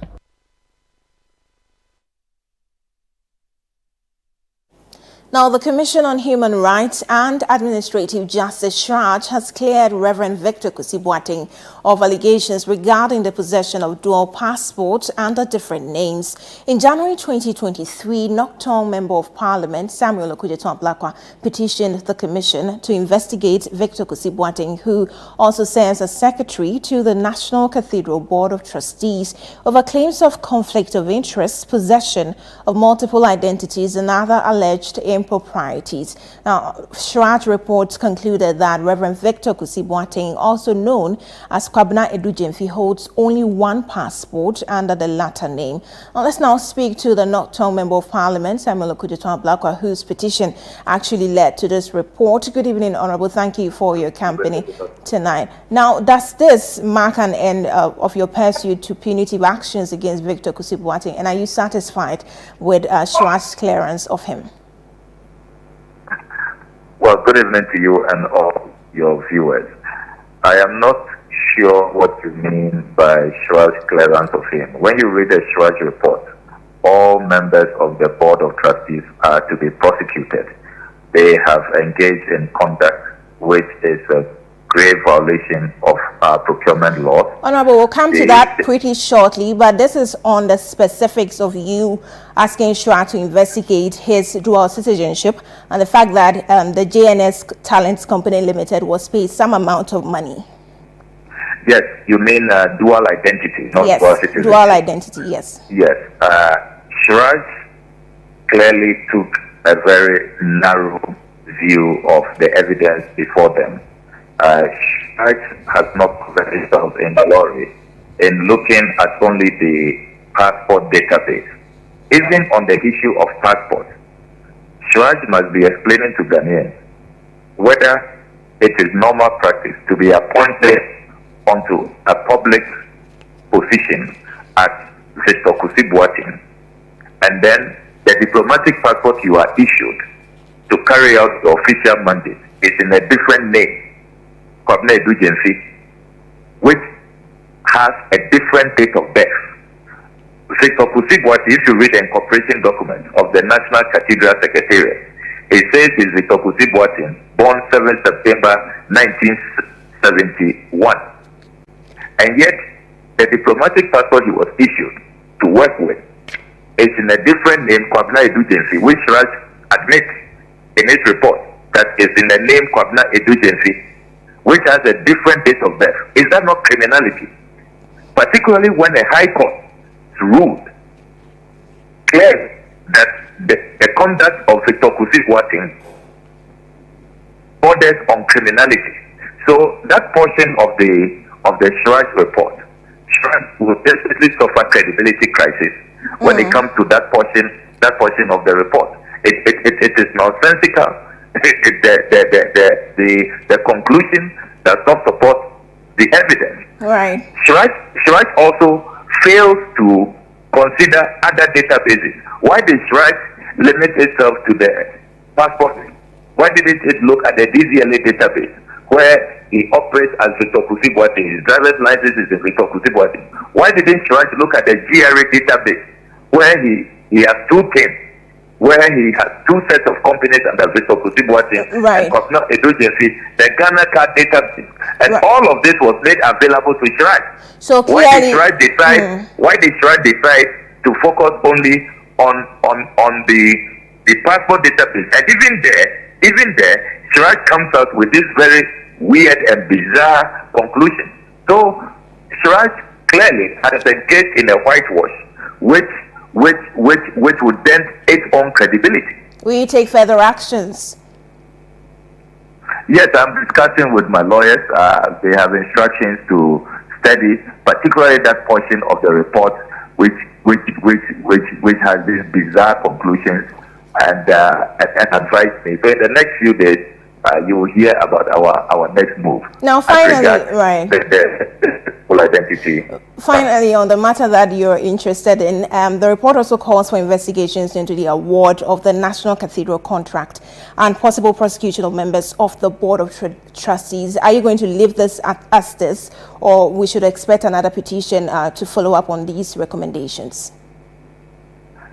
Now, the Commission on Human Rights and Administrative Justice Shraj has cleared Reverend Victor Kusi-Boateng of allegations regarding the possession of dual passports under different names. In January 2023, Nocturne Member of Parliament Samuel Okudzeto-Ablakwa petitioned the Commission to investigate Victor Kusi-Boateng, who also serves as Secretary to the National Cathedral Board of Trustees, over claims of conflict of interest, possession of multiple identities, and other alleged improprieties. Now, Shraj reports concluded that Reverend Victor Kusi-Boateng, also known as Kwabena Edujemfi, holds only one passport under the latter name. Now, let's now speak to the Nocturne Member of Parliament, Samuel Okudzeto-Ablakwa, whose petition actually led to this report. Good evening, Honorable. Thank you for your company tonight. Now, does this mark an end of your pursuit to punitive actions against Victor Kusi-Boateng, and are you satisfied with Shraj's clearance of him? Well, good evening to you and all your viewers. I am not sure what you mean by Shraj's clearance of him. When you read the Shraj report, all members of the Board of Trustees are to be prosecuted. They have engaged in conduct which is a grave violation of our procurement laws. Honorable, we'll come to that pretty shortly, but this is on the specifics of you asking Shraj to investigate his dual citizenship and the fact that the JNS Talents Company Limited was paid some amount of money. Yes, you mean dual identity, not dual citizenship. Dual identity, yes. Yes. Shraj clearly took a very narrow view of the evidence before them. Shraj has not covered himself in glory in looking at only the passport database. Even on the issue of passports, Shraj must be explaining to Ghanaians whether it is normal practice to be appointed onto a public position as Victor Kusi-Boateng, and then the diplomatic passport you are issued to carry out the official mandate is in a different name, Kwabena Edujemfi, which has a different date of birth. Victor Kusi-Boateng, if you read the incorporation document of the National Cathedral Secretariat, it says he's Victor Kusi-Boateng, born 7 September 1971. And yet, the diplomatic passport he was issued to work with is in a different name, Kwabena Edujemfi, which Shraj admits in his report that is in the name Kwabena Edujemfi, which has a different date of birth. Is that not criminality? Particularly when a high court ruled clearly that the conduct of Victor Kusi-Boateng borders on criminality. So that portion of the Shraj report, Shraj will definitely suffer credibility crisis when it comes to that portion of the report. It is nonsensical. The conclusion does not support the evidence. Right. Shraj also fails to consider other databases. Why did Shraj limit itself to the passport? Why didn't it look at the DZLA database where he operates as Victor Kusi-Boateng? His driver's license is in Victor Kusi-Boateng. Why didn't Shraj look at the GRA database where he has two things? Where he has two sets of companies under Victor Kusi-Boateng and Kwabena Edujemfi, the Ghana card database, and all of this was made available to Shraj. So clearly, why did Shraj decide to focus only on the passport database? And even there, Shraj comes out with this very weird and bizarre conclusion. So Shraj clearly has engaged in a whitewash, which would dent its own credibility. Will you take further actions? Yes, I'm discussing with my lawyers. They have instructions to study, particularly that portion of the report which has these bizarre conclusions and advise me. So in the next few days, you will hear about our next move. Now, finally, right. The full identity. Finally, on the matter that you're interested in, the report also calls for investigations into the award of the National Cathedral contract and possible prosecution of members of the Board of Trustees. Are you going to leave this as this, or we should expect another petition to follow up on these recommendations?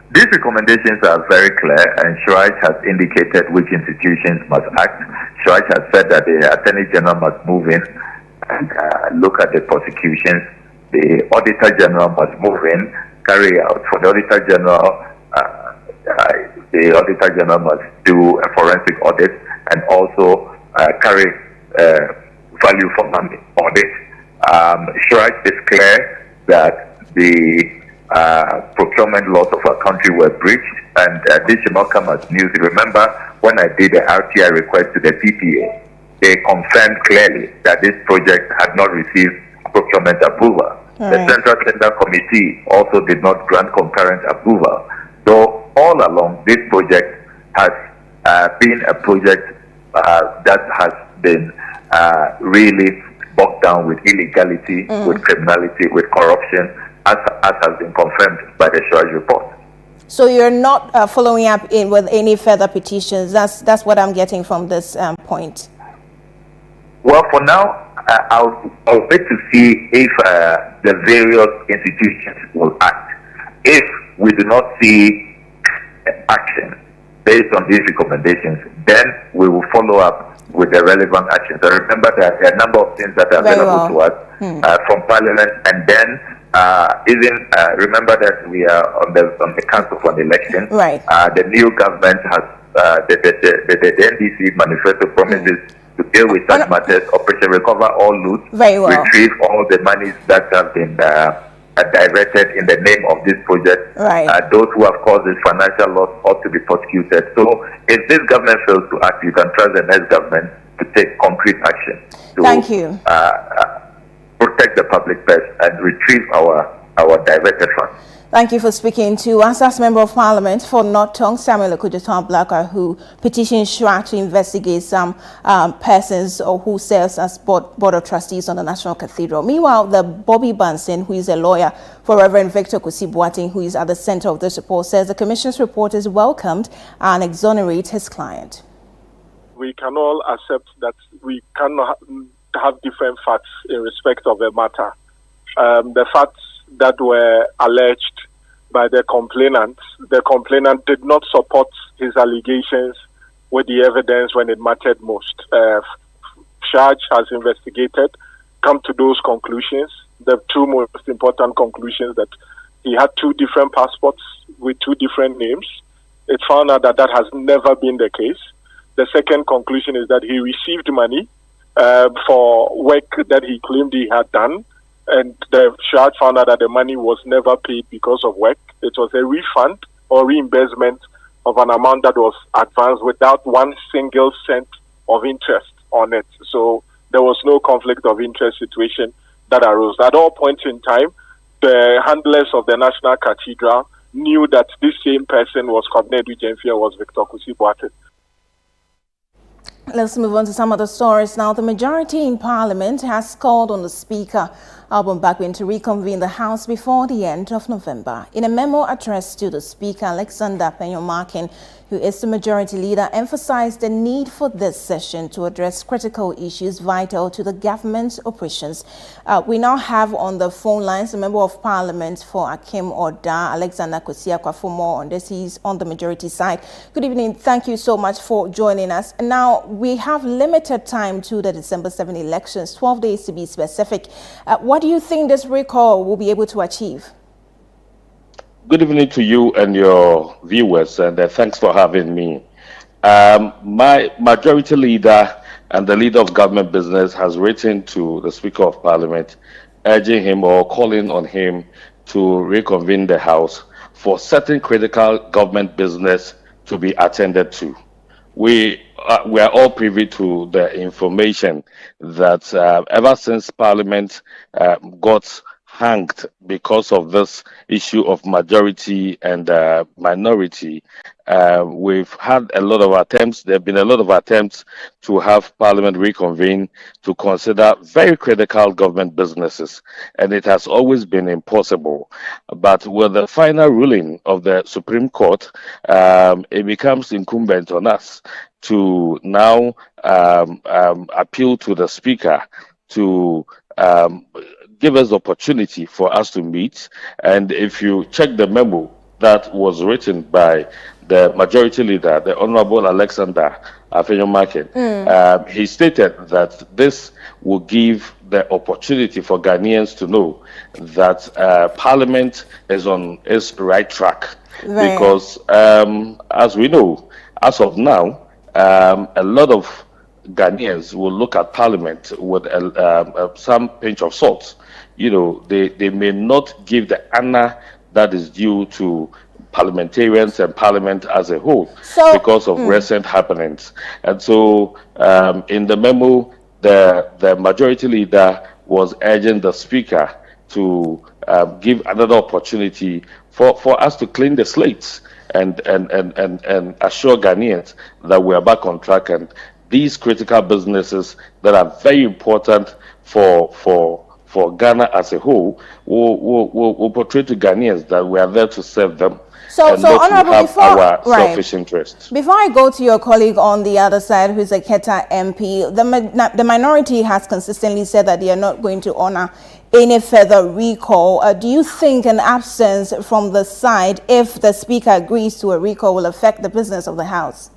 These recommendations are very clear, and Shraj has indicated which institutions must act. Shraj has said that the Attorney General must move in and look at the prosecutions. The Auditor General must move in, carry out. For the Auditor General must do a forensic audit and also carry value for money audit. Shraj is clear that the procurement laws of our country were breached, and this should not come as news. Remember, when I did the RTI request to the PPA, they confirmed clearly that this project had not received procurement approval. The Central Tender Committee also did not grant concurrent approval. So all along, this project has been a project that has been really bogged down with illegality, with criminality, with corruption, as has been confirmed by the Shraj report. So you're not following up with any further petitions. That's what I'm getting from this point. Well, for now, I'll wait to see if the various institutions will act. If we do not see action based on these recommendations, then we will follow up with the relevant actions. So remember that there are a number of things that are available to us from Parliament, and then even remember that we are on the Council for the Election. Right. The new government has the NDC manifesto promises to deal with such matters, Operation Recover All Loot, retrieve all the monies that have been diverted in the name of this project. Right. Those who have caused this financial loss ought to be prosecuted. So if this government fails to act, you can trust the next government to take concrete action to protect the public purse and retrieve our diverted funds. Thank you for speaking to us. As Member of Parliament for North Tongue, Samuel Okujoton-Blacker, who petitioned Shraj to investigate some persons who serves as board of trustees on the National Cathedral. Meanwhile, the Bobby Banson, who is a lawyer for Reverend Victor Kusi-Boateng, who is at the center of this report, says the Commission's report is welcomed and exonerates his client. We can all accept that we cannot have different facts in respect of a matter. The facts that were alleged by the complainant did not support his allegations with the evidence when it mattered most. Shraj has investigated, come to those conclusions. The two most important conclusions that he had two different passports with two different names. It found out that has never been the case. The second conclusion is that he received money for work that he claimed he had done, and the Shraj found out that the money was never paid because of work. It was a refund or reimbursement of an amount that was advanced without one single cent of interest on it. So there was no conflict of interest situation that arose. At all points in time, the handlers of the National Cathedral knew that this same person was Kobnedu Jemfia, was Victor Kusi-Boateng. Let's move on to some other stories now. The majority in Parliament has called on the Speaker, Alban Bagbin, to reconvene the House before the end of November. In a memo addressed to the Speaker, Alexander Penyomarkin, who is the majority leader, emphasized the need for this session to address critical issues vital to the government's operations. We now have on the phone lines a member of Parliament for Akim Oda, Alexander Kosiakwa, for more on this. He's on the majority side. Good evening. Thank you so much for joining us. Now, we have limited time to the December 7 elections, 12 days to be specific. What do you think this recall will be able to achieve? Good evening to you and your viewers, and thanks for having me. My majority leader and the leader of government business has written to the Speaker of Parliament, urging him or calling on him to reconvene the House for certain critical government business to be attended to. We we are all privy to the information that ever since Parliament got hanged because of this issue of majority and minority, we've had a lot of attempts. There have been a lot of attempts to have Parliament reconvene to consider very critical government businesses, and it has always been impossible. But with the final ruling of the Supreme Court, it becomes incumbent on us to now appeal to the Speaker to give us the opportunity for us to meet. And if you check the memo that was written by the majority leader, the Honorable Alexander Afenyomakin, he stated that this will give the opportunity for Ghanaians to know that Parliament is on its right track. Right. Because as we know, as of now, a lot of Ghanaians will look at Parliament with some pinch of salt. You know, they may not give the honor that is due to parliamentarians and Parliament as a whole because of recent happenings. And so in the memo, the majority leader was urging the Speaker to give another opportunity for us to clean the slates and assure Ghanaians that we are back on track, and these critical businesses that are very important for Ghana as a whole will portray to Ghanaians that we are there to serve them. So and not Honorable, to have our selfish interests. Before I go to your colleague on the other side, who's a Keta MP, the minority has consistently said that they are not going to honor any further recall. Do you think an absence from the side, if the Speaker agrees to a recall, will affect the business of the House?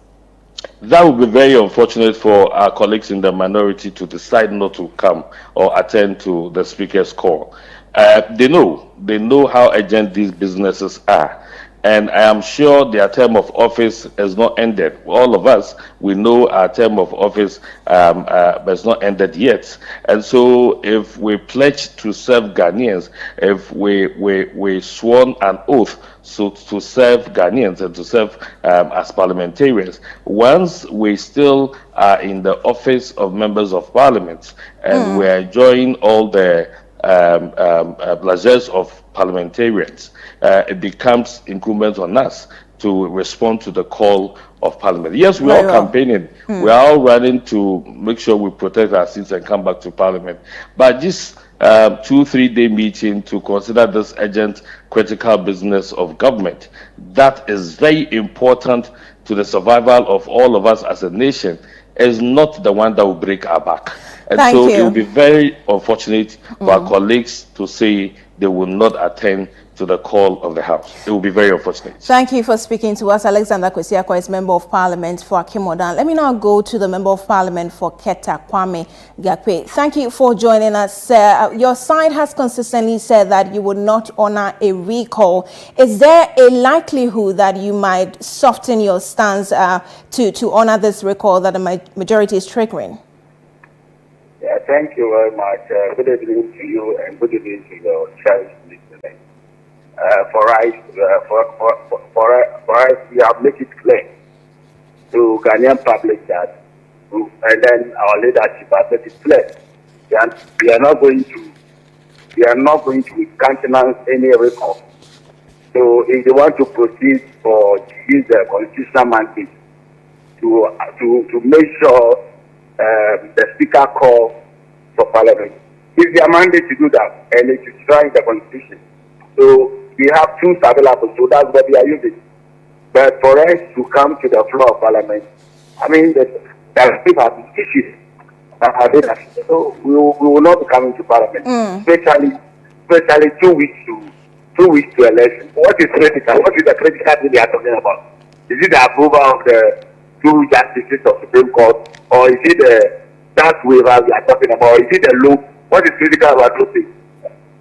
That would be very unfortunate for our colleagues in the minority to decide not to come or attend to the Speaker's call. They know how urgent these businesses are. And I am sure their term of office has not ended. All of us, we know our term of office has not ended yet. And so if we pledge to serve Ghanaians, if we sworn an oath to serve Ghanaians and to serve as parliamentarians, once we still are in the office of members of Parliament and we are enjoying all the pleasures of parliamentarians, it becomes incumbent on us to respond to the call of Parliament. Yes, we are all campaigning. We are all running to make sure we protect our seats and come back to Parliament. But this 2-3 day meeting to consider this urgent critical business of government, that is very important to the survival of all of us as a nation, is not the one that will break our back. And so it will be very unfortunate for our colleagues to say they will not attend to the call of the House. It will be very unfortunate. Thank you for speaking to us. Alexander Kwesiakwa is Member of Parliament for Akimodan. Let me now go to the Member of Parliament for Keta, Kwame Gakwe. Thank you for joining us, sir. Your side has consistently said that you would not honor a recall. Is there a likelihood that you might soften your stance to honor this recall that the majority is triggering? Yeah, thank you very much. Good evening to you and good evening to your cherished listeners. For us, we have made it clear to Ghanaian public that, and then our leadership has made it clear that we are not going to countenance any recall. So if they want to proceed or to use the constitutional mandate to make sure the Speaker call for Parliament, it's their mandate to do that, and it is trying the Constitution. So we have tools available, so that's what we are using. But for us to come to the floor of Parliament, I mean, the people have issues that are there. So we will not be coming to Parliament, especially 2 weeks to election. What is critical? What is the critical thing they are talking about? Is it the approval of the 2 justices of the Supreme Court, or is it the tax waiver we are talking about? Is it the law? What is critical about those things?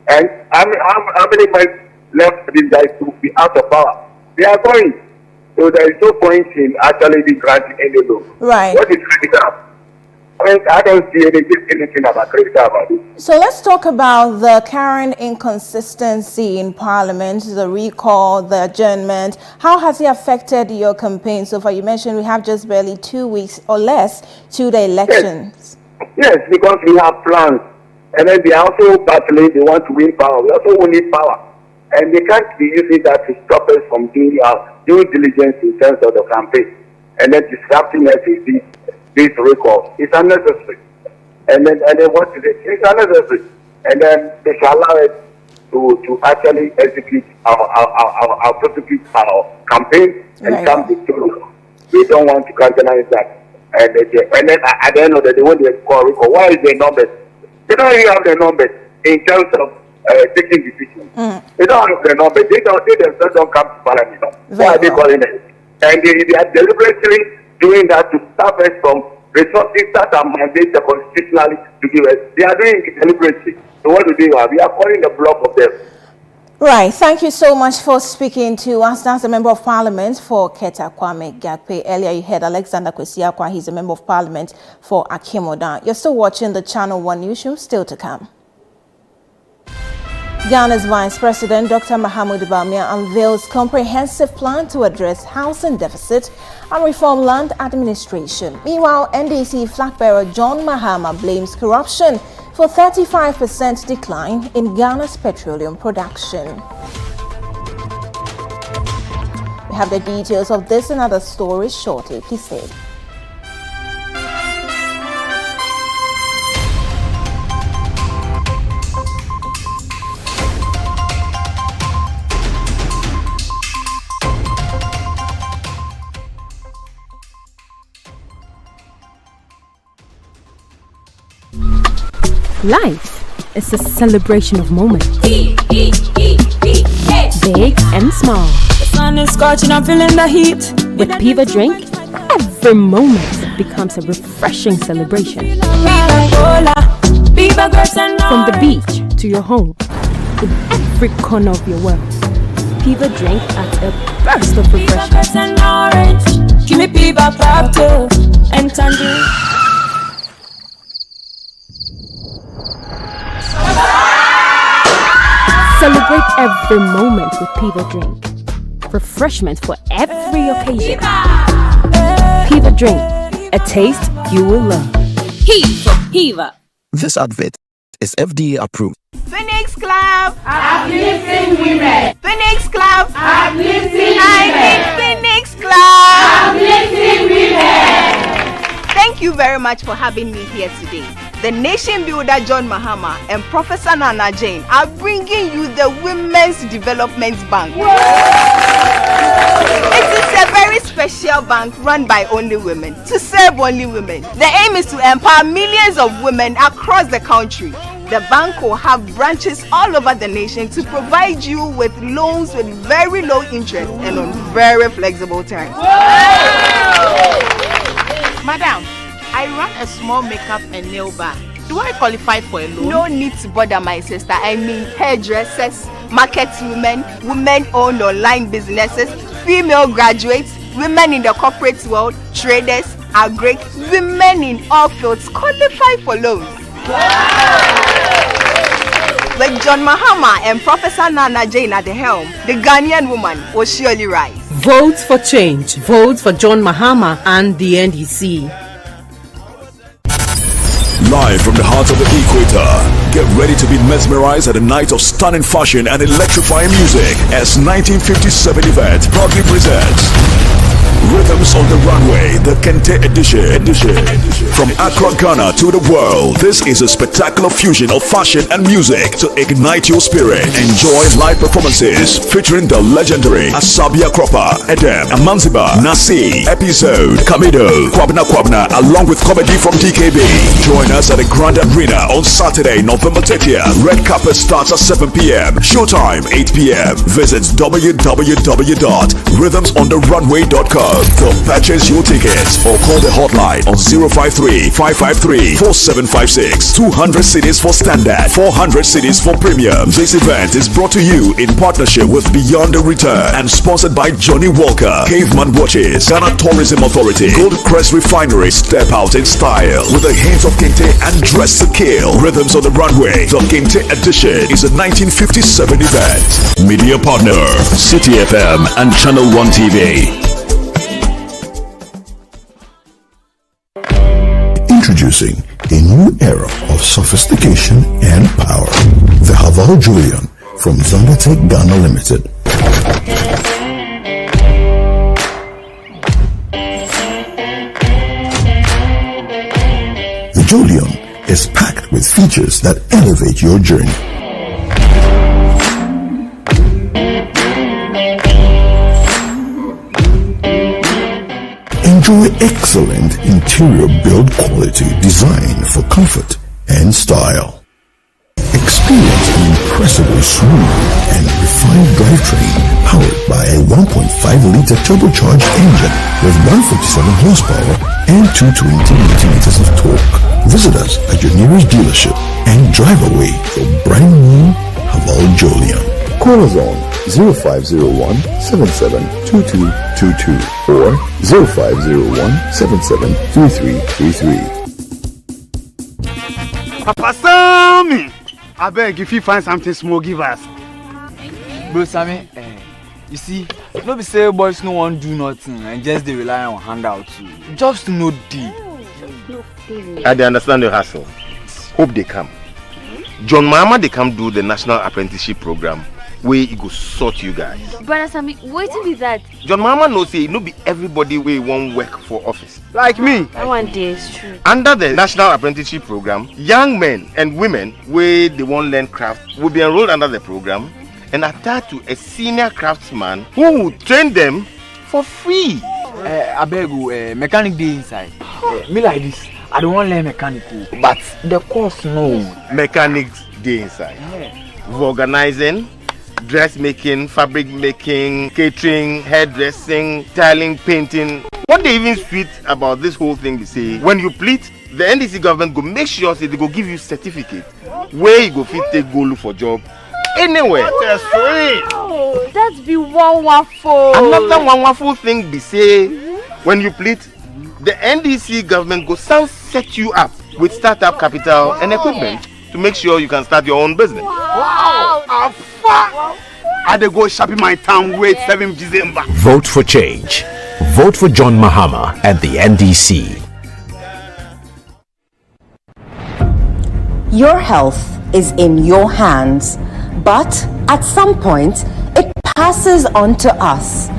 And how many months left these guys to be out of power? They are going. So there is no point in actually granting any law. Right. What is critical? I don't see anything about critical about it. So let's talk about the current inconsistency in Parliament, the recall, the adjournment. How has it affected your campaign so far? You mentioned we have just barely 2 weeks or less to the elections. Yes, because we have plans. And then they are also battling, they want to win power. We also need power. And they can't be using that to stop us from doing due diligence in terms of the campaign. And then disrupting us with this recall. It's unnecessary. And then what is it? It's unnecessary. And then they shall allow us to actually execute our prosecute our campaign and come victorious. We don't want to countenance that. And then at the end of the day, when they call recall, why is the numbers? They don't even have the numbers in terms of taking decisions. They don't have the numbers. They themselves don't come to Parliament. Why are they calling it? And they are deliberately doing that to stop us from resources that are mandated constitutionally to give us. They are doing it deliberately. So what do they have? We are calling the block of them. Right. Thank you so much for speaking to us. That's the Member of Parliament for Keta Kwame Gakpe. Earlier you heard Alexander Kwesiakwa. He's a Member of Parliament for Akemodan. You're still watching the Channel 1 Newsroom. Still to come. Ghana's Vice President Dr. Mahamudu Bawumia unveils comprehensive plan to address housing deficit and reform land administration. Meanwhile, NDC flag bearer John Mahama blames corruption for 35% decline in Ghana's petroleum production. We have the details of this and other stories shortly. Please stay. Life is a celebration of moments. Big and small. The sun is scorching, I'm feeling the heat. With Piva Drink, every moment becomes a refreshing celebration. From the beach to your home, in every corner of your world, Piva Drink at a burst of refreshment. Give me Piva Pop and Tangerine. Celebrate every moment with Piva Drink. Refreshment for every occasion. Piva Drink, a taste you will love. Piva. This advert is FDA approved. Phoenix Club, uplifting women. Phoenix Club, uplifting Phoenix Club, uplifting women. Thank you very much for having me here today. The nation builder John Mahama and Professor Nana Jane are bringing you the Women's Development Bank. It is a very special bank run by only women, to serve only women. The aim is to empower millions of women across the country. The bank will have branches all over the nation to provide you with loans with very low interest and on very flexible terms. Madam, I run a small makeup and nail bar. Do I qualify for a loan? No need to bother, my sister. I mean hairdressers, market women, women-owned online businesses, female graduates, women in the corporate world, traders, agri, women in all fields qualify for loans. With John Mahama and Professor Nana Jane at the helm, the Ghanaian woman will surely rise. Vote for change. Vote for John Mahama and the NDC. Live from the heart of the equator, get ready to be mesmerized at a night of stunning fashion and electrifying music as 1957 event proudly presents Rhythms on the Runway, the Kente edition. From Accra, Ghana to the world, this is a spectacular fusion of fashion and music to ignite your spirit. Enjoy live performances featuring the legendary Asabia Cropper, Edem, Amanziba, Nasi, Episode, Kamido, Kwabna, along with comedy from DKB. Join us at the Grand Arena on Saturday, November 30th. Red carpet starts at 7 p.m. Showtime 8 p.m. Visit www.rhythmsontherunway.com. hub to purchase your tickets or call the hotline on 053-553-4756. 200 cities for standard, 400 cities for premium. This event is brought to you in partnership with Beyond the Return and sponsored by Johnny Walker, Caveman Watches, Ghana Tourism Authority, Gold Crest Refinery. Step out in style with a hint of Kente and Dress to Kill. Rhythms on the Runway. The Kente edition is a 1957 event. Media partner, City FM and Channel 1 TV. Introducing a new era of sophistication and power. The Haval Julian from Zangatech Ghana Limited. The Julian is packed with features that elevate your journey. Enjoy excellent interior build quality designed for comfort and style. Experience an impressively smooth and refined drivetrain powered by a 1.5-liter turbocharged engine with 147 horsepower and 220 newton-meters of torque. Visit us at your nearest dealership and drive away your brand new Haval Julian. Call us on 0501-772222 or 0501-773333. Papa Sammy! I beg if you find something small, give us. Bro Sammy, you see, no be say boys no want do nothing and just they rely on handouts. Jobs to no deal. I understand your hassle. Hope they come. John Mama they come do the National Apprenticeship Program where he go sort you guys. Brother Sammy, waiting with that. John Mama knows say no be everybody way won't work for office. Like me. That one day is true. Under the National Apprenticeship Program, young men and women where they won't learn craft will be enrolled under the program and attached to a senior craftsman who will train them for free. I beg you, mechanic day inside. Me like this. I don't want to learn mechanical, but the course no. Mechanics day inside. Yeah. Organizing, dressmaking, fabric making, catering, hairdressing, tiling, painting. What they even sweet about this whole thing, they say, when you plead, the NDC government go make sure say they go give you certificate where you go fit take go look for job anywhere. That's sweet. Oh, that's be one waffle. Another one waffle thing be say, when you plead, the NDC government go set you up with startup capital and equipment to make sure you can start your own business. Wow! I dey go shop in my town wait 7 December. Vote for change. Vote for John Mahama and the NDC. Your health is in your hands, but at some point, it passes on to us.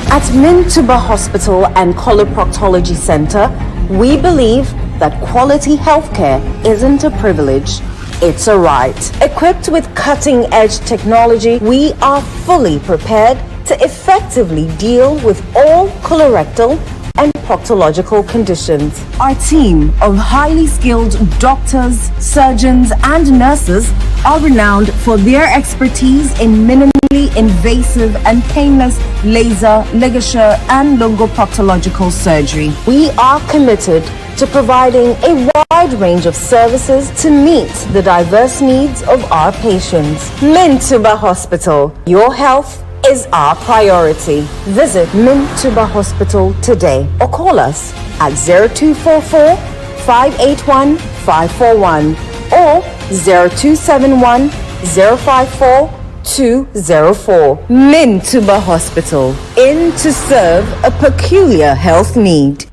At Mintuba Hospital and Coloproctology Center, we believe that quality healthcare isn't a privilege, it's a right. Equipped with cutting-edge technology, we are fully prepared to effectively deal with all colorectal and proctological conditions. Our team of highly skilled doctors, surgeons, and nurses are renowned for their expertise in minimally invasive and painless laser, ligature, and lungoproctological surgery. We are committed to providing a wide range of services to meet the diverse needs of our patients. Mintuba Hospital, your health is our priority. Visit Mintuba Hospital today or call us at 0244 581 541 or 0271 054 204. Mintuba Hospital, in to serve a peculiar health need.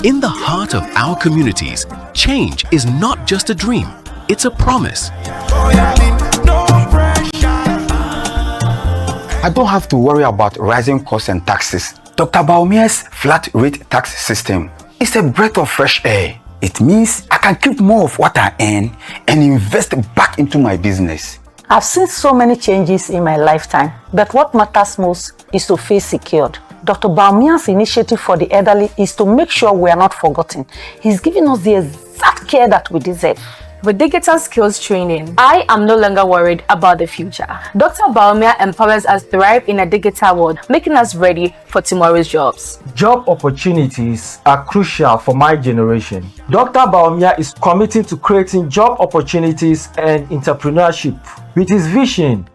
In the heart of our communities, change is not just a dream, it's a promise. I don't have to worry about rising costs and taxes. Dr. Baumia's flat rate tax system is a breath of fresh air. It means I can keep more of what I earn and invest back into my business. I've seen so many changes in my lifetime, but what matters most is to feel secured. Dr. Baumia's initiative for the elderly is to make sure we are not forgotten. He's giving us the exact care that we deserve. With digital skills training, I am no longer worried about the future. Dr. Baumia empowers us to thrive in a digital world, making us ready for tomorrow's jobs. Job opportunities are crucial for my generation. Dr. Baumia is committed to creating job opportunities and entrepreneurship. With his vision,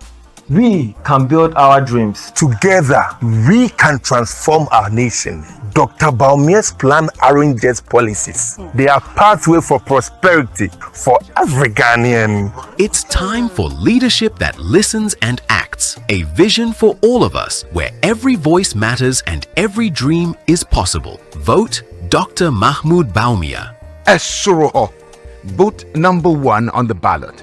we can build our dreams. Together, we can transform our nation. Dr. Baumia's plan aren't just policies. They are pathway for prosperity for every Ghanaian. It's time for leadership that listens and acts. A vision for all of us, where every voice matters and every dream is possible. Vote Dr. Mahmoud Baumia. Esoroho. Vote number 1 on the ballot.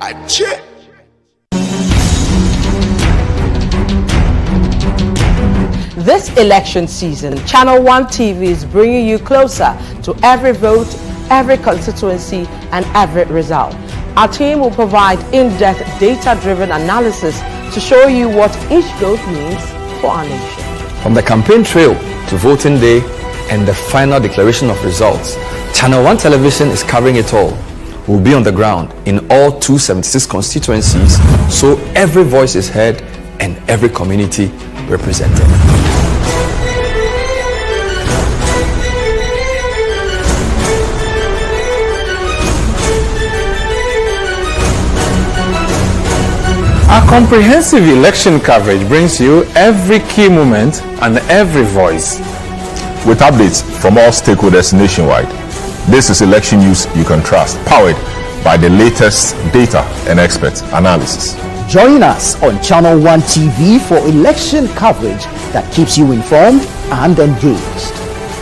This election season, Channel 1 TV is bringing you closer to every vote, every constituency, and every result. Our team will provide in-depth data-driven analysis to show you what each vote means for our nation. From the campaign trail to voting day and the final declaration of results, Channel 1 Television is covering it all. We'll be on the ground in all 276 constituencies, so every voice is heard and every community represented. Our comprehensive election coverage brings you every key moment and every voice. With updates from all stakeholders nationwide, this is election news you can trust, powered by the latest data and expert analysis. Join us on Channel 1 TV for election coverage that keeps you informed and engaged.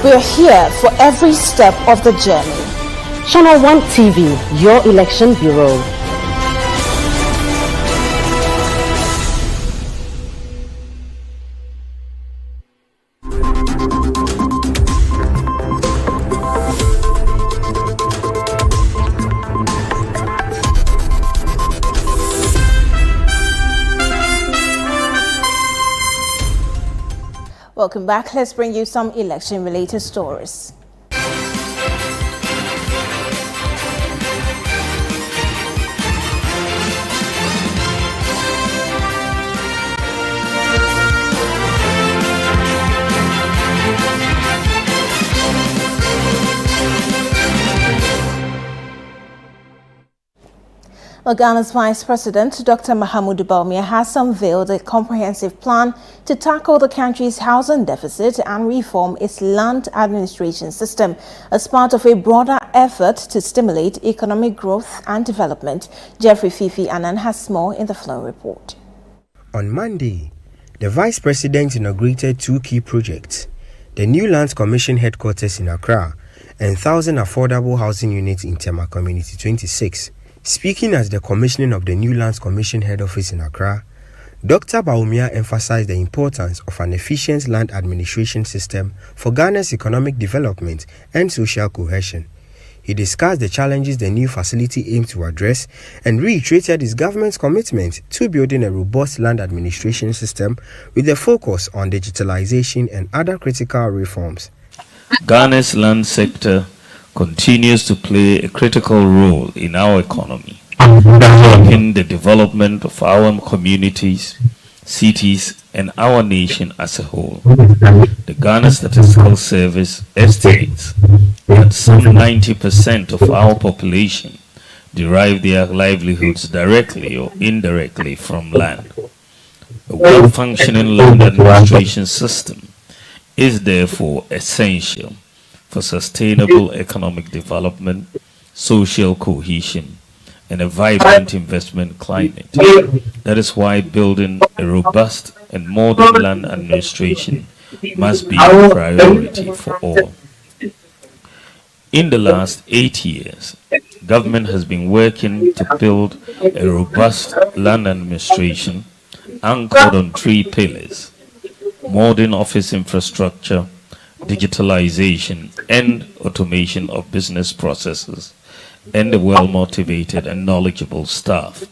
We're here for every step of the journey. Channel 1 TV, your election bureau. Welcome back. Let's bring you some election-related stories. Ghana's Vice President, Dr. Mahmoud Baumia, has unveiled a comprehensive plan to tackle the country's housing deficit and reform its land administration system as part of a broader effort to stimulate economic growth and development. Jeffrey Fifi Annan has more in the Flow report. On Monday, the Vice President inaugurated 2 key projects: the new Lands Commission headquarters in Accra and 1,000 affordable housing units in Tema Community 26. Speaking at the commissioning of the new Lands Commission head office in Accra, Dr. Baumia emphasized the importance of an efficient land administration system for Ghana's economic development and social cohesion. He discussed the challenges the new facility aims to address and reiterated his government's commitment to building a robust land administration system with a focus on digitalization and other critical reforms. Ghana's land sector continues to play a critical role in our economy, shaping the development of our communities, cities, and our nation as a whole. The Ghana Statistical Service estimates that some 90% of our population derive their livelihoods directly or indirectly from land. A well-functioning land administration system is therefore essential for sustainable economic development, social cohesion, and a vibrant investment climate. That is why building a robust and modern land administration must be a priority for all. In the last 8 years, government has been working to build a robust land administration anchored on 3 pillars: modern office infrastructure, digitalization and automation of business processes, and a well-motivated and knowledgeable staff.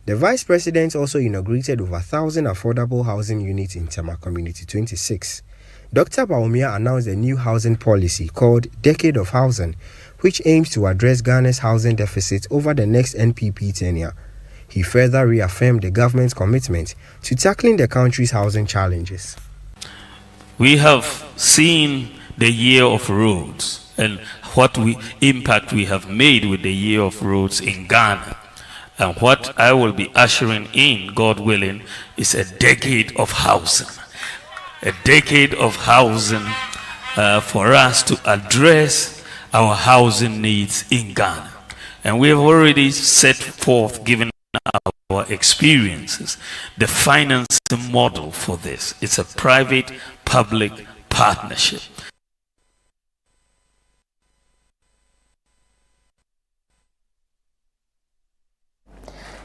The Vice President also inaugurated over 1,000 affordable housing units in Tema Community 26. Dr. Baumia announced a new housing policy called Decade of Housing, which aims to address Ghana's housing deficit over the next NPP tenure. He further reaffirmed the government's commitment to tackling the country's housing challenges. We have seen the year of roads and what impact we have made with the year of roads in Ghana. And what I will be ushering in, God willing, is a decade of housing. A decade of housing for us to address our housing needs in Ghana. And we have already set forth, given our experiences, the financing model for this. It's a private-public partnership.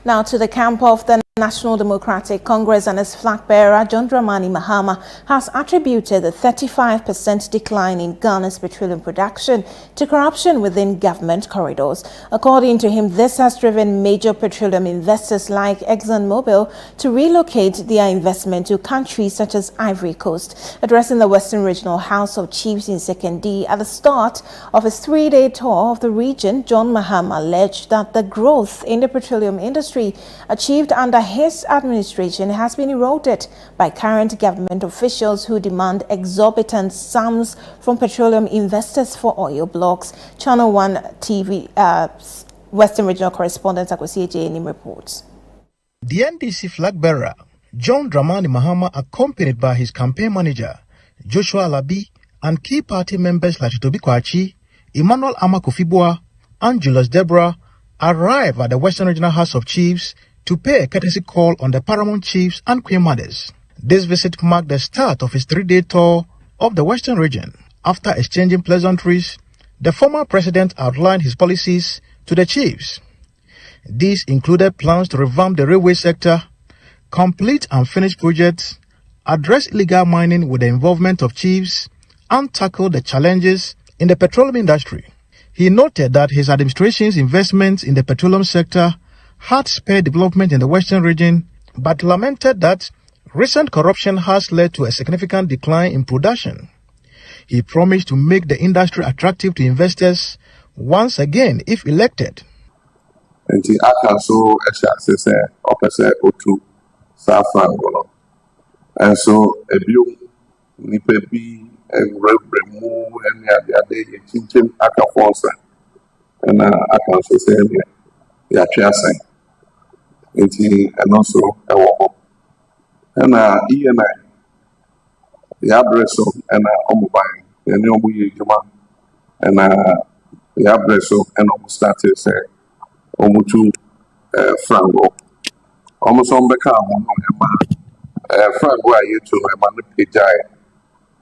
Now to the camp of the National Democratic Congress, and its flag bearer, John Dramani Mahama, has attributed the 35% decline in Ghana's petroleum production to corruption within government corridors. According to him, this has driven major petroleum investors like ExxonMobil to relocate their investment to countries such as Ivory Coast. Addressing the Western Regional House of Chiefs in Sekondi at the start of his 3-day tour of the region, John Mahama alleged that the growth in the petroleum industry achieved under his administration has been eroded by current government officials who demand exorbitant sums from petroleum investors for oil blocks. Channel 1 TV Western Regional Correspondent Akwasi Ejenim reports. The NDC flag bearer, John Dramani Mahama, accompanied by his campaign manager, Joshua Alabi, and key party members like Tobi Kwachi, Emmanuel Amakufibua, and Julius Deborah, arrived at the Western Regional House of Chiefs to pay a courtesy call on the paramount chiefs and queen mothers. This visit marked the start of his 3-day tour of the Western region. After exchanging pleasantries, the former president outlined his policies to the chiefs. These included plans to revamp the railway sector, complete unfinished projects, address illegal mining with the involvement of chiefs, and tackle the challenges in the petroleum industry. He noted that his administration's investments in the petroleum sector had spurred development in the Western region, but lamented that recent corruption has led to a significant decline in production. He promised to make the industry attractive to investors once again if elected. And so a view nipebi and remove any other day chinchim akafonsa and akanso say ya chiasai and also a walk and ENI the address of and omobine and yomu juma and the address of and almost started say omutu frango almost on the car frango are you to a man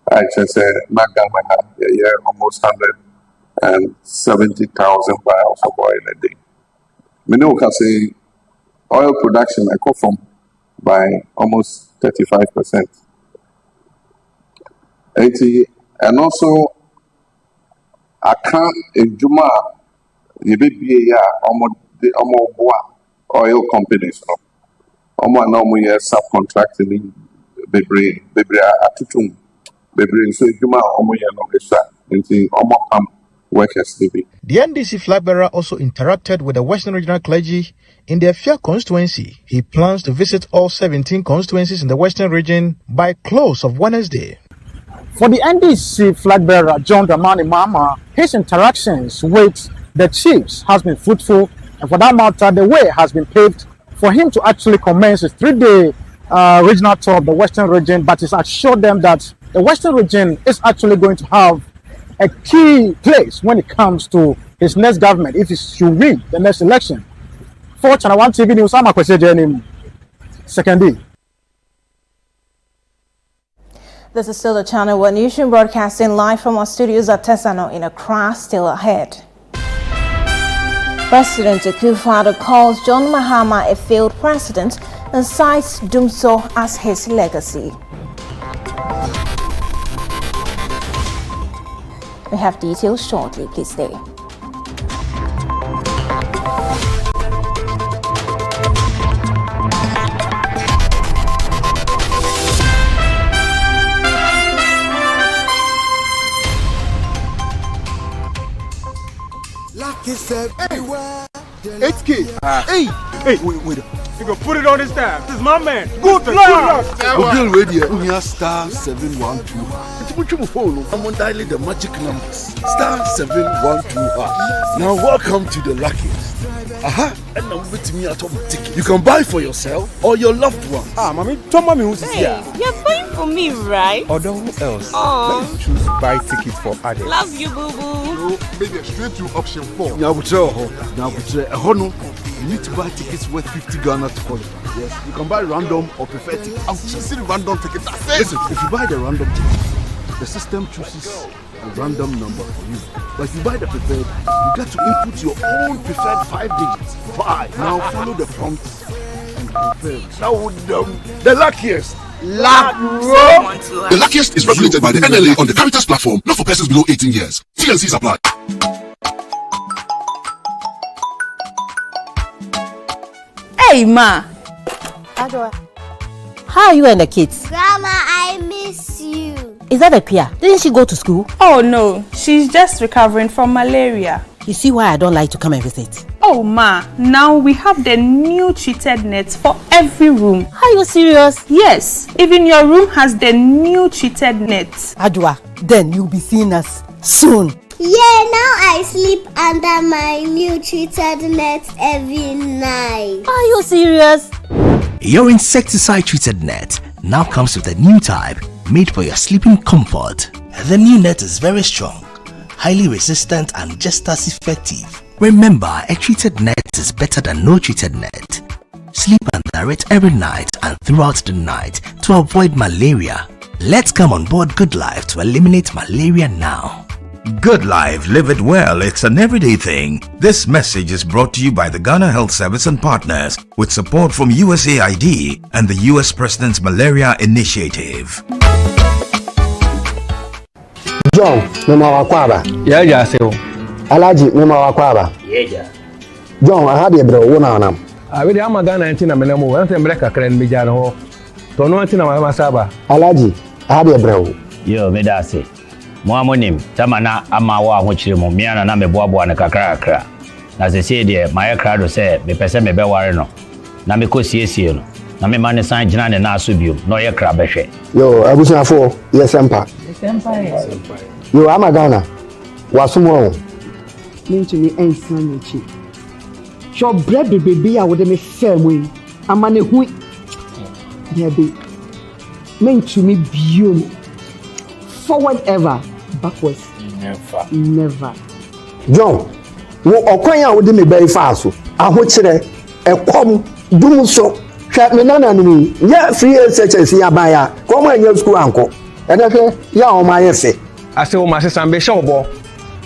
I just said Magamaha almost 170,000 barrels of oil a day. Minoka say oil production I go from by almost 35%. And also I can't in Juma you be almost oil companies. Almost no subcontracting Bebre Atutum. The NDC flag bearer also interacted with the Western Regional clergy in their Fia constituency. He plans to visit all 17 constituencies in the Western region by close of Wednesday. For the NDC flag bearer John Dramani Mahama, his interactions with the chiefs has been fruitful, and for that matter, the way has been paved for him to actually commence his 3-day regional tour of the Western region, but he's assured them that the Western region is actually going to have a key place when it comes to his next government if he should win the next election. For Channel 1 TV News, I'm Akwasi Ejenim, Sekondi. This is still the Channel 1 Newsroom, broadcasting live from our studios at Tesano in Accra. Still ahead. President Akufo-Addo calls John Mahama a failed president and cites Dumso as his legacy. We have details shortly. Please stay. Luck is everywhere. 8K. Hey, wait. You can put it on his tab. This is my man. Good luck. Google radio. We are star 712. I'm on dialing the magic numbers. Star 712. Now welcome to the luckiest. And now with me at home ticket. You can buy for yourself or your loved one. Mommy, tell mommy who's here. You're buying for me, right? Or who else? Oh. Let's choose buy tickets for others. Love you, boo boo. Maybe straight to option 4. Now, you need to buy tickets worth 50 Ghana to qualify. Yes, you can buy random or preferred tickets. I'm choosing random tickets. Listen, if you buy the random ticket, the system chooses a random number for you. But if you buy the preferred, you get to input your own preferred 5 digits. 5. Now follow the prompts and confirm. Now the luckiest. The luckiest is regulated by the NLA on the Caritas platform, not for persons below 18 years. T&Cs apply. Hey, Ma. How are you and the kids? Grandma, I miss you. Is that a Pia? Didn't she go to school? Oh, no. She's just recovering from malaria. You see why I don't like to come and visit? Oh, Ma. Now we have the new treated nets for every room. Are you serious? Yes. Even your room has the new treated nets. Adwa, then you'll be seeing us soon. Yeah, now I sleep under my new treated net every night. Are you serious? Your insecticide-treated net now comes with a new type made for your sleeping comfort. The new net is very strong, highly resistant and just as effective. Remember, a treated net is better than no treated net. Sleep under it every night and throughout the night to avoid malaria. Let's come on board Good Life to eliminate malaria now. Good Life, live it well, it's an everyday thing. This message is brought to you by the Ghana Health Service and partners with support from USAID and the US President's Malaria Initiative. John, mema wakwaba. Yeah, sir. Alaji, mema wakwaba. Yeah. John, I had a bro, one on them. I really am a Ghana and Tina Menemo, and America can be Jano. Tono Tina Masaba. Alaji, I had a bro. Yo, Medasi. Mwamonim, tamana amawa whichiri mumiana na meboabo na kakra. Na sese de my crowd say me pese me be ware no. Na me ko siesie no. Na me man san gina ne na aso biom. No ye kra behwe. Yo, abusuafo, yes empa. Yo, ama Ghana. Wasumo. Mentumi ensan mechi. Sho bread baby a wo de me famu. Ama ne hu. Debi. Mentumi biom. Forward ever. Backwards. Never. John, wo okwanya wo de me bai fa so. Ahokyere, ekom, dum so. Hwa me nana ni. Ya free SHS ya ba ya. Kom anya school anko. Edeke ya o ma yefe. Ase o ma se sambe she obo.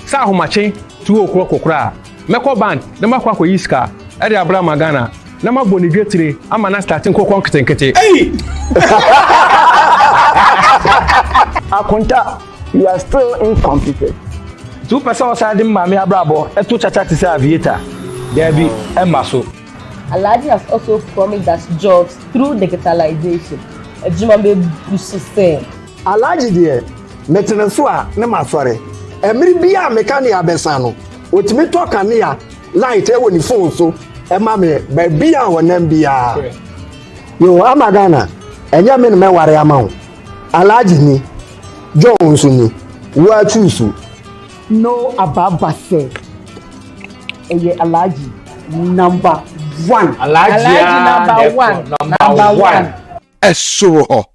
Sa ahomache 2 o'clock kokra. Meko band, na makwa ko yiska. E de abra magana. Na magbo ni dwetire ama na starting kokon ketenkete. Hey! Akonta, you are still incompetent. 2% side mama abrabo eto chacha to say aviator. There be embaso. Alaji has also promised us jobs through digitalization. Ejimambe busise. Alaji there, metene so a na masore. Emiri bia mekani abesa no. Otimi to kanea light e woni phone so. Ema me ba bia wonam bia. Yo amagana. Enya me me ware amawo. Alaji ni Jones ni wa choose. No ababa say. Eye Alaji number 1. Alaji number 1. Number 1. Esuro.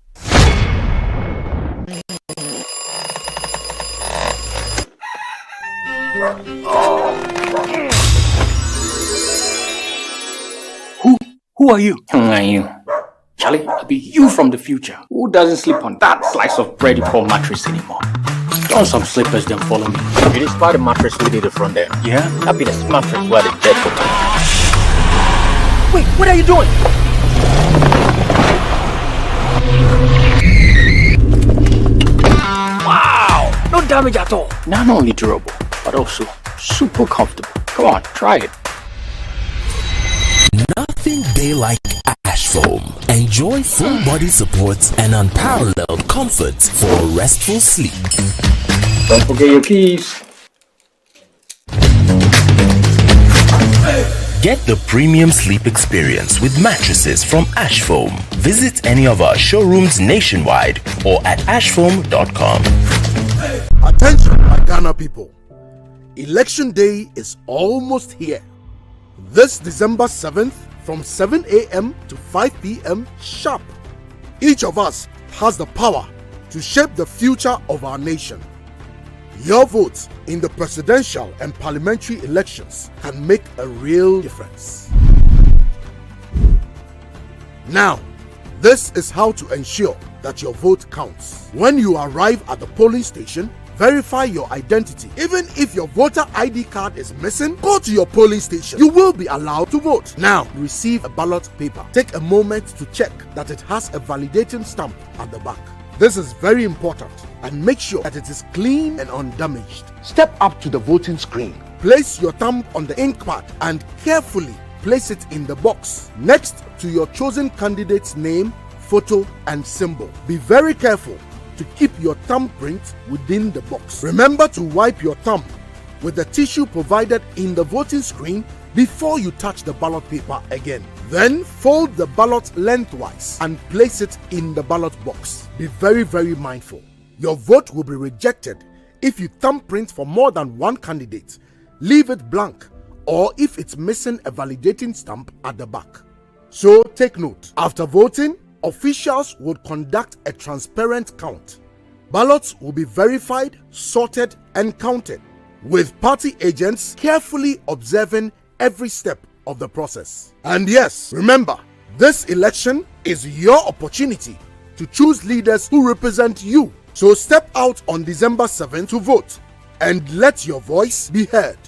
Who are you? Who are you? Charlie, I'll be you from the future. Who doesn't sleep on that slice of bread you call mattress anymore? Get on some slippers, then follow me. You inspire the mattress we did the front there. Yeah? That'll be the mattress where the dead for me. Wait, what are you doing? Wow! No damage at all. Not only durable, but also super comfortable. Come on, try it. Nothing they like Ash Foam. Enjoy full body support and unparalleled comfort for a restful sleep. Don't forget your keys. Get the premium sleep experience with mattresses from Ashfoam. Visit any of our showrooms nationwide or at ashfoam.com. Attention, my Ghana people. Election day is almost here. This December 7th from 7 a.m. to 5 p.m. sharp. Each of us has the power to shape the future of our nation. Your vote in the presidential and parliamentary elections can make a real difference. Now, this is how to ensure that your vote counts. When you arrive at the polling station, verify your identity. Even if your voter ID card is missing, go to your polling station. You will be allowed to vote. Now, receive a ballot paper. Take a moment to check that it has a validating stamp at the back. This is very important, and make sure that it is clean and undamaged. Step up to the voting screen. Place your thumb on the ink pad and carefully place it in the box next to your chosen candidate's name, photo, and symbol. Be very careful to keep your thumbprint within the box. Remember to wipe your thumb with the tissue provided in the voting screen before you touch the ballot paper again. Then fold the ballot lengthwise and place it in the ballot box. Be very, very mindful. Your vote will be rejected if you thumbprint for more than one candidate, leave it blank, or if it's missing a validating stamp at the back. So take note. After voting, officials would conduct a transparent count. Ballots will be verified, sorted, and counted, with party agents carefully observing every step of the process. And yes, remember, this election is your opportunity to choose leaders who represent you. So step out on December 7th to vote and let your voice be heard.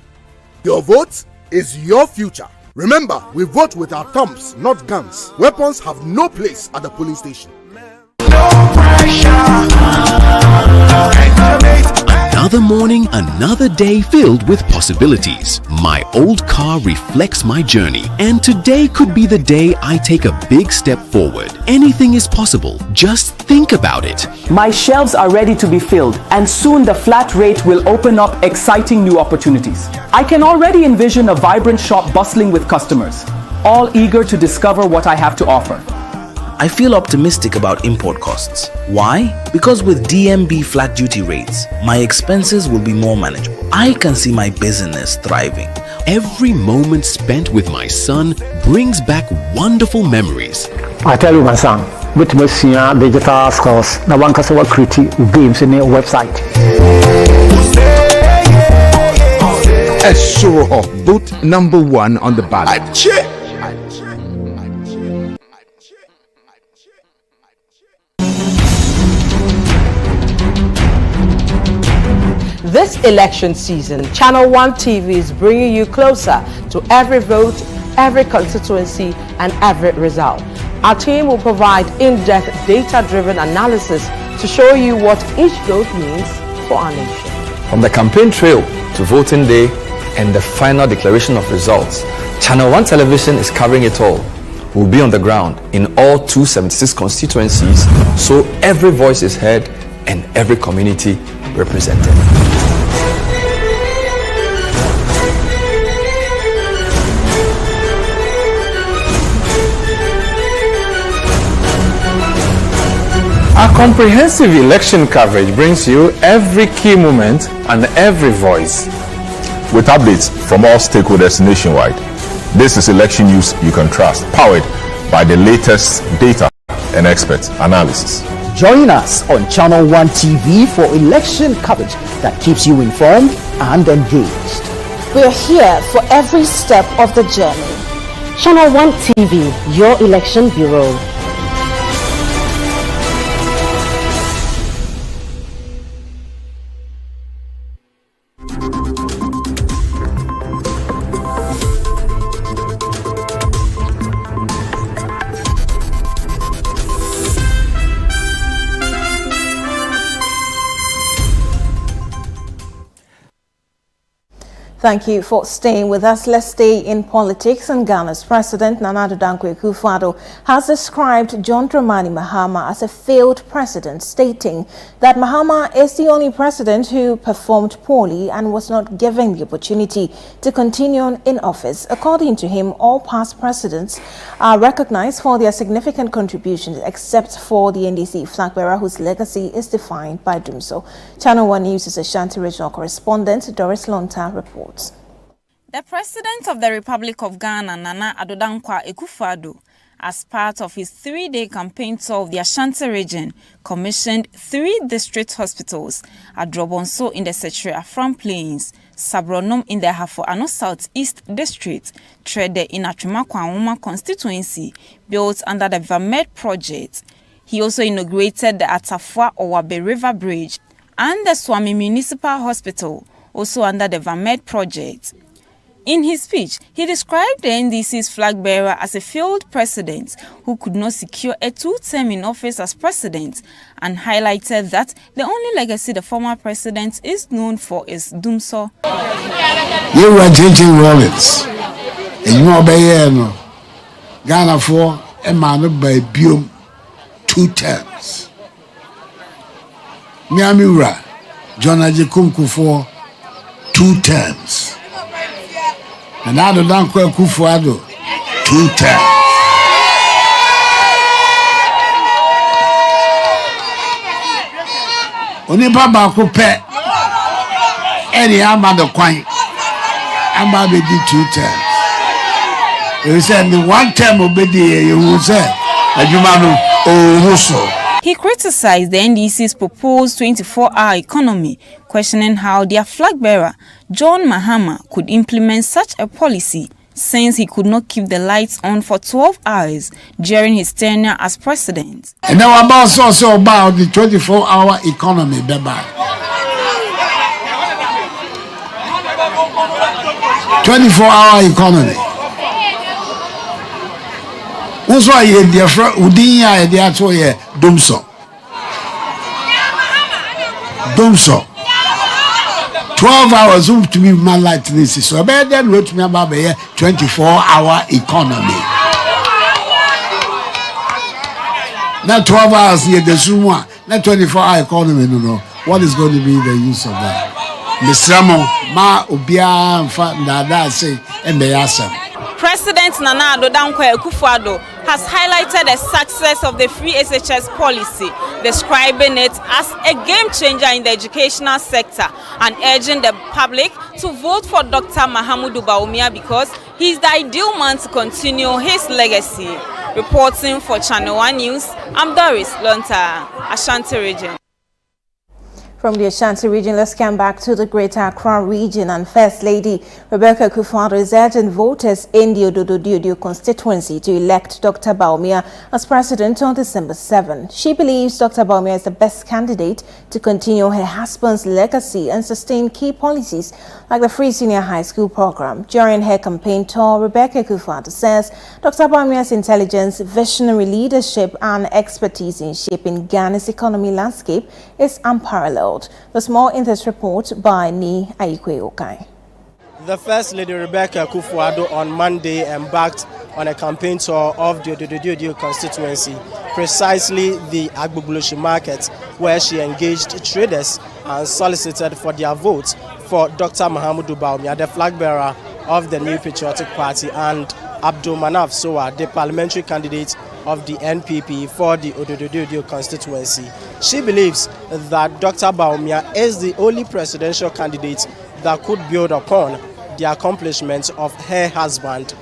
Your vote is your future. Remember, we vote with our thumbs, not guns. Weapons have no place at the polling station. Another morning, another day filled with possibilities. My old car reflects my journey, and today could be the day I take a big step forward. Anything is possible. Just think about it. My shelves are ready to be filled, and soon the flat rate will open up exciting new opportunities. I can already envision a vibrant shop bustling with customers, all eager to discover what I have to offer. I feel optimistic about import costs. Why? Because with DMB flat duty rates, my expenses will be more manageable. I can see my business thriving. Every moment spent with my son brings back wonderful memories. I tell you, my son, with my digital skills, the one customer create games in their website. A show of vote number 1 on the ballot. This election season, Channel 1 TV is bringing you closer to every vote, every constituency, and every result. Our team will provide in-depth, data-driven analysis to show you what each vote means for our nation. From the campaign trail to voting day and the final declaration of results, Channel 1 Television is covering it all. We'll be on the ground in all 276 constituencies, so every voice is heard and every community represented. Our comprehensive election coverage brings you every key moment and every voice, with updates from all stakeholders nationwide. This is election news you can trust, powered by the latest data and expert analysis. Join us on Channel 1 TV for election coverage that keeps you informed and engaged. We're here for every step of the journey. Channel 1 TV, your election bureau. Thank you for staying with us. Let's stay in politics. And Ghana's President Nana Addo Dankwa Akufo-Addo has described John Dramani Mahama as a failed president, stating that Mahama is the only president who performed poorly and was not given the opportunity to continue in office. According to him, all past presidents are recognized for their significant contributions, except for the NDC flag bearer, whose legacy is defined by doing so. Channel 1 News' Ashanti regional correspondent Doris Lonta reports. The President of the Republic of Ghana, Nana Addo Dankwa Akufo-Addo, as part of his 3-day campaign tour of the Ashanti region, commissioned 3 district hospitals at Drobonso in the Secretary Afram Plains, Sabronom in the Hafo-Ano Southeast District, Trede in Atwima-Kwanwoma Constituency, built under the Vamed project. He also inaugurated the Atafua Owabe River Bridge and the Swami Municipal Hospital, also under the Vamed project. In his speech, he described the NDC's flag bearer as a failed president who could not secure a 2-term in office as president, and highlighted that the only legacy the former president is known for is doomso. You were JJ Rollins, and you are Ghana for a man by Bium 2 terms. Miamura, John Ajekunku for 2 terms. And Addo Dankwa Akufo-Addo 2 terms. Onipa baako pɛ ɛne ama the kwan ama be di 2 terms. He said the 1 term obedi you say adwuma no ohuso. He criticized the NDC's proposed 24-hour economy, questioning how their flag bearer, John Mahama, could implement such a policy, since he could not keep the lights on for 12 hours during his tenure as president. And now also about the 24-hour economy, Beba. 24-hour economy. What's why you dear Udinya idea to ye Dumso. 12 hours to be my light this is so bad then wrote me about a 24-hour economy. Not 12 hours here, there's one, not 24-hour economy, no. What is going to be the use of that? Mr. Ma Ubia and Nada say and they answer. President Nana Addo Dankwa Akufo-Addo has highlighted the success of the free SHS policy, describing it as a game changer in the educational sector and urging the public to vote for Dr. Mahamudu Bawumia because he is the ideal man to continue his legacy. Reporting for Channel 1 News, I'm Doris Lonta, Ashanti region. From the Ashanti region, let's come back to the Greater Accra region, and First Lady Rebecca Akufo-Addo is urging voters in the Ododo constituency to elect Dr. Bawumia as president on December 7. She believes Dr. Bawumia is the best candidate to continue her husband's legacy and sustain key policies like the free senior high school program. During her campaign tour, Rebecca Akufo-Addo says Dr. Bawumia's intelligence, visionary leadership and expertise in shaping Ghana's economy landscape is unparalleled. There's more in this report by Ni Aikwe Okai. The First Lady Rebecca Akufo-Addo on Monday embarked on a campaign tour of the Ododo constituency, precisely the Agbogboloshe market, where she engaged traders and solicited for their votes for Dr. Mahamudu Bawumia, the flag bearer of the New Patriotic Party, and Abdul Manaf Sowa, the parliamentary candidate of the NPP for the Ododo constituency. She believes that Dr. Bawumia is the only presidential candidate that could build upon the accomplishments of her husband,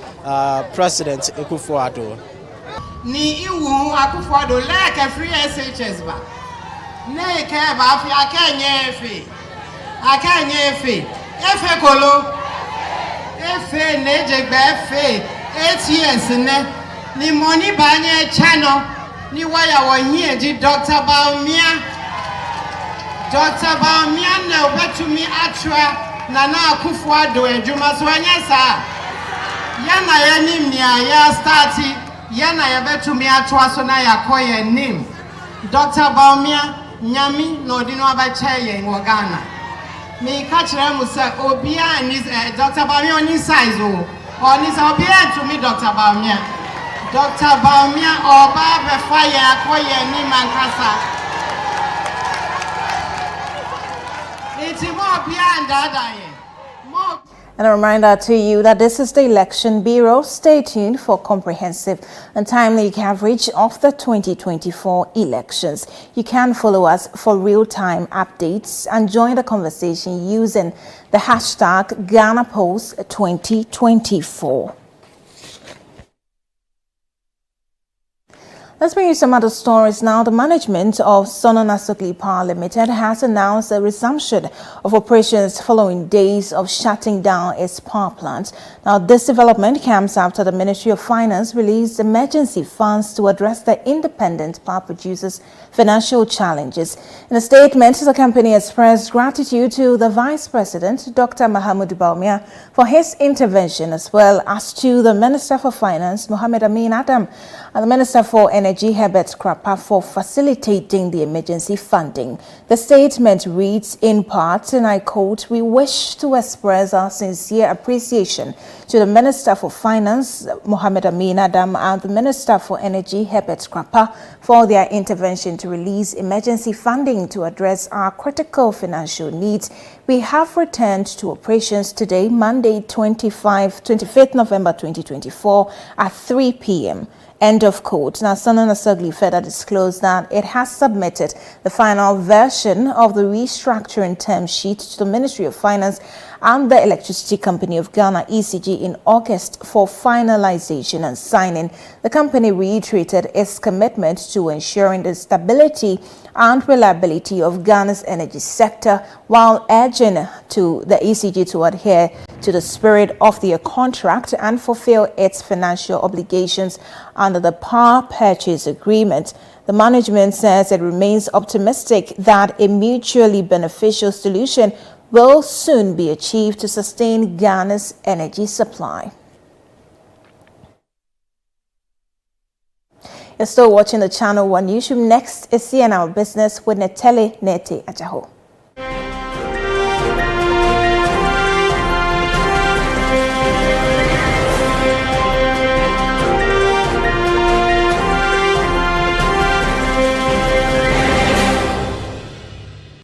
President Akufo-Addo. Ni iwu Akufo-Addo like free SHS ba. Ne ke ba fi akenye efe. Akenye efe. Efe kolo. Efe ne jegbe efe. 8 years ne. Ni money banye channel. Ni waya wonye di Dr. Bawumia. Dr. Bawumia ne obetumi atra Nana Akufo-Addo ejuma so anyasa. Yana yenim ni ya starti. Yana yabetumi atwa so na yakoye nim. Dr. Bawumia nyami no di no abache ye Ghana. Me catch Ramusa, Obia and Dr. Bamia on his size, on his Obia to me, Dr. Bamia. Dr. Bamia, or Baba Fire, Koya, Niman Kasa. It's more beyond that. More. And a reminder to you that this is the Election Bureau. Stay tuned for comprehensive and timely coverage of the 2024 elections. You can follow us for real-time updates and join the conversation using the hashtag GhanaPost2024. Let's bring you some other stories now. The management of Sonona Power Limited has announced a resumption of operations following days of shutting down its power plant. Now, this development comes after the Ministry of Finance released emergency funds to address the independent power producers' financial challenges. In a statement, the company expressed gratitude to the Vice President, Dr. Mahamudu Bawumia, for his intervention, as well as to the Minister for Finance, Mohammed Amin Adam, and the Minister for Energy, Herbert Krapa, for facilitating the emergency funding. The statement reads in part, and I quote, "We wish to express our sincere appreciation to the Minister for Finance, Mohammed Amin Adam, and the Minister for Energy, Herbert Krapa, for their intervention to release emergency funding to address our critical financial needs. We have returned to operations today, Monday, 25th November 2024 at 3 p.m. End of quote. Now, Sonona Sogli further disclosed that it has submitted the final version of the restructuring term sheet to the Ministry of Finance and the Electricity Company of Ghana, ECG, in August for finalization and signing. The company reiterated its commitment to ensuring the stability and reliability of Ghana's energy sector, while urging to the ECG to adhere to the spirit of their contract and fulfill its financial obligations under the power purchase agreement. The management says it remains optimistic that a mutually beneficial solution will soon be achieved to sustain Ghana's energy supply. You're still watching the Channel 1 Newsroom. Next is CNR Business with Netele Nete Ajaho.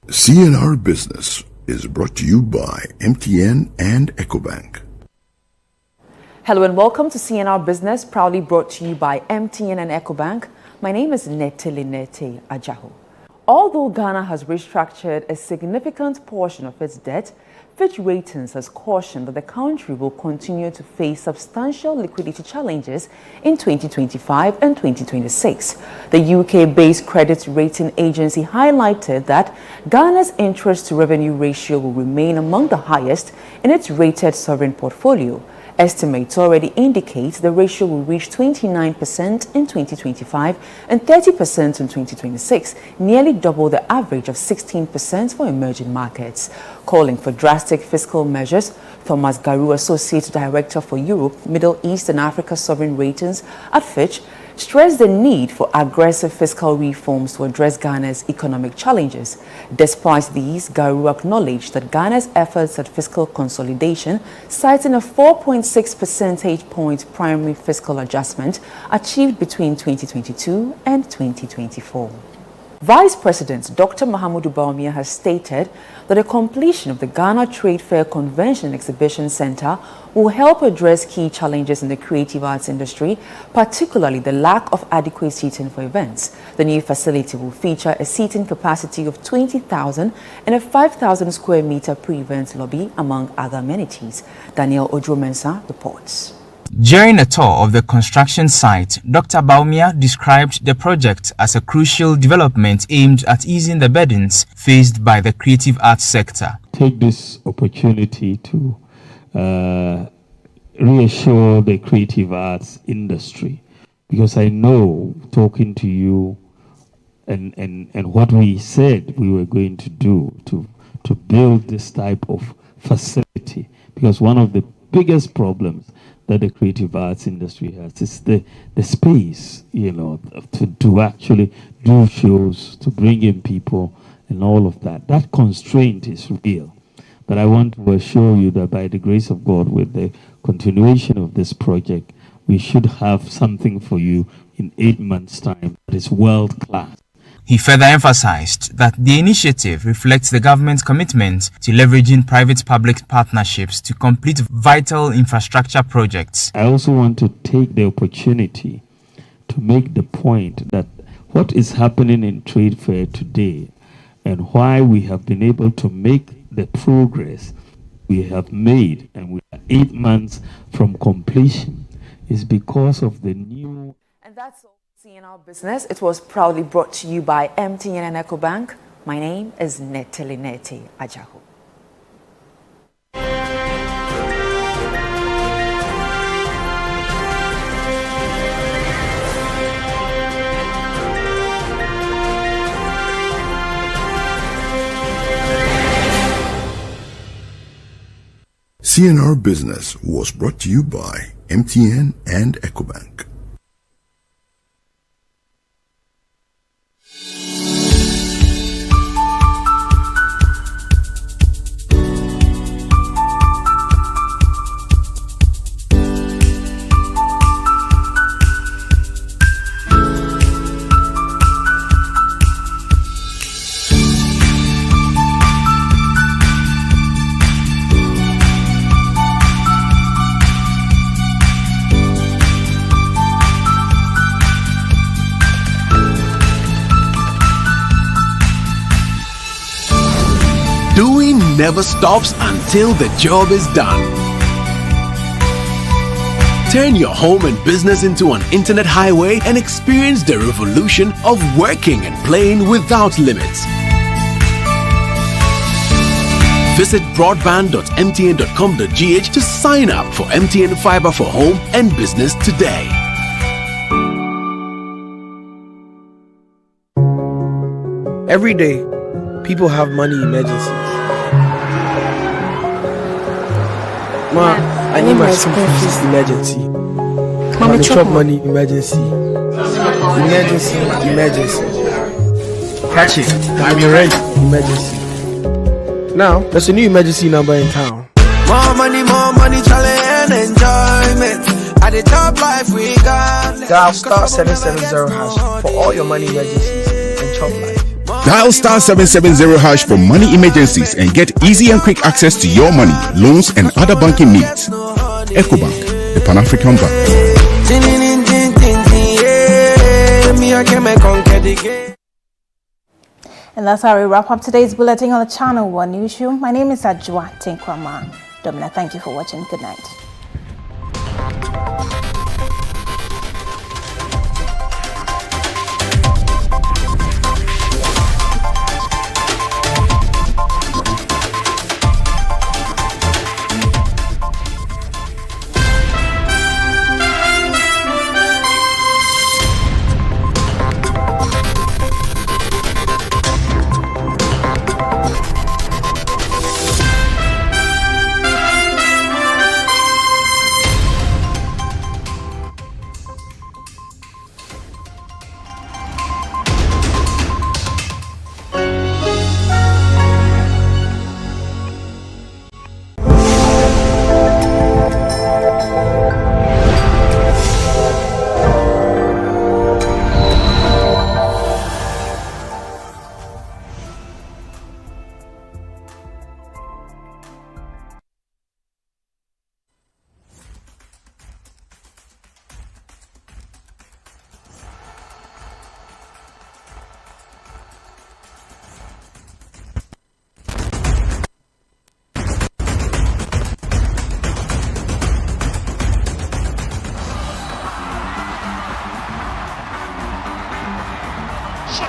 CNR Business is brought to you by MTN and EcoBank. Hello and welcome to CNR Business, proudly brought to you by MTN and EcoBank. My name is Netele Nete Ajaho. Although Ghana has restructured a significant portion of its debt, Fitch Ratings has cautioned that the country will continue to face substantial liquidity challenges in 2025 and 2026. The UK-based credit rating agency highlighted that Ghana's interest-to-revenue ratio will remain among the highest in its rated sovereign portfolio. Estimates already indicate the ratio will reach 29% in 2025 and 30% in 2026, nearly double the average of 16% for emerging markets. Calling for drastic fiscal measures, Thomas Garu, Associate Director for Europe, Middle East and Africa Sovereign Ratings at Fitch, stressed the need for aggressive fiscal reforms to address Ghana's economic challenges. Despite these, Garu acknowledged that Ghana's efforts at fiscal consolidation, citing a 4.6 percentage point primary fiscal adjustment achieved between 2022 and 2024. Vice President Dr. Mahamudu Bawumia has stated that the completion of the Ghana Trade Fair Convention and Exhibition Center will help address key challenges in the creative arts industry, particularly the lack of adequate seating for events. The new facility will feature a seating capacity of 20,000 and a 5,000 square meter pre-event lobby, among other amenities. Daniel Ojo-Mensah reports. During a tour of the construction site, Dr. Bawumia described the project as a crucial development aimed at easing the burdens faced by the creative arts sector. Take this opportunity to reassure the creative arts industry, because I know, talking to you and what we said we were going to do to build this type of facility, because one of the biggest problems that the creative arts industry has is the space, to actually do shows, to bring in people and all of that. That constraint is real. But I want to assure you that by the grace of God, with the continuation of this project, we should have something for you in 8 months' time that is world-class. He further emphasized that the initiative reflects the government's commitment to leveraging private-public partnerships to complete vital infrastructure projects. I also want to take the opportunity to make the point that what is happening in trade fair today and why we have been able to make the progress we have made, and we are 8 months from completion, is because of the new... And that's all. CNR Business. It was proudly brought to you by MTN and EcoBank. My name is Netelinete Ajahu. CNR Business was brought to you by MTN and EcoBank. Doing never stops until the job is done. Turn your home and business into an internet highway and experience the revolution of working and playing without limits. Visit broadband.mtn.com.gh to sign up for MTN Fiber for home and business today. Every day, people have money emergencies. Ma, I need my school fees emergency. Mommy chop money emergency. Emergency. Catch it. I'm your rent emergency. Now, there's a new emergency number in town. More money, challenge and enjoyment. At the top life we got. Dial star 770 hash for all your money emergencies and chop life. Dial star 770 hash for money emergencies and get easy and quick access to your money, loans, and other banking needs. EcoBank, the Pan-African Bank. And that's how we wrap up today's bulletin on the Channel 1 Newsroom. My name is Ajwa Tinkrama. Domina, thank you for watching. Good night.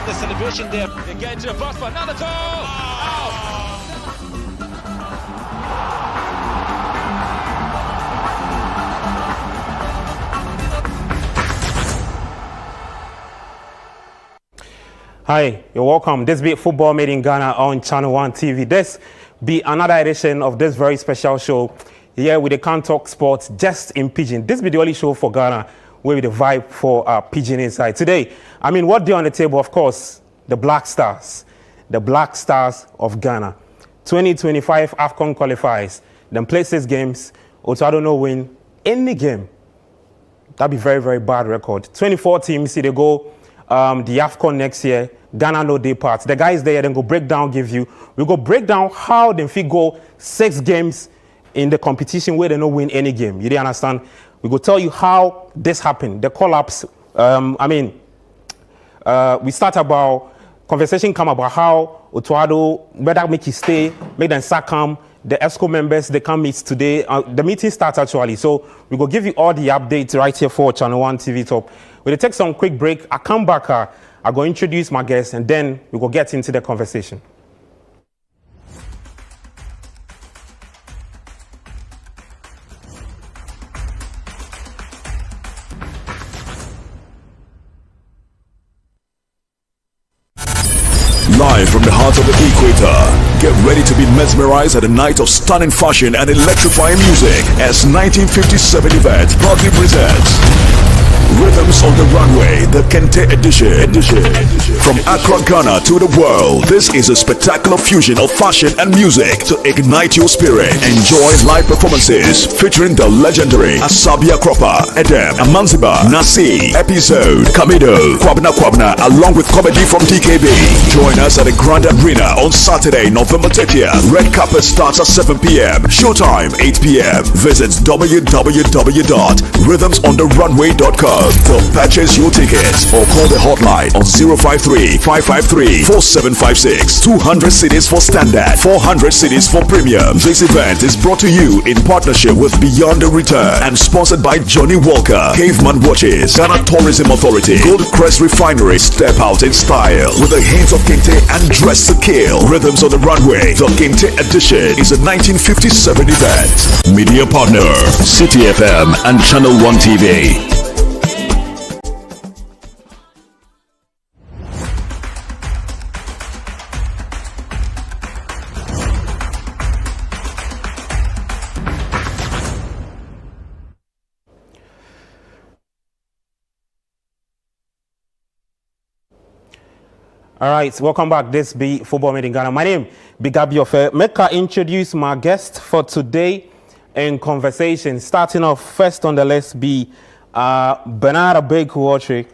The celebration there. They get into the box for another goal. Hi, you're welcome. This be Football Made in Ghana on Channel 1 TV. This be another edition of this very special show here with the Can't Talk Sports just in Pidgin. This be the only show for Ghana where the vibe for Pidgin inside. Today, what day on the table? Of course, the Black Stars of Ghana. 2025 AFCON qualifiers, then play 6 games, Otuado no win any game. That'd be very, very bad record. 24 teams, see they go the AFCON next year, Ghana no day part. The guys there then go break down, we go break down how they fit go 6 games in the competition where they no win any game. You didn't understand? We go tell you how this happened, the collapse. We start about, conversation come about how Otuado, better make it stay, make them sack him. The ESCO members, they come meet today. The meeting starts actually. So we go give you all the updates right here for Channel 1 TV Top. We'll take some quick break. I come back, I go introduce my guests, and then we go get into the conversation. Live from the heart of the equator, get ready to be mesmerized at a night of stunning fashion and electrifying music as 1957 event proudly presents Rhythms on the Runway, the Kente edition. From Accra, Ghana to the world, this is a spectacular fusion of fashion and music to ignite your spirit. Enjoy live performances featuring the legendary Asabia Cropper, Edem, Amanziba, Nasi, Episode, Kamido, Kwabna, along with comedy from TKB. Join us at the Grand Arena on Saturday, November 30th. Red carpet starts at 7 p.m. Showtime 8 p.m. Visit www.rhythmsontherunway.com to purchase your tickets or call the hotline on 053-553-4756. 200 cities for standard, 400 cities for premium. This event is brought to you in partnership with Beyond the Return and sponsored by Johnny Walker, Caveman Watches, Ghana Tourism Authority, Gold Crest Refinery. Step out in style with a hint of Kente and dress to kill. Rhythms on the Runway, the Kente edition, is a 1957 event. Media partner, City FM and Channel 1 TV. All right, welcome back. This be Football Made in Ghana. My name is Gabi Ofe. Make I introduce my guest for today in conversation. Starting off first on the list be Bernard Abeku-Otri,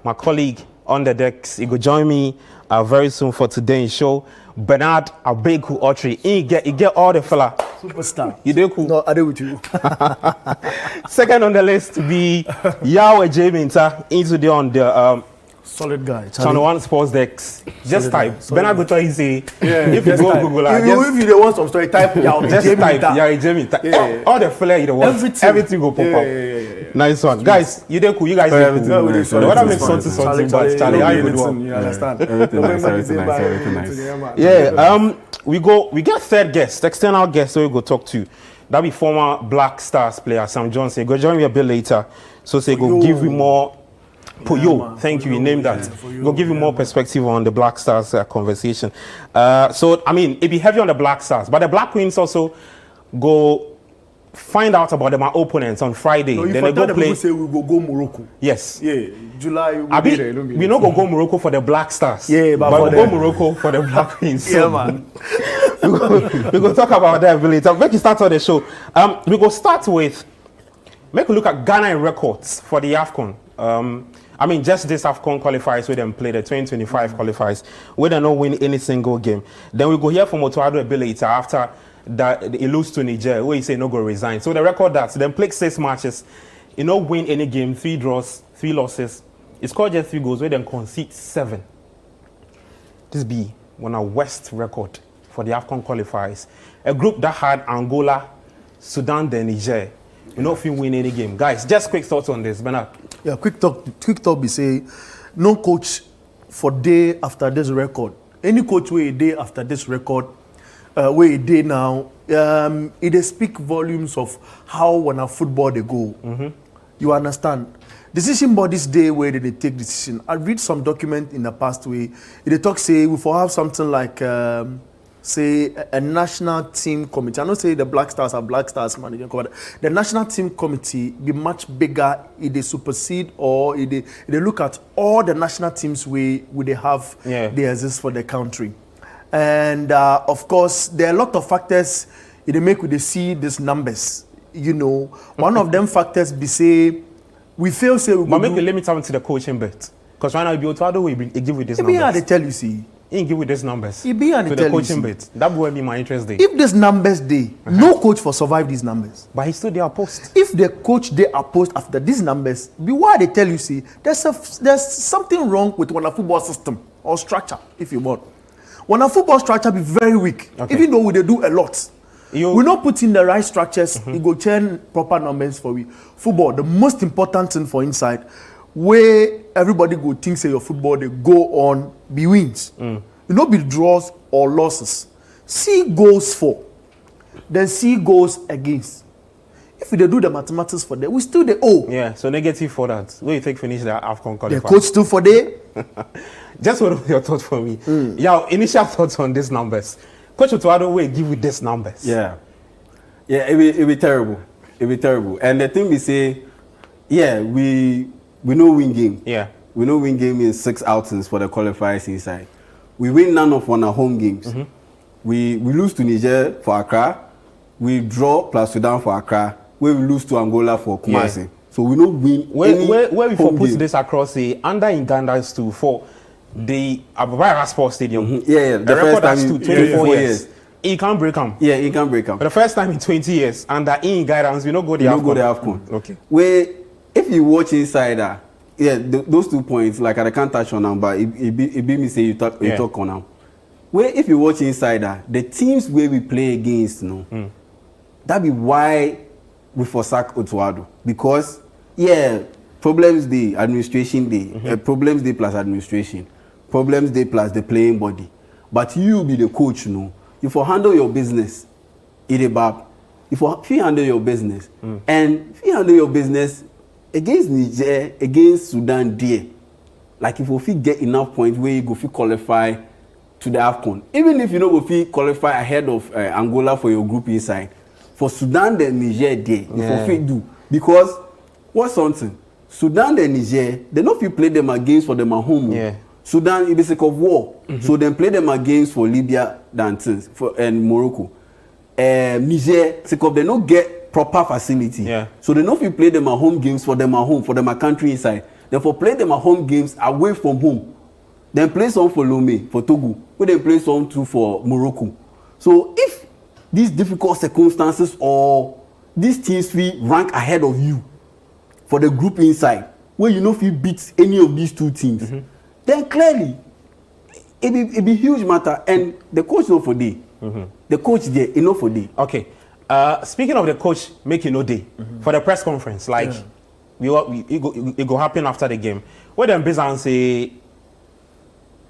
my colleague on the decks. He will join me very soon for today's show. Bernard Abeku-Otri. He get all the fella. Superstar. You do cool. No, I do with you. Second on the list be Yahweh Jaminta. Into the on the solid guy. Channel 1 Sports Decks. Just type. Bernard go try to say. If you go type. Google, if you don't want some story, type Yahweh Jaminta. All the fella you don't want. Everything go pop up. Nice one, guys. You do cool. You guys do cool. The weather makes something, but Charlie, how you do? You understand? Everything nice. Yeah. We get third guest, external guest. So we go talk to. That be former Black Stars player Sam Johnson. Go join me a bit later. So say go give you more. Thank you. You named that. Go give you more perspective on the Black Stars conversation. So I mean, it be heavy on the Black Stars, but the Black Queens also go find out about my opponents on Friday. No, then they go play. Say we go Morocco. Yes. Yeah. July. We not go Morocco for the Black Stars. Yeah, but we go Morocco for the Black Queens. Yeah, man. we go talk about that later. Make you start on the show. We go start with make a look at Ghana records for the AFCON. I mean, just this AFCON qualifiers where them play the 2025 qualifiers, where they don't win any single game. Then we go hear from Otuado a bit later after that he lose to Niger, where he say no go resign. So the record that them play 6 matches, you know, win any game, 3 draws, 3 losses. It's called just 3 goals where they concede 7. This be one of West record for the AFCON qualifiers. A group that had Angola, Sudan, then Niger. You know if you win any game. Guys, just quick thoughts on this, Bernard. Yeah, quick talk be say no coach for day after this record. Any coach where a day after this record, where a day now, it speak volumes of how when a football they go. Mm-hmm. You understand? Decision bodies day where they take decision. I read some document in the past way. They talk say we for have something like say a national team committee. I don't say the Black Stars are Black Stars managing committee. The national team committee be much bigger if they supersede or if they look at all the national teams we they have they exist for the country. And of course, there are a lot of factors they make with they see these numbers. One of them factors be say we feel say we. But make the limit to the coaching bet. Because right now, Biotuado will give with this numbers. They tell you, see. He give with these numbers. He be and to the coaching bet. That will be my interest day. If these numbers day, no coach for survive these numbers. But he still they are post. If the coach they are post after these numbers, be why they tell you, see, there's something wrong with one football system or structure, if you want. When a football structure be very weak, even though they do a lot. We not put in the right structures, you go turn proper numbers for we. Football, the most important thing for inside, where everybody go think say your football they go on be wins. You know be draws or losses. See goals for, then see goals against. If we do the mathematics for that, we still the O. Yeah, so negative for that. Where you take finish the AFCON qualifier. The coach still for day. Just what are your thoughts for me? Your initial thoughts on these numbers. Coach Otuado will give you these numbers. Yeah, it be terrible. It be terrible. And the thing we say, we know win game. Yeah, we know win game in 6 outings for the qualifiers inside. We win none of one our home games. We lose to Niger for Accra. We draw plus Sudan for Accra. Where we lose to Angola for Kumasi. Yeah. So we don't win. Where we put this across the under Uganda's to for the Abubakar Sports Stadium. The first time in 24 years. He can't break them. Yeah, he can't break them. For the first time in 20 years, under in guidance, we don't go the AFCON. Okay. Where if you watch inside those 2 points, like I can't touch on them, but it be me say you talk on them. Where if you watch inside the teams where we play against, that be why we forsake Otuado. Because problems the administration day, problems day plus administration, problems day plus the playing body. But you be the coach, if you handle your business, if you handle your business, and if you handle your business against Niger, against Sudan, like if you get enough points where you go qualify to the AFCON, even if you know go qualify ahead of Angola for your group inside, for Sudan and Niger, if you do, because what's something? Sudan and Niger, they not if play them against for them at home. Sudan is basic of war, so then play them against for Libya and Morocco. Niger, they don't get proper facility, so they not if play them at home games for them at home, for them at country inside. Therefore, play them at home games away from home. Then play some for Lomé, for Togo, where they play some too for Morocco. So if these difficult circumstances or these teams we rank ahead of you for the group inside, where you know if you beat any of these two teams, then clearly it be huge matter. And the coach know for day. The coach there, enough for day. Okay. Speaking of the coach making no day for the press conference, like it go happen after the game. Where them busy and say,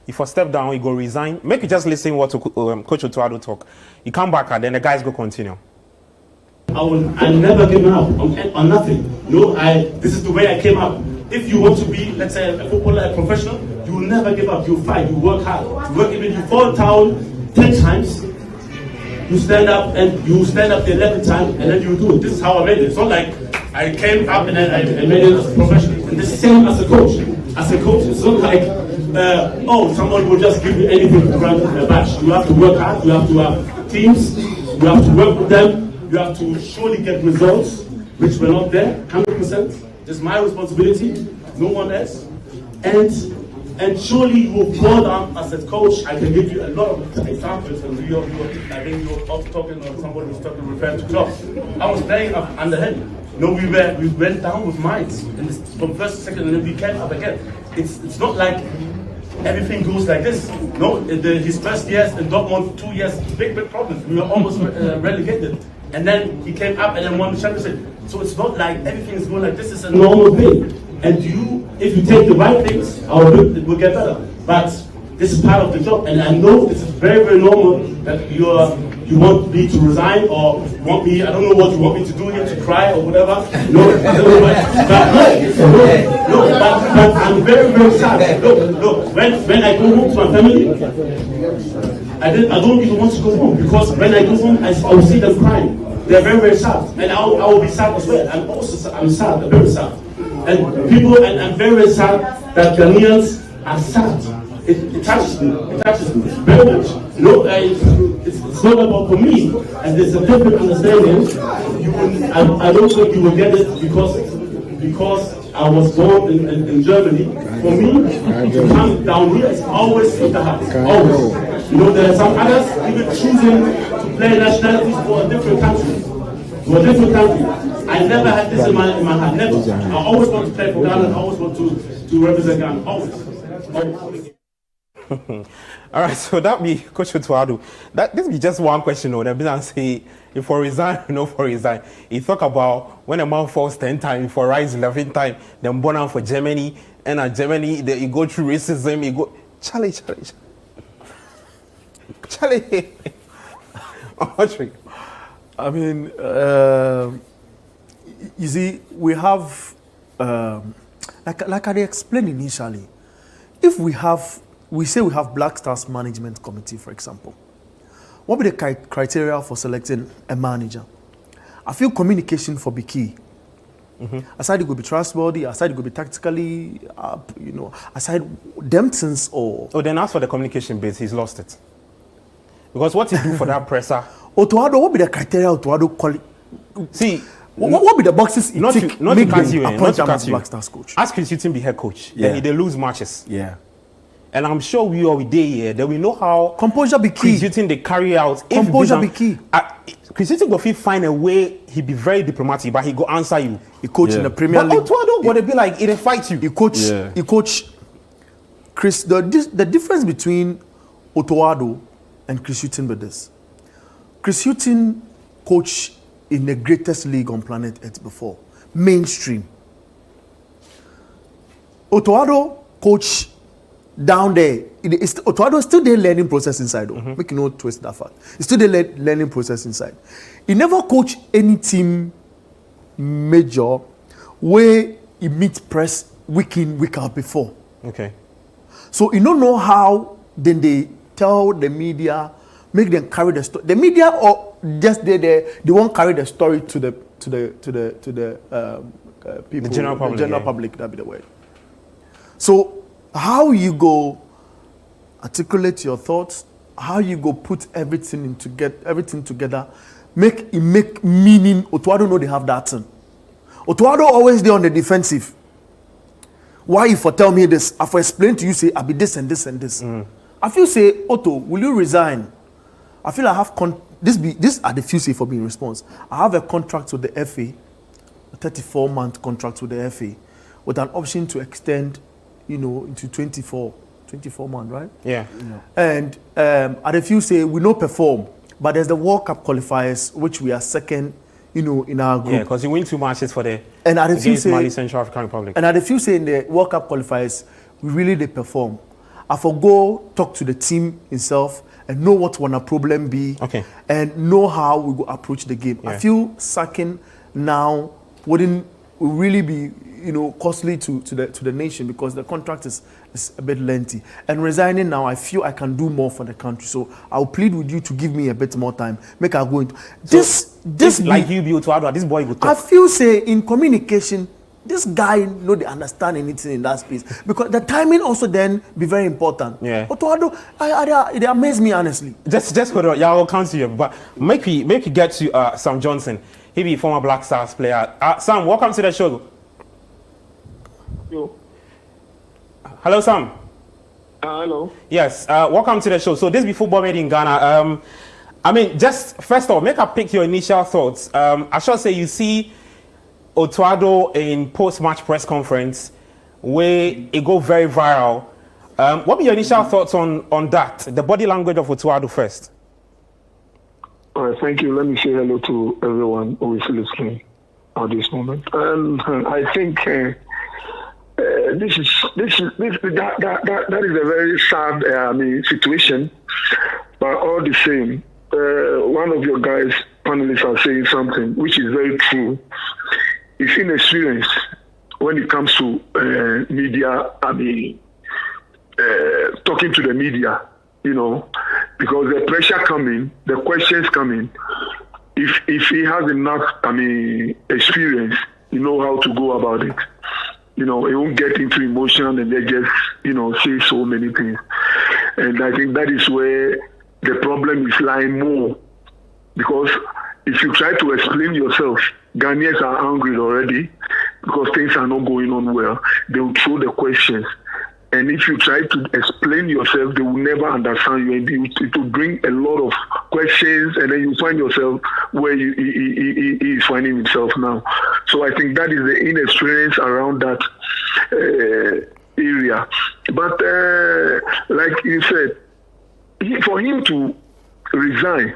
if I step down, he go resign. Make you just listen what Coach Otuado talk. You come back and then the guys go continue. I never give up on nothing. No, this is the way I came up. If you want to be, let's say, a footballer, a professional, you will never give up. You fight, you work hard. You work even you fall down 10 times, you stand up and you stand up the 11th time and then you do it. This is how I made it. It's not like I came up and then I made it as a professional. And the same as a coach. As a coach, it's not like someone will just give you anything to grant a badge. You have to work hard, you have to have teams, you have to work with them, you have to surely get results, which were not there, 100%. It's my responsibility, no one else. And surely you will fall down as a coach. I can give you a lot of examples. And I think you were also talking, or somebody was talking, referring to clubs. I was playing up under him. No, we went down with minds. And from first to second, and then we came up again. It's not like everything goes like this. No, his first years in Dortmund, 2 years, big problems. We were almost relegated. And then he came up and then won the championship. So it's not like everything is going like this. It's a normal thing. And if you take the right things, it will get better. But this is part of the job. And I know this is very, very normal that you want me to resign or want me, I don't know what you want me to do here, to cry or whatever. No, but I'm very, very sad. Look, when I go home to my family, I don't even want to go home because when I go home, I will see them crying. They're very, very sad. And I will be sad as well. I'm sad, I'm very sad. And I'm very, very sad that Ghanaians are sad. it touches me. It touches me very much. It's not about for me, and there's a different understanding. I don't think you will get it because I was born in Germany. For me, to come down here is always in the heart. Always. There are some others even choosing to play nationalities for a different country. I never had this in my heart. Never. I always want to play for Ghana. I always want to represent Ghana. Always. All right, so that be Coach Otuado. This be just one question. The business say if for resign, no for resign. He talk about when a man falls 10 times, for rise 11 times, then born out for Germany, and at Germany you go through racism. You go Charlie. I mean, you see, we have, like I explained initially, if we say we have Black Stars Management Committee, for example, what would be the criteria for selecting a manager? I feel communication for be key. Aside it could be trustworthy, aside it could be tactically, aside them things or... Oh, then as for the communication base, he's lost it. Because what he do for that presser... Otuado, what be the criteria Otuado call it? See... What be the boxes not to cut you in, not to cut you. Black Stars coach. Ask Constituent be head coach. Yeah. Then they lose matches. Yeah. And I'm sure we are day here that we know how composure be key. Constituent they carry out. Composure be key. Constituent go find a way. He be very diplomatic, but he go answer you. He coach in the Premier League. But Otuado go be like he fight you. He coach. Chris, the difference between Otuado and Chris Hughton be this. Chris Hughton coach in the greatest league on planet Earth before, mainstream. Otuado coach down there. Otuado is still the learning process inside. Make you no twist that fact. It's still the learning process inside. He never coach any team major where he meet press week in, week out before. Okay. So you don't know how then they tell the media, make them carry the story. The media or just they won't carry the story to the people, the general public. Public, that be the word. So how you go articulate your thoughts, how you go put everything together, make meaning. Otuado know they have that thing. Otuado always there on the defensive. Why you for tell me this? I for explain to you, say I be this and this and this. I feel say, Otto, will you resign? I feel I have this are the few say for being response. I have a contract with the FA, a 34-month contract with the FA, with an option to extend, into 24 months, right? Yeah. And at the few say we no perform, but there's the World Cup qualifiers, which we are second, in our group. Yeah, because you win 2 matches for the against Mali, Central African Republic. And at the few say in the World Cup qualifiers, we really they perform. I for go talk to the team itself and know what wanna problem be, and know how we go approach the game. I feel sacking now wouldn't really be costly to the nation because the contract is a bit lengthy. And resigning now, I feel I can do more for the country. So I'll plead with you to give me a bit more time. Make I go into this like you be Otuado, this boy will talk. I feel say in communication, this guy no they understand anything in that space because the timing also then be very important. Yeah. Otuado, it amazed me honestly. Just hold on, y'all will come to you, but make we get to Sam Johnson. He be former Black Stars player. Sam, welcome to the show. Hello, Sam. Hello. Yes, welcome to the show. So this be football made in Ghana. Just first of all, make I pick your initial thoughts. I should say you see Otuado in post-match press conference where it go very viral. What be your initial thoughts on that? The body language of Otuado first. All right, thank you. Let me say hello to everyone who is listening at this moment. I think that is a very sad situation, but all the same, one of your guys panelists are saying something which is very true. It's inexperienced when it comes to media. Talking to the media, because the pressure coming, the questions coming. If he has enough, experience, how to go about it. he won't get into emotion and they just, say so many things. And I think that is where the problem is lying more. Because if you try to explain yourself, Ghanaians are angry already because things are not going on well. They will throw the questions. And if you try to explain yourself, they will never understand you. And it will bring a lot of questions, and then you find yourself where he is finding himself now. So I think that is the inexperience around that area. But like you said, for him to resign,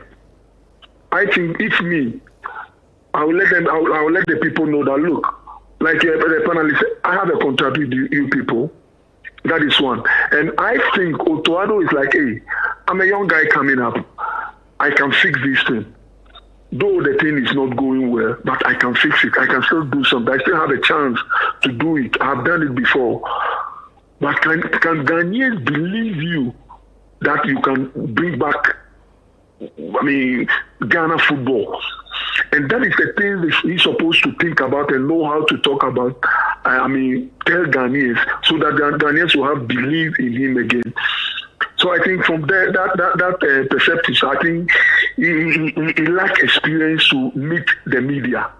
I think if me, I will let the people know that, look, like the panelists, I have a contract with you people. That is one. And I think Otuado is like, hey, I'm a young guy coming up. I can fix this thing. Though the thing is not going well, but I can fix it. I can still do something. I still have a chance to do it. I've done it before. But can Ghanaians believe you that you can bring back, Ghana football? And that is the thing that he's supposed to think about and know how to talk about. Tell Ghanaians so that Ghanaians will have belief in him again. So I think from there, that perspective, I think he lack experience to meet the media.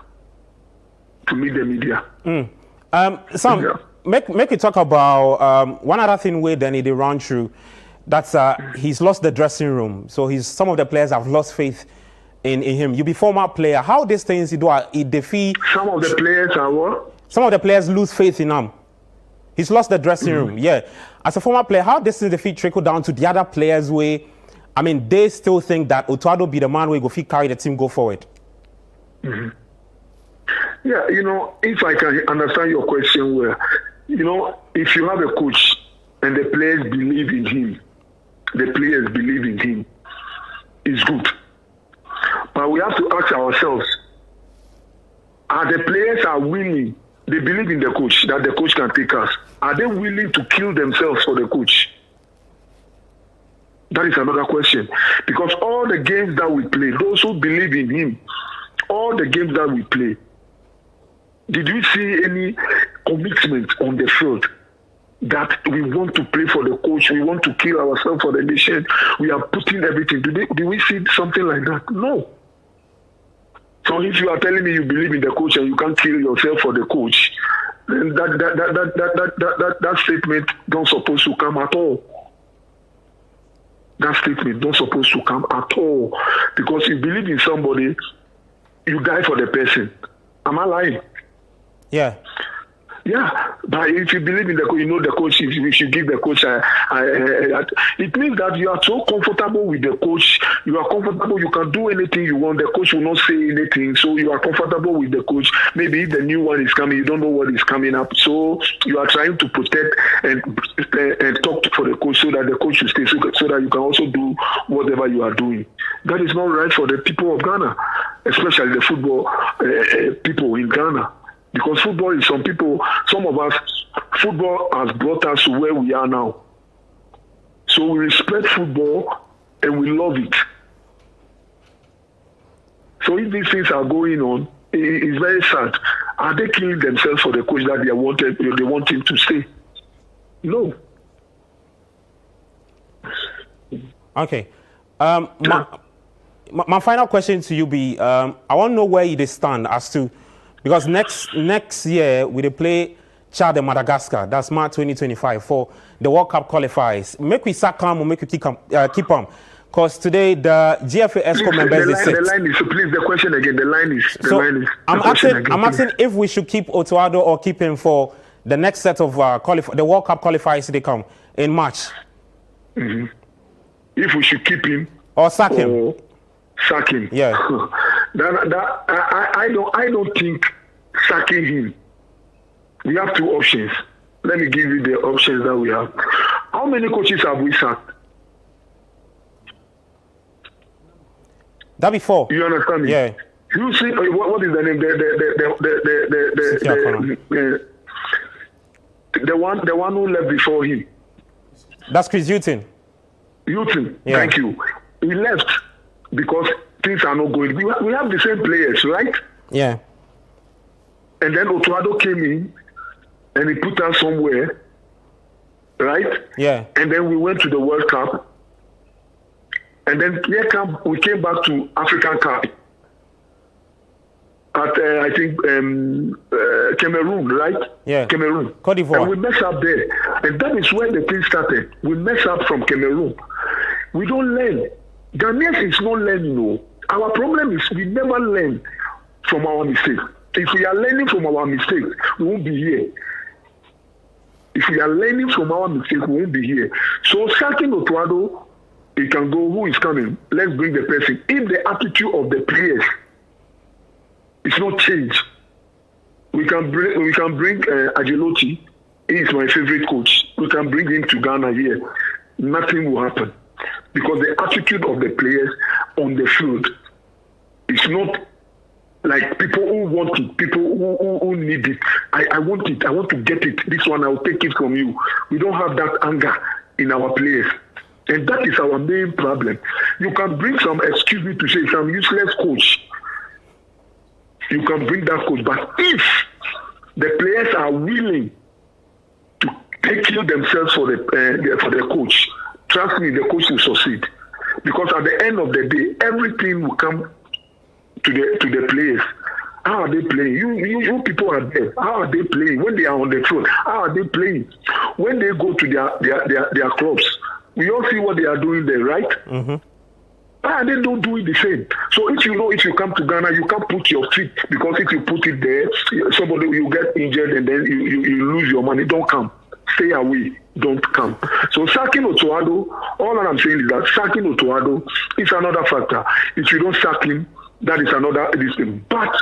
Sam, yeah. Make you talk about one other thing where then he did run through. That's he's lost the dressing room. So some of the players have lost faith in him. You be former player. How these things he defeat? Some of the players are what? Some of the players lose faith in him. He's lost the dressing room. Yeah. As a former player, how does the defeat trickle down to the other players where, they still think that Otuado be the man where go fit carry the team go forward? Mm-hmm. Yeah, if I can understand your question well, if you have a coach and the players believe in him, it's good. But we have to ask ourselves, are the players willing? They believe in the coach, that the coach can take us. Are they willing to kill themselves for the coach? That is another question. Because all the games that we play, those who believe in him, all the games that we play, did we see any commitment on the field that we want to play for the coach, we want to kill ourselves for the nation, we are putting everything? Do we see something like that? No. So if you are telling me you believe in the coach and you can't kill yourself for the coach, then that statement don't supposed to come at all. That statement don't supposed to come at all. Because you believe in somebody, you die for the person. Am I lying? Yeah. Yeah, but if you believe in the coach, the coach, if you should give the coach, it means that you are so comfortable with the coach. You are comfortable, you can do anything you want. The coach will not say anything, so you are comfortable with the coach. Maybe if the new one is coming, you don't know what is coming up. So you are trying to protect and talk for the coach so that the coach will stay, so that you can also do whatever you are doing. That is not right for the people of Ghana, especially the football people in Ghana. Because football is some of us, football has brought us to where we are now. So we respect football and we love it. So if these things are going on, it's very sad. Are they killing themselves for the coach that they want him to stay? No. Okay. My final question to you be, I want to know where you stand as to, because next year we play Chad and Madagascar. That's March 2025 for the World Cup qualifiers. Make we sack them or make we keep on. Because today the GFA ESCO members they said. The line is, so please the question again. The line is. I'm asking if we should keep Otuado or keep him for the next set of the World Cup qualifiers they come in March. Mm-hmm. If we should keep him or sack him. Sack him. Yeah. I don't think sacking him. We have two options. Let me give you the options that we have. How many coaches have we sacked? That before. You understand me? Yeah. You see what is the name? The one who left before him. That's Chris Hughton. Hughton. Yeah. Thank you. He left because things are not going. We have the same players, right? Yeah. And then Otuado came in and he put us somewhere, right? Yeah. And then we went to the World Cup. And then we came back to African Cup at, I think, Cameroon, right? Yeah. Cameroon. Côte d'Ivoire. And we messed up there. And that is where the thing started. We messed up from Cameroon. We don't learn. Ghanaians is not learning, no. Our problem is we never learn from our mistakes. If we are learning from our mistakes, we won't be here. If we are learning from our mistakes, we won't be here. So sacking Otuado, he can go, who is coming? Let's bring the person. If the attitude of the players is not changed, we can bring Ancelotti. He is my favorite coach. We can bring him to Ghana here. Nothing will happen. Because the attitude of the players on the field is not like people who want it, people who need it. I want it. I want to get it. This one, I'll take it from you. We don't have that anger in our players. And that is our main problem. You can bring some, excuse me to say, some useless coach. You can bring that coach. But if the players are willing to kill themselves for the coach, trust me, the coach will succeed. Because at the end of the day, everything will come to the players. How are they playing? You people are there. How are they playing? When they are on the field, how are they playing? When they go to their clubs, we all see what they are doing there, right? Mm-hmm. They don't do it the same. So if you come to Ghana, you can't put your feet, because if you put it there, somebody will get injured and then you lose your money. Don't come. Stay away. Don't come. So sacking Otuado, all that I'm saying is that sacking Otuado is another factor. If you don't sack him, that is another thing. But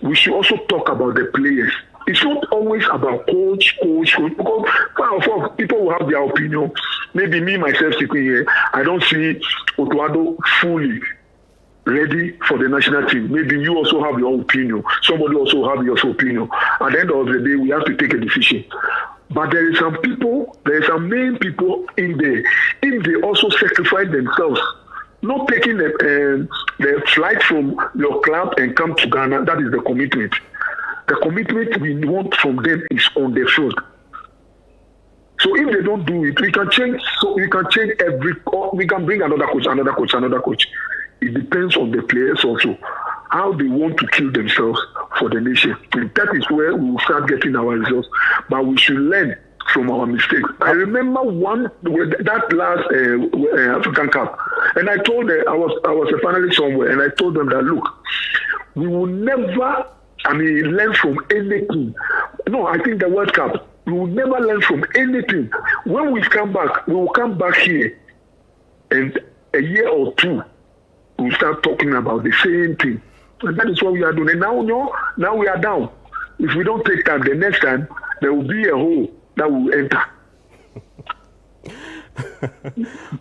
we should also talk about the players. It's not always about coach, because people will have their opinion. Maybe me, myself, sitting here, I don't see Otuado fully ready for the national team. Maybe you also have your opinion. Somebody also have your opinion. At the end of the day, we have to take a decision. But there are some main people in there. If they also sacrifice themselves, not taking the flight from your club and come to Ghana, that is the commitment. The commitment we want from them is on the field. So if they don't do it, we can change. So we can change we can bring another coach. It depends on the players also, how they want to kill themselves for the nation. And that is where we will start getting our results. But we should learn from our mistakes. I remember that last African Cup, and I told them, I was a finalist somewhere, and I told them that, look, we will never learn from anything. No, I think the World Cup, we will never learn from anything. When we come back, we will come back here, and a year or two, we'll start talking about the same thing. And that is what we are doing. And now we are down. If we don't take time, the next time, there will be a hole that will enter.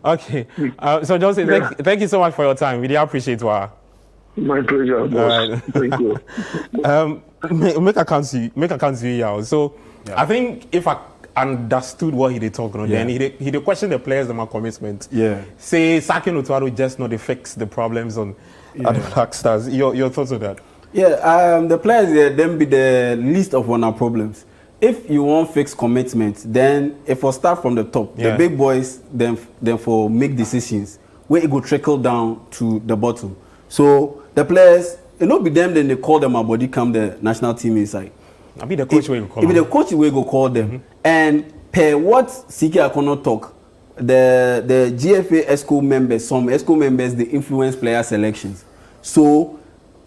Okay. So, Johnson, thank you so much for your time. We really appreciate it. My pleasure, boss. Right. Thank you. Make a count to you. So, I think if I understood what he did talking on, then he questioned the players and my commitment. Yeah. Say sacking Otuado just not fix the problems on the Black Stars. Your thoughts on that? Yeah, the players then be the least of our problems. If you want fixed commitment, then if we start from the top, the big boys then for make decisions where it go trickle down to the bottom. So the players, it not be them, then they call them a body come the national team inside. I be the coach where you call them. If the coach will go call them. Mm-hmm. And per what Siki Akono talk, the GFA ESCO members, some ESCO members, they influence player selections. So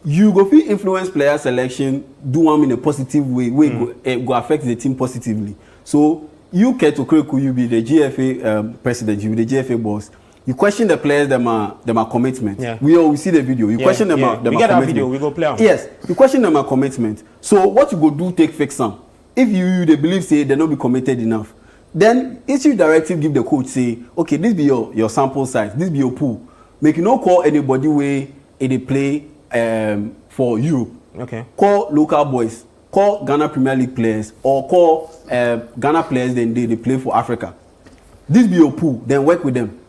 you go feel influence player selection, do them in a positive way, go affect the team positively. So you care to Kreku, you be the GFA president, you be the GFA boss. You question the players, them are commitment. Yeah. We see the video. You question them are we get our video, we go play on. Yes, you question them are commitment. So what you go do, take fix some. If they believe say they not be committed enough, then issue directive, give the coach say, okay, this be your sample size, this be your pool. Make you not call anybody way they play for Europe. Okay. Call local boys, call Ghana Premier League players, or call Ghana players then they play for Africa. This be your pool, then work with them.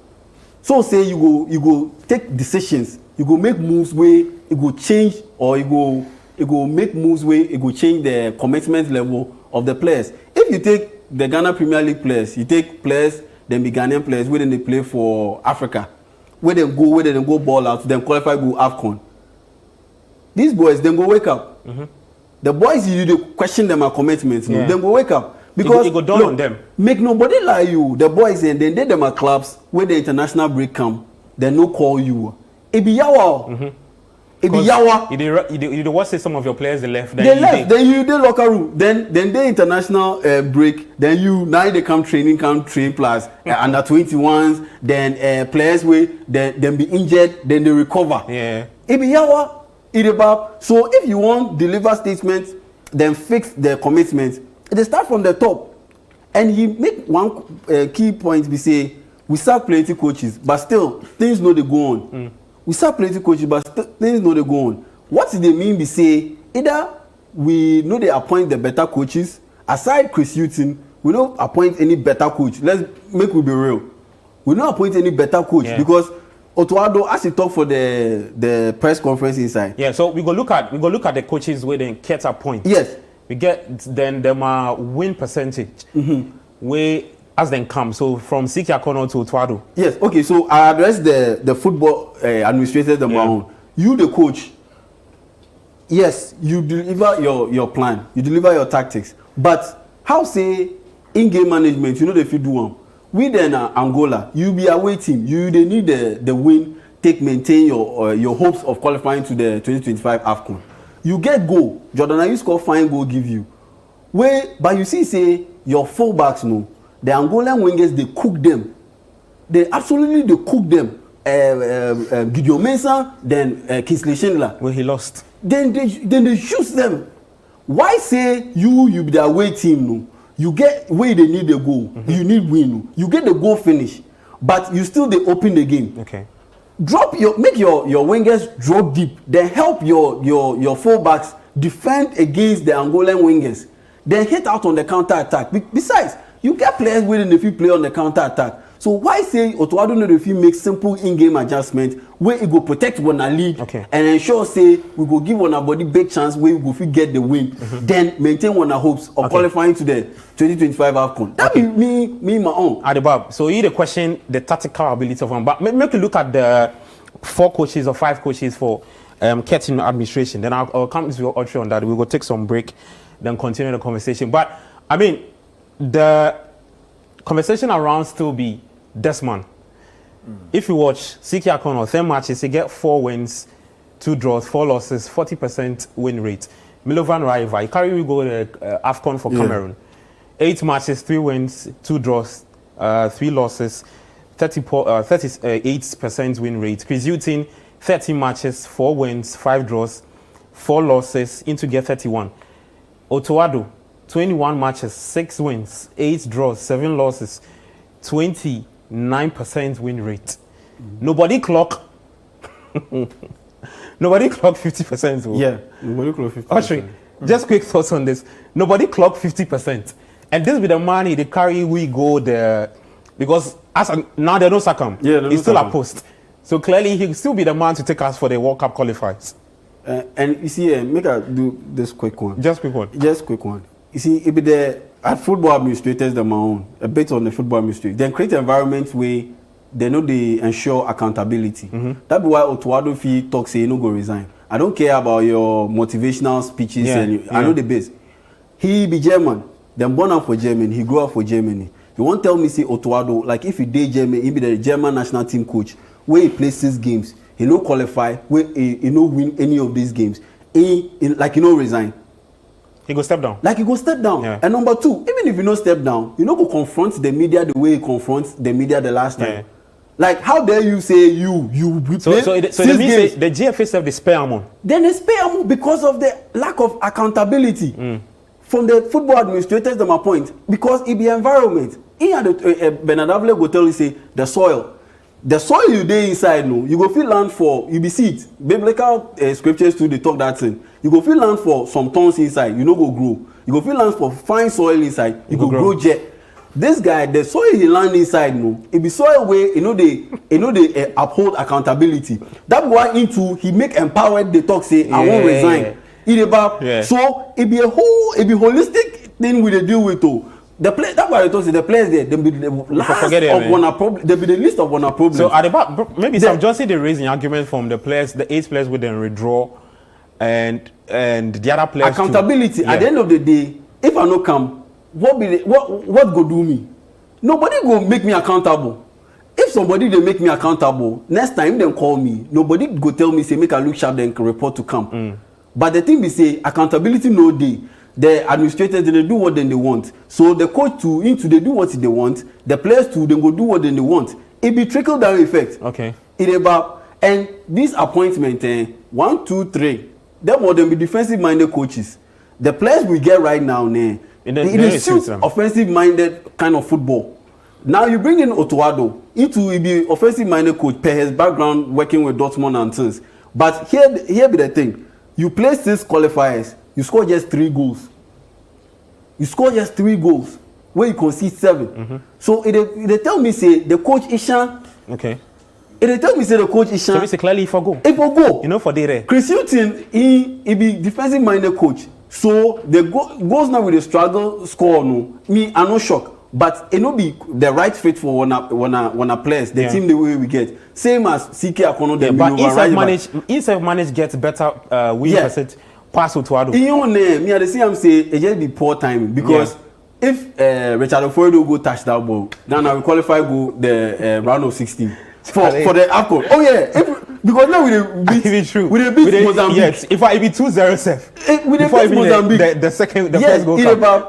So say you go take decisions, you go make moves where it go change, or you go make moves where it go change the commitment level of the players. If you take the Ghana Premier League players, you take players, then be Ghanaian players, where they play for Africa, where they go ball out, then qualify go AFCON. These boys, then go wake up. The boys, you question them our commitments, no? Then go wake up. Because it go down on them. Make nobody like you. The boys, and then they them at clubs where the international break come, they no call you. It be yawa. It be yawa. You what say some of your players they left. Then you the locker room. Then the international break. Then you now they come train plus under 21s. Then players then be injured. Then they recover. Yeah. It be yawa. It about. So if you want deliver statements, then fix the commitments. They start from the top. And he make one key point. We say we start plenty coaches, but still things no they go on. We start plenty coaches, but things no they go on. What do they mean? We say either we know they appoint the better coaches. Aside Chris Hughton, we don't appoint any better coach. Let's make we be real. We don't appoint any better coach because Otuado, as he talk for the press conference inside. Yeah, so we go look at the coaches where they get a point. Yes. We get then them win percentage. Where as then come. So from Siki Akono to Otuado. Yes. Okay. So I address the football administrators them own. You the coach. Yes, you deliver your plan. You deliver your tactics. But how say in-game management? You know if you do one. We then Angola. You be awaiting. You they need the win. Maintain your hopes of qualifying to the 2025 AFCON. You get goal. Jordan Ayew score fine goal give you. But you see say your fullbacks no. The Angolan wingers they cook them. They absolutely cook them. Gideon Mensah, then Kingsley Schindler. When he lost. Then they use them. Why say you be the away team no? You get where they need the goal. You need win. No? You get the goal finish, but you still they open the game. Okay. Make your wingers drop deep. Then help your fullbacks defend against the Angolan wingers. Then hit out on the counter attack. Besides, you get players waiting if you play on the counter attack. So why say Otuado no if you make simple in-game adjustment where it go protect one lead and ensure say we go give one a body big chance where we go get the win, then maintain one hopes of qualifying to the 2025 AFCON. That be me my own. Adibab, so you the question the tactical ability of one, but make you look at the 4 coaches or 5 coaches for Ketin administration. Then I'll come to your Audrey on that. We will take some break, then continue the conversation. But I mean, the conversation around still be Desmond. If you watch Siki Akono, 10 matches, he get 4 wins, 2 draws, 4 losses, 40% win rate. Milovan Raiva, he carry we go to AFCON for Cameroon. 8 matches, 3 wins, 2 draws, 3 losses, 38% win rate. Chris Hughton, 30 matches, 4 wins, 5 draws, 4 losses, into get 31. Otuado, 21 matches, 6 wins, 8 draws, 7 losses, 29% win rate. Nobody clock 50%. Yeah, nobody clock 50%. Audrey, just quick thoughts on this. Nobody clock 50%. And this be the money they carry we go there because now they don't sack him. Yeah, he's still a post. So clearly he'll still be the man to take us for the World Cup qualifiers. And you see, make I do this quick one. Just quick one. You see, it be the at football administrators them own a bit on the football administrators. Then create environments where they know they ensure accountability. That be why Otuado Fi talk say no go resign. I don't care about your motivational speeches I know the base. He be German. Then born out for Germany. He grew up for Germany. You won't tell me say Otuado like if he did Germany, he be the German national team coach where he plays 6 games. He no qualify where he no win any of these games. He no resign. He go step down. Yeah. And number 2, even if you no step down, you no go confront the media the way he confronts the media the last time. Like how dare you say you so they mean say the GFA self they spare amount. Then they spare amount because of the lack of accountability from the football administrators them appoint because it be environment. Bernard Avle go tell you say the soil you dey inside no, you go feel land for you be seed. Biblical scriptures too they talk that thing. You go feel land for some thorns inside, you no go grow. You go feel land for fine soil inside, you go grow jet. This guy, the soil he land inside no, it be soil where they uphold accountability. That's why he make empowered they talk say I won't resign. So it be holistic thing we deal with too. The play, that's why I told you the players there, they be the last of one problem. They be the least of one problem. So at the back, maybe Sam Johnson they raising argument from the players, the 8 players would then withdraw, and the other players. Accountability. At the end of the day, if I no come, what go do me? Nobody go make me accountable. If somebody they make me accountable, next time they call me, nobody go tell me say make I look sharp then report to camp. But the thing we say accountability no day. The administrators they do what then they want. So the coach too into they do what they want. The players too they go do what then they want. It be trickle down effect. Okay. It about and this appointment 1, 2, 3. Them more than be defensive minded coaches. The players we get right now it is offensive minded kind of football. Now you bring in Otuado into be offensive minded coach per his background working with Dortmund and things. But here be the thing. You play 6 qualifiers. You score just 3 goals. You score just 3 goals where you concede 7. So they tell me say the coach Ishan. Okay. They tell me say the coach Ishan. So basically if I go. You know for there. Chris Hilton he be defensive minded coach. So the goes now with the struggle score no. Me I'm not shocked. But it no be the right fit for one players. The team the way we get. Same as CK Akono. But inside manage gets better percent. Pass Otuado. Me at the same say it just be poor timing because if Richard Ofoedo go touch that ball, now we qualify go the round of 16 for the AFCON. Oh yeah, because now we beat Mozambique. Yes, if I be 2-0 safe. We beat Mozambique. The first goal.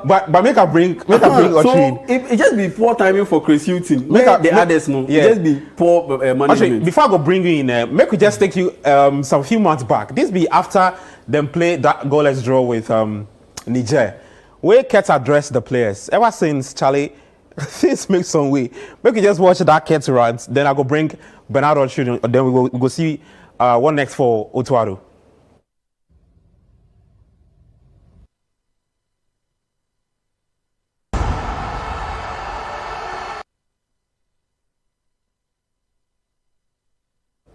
But make a bring so it just be poor timing for Chris Hilton. Make the others know. It just be poor management. Actually, before I go bring you in, make we just take you some few months back. This be after them play that goalless draw with Niger. Where Ket addressed the players. Ever since Charlie, things make some way. Make you just watch that Ket rant. Then I go bring Bernardo shooting. Then we go see what next for Otuado.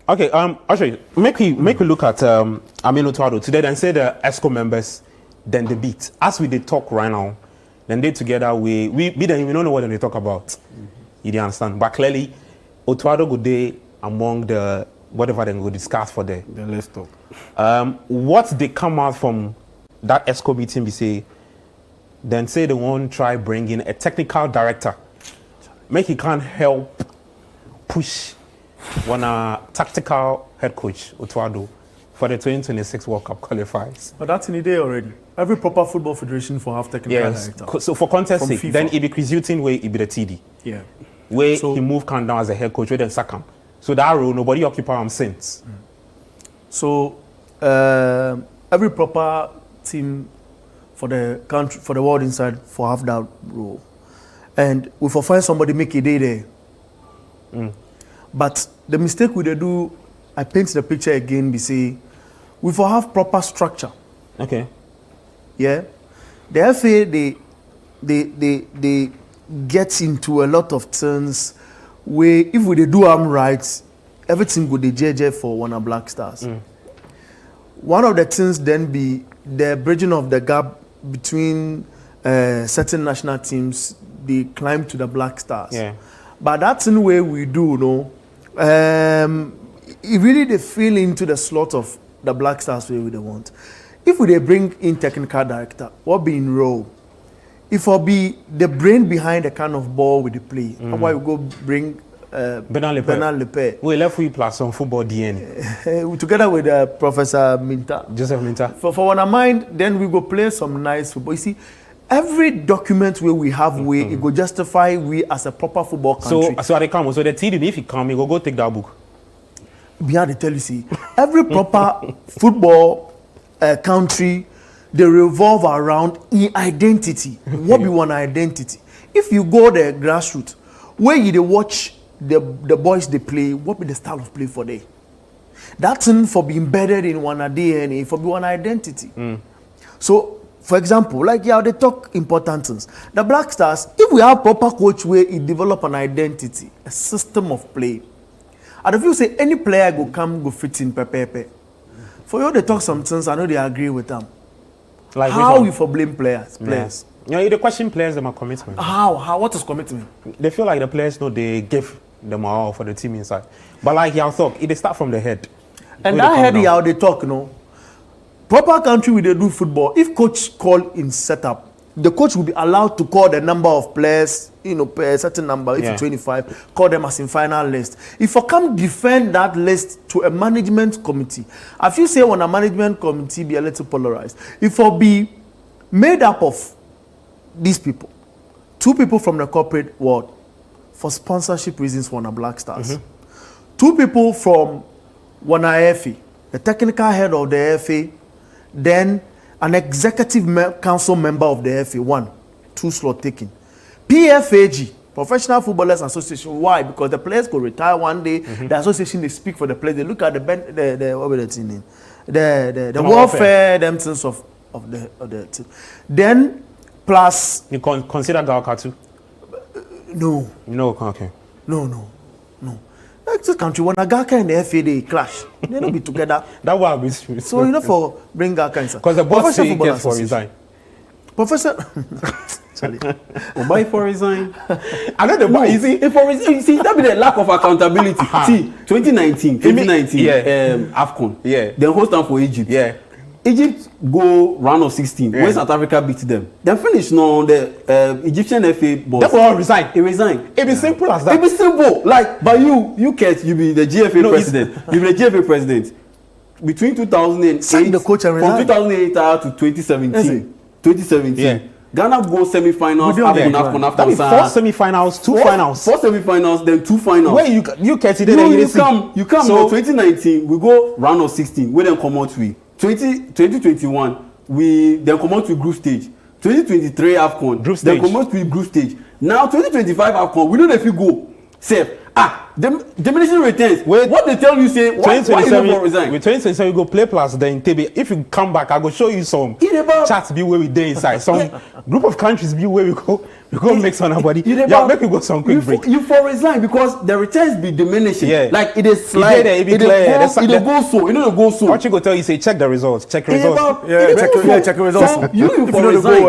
Okay, actually, make we look at Amin Otuado today and say the ESCO members, then the beat. As we did talk right now, then they together we don't even know what they talk about. You didn't understand. But clearly, Otuado go day among the whatever they go discuss for the let's talk. What they come out from that ESCO meeting, we say, then say they won't try bringing a technical director. Make he can't help push one tactical head coach Otuado for the 2026 World Cup qualifiers. But that's in the day already. Every proper football federation for have technical director. So for contest sake, then it be Chris Hilton where it be the TD. Yeah. Where he moved down as a head coach, where then sack him. So that role nobody occupy him since. So every proper team for the country, for the world inside, for have that role, and we for find somebody make a day there. But the mistake we do, I paint the picture again. We say we for have proper structure. Okay. Yeah, the FA they get into a lot of turns where if we do them right, everything go the JJ for one of Black Stars. One of the things then be the bridging of the gap between certain national teams. They climb to the Black Stars. Yeah. But that's in the way we do, no. It really they feel into the slot of the Black Stars way we they want. If we they bring in technical director, what be in role? If I be the brain behind the kind of ball we they play, that's why we go bring Bernard Lepre. We left we plus on football DNA. Together with Professor Minta. Joseph Minta. For one mind, then we go play some nice football. You see, every document where we have it go justify we as a proper football country. So they come. So the TD, if he come, he go take that book. Beyond the tell you see, every proper football country, they revolve around identity. What be one identity? If you go the grassroots, where you they watch the boys they play, what be the style of play for them? That's for being embedded in one DNA, for be one identity. So, for example, like they talk important things. The Black Stars, if we have proper coach where it develop an identity, a system of play, and if you say any player go fit in pepe. For you they talk some things, I know they agree with them. Like how we for blame players? You know, the question players them a commitment. How? What is commitment? They feel like the players know they give them all for the team inside. But like y'all talk, it start from the head. And that head how they talk, you know. Proper country where they do football. If coach call in setup, the coach will be allowed to call the number of players, you know, a certain number, if it's 25, call them as in final list. If I come defend that list to a management committee, I feel say when a management committee be a little polarized, if I be made up of these people, 2 people from the corporate world for sponsorship reasons for the Black Stars, 2 people from Wana FA, the technical head of the FA, then an executive council member of the FA, 2 slot taken. PFAG, Professional Footballers Association. Why? Because the players could retire one day. The association, they speak for the players. They look at the welfare, them things of the team. Then plus you consider Gawaka too? No. No, okay. No. This country, when a Gaka and the FA they clash, they don't be together. That will be true. So you know for bring Gaka inside. Because the boss say he gets for resign. Professor Why for resign? I know the boy. You see, that be the lack of accountability. See, 2019, AFCON. Yeah. They host them for Egypt. Yeah. Egypt go round of 16. When South Africa beat them, then finish now the Egyptian FA boss. That will all resign. He resign. It be simple as that. It be simple. Like, but you Kurt, you be the GFA president. You be the GFA president. Between 2008, the coach and from 2008 to 2017. 2017. Ghana go semi-finals. That be 4 semi-finals, 2 finals. 4 semi-finals, then 2 finals. Where you Kurt, you come. So 2019, we go round of 16. We then come out with 2021, we then come out with group stage. 2023 AFCON, group stage. Then come out with group stage. Now 2025 AFCON, we don't know if you go. Safe. Diminishing returns. What they tell you say, why you don't resign? With 2027, you go play plus then TB. If you come back, I go show you some chats be where we day inside. Some group of countries be where we go make some nobody. Yeah, make you go some quick break. You for resign because the returns be diminishing. Yeah. Like it is slide. It go so. You know the go so. What you go tell you say check the results. Check results. Check the results. So you for resign.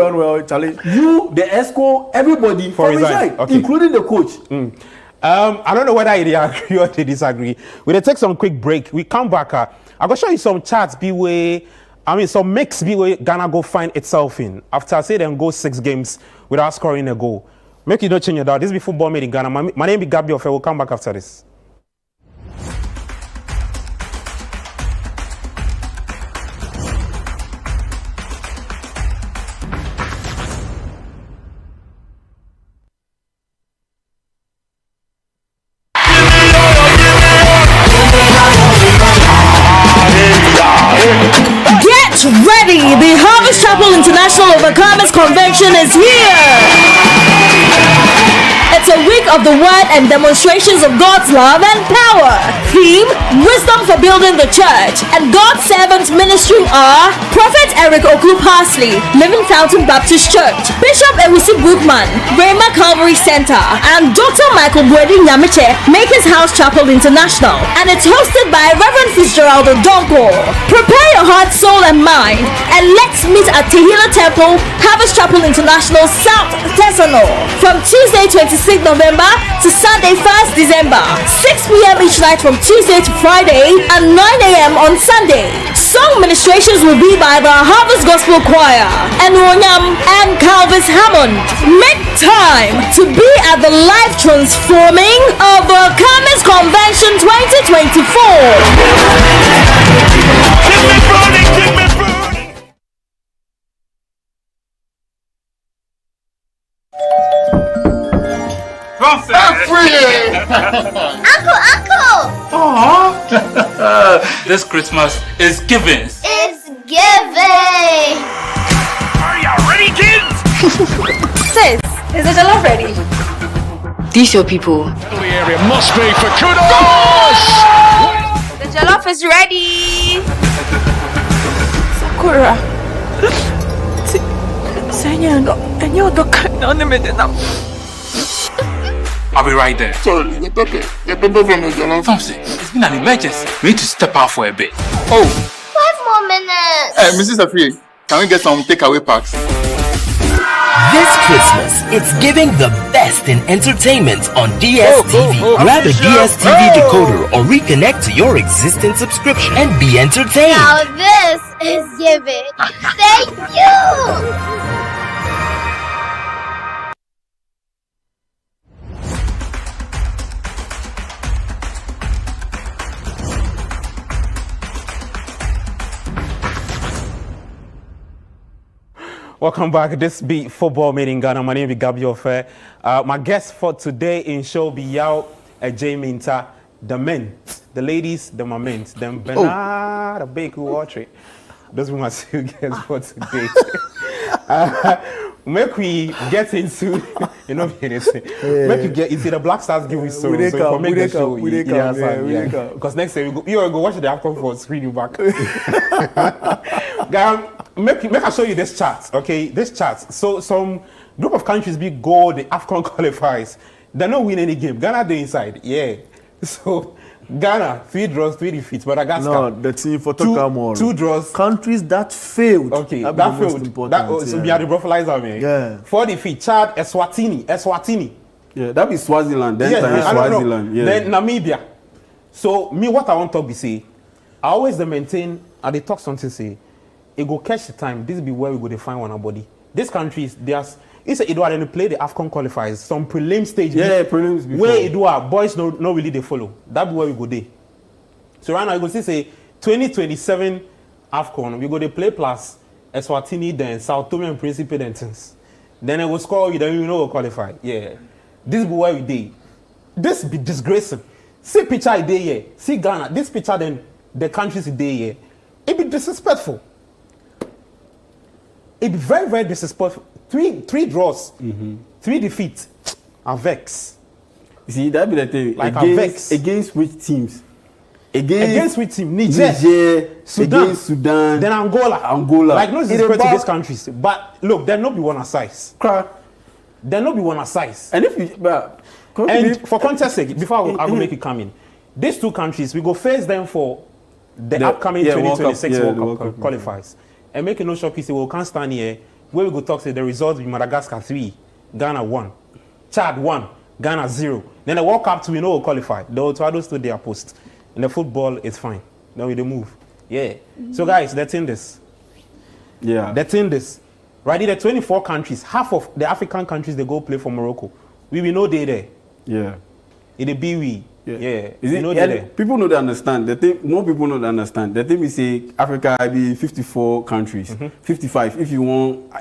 You the ESCO, everybody for resign, including the coach. I don't know whether they agree or they disagree. We'll take some quick break. We come back. I'm going to show you some charts some mix Ghana go find itself in. After I say them go 6 games without scoring a goal. Make you not change your doubt. This is football made in Ghana. My name is Gabi Ofe. We'll come back after this. Ready! The Harvest Chapel International Overcomers Convention is here! It's a week of the word and demonstrations of God's love and power. Theme: Wisdom for Building the Church. And God's servants ministry are Prophet Eric Oku Parsley, Living Fountain Baptist Church, Bishop Ewusi Bookman, Rhema Calvary Center, and Dr. Michael Bwedi Nyamiche, Maker's House Chapel International. And it's hosted by Reverend Fitzgerald Donko. Prepare your heart, soul, and mind, and let's meet at Tehillah Temple, Harvest Chapel International, South Tesano, from Tuesday 26th November to Sunday 1st December, 6 p.m. each night from Tuesday to Friday, and 9 a.m. on Sunday. Song ministrations will be by the Harvest Gospel Choir, and Wonyam and Calvis Hammond. Make time to be at the life transforming Overcomers Convention 2024. Uncle! Aww. This Christmas is giving. It's giving! Are you ready, kids? Sis, is the jollof ready? These your people. The area must be for kudos! The jollof is ready! Sakura. I'll be right there. Sorry, the pepper from the jollof. Thompson, it's been an emergency. We need to step out for a bit. Oh. 5 more minutes. Mrs. Afri, can we get some takeaway packs? This Christmas, it's giving the best in entertainment on DSTV. Grab a DSTV decoder or reconnect to your existing subscription and be entertained. Now this is giving. Thank you. Welcome back. This be Football Made in Ghana. My name is Gabi Ofe. My guest for today in show be Yao J Minta, the men, the ladies, the maments, them Bernard, the bake who watch it. Those are my two guests for today. Make we get into, you know, make you get into the Black Stars give us so for make the show. Because next time you go watch the AFCON for screen you back. Make I show you this chart, okay? This chart. So some group of countries be go the AFCON qualifiers. They don't win any game. Ghana they inside, yeah. So Ghana 3 draws, 3 defeats. Madagascar. No, the team for Tokamon. 2 draws. Countries that failed. Okay, that failed. So be a breathalyzer, man. Yeah. 4 defeats. Chad, Eswatini. Yeah, that be Swaziland. Then Swaziland. Yeah. Then Namibia. So me, what I want to be say, I always maintain. They talk something say. It go catch the time. This be where we go to find one body. These countries, there's it's a Edward and play the AFCON qualifiers, some prelim stage. Yeah, prelims before. Where Edward boys no really they follow. That be where we go there. So right now you go see say 2027 AFCON, we go to play plus Eswatini, then Sao Tome and Principe, then things. Then I will score you, then you know qualify. Yeah. This be where we dey. This be disgracing. See picture I dey here. See Ghana. This picture then the countries dey here. It be disrespectful. It be very, very disrespectful. 3 draws, 3 defeats. A vex. You see, that be the thing. Like against which teams? Against which team? Niger, Sudan, against Sudan, then Angola. Like no disrespect to these countries, but look, there no be one size. There no be one size. And if you, and for context sake, before I will make it come in, these 2 countries we go face them for the upcoming 2026 World Cup qualifiers. And make no shock, you say, well, we can't stand here. Where we go talk to the results with Madagascar 3, Ghana 1, Chad 1, Ghana 0. Then the World Cup 2, we know we'll qualify. The Otados stood their post. In the football, it's fine. Then we move. Yeah. So guys, that's in this. Yeah. That's in this. Right, the 24 countries, half of the African countries, they go play for Morocco. We will know they there. Yeah. In the BWE. Yeah. People know they understand. The thing, more people know they understand. The thing we say, Africa be 54 countries, 55 if you want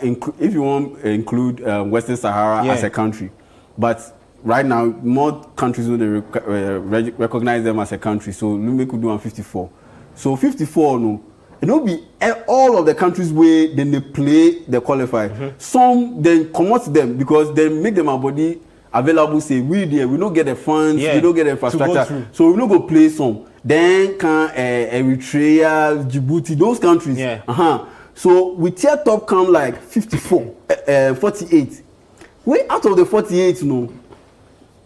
include Western Sahara as a country. But right now, more countries will recognize them as a country. So we could do on 54. So 54, no, it will be all of the countries where then they play the qualifier. Some then commit them because they make them a body available. Say we don't get the funds, we don't get the infrastructure, so we don't go play some. Then can Eritrea, Djibouti, those countries. So we tear top come like 54, 48. We out of the 48, no,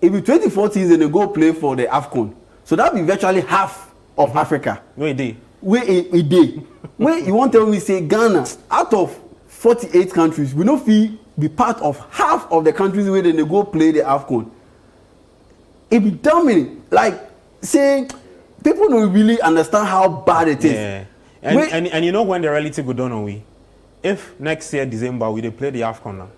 if be 2040 then they go play for the AFCON. So that be virtually half of Africa. No idea. Where a day. Where you want to tell me say Ghana out of 48 countries, we no fee be part of half of the countries where they go play the AFCON. It be dummy. Like saying people don't really understand how bad it is. Yeah. And you know when the reality go down on we? If next year December we they play the AFCON now,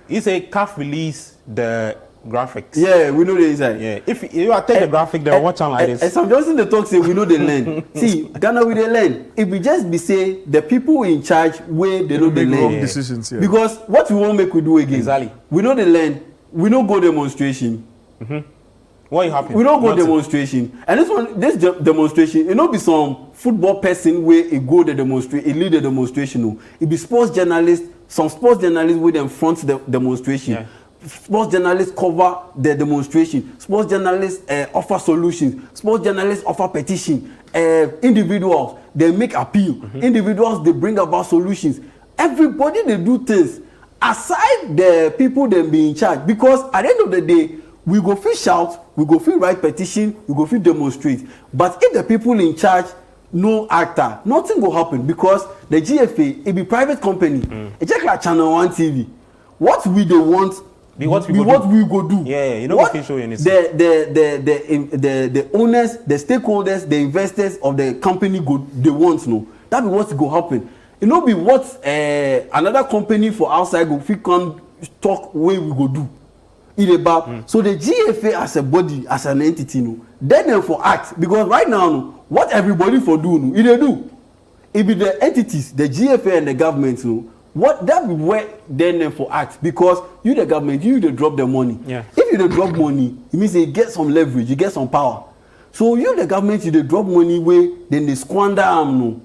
it's a CAF release the graphics. Yeah, we know the inside. Yeah. If you are take the graphic, they watch on like this. And some just in the talk say we know the land. See, Ghana we the land. If we just be say the people in charge where they know the land. Decisions, yeah. Because what we want make we do again. Exactly. We know the land. We don't go demonstration. What happened? We don't go demonstration. And this demonstration, it not be some football person where it go the demonstration, it lead the demonstration. No. It be sports journalists, some sports journalists with them front the demonstration. Yeah. Sports journalists cover the demonstration. Sports journalists offer solutions. Sports journalists offer petition. Individuals, they make appeal. Individuals, they bring about solutions. Everybody, they do things. Aside the people that be in charge. Because at the end of the day, we go feel shout, we go feel write petition, we go feel demonstrate. But if the people in charge no actor, nothing will happen. Because the GFA, it be private company. It's just like Channel 1 TV. what we they want be what we go do. Yeah, you know what we show you anything. The owners, the stakeholders, the investors of the company go they want no. That be what go happen. You know be what another company for outside go fit come talk way we go do. It about so the GFA as a body, as an entity, no, then for act because right now, no, what everybody for do, no, it they do. It be the entities, the GFA and the government, no, what that be where then for act because you the government, you they drop the money. Yeah. If you they drop money, it means they get some leverage, you get some power. So you the government, you they drop money way, then they squander no.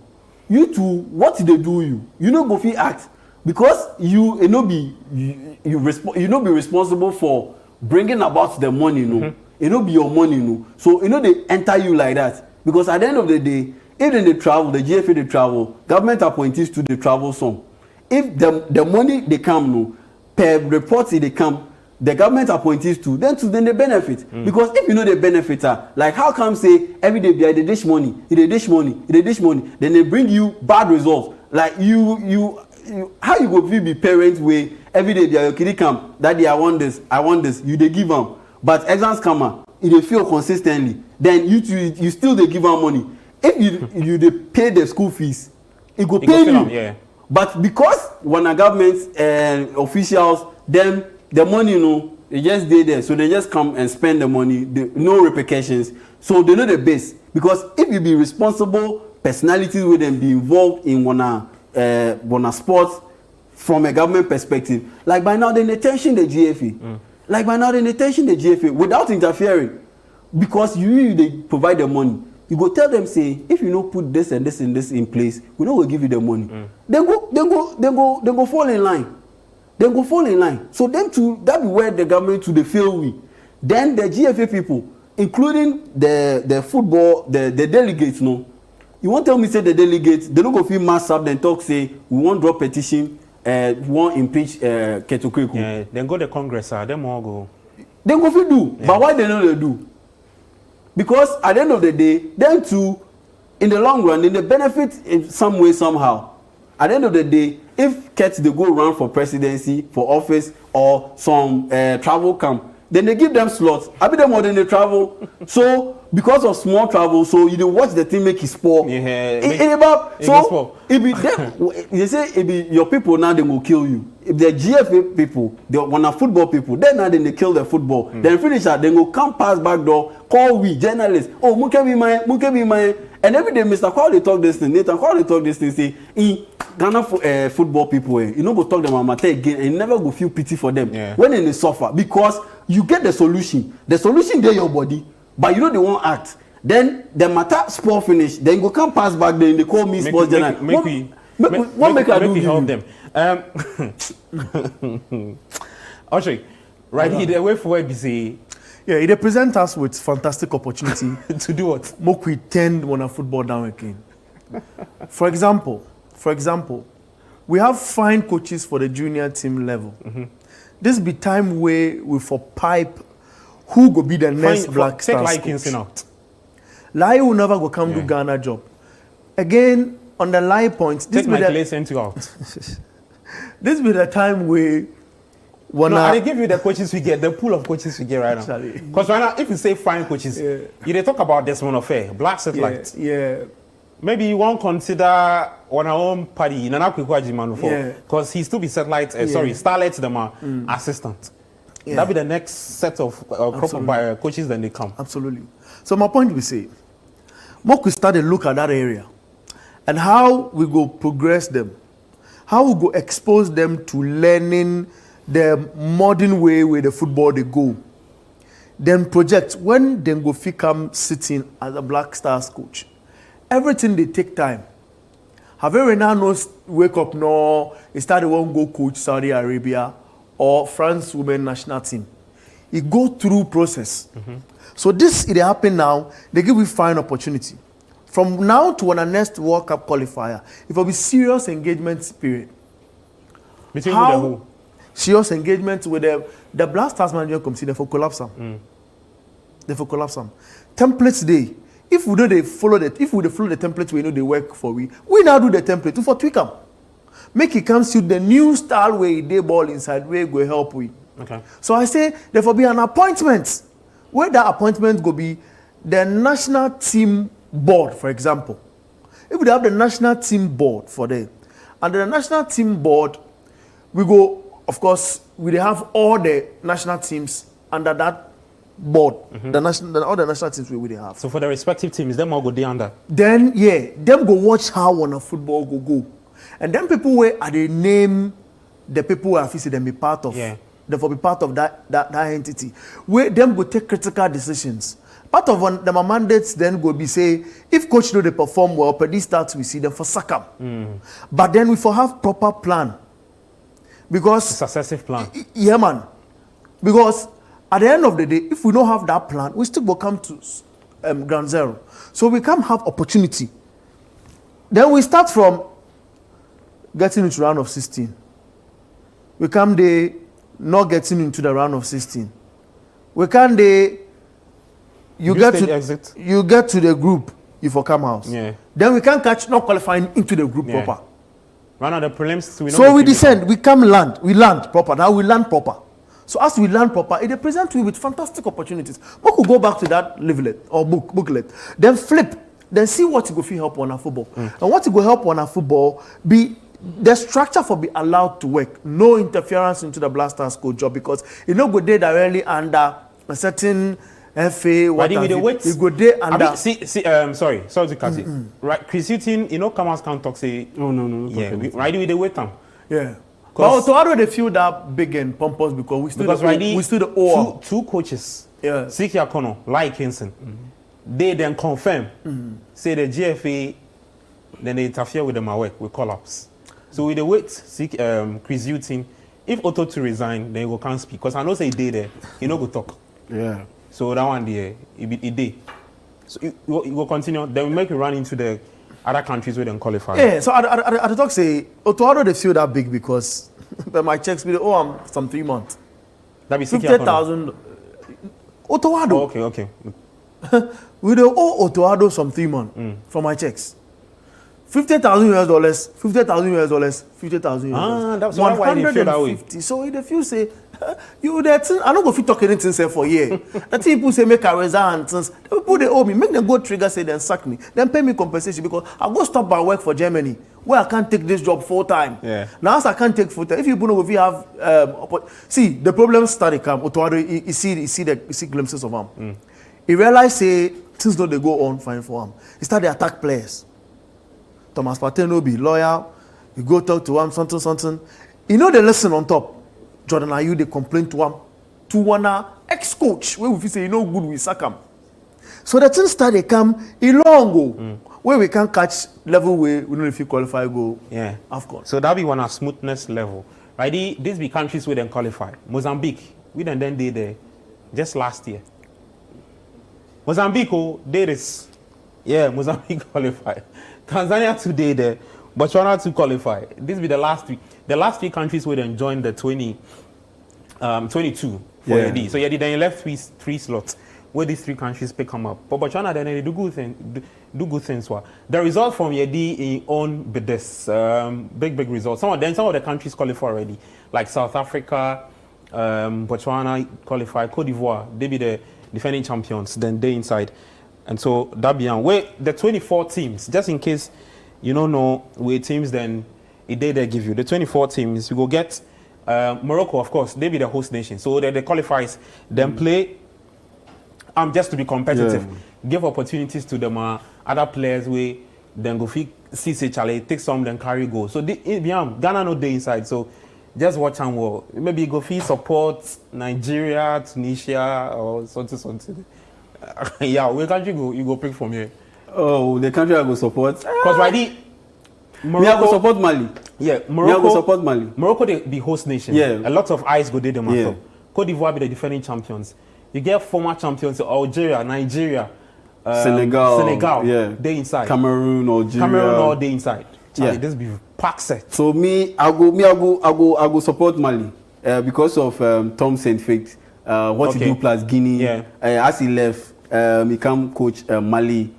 You too, what they do you know go fit act. Because you no be be responsible for bringing about the money, no. It no be your money, no. So they enter you like that. Because at the end of the day, if they travel, the GFA they travel, government appointees to the travel some. If the money they come, no, per reports they come, the government appointees to then they benefit. Because if you know the benefiter, like how come say every day they dish money, they dish money, then they bring you bad results. Like you how you go be parents way every day your kid come daddy I want this you they give them but exams come out if they fail consistently then you still they give them money if you they pay the school fees it go pay you yeah. But because when a government officials them the money they just stay there so they just come and spend the money no repercussions so they know the base because if you be responsible personalities with them be involved in one sports from a government perspective. Like by now they attention the GFA. Like by now they attention the GFA without interfering. Because they provide the money. You go tell them say if you don't put this and this and this in place, we don't will give you the money. They go fall in line. They go fall in line. So them too that be where the government to the fail we. Then the GFA people, including the football, the delegates you won't tell me say the delegates they don't go feel mass up then talk say we won't drop petition we won't impeach Ketokweku. Yeah, then go the Congress them all go. They go fit do but why they know they do? Because at the end of the day them too in the long run they benefit in some way somehow. At the end of the day if Ket they go run for presidency for office or some travel camp then they give them slots. I be them more than they travel. So because of small travel, so you watch the team make it spoil. So it be them, they say it be your people now they will kill you. If the GFA people, they want football people, then now they kill the football. Then finish that, then go come pass back door, call we journalists. Oh, Muke be mine. And every day, Mr. Kwali talk this thing, Nathan Kwali talk this thing, say, in Ghana football people, you know, go talk them amateur again, and you never go feel pity for them when they suffer because you get the solution. The solution there your body, but you know they won't act. Then the matter sport finish, then go come pass back, then they call me sports journalist. Make I do help them. Actually, right here, the way forward is a. Yeah, it presents us with fantastic opportunity to do what? More we tend when a football down again. For example, we have fine coaches for the junior team level. This be time where we for pipe who go be the next Black Stars coach. Lai will never go come do Ghana job. Again, on the lie points, this be the time where I give you the coaches we get, the pool of coaches we get right now. Because right now, if you say fine coaches, you they talk about this one affair, Black Satellite. Maybe you won't consider on our own party, because he still be satellite, Starlight, the assistant. That'll be the next set of crop of coaches then they come. Absolutely. So my point we say, more we start to look at that area and how we go progress them, how we go expose them to learning the modern way where the football they go. Then project when they go come sitting as a Black Stars coach. Everything they take time. Have you now no wake up no? He started one go coach Saudi Arabia or France women national team. He go through process. So this it happen now. They give you fine opportunity. From now to when the next World Cup qualifier, it will be serious engagement period. Between who? Serious engagement with the Black Stars manager comes in, they for collapse them. They for collapse them. Templates day. If we know they follow the template we know they work for we now do the template to for tweak them. make it comes to the new style where they ball inside, where go help with. Okay. So I say, therefore, be an appointment. Where that appointment go be the national team board, for example. If we have the national team board for them, and the national team board, we go, of course, we have all the national teams under that board. All the national teams we have. So for the respective teams, them all go there under. Then them go watch how on a football go. And then people where are they name the people who have to them be part of. Yeah. Therefore be part of that entity. Where them go take critical decisions. Part of the mandates then go be say, if coach know they perform well, per this starts we see them for Sakam. But then we for have proper plan. Because successive plan. Yeah, man. Because at the end of the day, if we don't have that plan, we still will come to ground zero. So we can have opportunity. Then we start from getting into round of 16. We come there not getting into the round of 16. We come there. You get to the group if you come house. Yeah. Then we can catch not qualifying into the group proper. Run out the prelims. So we descend. We come land. We land proper. Now we land proper. So as we land proper, it presents you with fantastic opportunities. We could go back to that leaflet or booklet, then flip, then see what you go feel help on our football. And what you go help on our football be the structure for be allowed to work. No interference into the Blasters coach job because you know go there directly under a certain FA. What you go there under. Sorry to cut it. Right, Chris Hutton, come as can talk say. No. Yeah, right with the wait time. Yeah. But so how do they feel that big and pompous because we still the OR. Two coaches. Yeah. Sikia Kono, like Kinson. They then confirm. Say the GFA, then they interfere with them at work, we collapse. So with the wait, Chris Hutton, if Otto to resign, then he go can't speak. Because I know say they there, he no go talk. Yeah. So that one there, it day. So it will continue. Then we make it run into the other countries where they qualify. Yeah, so I talk say, Otoado they feel that big because my checks with some 3 months. That be 50,000. Otoado. Oh, okay. We do owe Otoado some 3 months from my checks. $50,000, $50,000, $50,000. That's why they feel that way. So if you say, you that I don't go fit talk anything say for a year. That people say make a resign and things. People they owe me, make them go trigger say then sack me, then pay me compensation because I go stop my work for Germany where I can't take this job full time. Yeah. Now as I can't take full time, if you know if you have see the problem started come. Otoado you see glimpses of him. He realized say things don't they go on fine for him. He started attack players. Thomas Partey no be lawyer. You go talk to him something. You know the lesson on top. Jordan Ayew they complain to him to one ex-coach where we say you know good we sack him. So the things start they come a long go where we can catch level where we know if you qualify go. Yeah, of course. So that be one of smoothness level. Right? These be countries where they qualify. Mozambique, we then did there just last year. Mozambique did this. Yeah, Mozambique qualified. Tanzania today there, Botswana to qualify. This be the last week. The last 3 countries where they joined the 22 for AD. So then left three slots where these 3 countries pick them up. But Botswana then they do good things. The result from AD in own this big results. Some of the countries qualify already, like South Africa, Botswana qualify, Cote d'Ivoire. They be the defending champions. Then they inside. And so that be where the 24 teams, just in case you don't know where teams then they give you the 24 teams, you go get Morocco, of course, they be the host nation. So they qualifies, then play just to be competitive. Give opportunities to them other players where then go see Charlie, take some then carry go. So Ghana no day inside. So just watch and well. Maybe go support Nigeria, Tunisia or something. Yeah, where country go? You go pick from here. Oh, the country I go support. Because Morocco, I go support Mali. Yeah, Morocco. I go support Mali. Morocco they be host nation. Yeah. A lot of eyes go there them after. Cote d'Ivoire be the defending champions. You get former champions Algeria, Nigeria, Senegal. Yeah. They inside. Cameroon, Algeria. Cameroon all day inside. Charlie, this be pack set. So I go support Mali because of Tom Saint-Fate. What he do plus Guinea. Yeah. As he left, he come coach Mali.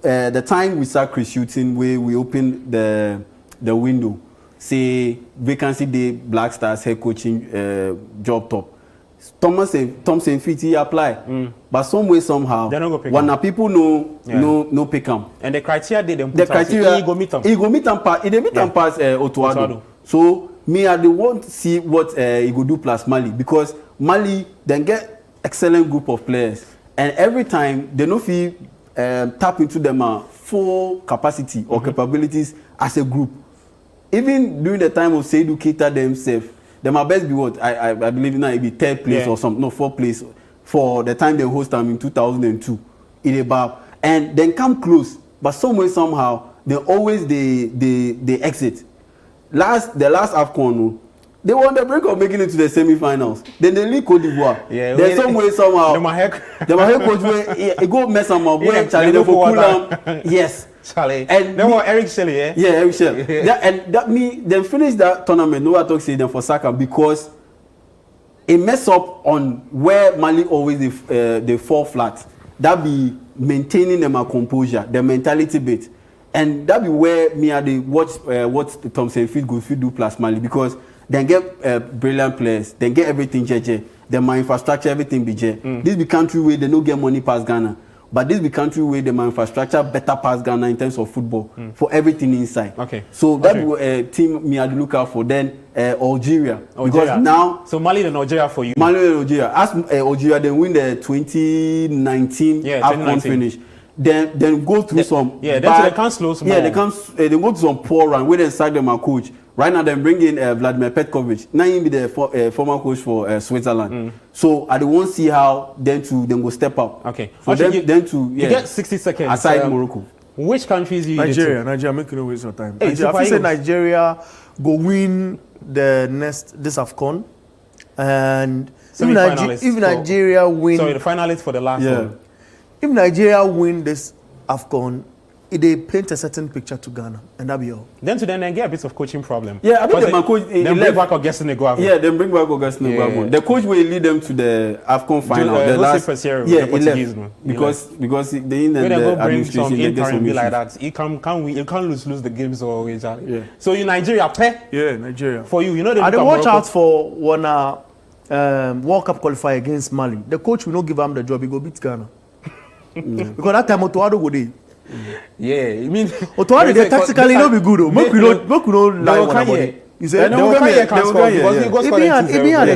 The time we start Chris Hutton, we opened the window. say vacancy day Black Stars head coaching job top. Thompson fit he apply, but some way somehow when people no pick him. And the criteria they them the criteria he go meet them. He go meet them pass. He meet them pass Otuado. So me I want to see what he go do plus Mali, because Mali then get excellent group of players, and every time they no feel tap into them full capacity or capabilities as a group. Even during the time of Seydou Keita themselves, they might best be what I believe now it be third place or something, no fourth place for the time they host them in 2002 in a bar, and then come close, but some way somehow they always they exit. The last AFCON, they were on the brink of making it to the semi-finals. Then they leave Cote d'Ivoire. Yeah, there's some way somehow. The head coach where go mess them up. Where Charlie they for Kulam. Yes. Charlie. And they were Eric Shelley, yeah? Yeah, Eric Shelley. They finished that tournament, no I talk say them for Saka, because it mess up on where Mali always they fall flat. That be maintaining them a composure, their mentality bit. And that be where me and they watch what Thompson Fit do plus Mali, because they get brilliant players, they get everything JJ, then my infrastructure, everything BJ. This be country where they no get money past Ghana. But this be country where the infrastructure better pass Ghana in terms of football for everything inside. Okay. So that be team me had to look out for. Then Algeria. Because now so Mali and Algeria for you. Mali and Algeria. As Algeria they win the 2019 AFCON finish. Then go through some then they can't slow some. Yeah, they go to some poor run where they sack them a coach. Right now, they bring in Vladimir Petkovic. Now he be the former coach for Switzerland. So I don't want to see how then go step up. Okay. So you get 60 seconds. Aside Morocco. Which countries you Nigeria, make no waste of time. Hey, I say Nigeria go win this AFCON, and if Nigeria win, sorry, the finalists for the last one. If Nigeria win this AFCON, they paint a certain picture to Ghana, and that be all. Then they get a bit of coaching problem. Yeah, I think my coach. Then bring back Augustine Eguavoen. Yeah, then bring back Augustine Eguavoen. The coach will lead them to the AFCON final. The last the Portuguese because they in the administration they get some like that. You can't lose the games always. Yeah. So in Nigeria, Nigeria. For you know they watch out for when World Cup qualify against Mali. The coach will not give them the job. He go beat Ghana. Because that time Otuado go there. Yeah, I mean Otuado they tactically not be good though. Make we not lie one about it. You say they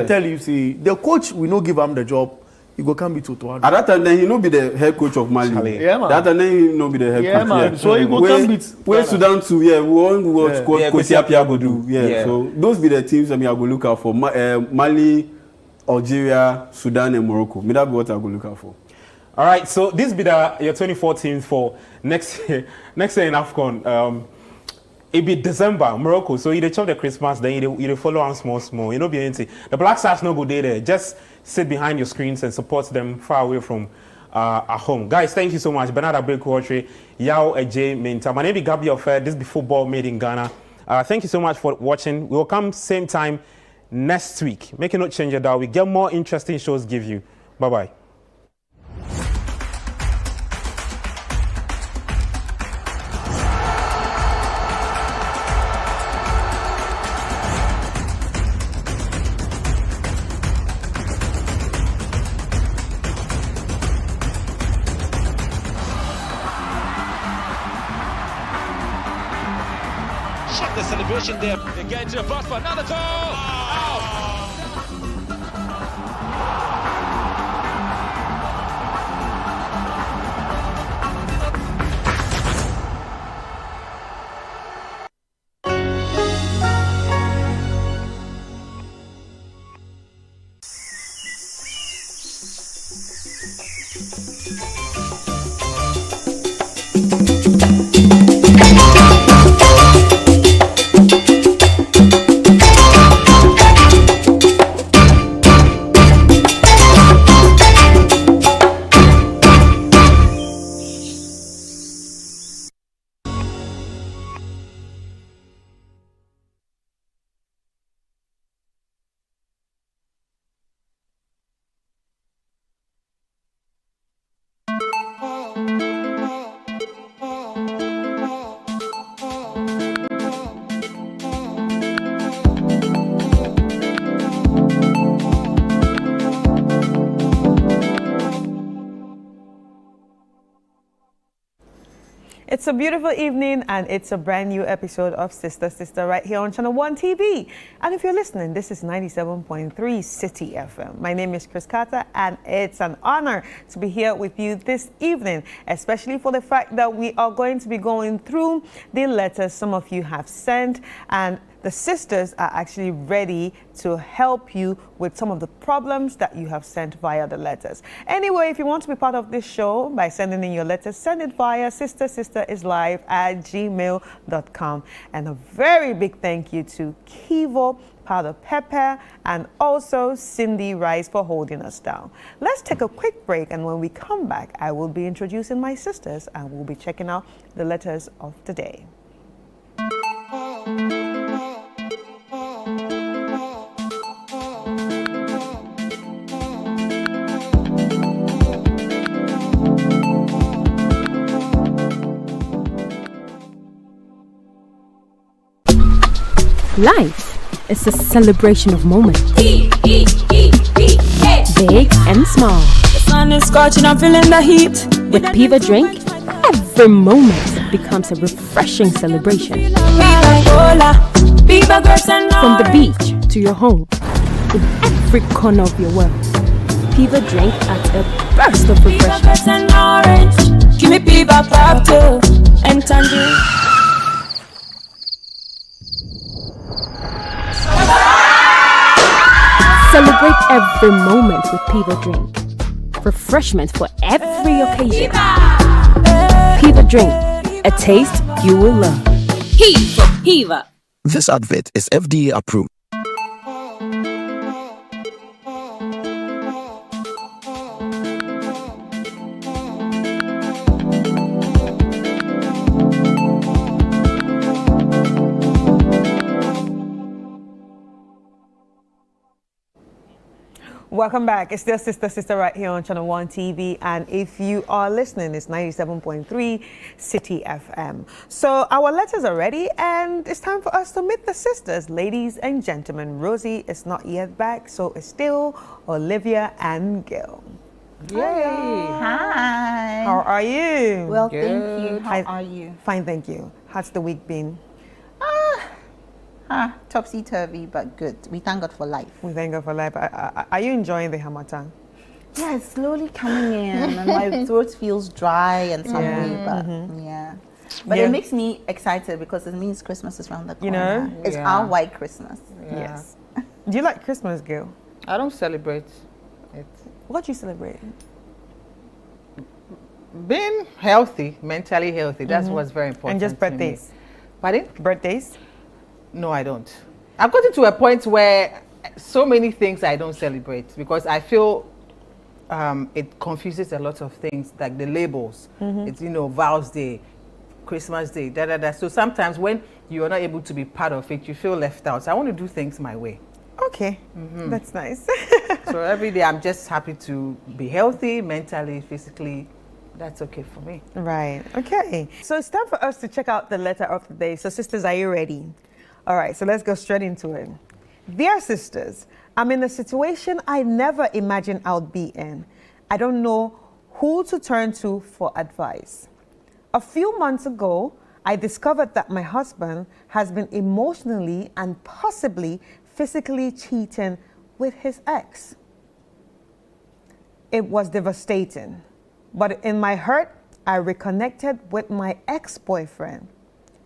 tell you see the coach will not give him the job. He go come beat Otuado. At that time then he no be the head coach of Mali. Yeah, man. That time then he no be the head coach. Yeah, man. So he go come beat where Sudan too. Yeah, we want Coach Apia go do. Yeah. So those be the teams that me I go look out for. Mali, Algeria, Sudan, and Morocco. Me that be what I go look out for. All right, so this be your 2014 for next year in AFCON. It be December, Morocco. So you chop the Christmas, then you follow on small. You know, be anything. The Black Stars no go there. Just sit behind your screens and support them far away from at home. Guys, thank you so much. Bernard Abekwotri, Yao Ej Minta. My name is Gabriel Fair. This is Football Made in Ghana. Thank you so much for watching. We will come same time next week. Make a note, change your dial. We get more interesting shows give you. Bye-bye. The celebration there. They get into the box for another goal. Out. It's a beautiful evening and it's a brand new episode of Sister Sister right here on Channel 1 TV. And if you're listening, this is 97.3 City FM. My name is Chris Carter and it's an honor to be here with you this evening, especially for the fact that we are going to be going through the letters some of you have sent, and the sisters are actually ready to help you with some of the problems that you have sent via the letters. Anyway, if you want to be part of this show by sending in your letters, send it via sistersisterisllive@gmail.com. And a very big thank you to Kivo, Powder Pepper, and also Cindy Rice for holding us down. Let's take a quick break, and when we come back, I will be introducing my sisters and we'll be checking out the letters of the day. Life is a celebration of moments, big and small. The sun is scorching, I'm feeling the heat. With Piva Drink, every moment becomes a refreshing celebration. From the beach to your home, in every corner of your world, Piva Drink adds a burst of refreshment. Give me Piva cocktail and tangerine. Celebrate every moment with Piva Drink. Refreshment for every occasion. Piva Drink, a taste you will love. Piva. This advert is FDA approved. Welcome back. It's still Sister Sister right here on Channel 1 TV. And if you are listening, it's 97.3 City FM. So our letters are ready and it's time for us to meet the sisters. Ladies and gentlemen, Rosie is not yet back, so it's still Olivia and Gil. Yay. Hi. How are you? Well, thank you. How are you? Fine, thank you. How's the week been? Topsy-turvy, but good. We thank God for life. We thank God for life. Are you enjoying the Hamatan? Yeah, it's slowly coming in, and my throat feels dry and some way, but But it makes me excited because it means Christmas is around the corner. You know? It's our white Christmas. Yeah. Yes. Do you like Christmas, Gil? I don't celebrate it. What do you celebrate? Being healthy, mentally healthy. That's what's very important. And just birthdays? Pardon? Birthdays? No, I don't. I've gotten to a point where so many things I don't celebrate because I feel it confuses a lot of things, like the labels. It's, Vows Day, Christmas Day, da. So sometimes when you are not able to be part of it, you feel left out. So I want to do things my way. Okay, that's nice. So every day I'm just happy to be healthy, mentally, physically. That's okay for me. Right, okay. So it's time for us to check out the letter of the day. So sisters, are you ready? All right, so let's go straight into it. Dear sisters, I'm in a situation I never imagined I would be in. I don't know who to turn to for advice. A few months ago, I discovered that my husband has been emotionally and possibly physically cheating with his ex. It was devastating, but in my hurt, I reconnected with my ex-boyfriend.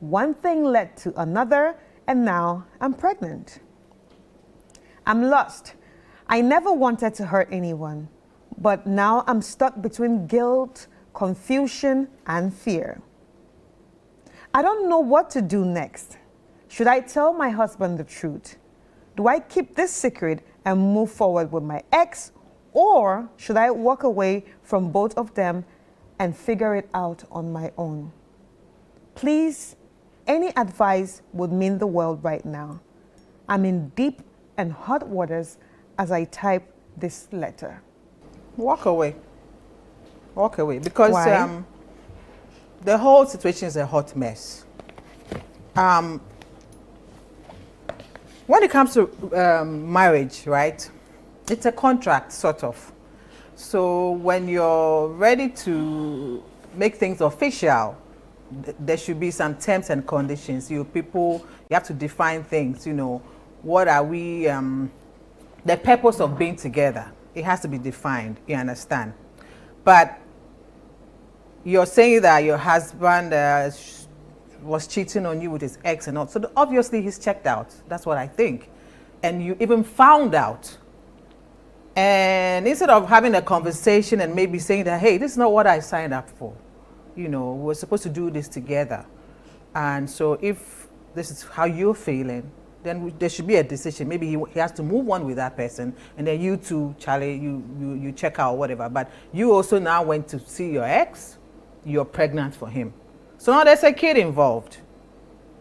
One thing led to another, and now I'm pregnant. I'm lost. I never wanted to hurt anyone, but now I'm stuck between guilt, confusion, and fear. I don't know what to do next. Should I tell my husband the truth? Do I keep this secret and move forward with my ex, or should I walk away from both of them and figure it out on my own? Please, any advice would mean the world right now. I'm in deep and hot waters as I type this letter. Walk away. Walk away. Because the whole situation is a hot mess. When it comes to marriage, right, it's a contract, sort of. So when you're ready to make things official, there should be some terms and conditions. You have to define things. What are we? The purpose of being together. It has to be defined. You understand? But you're saying that your husband was cheating on you with his ex and all. So obviously he's checked out. That's what I think. And you even found out. And instead of having a conversation and maybe saying that, hey, this is not what I signed up for. We're supposed to do this together. And so if this is how you're feeling, then there should be a decision. Maybe he has to move on with that person. And then you two, Charlie, you check out or whatever. But you also now went to see your ex. You're pregnant for him. So now there's a kid involved.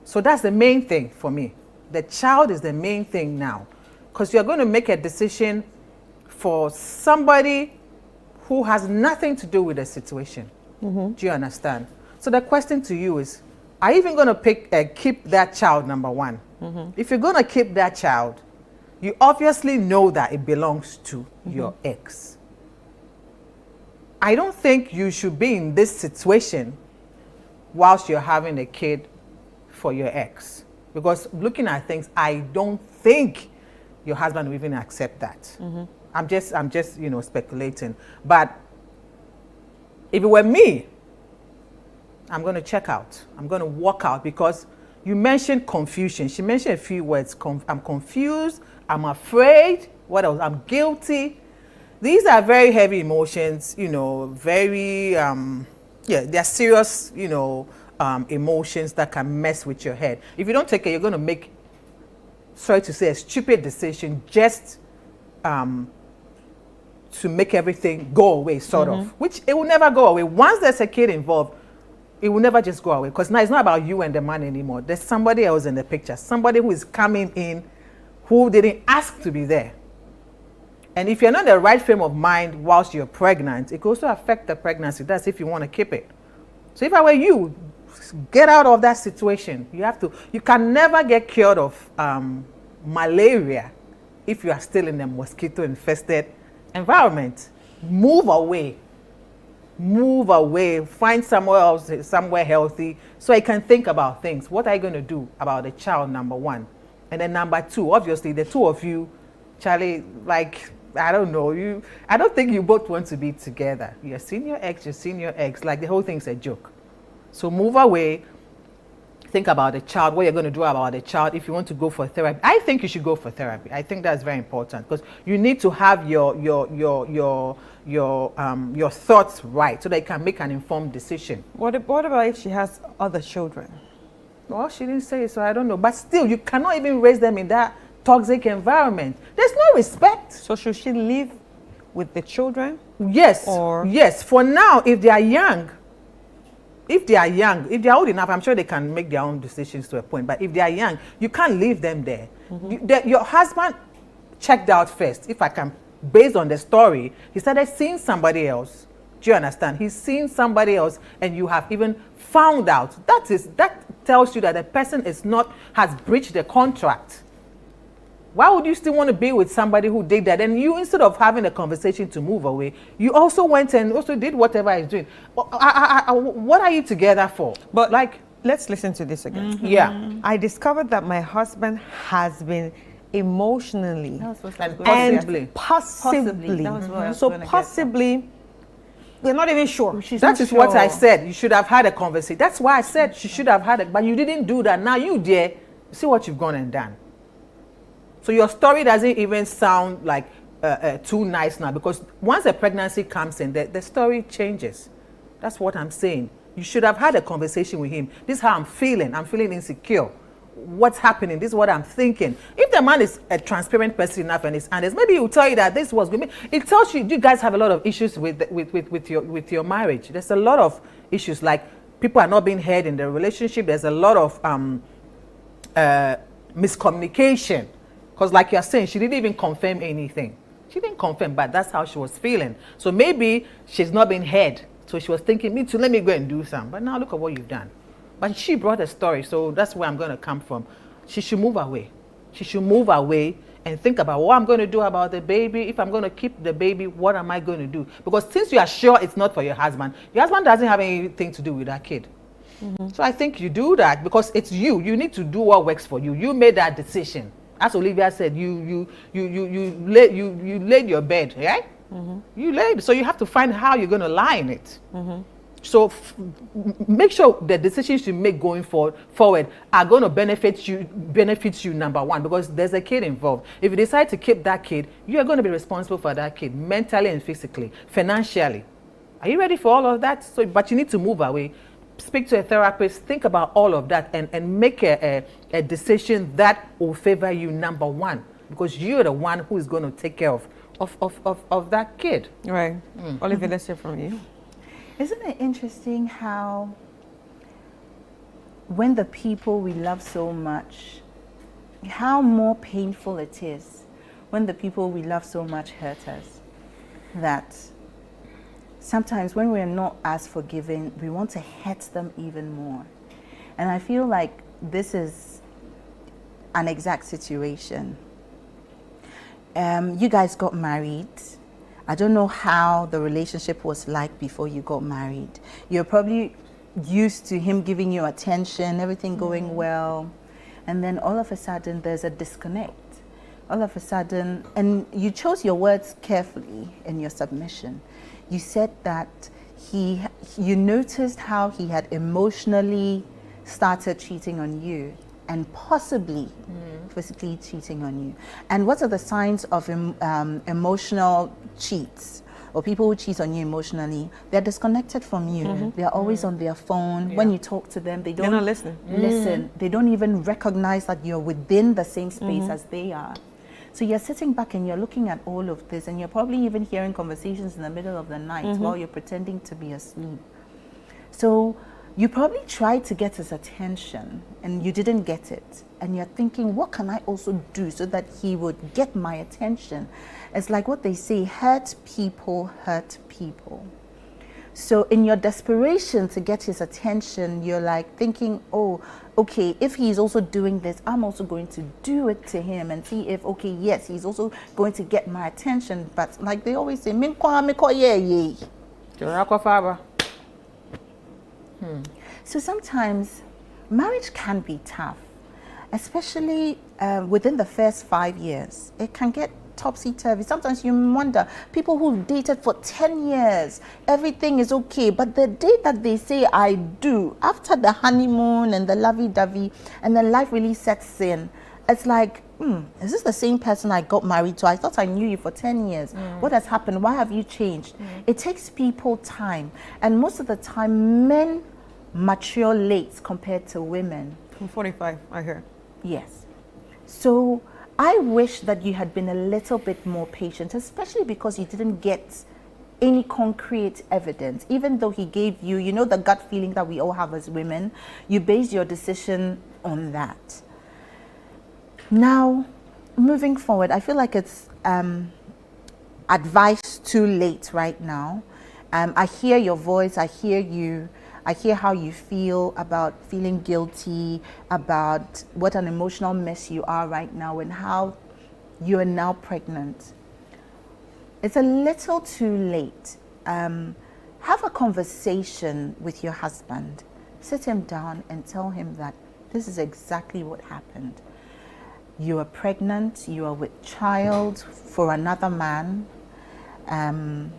So that's the main thing for me. The child is the main thing now. Because you're going to make a decision for somebody who has nothing to do with the situation. Do you understand? So the question to you is, are you even going to keep that child, number one? If you're going to keep that child, you obviously know that it belongs to your ex. I don't think you should be in this situation whilst you're having a kid for your ex. Because looking at things, I don't think your husband will even accept that. I'm just speculating. But if it were me, I'm going to check out. I'm going to walk out because you mentioned confusion. She mentioned a few words. I'm confused. I'm afraid. What else? I'm guilty. These are very heavy emotions, very, they're serious, emotions that can mess with your head. If you don't take it, you're going to make, sorry to say, a stupid decision just to make everything go away, sort of, which it will never go away. Once there's a kid involved, it will never just go away because now it's not about you and the man anymore. There's somebody else in the picture, somebody who is coming in who didn't ask to be there. And if you're not in the right frame of mind whilst you're pregnant, it could also affect the pregnancy. That's if you want to keep it. So if I were you, get out of that situation. You can never get cured of malaria if you are still in a mosquito-infested environment. Move away. Move away. Find somewhere else, somewhere healthy, so I can think about things. What are you going to do about the child, number one? And then number two, obviously, the two of you, Charlie, I don't know, I don't think you both want to be together. You're seeing your ex, the whole thing's a joke. So move away. Think about the child, what you're going to do about the child. If you want to go for therapy, I think you should go for therapy. I think that's very important because you need to have your thoughts right so that you can make an informed decision. What about if she has other children? Well, she didn't say it, so I don't know. But still, you cannot even raise them in that toxic environment. There's no respect. So should she live with the children? Yes. Yes. For now, if they are young, if they are old enough, I'm sure they can make their own decisions to a point. But if they are young, you can't leave them there. Your husband checked out first. If I can, based on the story, he started seeing somebody else. Do you understand? He's seen somebody else, and you have even found out. That tells you that the person has breached the contract. Why would you still want to be with somebody who did that? And you, instead of having a conversation to move away, you also went and also did whatever he's doing. What are you together for? But let's listen to this again. Yeah. I discovered that my husband has been emotionally and possibly. So possibly, we're not even sure. That is what I said. You should have had a conversation. That's why I said she should have had it, but you didn't do that. Now you dear, see what you've gone and done. So your story doesn't even sound like too nice now, because once a pregnancy comes in, the story changes. That's what I'm saying. You should have had a conversation with him. This is how I'm feeling. I'm feeling insecure. What's happening? This is what I'm thinking. If the man is a transparent person enough and is honest, maybe he will tell you that this was good. It tells you guys have a lot of issues with your marriage. There's a lot of issues, like people are not being heard in the relationship. There's a lot of miscommunication. Because like you're saying, she didn't even confirm anything. She didn't confirm, but that's how she was feeling. So maybe she's not being heard. So she was thinking, me too, let me go and do some. But now look at what you've done. But she brought a story, so that's where I'm going to come from. She should move away. She should move away and think about what I'm going to do about the baby. If I'm going to keep the baby, what am I going to do? Because since you are sure it's not for your husband doesn't have anything to do with that kid. So I think you do that because it's you. You need to do what works for you. You made that decision. As Olivia said, you laid your bed, right? You laid, so you have to find how you're going to lie in it. So make sure the decisions you make going forward are going to benefit you number one, because there's a kid involved. If you decide to keep that kid, you are going to be responsible for that kid mentally and physically, financially. Are you ready for all of that? So, but you need to move away. Speak to a therapist, think about all of that, and make a decision that will favor you number one, because you're the one who is going to take care of that kid. Right. Olivia, let's hear from you. Isn't it interesting how when the people we love so much, how more painful it is when the people we love so much hurt us, that sometimes when we're not as forgiving, we want to hurt them even more. And I feel like this is an exact situation. You guys got married. I don't know how the relationship was like before you got married. You're probably used to him giving you attention, everything going well. And then all of a sudden there's a disconnect. All of a sudden, and you chose your words carefully in your submission. You said that you noticed how he had emotionally started cheating on you and possibly physically cheating on you. And what are the signs of emotional cheats or people who cheat on you emotionally? They're disconnected from you. They're always on their phone. When you talk to them, they're not listening. They don't even recognize that you're within the same space as they are. So you're sitting back and you're looking at all of this, and you're probably even hearing conversations in the middle of the night while you're pretending to be asleep. So you probably tried to get his attention and you didn't get it. And you're thinking, what can I also do so that he would get my attention? It's like what they say, hurt people hurt people. So in your desperation to get his attention, you're like thinking, oh, okay, if he's also doing this, I'm also going to do it to him and see if, okay, yes, he's also going to get my attention. But like they always say, so sometimes marriage can be tough, especially within the first 5 years. It can get topsy-turvy. Sometimes you wonder, people who've dated for 10 years, everything is okay, but the day that they say I do, after the honeymoon and the lovey-dovey, and then life really sets in, it's like, is this the same person I got married to? I thought I knew you for 10 years. What has happened? Why have you changed? It takes people time, and most of the time men mature late compared to women. I'm 45, I hear. Yes. So I wish that you had been a little bit more patient, especially because you didn't get any concrete evidence. Even though he gave you, you know, the gut feeling that we all have as women, you based your decision on that. Now, moving forward, I feel like it's advice too late right now. I hear your voice, I hear you. I hear how you feel about feeling guilty, about what an emotional mess you are right now and how you are now pregnant. It's a little too late. Have a conversation with your husband. Sit him down and tell him that this is exactly what happened. You are pregnant, you are with child for another man, and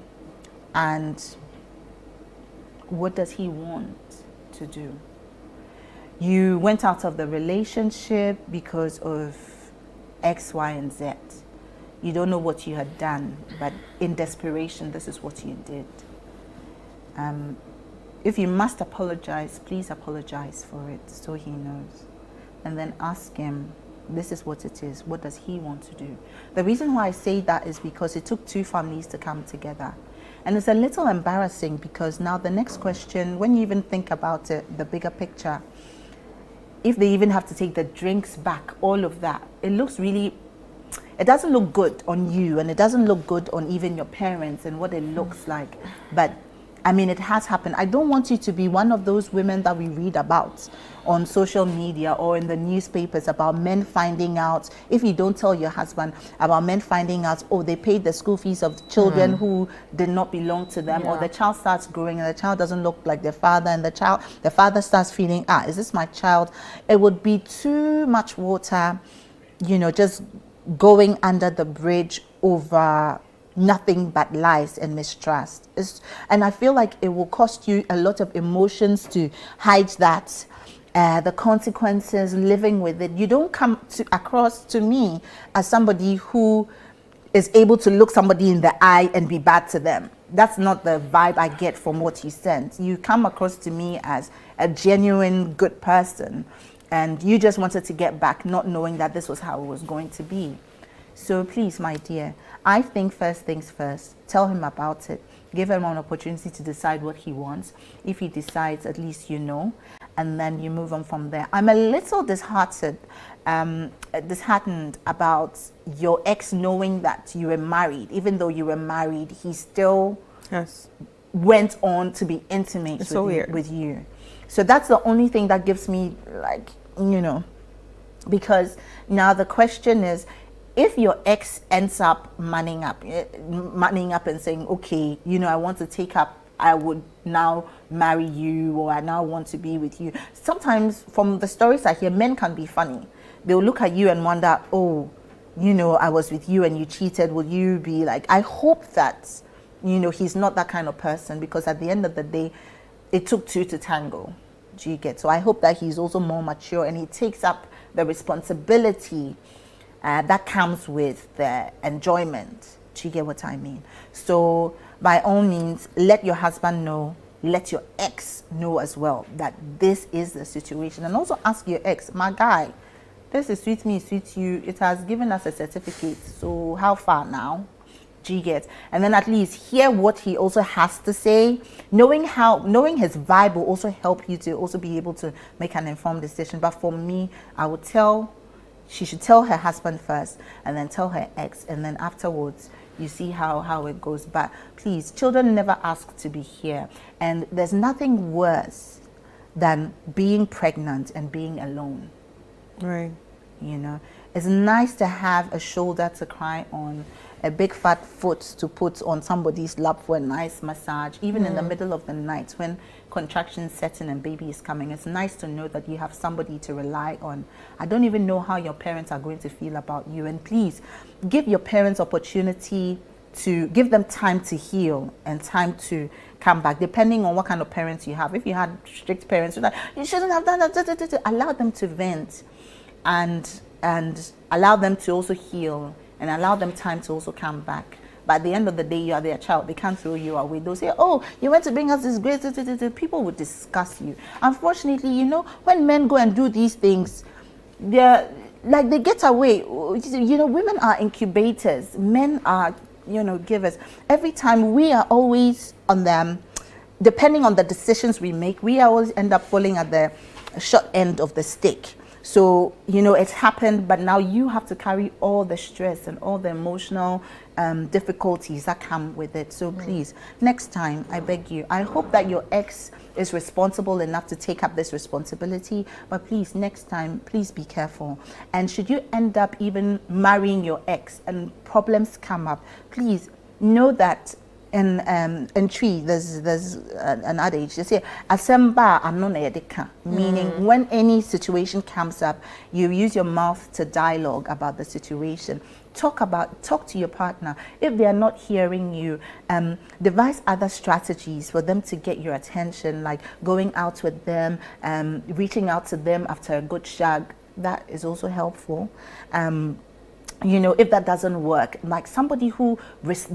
what does he want to do? You went out of the relationship because of X, Y, and Z. You don't know what you had done, but in desperation, this is what you did. If you must apologize, please apologize for it so he knows. And then ask him, this is what it is. What does he want to do? The reason why I say that is because it took two families to come together. And it's a little embarrassing because now the next question, when you even think about it, the bigger picture, if they even have to take the drinks back, all of that, it looks really, it doesn't look good on you and it doesn't look good on even your parents and what it looks like. But I mean, it has happened. I don't want you to be one of those women that we read about on social media or in the newspapers about men finding out, if you don't tell your husband, about men finding out, oh, they paid the school fees of children who did not belong to them, or the child starts growing and the child doesn't look like their father, and the father starts feeling, is this my child? It would be too much water, just going under the bridge over nothing but lies and mistrust. And I feel like it will cost you a lot of emotions to hide that, the consequences, living with it. You don't come across to me as somebody who is able to look somebody in the eye and be bad to them. That's not the vibe I get from what you sent. You come across to me as a genuine good person, and you just wanted to get back, not knowing that this was how it was going to be. So please, my dear, I think first things first. Tell him about it. Give him an opportunity to decide what he wants. If he decides, at least you know, and then you move on from there. I'm a little disheartened about your ex knowing that you were married. Even though you were married, he still went on to be intimate with you. So that's the only thing that gives me, because now the question is, if your ex ends up manning up and saying, okay, I want to take up, I would now marry you, or I now want to be with you. Sometimes from the stories I hear, men can be funny. They'll look at you and wonder, oh, I was with you and you cheated. Will you be like, I hope that, he's not that kind of person, because at the end of the day, it took two to tango. Do you get? So I hope that he's also more mature and he takes up the responsibility that comes with the enjoyment. Do you get what I mean? So by all means, let your husband know, let your ex know as well that this is the situation, and also ask your ex, my guy, this is suits me, suits you, it has given us a certificate, so how far now? Do you get? And then at least hear what he also has to say. Knowing his vibe will also help you to also be able to make an informed decision. But for me, I would she should tell her husband first, and then tell her ex, and then afterwards you see how it goes. But please, children never ask to be here, and there's nothing worse than being pregnant and being alone. Right. It's nice to have a shoulder to cry on, a big fat foot to put on somebody's lap for a nice massage, even in the middle of the night when contractions set in and baby is coming. It's nice to know that you have somebody to rely on. I don't even know how your parents are going to feel about you, and please give your parents opportunity to give them time to heal and time to come back, depending on what kind of parents you have. If you had strict parents, you shouldn't have done that. Allow them to vent and allow them to also heal, and allow them time to also come back. But at the end of the day, you are their child. They can't throw you away. They'll say, oh, you went to bring us this great... People would discuss you. Unfortunately, when men go and do these things, they get away. Women are incubators. Men are, givers. Every time we are always on them, depending on the decisions we make, we always end up falling at the short end of the stick. So, it's happened, but now you have to carry all the stress and all the emotional difficulties that come with it. So please, next time, I beg you, I hope that your ex is responsible enough to take up this responsibility, but please, next time, please be careful. And should you end up even marrying your ex and problems come up, please know that in Tree, there's an adage. They say, "Asemba anonedeka," meaning when any situation comes up, you use your mouth to dialogue about the situation. Talk to your partner. If they are not hearing you, devise other strategies for them to get your attention, like going out with them, reaching out to them after a good shag. That is also helpful. If that doesn't work, like somebody who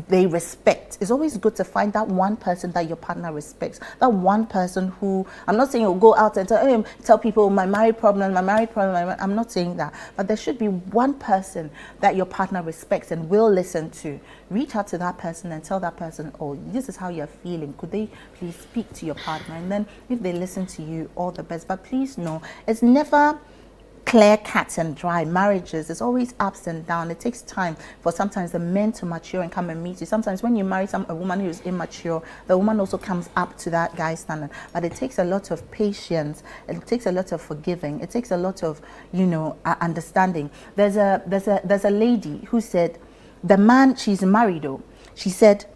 they respect, it's always good to find that one person that your partner respects. That one person who, I'm not saying you'll go out and tell people my marriage problem. I'm not saying that. But there should be one person that your partner respects and will listen to. Reach out to that person and tell that person, oh, this is how you're feeling. Could they please speak to your partner? And then if they listen to you, all the best. But please know, it's never clear cut and dry. Marriages, there's always ups and downs. It takes time for sometimes the men to mature and come and meet you. Sometimes when you marry a woman who is immature, the woman also comes up to that guy's standard. But it takes a lot of patience. It takes a lot of forgiving. It takes a lot of, understanding. There's a lady who said, the man, she's married though, she said,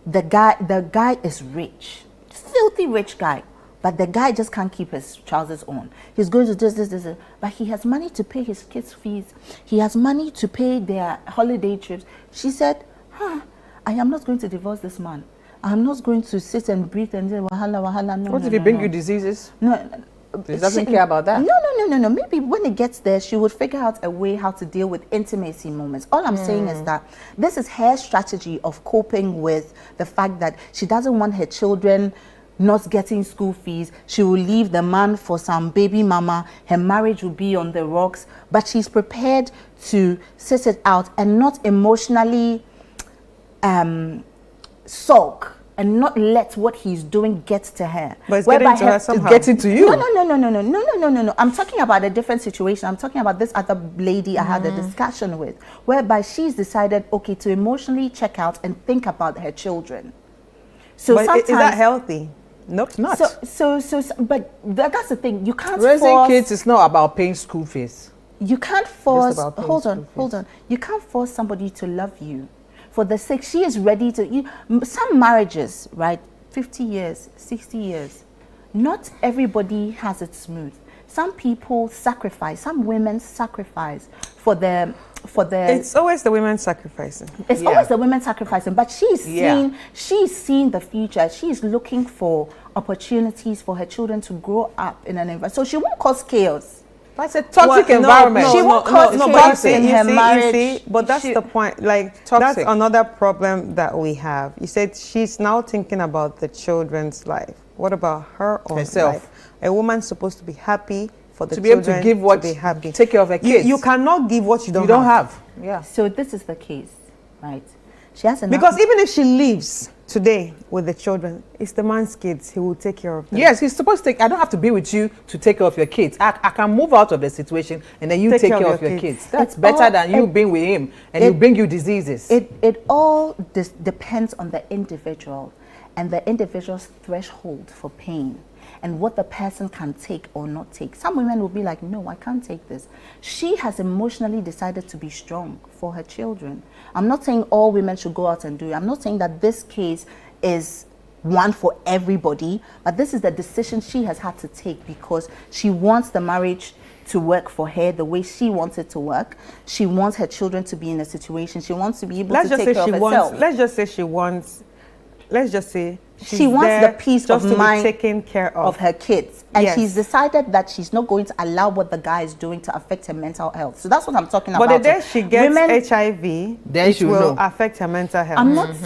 the guy is rich, filthy rich guy. But the guy just can't keep his trousers on. He's going to this. But he has money to pay his kids' fees. He has money to pay their holiday trips. She said, I am not going to divorce this man. I'm not going to sit and breathe and say, wahala. No, what if he bring you diseases? No. He doesn't care about that? No. Maybe when it gets there, she would figure out a way how to deal with intimacy moments. All I'm saying is that this is her strategy of coping with the fact that she doesn't want her children not getting school fees. She will leave the man for some baby mama. Her marriage will be on the rocks, but she's prepared to sit it out and not emotionally sulk and not let what he's doing get to her. But it's getting to her somehow. It's getting to you. No. I'm talking about a different situation. I'm talking about this other lady I had a discussion with, whereby she's decided, okay, to emotionally check out and think about her children. So but sometimes, is that healthy? Nope, it's not. But that's the thing. You can't raising force kids is not about paying school fees. You can't force. Hold on. You can't force somebody to love you for the sake. She is ready to. Some marriages, right? 50 years, 60 years. Not everybody has it smooth. Some people sacrifice. Some women sacrifice for the. It's always the women sacrificing. It's always the women sacrificing, but she's seeing the future. She's looking for opportunities for her children to grow up in an environment. So she won't cause chaos. That's a toxic environment. She won't cause chaos in her marriage. But that's the point. Like, that's another problem that we have. You said she's now thinking about the children's life. What about her own life? A woman's supposed to be happy for the children, be able to give what, to be happy. Take care of her kids. You cannot give what you don't have. Yeah. So this is the case, right? She has because even if she leaves today with the children, it's the man's kids. He will take care of them. Yes, he's supposed to take. I don't have to be with you to take care of your kids. I can move out of the situation and then you take care of your kids. That's better than you being with him and you bring you diseases. It all depends on the individual and the individual's threshold for pain and what the person can take or not take. Some women will be like, no, I can't take this. She has emotionally decided to be strong for her children. I'm not saying all women should go out and do it. I'm not saying that this case is one for everybody, but this is the decision she has had to take because she wants the marriage to work for her the way she wants it to work. She wants her children to be in a situation. She wants to be able to take care of herself. Let's just say she wants she wants the peace of mind taken care of her kids. And she's decided that she's not going to allow what the guy is doing to affect her mental health. So that's what I'm talking about. But the day she gets HIV, then it will affect her mental health. I'm not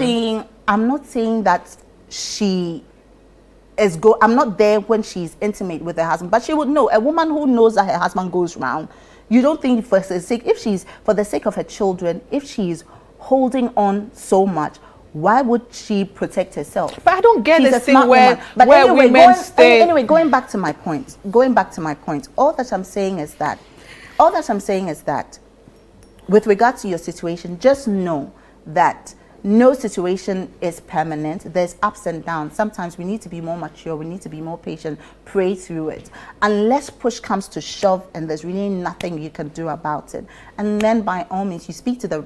saying that she is I'm not there when she's intimate with her husband, but she would know. A woman who knows that her husband goes round, you don't think for the sake of her children, if she's holding on so much, why would she protect herself? But I don't get this thing where going back to my point. All that I'm saying is that with regard to your situation, just know that no situation is permanent. There's ups and downs. Sometimes we need to be more mature. We need to be more patient. Pray through it. Unless push comes to shove and there's really nothing you can do about it. And then by all means, you speak to the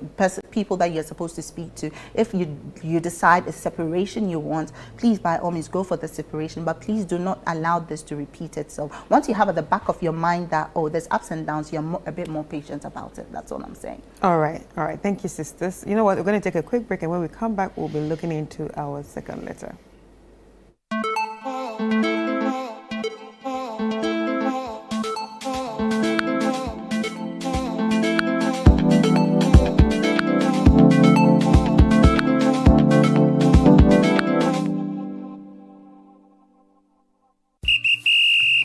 people that you're supposed to speak to. If you decide a separation you want, please by all means go for the separation. But please do not allow this to repeat itself. Once you have at the back of your mind that, oh, there's ups and downs, you're a bit more patient about it. That's all I'm saying. All right. Thank you, sisters. You know what? We're going to take a quick break. And when we come back, we'll be looking into our second letter.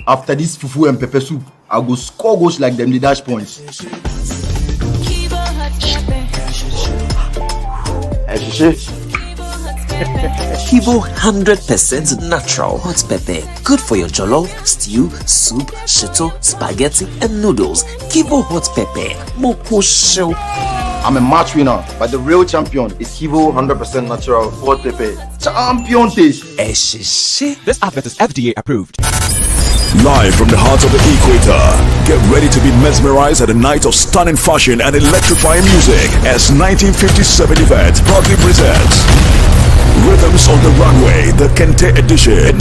After this fufu and pepper soup, I go score goals like them the dash points. Kivo 100% natural hot pepper. Good for your jollof, stew, soup, shito, spaghetti, and noodles. Kivo hot pepper. Moko show. I'm a match winner, but the real champion is Kivo 100% natural hot pepper. Champion taste. This advert is FDA approved. Live from the heart of the equator, get ready to be mesmerized at a night of stunning fashion and electrifying music as 1957 event proudly presents Rhythms on the Runway, the Kente edition.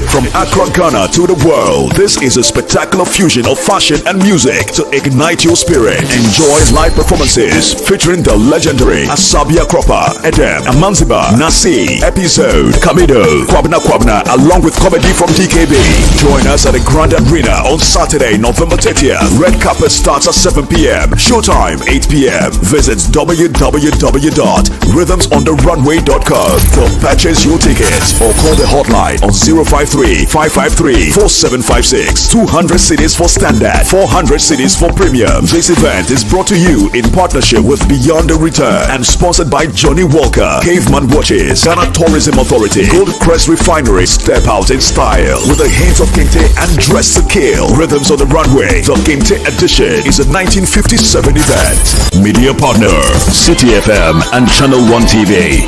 From Accra, Ghana to the world, this is a spectacular fusion of fashion and music to ignite your spirit. Enjoy live performances featuring the legendary Asabia Kroppa, Edem, Amanziba, Nasi, Episode, Kamido, Kwabna, along with comedy from DKB. Join us at the Grand Arena on Saturday, November 30th. Red carpet starts at 7 p.m. Showtime 8 p.m. Visit www.rhythmsontherunway.com to purchase your tickets or call the hotline on 053-553-4756. 200 cities for standard, 400 cities for premium. This event is brought to you in partnership with Beyond the Return and sponsored by Johnny Walker, Caveman Watches, Ghana Tourism Authority, Goldcrest Refinery. Step out in style with a hint of Kente and dress to kill. Rhythms on the Runway, the Kente edition is a 1957 event. Media partner, City FM and Channel 1 TV.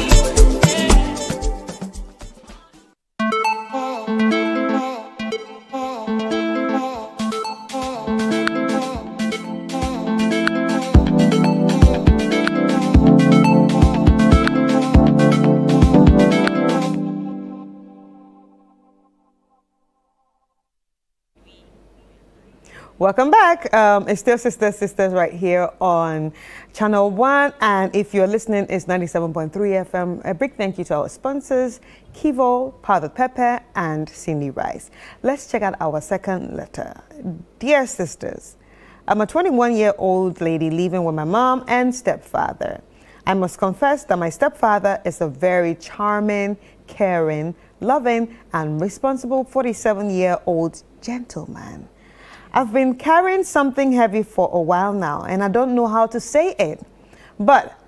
Welcome back. It's still Sisters right here on Channel 1. And if you're listening, it's 97.3 FM. A big thank you to our sponsors, Kivo, Powdered Pepper, and Cindy Rice. Let's check out our second letter. Dear sisters, I'm a 21-year-old lady living with my mom and stepfather. I must confess that my stepfather is a very charming, caring, loving, and responsible 47-year-old gentleman. I've been carrying something heavy for a while now, and I don't know how to say it, but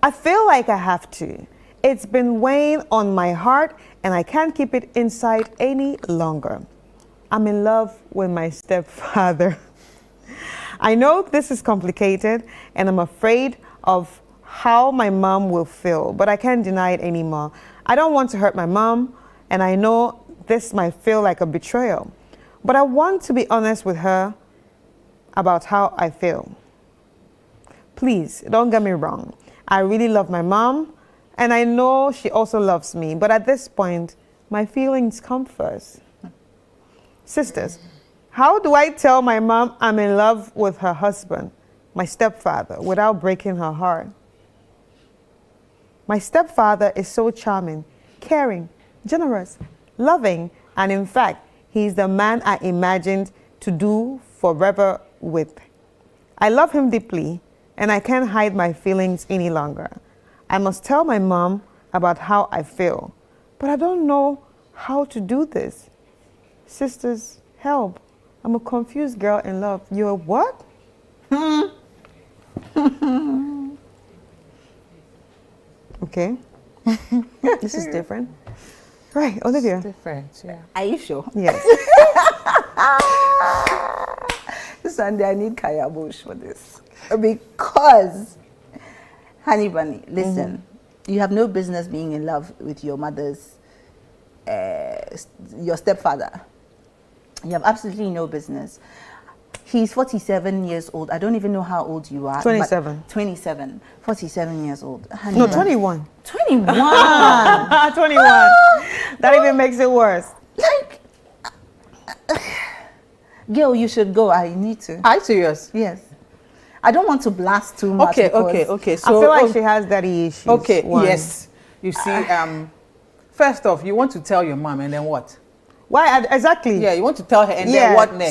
I feel like I have to. It's been weighing on my heart, and I can't keep it inside any longer. I'm in love with my stepfather. I know this is complicated, and I'm afraid of how my mom will feel, but I can't deny it anymore. I don't want to hurt my mom, and I know this might feel like a betrayal. But I want to be honest with her about how I feel. Please, don't get me wrong. I really love my mom, and I know she also loves me. But at this point, my feelings come first. Sisters, how do I tell my mom I'm in love with her husband, my stepfather, without breaking her heart? My stepfather is so charming, caring, generous, loving, and in fact, he's the man I imagined to do forever with. I love him deeply, and I can't hide my feelings any longer. I must tell my mom about how I feel, but I don't know how to do this. Sisters, help. I'm a confused girl in love. You're what? Okay. This is different. Right, Olivia. It's different, yeah. Are you sure? Yes. Sunday, I need Kaya Bush for this. Because, Honey Bunny, listen, you have no business being in love with your mother's, your stepfather. You have absolutely no business. He's 47 years old. I don't even know how old you are. 27. 27. 47 years old. Honey, No, 21. 21. 21. That even makes it worse. Like, girl, you should go. I need to. Are you serious? Yes. I don't want to blast too much. Okay. So I feel like she has daddy issues. Okay, One. yes. You see, first off, you want to tell your mom, and then what? Why exactly? Yeah, you want to tell her, and then what next?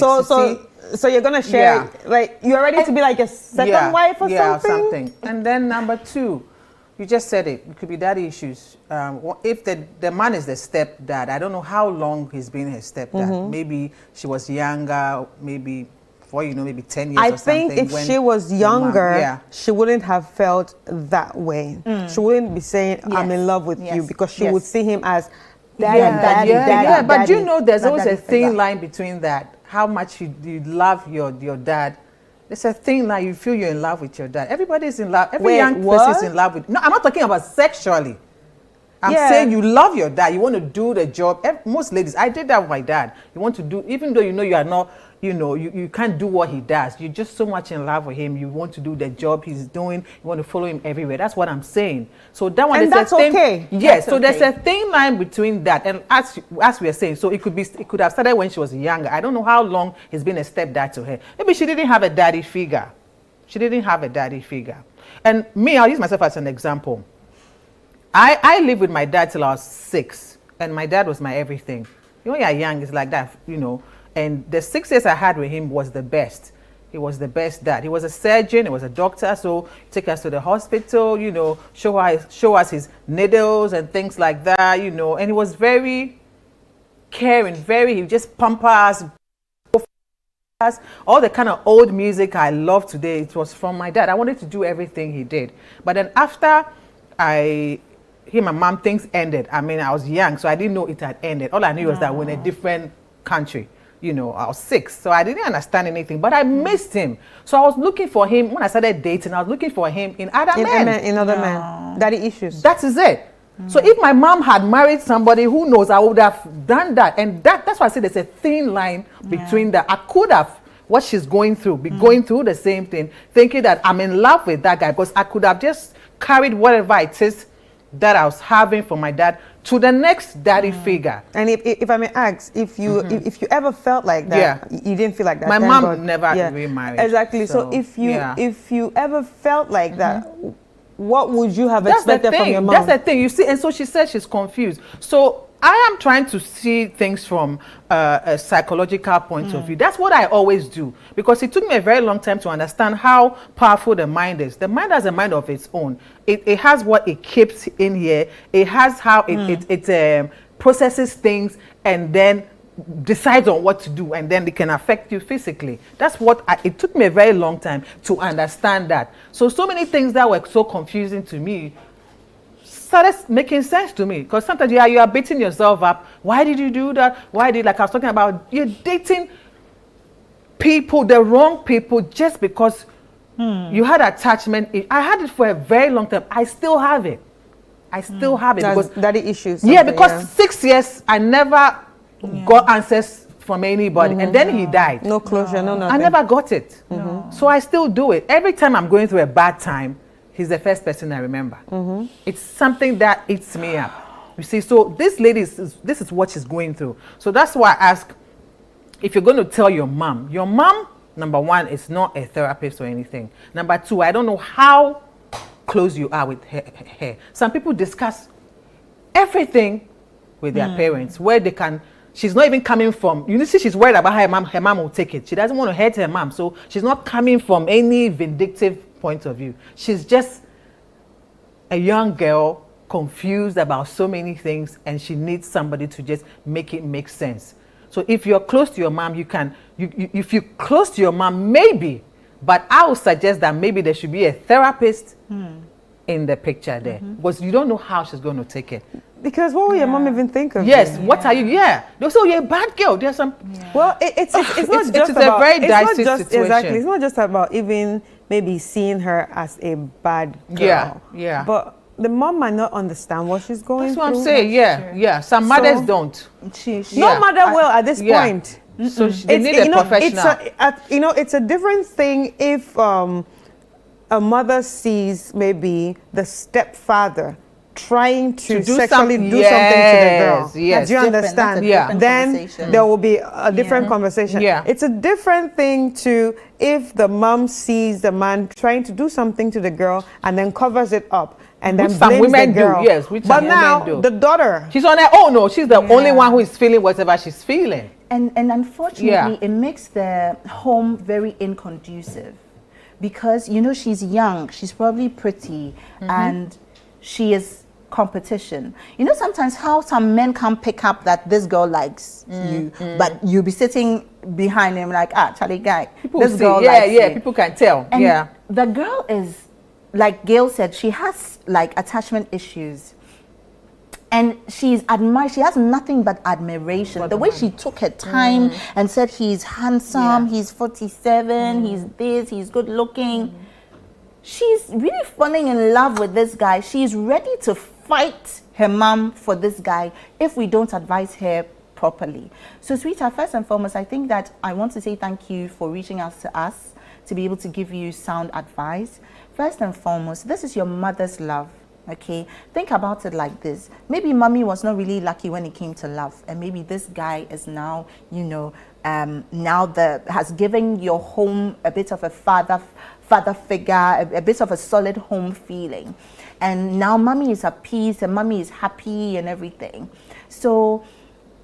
So you're gonna share, like you're ready to be like a second wife or something? Yeah, something. And then number two, you just said it. It could be daddy issues. If the man is the stepdad, I don't know how long he's been his stepdad. Maybe she was younger, maybe before, maybe 10 years I or something. think if when she was your younger, mom- she wouldn't have felt that way. She wouldn't be saying, I'm in love with you, because she would see him as daddy. But daddy. there's Not always a daddy thin figure. line between that. How much you love your dad. There's a thin line. You feel you're in love with your dad. Everybody's in love. Every young person is in love with. No, I'm not talking about sexually. I'm saying you love your dad. You want to do the job. Most ladies, I did that with my dad. You want to do, even though you are not, you can't do what he does. You're just so much in love with him. You want to do the job he's doing. You want to follow him everywhere. That's what I'm saying. So that one is that's okay. Yes. That's so there's okay. a thin line between that and as we are saying. So it could have started when she was younger. I don't know how long he's been a stepdad to her. Maybe she didn't have a daddy figure. And me, I'll use myself as an example. I lived with my dad till I was 6, and my dad was my everything. When you're young, it's like that, And the 6 years I had with him was the best. He was the best dad. He was a surgeon. He was a doctor. So take us to the hospital, show us his needles and things like that, And he was very caring. He just pamper us. All the kind of old music I love today, it was from my dad. I wanted to do everything he did. But then after him and mom, things ended. I mean, I was young, so I didn't know it had ended. All I knew was that we're in a different country. I was 6, so I didn't understand anything. But I missed him. So I was looking for him. When I started dating, I was looking for him in other men. In other men. Daddy issues. That is it. So if my mom had married somebody, who knows, I would have done that. And that's why I say there's a thin line between that. I could have, what she's going through, going through the same thing, thinking that I'm in love with that guy, because I could have just carried whatever it is that I was having for my dad to the next daddy figure. And if I may ask, if you ever felt like that, you didn't feel like that. My mom never remarried. Exactly. So if you ever felt like that, what would you have expected from your mom? That's the thing, you see. And so she said she's confused. So I am trying to see things from a psychological point of view. That's what I always do, because it took me a very long time to understand how powerful the mind is. The mind has a mind of its own. It has what it keeps in here. It has how it processes things and then decides on what to do, and then it can affect you physically. That's what it took me a very long time to understand that. So many things that were so confusing to me started making sense to me, because sometimes you are beating yourself up. Why did you do that? Like I was talking about, you're dating people, the wrong people, just because you had attachment. I had it for a very long time. I still have it. Because daddy issues. Yeah, because 6 years I never got answers from anybody, and then he died. No closure, no nothing. I never got it. So I still do it. Every time I'm going through a bad time, he's the first person I remember. It's something that eats me up. You see, so this lady, this is what she's going through. So that's why I ask, if you're going to tell your mom, number one, is not a therapist or anything. Number two, I don't know how close you are with her. Some people discuss everything with their parents, where they can. She's not even coming from, see, she's worried about her mom will take it. She doesn't want to hurt her mom, so she's not coming from any vindictive point of view. She's just a young girl confused about so many things, and she needs somebody to just make it make sense. So if you're close to your mom, if you're close to your mom, maybe, but I would suggest that maybe there should be a therapist in the picture there, because you don't know how she's going to take it. Because what will your mom even think of Yes, you? what are you? Yeah, they'll say, oh, you're a bad girl. There's some. Well, it's not just it's about. a very dicey situation. Exactly. It's not just about even maybe seeing her as a bad girl. Yeah. But the mom might not understand what she's going through. That's what I'm saying. Yeah. Some mothers don't. No mother will at this point. So they need a professional. It's a different thing if a mother sees maybe the stepfather trying to sexually do something to the girl. Yes. Do you understand? Then there will be a different conversation. Yeah. It's a different thing to if the mom sees the man trying to do something to the girl and then covers it up and then blames the girl. But now the daughter, she's on her own. No, she's the only one who is feeling whatever she's feeling. And unfortunately, it makes the home very inconducive, because she's young, she's probably pretty, and she is competition. You know, sometimes how some men can't pick up that this girl likes you, but you'll be sitting behind him like, Charlie guy, people this see, girl likes you. people can tell. And the girl is, like Gail said, she has like attachment issues. And she's admired, she has nothing but admiration. The way she took her time and said he's handsome, he's 47, he's this, he's good looking. She's really falling in love with this guy. She's ready to fight her mom for this guy if we don't advise her properly. So sweetheart, first and foremost, I think that I want to say thank you for reaching out to us to be able to give you sound advice. First and foremost, this is your mother's love. Okay, think about it like this. Maybe mommy was not really lucky when it came to love, and maybe this guy is now, you know, has given your home a bit of a father figure, a bit of a solid home feeling, and now mommy is at peace and mommy is happy and everything. So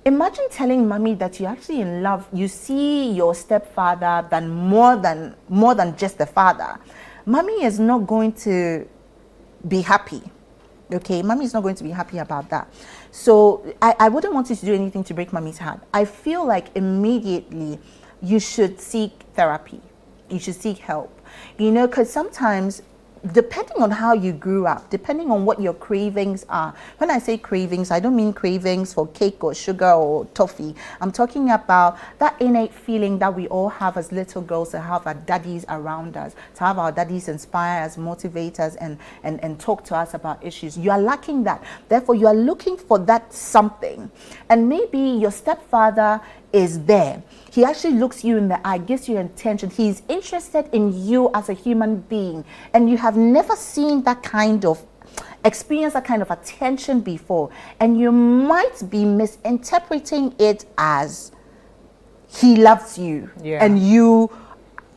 imagine telling mommy that you're actually in love. You see your stepfather than more than just the father. Mommy is not going to be happy. Okay, mommy is not going to be happy about that. So I wouldn't want you to do anything to break mommy's heart. I feel like immediately you should seek therapy. You should seek help. You know, because sometimes, depending on how you grew up, depending on what your cravings are. When I say cravings, I don't mean cravings for cake or sugar or toffee. I'm talking about that innate feeling that we all have as little girls, to have our daddies around us, to have our daddies inspire us, motivate us, and talk to us about issues. You are lacking that. Therefore, you are looking for that something. And maybe your stepfather is there. He actually looks you in the eye, gives you attention. He's interested in you as a human being. And you have never seen that kind of experience, that kind of attention before. And you might be misinterpreting it as he loves you. And you,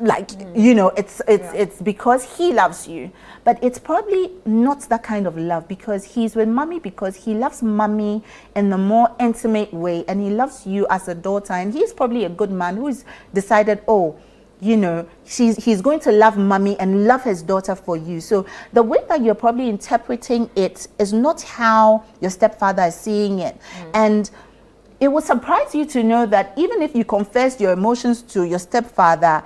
like, you know, it's because he loves you. But it's probably not that kind of love, because he's with mommy because he loves mommy in a more intimate way, and he loves you as a daughter. And he's probably a good man who's decided, oh, you know, he's going to love mommy and love his daughter for you. So the way that you're probably interpreting it is not how your stepfather is seeing it. And it would surprise you to know that even if you confess your emotions to your stepfather,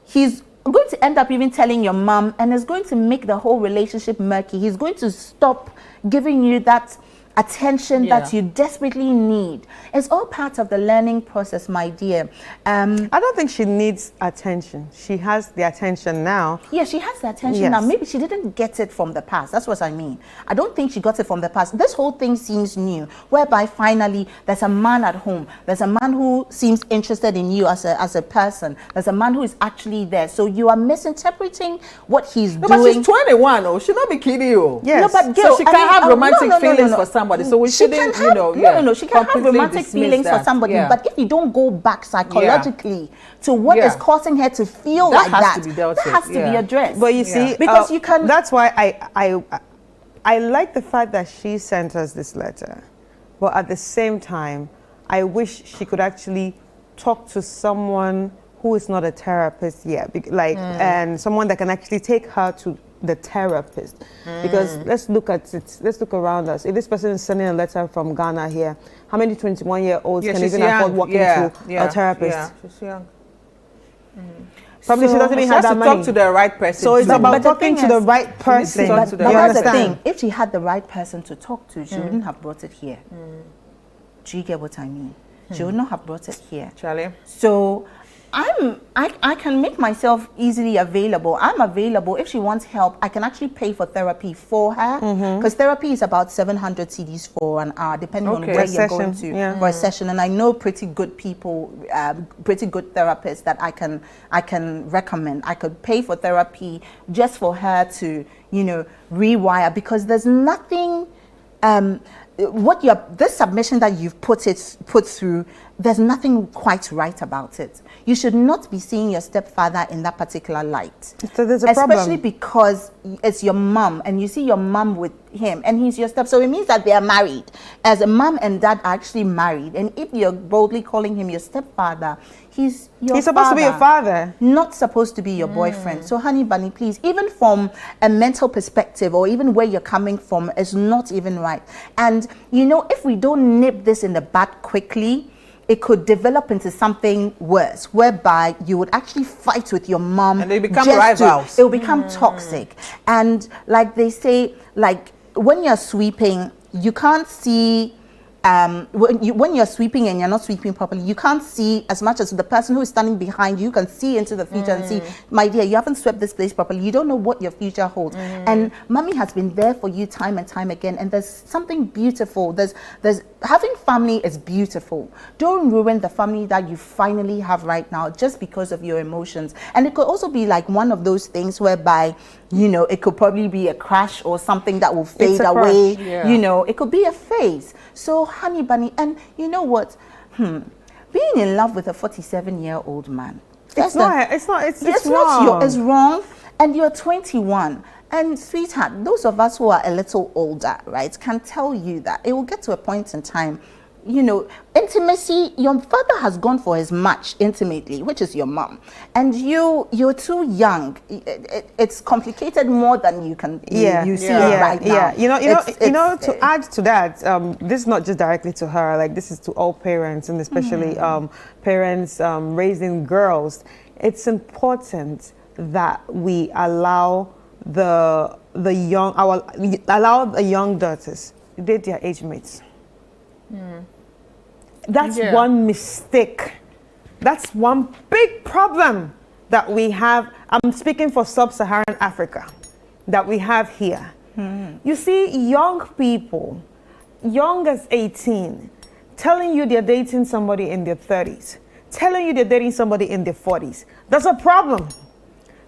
he's going to end up even telling your mom, and it's going to make the whole relationship murky. He's going to stop giving you that attention that you desperately need. It's all part of the learning process, my dear. I don't think she needs attention. She has the attention now. Yeah, she has the attention now. Maybe she didn't get it from the past. That's what I mean. I don't think she got it from the past. This whole thing seems new, whereby finally there's a man at home. There's a man who seems interested in you as a person. There's a man who is actually there. So you are misinterpreting what he's doing. But she's 21. Oh, she'll not be kidding you. Yes. No, but girl, so she can have romantic feelings for somebody. So we shouldn't, you know, no, she can have romantic feelings for somebody, but if you don't go back psychologically to what is causing her to feel like that, that has to be addressed. But you see, because you can. That's why I like the fact that she sent us this letter, but at the same time, I wish she could actually talk to someone who is not a therapist yet, and someone that can actually take her to the therapist. Because let's look around us. If this person is sending a letter from Ghana here, how many 21-year-olds can even afford walking to a therapist? Yeah, she's young. Probably she doesn't even have that money. Talk to the right person. So it's about talking to the right person. But that's the thing. If she had the right person to talk to, she wouldn't have brought it here. Do you get what I mean? She would not have brought it here. Charlie. So I can make myself easily available. I'm available. If she wants help, I can actually pay for therapy for her, because therapy is about 700 cedis for an hour, depending on where you're going to for a session. And I know pretty good people, pretty good therapists that I can recommend. I could pay for therapy just for her to, you know, rewire, because there's nothing. This submission that you've put through, there's nothing quite right about it. You should not be seeing your stepfather in that particular light. So there's a problem. Especially because it's your mom, and you see your mom with him, and he's your step. So it means that they are married. As a mom and dad are actually married, and if you're boldly calling him your stepfather, He's supposed to be your father, not supposed to be your boyfriend. So, honey bunny, please, even from a mental perspective or even where you're coming from, is not even right. And you know, if we don't nip this in the bud quickly, it could develop into something worse, whereby you would actually fight with your mom, and they become rivals. It will become toxic. And like they say, like when you're sweeping, you can't see. When you're sweeping and you're not sweeping properly, you can't see as much as the person who is standing behind you. You can see into the future and see, my dear, you haven't swept this place properly. You don't know what your future holds. And mommy has been there for you time and time again. And there's something beautiful. There's having family is beautiful. Don't ruin the family that you finally have right now just because of your emotions. And it could also be like one of those things whereby, you know, it could probably be a crash or something that will fade away. You know, it could be a phase. So, honey bunny, and you know what? Being in love with a 47-year-old man, it's wrong. It's wrong. And you're 21. And sweetheart, those of us who are a little older, right, can tell you that it will get to a point in time, you know, intimacy, your father has gone for his match intimately, which is your mom, and you're too young. It's complicated more than you can you see it right now. To add to that, this is not just directly to her, like this is to all parents, and especially parents raising girls. It's important that we allow the young daughters date their age mates. That's one mistake. That's one big problem that we have. I'm speaking for sub-Saharan Africa, that we have here. You see young people, young as 18, telling you they're dating somebody in their 30s, telling you they're dating somebody in their 40s. That's a problem.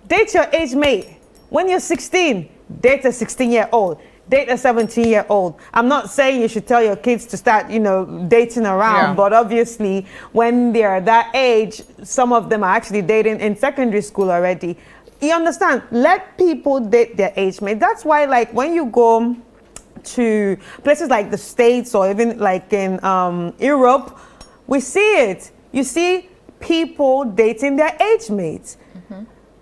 Date your age mate. When you're 16, date a 16-year-old. Date a 17-year-old. I'm not saying you should tell your kids to start, you know, dating around, but obviously when they're that age, some of them are actually dating in secondary school already. You understand? Let people date their age mate. That's why, like, when you go to places like the States or even like in Europe, we see it. You see people dating their age mates.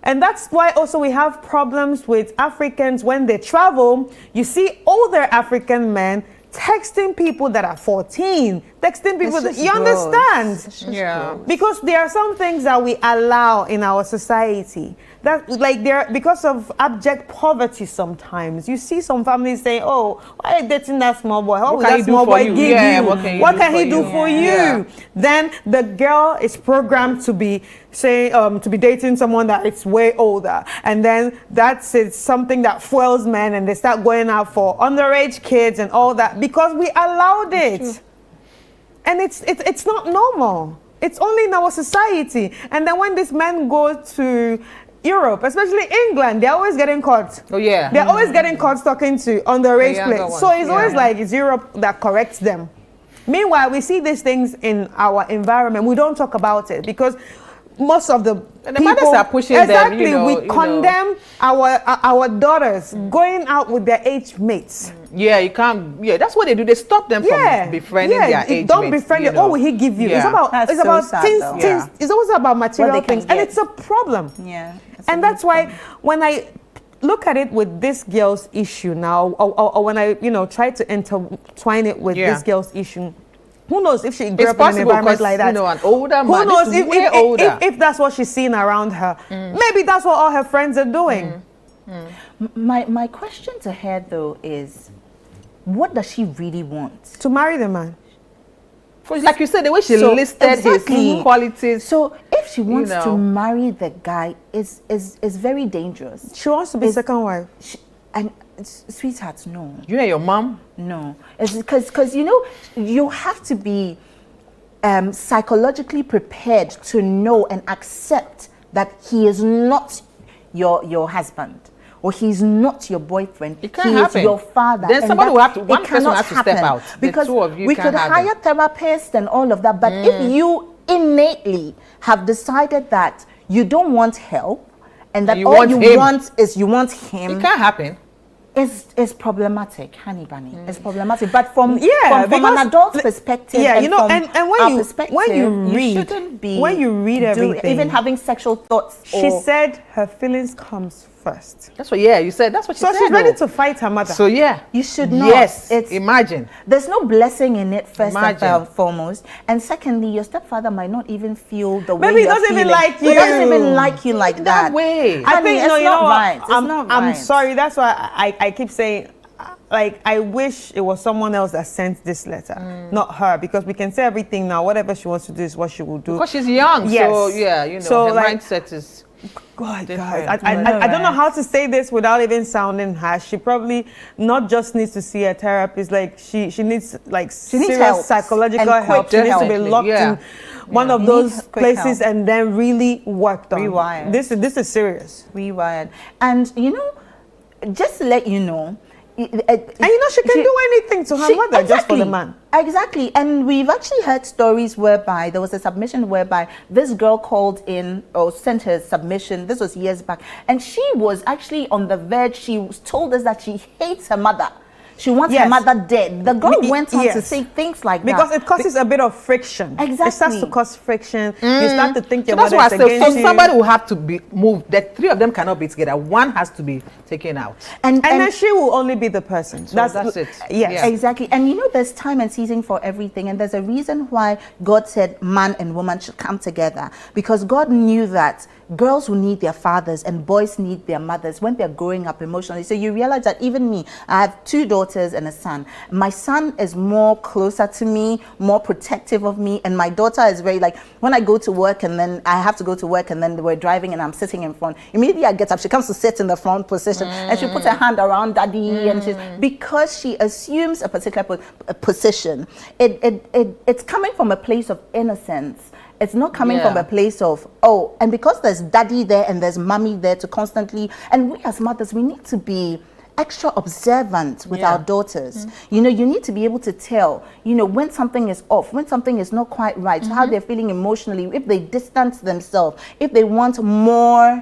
And that's why also we have problems with Africans when they travel. You see older African men texting people that are 14, texting people that, you understand? Because there are some things that we allow in our society that, like, because of abject poverty sometimes. You see some families say, oh, why are you dating that small boy? What will that small boy give you? What can he do for you? Then the girl is programmed to be to be dating someone that is way older, and then that's something that fuels men, and they start going out for underage kids and all that because we allowed it. And it's not normal. It's only in our society. And then when these men go to Europe, especially England, they're always getting caught. They're always getting caught talking to underage players. So it's always like it's Europe that corrects them. Meanwhile, we see these things in our environment. We don't talk about it because most of the mothers are pushing them. We condemn our daughters going out with their age mates. You can't. That's what they do. They stop them from befriending their age mates. Don't befriend them. What will he give you? It's about things. It's always about material things, and it's a problem. And that's why when I look at it with this girl's issue now, or when I try to intertwine it with this girl's issue. Who knows if she grew up in an environment like that? An older man. Who knows if that's what she's seeing around her? Maybe that's what all her friends are doing. My question to her though is, what does she really want? To marry the man. Like you said, the way she listed his qualities. So if she wants to marry the guy, is very dangerous. She wants to be second wife. Sweetheart, no. You know your mom? No. It's because you have to be psychologically prepared to know and accept that he is not your husband, or he's not your boyfriend. It can't happen. Is your father. Then somebody will have to. One person will have to step out. Because the two of you we could hire therapists and all of that, but if you innately have decided that you don't want help and that all you want is you want him, it can't happen. is problematic, honey bunny. It's problematic, but from an adult perspective, yeah, you know, and when you read everything, even having sexual thoughts. She said her feelings comes first. That's what. Yeah, you said that's what she said. So she's ready to fight her mother. So yeah, you should not. Yes, it's imagine. There's no blessing in it. First and foremost, and secondly, your stepfather might not even feel the way. Maybe he doesn't even like you. He doesn't even like you like that. Way. I think it's not right. It's not right. I'm sorry. That's why I keep saying, like, I wish it was someone else that sent this letter, not her, because we can say everything now. Whatever she wants to do is what she will do. Because she's young. Yes. So yeah, you know, so, her like, mindset is. God, guys, I don't know how to say this without even sounding harsh. She probably not just needs to see a therapist. Like she needs serious help. Psychological help. She needs to be locked in one of those places and then really worked on. Rewired. This is serious. Rewired. And you know, just to let you know. And you know, she can do anything to her mother just for the man. Exactly. And we've actually heard stories whereby there was a submission whereby this girl called in or sent her submission. This was years back. And she was actually on the verge. She told us that she hates her mother. She wants her mother dead. The girl went on to say things like that. Because it causes a bit of friction. Exactly. It starts to cause friction. You start to think your that's mother why is I say against you. somebody will have to be moved. The three of them cannot be together. One has to be taken out. And then she will only be the person. So that's it. Yes. Exactly. And you know, there's time and season for everything. And there's a reason why God said man and woman should come together. Because God knew that girls will need their fathers and boys need their mothers when they're growing up emotionally. So you realize that even me, I have 2 daughters and a son. My son is more closer to me, more protective of me, and my daughter is very like, when I go to work and then I have to go to work and then we're driving and I'm sitting in front, immediately I get up, she comes to sit in the front position and she puts her hand around daddy and she's, because she assumes a particular position. It's coming from a place of innocence. It's not coming from a place of, and because there's daddy there and there's mommy there to constantly, and we as mothers, we need to be extra observant with our daughters. You know, you need to be able to tell, you know, when something is off, when something is not quite right, how they're feeling emotionally, if they distance themselves, if they want more.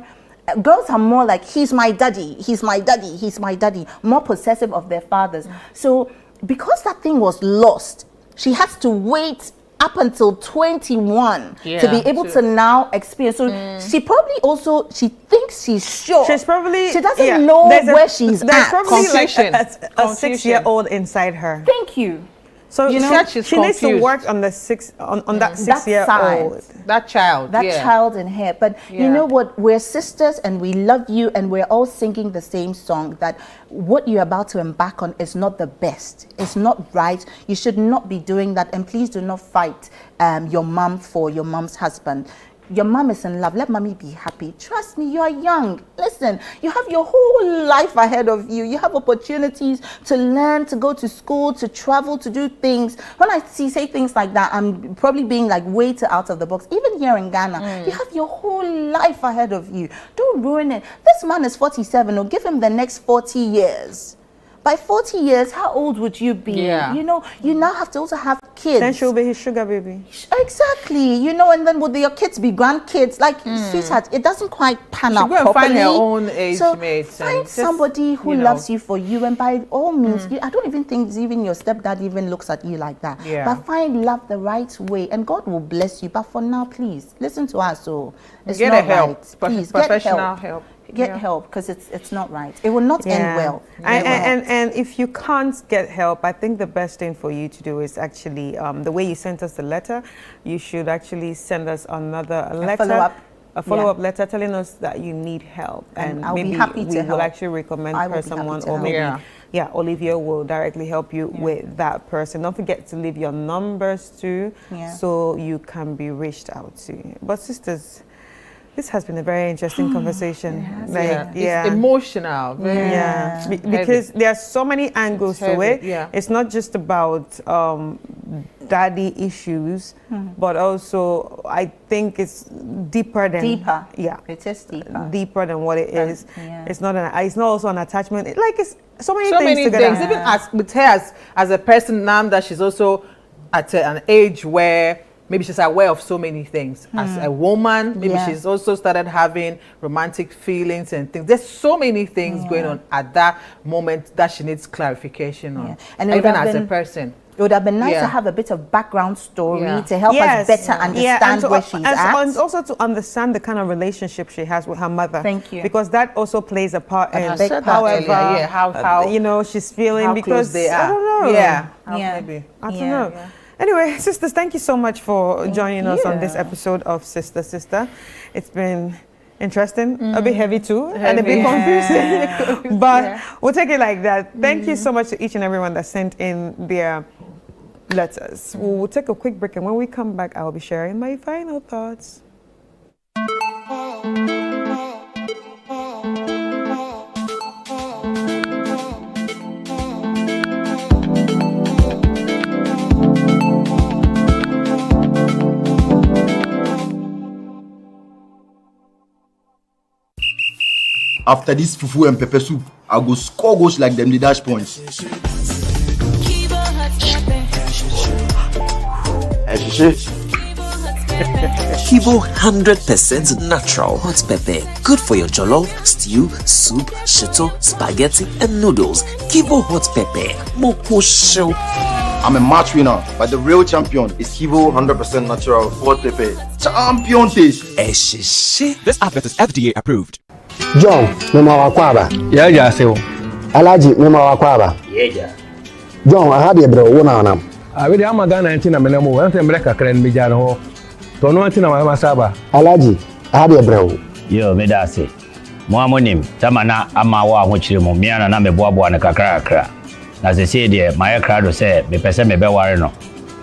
Girls are more like, he's my daddy, he's my daddy, he's my daddy, more possessive of their fathers. So because that thing was lost, she has to wait up until 21 to be able to now experience. So she probably also, she thinks she's sure. She's probably, she doesn't know where she's at. There's probably like a 6-year-old inside her. Thank you. So you know, she needs to work on the on that 6-year-old. That child. That child in her. But you know what? We're sisters and we love you and we're all singing the same song, that what you're about to embark on is not the best. It's not right. You should not be doing that. And please do not fight your mom for your mom's husband. Your mom is in love. Let mommy be happy. Trust me, you are young. Listen, you have your whole life ahead of you. You have opportunities to learn, to go to school, to travel, to do things. When I say things like that, I'm probably being like way too out of the box. Even here in Ghana, you have your whole life ahead of you. Don't ruin it. This man is 47. Or give him the next 40 years. By 40 years, how old would you be? You know, you now have to also have kids. Then she'll be his sugar baby. Exactly. You know, and then would your kids be grandkids? Like, sweetheart, it doesn't quite pan out properly. Find her own age mates. Find somebody who loves you for you, and by all means, I don't even think even your stepdad even looks at you like that. But find love the right way, and God will bless you. But for now, please, listen to us. So it's get not help. Right. Please, professional help. Get help, because it's not right. It will not end well. And if you can't get help, I think the best thing for you to do is actually, the way you sent us the letter, you should actually send us another letter. A follow-up letter telling us that you need help, and I'll maybe be happy to we help. will actually recommend her someone, or maybe Olivia will directly help you with that person. Don't forget to leave your numbers too, so you can be reached out to. But sisters, this has been a very interesting conversation. It's emotional. Because there are so many angles to it. It's not just about daddy issues, but also I think it's deeper than it is deeper than what it is. It's not also an attachment. It's so many things. Even as with her as a person now that she's also at an age where maybe she's aware of so many things. As a woman, maybe she's also started having romantic feelings and things. There's so many things going on at that moment that she needs clarification on. And even as a person. It would have been nice to have a bit of background story to help us better understand where she's at. And also to understand the kind of relationship she has with her mother. Thank you. Because that also plays a part in how you know, she's feeling, because they are. I don't know. Maybe. I don't know. Anyway, sisters, thank you so much for joining us on this episode of Sister. It's been interesting, a bit heavy too, and a bit confusing, but we'll take it like that. Thank you so much to each and everyone that sent in their letters. We'll take a quick break, and when we come back, I will be sharing my final thoughts. After this fufu and pepper soup, I go score goals like them the dash points. Kivo 100% natural hot pepper. Good for your jollof, stew, soup, shito, spaghetti, and noodles. Kivo hot pepper. Moko show. I'm a match winner, but the real champion is Kivo 100% natural hot pepper. Champion taste. This advert is FDA approved. John, mema wakwaba. Yeah, so. Alaji, mema wakwaba. Yeah. John, I had a bro, one on I really am a Ghana and Tina Menemo, and America can be Jano. Don't want to know my Saba. Alaji, I had a bro. Yo, Medasi. Moamonim, Tamana, Amawa, which you Mumiana, Name Bobo and Kakra. As I say, dear, my crowd said, me person me be wareno.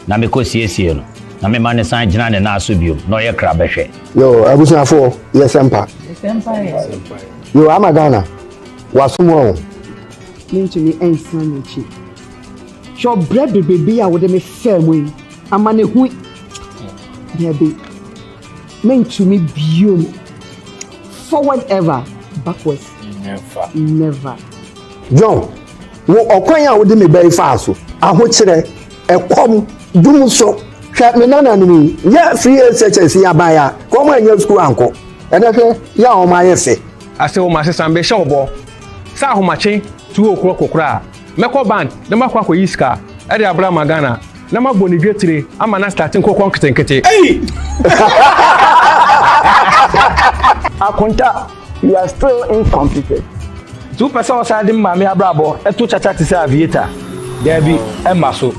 Namiko CSN. Name man sign Jan and Nasubium, no your crabeshe. Yo, I was not for, yes, Empire. Yo, I'm a Ghana. Was more. Mean to me, ain't sanity. Your bread baby, I would have family. I'm an who. Baby. Mean to me, beauty. Forward ever, backwards. Never. John, wo okwanya wo de me very fast. Ahokyere, ekom, dumuso. Hwa me nana ni. Ya free SHS ya baya. Kom anya school anko. Edeke ya o ma yefe. Ase o ma sesan be shobo. Sa ahomache 2 o'clock kokra. Meko band, na makwa ko yiska. E de abra magana. Na maboni getire ama na starting kokon ketenkete. Hey! Akonta, you are still incompetent. 2% side mama abrabo. E to chacha ti say aviator. There be emaso.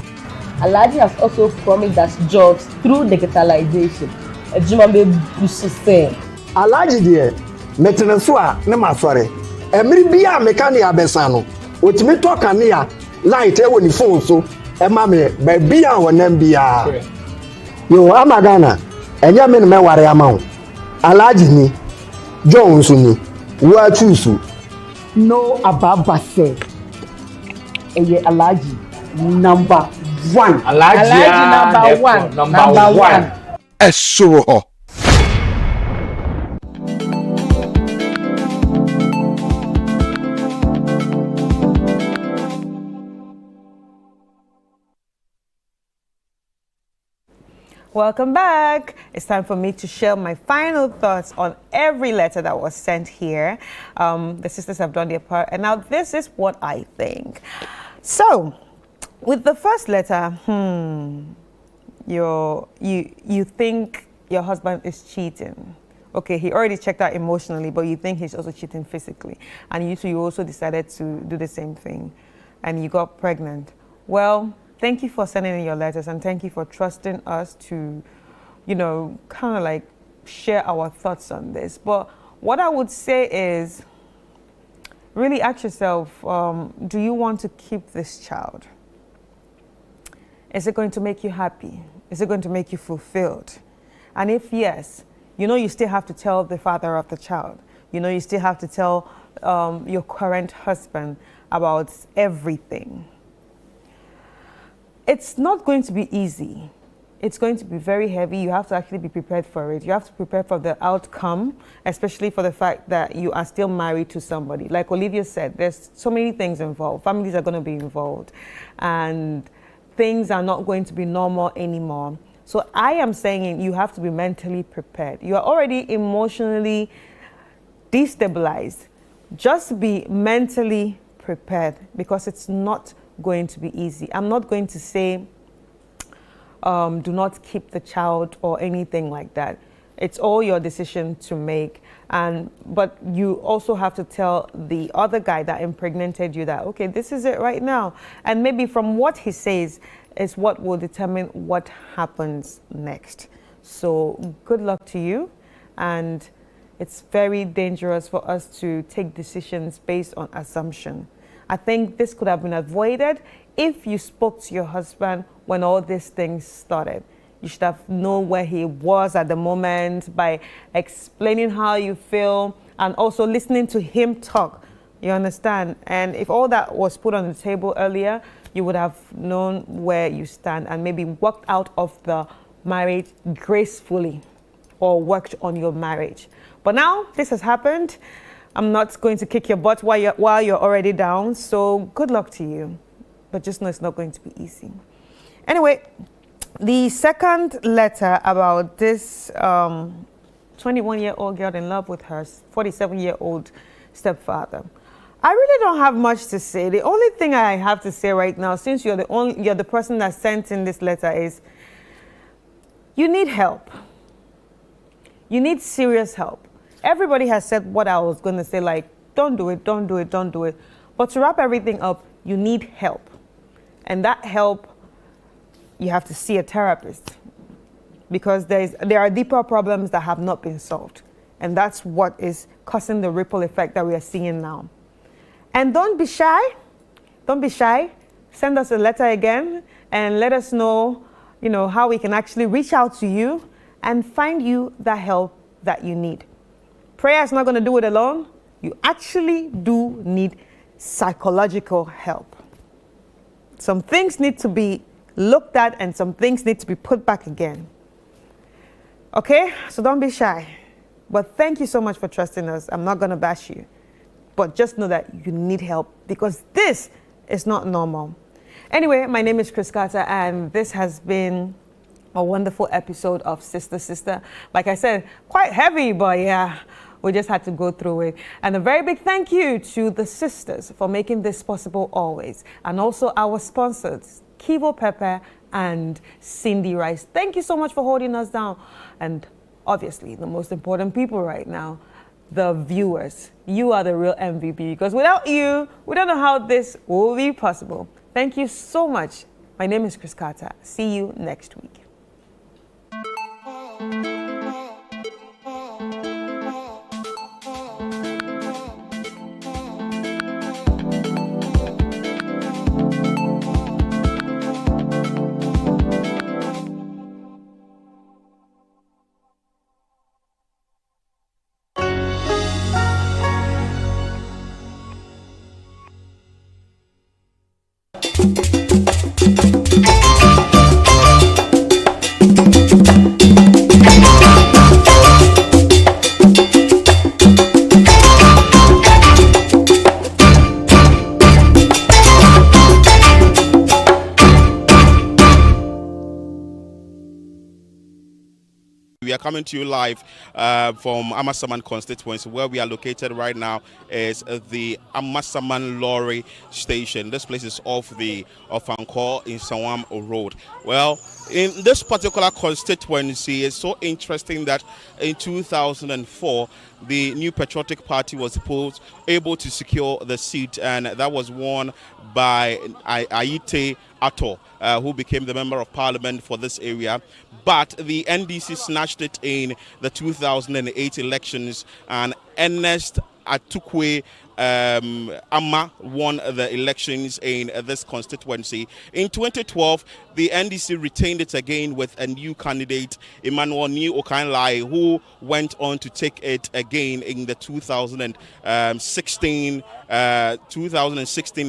Alhaji has also promised us jobs through digitalization. Ejimambe bususe. Alhaji there, metenso a ne masore. Emiri bia mekani abesano. Otimi to kanea light e woni phone so. E ma me ba bia wonam bia. Yo amagana. Enya me me ware amawo. Alhaji ni Jones ni wa choose. No ababa say. Eye Alhaji number 1. Alhaji number 1. Esuro. Welcome back. It's time for me to share my final thoughts on every letter that was sent here. The sisters have done their part, and now this is what I think. So, with the first letter, you think your husband is cheating. Okay, he already checked out emotionally, but you think he's also cheating physically, and you also decided to do the same thing, and you got pregnant. Well, thank you for sending in your letters, and thank you for trusting us to, kind of like share our thoughts on this. But what I would say is, really ask yourself, do you want to keep this child? Is it going to make you happy? Is it going to make you fulfilled? And if yes, you still have to tell the father of the child. You still have to tell your current husband about everything. It's not going to be easy. It's going to be very heavy. You have to actually be prepared for it. You have to prepare for the outcome, especially for the fact that you are still married to somebody. Like Olivia said, there's so many things involved. Families are going to be involved, and things are not going to be normal anymore. So I am saying you have to be mentally prepared. You are already emotionally destabilized. Just be mentally prepared because it's not going to be easy. I'm not going to say do not keep the child or anything like that. It's all your decision to make. But you also have to tell the other guy that impregnated you that, okay, this is it right now. And maybe from what he says is what will determine what happens next. So good luck to you. And it's very dangerous for us to take decisions based on assumption. I think this could have been avoided if you spoke to your husband when all these things started. You should have known where he was at the moment by explaining how you feel and also listening to him talk. You understand? And if all that was put on the table earlier, you would have known where you stand and maybe walked out of the marriage gracefully or worked on your marriage. But now this has happened. I'm not going to kick your butt while you're already down. So good luck to you. But just know it's not going to be easy. Anyway, the second letter about this 21-year-old girl in love with her 47-year-old stepfather. I really don't have much to say. The only thing I have to say right now, since you're the person that sent in this letter, is you need help. You need serious help. Everybody has said what I was going to say, like, don't do it, don't do it, don't do it. But to wrap everything up, you need help. And that help, you have to see a therapist because there are deeper problems that have not been solved. And that's what is causing the ripple effect that we are seeing now. And don't be shy. Don't be shy. Send us a letter again and let us know, how we can actually reach out to you and find you the help that you need. Prayer is not going to do it alone. You actually do need psychological help. Some things need to be looked at and some things need to be put back again. Okay? So don't be shy. But thank you so much for trusting us. I'm not going to bash you. But just know that you need help because this is not normal. Anyway, my name is Chris Carter and this has been a wonderful episode of Sister Sister. Like I said, quite heavy, but yeah, we just had to go through it. And a very big thank you to the sisters for making this possible always. And also our sponsors, Kivo Pepper and Cindy Rice. Thank you so much for holding us down. And obviously, the most important people right now, the viewers. You are the real MVP because without you, we don't know how this will be possible. Thank you so much. My name is Chris Carter. See you next week. We are coming to you live from Amasaman Constituency. Where we are located right now is the Amasaman Lorry Station. This place is off the Ankor in Sawam Road. Well, in this particular constituency, it's so interesting that in 2004, the New Patriotic Party was able to secure the seat, and that was won by Aite Ato, who became the Member of Parliament for this area. But the NDC snatched it in the 2008 elections, and Ernest Atukwe Amma won the elections in this constituency. In 2012, the NDC retained it again with a new candidate, Emmanuel New Okanlai, who went on to take it again in the 2016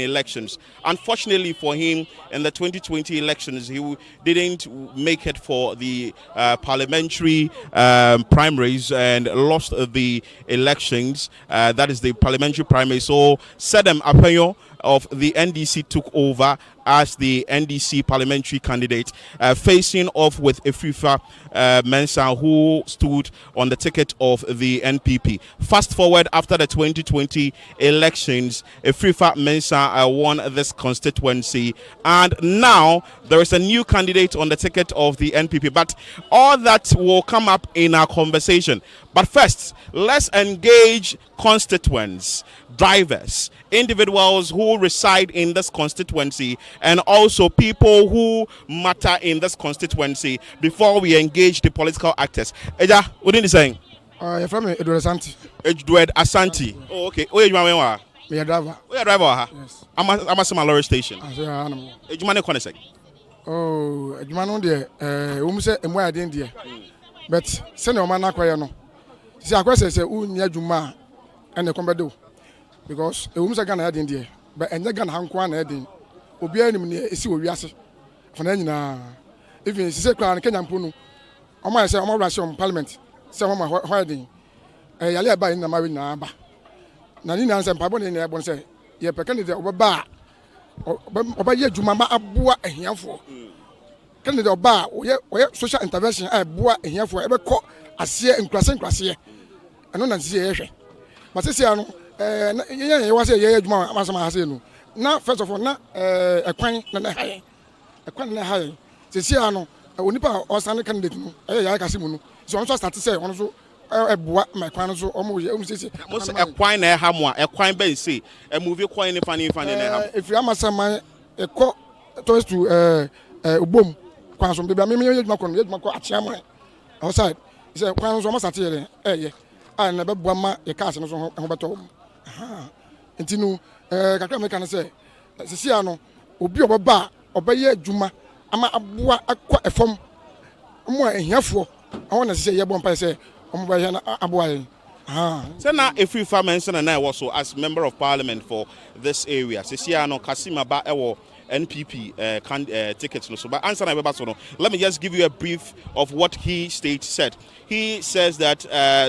elections. Unfortunately for him, in the 2020 elections, he didn't make it for the parliamentary primaries and lost the elections. That is the parliamentary primary. So Sedem Apenyo of the NDC took over as the NDC parliamentary candidate, facing off with Efifa Mensah, who stood on the ticket of the NPP. Fast forward after the 2020 elections, Efifa Mensah won this constituency, and now there is a new candidate on the ticket of the NPP. But all that will come up in our conversation. But first, let's engage constituents, drivers, individuals who reside in this constituency, and also people who matter in this constituency before we engage the political actors. Eja, what are you saying? You're from Edward Ashanti. Edward Ashanti. Oh, okay. Where you are? Me a driver. Where you driver? Yes. I'm a lorry station. Ejumane konesek. Oh, ejumane de say emo ade de. But send o man akwaya no. See akwese say unni adwuma and kombedo. Because say Ghana ade de. But enye Ghana hanko na ade. Obi anim ne esi wo wiase. Fana nyina. Even say kwa Kenya mpo no. Omo say omo rush parliament. Say omo holding. Yale ba na mawi na aba. Na ni na nsem pabo ne na ebon say ye pekane de obaba ye adwuma ma aboa ahiafo. Kane de oba oye social intervention aboa ahiafo ebekọ ase nkrase eno na nsie ye hwe. Ma sese ano ye wa say ye adwuma amasama ha say no. Na first of all na ekwan na haye. Ekwan na haye. Sese ano onipa osane candidate no ya kase mu no. So on so start say on so eboa my kwan so omo ye sese most ekwan na ha mo ekwan ben say e move kwan ni fani na ha if you amasama ekọ towards to obom kwan so bia me yeduma ko achiama outside say kwan so amasate ye ye na beboa ma ye cars no so ho beto aha ntinu kakra me kan say sisi ano obi obaba obaye adwuma ama aboa akọ efom mo ehiafo awon na sisi ye bon pa say So now Efifa Mensah and I also as member of parliament for this area. Sisiano Kasima ba ewo NPP tickets. So but answer let me just give you a brief of what he said. He says that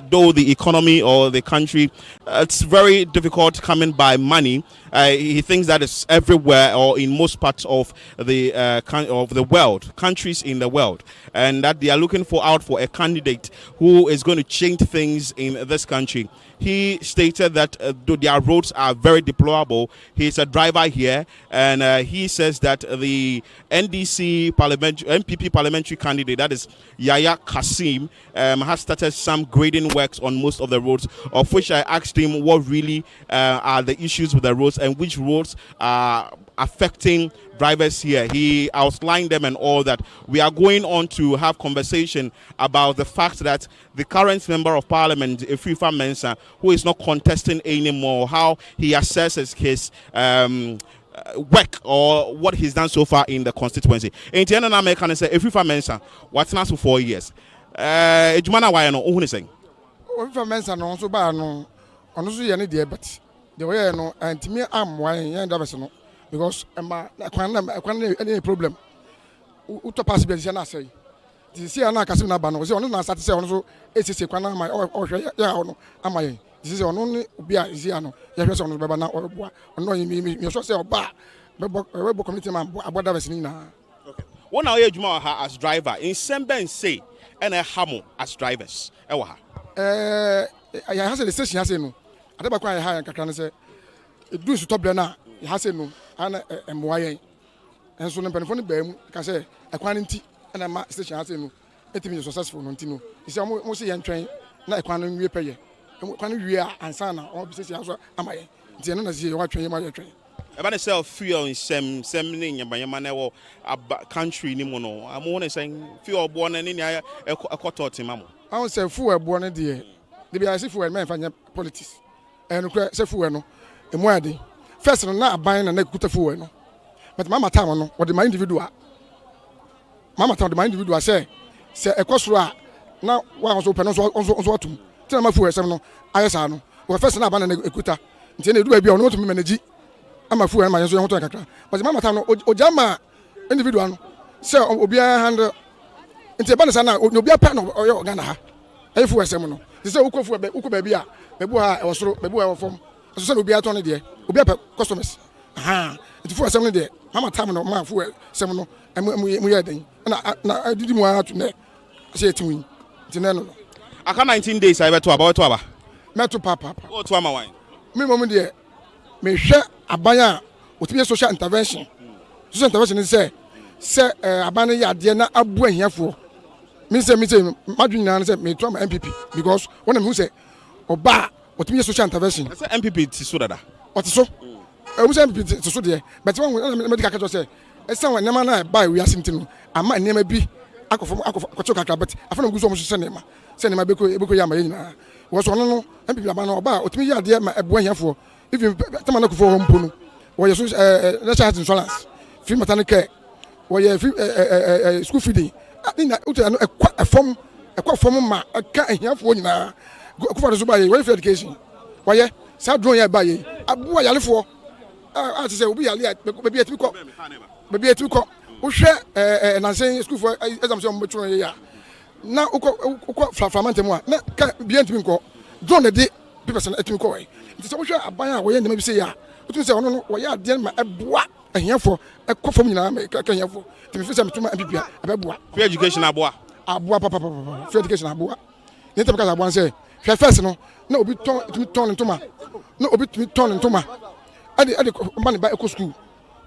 though the economy or the country, it's very difficult coming by money. He thinks that it's everywhere or in most parts of the world, countries in the world, and that they are looking out for a candidate who is going to change things in this country. He stated that their roads are very deplorable. He's a driver here, and he says that the NPP parliamentary candidate, that is Yaya Kasim, has started some grading works on most of the roads, of which I asked him what really are the issues with the roads and which roads are affecting drivers here. He outlined them and all that. We are going on to have conversation about the fact that the current member of parliament, Efifa Mensah, who is not contesting anymore, how he assesses his work or what he's done so far in the constituency. In the end, I can say Efifa Mensah, what's not for 4 years? Ejumana why no? Who is saying? Efifa Mensah no so ba no, ono so ye ne de but the way no antimi am why yan da no. Because any problem uto pass be na say this year na kasim na ba no say ono na start say ono so esese kwana ma ohwe ya ono amaye this is ono ni obi a this year no ya hwe say ono be ba na oboa ono me so say oba be community man aboda be ni na. Okay, one na ye adwuma ha as driver in semben say and a hamo as drivers e wa ha ya has the station has no adeba kwa ya ha kakra no say e do su top na ya has no ana emwaye enso no penfo no baam ka say ekwan nti na ma station has no etimi successful no nti no isi mo se ye ntwen na ekwan no wie peye ekwan no wie ansa na o bi se aso amaye nti no na se ye wa twen ye ma ye twen eba ne self feel in sem ne nyabanyama na wo country ni mo no amo ne say feel obo na ni ya ekoto ma mo I say fu ebo no de de bia se fu e men fanya politics enu kra se fu e no emu ade first no na aban na kuta fu e no but mama time no what the individual say ekosoro a na wa so pe no so atum tina ma fu e sem no ayesa no we first na aban na ekuta nti na edu ba bia no to me manage ama fu e ma yeso hoto kakra but mama time no ojama individual no say obi handle nti eba na sana obi apa no oyo Ghana ha efu esem no ti say uko ba bia bebu ha e wosoro bebu ha e wofom so say obi ato ne de obi apa customers It for some day. Mama time no man for some no. We are then. Na I didn't want to ne. Say to me. Tineno. Aka 19 days I to about to aba. Me to papa. O to ama wan. Me mom there. Me hwe abanya otimi social intervention. Social intervention is say abana ya de na abu ahiafo. Me say madwin na say me to my MPP because when who say oba otimi social intervention. Say MPP ti so dada. What so? We say MPP ti so there. But when medical catch say esa when nema na buy we asinti no ama nema bi akofo kakra but afana guso mo hye nema. Say nema beko ya ma yina. Wo so no MPP abana oba otimi ya de ma ebu ahiafo. Even tamana kufo home pono. Wo so national insurance. Free maternity care. Wo free school feeding. Ina uta no ekwa form ma aka ahiafo nyina. Kufa so buy welfare education. Wo sa drone ya buy abu ayalefo. I say obi yale baby etimi ko. Baby etimi ko. Wo hwe na say school for exam say mo betro ya. Na uko flamante mo na ka bi etimi ko. Drone de people etimi ko we. Nti so wo hwe aban a wo ye ndem bi say ya. Wo say ono no wo ya de ma eboa ahiafo ekofom nyina ma ka ahiafo. Timi fi say metuma MPP abeboa. Free education aboa. Aboa papa. Free education aboa. Ni tebe ka aboa say hwe first no na obi ton ntoma. Na obi ton ntoma. Ade man ba eco school.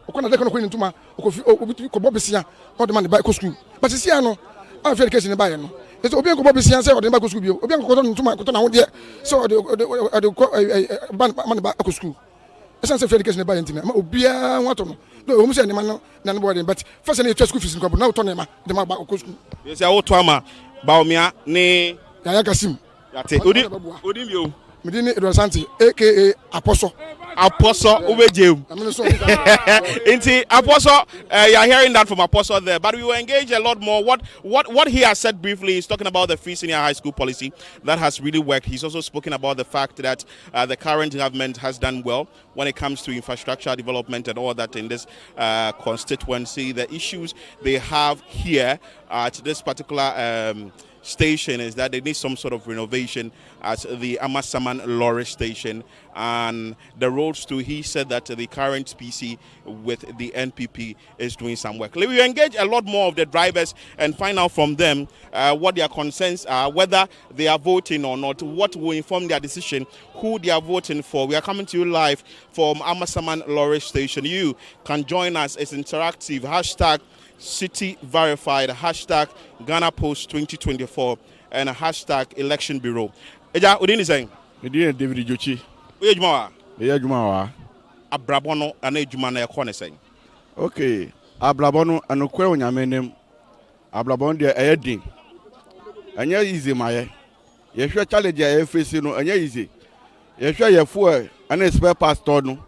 Okona de kono ntoma obi ko bobesia o de man ba eco school. But see no free education ba ye no. Eso obi ko bobesia say o de ba eco school bi. Obi ko ton ntoma ko na ho de so de man ba eco school. Esa say free education ba ye ntina ma obia wato no. No o mu say ne man no na no boarding but first na school fees nko na to na ma de ma ba eco school. Yes ya wo to ama ba omia ne ya Kasim. Yate odi bio. Medini Ashanti aka Apostle. Ubejem. Inti Apostle, you're hearing that from Apostle there, but we will engage a lot more. What he has said briefly is talking about the free senior high school policy that has really worked. He's also spoken about the fact that the current government has done well when it comes to infrastructure development and all that in this constituency. The issues they have here at this particular station is that they need some sort of renovation at the Amasaman Lorry station, and the roads too. He said that the current PC with the NPP is doing some work. We will engage a lot more of the drivers and find out from them what their concerns are, whether they are voting or not, what will inform their decision, who they are voting for. We are coming to you live from Amasaman Lorry station. You can join us. It's interactive. Hashtag City Verified, hashtag Ghana Post 2024, and a hashtag Election Bureau. Eja, udini saying? Medina David Jochi. Uye jumawa? Uye jumawa. Abrabono ane juma na yakone saying. Okay, abrabono anokwe onyamenem. Abrabono dia eyedin. Anya easy maye. Yehwe challenge ya face no anya easy. Yehwe yefu ane spare parts to no.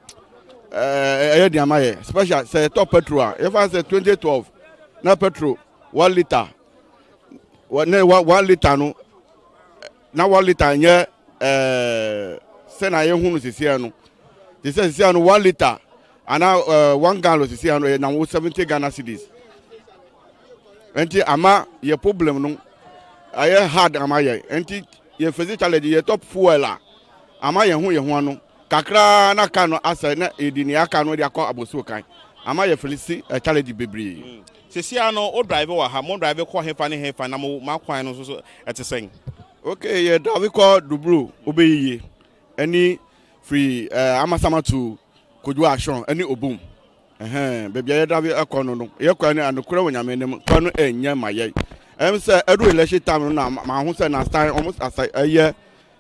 Eyedin amaye. Special say top petrol. If I say 2012 na petrol 1 liter. 1 liter no. Na 1 liter nye sena ye hunu sisi ano. Sisi ano 1 liter ana 1 gallon sisi ano na 70 Ghana cedis. Enti ama ye problem no aye hard ama ye. Enti ye face challenge ye top fuel a ama ye hu ano kakra na ka no asa na edini aka no de akọ aboso kan ama ye felisi challenge bebre. Sisi ano o driver wa ha mo driver ko hefa na mo makwan no so etesen. Okay, yeah, that we call Dubru, Obeye, any free Amasama to Kujua Ashon, any Obum. Baby, I have a corner, your corner and the crown, I mean, corner and near my yay. Say, every election time now, my home and I start almost as a year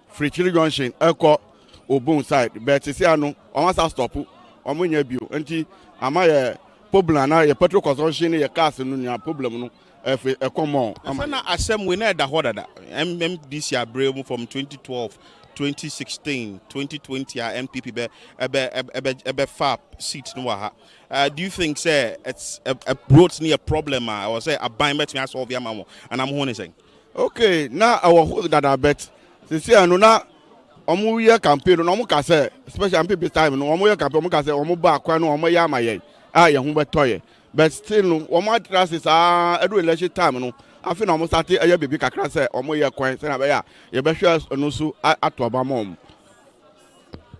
free chili junction, Echo, Obum side, but Tiziano, almost a stop, or when you view, and am I a problem now, a petrol consumption, a castle, no problem. A common. Assembly we know that this year brave from 2012, 2016, 2020 MPP be FAP seats no. Do you think say it's a broad near problem or say a bind bet me solve your mamo and I'm honest saying? Okay, now our hold that I bet. Since I know now omu year campaign no mo ka say especially MPP time no omu year campaign mo ka say omu ba kwa no omu ya maye. Ye hu betoye. But still no one trust every election time no I feel almost at a baby kakra say omo ye kwan say na be ya ye be hwe no so ato aba mom.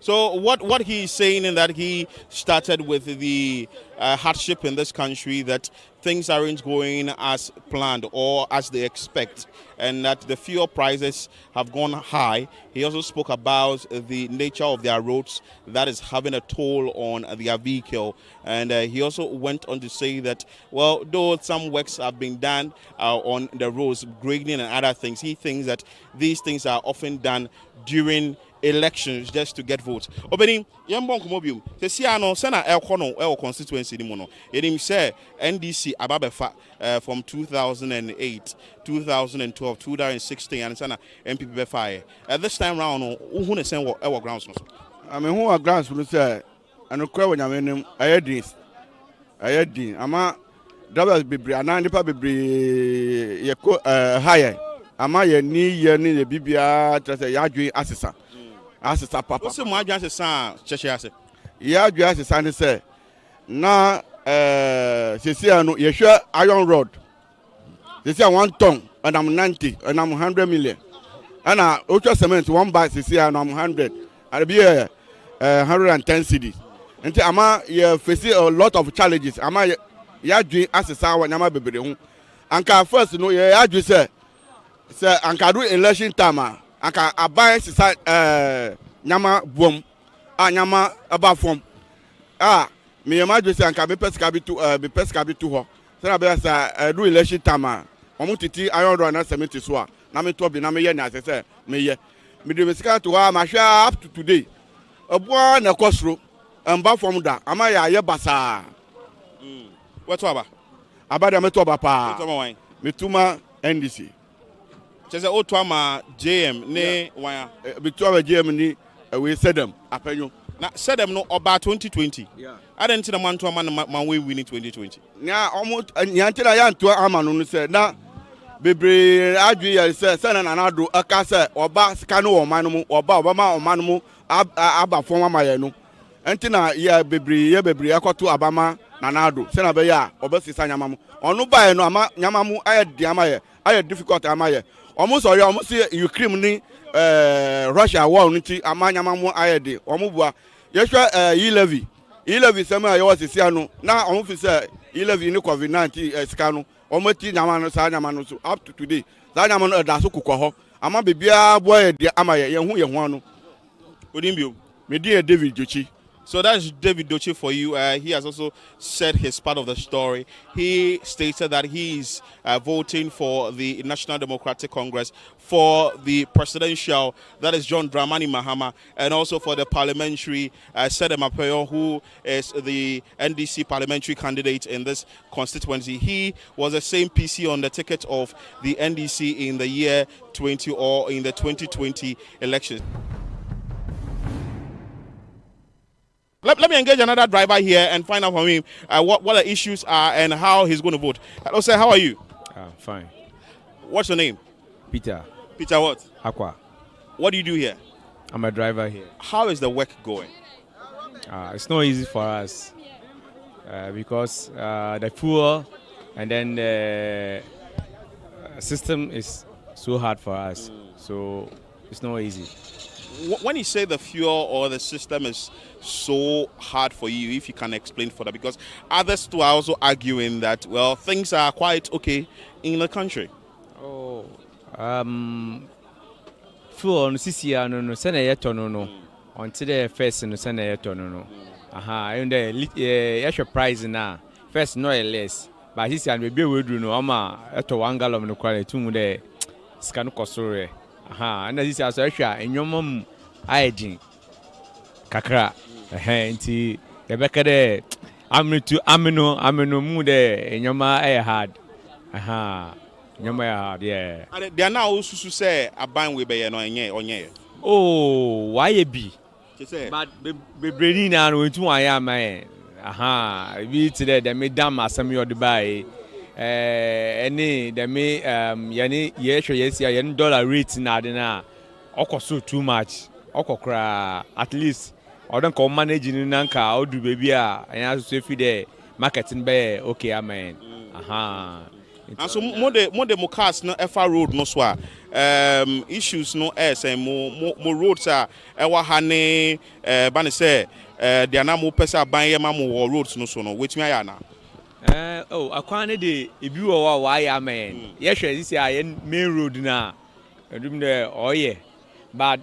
So what he is saying in that he started with the hardship in this country, that things aren't going as planned or as they expect, and that the fuel prices have gone high. He also spoke about the nature of their roads that is having a toll on their vehicle, and he also went on to say that, well, though some works have been done on the roads, grading and other things, he thinks that these things are often done during elections just to get votes. Obeni yembo nkomobium se sia no se na elkono el constituency ni mo no enim say NDC ababefa from 2008 2012 2016 and sana MPP befa at this time round no who ne sen wo grounds no I mean who are grounds no say anokwa wonyamenem ayedin ama double bibri ana nipa bibri yeko higher ama ye ni ye bibia trase yadwe asesa asesa papa wose mo adwan asesa cheche ase ya adwe asesa ne se na sesia no ye hwe iron rod sesia 1 ton and am 90 and am 100 million ana ultra cement 1 bag sesia no am 100 and be 110 cedis nti ama ye face a lot of challenges ama ya adwe asesa wa nyama bebere hu anka first no ye adwe se anka do election time anka aban sisa nyama bom nyama aba form me imagine say anka be pesca bi to ho say be say do election time omo titi iron rod na cement so a na me to bi na me ye na say me ye me de pesca to ha ma hwa up to today obo na kosro amba form da ama ya ye basa what aba abada me to aba pa me tuma NDC chese otwama JM ne wan Victoria JM ni we said them apenyo na said them no oba 2020 adan ti na man to man we win 2020 na omo nyantina ya nto ama no se na bebre adwe ya se na na do aka se oba sika no wo man mu oba ma o man mu aba fon ama ya no entina ya bebre akoto abama na na do se na be ya oba sisa nyama mu onu ba ye no ama nyama mu aye di ama ye aye difficult ama ye almost Ukraine ni Russia war nti amanyama mu ayede omubua yehwa e-levy sema ya wasisia no na omufi say e-levy ni COVID-19 sika no omati nyama no sa nyama no so up to today sa nyama no da so kokọ ho ama bebia boy de ama ye hu ano odimbio me die David Jochi. So that's David Doche for you. He has also said his part of the story. He stated that he is voting for the National Democratic Congress, for the presidential, that is John Dramani Mahama, and also for the parliamentary, Sedem Apeyo, who is the NDC parliamentary candidate in this constituency. He was the same PC on the ticket of the NDC in the year 2020 elections. Let me engage another driver here and find out from him what the issues are and how he's going to vote. Hello, sir. How are you? Fine. What's your name? Peter. Peter what? Aqua. What do you do here? I'm a driver here. How is the work going? It's not easy for us because the fuel and then the system is so hard for us. So it's not easy. When you say the fuel or the system is so hard for you, if you can explain further, because others too are also arguing that, well, things are quite okay in the country. Oh, fuel no CCR no send a yeto no until the first no send a yeto no. And the extra price now first no less, but this year maybe we do no ama eto 1 gallon no quality two the scan kosore. And this is also extra in your mom hygiene kakra nti the back there amino mu de in your ma hard nyoma hard yeah and they are now also say aban we be no onye oh why be but bebreni na no ntu wan ya man bi today the madam asem yo dubai any the me yani yehwe yesia yen dollar rate na de na okoso too much okokra at least odon ko manage ni nanka odu baby a anya so fi the marketing be okay amen And so more the cars no FR road no so issues no more roads are ewa hane bani say they are now more person buying more roads no so no which me ya na akwane de ebi wo wa ya man ye hwe this ya main road na edum de oye but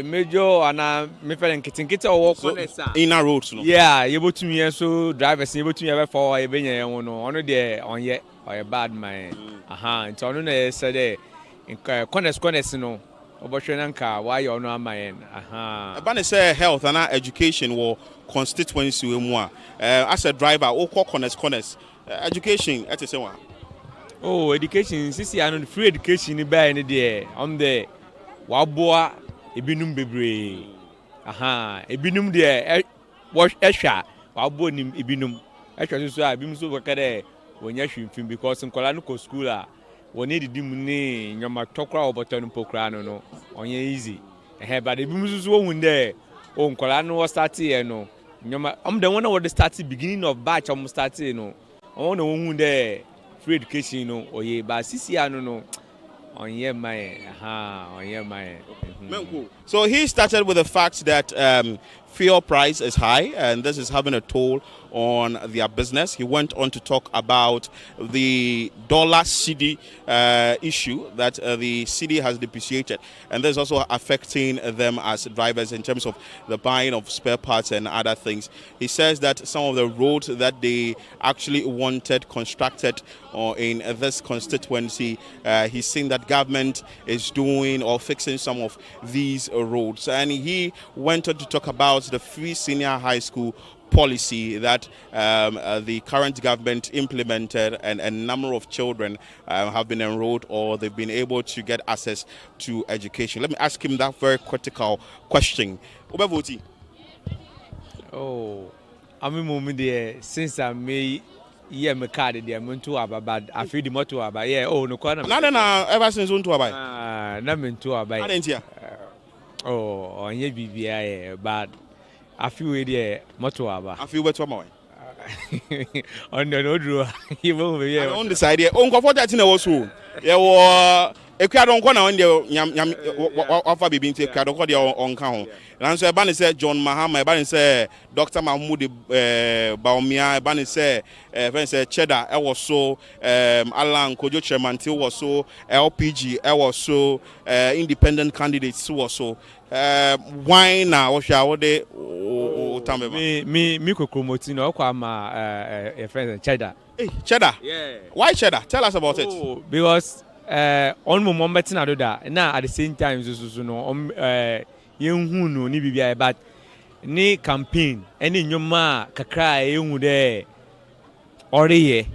major ana me feel nkitinkiti owo konesa inner roads no yeah ye botumi so drivers ye botumi be for ye benya ye no ono de onye oye bad man nti ono na say de corners no obohwe na nka wa ye ono amayen bani say health and education wo constituency we mu as a driver o corners education at say one education sisi ano free education ni buy ni there there waboa ebinum bebre ebinum de ehwa waboa nim ebinum ehwa so ebinum so bakade wonya hwimfim because nkola no ko school a woni didim ni nyoma tokra oboton pokra no onye easy but ebinum so wo hunde nkola no start here no nyoma the one what start beginning of batch start no on no hunde free education no oye ba sisi ano no on your mind, on your mind. So he started with the fact that fuel price is high and this is having a toll on their business. He went on to talk about the dollar cedi issue that the cedi has depreciated, and this is also affecting them as drivers in terms of the buying of spare parts and other things. He says that some of the roads that they actually wanted constructed in this constituency, he's saying that government is doing or fixing some of these roads, and he went on to talk about the free senior high school policy that the current government implemented, and a number of children have been enrolled or they've been able to get access to education. Let me ask him that very critical question. Ubevoti. I mean, there since I may my card there, I'm to about I feel the motto about no corner. No, ever since on to about. Nothing to about. I didn't hear. On your BBI, but I feel there motto about. I feel better more. On the road, you will be on the side here. Uncle for that in the also. There were a crowd on corner on the offer be being taken on count. And so Bani said John Mahama, Bani said Dr. Mahmoud Baumia, Bani said Cheddar, I was so Alan Kojo Chairman, was so LPG, I was so independent candidates, was so why now? What shall they? Me promoting or a friend Cheddar. Hey, Cheddar. Yeah. Why Cheddar? Tell us about it. Because on moment na do that. Now at the same time, so no young no ni bibia but ni campaign any nyoma kakra ehun de oreye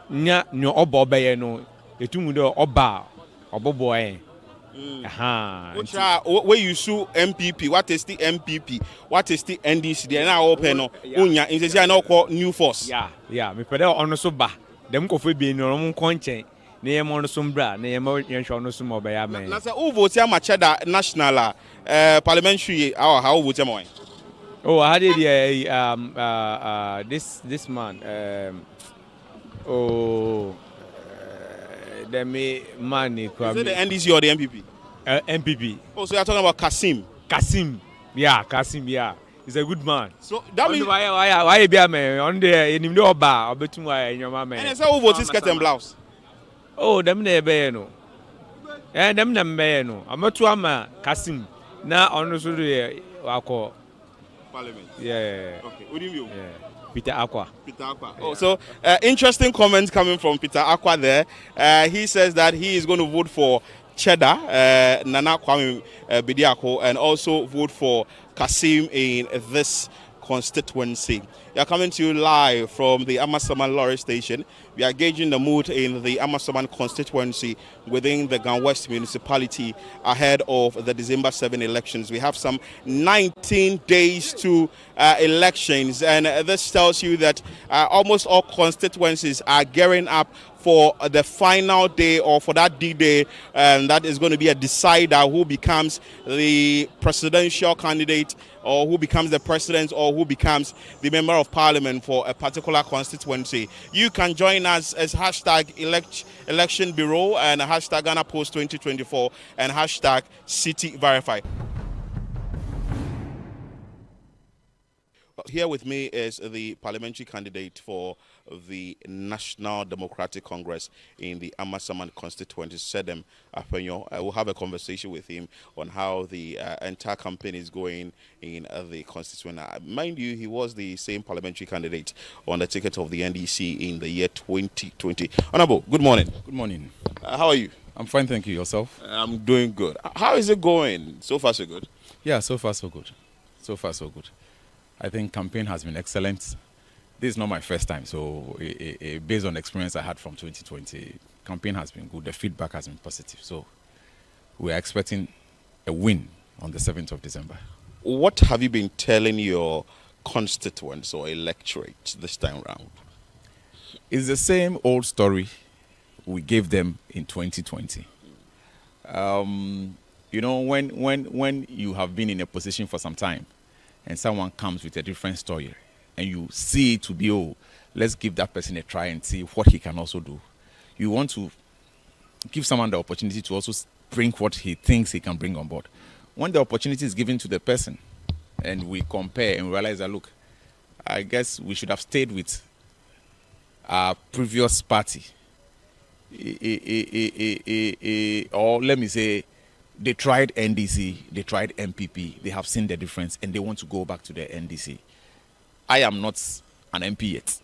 nya no obo be no etumu de oba obobo where you sue MPP, what is the MPP, what is the NDC? They are now open. Unya, in the now called New Force. Yeah, me pede on so ba. Them ko fe bi no konchen. Na ye mo no so mbra, na ye mo yenhwe no so mo be ya man. Na say who vote ma Cheddar national parliamentary how vote ma? I had this man the man is it the NDC or the MPP? MPP. Oh, so you're talking about Kasim. Kasim, yeah. He's a good man. So that means why be a man on the in the oba or between why in your man. And so who votes skirt and blouse? Oh, them never no. And them never no. I'm not to ama Kasim. Now on the studio wako Parliament. Yeah. Okay. What do you mean? Yeah. Peter Aqua. Oh, so interesting comments coming from Peter Aqua there. He says that he is going to vote for Cheddar, Nana Kwame Bidiako, and also vote for Kasim in this constituency. We are coming to you live from the Amasaman Lorry Station. We are gauging the mood in the Amasaman constituency within the Gan West municipality ahead of the December 7 elections. We have some 19 days to elections, and this tells you that almost all constituencies are gearing up for the final day, or for that D-Day, and that is going to be a decider who becomes the presidential candidate, or who becomes the president, or who becomes the member of of Parliament for a particular constituency, you can join us as hashtag Election Bureau and hashtag Ghana Post 2024 and hashtag City Verify. Here with me is the parliamentary candidate for the National Democratic Congress in the Amasaman constituency, Sedem Apenyo. I will have a conversation with him on how the entire campaign is going in the constituent. Mind you, he was the same parliamentary candidate on the ticket of the NDC in the year 2020. Honorable, good morning. Good morning. How are you? I'm fine, thank you. Yourself? I'm doing good. How is it going? So far, so good? Yeah, so far, so good. So far, so good. I think campaign has been excellent. This is not my first time, so based on the experience I had from 2020, campaign has been good. The feedback has been positive. So we are expecting a win on the 7th of December. What have you been telling your constituents or electorate this time around? It's the same old story we gave them in 2020. You know, when you have been in a position for some time, and someone comes with a different story, and you see it to be, oh, let's give that person a try and see what he can also do. You want to give someone the opportunity to also bring what he thinks he can bring on board. When the opportunity is given to the person, and we compare and realize that, look, I guess we should have stayed with our previous party, or let me say, they tried NDC, they tried MPP, they have seen the difference, and they want to go back to the NDC. I am not an MP yet,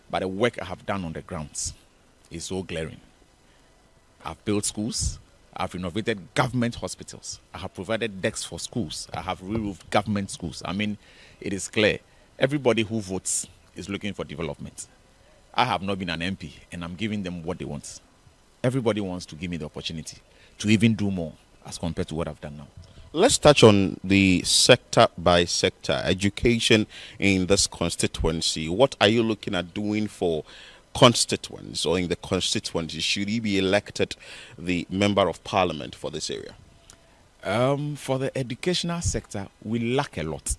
but the work I have done on the grounds is so glaring. I've built schools, I've renovated government hospitals, I have provided desks for schools, I have re-roofed government schools. I mean, it is clear. Everybody who votes is looking for development. I have not been an MP, and I'm giving them what they want. Everybody wants to give me the opportunity to even do more as compared to what I've done now. Let's touch on the sector by sector education in this constituency. What are you looking at doing for constituents or in the constituency? Should he be elected the member of parliament for this area? For the educational sector, we lack a lot.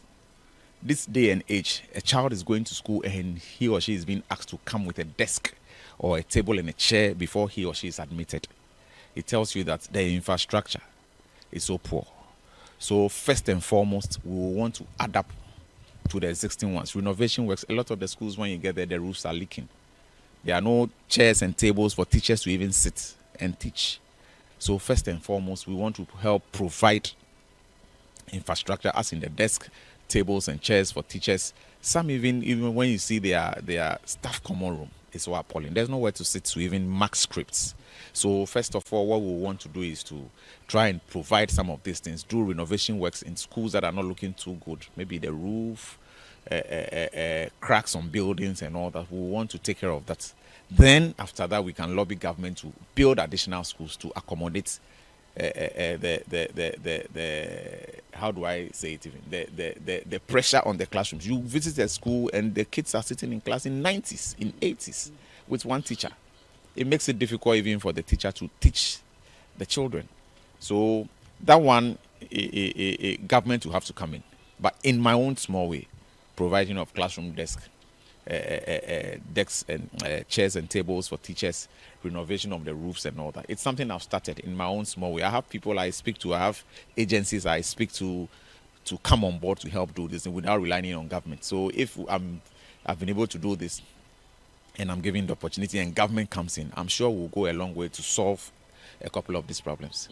This day and age, a child is going to school and he or she is being asked to come with a desk or a table and a chair before he or she is admitted. It tells you that the infrastructure is so poor. So first and foremost, we will want to adapt to the existing ones. Renovation works. A lot of the schools, when you get there, the roofs are leaking. There are no chairs and tables for teachers to even sit and teach. So first and foremost, we want to help provide infrastructure, as in the desk, tables and chairs for teachers. Some even when you see their staff common room, it's so appalling. There's nowhere to sit to even mark scripts. So first of all, what we want to do is to try and provide some of these things, do renovation works in schools that are not looking too good. Maybe the roof, cracks on buildings and all that. We want to take care of that. Then after that, we can lobby government to build additional schools to accommodate how do I say it even? The pressure on the classrooms. You visit a school and the kids are sitting in class in 90s, in 80s with one teacher. It makes it difficult even for the teacher to teach the children. So that one, government will have to come in. But in my own small way, providing of classroom desks and chairs and tables for teachers, renovation of the roofs and all that. It's something I've started in my own small way. I have people I speak to, I have agencies I speak to come on board to help do this without relying on government. So if I've been able to do this and I'm given the opportunity and government comes in, I'm sure we'll go a long way to solve a couple of these problems.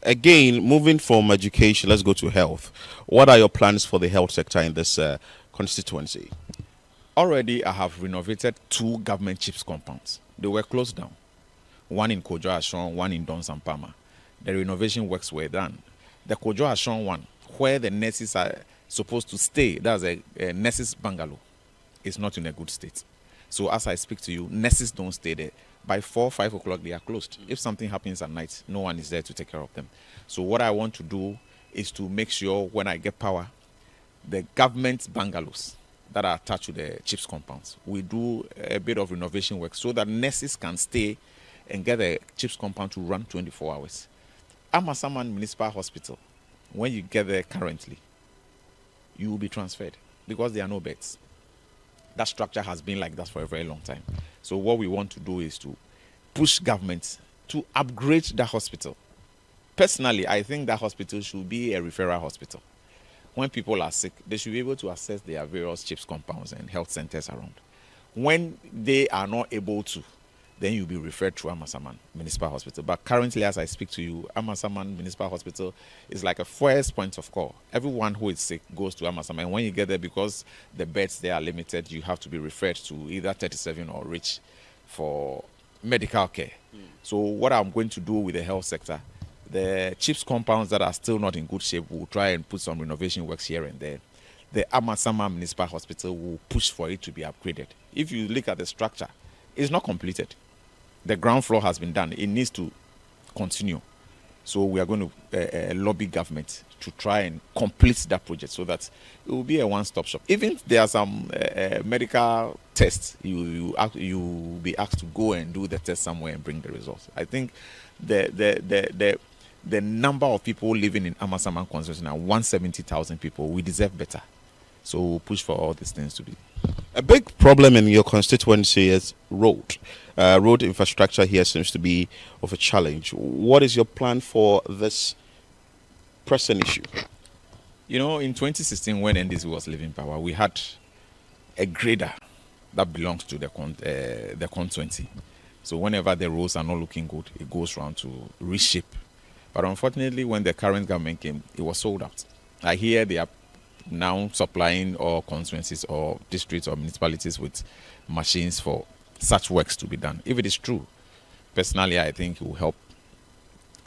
Again, moving from education, let's go to health. What are your plans for the health sector in this constituency? Already, I have renovated 2 government chiefs compounds. They were closed down. One in Kojo Ashon, one in Don Sampama. The renovation works were done. The Kojo Ashon one, where the nurses are supposed to stay, that's a nurses bungalow, is not in a good state. So as I speak to you, nurses don't stay there. By 4, 5 o'clock, they are closed. If something happens at night, no one is there to take care of them. So what I want to do is to make sure when I get power, the government bungalows that are attached to the chiefs compounds, we do a bit of renovation work so that nurses can stay and get the chiefs compound to run 24 hours. Amasaman Municipal Hospital, when you get there currently, you will be transferred because there are no beds. That structure has been like that for a very long time. So what we want to do is to push government to upgrade the hospital. Personally, I think that hospital should be a referral hospital. When people are sick, they should be able to access their various CHIPS compounds and health centers around. When they are not able to, then you'll be referred to Amasaman Municipal Hospital. But currently, as I speak to you, Amasaman Municipal Hospital is like a first point of call. Everyone who is sick goes to Amasaman. And when you get there, because the beds there are limited, you have to be referred to either 37 or Rich for medical care. So what I'm going to do with the health sector, the CHIPS compounds that are still not in good shape, we'll try and put some renovation works here and there. The Amasaman Municipal Hospital will push for it to be upgraded. If you look at the structure, it's not completed. The ground floor has been done. It needs to continue. So we are going to lobby government to try and complete that project so that it will be a one-stop shop. Even if there are some medical tests, you will be asked to go and do the test somewhere and bring the results. I think the number of people living in Amasaman constituency now, 170,000 people, we deserve better. So we'll push for all these things to be. A big problem in your constituency is road. Road infrastructure here seems to be of a challenge. What is your plan for this pressing issue? You know, in 2016, when NDC was leaving power, we had a grader that belongs to the Constituency. So whenever the roads are not looking good, it goes around to reshape. But unfortunately, when the current government came, it was sold out. I hear they are now supplying all constituencies or districts or municipalities with machines for such works to be done. If it is true, personally, I think it will help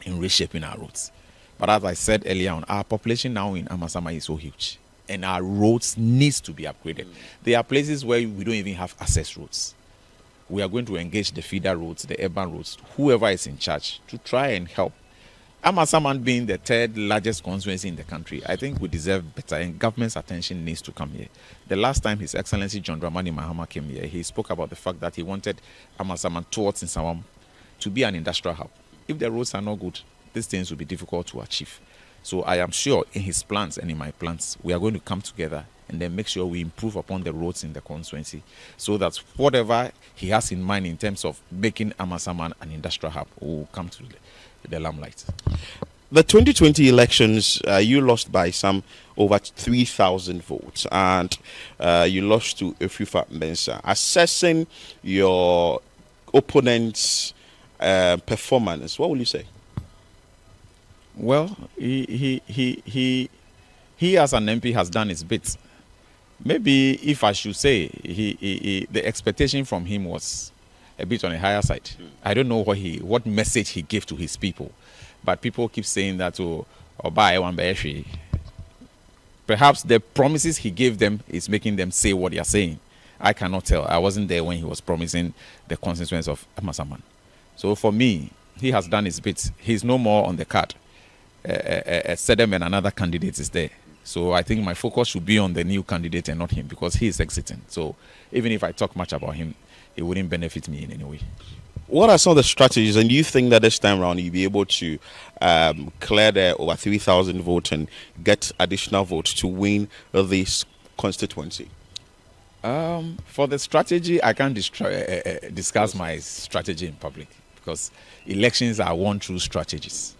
in reshaping our roads. But as I said earlier on, our population now in Amasaman is so huge, and our roads needs to be upgraded. There are places where we don't even have access roads. We are going to engage the feeder roads, the urban roads, whoever is in charge, to try and help. Amasaman being the third largest constituency in the country, I think we deserve better, and government's attention needs to come here. The last time His Excellency John Dramani Mahama came here, he spoke about the fact that he wanted Amasaman towards Nsawam to be an industrial hub. If the roads are not good, these things will be difficult to achieve. So I am sure in his plans and in my plans, we are going to come together and then make sure we improve upon the roads in the constituency so that whatever he has in mind in terms of making Amasaman an industrial hub will come to the limelight. The 2020 elections, you lost by some over 3,000 votes, and you lost to Efifa Mensah. Assessing your opponent's performance, what will you say? Well, he as an MP has done his bit. Maybe if I should say, the expectation from him was a bit on the higher side. I don't know what message he gave to his people, but people keep saying that perhaps the promises he gave them is making them say what they are saying. I cannot tell. I wasn't there when he was promising the constituents of Amasaman. So for me, he has done his bit. He's no more on the card. Sedem and another candidate is there. So I think my focus should be on the new candidate and not him, because he is exiting. So even if I talk much about him, it wouldn't benefit me in any way. What are some of the strategies, and do you think that this time around you'll be able to clear the over 3,000 votes and get additional votes to win this constituency? For the strategy, I can't discuss my strategy in public, because elections are won through strategies.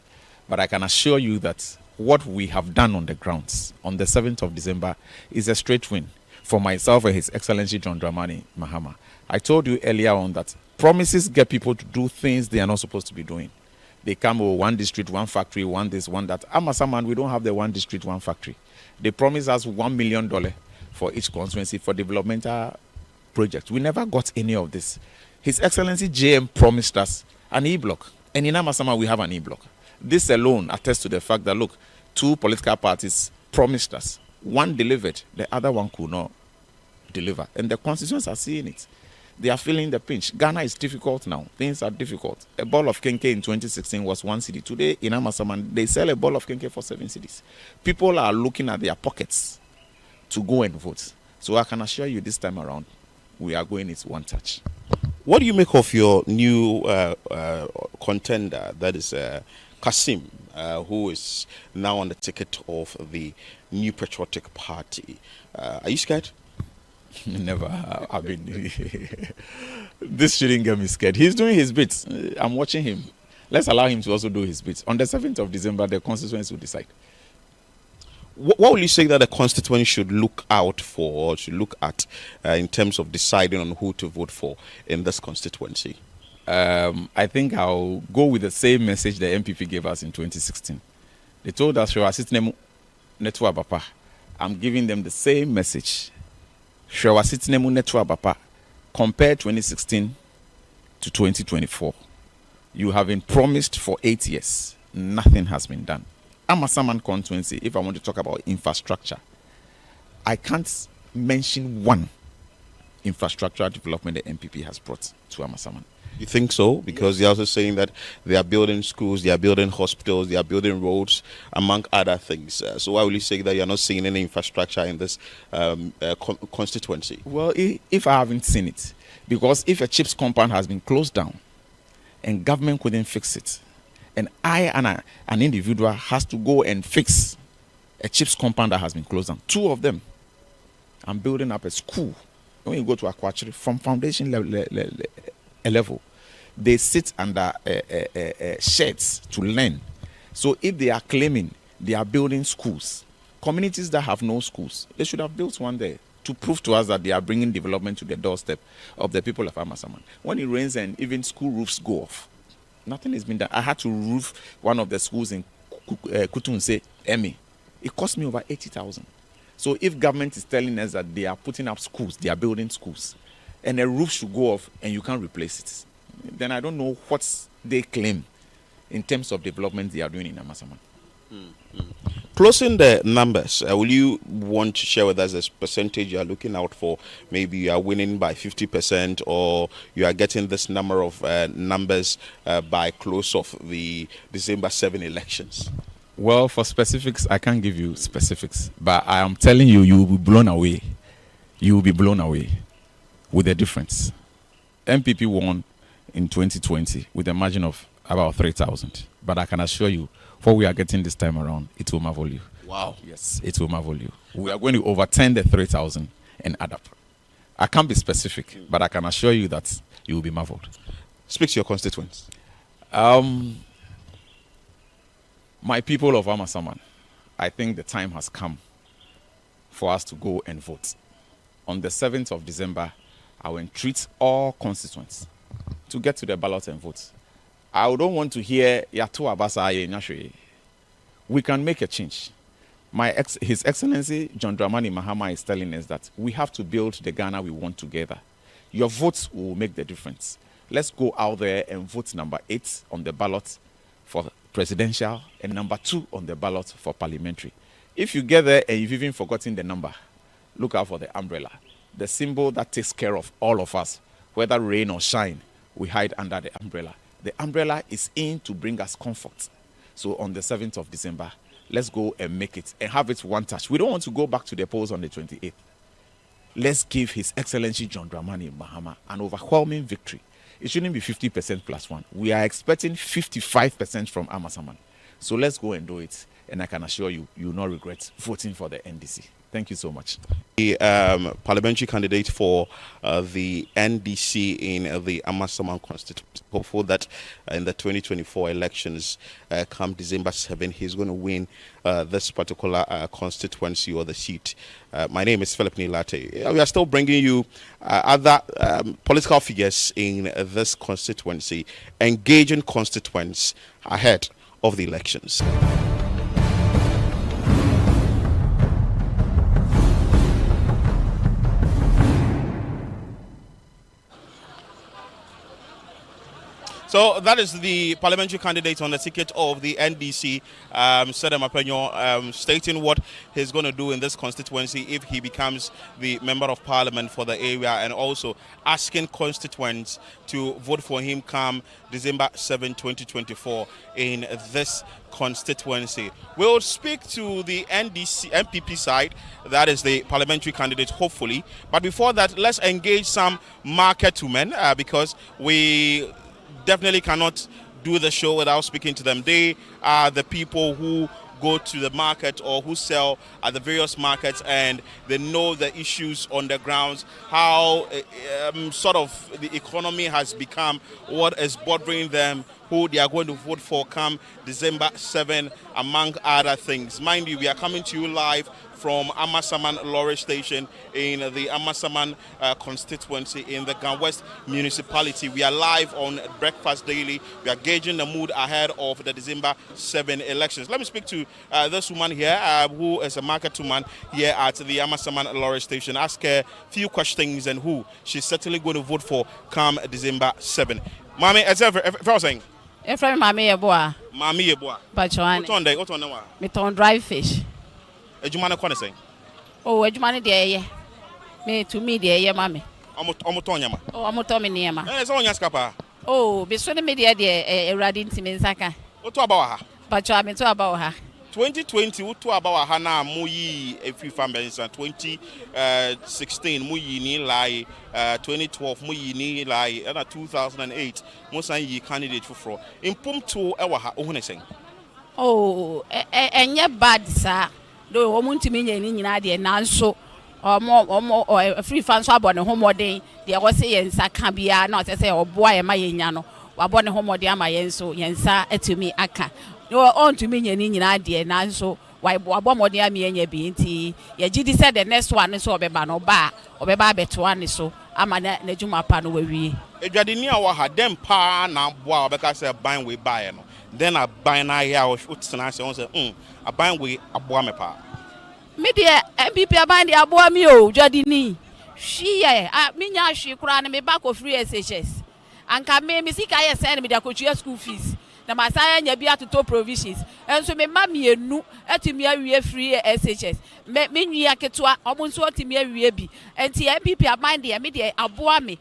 But I can assure you that what we have done on the grounds on the 7th of December is a straight win for myself and His Excellency John Dramani Mahama. I told you earlier on that promises get people to do things they are not supposed to be doing. They come with one district, one factory, one this, one that. Amasaman, we don't have the one district, one factory. They promised us $1 million for each constituency for developmental projects. We never got any of this. His Excellency JM promised us an E-block. And in Amasaman, we have an E-block. This alone attests to the fact that, look, two political parties promised us. One delivered, the other one could not deliver. And the constituents are seeing it. They are feeling the pinch. Ghana is difficult now. Things are difficult. A ball of kenke in 2016 was 1 cedi. Today in Amasaman, they sell a ball of kenke for 7 cedis. People are looking at their pockets to go and vote. So I can assure you this time around, we are going it one touch. What do you make of your new contender, that is Kasim, who is now on the ticket of the New Patriotic Party? Are you scared? Never. I mean, this shouldn't get me scared. He's doing his bit. I'm watching him. Let's allow him to also do his bit. On the 7th of December, the constituents will decide. What will you say that the constituent should look out for or should look at in terms of deciding on who to vote for in this constituency? I think I'll go with the same message the MPP gave us in 2016. They told us, I'm giving them the same message. Compare 2016 to 2024. You have been promised for 8 years. Nothing has been done. Amasaman Constituency, if I want to talk about infrastructure, I can't mention one infrastructure development the MPP has brought to Amasaman. You think so? Because they're also saying that they are building schools, they are building hospitals, they are building roads, among other things. So why will you say that you're not seeing any infrastructure in this constituency? Well, if I haven't seen it, because if a chips compound has been closed down and government couldn't fix it, and an individual has to go and fix a chips compound that has been closed down, 2 of them, I'm building up a school. When you go to Akwachiri, from foundation level, they sit under sheds to learn. So if they are claiming they are building schools, communities that have no schools, they should have built one there to prove to us that they are bringing development to the doorstep of the people of Amasaman. When it rains and even school roofs go off, nothing has been done. I had to roof one of the schools in Kutunse, Emi. It cost me over 80,000. So if government is telling us that they are putting up schools, they are building schools, and a roof should go off and you can't replace it, then I don't know what they claim in terms of development they are doing in Amasaman. Closing the numbers, will you want to share with us a percentage you are looking out for? Maybe you are winning by 50% or you are getting this number of numbers by close of the December 7 elections? Well, for specifics, I can't give you specifics, but I am telling you, you will be blown away. You will be blown away with the difference. MPP won in 2020 with a margin of about 3,000, but I can assure you, what we are getting this time around, it will marvel you. Wow. Yes, it will marvel you. We are going to overturn the 3,000 and add up. I can't be specific, but I can assure you that you will be marveled. Speak to your constituents. My people of Amasaman, I think the time has come for us to go and vote. On the 7th of December, I will entreat all constituents to get to the ballot and vote. I don't want to hear Yatu Abasa Nyashwe. We can make a change. His Excellency John Dramani Mahama is telling us that we have to build the Ghana we want together. Your votes will make the difference. Let's go out there and vote number 8 on the ballot for presidential and number 2 on the ballot for parliamentary. If you get there and you've even forgotten the number, look out for the umbrella, the symbol that takes care of all of us. Whether rain or shine, we hide under the umbrella. The umbrella is in to bring us comfort. So on the 7th of December, let's go and make it and have it one touch. We don't want to go back to the polls on the 28th. Let's give His Excellency John Dramani Mahama an overwhelming victory. It shouldn't be 50% plus 1. We are expecting 55% from Amasaman. So let's go and do it. And I can assure you, you will not regret voting for the NDC. Thank you so much. The parliamentary candidate for the NDC in the Amasaman constituency, hopeful that in the 2024 elections come December 7, he's going to win this particular constituency or the seat. My name is Philip Nilate. We are still bringing you other political figures in this constituency, engaging constituents ahead of the elections. So that is the parliamentary candidate on the ticket of the NDC, Sedem Apenyo, stating what he's going to do in this constituency if he becomes the member of parliament for the area, and also asking constituents to vote for him come December 7, 2024 in this constituency. We'll speak to the MPP side, that is the parliamentary candidate, hopefully. But before that, let's engage some market women because we definitely cannot do the show without speaking to them. They are the people who go to the market or who sell at the various markets, and they know the issues on the grounds, how sort of the economy has become, what is bothering them, who they are going to vote for come December 7, among other things. Mind you, we are coming to you live from Amasaman Lorry Station in the Amasaman constituency in the Gan West municipality. We are live on Breakfast Daily. We are gauging the mood ahead of the December 7 elections. Let me speak to this woman here who is a market woman here at the Amasaman Lorry Station. Ask her a few questions and who she's certainly going to vote for come December 7. Mami, as ever, if I was saying, if I'm Mami Eboa. Mami Eboa. Bachuan. What on the Me ton dry fish. Ejumane kone saying? Oh, ejumane de me to me de mami. Omotonyama. Oh, omotomi niema. Eh, so onyaskapa. Oh, be so ne media de eradi ntimi nsaka. Oto abawa ha. Bachuan me to abawa ha. 2020 utu abawa ha na muyi every family 2016 muyi ni lai 2012 muyi ni lai na 2008 musan yi candidate for impumtu ewa ha ohune sen. Oh, enye bad sa do omuntimi nya ni nyina de nanso omo free fans abone homodin de wo se yensa ka bia na o se oboa ye ma yenya no wabone homodin ama yenso yensa atumi aka no on to me nyina de nanso wabomodin am yenya bi nti ye gidi said the next one so obeba no ba obeba beto ane so ama na juma pa no wawie edwade ni awa ha dem pa na boa obeka say ban we buy no then a ban na ya o tsena say on say a ban we aboa me pa me de MPP aban de aboa mi o dwade ni hwie me nya hwe kura na me ba ko free SHS anka me sika ye send me da ko school fees na masaya nya bi atoto provisions enso me ma mienu atimi awie free SHS me nwia ketwa omunso atimi awie bi enti MPP aban de me de aboa me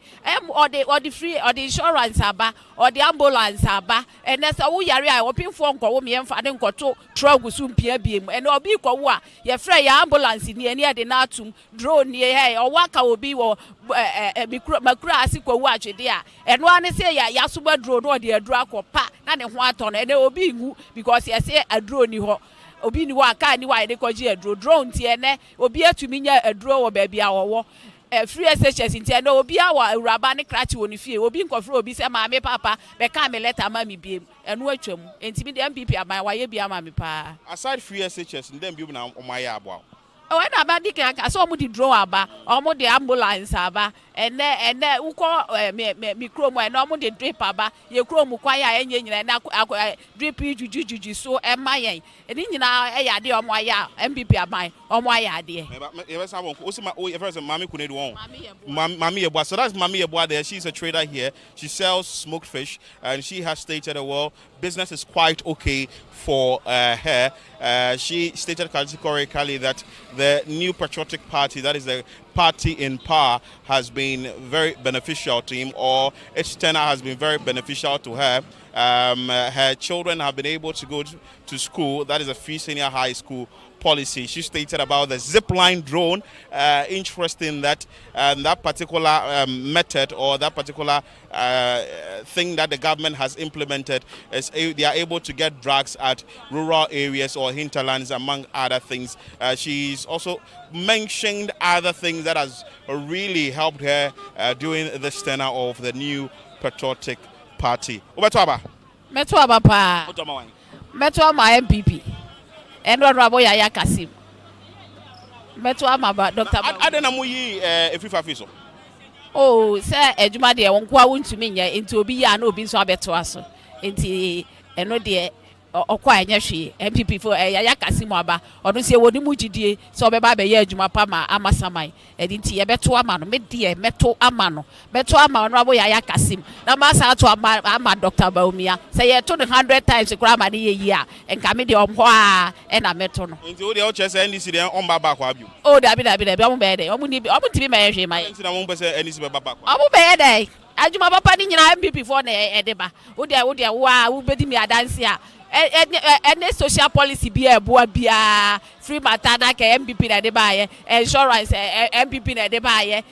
or the free or the insurance aba or the ambulance aba enesa wo yare a opinfo nko wo me emfa de nkoto trug su mpia biem ene obi ko wo a ye free ya ambulance ni ene de na atum drone ni he o waka obi wo makura asikwa wo atwede a eno ane se ya soba drone no de adura akopa na ne ho aton ene obi ngu because ye say aduro ni ho obi ni wa aka ni wa de koji aduro drone ti ene obi atumi nya aduro wo ba bia wo free SHS nti ene obi awa uraba ne krachi woni fie obi nkofro obi se ma me papa be ka me letter ma me biem eno atwam enti me de MPP aban wa ye bia ma me pa aside free SHS ndem bi na omaya abwa o na ba dike so omo di drone aba omo di ambulance aba ene uko me krom ene omo di drip aba ye krom kwa ya enye nyina na drip jujujuju so emayen eni nyina ya de omo aya MPP aban omo aya de ye be say won o si ma o ye first mami kunedi won mami yeboa. So that's mami yeboa there. She's a trader here. She sells smoked fish and she has stated well business is quite okay for her. She stated categorically that the new patriotic party, that is the party in power, has been very beneficial to him, or its tenure has been very beneficial to her. Her children have been able to go to school, that is a free senior high school policy. She stated about the zipline drone. Interesting that that particular method or that particular thing that the government has implemented is they are able to get drugs at rural areas or hinterlands, among other things. She's also mentioned other things that has really helped her during this tenure of the new patriotic party. Obetuaba. Metuaba pa. Metuaba MPP. Edward Yaya Kasim. Metuaba Dr. Adena muyi efifa fiso. Oh, sir, ejuma de wonkwa wuntumi nya enti obi ya na obi so abeto aso. Enti eno de okwa anya hwe MPP for Yaya Kasim aba ono se woni mu gidie so obeba be ya ejuma pa ma amasaman enti ye beto ama no me de meto ama no beto ama no abo Yaya Kasim na ma sa to ama Dr. Baumia say ye to 100 times kura ma de ye yi a enka me de omho a e na meto no enti o de o chese NDC de on ba kwa abio o dabi omo be de omo ni omo tibi ma ye hwe ma enti na mo pese NDC be ba kwa omo be de ajuma papa ni nyina MPP for na edeba wo de wa wo bedi mi adanse a any social policy be a boa bia free matana ke MPP na de baye, insurance MPP na de baye,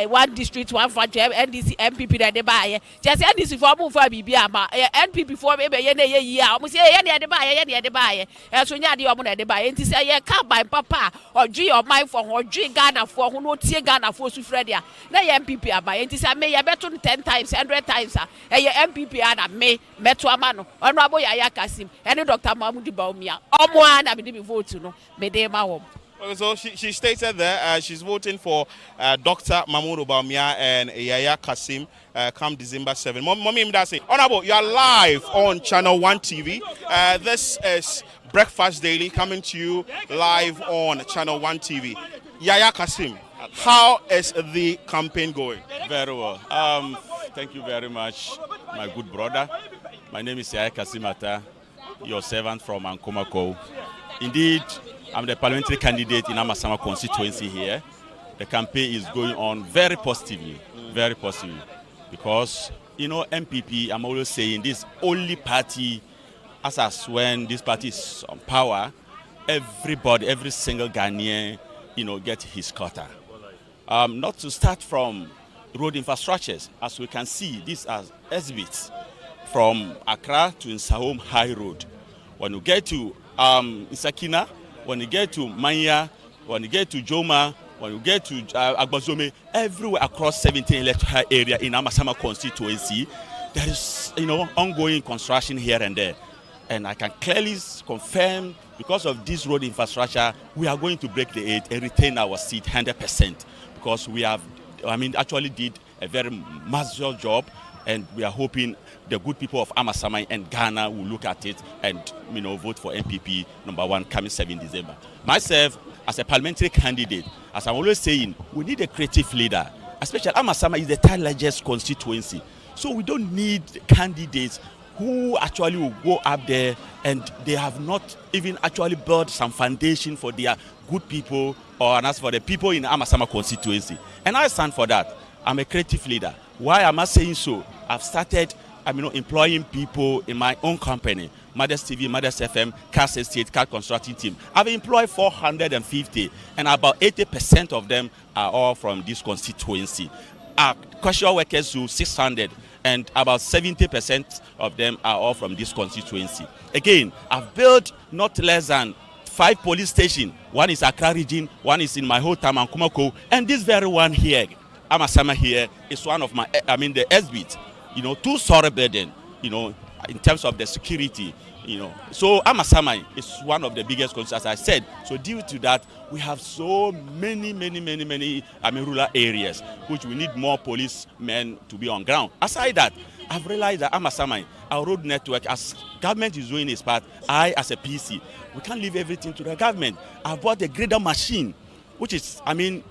one district one franchise NDC MPP na de baye. Just NDC for mu for bibia ama NPP for be ye na ye yi a omo say ye na de baye, ye na de baye. So nya de omo na de baye. Nti say ye ka by papa odwi your mind for odwi Ghana for ho no tie Ghana for su fredia. Na ye MPP ama. Nti say me ye beto 10 times 100 times ye MPP ana me meto ama no. Honorable Yaya Kasim and Dr. Mahmoud Baumia. Omo ana me dey vote no. Me dey ma wo. So she stated there she's voting for Dr. Mahmoud Baumia and Yaya Kasim come December 7. Mommy Mdase, Honorable, you are live on Channel 1 TV. This is Breakfast Daily coming to you live on Channel 1 TV. Yaya Kasim, how is the campaign going? Very well. Thank you very much, my good brother. My name is Yaya Kasim Ata, your servant from Ankomako. Indeed, I'm the parliamentary candidate in Amasama constituency here. The campaign is going on very positively, because, you know, MPP, I'm always saying, this only party, as when this party is on power, everybody, every single Ghanaian, you know, get his quota. Not to start from road infrastructures, as we can see, these are exhibits from Accra to Nsahom High Road. When you get to Isakina, when you get to Manya, when you get to Joma, when you get to Agbazome, everywhere across 17 electoral area in Amasama constituency, there is, you know, ongoing construction here and there. And I can clearly confirm, because of this road infrastructure, we are going to break the 8 and retain our seat 100%. Because we have, actually did a very massive job, and we are hoping the good people of Amasama and Ghana will look at it and, you know, vote for MPP #1 coming 7 December. Myself, as a parliamentary candidate, as I'm always saying, we need a creative leader. Especially Amasama is the third largest constituency. So we don't need candidates who actually will go up there and they have not even actually built some foundation for their good people, or as for the people in Amasama constituency. And I stand for that. I'm a creative leader. Why am I saying so? I've started employing people in my own company, Mothers TV, Mothers FM, Cast Estate, Car Constructing Team. I've employed 450, and about 80% of them are all from this constituency. Casual workers to 600, and about 70% of them are all from this constituency. Again, I've built not less than 5 police stations. One is Accra region, one is in my hometown, Ankomako, and this very one here, Amasama here, is one of my, the SBIT, 2-story building, in terms of the security, So Amasama is one of the biggest concerns, as I said. So due to that, we have so many rural areas, which we need more policemen to be on ground. Aside that, I've realized that Amasama, our road network, as government is doing its part, I, as a PC, we can't leave everything to the government. I've bought a grader machine, which is,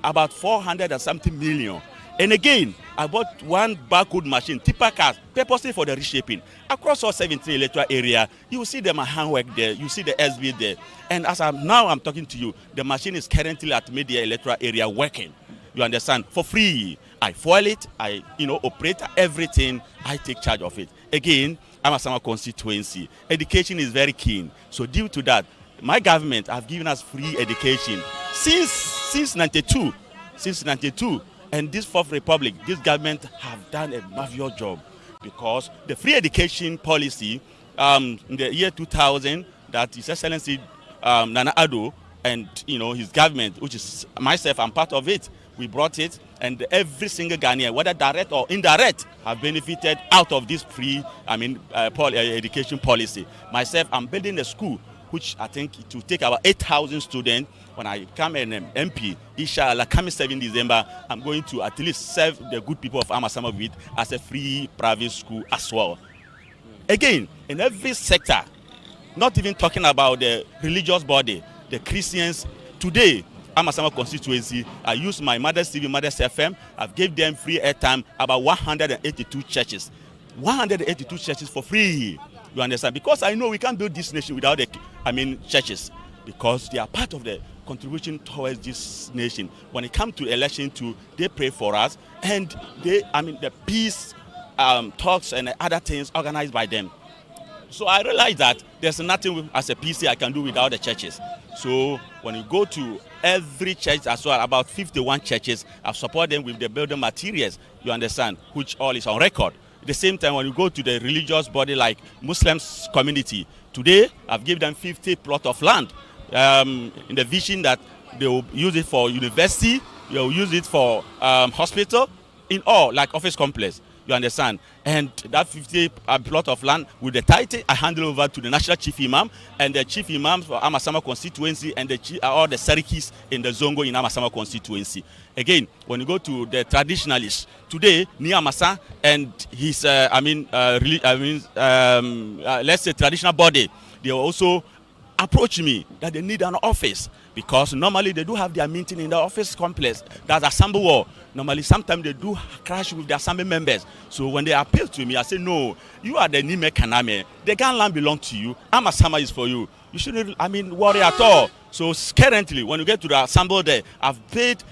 about 400 and something million. And again, I bought one barcode machine, tipper cars, purposely for the reshaping. Across all 17 electoral area, you will see the handwork there, you see the SB there. And as I'm talking to you, the machine is currently at media electoral area working. You understand? For free. I foil it, I operate everything, I take charge of it. Again, Amasama constituency. Education is very keen. So due to that, my government have given us free education since 92. And this Fourth Republic, this government have done a marvelous job, because the free education policy in the year 2000 that His Excellency Nana Addo and his government, which is myself, I'm part of it, we brought it, and every single Ghanaian, whether direct or indirect, have benefited out of this free education policy. Myself, I'm building a school which I think it will take about 8,000 students. When I become an MP, inshallah, coming 7 December, I'm going to at least serve the good people of Amasama with as a free private school as well. Again, in every sector, not even talking about the religious body, the Christians, today, Amasama constituency, I use my Mothers TV, Mothers FM, I've gave them free airtime, about 182 churches. 182 churches for free. You understand? Because I know we can't build this nation without the, churches, because they are part of the contribution towards this nation. When it comes to election too, they pray for us, and they, the peace talks and other things organized by them. So I realized that there's nothing as a PC I can do without the churches. So when you go to every church as well, about 51 churches, I've supported them with the building materials, you understand, which all is on record. At the same time, when you go to the religious body like Muslims community, today I've given them 50 plot of land in the vision that they will use it for university, they will use it for hospital, in all, like office complex. You understand? And that 50 plot of land with the title, I handle over to the National Chief Imam and the Chief Imams for Amasama Constituency and all the Sarikis in the Zongo in Amasama Constituency. Again, when you go to the traditionalists, today, Niamasa and his, let's say traditional body, they also approach me that they need an office because normally they do have their meeting in the office complex. That's assembly hall. Normally, sometimes they do crash with the assembly members. So when they appeal to me, I say, no, you are the Nime Kaname. The Gan land belongs to you. Amasama is for you. You shouldn't, worry at all. So currently, when you get to the assembly there, I've paid,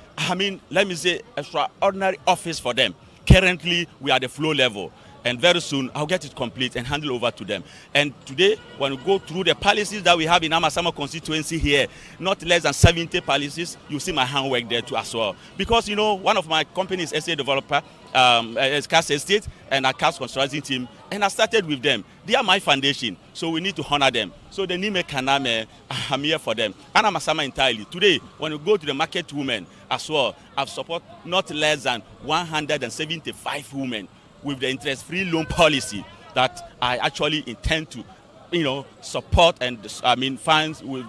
let me say, extraordinary office for them. Currently, we are at the flow level. And very soon, I'll get it complete and handle over to them. And today, when we go through the policies that we have in Amasama constituency here, not less than 70 policies, you see my handwork there too as well. Because, one of my companies, SA Developer, is Cast Estate and a Cast Construction team, and I started with them. They are my foundation, so we need to honor them. So the Nime Kaname, I'm here for them. And Amasama entirely. Today, when we go to the market women as well, I've supported not less than 175 women with the interest-free loan policy that I actually intend to, support and funds with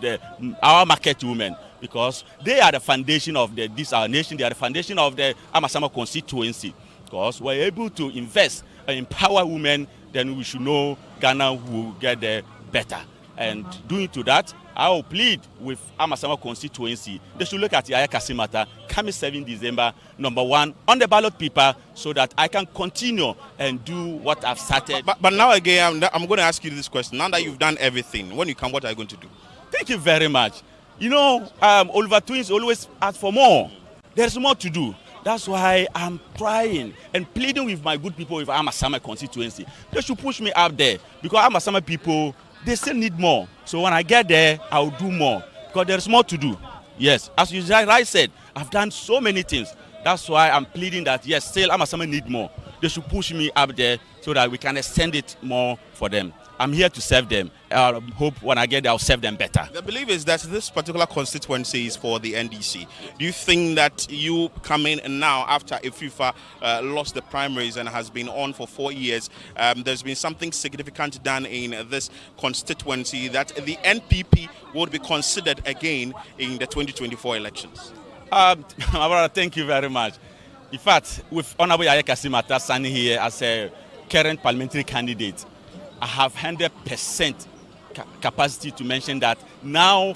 our market women, because they are the foundation of our nation. They are the foundation of the Amasama constituency. Because we're able to invest and empower women, then we should know Ghana will get there better. And doing to that, I will plead with Amasama constituency. They should look at the Ayakasi matter coming 7 December, #1 on the ballot paper, so that I can continue and do what I've started. But now again, I'm going to ask you this question. Now that you've done everything, when you come, what are you going to do? Thank you very much. Oliver Twins always ask for more. There's more to do. That's why I'm trying and pleading with my good people with Amasama constituency. They should push me up there, because Amasama people, they still need more. So when I get there, I'll do more, because there's more to do. Yes, as you said, I've done so many things. That's why I'm pleading that, yes, still Amasama need more. They should push me up there so that we can extend it more for them. I'm here to serve them. I hope when I get there, I'll serve them better. The belief is that this particular constituency is for the NDC. Do you think that you come in now after Ififa lost the primaries and has been on for 4 years, there's been something significant done in this constituency that the NPP would be considered again in the 2024 elections? My brother, thank you very much. In fact, with Honorable Ayakasi Mata standing here as a current parliamentary candidate, I have 100% capacity to mention that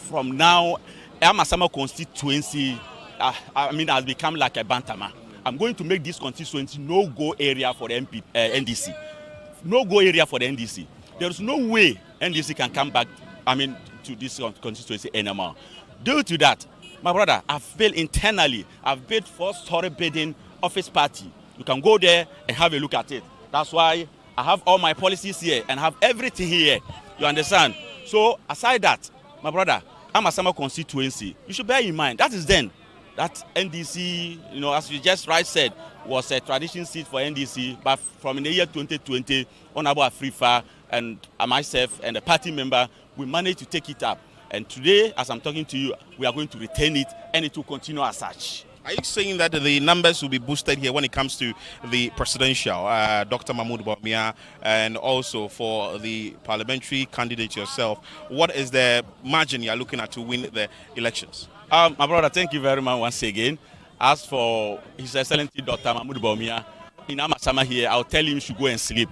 from now, Amasama constituency, has become like a bantama. I'm going to make this constituency no-go area for the NDC. No-go area for the NDC. There's no way NDC can come back, to this constituency anymore. Due to that, my brother, I've built internally, I've built 4-story building office party. You can go there and have a look at it. That's why I have all my policies here and have everything here. You understand? So aside that, my brother, Amasama constituency, you should bear in mind, that is then. That NDC, as you just said, was a tradition seat for NDC, but from in the year 2020, Honorable Afrifa and myself and the party member, we managed to take it up. And today, as I'm talking to you, we are going to retain it, and it will continue as such. Are you saying that the numbers will be boosted here when it comes to the presidential, Dr. Mahmoud Bawumia, and also for the parliamentary candidate yourself? What is the margin you are looking at to win the elections? My brother, thank you very much once again. As for His Excellency Dr. Mahmoud Bawumia, in Amasama here, I'll tell him he should go and sleep.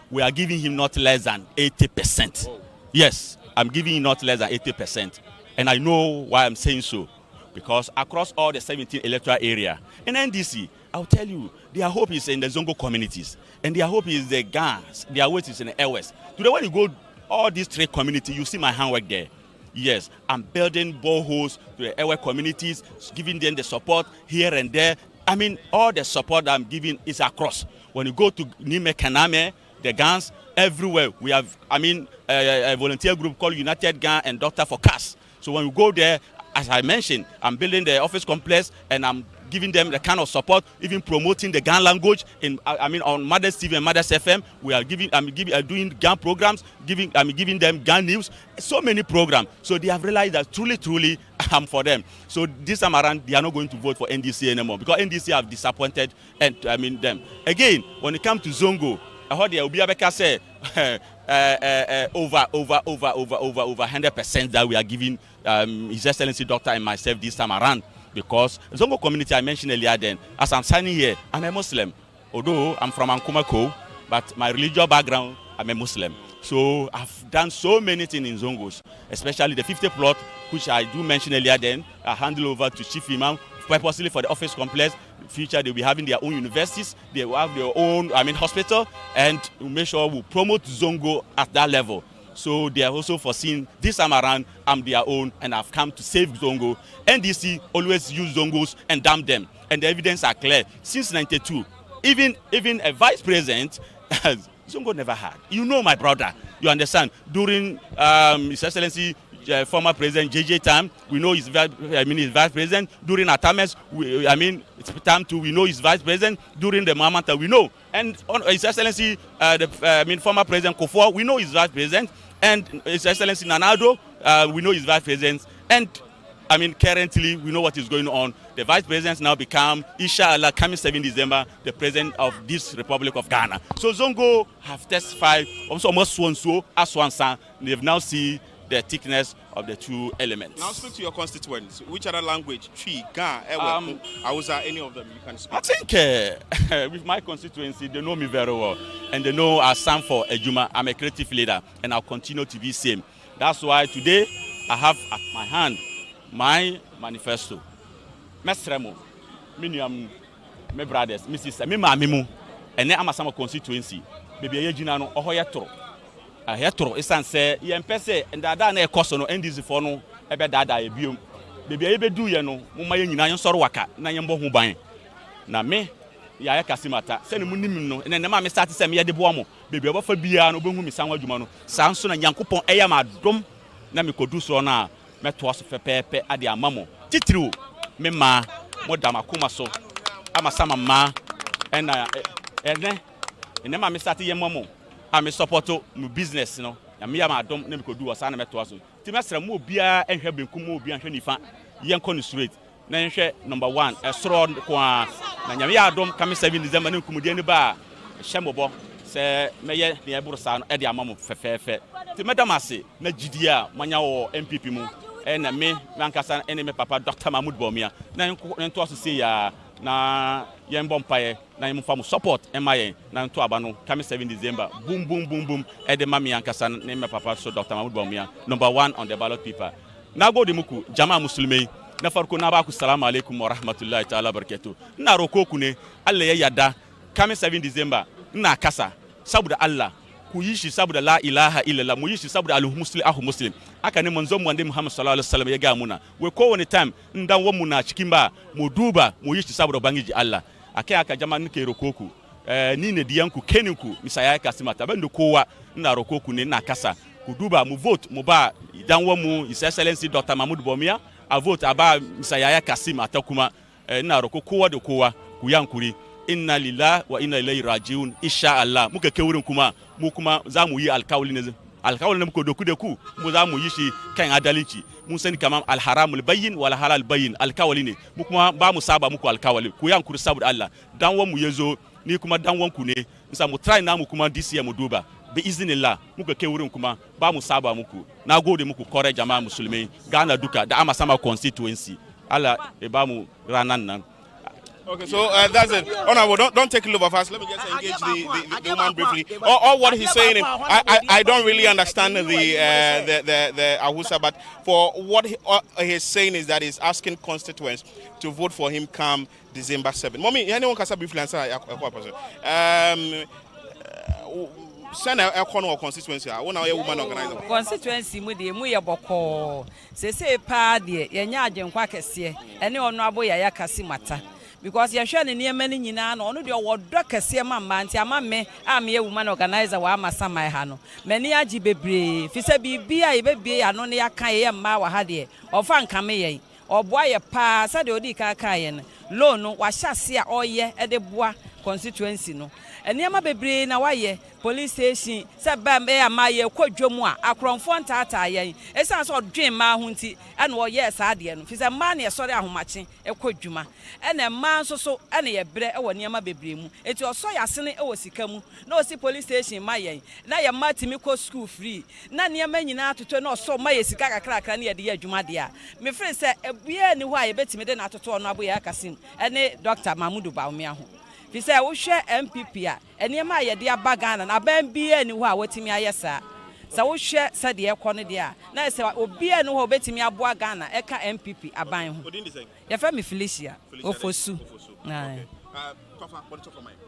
We are giving him not less than 80%. Oh. Yes, I'm giving him not less than 80%. And I know why I'm saying so. Because across all the 17 electoral area, in NDC, I'll tell you, their hope is in the Zongo communities. And their hope is the Gans, their weight is in the Airways. Today, when you go all these 3 communities, you see my handwork there. Yes, I'm building boreholes to the Airway communities, giving them the support here and there. All the support I'm giving is across. When you go to Nime Kaname, the guns everywhere. We have, a volunteer group called United Gun and Doctor for Cars. So when we go there, as I mentioned, I'm building the office complex and I'm giving them the kind of support, even promoting the Gun language on Mothers TV and Mothers FM. We are doing Gun programs, giving them Gun news, so many programs. So they have realized that truly I'm for them. So this time around, they are not going to vote for NDC anymore because NDC have disappointed them. Again, when it comes to Zongo, I heard the Obiabeka say over 100% that we are giving His Excellency Doctor and myself this time around. Because the Zongo community I mentioned earlier then, as I'm standing here, I'm a Muslim. Although I'm from Ankumako, but my religious background, I'm a Muslim. So I've done so many things in Zongos, especially the 50 plot, which I do mention earlier then, I handle over to Chief Imam, purposely for the office complex. In the future, they'll be having their own universities, they will have their own hospital, and we'll make sure we promote Zongo at that level. So they are also foreseen this time around, I'm their own, and I've come to save Zongo. NDC always use Zongos and damn them, and the evidence are clear. Since '92, even a vice president, Zongo never had. You know, my brother, you understand. During His Excellency former President JJ time, we know his vice president. During Atames, it's time to we know his vice president. During the Mamanta, we know, and on His Excellency former President Kufuor, we know his vice president. And His Excellency Nanado, we know his vice president. And currently, we know what is going on. The vice president now become, inshallah, coming 7 December, the president of this Republic of Ghana. So Zongo have testified, also almost so as one son. They've now seen the thickness of the two elements. Now speak to your constituents. Which other language? Twi, Ga, Ewe, Hausa, any of them you can speak? I think with my constituency, they know me very well. And they know I stand for Ejuma. I'm a creative leader and I'll continue to be same. That's why today I have at my hand my manifesto. Mesremo, my brothers, my sister, my mamimu, and then I'm a constituency. Baby, Ejina no ohoyetro. Hetro isan say yempese ndada na ekoso no NDC for no ebe dada e biom bebi ebe du ye no mumma ye nyina yensoro waka na yembo ho ban na me ya kasimata se ne munim no ene ne ma me start se me ye de bo mo bebi obafa bia no obehu mi san adwuma no san so na Nyankopon eya ma dom na me kodu so na meto aso fepepe ade amamo titiriwo me ma mo dama kuma so ama sama ma ene ma me start ye momo I'm supporto my business, no. And me am dom na me could do asa na meto aso. Ti mesra mo bia enhwe benkum mo bia enhwe nifa. Yen ko no straight. Na enhwe number 1 esro kwa na nyame ya dom come 7 December na nkumudie ni ba hyemobo se meye ne eburu sa no e de amamo fefefe. Ti medam ase na gidi a manya wo MPP mu na me nankasa ene me papa Dr. Mahmoud Bawumia na nto aso se ya na yembo mpaye na yemfa mu support emaye na nto aba no come 7 December boom e de mami ankasa na me papa so Dr. Mahmoud Bawumia number 1 on the ballot paper na go de muku jama musulmai na farko na ba ku assalamu alaikum wa rahmatullahi ta'ala barakatuh na roko ku ne Allah ya yada come 7 December na kasa saboda Allah ku yi shi saboda la ilaha illallah mu yi shi saboda muslim aka ne manzon mu Muhammad sallallahu alaihi wasallam ya ga muna we ko wani time ndan wa mu na cikin ba mu duba mu yi shi saboda bangiji Allah akai aka jama nake rokoku ni ne diyanku keninku misaya kasimata bando kowa ina rokoku ne na kasa ku duba mu vote mu ba dan wa mu His Excellency Dr. Mahmoud Bawumia a vote aba misaya kasimata kuma ina rokoku da kowa ku yankuri inna lillahi wa inna ilaihi rajiun insha Allah muka kai wurin kuma mu kuma zamu yi alkawali ne muka doku da ku mu zamu yi shi kan adalci mun sani kaman alharamul bayyin wal halal bayyin alkawali ne mu kuma ba mu saba muku alkawali ku yankuri saboda Allah dan wan mu yazo ni kuma dan wan ku ne nsa mu try namu kuma this year mu duba bi iznillah muka kai wurin kuma ba mu saba muku nagode muku kore jama'a musulmai Ghana duka da ama sama constituency Allah e ba mu ranan nan. Okay, so that's it. Honorable, don't take a look of us. Let me just engage the woman briefly. All what he's saying, I don't really understand the Ahusa, but for what he's saying is that he's asking constituents to vote for him come December 7. Mommy, anyone can say briefly answer a question. Send a corner of constituency. I want a woman organizer. Constituency mu ye boko. Se pa de ye nya agenkwa kese. Ene ono abo ya kasimata. because you're showing near many nyina no no de wodɔ kɛseɛ ma mma nti ama me a me woman organizer wa ama samai ha no mani agi bebree fi sɛ bibia yebebie ano ne yaka ye mma wa ha de ɔfa nkame yɛn ɔboa yɛ pa sɛ de odi ka yɛ no loan no wa hyase a ɔyɛ de boa constituency no eniama bebree na wayɛ police station sɛ bam ama yɛ kwadwom a akronfo ntaata yɛn esan sɛ ɔdwen ma ho nti ɛna ɔyɛ saa de no fi sɛ ma na yɛsɔre ahomakye ɛkwadwuma ɛna ma nso so ɛna yɛbrɛ ɛwɔ niama bebree mu eti ɔsɔ yasene ɛwɔ sika mu na ɔsi police station ma yɛn na yɛ ma timi kɔ school free na niama nyinaa toto na ɔsɔ ma yɛ sika kakrakra na yɛde yɛ adwuma de a me frɛ sɛ ebue ni hɔ a yɛbɛtimi de na toto ɔno aboyɛ akasim ɛne Dr. Mahmudu Bawumia ho fi sɛ wohwɛ MPP a eniama yɛde aba Ghana na ban bia ni hɔ a wɔtimi ayɛ saa sɛ wohwɛ sɛ de ɛkɔ no de a na sɛ obia ni hɔ obetimi aboa Ghana ɛka MPP aban ho yɛfɛ me Felicia Ofosu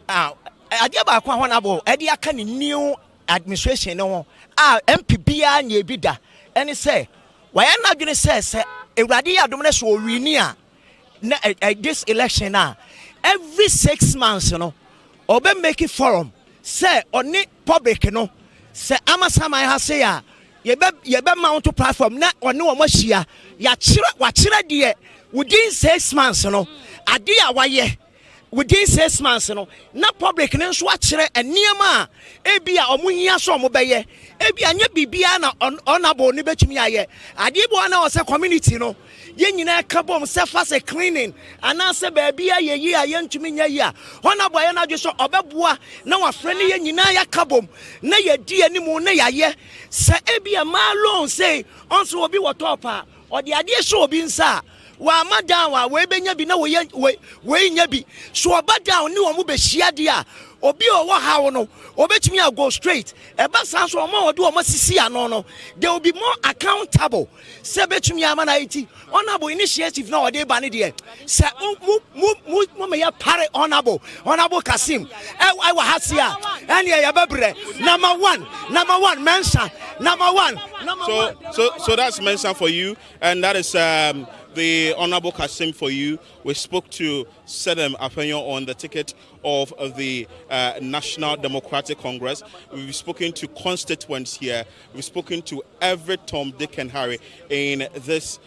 adeɛ baako a hɔnabo ɛde aka ne new administration no a MPP a nye bi da ɛne sɛ wɔyɛ na adwene sɛ Ewurade yɛ adom ne so owini a na this election a every 6 months no obe make it forum say oni public no say amasama ha say ya yebe mount platform na oni wo mahia ya kire de within 6 months no ade a waye within 6 months no na public ne nso akire eniema a ebi a omuhia so omobeye ebi anya bibia na onabo ni betumi aye ade bo na o say community no ye nyina ka bom se fa se cleaning ana se ba bia ye yi a ye ntumi nya yi a hona boye na dwo so obeboa na wafre ne ye nyina ya ka bom na ye di animu na ye se ebia ma loan say onso obi wo top a ode ade so obi nsa wa madan wa we benya bi na we nya bi so oba down ni wo mo be hia de a obi owo hawo no obetumi a go straight eba san so omo ode omo sisi ano no they will be more accountable se betumi ama na iti honorable initiative na ode ba ne de se mu me ya pare honorable Kasim I wa hasia ene ya bebre number one mention number one so that's mention for you, and that is the Honorable Kasim for you. We spoke to Sedem Afenyo on the ticket of the National Democratic Congress. We've spoken to constituents here. We've spoken to every Tom, Dick and Harry in this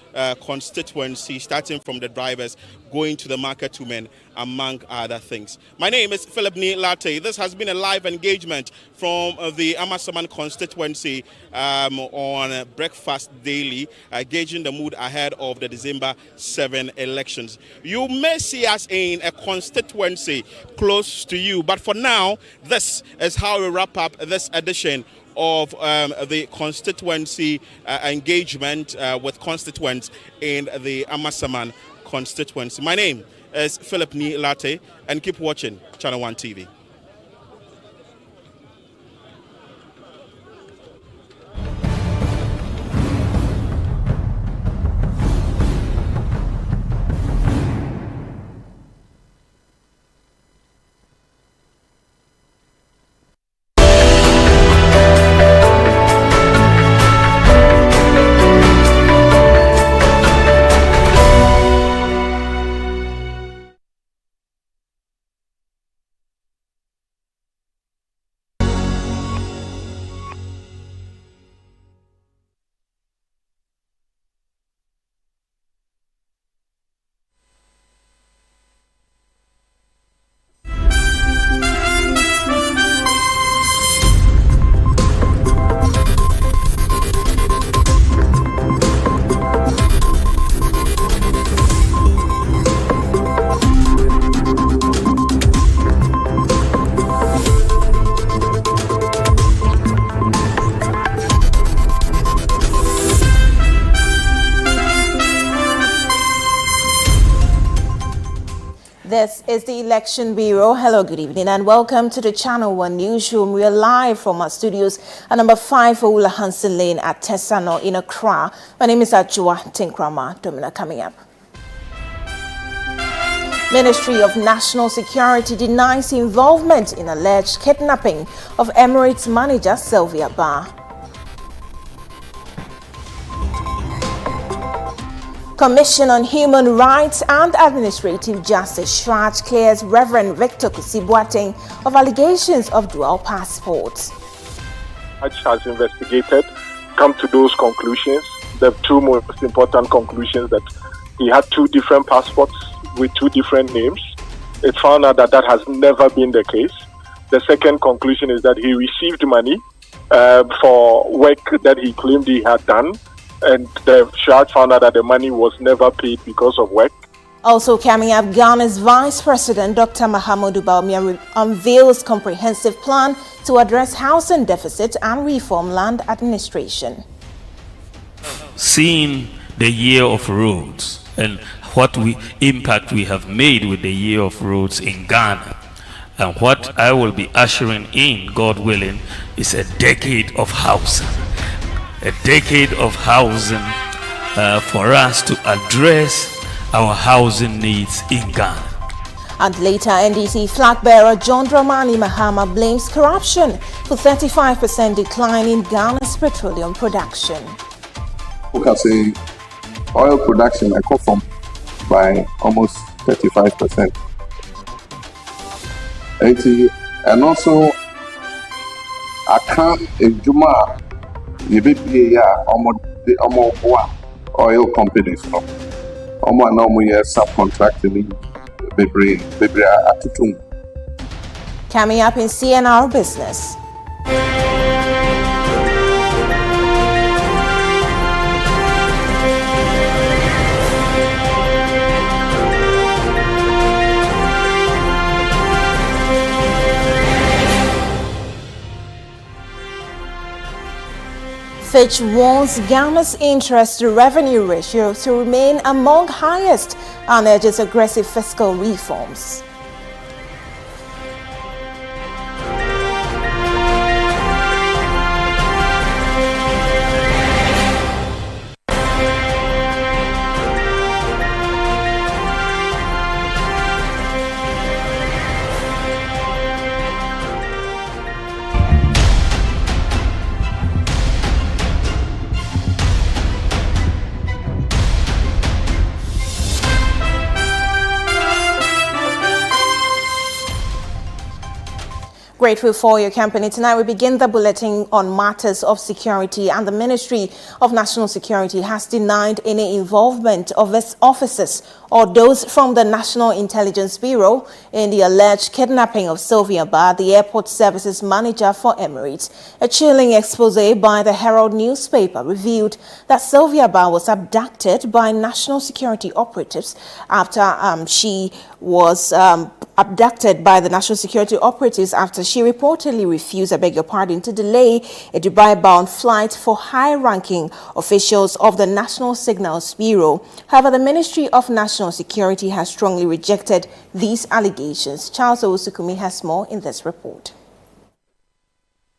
constituency, starting from the drivers, going to the market women, among other things. My name is Philip Ni Latte. This has been a live engagement from the Amasaman constituency on Breakfast Daily, gauging the mood ahead of the December 7 elections. You may see us in a constituency close to you, but for now, this is how we wrap up this edition of the constituency engagement with constituents in the Amasaman constituency. My name is Philip Ni Latte, and keep watching Channel 1 TV. This is the Election Bureau. Hello, good evening, and welcome to the Channel 1 Newsroom. We are live from our studios at number 5 Oula Hansen Lane at Tessano in Accra. My name is Ajua Tinkrama. Domina coming up. Ministry of National Security denies involvement in alleged kidnapping of Emirates manager Sylvia Ba. Commission on Human Rights and Administrative Justice Shraj clears Reverend Victor Kusi-Boateng of allegations of dual passports. Has investigated, come to those conclusions. The two most important conclusions that he had two different passports with two different names. It found out that that has never been the case. The second conclusion is that he received money for work that he claimed he had done, and the Shraj found out that the money was never paid because of work. Also coming up, Ghana's Vice President Dr. Mahamudu Bawumia unveils comprehensive plan to address housing deficit and reform land administration. Seeing the year of roads and what impact we have made with the year of roads in Ghana, and what I will be ushering in, God willing, is a decade of housing. A decade of housing for us to address our housing needs in Ghana. And later, NDC flag bearer John Dramani Mahama blames corruption for 35% decline in Ghana's petroleum production. Look at say oil production I come from by almost 35%. And also I can't Juma oil companies no. Subcontracting Coming up in CNR Business. Fitch warns Ghana's interest-to-revenue ratio to remain among highest and urges aggressive fiscal reforms. Grateful for your company. Tonight we begin the bulletin on matters of security, and the Ministry of National Security has denied any involvement of its officers or those from the National Intelligence Bureau in the alleged kidnapping of Sylvia Ba, the airport services manager for Emirates. A chilling expose by the Herald newspaper revealed that Sylvia Ba was abducted by national security operatives after she was abducted by the national security operatives after she reportedly refused, to delay a Dubai-bound flight for high-ranking officials of the National Signals Bureau. However, the Ministry of National Security has strongly rejected these allegations. Charles Owusukumi has more in this report.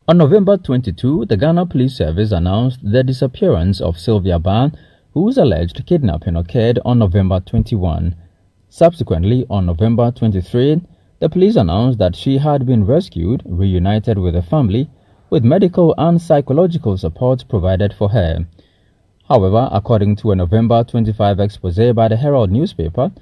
On November 22, the Ghana Police Service announced the disappearance of Sylvia Ba, whose alleged kidnapping occurred on November 21. Subsequently, on November 23, the police announced that she had been rescued, reunited with her family, with medical and psychological support provided for her. However, according to a November 25 expose by the Herald newspaper,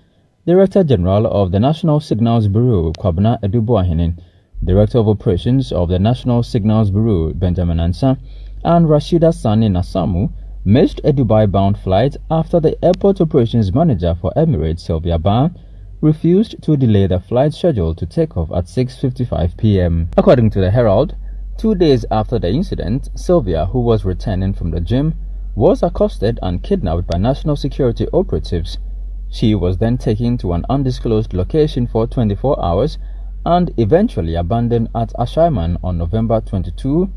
Director General of the National Signals Bureau, Kwabena Eduboahene, Director of Operations of the National Signals Bureau, Benjamin Ansa, and Rashida Sani Nasamu missed a Dubai-bound flight after the airport operations manager for Emirates, Sylvia Ba, refused to delay the flight schedule to take off at 6:55 p.m. According to the Herald, 2 days after the incident, Sylvia, who was returning from the gym, was accosted and kidnapped by national security operatives. She was then taken to an undisclosed location for 24 hours and eventually abandoned at Ashaiman on November 22,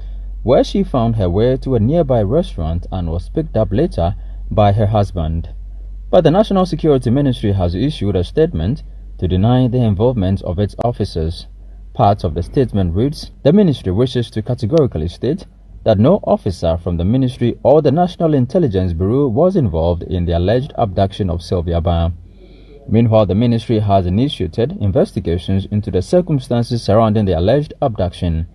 where she found her way to a nearby restaurant and was picked up later by her husband. But the National Security Ministry has issued a statement to deny the involvement of its officers. Part of the statement reads, the ministry wishes to categorically state that no officer from the ministry or the National Intelligence Bureau was involved in the alleged abduction of Sylvia Ba. Meanwhile, the ministry has initiated investigations into the circumstances surrounding the alleged abduction.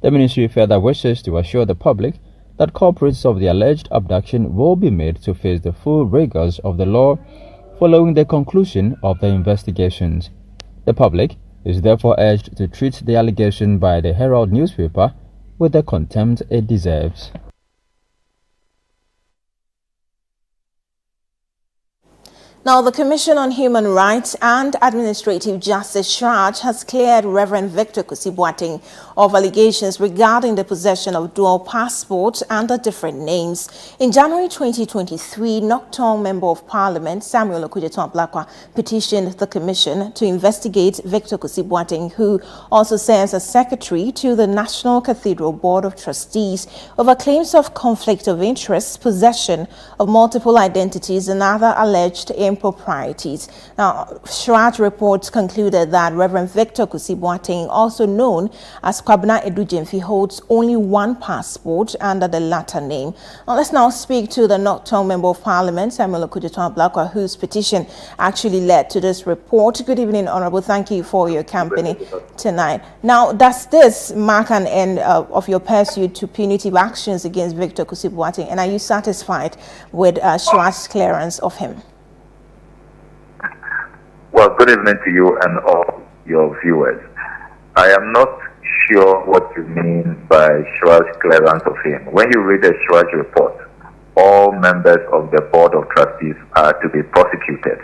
The ministry further wishes to assure the public that culprits of the alleged abduction will be made to face the full rigors of the law following the conclusion of the investigations. The public is therefore urged to treat the allegation by the Herald newspaper with the contempt it deserves. Now, the Commission on Human Rights and Administrative Justice, CHRAJ, has cleared Reverend Victor Kusi-Boateng of allegations regarding the possession of dual passports under different names. In January 2023, Nocturne Member of Parliament Samuel Okudzeto-Ablakwa petitioned the Commission to investigate Victor Kusi-Boateng, who also serves as Secretary to the National Cathedral Board of Trustees, over claims of conflict of interest, possession of multiple identities, and other alleged improprieties. Now, CHRAJ reports concluded that Reverend Victor Kusi-Boateng, also known as Kwabena Edujemfi, holds only one passport under the latter name. Now, let's now speak to the Nocturne Member of Parliament, Samuel Okudzeto-Ablakwa, whose petition actually led to this report. Good evening, Honorable. Thank you for your company tonight. Now, does this mark an end of your pursuit to punitive actions against Victor Kusi-Boateng, and are you satisfied with CHRAJ's clearance of him? Well, good evening to you and all your viewers. I am not sure what you mean by CHRAJ's clearance of him. When you read the CHRAJ report, all members of the Board of Trustees are to be prosecuted.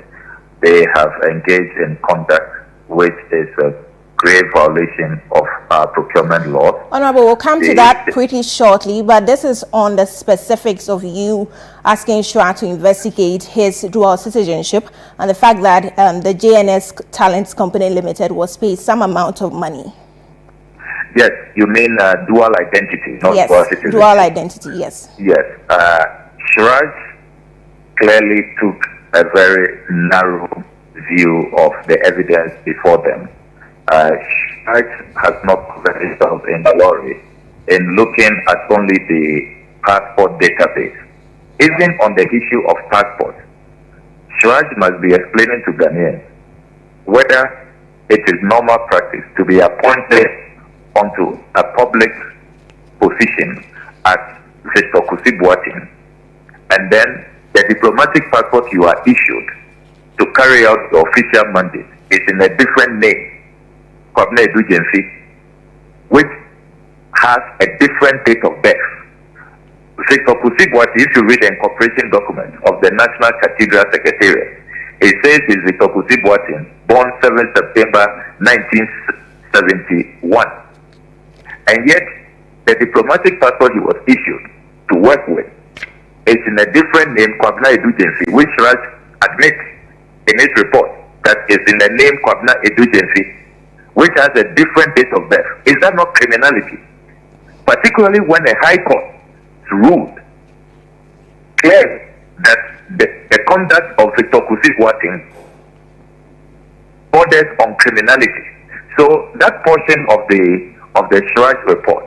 They have engaged in conduct which is a grave violation of our procurement laws. Honorable, we'll come to that pretty shortly, but this is on the specifics of you asking CHRAJ to investigate his dual citizenship and the fact that the JNS Talents Company Limited was paid some amount of money. Yes, you mean dual identity, not yes, dual citizenship. Dual identity, yes. Yes, CHRAJ clearly took a very narrow view of the evidence before them. CHRAJ has not covered itself in glory in looking at only the passport database. Even on the issue of passports, CHRAJ must be explaining to Ghanaians whether it is normal practice to be appointed onto a public position as Victor Kusi-Boateng, and then the diplomatic passport you are issued to carry out the official mandate is in a different name, Kwabena Edujemfi, which has a different date of birth. Victor Kusi-Boateng, if you read the incorporation document of the National Cathedral Secretariat, it says he's Victor Kusi-Boateng, born 7 September 1971. And yet, the diplomatic passport he was issued to work with is in a different name, Kwabena Edujemfi, which CHRAJ admits in its report that is in the name Kwabena Edujemfi, which has a different date of birth. Is that not criminality? Particularly when the High Court ruled clearly that the conduct of Victor Kusi-Boateng borders on criminality. So that portion of the CHRAJ report,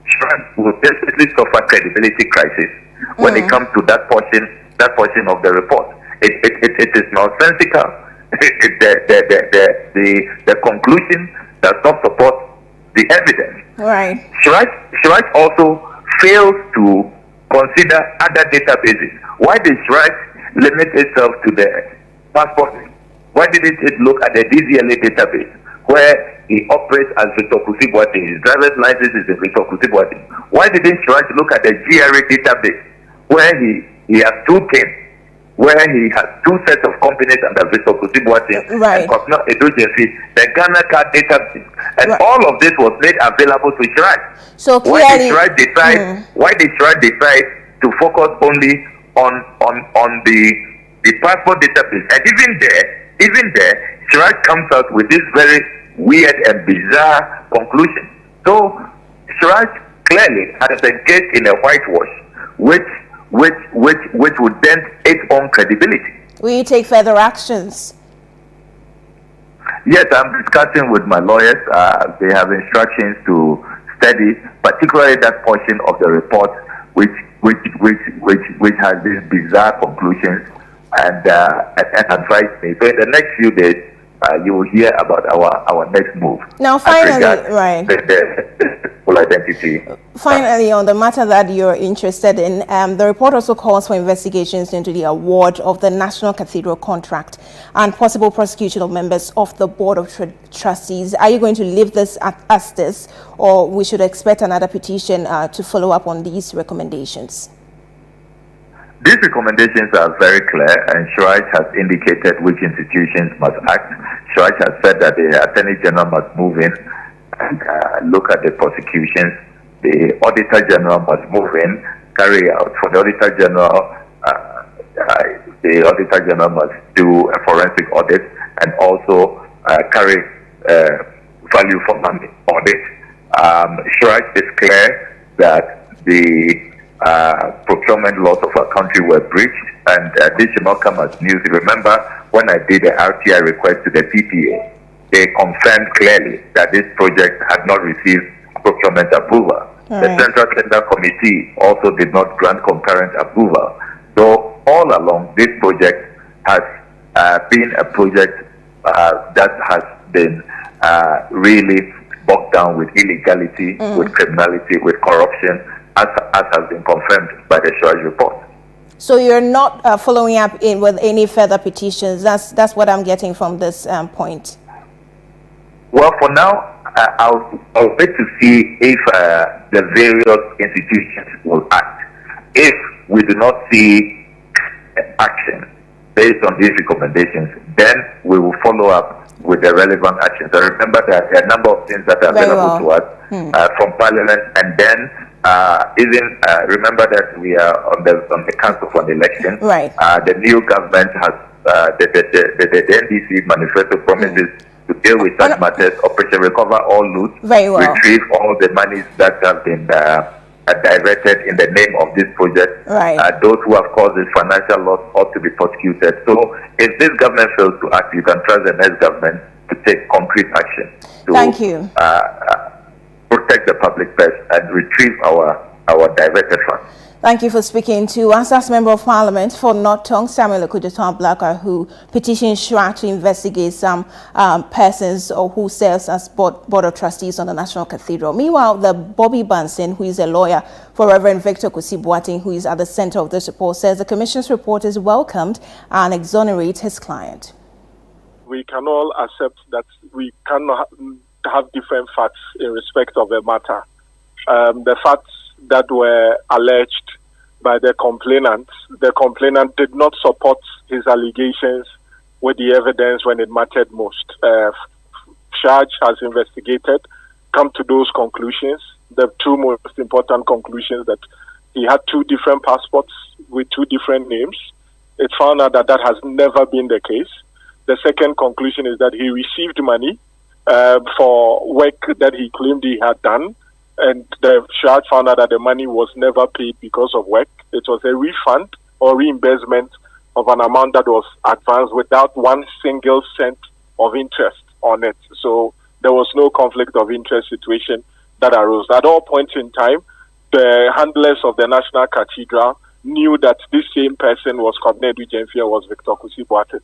CHRAJ will definitely suffer credibility crisis when it comes to that portion of the report. It is nonsensical. The conclusion does not support the evidence. Right. CHRAJ also fails to consider other databases. Why did CHRAJ limit itself to the passport? Why didn't it look at the DZLA database where he operates as Victor Kusi-Boateng? His driver's license is Victor Kusi-Boateng. Why didn't CHRAJ look at the GRA database where he has two things? Where he has two sets of companies under Victor Kusi-Boateng and Kwabena Edujemfi, the Ghana card database, and all of this was made available to CHRAJ. So clearly, why did CHRAJ decide to focus only on the passport database? And even there, CHRAJ comes out with this very weird and bizarre conclusion. So CHRAJ clearly has engaged in a whitewash, which would dent its own credibility. Will you take further actions? Yes, I'm discussing with my lawyers. They have instructions to study, particularly that portion of the report which has these bizarre conclusions, and advise me. So in the next few days, you will hear about our next move. Now, finally, the identity. Finally, on the matter that you're interested in, the report also calls for investigations into the award of the National Cathedral contract and possible prosecution of members of the Board of Trustees. Are you going to leave this as this, or we should expect another petition to follow up on these recommendations? These recommendations are very clear, and Shraj has indicated which institutions must act. Shraj has said that the Attorney General must move in and look at the prosecutions. The Auditor General must move in, carry out. For the Auditor General must do a forensic audit and also carry value for money audit. Shraj is clear that the procurement laws of our country were breached, and this should not come as news. Remember, when I did the RTI request to the PPA, they confirmed clearly that this project had not received procurement approval. Right. The Central Tender Committee also did not grant concurrent approval. So all along, this project has been a project that has been really bogged down with illegality, with criminality, with corruption, as has been confirmed by the Shraj report. So you're not following up with any further petitions. That's what I'm getting from this point. Well, for now, I'll wait to see if the various institutions will act. If we do not see action based on these recommendations, then we will follow up with the relevant actions. And remember that there are a number of things that are available to us from Parliament, and then remember that we are on the Council for the Election. Right. The new government has the NDC manifesto promises to deal with such matters, Operation Recover All Loot, retrieve all the monies that have been diverted in the name of this project. Right. Those who have caused this financial loss ought to be prosecuted. So if this government fails to act, you can trust the next government to take concrete action to protect the public purse and retrieve our diverted funds. Thank you for speaking to us. As Member of Parliament for North Tongue, Samuel Okujeton-Blakwa, who petitioned Shraj to investigate some persons or who serves as Board of Trustees on the National Cathedral. Meanwhile, the Bobby Banson, who is a lawyer for Reverend Victor Kusi-Boateng, who is at the center of this report, says the Commission's report is welcomed and exonerates his client. We can all accept that we cannot have different facts in respect of a matter. The facts that were alleged by the complainant did not support his allegations with the evidence when it mattered most. Shraj has investigated, come to those conclusions. The two most important conclusions that he had two different passports with two different names. It found out that that has never been the case. The second conclusion is that he received money for work that he claimed he had done, and the Shraj found out that the money was never paid because of work. It was a refund or reimbursement of an amount that was advanced without one single cent of interest on it. So there was no conflict of interest situation that arose. At all points in time, the handlers of the National Cathedral knew that this same person was Kobnedu Jemfia, was Victor Kusi-Boateng.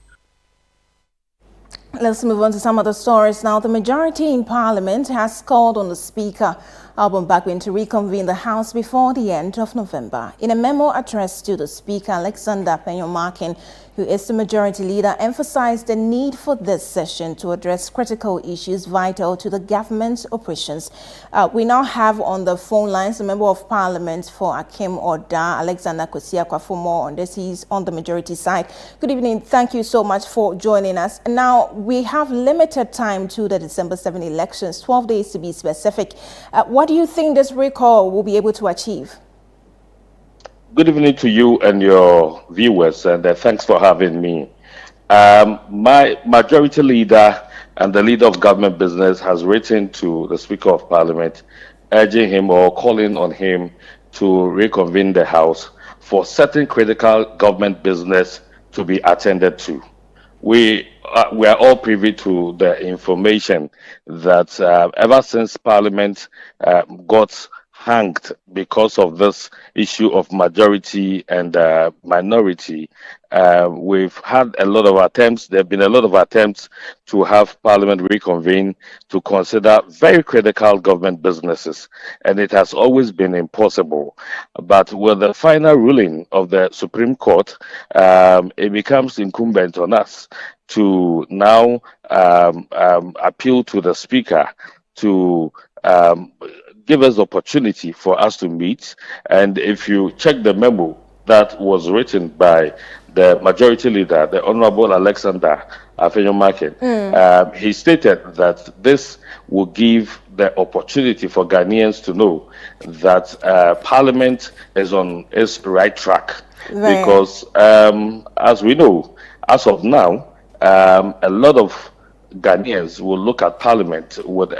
Let's move on to some other stories now. The majority in Parliament has called on the Speaker, Alban Bagbin, to reconvene the House before the end of November. In a memo addressed to the Speaker, Alexander Penyomarkin, who is the majority leader, emphasized the need for this session to address critical issues vital to the government's operations. We now have on the phone lines the Member of Parliament for Akim Oda, Alexander Kwesiakwa, for more on this. He's on the majority side. Good evening. Thank you so much for joining us. Now, we have limited time to the December 7 elections, 12 days to be specific. What do you think this recall will be able to achieve? Good evening to you and your viewers, and thanks for having me. My majority leader and the leader of government business has written to the Speaker of Parliament, urging him or calling on him to reconvene the House for certain critical government business to be attended to. We are all privy to the information that ever since Parliament got hanged because of this issue of majority and minority. We've had a lot of attempts. There have been a lot of attempts to have Parliament reconvene to consider very critical government businesses, and it has always been impossible. But with the final ruling of the Supreme Court, it becomes incumbent on us to now appeal to the Speaker to give us the opportunity for us to meet. And if you check the memo that was written by the majority leader, the Honorable Alexander Afenyomakin, he stated that this will give the opportunity for Ghanaians to know that Parliament is on its right track. Right. Because as we know, as of now, a lot of Ghanaians will look at Parliament with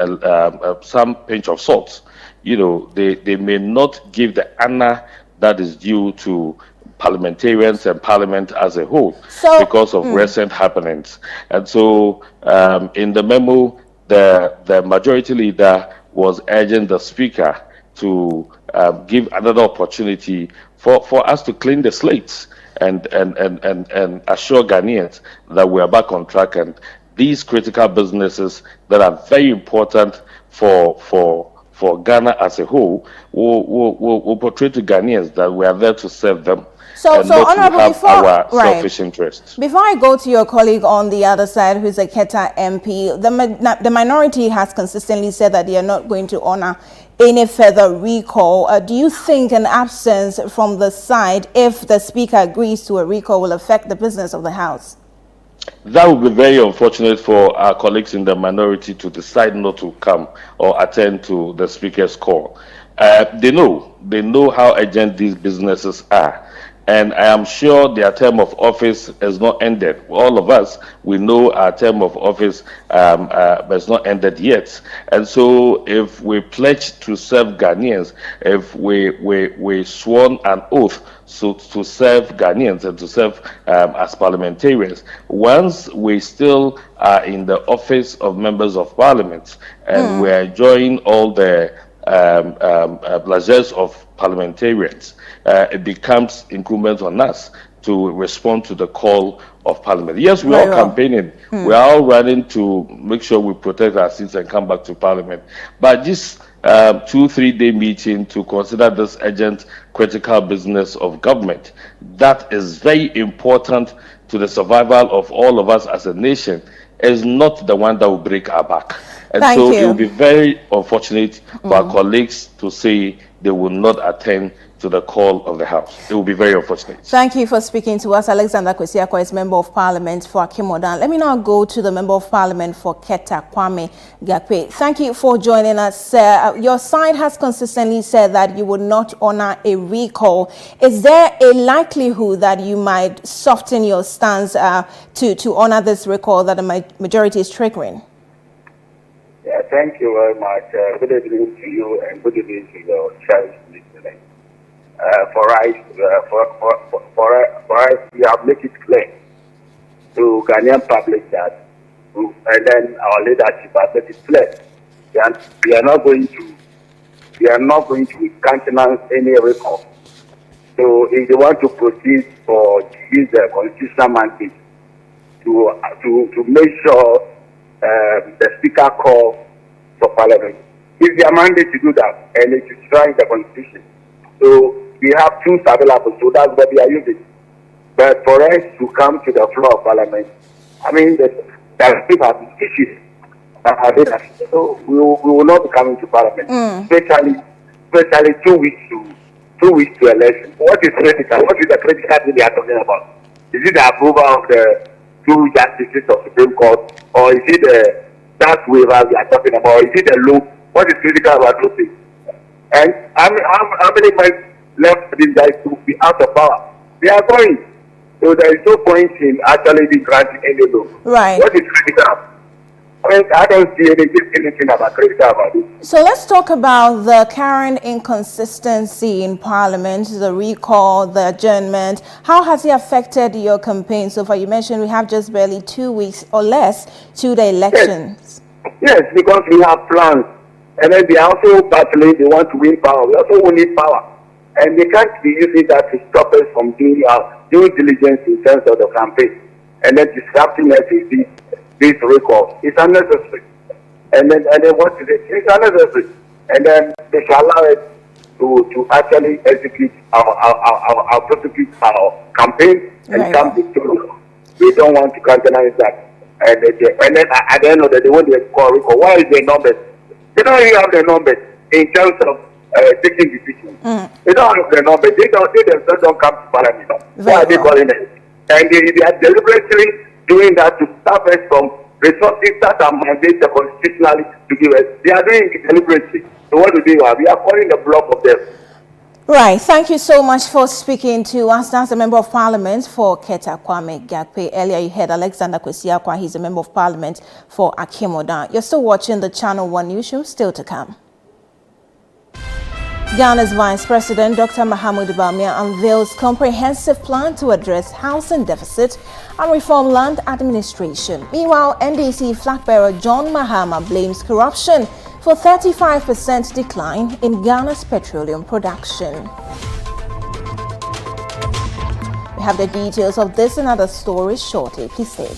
some pinch of salt. You know, they may not give the honor that is due to parliamentarians and Parliament as a whole because of recent happenings. And so in the memo, the majority leader was urging the Speaker to give another opportunity for us to clean the slates and assure Ghanaians that we are back on track, and these critical businesses that are very important for Ghana as a whole will portray to Ghanaians that we are there to serve them. So and not Honorable, to have before, our selfish interests. Before I go to your colleague on the other side, who's a Keta MP, the minority has consistently said that they are not going to honor any further recall. Do you think an absence from the side, if the Speaker agrees to a recall, will affect the business of the House? That would be very unfortunate for our colleagues in the minority to decide not to come or attend to the Speaker's call. They know how urgent these businesses are. And I am sure their term of office has not ended. All of us, we know our term of office has not ended yet. And so if we pledge to serve Ghanaians, if we sworn an oath to serve Ghanaians and to serve as parliamentarians, once we still are in the office of members of Parliament and we are enjoying all the pleasures of parliamentarians, it becomes incumbent on us to respond to the call of Parliament. Yes, we are campaigning. We are all running to make sure we protect our seats and come back to Parliament. But this 2-3 day meeting to consider this urgent critical business of government, that is very important to the survival of all of us as a nation, is not the one that will break our back. And so it will be very unfortunate for our colleagues to say they will not attend to the call of the House. It will be very unfortunate. Thank you for speaking to us. Alexander Kwesiakwa is Member of Parliament for Akimodan. Let me now go to the Member of Parliament for Keta, Kwame Gakwe. Thank you for joining us. Your side has consistently said that you would not honor a recall. Is there a likelihood that you might soften your stance to honor this recall that the majority is triggering? Yeah, thank you very much. Good evening to you and good evening to your cherished listeners. For us, we have made it clear to Ghanaian public that, and then our leadership has made it clear that we are not going to countenance any recall. So if they want to proceed or use the constitutional mandate to make sure the Speaker call for Parliament, it's their mandate to do that, and it is trying the Constitution. So we have tools available, so that's what we are using. But for us to come to the floor of Parliament, I mean, the people have issues that are there. So we will not be coming to Parliament, especially 2 weeks to election. What is critical? What is the critical thing they are talking about? Is it the approval of the 2 justices of the Supreme Court, or is it the tax waiver we are talking about? Is it the law? What is critical about those things? And how many months left these guys to be out of power? They are going. So there is no point in actually granting any law. Right. What is critical? I don't see anything about critical about it. So let's talk about the current inconsistency in Parliament, the recall, the adjournment. How has it affected your campaign so far? You mentioned we have just barely 2 weeks or less to the elections. Yes, because we have plans And then they are also battling, they want to win power. We also need power. And they can't be using that to stop us from doing due diligence in terms of the campaign. And then disrupting us with this record. It's unnecessary. And then what is it? It's unnecessary. And then they shall allow us to actually execute our prosecute our campaign and come victorious. We don't want to countenance that. And then at the end of the day, when they call record, why is the numbers? They don't even have the numbers in terms of taking decisions. They don't have the numbers. They themselves don't come to Parliament. Why are they calling it? And they are deliberately doing that to stop us from resources that are mandated constitutionally to give us. They are doing it deliberately. So what do they have? We are calling the block of them. Right. Thank you so much for speaking to us. That's the Member of Parliament for Keta Kwame Gakpe. Earlier you heard Alexander Kwesiakwa. He's a Member of Parliament for Akemodan. You're still watching the Channel 1 Newsroom. Still to come. Ghana's Vice President Dr. Mahamudu Bawumia unveils comprehensive plan to address housing deficit and reform land administration. Meanwhile, NDC flag bearer John Mahama blames corruption for 35% decline in Ghana's petroleum production. We have the details of this and other stories shortly. Please stay.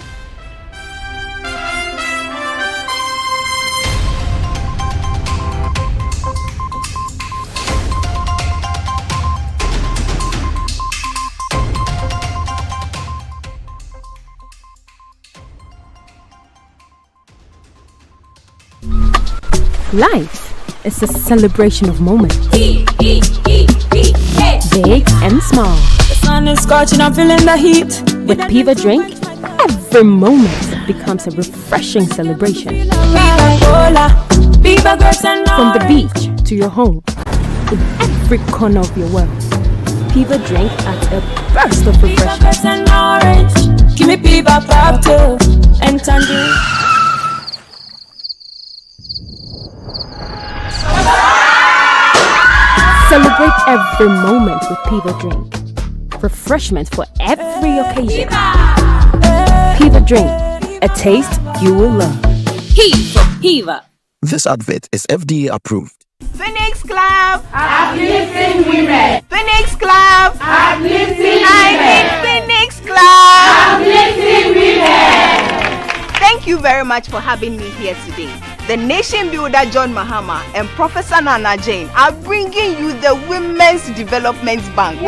Life is a celebration of moments. Big and small. The sun is scorching, I'm feeling the heat. With Piva Drink, every moment becomes a refreshing celebration. From the beach to your home, in every corner of your world, Piva Drink adds a burst of refreshment. Give me Piva cocktail and tangerine. Celebrate every moment with Piva Drink. Refreshment for every occasion. Piva Drink, a taste you will love. Piva. This advert is FDA approved. Phoenix Club, uplifting women. Phoenix Club, uplifting women. Phoenix Club, uplifting women. Thank you very much for having me here today. The nation builder John Mahama and Professor Nana Jane are bringing you the Women's Development Bank.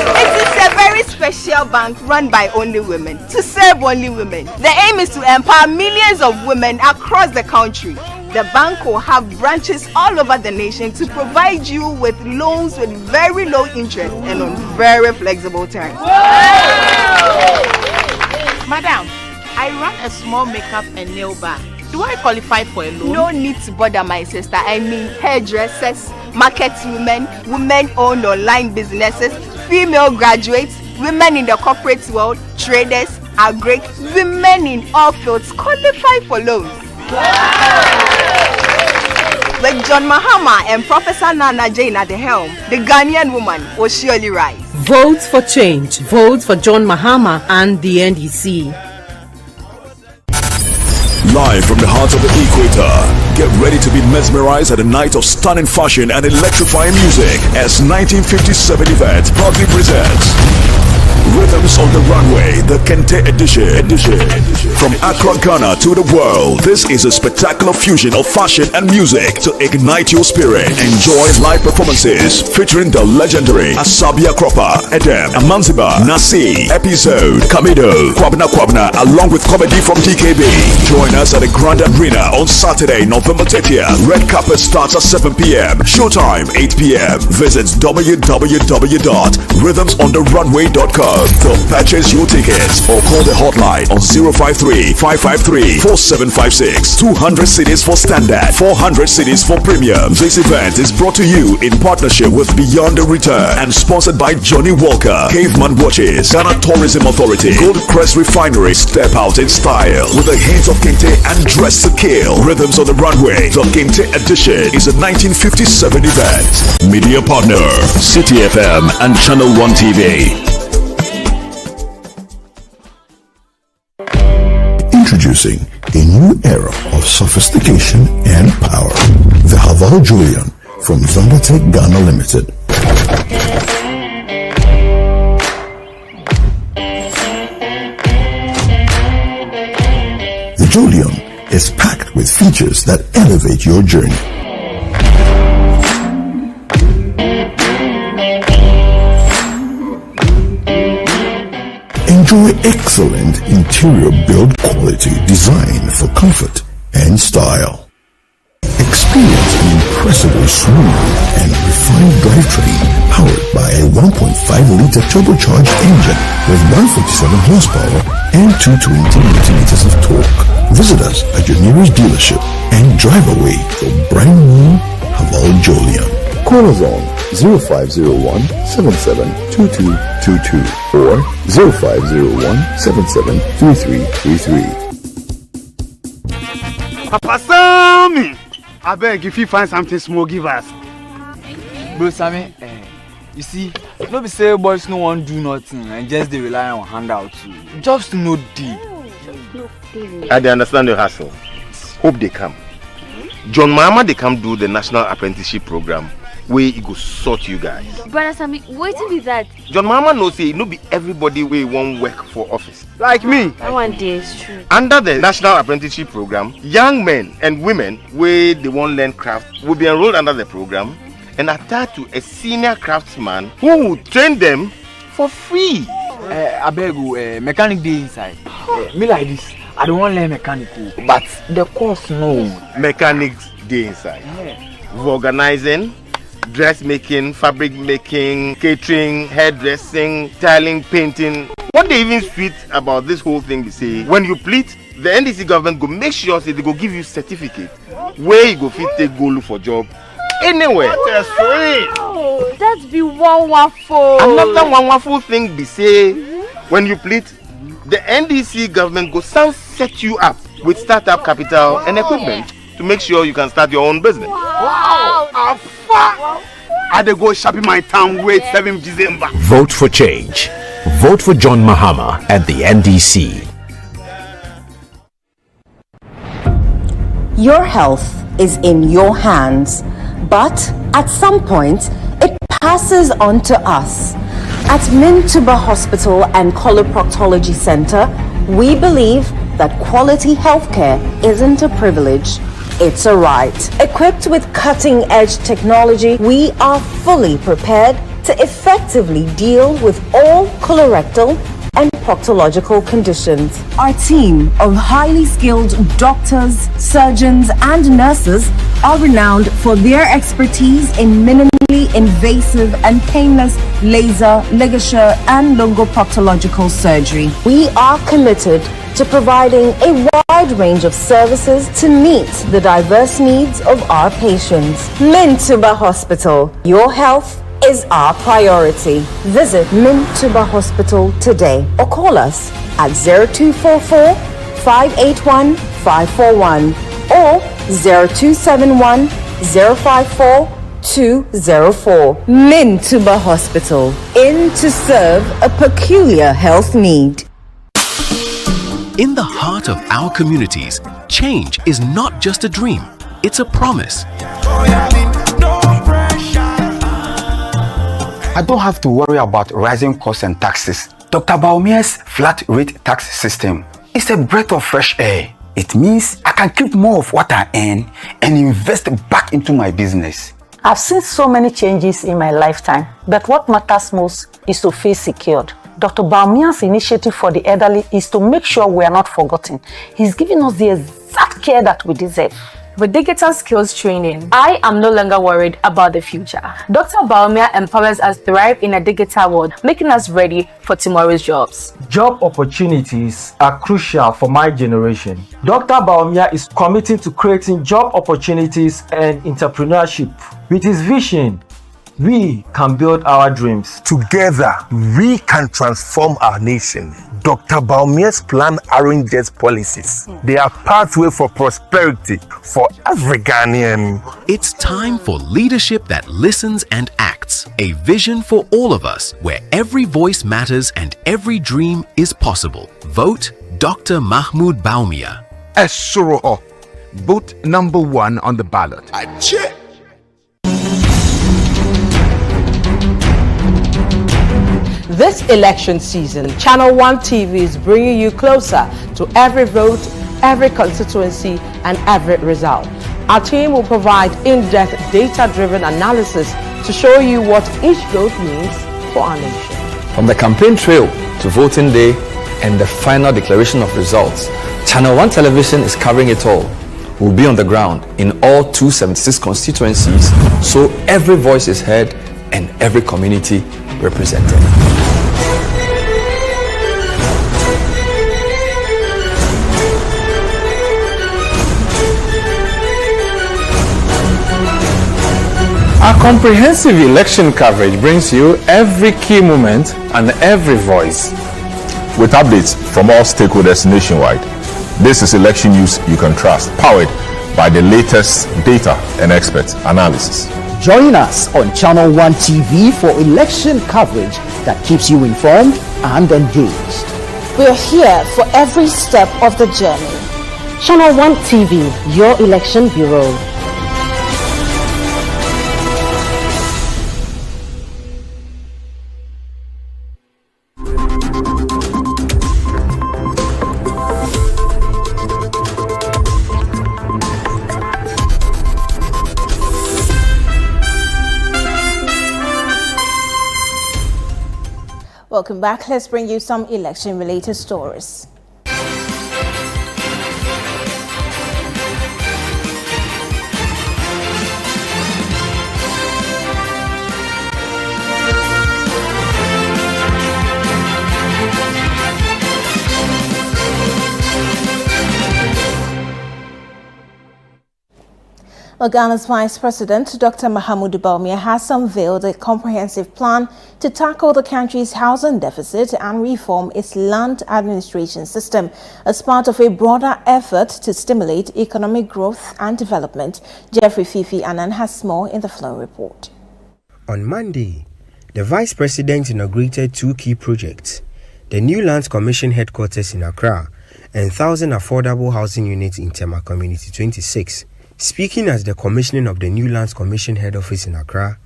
It is a very special bank run by only women, to serve only women. The aim is to empower millions of women across the country. The bank will have branches all over the nation to provide you with loans with very low interest and on very flexible terms. Madam, I run a small makeup and nail bar. Do I qualify for a loan? No need to bother, my sister. I mean hairdressers, market women, women-owned online businesses, female graduates, women in the corporate world, traders, agri, women in all fields qualify for loans. With John Mahama and Professor Nana Jane at the helm, the Ghanaian woman will surely rise. Vote for change. Vote for John Mahama and the NDC. Live from the heart of the equator, get ready to be mesmerized at a night of stunning fashion and electrifying music as 1957 event proudly presents Rhythms on the Runway, the Kente edition. From Accra, Ghana to the world, this is a spectacular fusion of fashion and music to ignite your spirit. Enjoy live performances featuring the legendary Asabia Kropper, Edem, Amanziba, Nasi, Episode, Kamido, Kwabna, along with comedy from DKB. Join us at the Grand Arena on Saturday, November 30th. Red carpet starts at 7 p.m. Showtime 8 p.m. Visit www.rhythmsontherunway.com to purchase your tickets or call the hotline on 053-553-4756. 200 cities for standard, 400 cities for premium. This event is brought to you in partnership with Beyond the Return and sponsored by Johnny Walker, Caveman Watches, Ghana Tourism Authority, Goldcrest Refinery. Step out in style with a hint of Kente and dress to kill. Rhythms on the Runway, the Kente edition is a 1957 event. Media partner, City FM and Channel 1 TV. Introducing A new era of sophistication and power. The Haval Julian from Zondatech Ghana Limited. The Julian is packed with features that elevate your journey. Enjoy excellent interior build quality designed for comfort and style. Experience an impressively smooth and refined drivetrain powered by a 1.5-liter turbocharged engine with 147 horsepower and 220 Nm of torque. Visit us at your nearest dealership and drive away your brand new Haval Julian. Call us on 0501 772222 or 0501 773333. Papa Sammy! I beg if you find something small, give us. Bro Sammy, you see, no be say boys no one do nothing and just they rely on handouts. Just to know deep. I understand your hassle. Hope they come. John Mama they come do the National Apprenticeship Program where he go sort you guys. Brother Sammy, waiting with that. John Mama knows say no be everybody way won't work for office. Like me. That one day is true. Under the National Apprenticeship Program, young men and women where they won't learn craft will be enrolled under the program and attached to a senior craftsman who will train them for free. I beg you, mechanic day inside. Me like this, I don't want to learn mechanical, but the course no. Mechanics day inside. Yeah. Organizing, dressmaking, fabric making, catering, hairdressing, tiling, painting. What they even sweet about this whole thing, they say, when you plead, the NDC government go make sure say they go give you certificate where you go fit take go look for job anywhere. That's sweet. Oh, that's be one waffle. Another one waffle thing be say, when you plead, the NDC government go set you up with startup capital and equipment to make sure you can start your own business. Wow! I dey go shop in my town wait 7th December. Vote for change. Vote for John Mahama and the NDC. Your health is in your hands, but at some point it passes on to us. At Mintuba Hospital and Coloproctology Center, we believe that quality healthcare isn't a privilege, it's a right. Equipped with cutting-edge technology, we are fully prepared to effectively deal with all colorectal and proctological conditions. Our team of highly skilled doctors, surgeons, and nurses are renowned for their expertise in minimally invasive and painless laser, ligature, and longoproctological surgery. We are committed to providing a wide range of services to meet the diverse needs of our patients. Mintuba Hospital, your health is our priority. Visit Mintuba Hospital today or call us at 0244 581 541 or 0271 054 204. Mintuba Hospital, in to serve a peculiar health need. In the heart of our communities, change is not just a dream, it's a promise. I don't have to worry about rising costs and taxes. Dr. Baumia's flat rate tax system is a breath of fresh air. It means I can keep more of what I earn and invest back into my business. I've seen so many changes in my lifetime, but what matters most is to feel secured. Dr. Baumia's initiative for the elderly is to make sure we are not forgotten. He's giving us the exact care that we deserve. With digital skills training, I am no longer worried about the future. Dr. Baumia empowers us to thrive in a digital world, making us ready for tomorrow's jobs. Job opportunities are crucial for my generation. Dr. Baumia is committed to creating job opportunities and entrepreneurship. With his vision, we can build our dreams. Together, we can transform our nation. Dr. Baumia's plan aren't just policies. They are pathway for prosperity for every Ghanaian. It's time for leadership that listens and acts. A vision for all of us, where every voice matters and every dream is possible. Vote Dr. Mahmoud Baumia. Esoroho. Vote number 1 on the ballot. This election season, Channel 1 TV is bringing you closer to every vote, every constituency, and every result. Our team will provide in-depth data-driven analysis to show you what each vote means for our nation. From the campaign trail to voting day and the final declaration of results, Channel 1 Television is covering it all. We'll be on the ground in all 276 constituencies, so every voice is heard and every community represented. Our comprehensive election coverage brings you every key moment and every voice. With updates from all stakeholders nationwide, this is election news you can trust, powered by the latest data and expert analysis. Join us on Channel 1 TV for election coverage that keeps you informed and engaged. We're here for every step of the journey. Channel 1 TV, your election bureau. Welcome back. Let's bring you some election-related stories. Ghana's Vice President, Dr. Mahamudu Bawumia, has unveiled a comprehensive plan to tackle the country's housing deficit and reform its land administration system as part of a broader effort to stimulate economic growth and development. Jeffrey Fifi Annan has more in the Flow report. On Monday, the Vice President inaugurated 2 key projects: the new Lands Commission headquarters in Accra and 1,000 affordable housing units in Tema Community 26. Speaking at the commissioning of the new Lands Commission head office in Accra,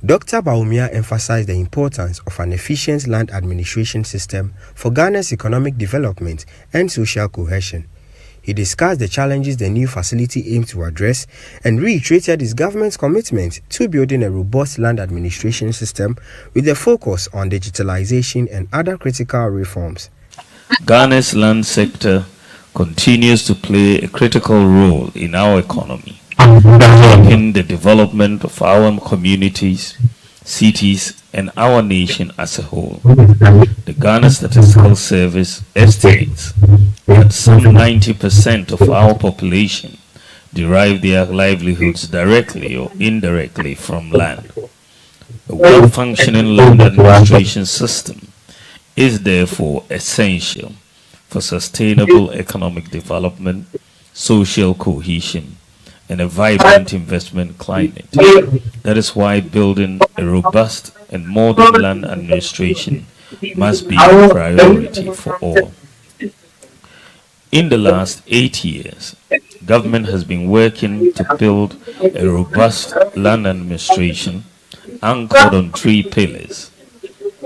Dr. Bawumia emphasized the importance of an efficient land administration system for Ghana's economic development and social cohesion. He discussed the challenges the new facility aims to address and reiterated his government's commitment to building a robust land administration system with a focus on digitalization and other critical reforms. Ghana's land sector continues to play a critical role in our economy, in the development of our communities, cities, and our nation as a whole. The Ghana Statistical Service estimates that some 90% of our population derive their livelihoods directly or indirectly from land. A well-functioning land administration system is therefore essential for sustainable economic development, social cohesion, and a vibrant investment climate. That is why building a robust and modern land administration must be a priority for all. In the last 8 years, government has been working to build a robust land administration anchored on 3 pillars: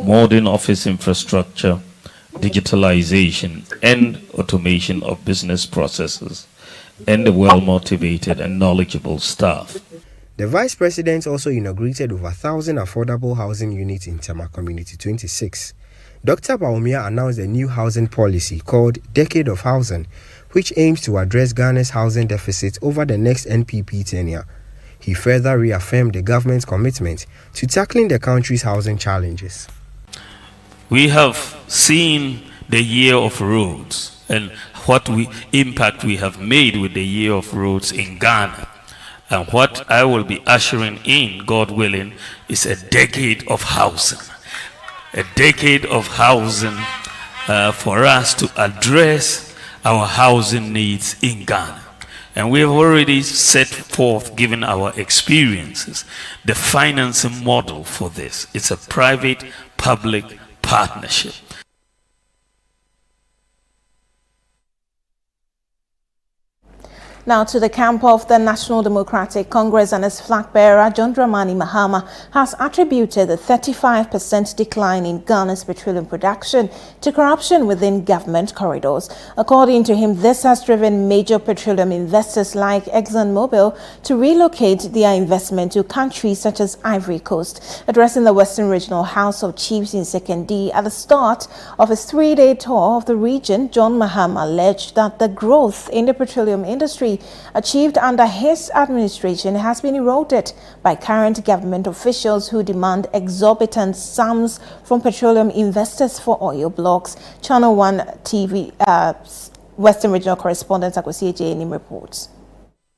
modern office infrastructure, digitalization and automation of business processes, and a well-motivated and knowledgeable staff. The Vice President also inaugurated over 1,000 affordable housing units in Tema Community 26. Dr. Bawumia announced a new housing policy called Decade of Housing, which aims to address Ghana's housing deficit over the next NPP tenure. He further reaffirmed the government's commitment to tackling the country's housing challenges. We have seen the year of roads and what impact we have made with the year of roads in Ghana. And what I will be ushering in, God willing, is a decade of housing. A decade of housing for us to address our housing needs in Ghana. And we have already set forth, given our experiences, the financing model for this. It's a private-public partnership. Now to the camp of the National Democratic Congress, and its flag bearer, John Dramani Mahama, has attributed the 35% decline in Ghana's petroleum production to corruption within government corridors. According to him, this has driven major petroleum investors like ExxonMobil to relocate their investment to countries such as Ivory Coast. Addressing the Western Regional House of Chiefs in Sekondi at the start of his 3-day tour of the region, John Mahama alleged that the growth in the petroleum industry achieved under his administration has been eroded by current government officials who demand exorbitant sums from petroleum investors for oil blocks. Channel 1 TV Western Regional Correspondent Akwasi Ejenim reports.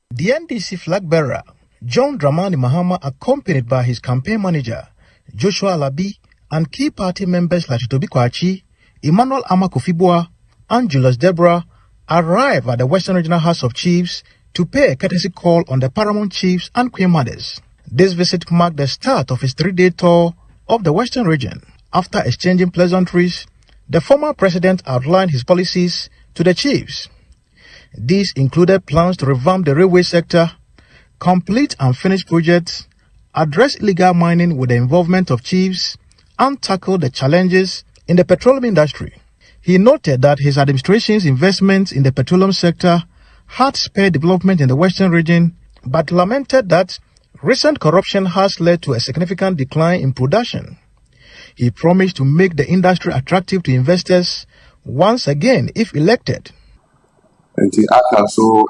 The NDC flag bearer, John Dramani Mahama, accompanied by his campaign manager, Joshua Alabi, and key party members like Tobi Kwachi, Emmanuel Amakufibua, and Julius Deborah, arrived at the Western Regional House of Chiefs to pay a courtesy call on the paramount chiefs and queen mothers. This visit marked the start of his 3-day tour of the Western region. After exchanging pleasantries, the former president outlined his policies to the chiefs. These included plans to revamp the railway sector, complete unfinished projects, address illegal mining with the involvement of chiefs, and tackle the challenges in the petroleum industry. He noted that his administration's investments in the petroleum sector had spurred development in the Western region, but lamented that recent corruption has led to a significant decline in production. He promised to make the industry attractive to investors once again if elected. And the council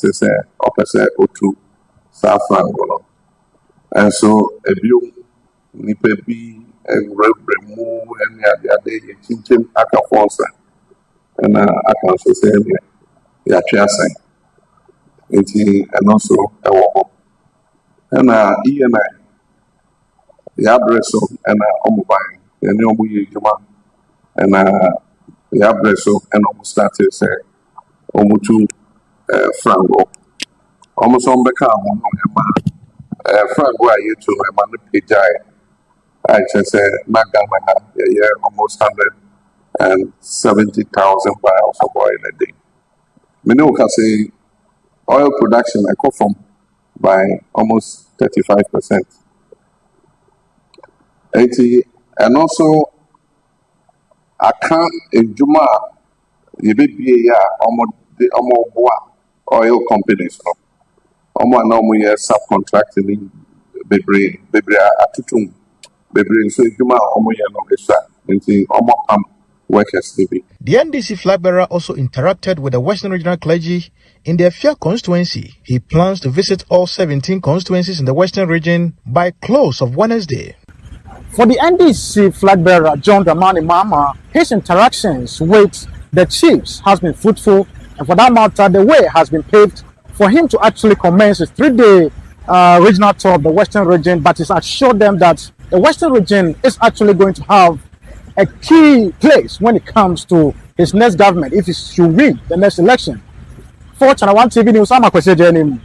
says opposite O2 Safran. And so a view nipe be and remove any other day in aka fonsa and aka so say ya twasa enti and also ewo and ENI ya breso and omuban and omu yejuma and ya breso and omu started say omu tu frango almost on beka on frango ayi to e man pejai I just say Magamana, almost 170,000 barrels of oil a day. Many can say oil production I go from by almost 35%. And also I can't in Juma you be almost oil companies. Almost no more subcontracting Bibri Atutum. The NDC flag bearer also interacted with the Western Regional clergy in their Fia constituency. He plans to visit all 17 constituencies in the Western region by close of Wednesday. For the NDC flag bearer John Dramani Mahama, his interactions with the chiefs has been fruitful, and for that matter, the way has been paved for him to actually commence his 3-day regional tour of the Western region, but he's assured them that the Western region is actually going to have a key place when it comes to his next government if he should win the next election. For Channel 1 TV News, I'm Akwasi Ejenim,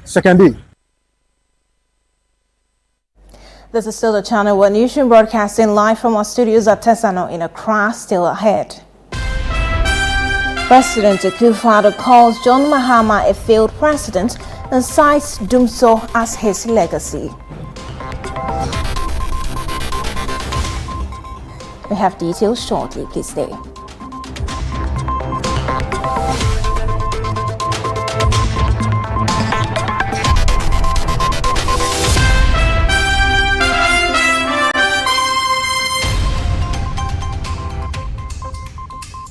Sekondi. This is still the Channel 1 Newsroom, broadcasting live from our studios at Tesano in Accra. Still ahead. President Akufo-Addo calls John Mahama a failed president and cites Dumso as his legacy. We have details shortly. Please stay.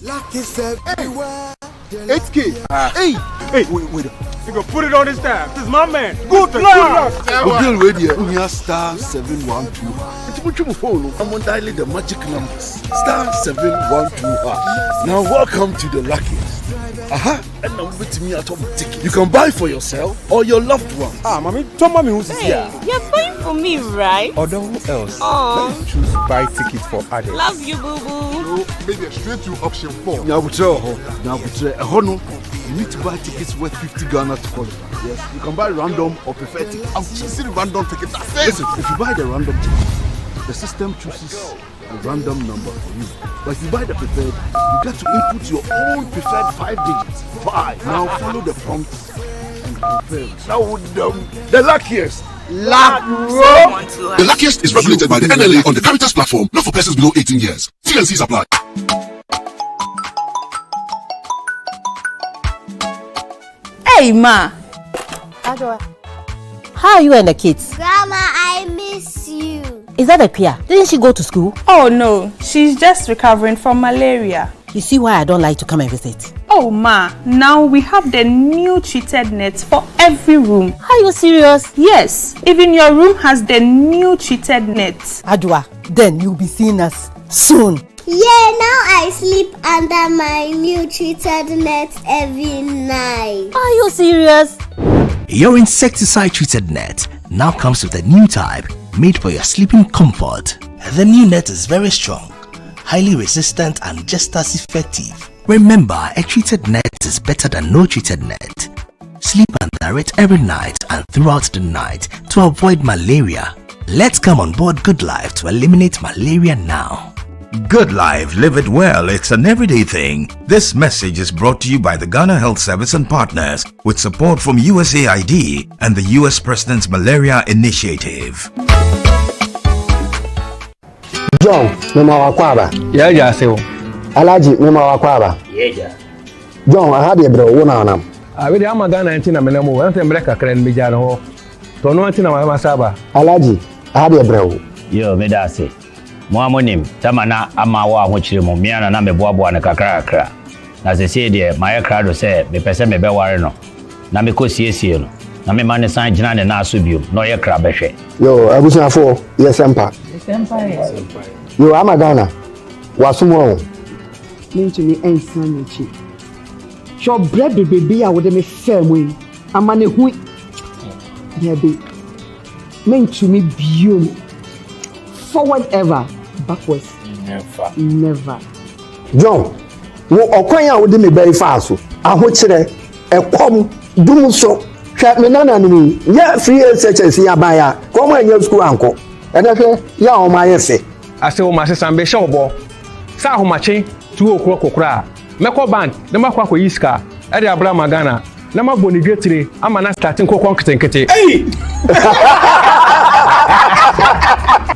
Luck is everywhere. 8K. Hey, wait. You can put it on his tab. This is my man. Good luck. We'll build radio. We are star 712. I'm on dialing the magic numbers. Star 712. Now welcome to the luckiest. And now with me at home ticket. You can buy for yourself or your loved one. Mommy, tell mommy who's here. You're buying for me, right? Or who else? Let's choose buy tickets for others. Love you, boo boo. Maybe straight to option 4. Now, you need to buy tickets worth 50 Ghana to qualify. Yes, you can buy random or prefer tickets. I'm choosing random tickets. Listen, if you buy the random ticket, the system chooses a random number for you. But if you buy the preferred, you get to input your own preferred 5 digits. 5. Now follow the prompts and confirm. Now the luckiest. The Luckiest is regulated by the NLA on the Caritas platform, not for persons below 18 years. T&Cs apply. Hey, Ma. How are you and the kids? Grandma, I miss you. Is that a Pia? Didn't she go to school? Oh, no. She's just recovering from malaria. You see why I don't like to come and visit? Oh, Ma. Now we have the new treated nets for every room. Are you serious? Yes. Even your room has the new treated nets. Adwa, then you'll be seeing us soon. Yeah, now I sleep under my new treated net every night. Are you serious? Your insecticide-treated net now comes with a new type made for your sleeping comfort. The new net is very strong, highly resistant and just as effective. Remember, a treated net is better than no treated net. Sleep under it every night and throughout the night to avoid malaria. Let's come on board Good Life to eliminate malaria now. Good Life, live it well, it's an everyday thing. This message is brought to you by the Ghana Health Service and partners with support from USAID and the US President's Malaria Initiative. John, Mema Wakwaba. Yeah, so. Alaji, Mema Wakwaba. Yeah. John, I had a bro, one on them. I really am a Ghana and Tina Menamo, and Breca Cran Mijano. Tono Tina Masaba. Alaji, I had a bro. Yo, Medasi. Mwamonim, tamana ama wa mochire mo miana na meboaboa ne kakra. Na sese de my crowd say me pese me be ware no. Na me ko siesie no. Na me man san gina ne na aso biom. No ye kra behwe. Yo, abusuafo, yes empa. Yo, ama Ghana. Wasumo. Mentumi ensan echi. Sho bread baby a wo de me famu. Ama ne hu. Baby. Mentumi biom. Forward ever, backwards never. John, wo okwan a wo de me very fast so. Ahokyere, ekom, dum so. Hwa me nana no ya free SHS ya ba ya. Kom anya school anko. Ene hwe ya o ma yefe. Ase o ma sesan be shobo. Sa ahomache tu okro kokra. Meko bank, na makwa ko yiska. E de abra magana. Na maboni dwetire ama na starting kokon ketenkete. Hey!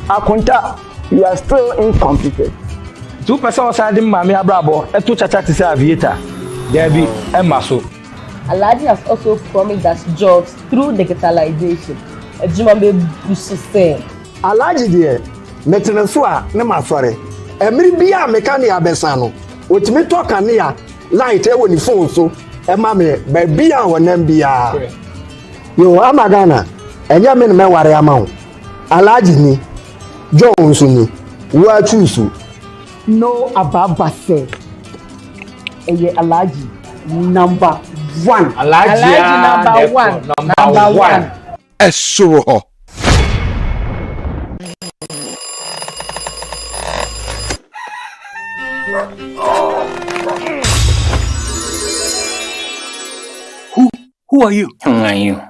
Akunta, you are still incompetent. 2% side mami abrabo, etu chacha to say aviator. There be emaso. Alaji has also promised us jobs through digitalization. Ejimambe busise. Alaji there, metenso a na masore. Emiri bia mekani abesano. Otimi to kanea light e woni phone so. E ma me ba bia wonam bia. Yo amagana. Enya me me ware ama. Alaji ni Johnson wa choose. No ababa say. Eye Alaji number 1. Alaji number 1. Number 1. Esuro. Who are you? Who are you?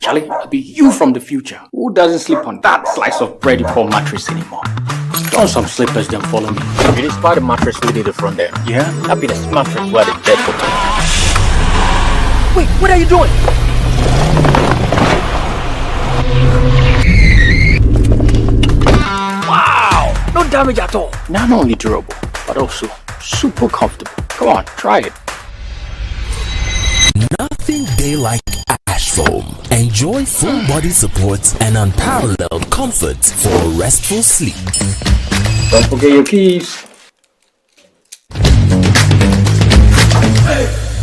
Charlie, I'll be you from the future. Who doesn't sleep on that slice of bread you call mattress anymore? Don some slippers, then follow me. You just buy the mattress we did the front there. Yeah? That'll be the mattress where the dead for me. Wait, what are you doing? Wow! No damage at all. Not only durable, but also super comfortable. Come on, try it. Nothing day like Ash Foam. Enjoy full body support and unparalleled comfort for a restful sleep. Don't forget your keys.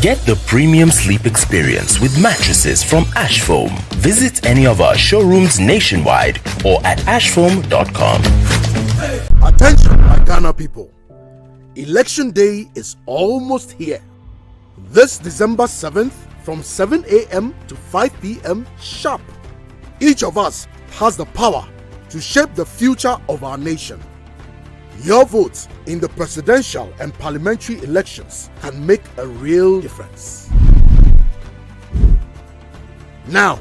Get the premium sleep experience with mattresses from Ash Foam. Visit any of our showrooms nationwide or at ashfoam.com. Attention, my Ghana people. Election day is almost here. This December 7th from 7 a.m. to 5 p.m. sharp. Each of us has the power to shape the future of our nation. Your vote in the presidential and parliamentary elections can make a real difference. Now,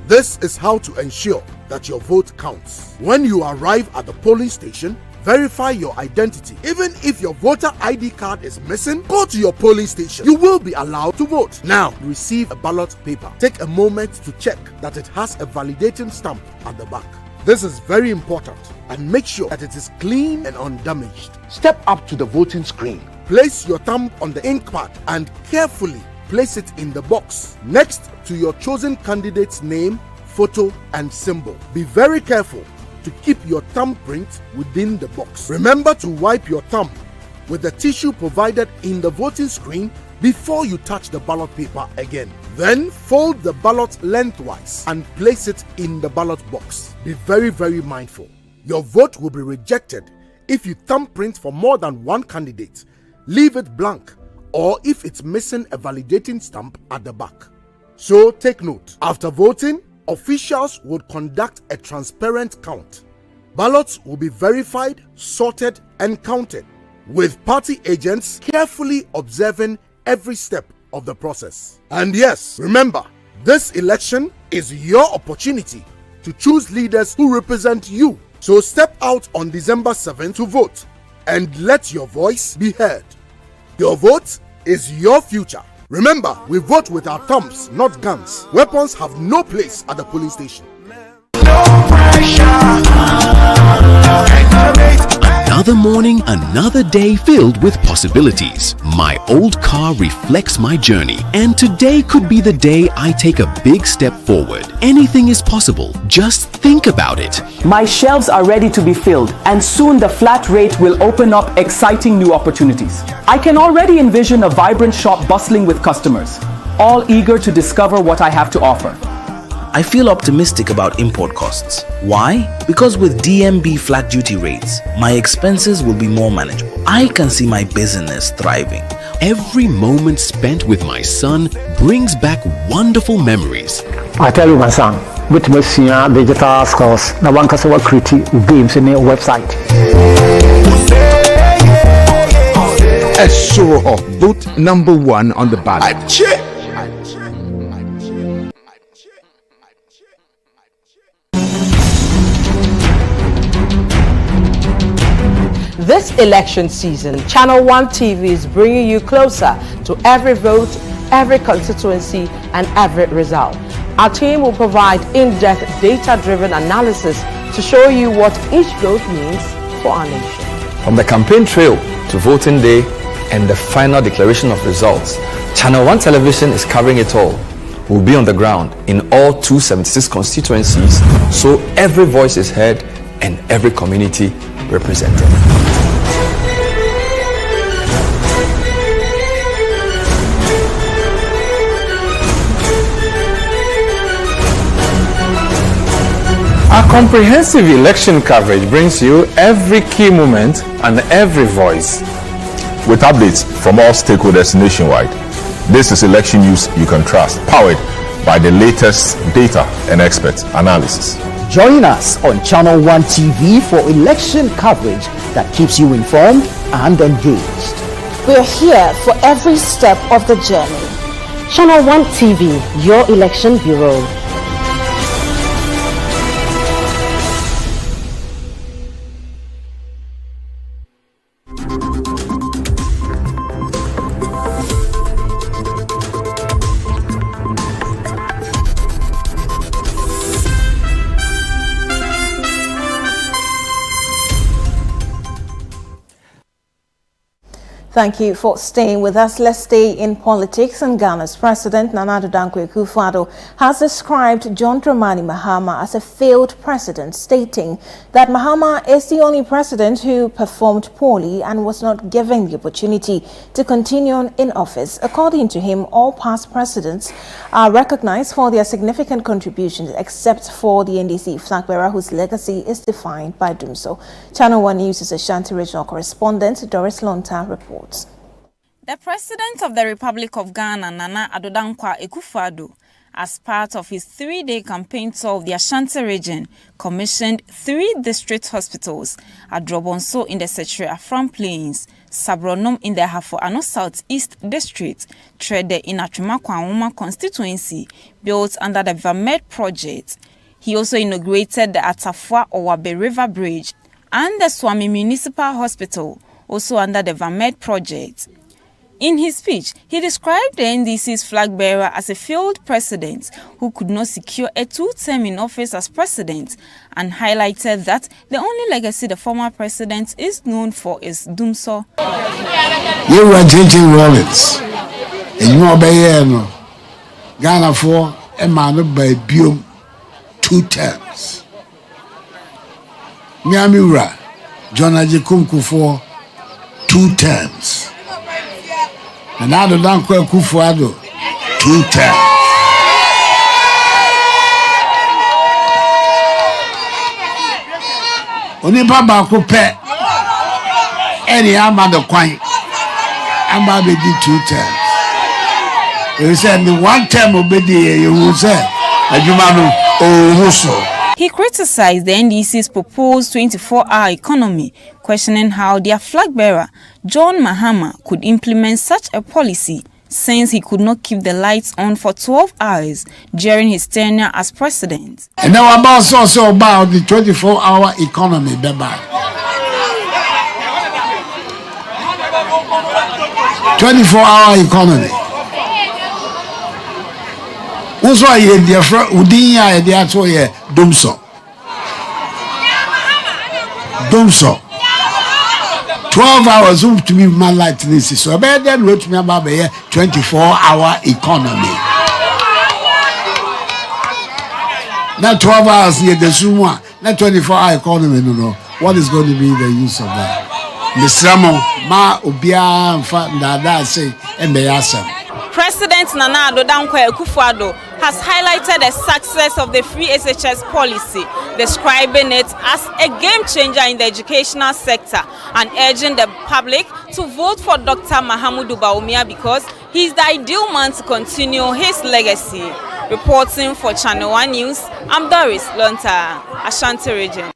this is how to ensure that your vote counts. When you arrive at the polling station, verify your identity. Even if your voter ID card is missing, go to your polling station. You will be allowed to vote. Now, receive a ballot paper. Take a moment to check that it has a validating stamp at the back. This is very important, and make sure that it is clean and undamaged. Step up to the voting screen. Place your thumb on the ink pad and carefully place it in the box next to your chosen candidate's name, photo, and symbol. Be very careful to keep your thumbprint within the box. Remember to wipe your thumb with the tissue provided in the voting screen before you touch the ballot paper again. Then fold the ballot lengthwise and place it in the ballot box. Be very, very mindful. Your vote will be rejected if you thumbprint for more than one candidate, leave it blank, or if it's missing a validating stamp at the back. So take note. After voting, officials would conduct a transparent count. Ballots will be verified, sorted, and counted, with party agents carefully observing every step of the process. And yes, remember, this election is your opportunity to choose leaders who represent you. So step out on December 7th to vote and let your voice be heard. Your vote is your future. Remember, we vote with our thumbs, not guns. Weapons have no place at the polling station. Another morning, another day filled with possibilities. My old car reflects my journey, and today could be the day I take a big step forward. Anything is possible. Just think about it. My shelves are ready to be filled, and soon the flat rate will open up exciting new opportunities. I can already envision a vibrant shop bustling with customers, all eager to discover what I have to offer. I feel optimistic about import costs. Why? Because with DMB flat duty rates, my expenses will be more manageable. I can see my business thriving. Every moment spent with my son brings back wonderful memories. I tell you, my son, with my digital skills, now one can create games in a website. A show of vote number 1 on the ballot. This election season, Channel 1 TV is bringing you closer to every vote, every constituency, and every result. Our team will provide in-depth data-driven analysis to show you what each vote means for our nation. From the campaign trail to voting day and the final declaration of results, Channel 1 Television is covering it all. We'll be on the ground in all 276 constituencies, so every voice is heard and every community represented. Our comprehensive election coverage brings you every key moment and every voice, with updates from all stakeholders nationwide. This is election news you can trust, powered by the latest data and expert analysis. Join us on Channel 1 TV for election coverage that keeps you informed and engaged. We're here for every step of the journey. Channel 1 TV, your election bureau. Thank you for staying with us. Let's stay in politics. And Ghana's President Nana Addo Dankwa Akufo-Addo has described John Dramani Mahama as a failed president, stating that Mahama is the only president who performed poorly and was not given the opportunity to continue in office. According to him, all past presidents are recognized for their significant contributions, except for the NDC flag bearer, whose legacy is defined by doing so. Channel 1 News' Ashanti regional correspondent Doris Lonta reports. The President of the Republic of Ghana, Nana Addo Dankwa Akufo-Addo, as part of his 3-day campaign tour of the Ashanti region, commissioned 3 district hospitals at Drobonso in the Secretary Afram Plains, Sabronom in the Hafo-Ano Southeast District, Trede in Atwima-Kwanwoma Constituency, built under the Vamed project. He also inaugurated the Atafua Owabe River Bridge and the Swami Municipal Hospital, also under the Vamed project. In his speech, he described the NDC's flag bearer as a failed president who could not secure a 2-term in office as president, and highlighted that the only legacy the former president is known for is Dumso. You were taking Rollins, and you are Bayano, Ghana for a man by Bium 2 terms. Miamura, John Ajikunku for 2 terms. And I don't quite Kufuado 2 terms. Only Baba Coupe, any Amado Quine, Amba be 2 terms. You said the 1 term obedi, you will say, Ajumanu, Russo. He criticized the NDC's proposed 24-hour economy, questioning how their flag bearer, John Mahama, could implement such a policy since he could not keep the lights on for 12 hours during his tenure as president. And now also about the 24-hour economy, Beba. 24-hour economy. Also, I hear the Udinya, the actual Dumso. 12 hours to me, my light this. So I better wrote me about a 24-hour economy. Not 12 hours here, the Suma, not 24-hour economy, no. What is going to be the use of that? The Samo, Ma, Ubia, Nada, say, and the Assam. President Nana Addo Akufo-Addo has highlighted the success of the free SHS policy, describing it as a game changer in the educational sector and urging the public to vote for Dr. Mahamudu Bawumia because he is the ideal man to continue his legacy. Reporting for Channel 1 News, I'm Doris Lonta, Ashanti region.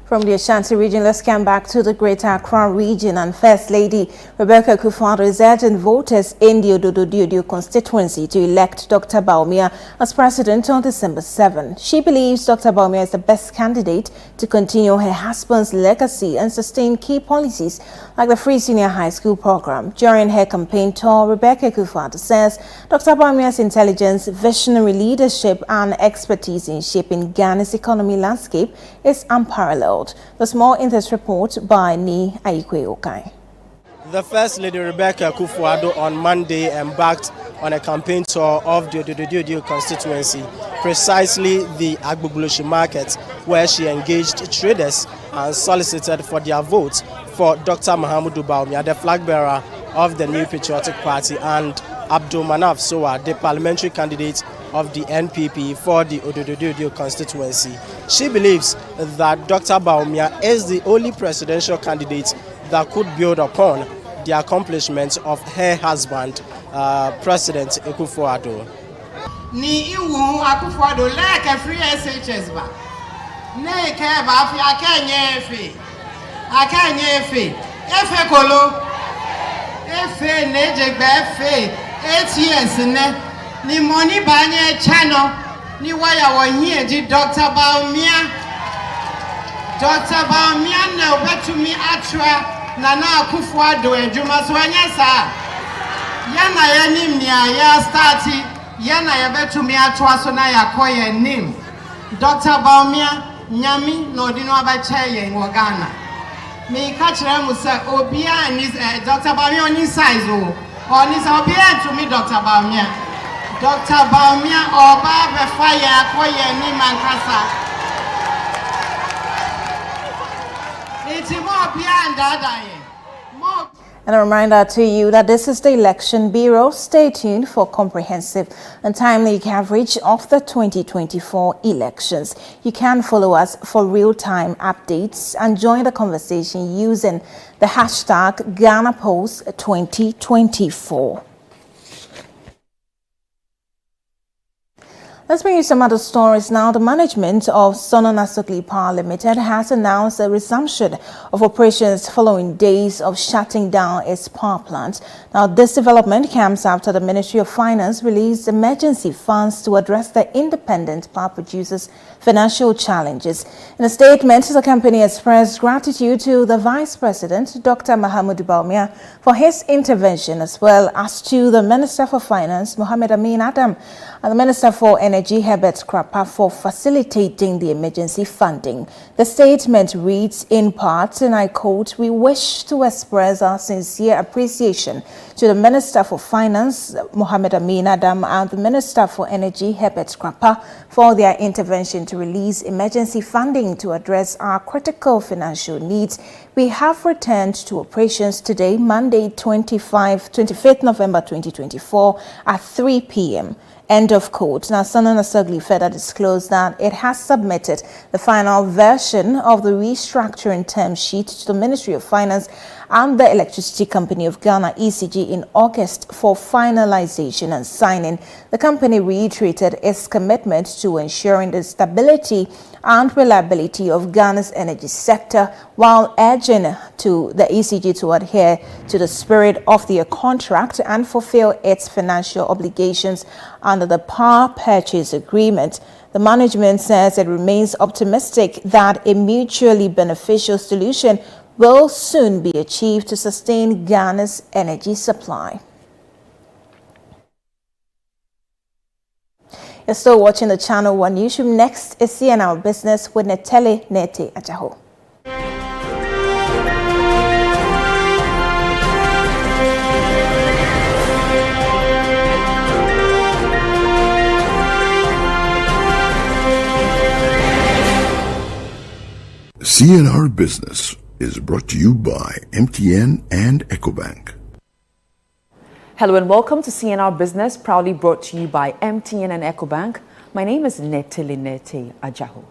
From the Ashanti region, let's come back to the Greater Accra region, and First Lady Rebecca Akufo-Addo is urging voters in the Ododo constituency to elect Dr. Bawumia as president on December 7. She believes Dr. Bawumia is the best candidate to continue her husband's legacy and sustain key policies like the free senior high school program. During her campaign tour, Rebecca Akufo-Addo says Dr. Bawumia's intelligence, visionary leadership and expertise in shaping Ghana's economy landscape is unparalleled. The small in this report by Ni Aikwe Okai. The First Lady Rebecca Akufo-Addo on Monday embarked on a campaign tour of the Ododo constituency, precisely the Agbogboloshi market, where she engaged traders and solicited for their votes for Dr. Mahamudu Bawumia, the flag bearer of the New Patriotic Party, and Abdul Manaf Sowa, the parliamentary candidate of the NPP for the Ododo constituency. She believes that Dr. Bawumia is the only presidential candidate that could build upon the accomplishments of her husband, President Akufo-Addo. Ni iwu Akufo-Addo leke free SHS ba. Ne ke ba fi akenye efe. Akenye efe. Efe kolo. Efe nejegbe efe. 8 years ne. Ni money banye channel. Ni waya wonye di Dr. Bawumia. Dr. Bawumia na obetumi atra Nana Akufo-Addo ejuma so anya sa. Yana yenim ni ya starti. Yana yebetumi atwa so na yakoye nim. Dr. Bawumia nyami no di no abache yen wo Ghana. Me ka kire mu se obia ni Dr. Bawumia oni size o. Oni se obia to me Dr. Bawumia. Dr. Bawumia oba be fire akoye nim ankasa. It's more beyond that. And a reminder to you that this is the Election Bureau. Stay tuned for comprehensive and timely coverage of the 2024 elections. You can follow us for real-time updates and join the conversation using the hashtag GhanaPost2024. Let's bring you some other stories now. The management of Sonona Sukli Power Limited has announced a resumption of operations following days of shutting down its power plant. Now, this development comes after the Ministry of Finance released emergency funds to address the independent power producers' financial challenges. In a statement, the company expressed gratitude to the Vice President, Dr. Mahamudu Bawumia, for his intervention, as well as to the Minister for Finance, Mohammed Amin Adam, and the Minister for Energy, Herbert Krapa, for facilitating the emergency funding. The statement reads in part, and I quote, "We wish to express our sincere appreciation to the Minister for Finance, Mohammed Amin Adam, and the Minister for Energy, Herbert Krapa, for their intervention to release emergency funding to address our critical financial needs. We have returned to operations today, Monday, 25th November 2024 at 3 p.m. End of quote. Now, Sonona Sukli further disclosed that it has submitted the final version of the restructuring term sheet to the Ministry of Finance and the Electricity Company of Ghana, ECG, in August for finalization and signing. The company reiterated its commitment to ensuring the stability and reliability of Ghana's energy sector, while urging to the ECG to adhere to the spirit of the contract and fulfill its financial obligations under the power purchase agreement. The management says it remains optimistic that a mutually beneficial solution will soon be achieved to sustain Ghana's energy supply. You're still watching the Channel 1 Newsroom. Next is CNR Business with Netele Nete Ajaho. CNR Business is brought to you by MTN and EcoBank. Hello and welcome to CNR Business, proudly brought to you by MTN and EcoBank. My name is Netele Nete Ajaho.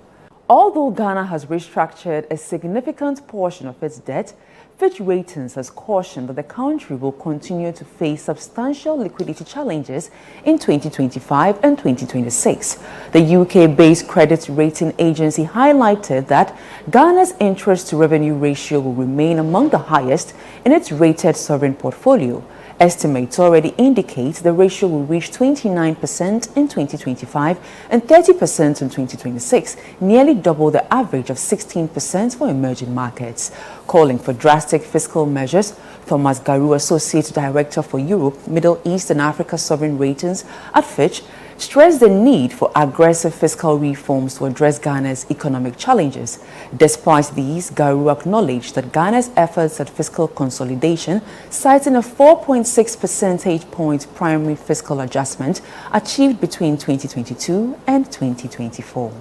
Although Ghana has restructured a significant portion of its debt, Fitch Ratings has cautioned that the country will continue to face substantial liquidity challenges in 2025 and 2026. The UK-based credit rating agency highlighted that Ghana's interest-to-revenue ratio will remain among the highest in its rated sovereign portfolio. Estimates already indicate the ratio will reach 29% in 2025 and 30% in 2026, nearly double the average of 16% for emerging markets. Calling for drastic fiscal measures, Thomas Garu, Associate Director for Europe, Middle East and Africa Sovereign Ratings at Fitch, stressed the need for aggressive fiscal reforms to address Ghana's economic challenges. Despite these, Garu acknowledged that Ghana's efforts at fiscal consolidation, citing a 4.6 percentage point primary fiscal adjustment achieved between 2022 and 2024.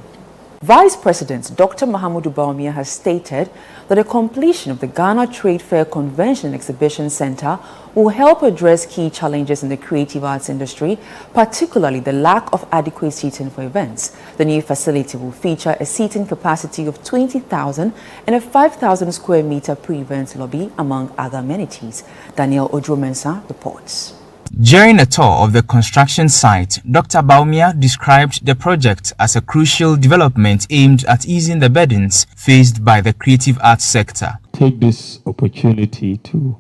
Vice President Dr. Mahamudu Bawumia has stated that the completion of the Ghana Trade Fair Convention and Exhibition Center will help address key challenges in the creative arts industry, particularly the lack of adequate seating for events. The new facility will feature a seating capacity of 20,000 and a 5,000 square meter pre-event lobby, among other amenities. Daniel Odro-Mensah reports. During a tour of the construction site, Dr. Bawumia described the project as a crucial development aimed at easing the burdens faced by the creative arts sector. Take this opportunity to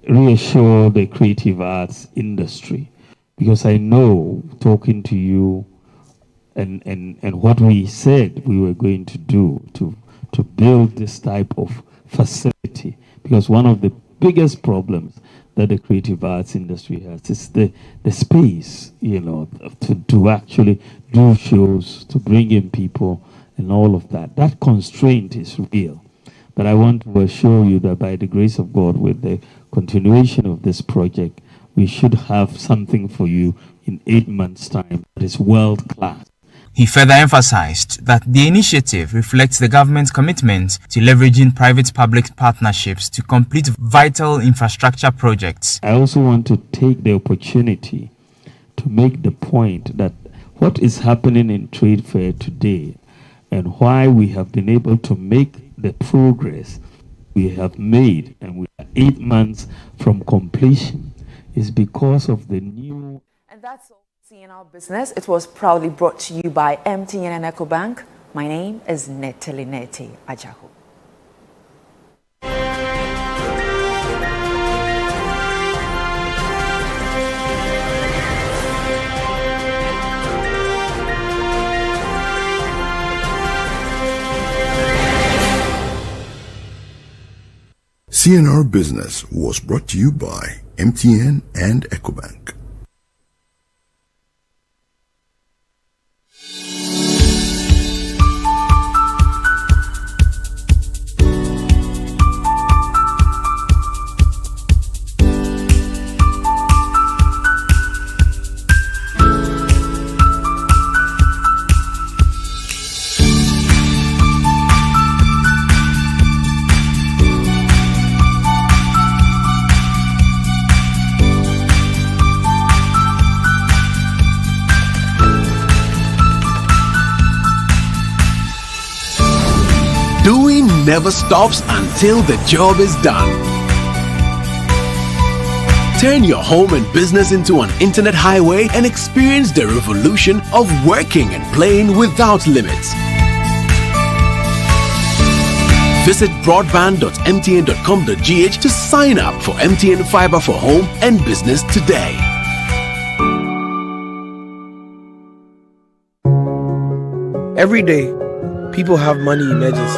reassure the creative arts industry, because I know, talking to you and what we said we were going to do to build this type of facility, because one of the biggest problems that the creative arts industry has is the space, to actually do shows, to bring in people and all of that. That constraint is real. But I want to assure you that by the grace of God, with the continuation of this project, we should have something for you in 8 months' time that is world class. He further emphasized that the initiative reflects the government's commitment to leveraging private-public partnerships to complete vital infrastructure projects. I also want to take the opportunity to make the point that what is happening in trade fair today and why we have been able to make the progress we have made, and we are 8 months from completion, is because of the new... And that's all. CNR Business, it was proudly brought to you by MTN and EcoBank. My name is Nete Ajahu. CNR Business was brought to you by MTN and EcoBank. Doing never stops until the job is done. Turn your home and business into an internet highway and experience the revolution of working and playing without limits. Visit broadband.mtn.com.gh to sign up for MTN Fiber for home and business today. Every day, people have money emergencies.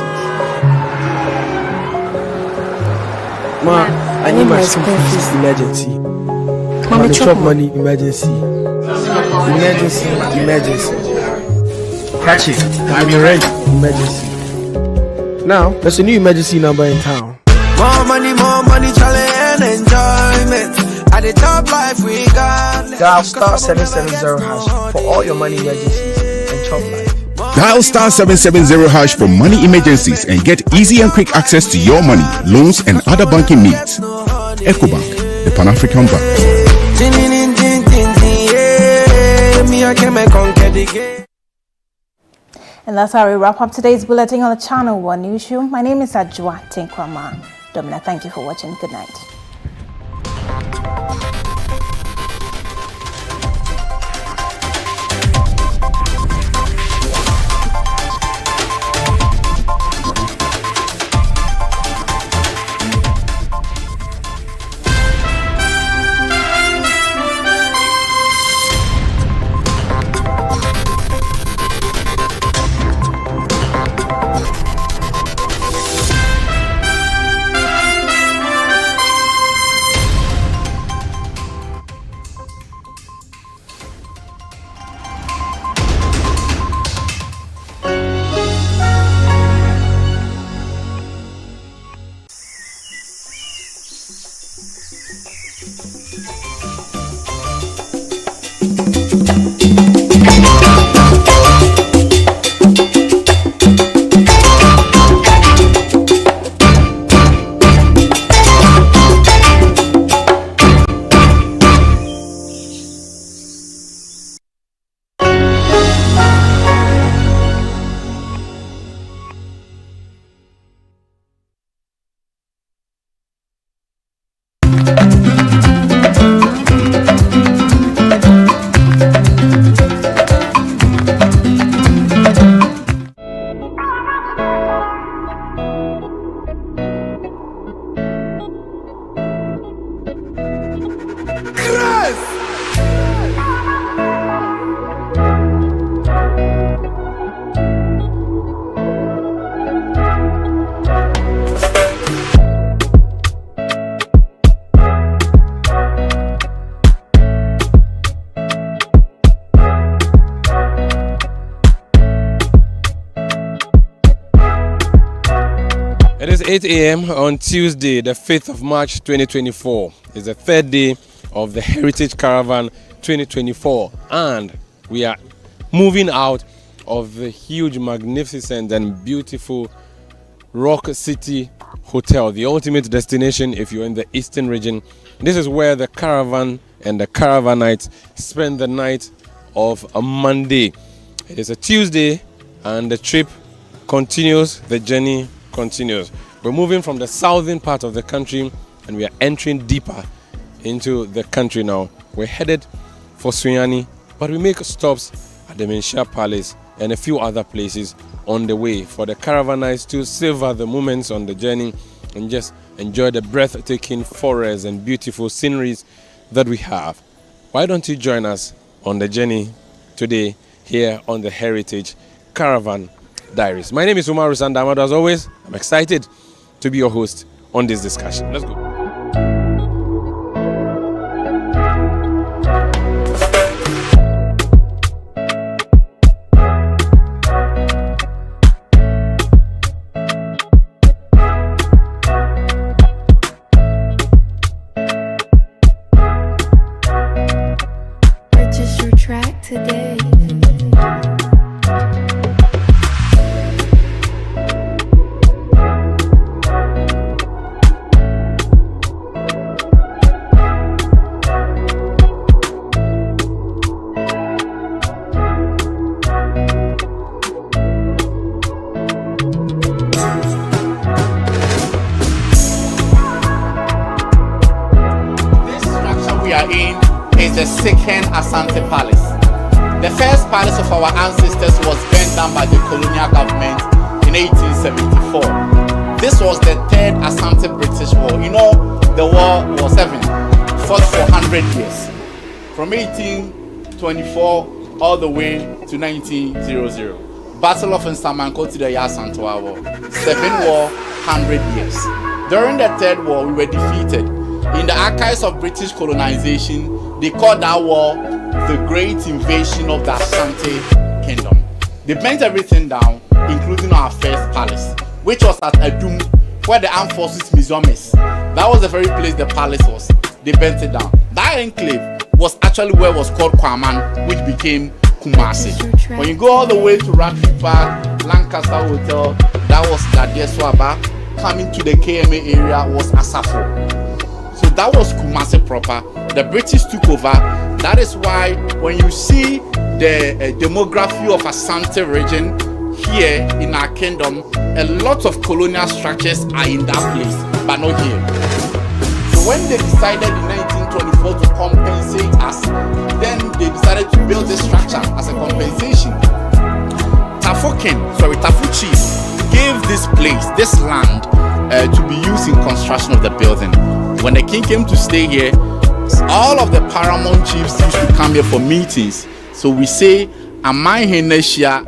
Ma, I need my school fees emergency. Mommy, chop money emergency. Emergency. Catch it. I be ready. Emergency. Now, there's a new emergency number in town. More money, challenge and enjoyment. At the top life we got. Dial star 770 hash for all your money emergencies and chop life. Dial star 770 hash for money emergencies and get easy and quick access to your money, loans, and other banking needs. EcoBank, the Pan-African Bank. And that's how we wrap up today's bulletin on the Channel One Newsroom. My name is Ajwa Tinkrama. Domina, thank you for watching. Good night. It is 8 a.m. on Tuesday, the 5th of March 2024. It's the third day of the Heritage Caravan 2024, and we are moving out of the huge, magnificent and beautiful Rock City Hotel, the ultimate destination if you're in the eastern region. This is where the caravan and the caravanites spend the night of a Monday. It is a Tuesday and the trip continues, the journey continues. We're moving from the southern part of the country and we are entering deeper into the country now. We're headed for Sunyani, but we make stops at the Menchia Palace and a few other places on the way for the caravanners to savor the moments on the journey and just enjoy the breathtaking forests and beautiful sceneries that we have. Why don't you join us on the journey today here on the Heritage Caravan Diaries? My name is Umaru Sandamado. As always, I'm excited to be your host on this discussion. Let's go. Purchase your track today. Is the second Ashanti Palace. The first palace of our ancestors was burned down by the colonial government in 1874. This was the third Ashanti British War. You know, the war was fought for 100 years, from 1824 all the way to 1900. Battle of Nsamanko to the Yasantoa War. 7 war, 100 years. During the third war, we were defeated. In the archives of British colonization, they called that war the Great Invasion of the Ashanti Kingdom. They burnt everything down, including our first palace, which was at Adum, where the Armed Forces Museum is. That was the very place the palace was. They burnt it down. That enclave was actually where it was called Kwaman, which became Kumasi. When you go all the way to Rugby Park, Lancaster Hotel, that was Gadia Swaba. Coming to the KMA area was Asafo. So that was Kumasi proper. The British took over. That is why when you see the demography of Ashanti region here in our kingdom, a lot of colonial structures are in that place, but not here. So when they decided in 1924 to compensate us, then they decided to build this structure as a compensation. Tafu Chief gave this place, this land, to be used in construction of the building. When the king came to stay here, all of the paramount chiefs used to come here for meetings. So we say Amai Heneshia,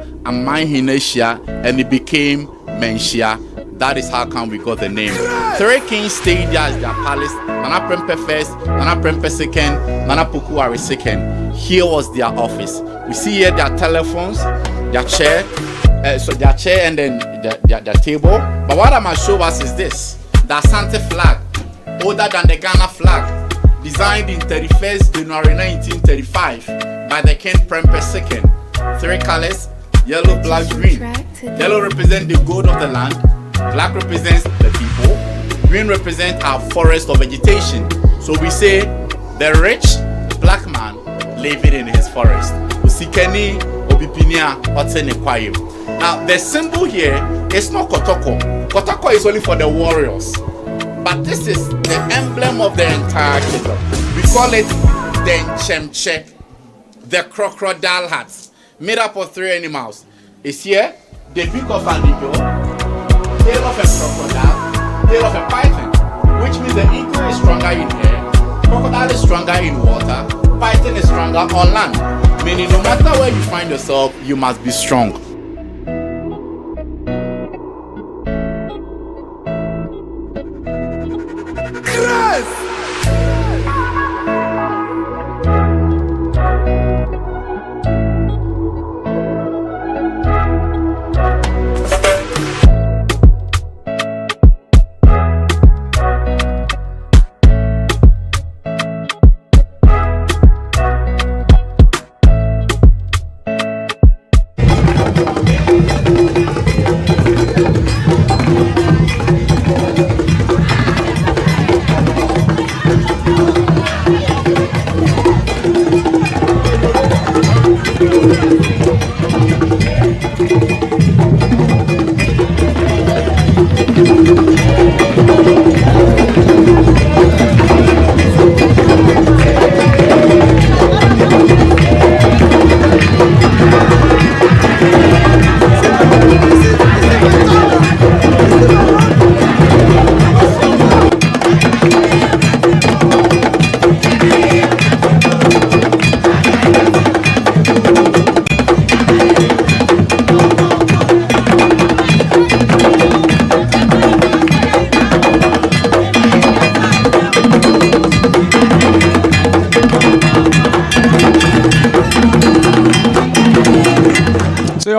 and it became Menchia. That is how come we got the name. 3 kings stayed there as their palace. Nana Prempe first, Nana Prempe second, Nana Pukuari second. Here was their office. We see here their telephones, their chair, their chair and then their table. But what I'm going to show us is this: the Ashanti flag, older than the Ghana flag, designed in 31st January 1935 by the King Prempe II. 3 colors: yellow, black, green. Yellow represents the gold of the land, black represents the people, green represents our forest of vegetation. So we say the rich black man living in his forest. Usikeni obipinia otene kwayo. Now the symbol here is not kotoko. Kotoko is only for the warriors. But this is the emblem of the entire kingdom. We call it the Nchemche, the crocodile hat, made up of 3 animals. It's here the beak of an eagle, tail of a crocodile, tail of a python, which means the eagle is stronger in air, crocodile is stronger in water, python is stronger on land. Meaning no matter where you find yourself, you must be strong.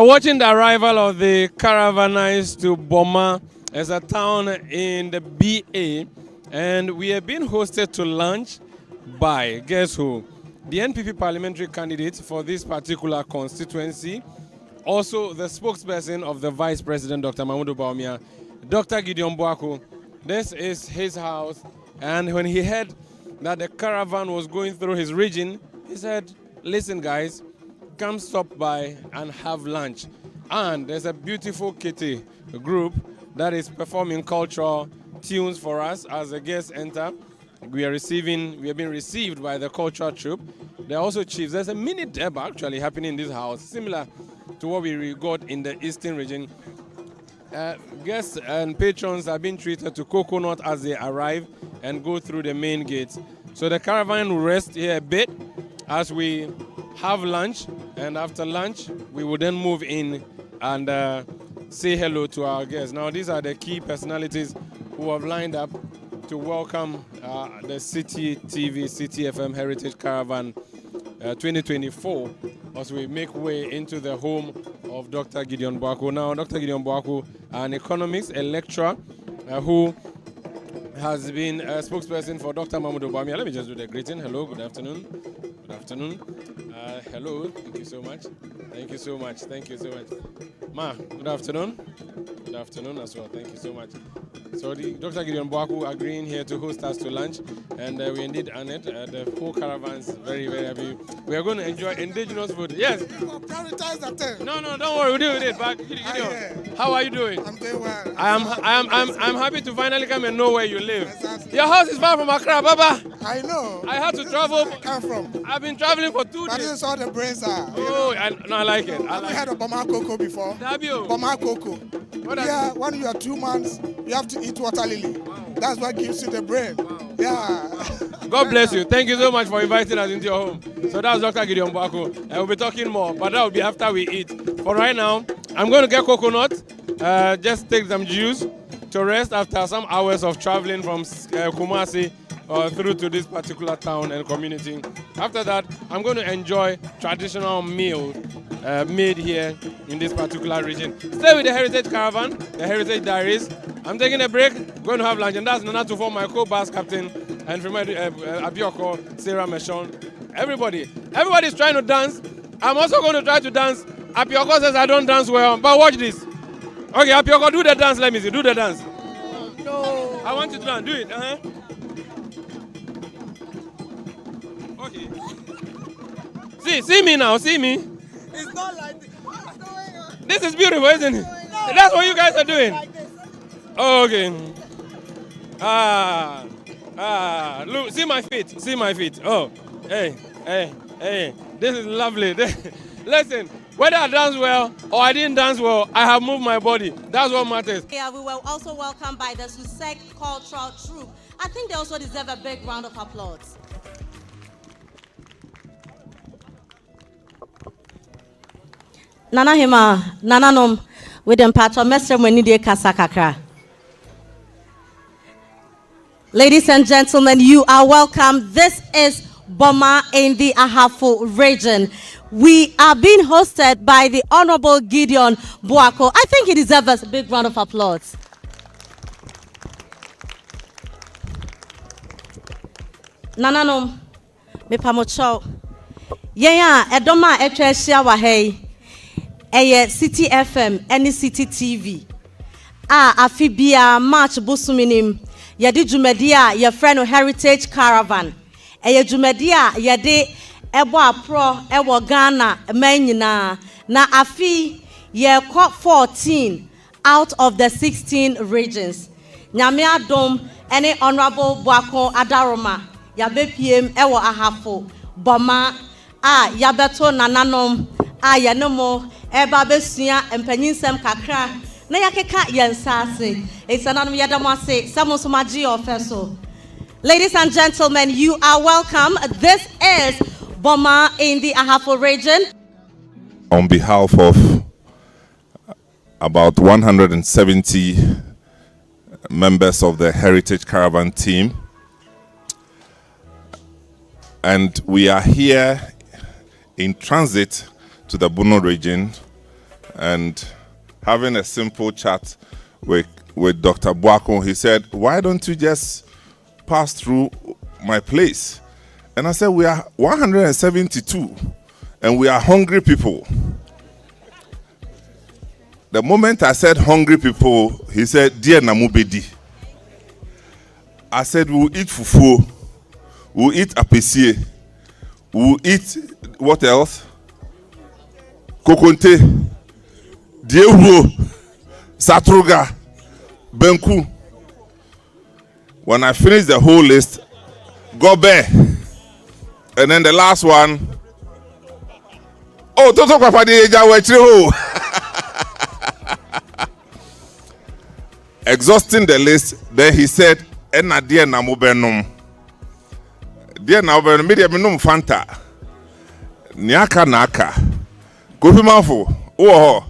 watching the arrival of the caravanners to Boma as a town in the BA, and we have been hosted to lunch by, guess who? The NPP parliamentary candidate for this particular constituency, also the spokesperson of the Vice President, Dr. Mahmoud Bawumia, Dr. Gideon Boako. This is his house, and when he heard that the caravan was going through his region, he said, listen guys, come stop by and have lunch. And there's a beautiful kitty group that is performing cultural tunes for us as the guests enter. We have been received by the cultural troupe. There are also chiefs. There's a mini deb actually happening in this house, similar to what we got in the eastern region. Guests and patrons have been treated to coconut as they arrive and go through the main gates. So the caravan will rest here a bit as we have lunch, and after lunch we will then move in and say hello to our guests. Now these are the key personalities who have lined up to welcome the City TV, City FM Heritage Caravan 2024 as we make way into the home of Dr. Gideon Boako. Now, Dr. Gideon Boako, an economist, a lecturer who has been a spokesperson for Dr. Mahmoud Bawumia. Let me just do the greeting. Hello, good afternoon. Good afternoon. Hello, thank you so much. Thank you so much. Thank you so much. Ma, good afternoon. Good afternoon as well. Thank you so much. So Dr. Gideon Boako agreeing here to host us to lunch, and we indeed honored. The whole caravan is very, very happy. We are going to enjoy indigenous food. Yes. No, don't worry. We'll deal with it. But Gideon, how are you doing? I'm doing well. I'm happy to finally come and know where you live. Exactly. Your house is far from Accra, Baba. I know. I had to travel. Where come from? I've been traveling for 2 days. But this is all the brains are. Oh, I like it. Have you heard of Boma Cocoa before? Have you? Boma Cocoa. Yeah, when you are 2 months, you have to eat water lily. Wow. That's what gives you the brain. Wow. Yeah. God bless you. Thank you so much for inviting us into your home. So that's Dr. Gideon Boako. And we'll be talking more, but that will be after we eat. For right now, I'm going to get coconut, just take some juice to rest after some hours of traveling from Kumasi through to this particular town and community. After that, I'm going to enjoy traditional meals made here in this particular region. Stay with the Heritage Caravan, the Heritage Diaries. I'm taking a break, going to have lunch, and that's Nana Tufo, my co-bus captain, and from Abioko, Sarah Meshon. Everybody's trying to dance. I'm also going to try to dance. Abioko says I don't dance well, but watch this. Okay, Abioko, do the dance. Let me see. Do the dance. No. I want you to dance. Do it. Okay. See me now. See me. It's not like this. What's going on? This is beautiful, isn't it? No. That's what you guys are doing. Like this. Oh, okay. Look, see my feet. See my feet. Oh, hey. This is lovely. Listen, whether I dance well or I didn't dance well, I have moved my body. That's what matters. Yeah, we were also welcomed by the Susek Cultural Troupe. I think they also deserve a big round of applause. Nana Hima, Nana Nom, with them patch of Mr. Mwenidi Kasakakra. Ladies and gentlemen, you are welcome. This is Boma in the Ahafo region. We are being hosted by the Honorable Gideon Boako. I think he deserves a big round of applause. Nananom, me pamocho. Yeah, edoma etresia wa hey. Eye City FM, any City TV. Afibia March Busuminim. Yadi Jumedia, your friend of Heritage Caravan. Eye Jumedia, yade Ebo Pro, Ebo Ghana, Menina. Na afi ye caught 14 out of the 16 regions. Nyamia Dom, any Honorable Boako Adaroma. Yabe PM Ewo Ahafo. Boma, Yabeto Nananom, Yanomo, Eba Besia, and Peninsem Kakra. Na yakeka yensase. It's an yadamase. Samo somaji ofeso. Ladies and gentlemen, you are welcome. This is Boma in the Ahafo region. On behalf of about 170 members of the Heritage Caravan team, and we are here in transit to the Bono region and having a simple chat with Dr. Boakon, he said, why don't you just pass through my place? And I said, we are 172 and we are hungry people. The moment I said hungry people, he said, dear Namubedi. I said, we'll eat fufu, we'll eat apesie, we'll eat, what else? Kokonte, Diewuro, Satruga, Benku. When I finished the whole list, Gobe. And then the last one, oh, Toto Kapadi Ejawetriho. Exhausting the list, then he said, Ena dear Namubenum. Dear Namubenum, media minum Fanta. Niaka Naka. Kofi Manfo. Oh,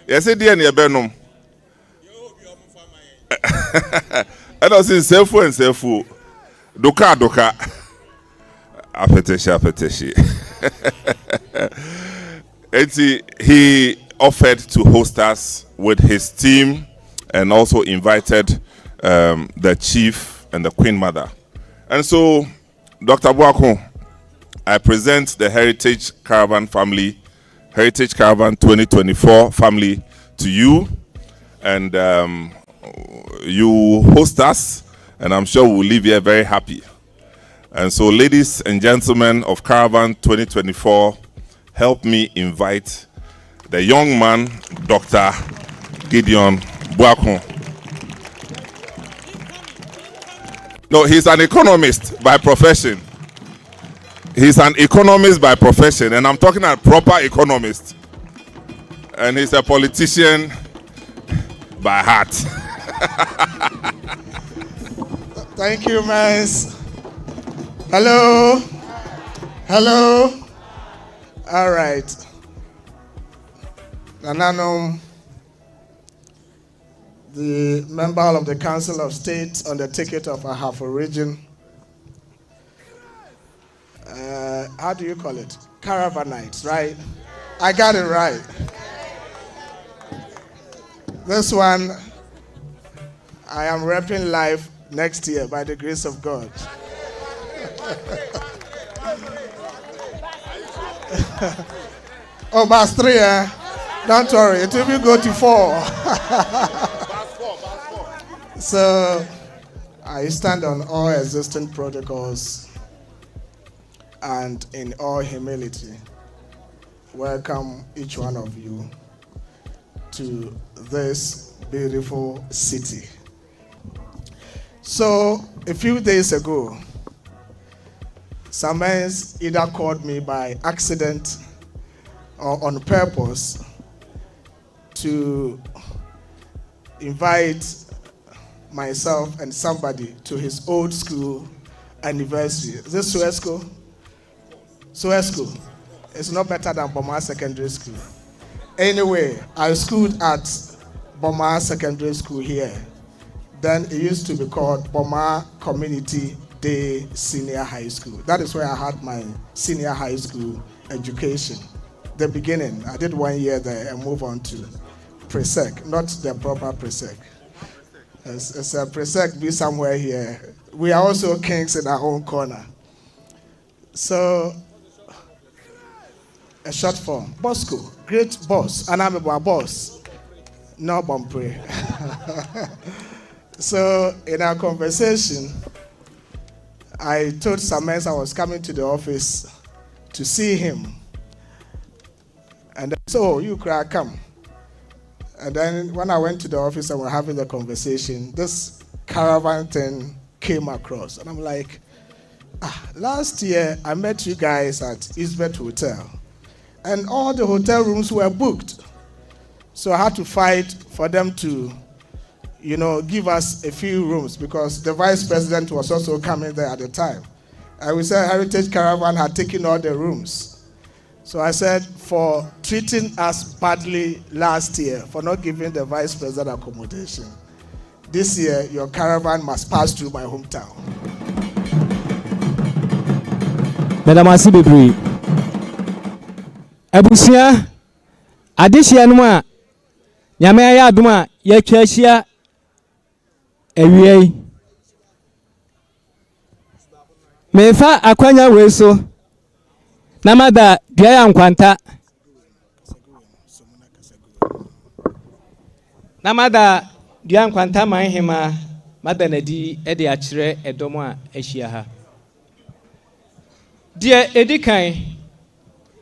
yes, dear Niabenum. And I was in self-fu and self-fu. Doka. Apeteshi. He offered to host us with his team and also invited the chief and the queen mother. And so, Dr. Boakon, I present the Heritage Caravan family, Heritage Caravan 2024 family to you. And you host us, and I'm sure we'll leave here very happy. And so, ladies and gentlemen of Caravan 2024, help me invite the young man, Dr. Gideon Boakon. No, he's an economist by profession. He's an economist by profession, and I'm talking a proper economist. And he's a politician by heart. Thank you, Mans. Hello. All right. Nananum, the member of the Council of State on the ticket of Ahafo region. How do you call it? Caravanites, right? I got it right. This one, I am repping live next year by the grace of God. Oh, verse 3, don't worry, it will go to 4. So, I stand on all existing protocols and in all humility, welcome each one of you to this beautiful city. So, a few days ago, some men either called me by accident or on purpose to invite myself and somebody to his old school anniversary. Is this Suesco? Suesco. It's not better than Boma Secondary School. Anyway, I schooled at Boma Secondary School here. Then it used to be called Boma Community Day Senior High School. That is where I had my senior high school education. The beginning, I did 1 year there and moved on to Presec, not the proper Presec. It's a Presec be somewhere here. We are also kings in our own corner. So, a short form, Bosco, great boss, and I'm a boss, no bumpre. So, in our conversation, I told Samens I was coming to the office to see him. And then, so you could come. And then when I went to the office and we were having the conversation, this caravan thing came across. And I'm like, last year I met you guys at Eastbet Hotel. And all the hotel rooms were booked. So I had to fight for them to, give us a few rooms because the vice president was also coming there at the time. I would say Heritage Caravan had taken all the rooms. So I said, for treating us badly last year, for not giving the vice president accommodation, this year your caravan must pass through my hometown. Madam Asibibri, Abusia, Adehye no a nyame ya adom a ya twa ahia awie mefa akwanya we so na mada dua ya nkwanta na mada dua nkwanta manhema mada nadi e de akire edom a ahia ha de edikan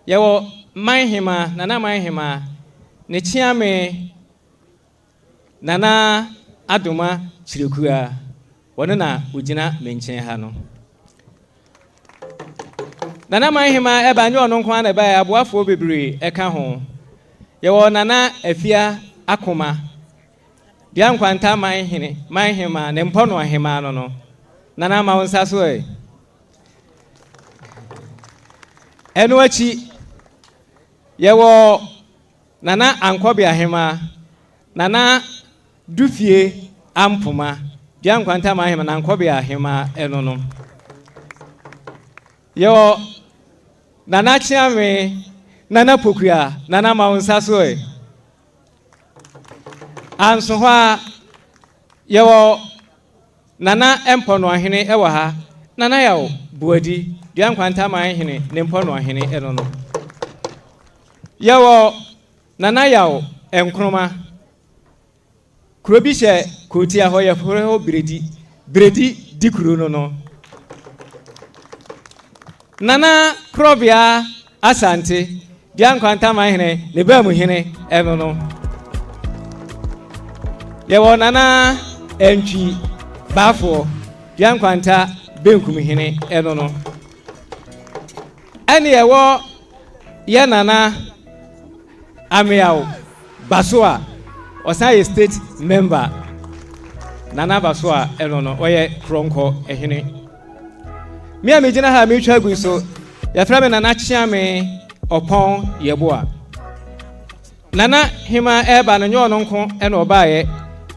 yawo manhema nana manhema ne chiame nana adoma chirekua wono na ugina menchen ha no nana manhema eba nyo no nko na ba ya aboafo bebre eka ho yawo nana afia akoma dia nkwanta manhema ne mpono ahema no nana ma wonsa so enu achi yawo nana ankobi ahema nana dufie ampuma dia nkwanta manhema na ankobi ahema eno no yawo nana chiame nana pokua nana maunsa so anso hwa yawo nana empono ahene ewa ha nana yawo buadi dia nkwanta manhene ne mpono ahene eno no yawo nana yawo enkroma kurobi hye kotia ho yefore ho bredi dikuro no nana krobia Ashanti dia nkwanta manhene ne ba mu hene eno no yawo nana entwi bafo dia nkwanta benkum hene eno no ene yawo ye nana amiao Basoa osaye state member nana Basoa eno no oye kronko ehene mi amejina ha mi twa gu so ya fra me nana chiame opon yeboa nana hima eba no nyo no nko eno obaaye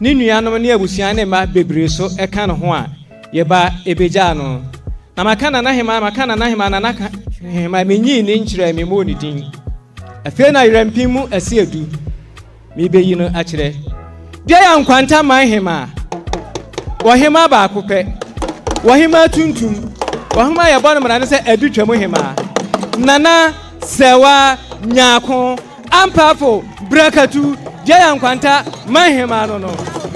ni nuanom ne abusuan ne ma bebre so eka no ho a yeba ebeja no na makana na hima nana hima menyi ni nkyerɛ me mo ni din afei na yirempimu asiedu mi beyi no akire dia ya nkwanta manhema wo hima ba akopɛ wo hima tuntum wo hima ya bɔno mra ne sɛ adutwa mu hima nana sewa nyako ampafo brakatu dia ya nkwanta manhema no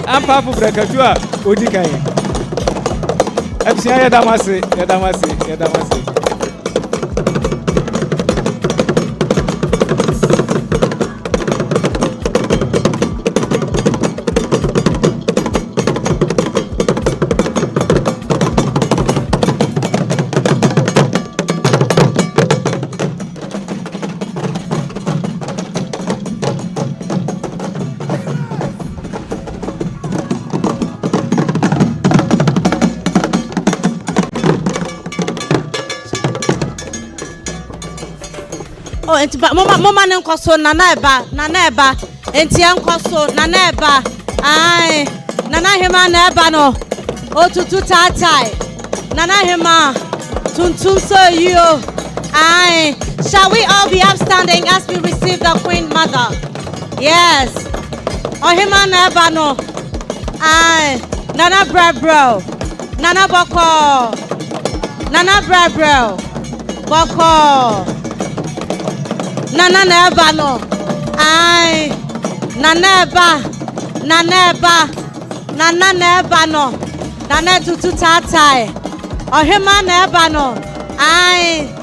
ampafo brakatu a odikan absia ya damase Oh, enti mama ne nkoso nana eba enti enkoso nana eba ai nana hema na eba no otutu tatai nana hema tuntum so you ai shall we all be upstanding as we receive the Queen Mother? Yes. Oh hema na eba no ai nana bro nana boko nana bro boko nana neba no ai nana neba no nana tutu tatai ohema neba no ai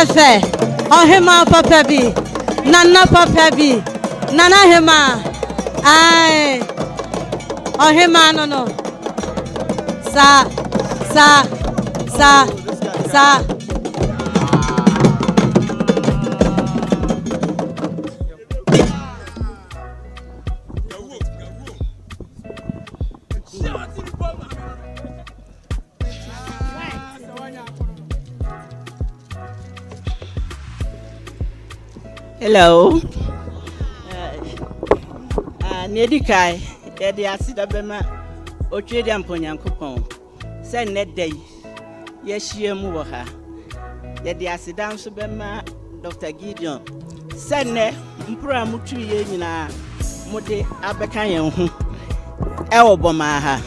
Efe ohema papa bi nana papa bi nana hema ai ohema no sa Hello. Nedikai, Daddy Asida Bema, Otredian Ponyankopon. Send net day. Yes, she moha. Daddy Asidan Subema, Dr. Gideon. Send ne, Mpura Mutu Yena, Mode Abakayan, Elbomaha.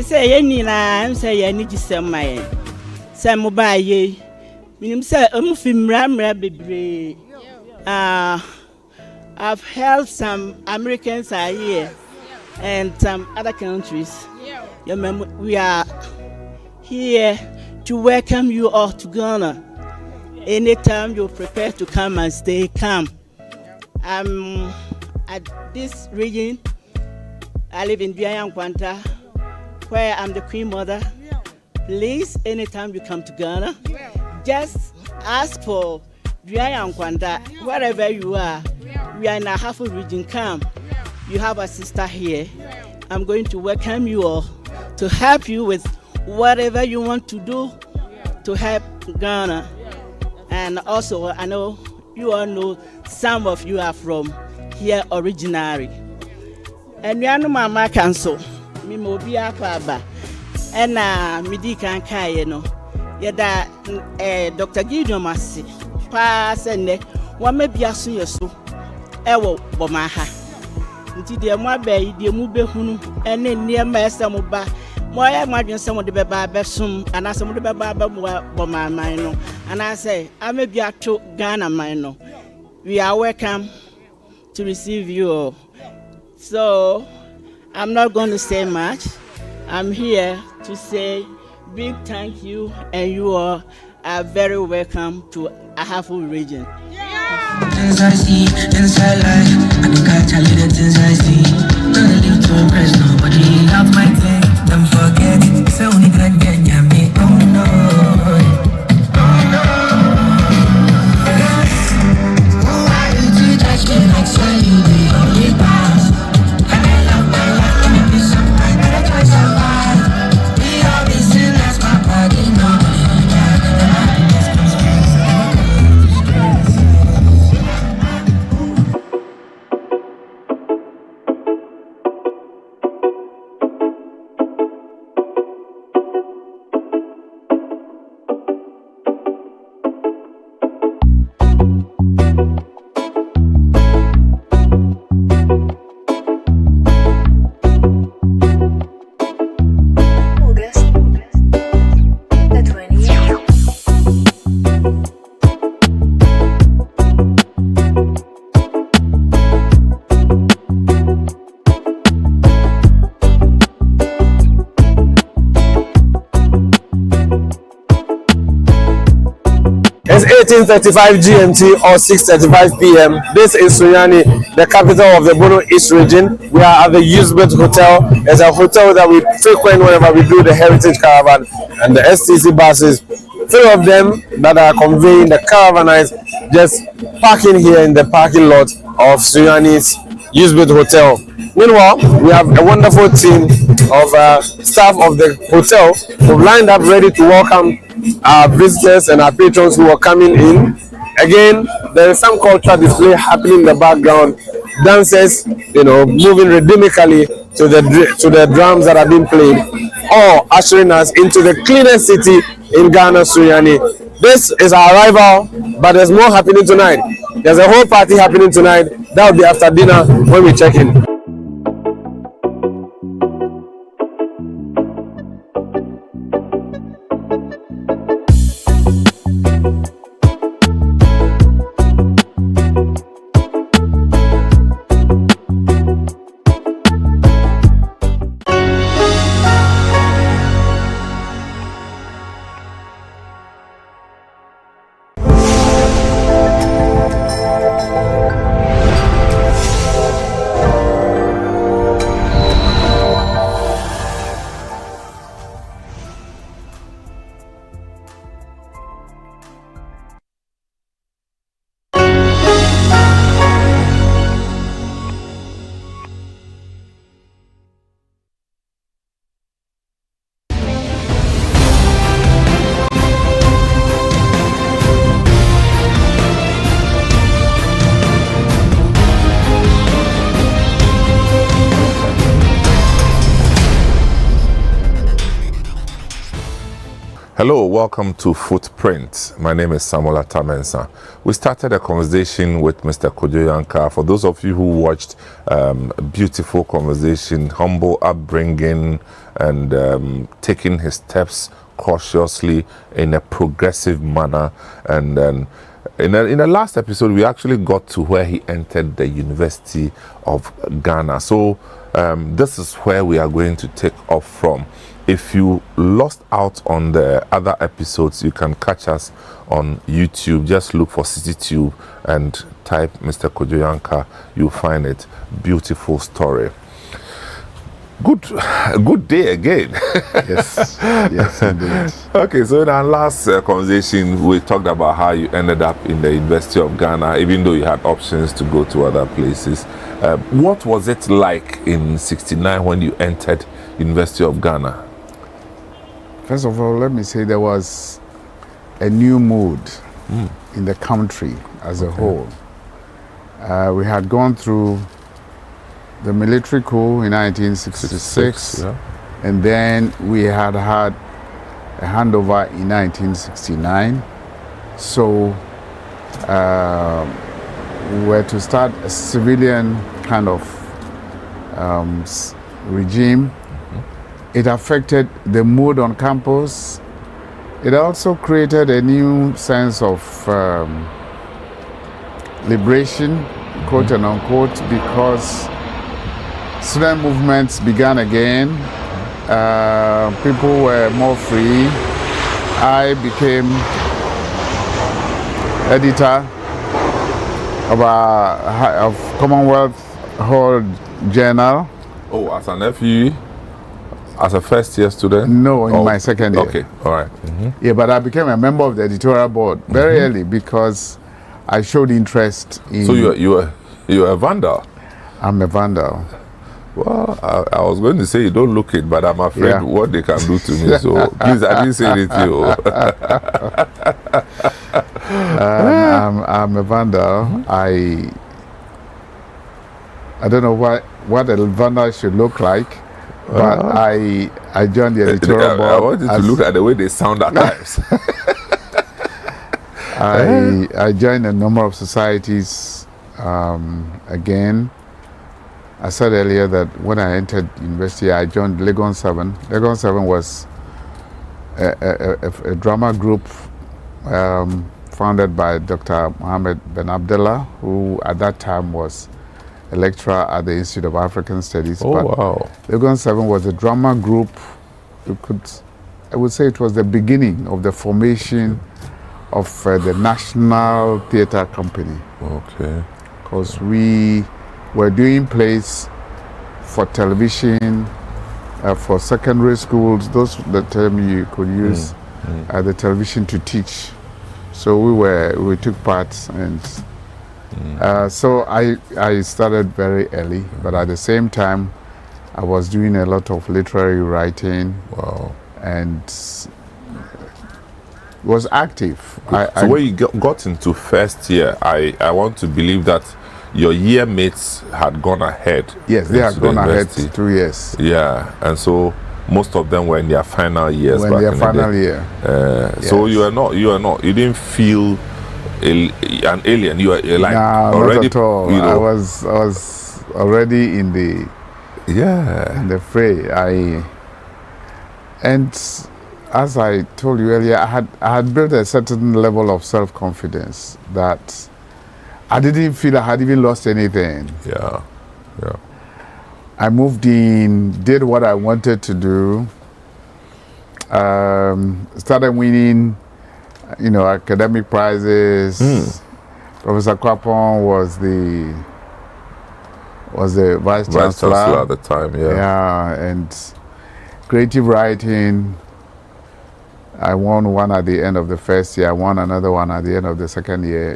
Say any I'm say I need to sell my mobile ye. Minim say film ram baby. I've held some Americans are here and some other countries. We are here to welcome you all to Ghana. Anytime you're prepared to come and stay, come. At this region, I live in Biayankwanta, where I'm the Queen Mother. Please, anytime you come to Ghana, just ask for Biayankwanta, wherever you are. We are in a half region. Come. You have a sister here. I'm going to welcome you all to help you with whatever you want to do to help Ghana. And also, I know you all know some of you are from here originally. And we are no mama council. Mi mo bi akwa and midi kan kai no yeda Dr. Gideon Masi pa sene wa mabia so yeso ewo bomaha nti de mo abai de mu behunu ene niema esem ba mo ya madwen se mo de beba besom anase mo de beba ba bomaman no anase amabia to Ghana man no. We are welcome to receive you all. So I'm not going to say much. I'm here to say big thank you, and you all are very welcome to Ahafo region. Things I see inside life, I think I tell you the things I see. Don't live to impress nobody. Have my thing, don't forget it. Say only good then you me. Oh no, oh no. Why you do judge me like say you the only boss? It's 18:35 GMT or 6:35 PM. This is Sunyani, the capital of the Bono East region. We are at the Usbet Hotel. It's a hotel that we frequent whenever we do the Heritage Caravan, and the STC buses, 3 of them that are conveying the caravanites, just parking here in the parking lot of Sunyani's Usbet Hotel. Meanwhile, we have a wonderful team of staff of the hotel who lined up ready to welcome our visitors and our patrons who are coming in. Again, there is some cultural display happening in the background. Dancers, moving rhythmically to the drums that are being played, all ushering us into the cleanest city in Ghana, Sunyani. This is our arrival, but there's more happening tonight. There's a whole party happening tonight. That will be after dinner when we check in. Hello, welcome to Footprint. My name is Samuel Atamensa. We started a conversation with Mr. Kojo-Yankah. For those of you who watched, beautiful conversation, humble upbringing, and taking his steps cautiously in a progressive manner. And then in the last episode, we actually got to where he entered the University of Ghana. So this is where we are going to take off from. If you lost out on the other episodes, you can catch us on YouTube. Just look for CityTube and type Mr. Kojo-Yankah. You'll find it. Beautiful story. Good day again. Yes, yes, indeed. Okay, so in our last conversation, we talked about how you ended up in the University of Ghana, even though you had options to go to other places. What was it like in '69 when you entered University of Ghana? First of all, let me say there was a new mood in the country as a whole. We had gone through the military coup in 1966, and then we had a handover in 1969. So we were to start a civilian kind of regime. It affected the mood on campus. It also created a new sense of liberation, quote and unquote, because student movements began again. People were more free. I became editor of Commonwealth Hall Journal. Oh, as an FE? As a first-year student? No, in my second year. Okay, all right. Yeah, but I became a member of the editorial board very early because I showed interest in... So you're a vandal? I'm a vandal. Well, I was going to say you don't look it, but I'm afraid what they can do to me. So please, I didn't say anything. I'm a vandal. I don't know what a vandal should look like. But I joined the editorial board. I want you to look at the way they sound at times. I joined a number of societies. Again, I said earlier that when I entered university, I joined Legon 7. Legon 7 was a drama group founded by Dr. Mohammed Ben Abdullah, who at that time was a lecturer at the Institute of African Studies. Oh, wow. Legon 7 was a drama group. I would say it was the beginning of the formation of the National Theatre Company. Okay. Because we were doing plays for television, for secondary schools, those the term you could use the television to teach. So we took part, and so I started very early, but at the same time, I was doing a lot of literary writing. Wow. And was active. So when you got into first year, I want to believe that your year mates had gone ahead. Yes, they had gone ahead 2 years. Yeah, and so most of them were in their final years. When their final year. So you didn't feel an alien. You were like already. Not at all. You know, I was already in the fray. And as I told you earlier, I had built a certain level of self-confidence that I didn't feel I had even lost anything. Yeah. I moved in, did what I wanted to do, started winning, academic prizes. Professor Kwapon was the vice chancellor at the time. Yeah, and creative writing. I won one at the end of the first year. I won another one at the end of the second year.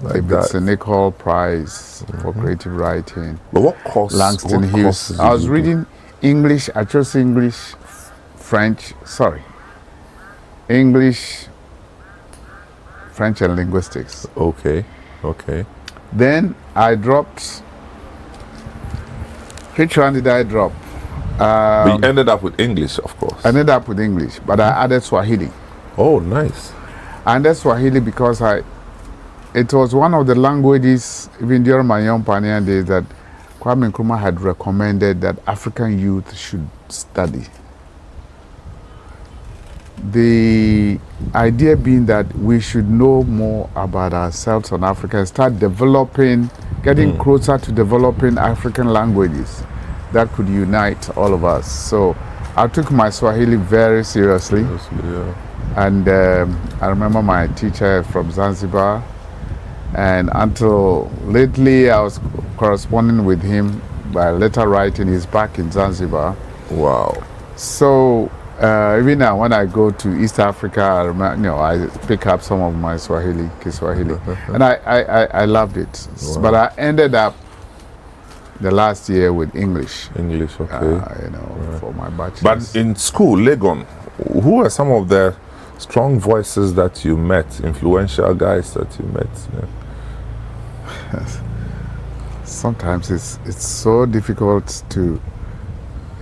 The Nicol Prize for creative writing. But what course? Langston Hughes. I was reading English. I chose English, French. English, French, and linguistics. Okay. Then I dropped. Which one did I drop? But you ended up with English, of course. I ended up with English, but I added Swahili. Oh, nice. I added Swahili because it was one of the languages, even during my young pioneer days, that Kwame Nkrumah had recommended that African youth should study. The idea being that we should know more about ourselves on Africa and start developing, getting closer to developing African languages that could unite all of us. So I took my Swahili very seriously. And I remember my teacher from Zanzibar, and until lately I was corresponding with him by letter writing. He's back in Zanzibar. Wow. So even now when I go to East Africa, I remember, I pick up some of my Kiswahili, and I loved it. Wow. But I ended up the last year with English. English, okay. Right. For my bachelor's. But in school, Legon, who are some of the strong voices that you met, influential guys that you met? Sometimes it's so difficult to,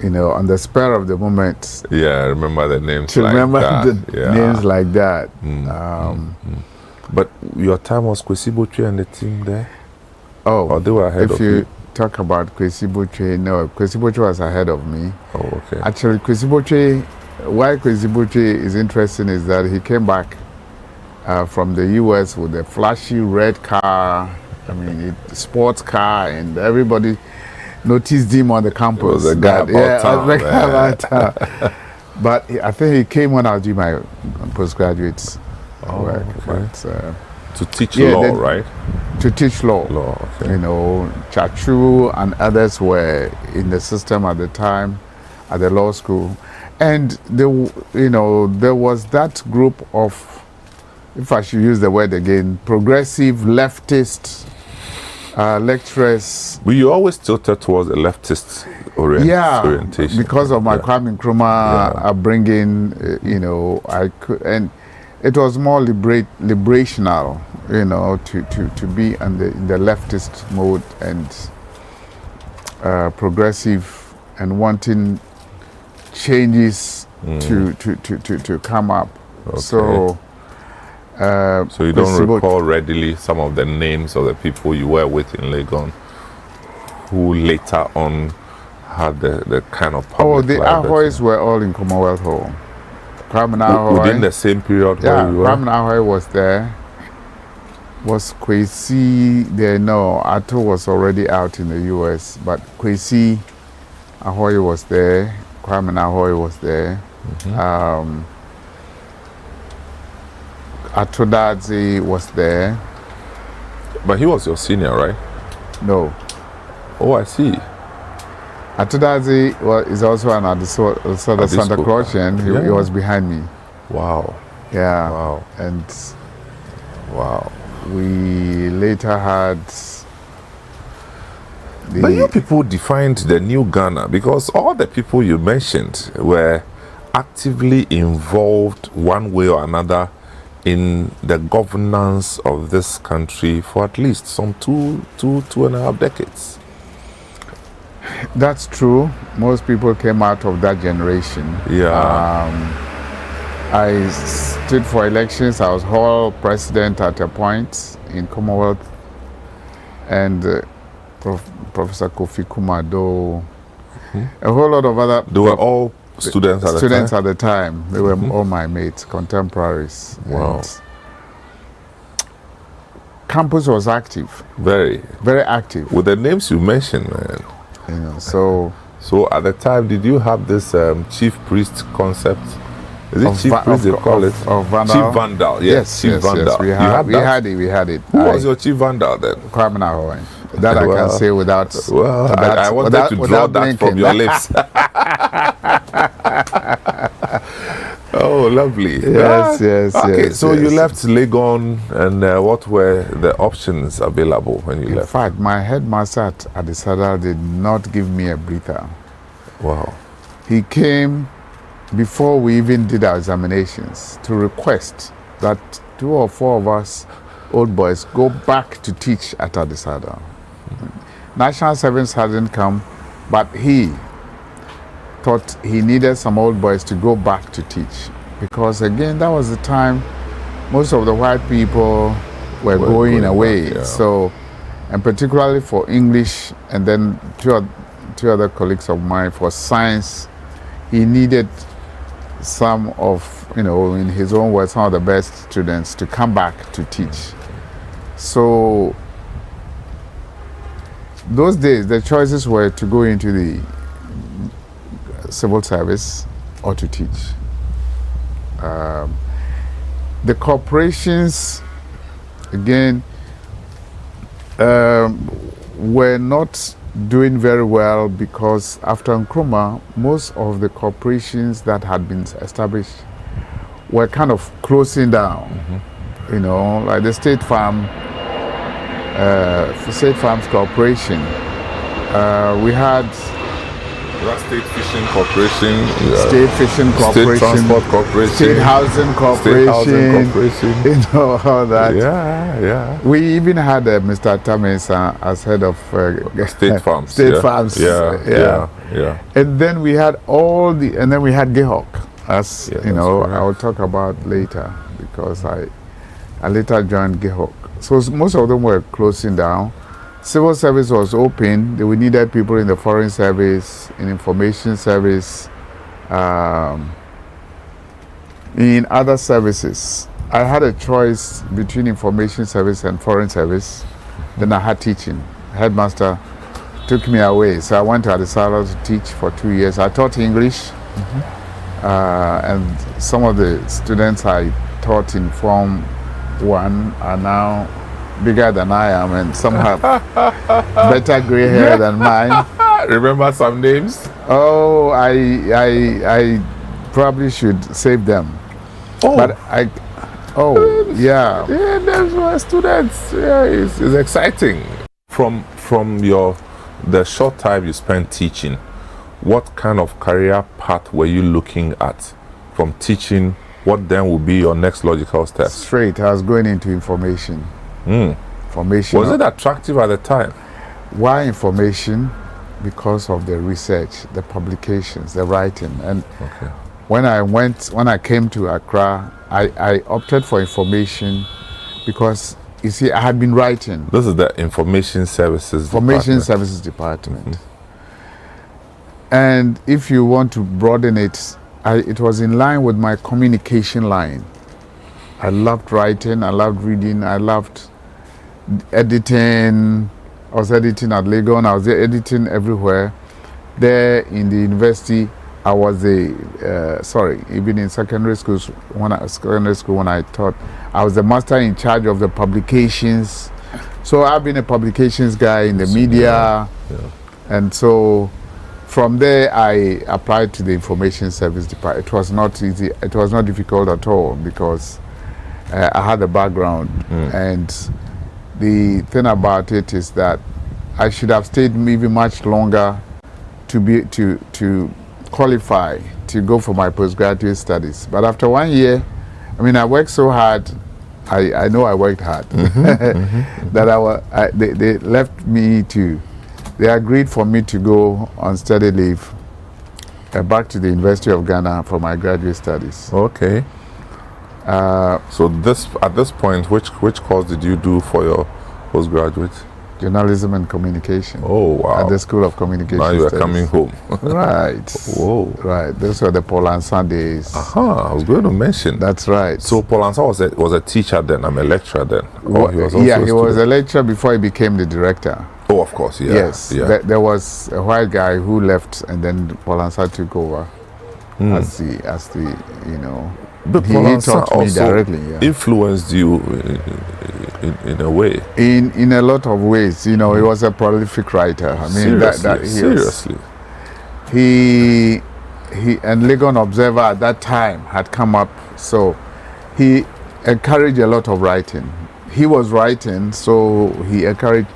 on the spur of the moment. Yeah, remember the names. To like remember that. the names like that. But your time was Kwesi Botwe and the team there. Oh, or they were ahead if of you you. Talk about Kwesi Botwe, no, Kwesi Botwe was ahead of me. Oh, okay. Actually, Kwesi Botwe, why Kwesi Botwe is interesting is that he came back from the US with a flashy red car, sports car, and everybody noticed him on the campus. It was a guy about town. But I think he came when I was doing my postgraduate work. Okay. But, to teach law, right? To teach law. Okay. Chachu and others were in the system at the time, at the law school. And there was that group of, if I should use the word again, progressive leftist lecturers. But you always tilted towards a leftist orientation. Because of my Kwame Nkrumah upbringing, I could, and it was more liberational, to be in the leftist mode and progressive and wanting changes to come up. Okay. So you don't recall readily some of the names of the people you were with in Legon who later on had the kind of public the life Ahoys were all in Commonwealth Hall. Within the same period where you were? Kwame Ahoy was there. Was Kwesi there? No, Ato was already out in the US, but Kwesi Ahoy was there. Kwame Ahoy was there. Ato Dadzi was there. But he was your senior, right? No. Oh, I see. Atadazi is also an Santa Clausian. He was behind me. Wow. Yeah. Wow. And we later had But you people defined the new Ghana because all the people you mentioned were actively involved one way or another in the governance of this country for at least some two and a half decades. That's true. Most people came out of that generation. Yeah. I stood for elections. I was hall president at a point in Commonwealth, and Professor Kofi Kumado, a whole lot of other. They were all students at the time. They were all my mates, contemporaries. Wow. And campus was active. Very active. With the names you mentioned, man. So at the time, did you have this chief priest concept? Is it chief priest they call it? Of Vandal? Chief Vandal, yes. Chief Vandal. Yes. We had it. Who was your chief Vandal then? Kwame Ahoy. That I can say without. I wanted to draw that from your lips. Oh, lovely. Yes. Okay, so you left Legon, and what were the options available when you left? In fact, my headmaster at Adisada did not give me a breather. Wow. He came before we even did our examinations to request that 2 or 4 of us old boys go back to teach at Adisada. National service hadn't come, but he thought he needed some old boys to go back to teach. Because again, that was the time most of the white people were going away. Back, yeah. So, and particularly for English, and then two other colleagues of mine for science, he needed some of, in his own words, some of the best students to come back to teach. So those days, the choices were to go into the civil service or to teach. The corporations, again, were not doing very well because after Nkrumah, most of the corporations that had been established were kind of closing down. Like the State Farms Corporation. We had State Fishing Corporation, State Fishing Corporation, State Transport Corporation, State Housing Corporation, all that. Yeah. We even had Mr. Tamensa as head of State Farms. State Farms. Yeah. And then we had and then we had Gehok, as I will talk about later, because I later joined Gehok. So most of them were closing down. Civil service was open. We needed people in the foreign service, in information service, in other services. I had a choice between information service and foreign service. Then I had teaching. Headmaster took me away. So I went to Adisala to teach for 2 years. I taught English. And some of the students I taught in Form 1 are now bigger than I am, and some have better gray hair than mine. Remember some names? Oh, I probably should save them. But yeah, those were students. Yeah, it's exciting. From the short time you spent teaching, what kind of career path were you looking at from teaching? What then would be your next logical step? Straight, I was going into information. Information. Was it attractive at the time? Why information? Because of the research, the publications, the writing. And when I came to Accra, I opted for information because, you see, I had been writing. This is the Information Services Department. And if you want to broaden it, it was in line with my communication line. I loved writing, I loved reading, I loved editing. I was editing at Legon, I was editing everywhere. There in the university, I was even in secondary school when I taught, I was the master in charge of the publications. So I've been a publications guy in the media. And so from there, I applied to the Information Service Department. It was not easy, it was not difficult at all because I had a background. And the thing about it is that I should have stayed maybe much longer to qualify to go for my postgraduate studies. But after 1 year, I worked so hard. I know I worked hard. That they left me they agreed for me to go on study leave back to the University of Ghana for my graduate studies. Okay. So at this point, which course did you do for your postgraduate? Journalism and communication. Oh, wow. At the School of Communication Now you are Studies. coming home. Right. Whoa. Right. Those were the Paul Ansan days. I was going to mention. That's right. So Paul Ansan was a teacher then, a lecturer then? He was a lecturer before he became the director. Oh, of course, yeah. Yes. Yeah. There was a white guy who left and then Paul Ansan took over as the But he taught me directly. Yeah. Influenced you in a way. In a lot of ways, he was a prolific writer. Seriously. He and Legon Observer at that time had come up, so he encouraged a lot of writing. He was writing, so he encouraged.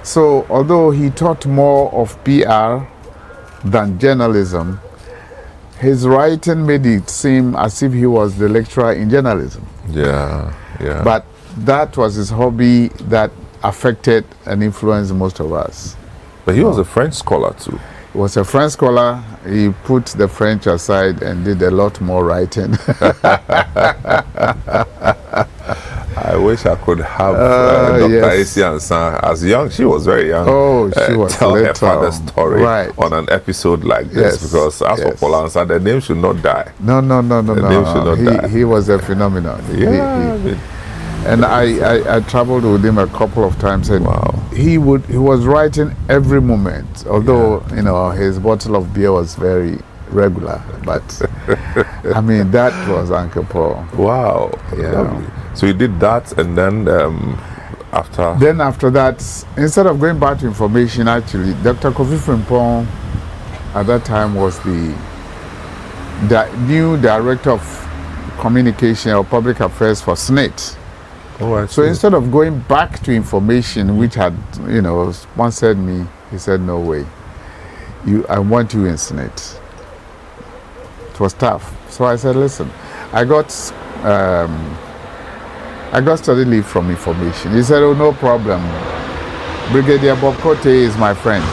So although he taught more of PR than journalism, his writing made it seem as if he was the lecturer in journalism. Yeah. But that was his hobby that affected and influenced most of us. But he was a French scholar too. was a French scholar. He put the French aside and did a lot more writing. I wish I could have Dr. Yes. Esiansa as young. She was very young. Oh, she was tell her little. father's story Right. on an episode like this, Yes, because as for Polansa, the name should not die. No. The name should not die. He was a phenomenon. Yeah, And I traveled with him a couple of times, and he was writing every moment. Although his bottle of beer was very regular, but I mean that was Uncle Paul. Wow. Yeah. So he did that, and then after. Then after that, instead of going back to information, actually, Dr. Kofi Frimpong at that time was the new director of communication or public affairs for SNIT. Oh, I So see. instead of going back to information, which had, sponsored me, he said, "No way. I want you in SNIT." It was tough. So I said, "Listen, I got study leave from information." He said, "Oh, no problem. Brigadier Bob Cote is my friend.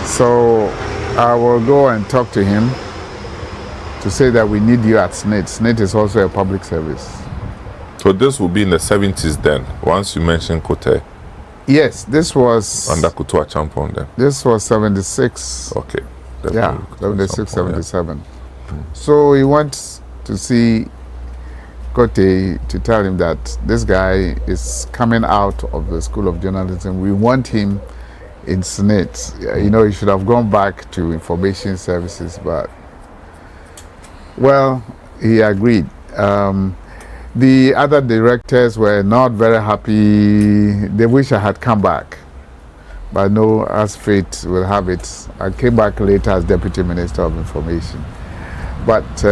So I will go and talk to him to say that we need you at SNIT. SNIT is also a public service." So this will be in the 70s then, once you mentioned Kote. Yes, this was... Under Kutua Champon then. This was 76. Okay. Yeah, 76, 77. So he went to see Kote to tell him that this guy is coming out of the School of Journalism. We want him in SNIT. He should have gone back to information services, but... Well, he agreed. The other directors were not very happy. They wish I had come back. But no, as fate will have it, I came back later as Deputy Minister of Information. But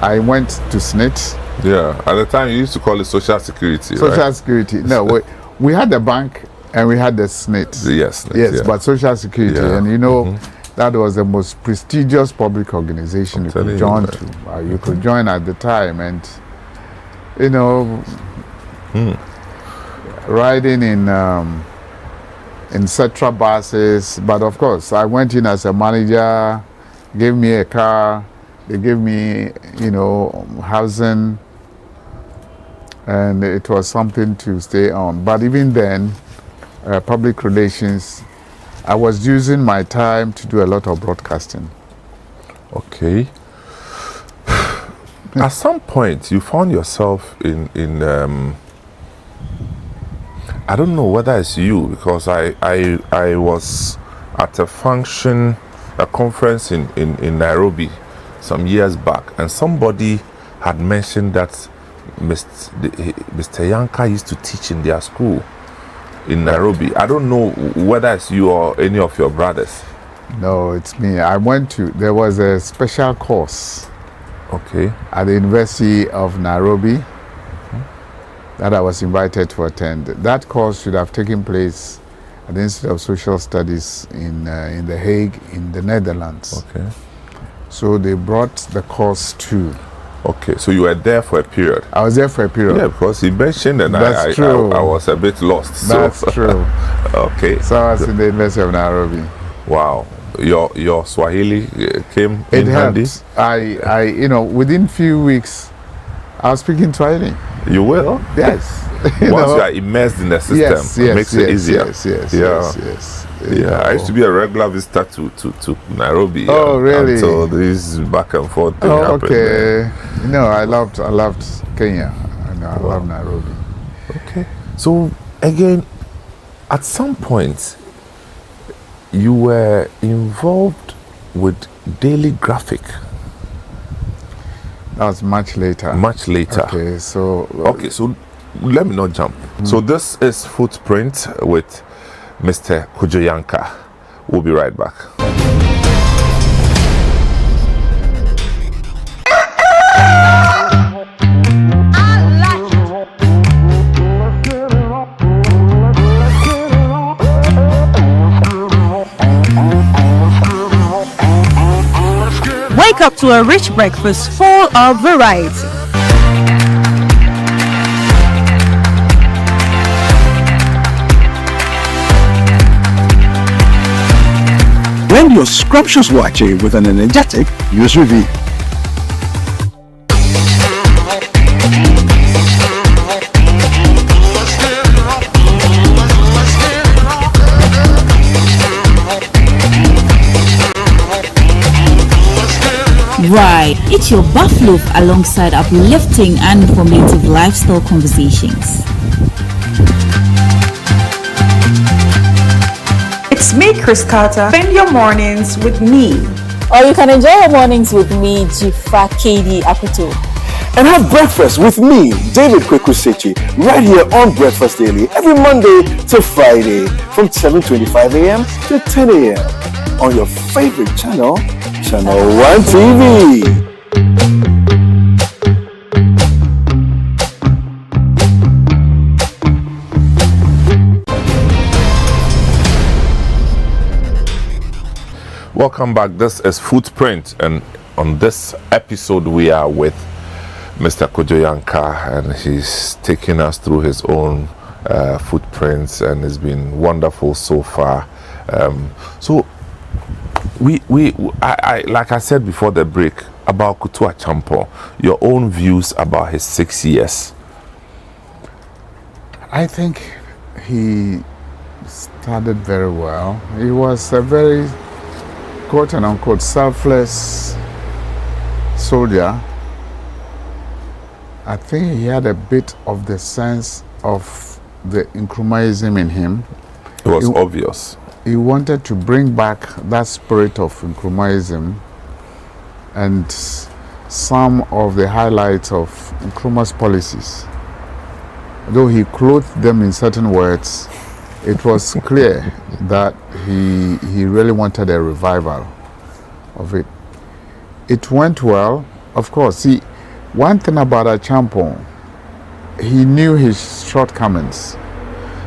I went to SNIT. Yeah, at the time you used to call it Social Security, Social right? Security. No, we had the bank and we had the SNIT. Yes, SNIT, yes, yeah. but Social Security. Yeah. And that was the most prestigious public organization you could join to. You could join at the time, and riding in Cetra buses. But of course, I went in as a manager. Gave me a car. They gave me, housing, and it was something to stay on. But even then, public relations. I was using my time to do a lot of broadcasting. Okay. At some point, you found yourself in I don't know whether it's you, because I was at a conference in Nairobi some years back, and somebody had mentioned that Mr. Yanka used to teach in their school in Nairobi. I don't know whether it's you or any of your brothers. No, it's me. There was a special course. Okay. At the University of Nairobi that I was invited to attend. That course should have taken place at the Institute of Social Studies in The Hague, in the Netherlands. Okay. So they brought the course to. Okay, so you were there for a period. I was there for a period. Yeah, because he mentioned, and That's I true. I was a bit lost. That's true. Okay. So I was in the University of Nairobi. Wow. Your Swahili came It in handy? helped. I within few weeks, I was speaking Swahili. You will? Yes. Once you are immersed in the system, it makes it easier. Yes. Yeah, I used to be a regular visitor to Nairobi. Oh, really? Until this back and forth thing happened. Okay. No, I loved Kenya. I love Nairobi. Okay. So again, at some point, you were involved with Daily Graphic. That was much later. Much later. Okay, so let me not jump. So this is Footprint with Mr. Kujoyanka. We'll be right back. Wake up to a rich breakfast full of variety. End your scrumptious watching with an energetic news review. Right, eat your buffalo alongside uplifting and informative lifestyle conversations. It's me, Chris Carter. Spend your mornings with me. Or you can enjoy your mornings with me, Jifa KD Akuto. And have breakfast with me, David Kwekusechi, right here on Breakfast Daily, every Monday to Friday from 7:25 a.m. to 10 a.m. on your favorite channel, Channel 1 TV. Welcome back. This is Footprint, and on this episode we are with Mr. Kojo-Yankah, and he's taking us through his own footprints, and it's been wonderful so far. So I like I said before the break about Kutu Achampong, your own views about his 6 years. I think he started very well. He was a very quote and unquote selfless soldier. I think he had a bit of the sense of the Nkrumahism in him. It was obvious. He wanted to bring back that spirit of Nkrumahism, and some of the highlights of Nkrumah's policies. Though he clothed them in certain words, it was clear that he really wanted a revival of it. It went well, of course. See, one thing about Achampong, he knew his shortcomings.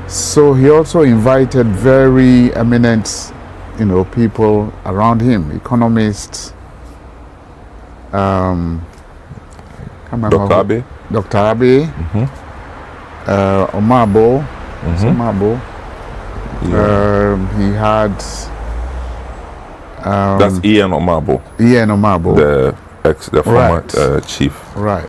So he also invited very eminent, people around him, economists. Dr. Abe. Dr. Abe. Omabo. Omabo. Yeah. He had. That's Ian Omabo. Ian Omabo. The former chief. Right.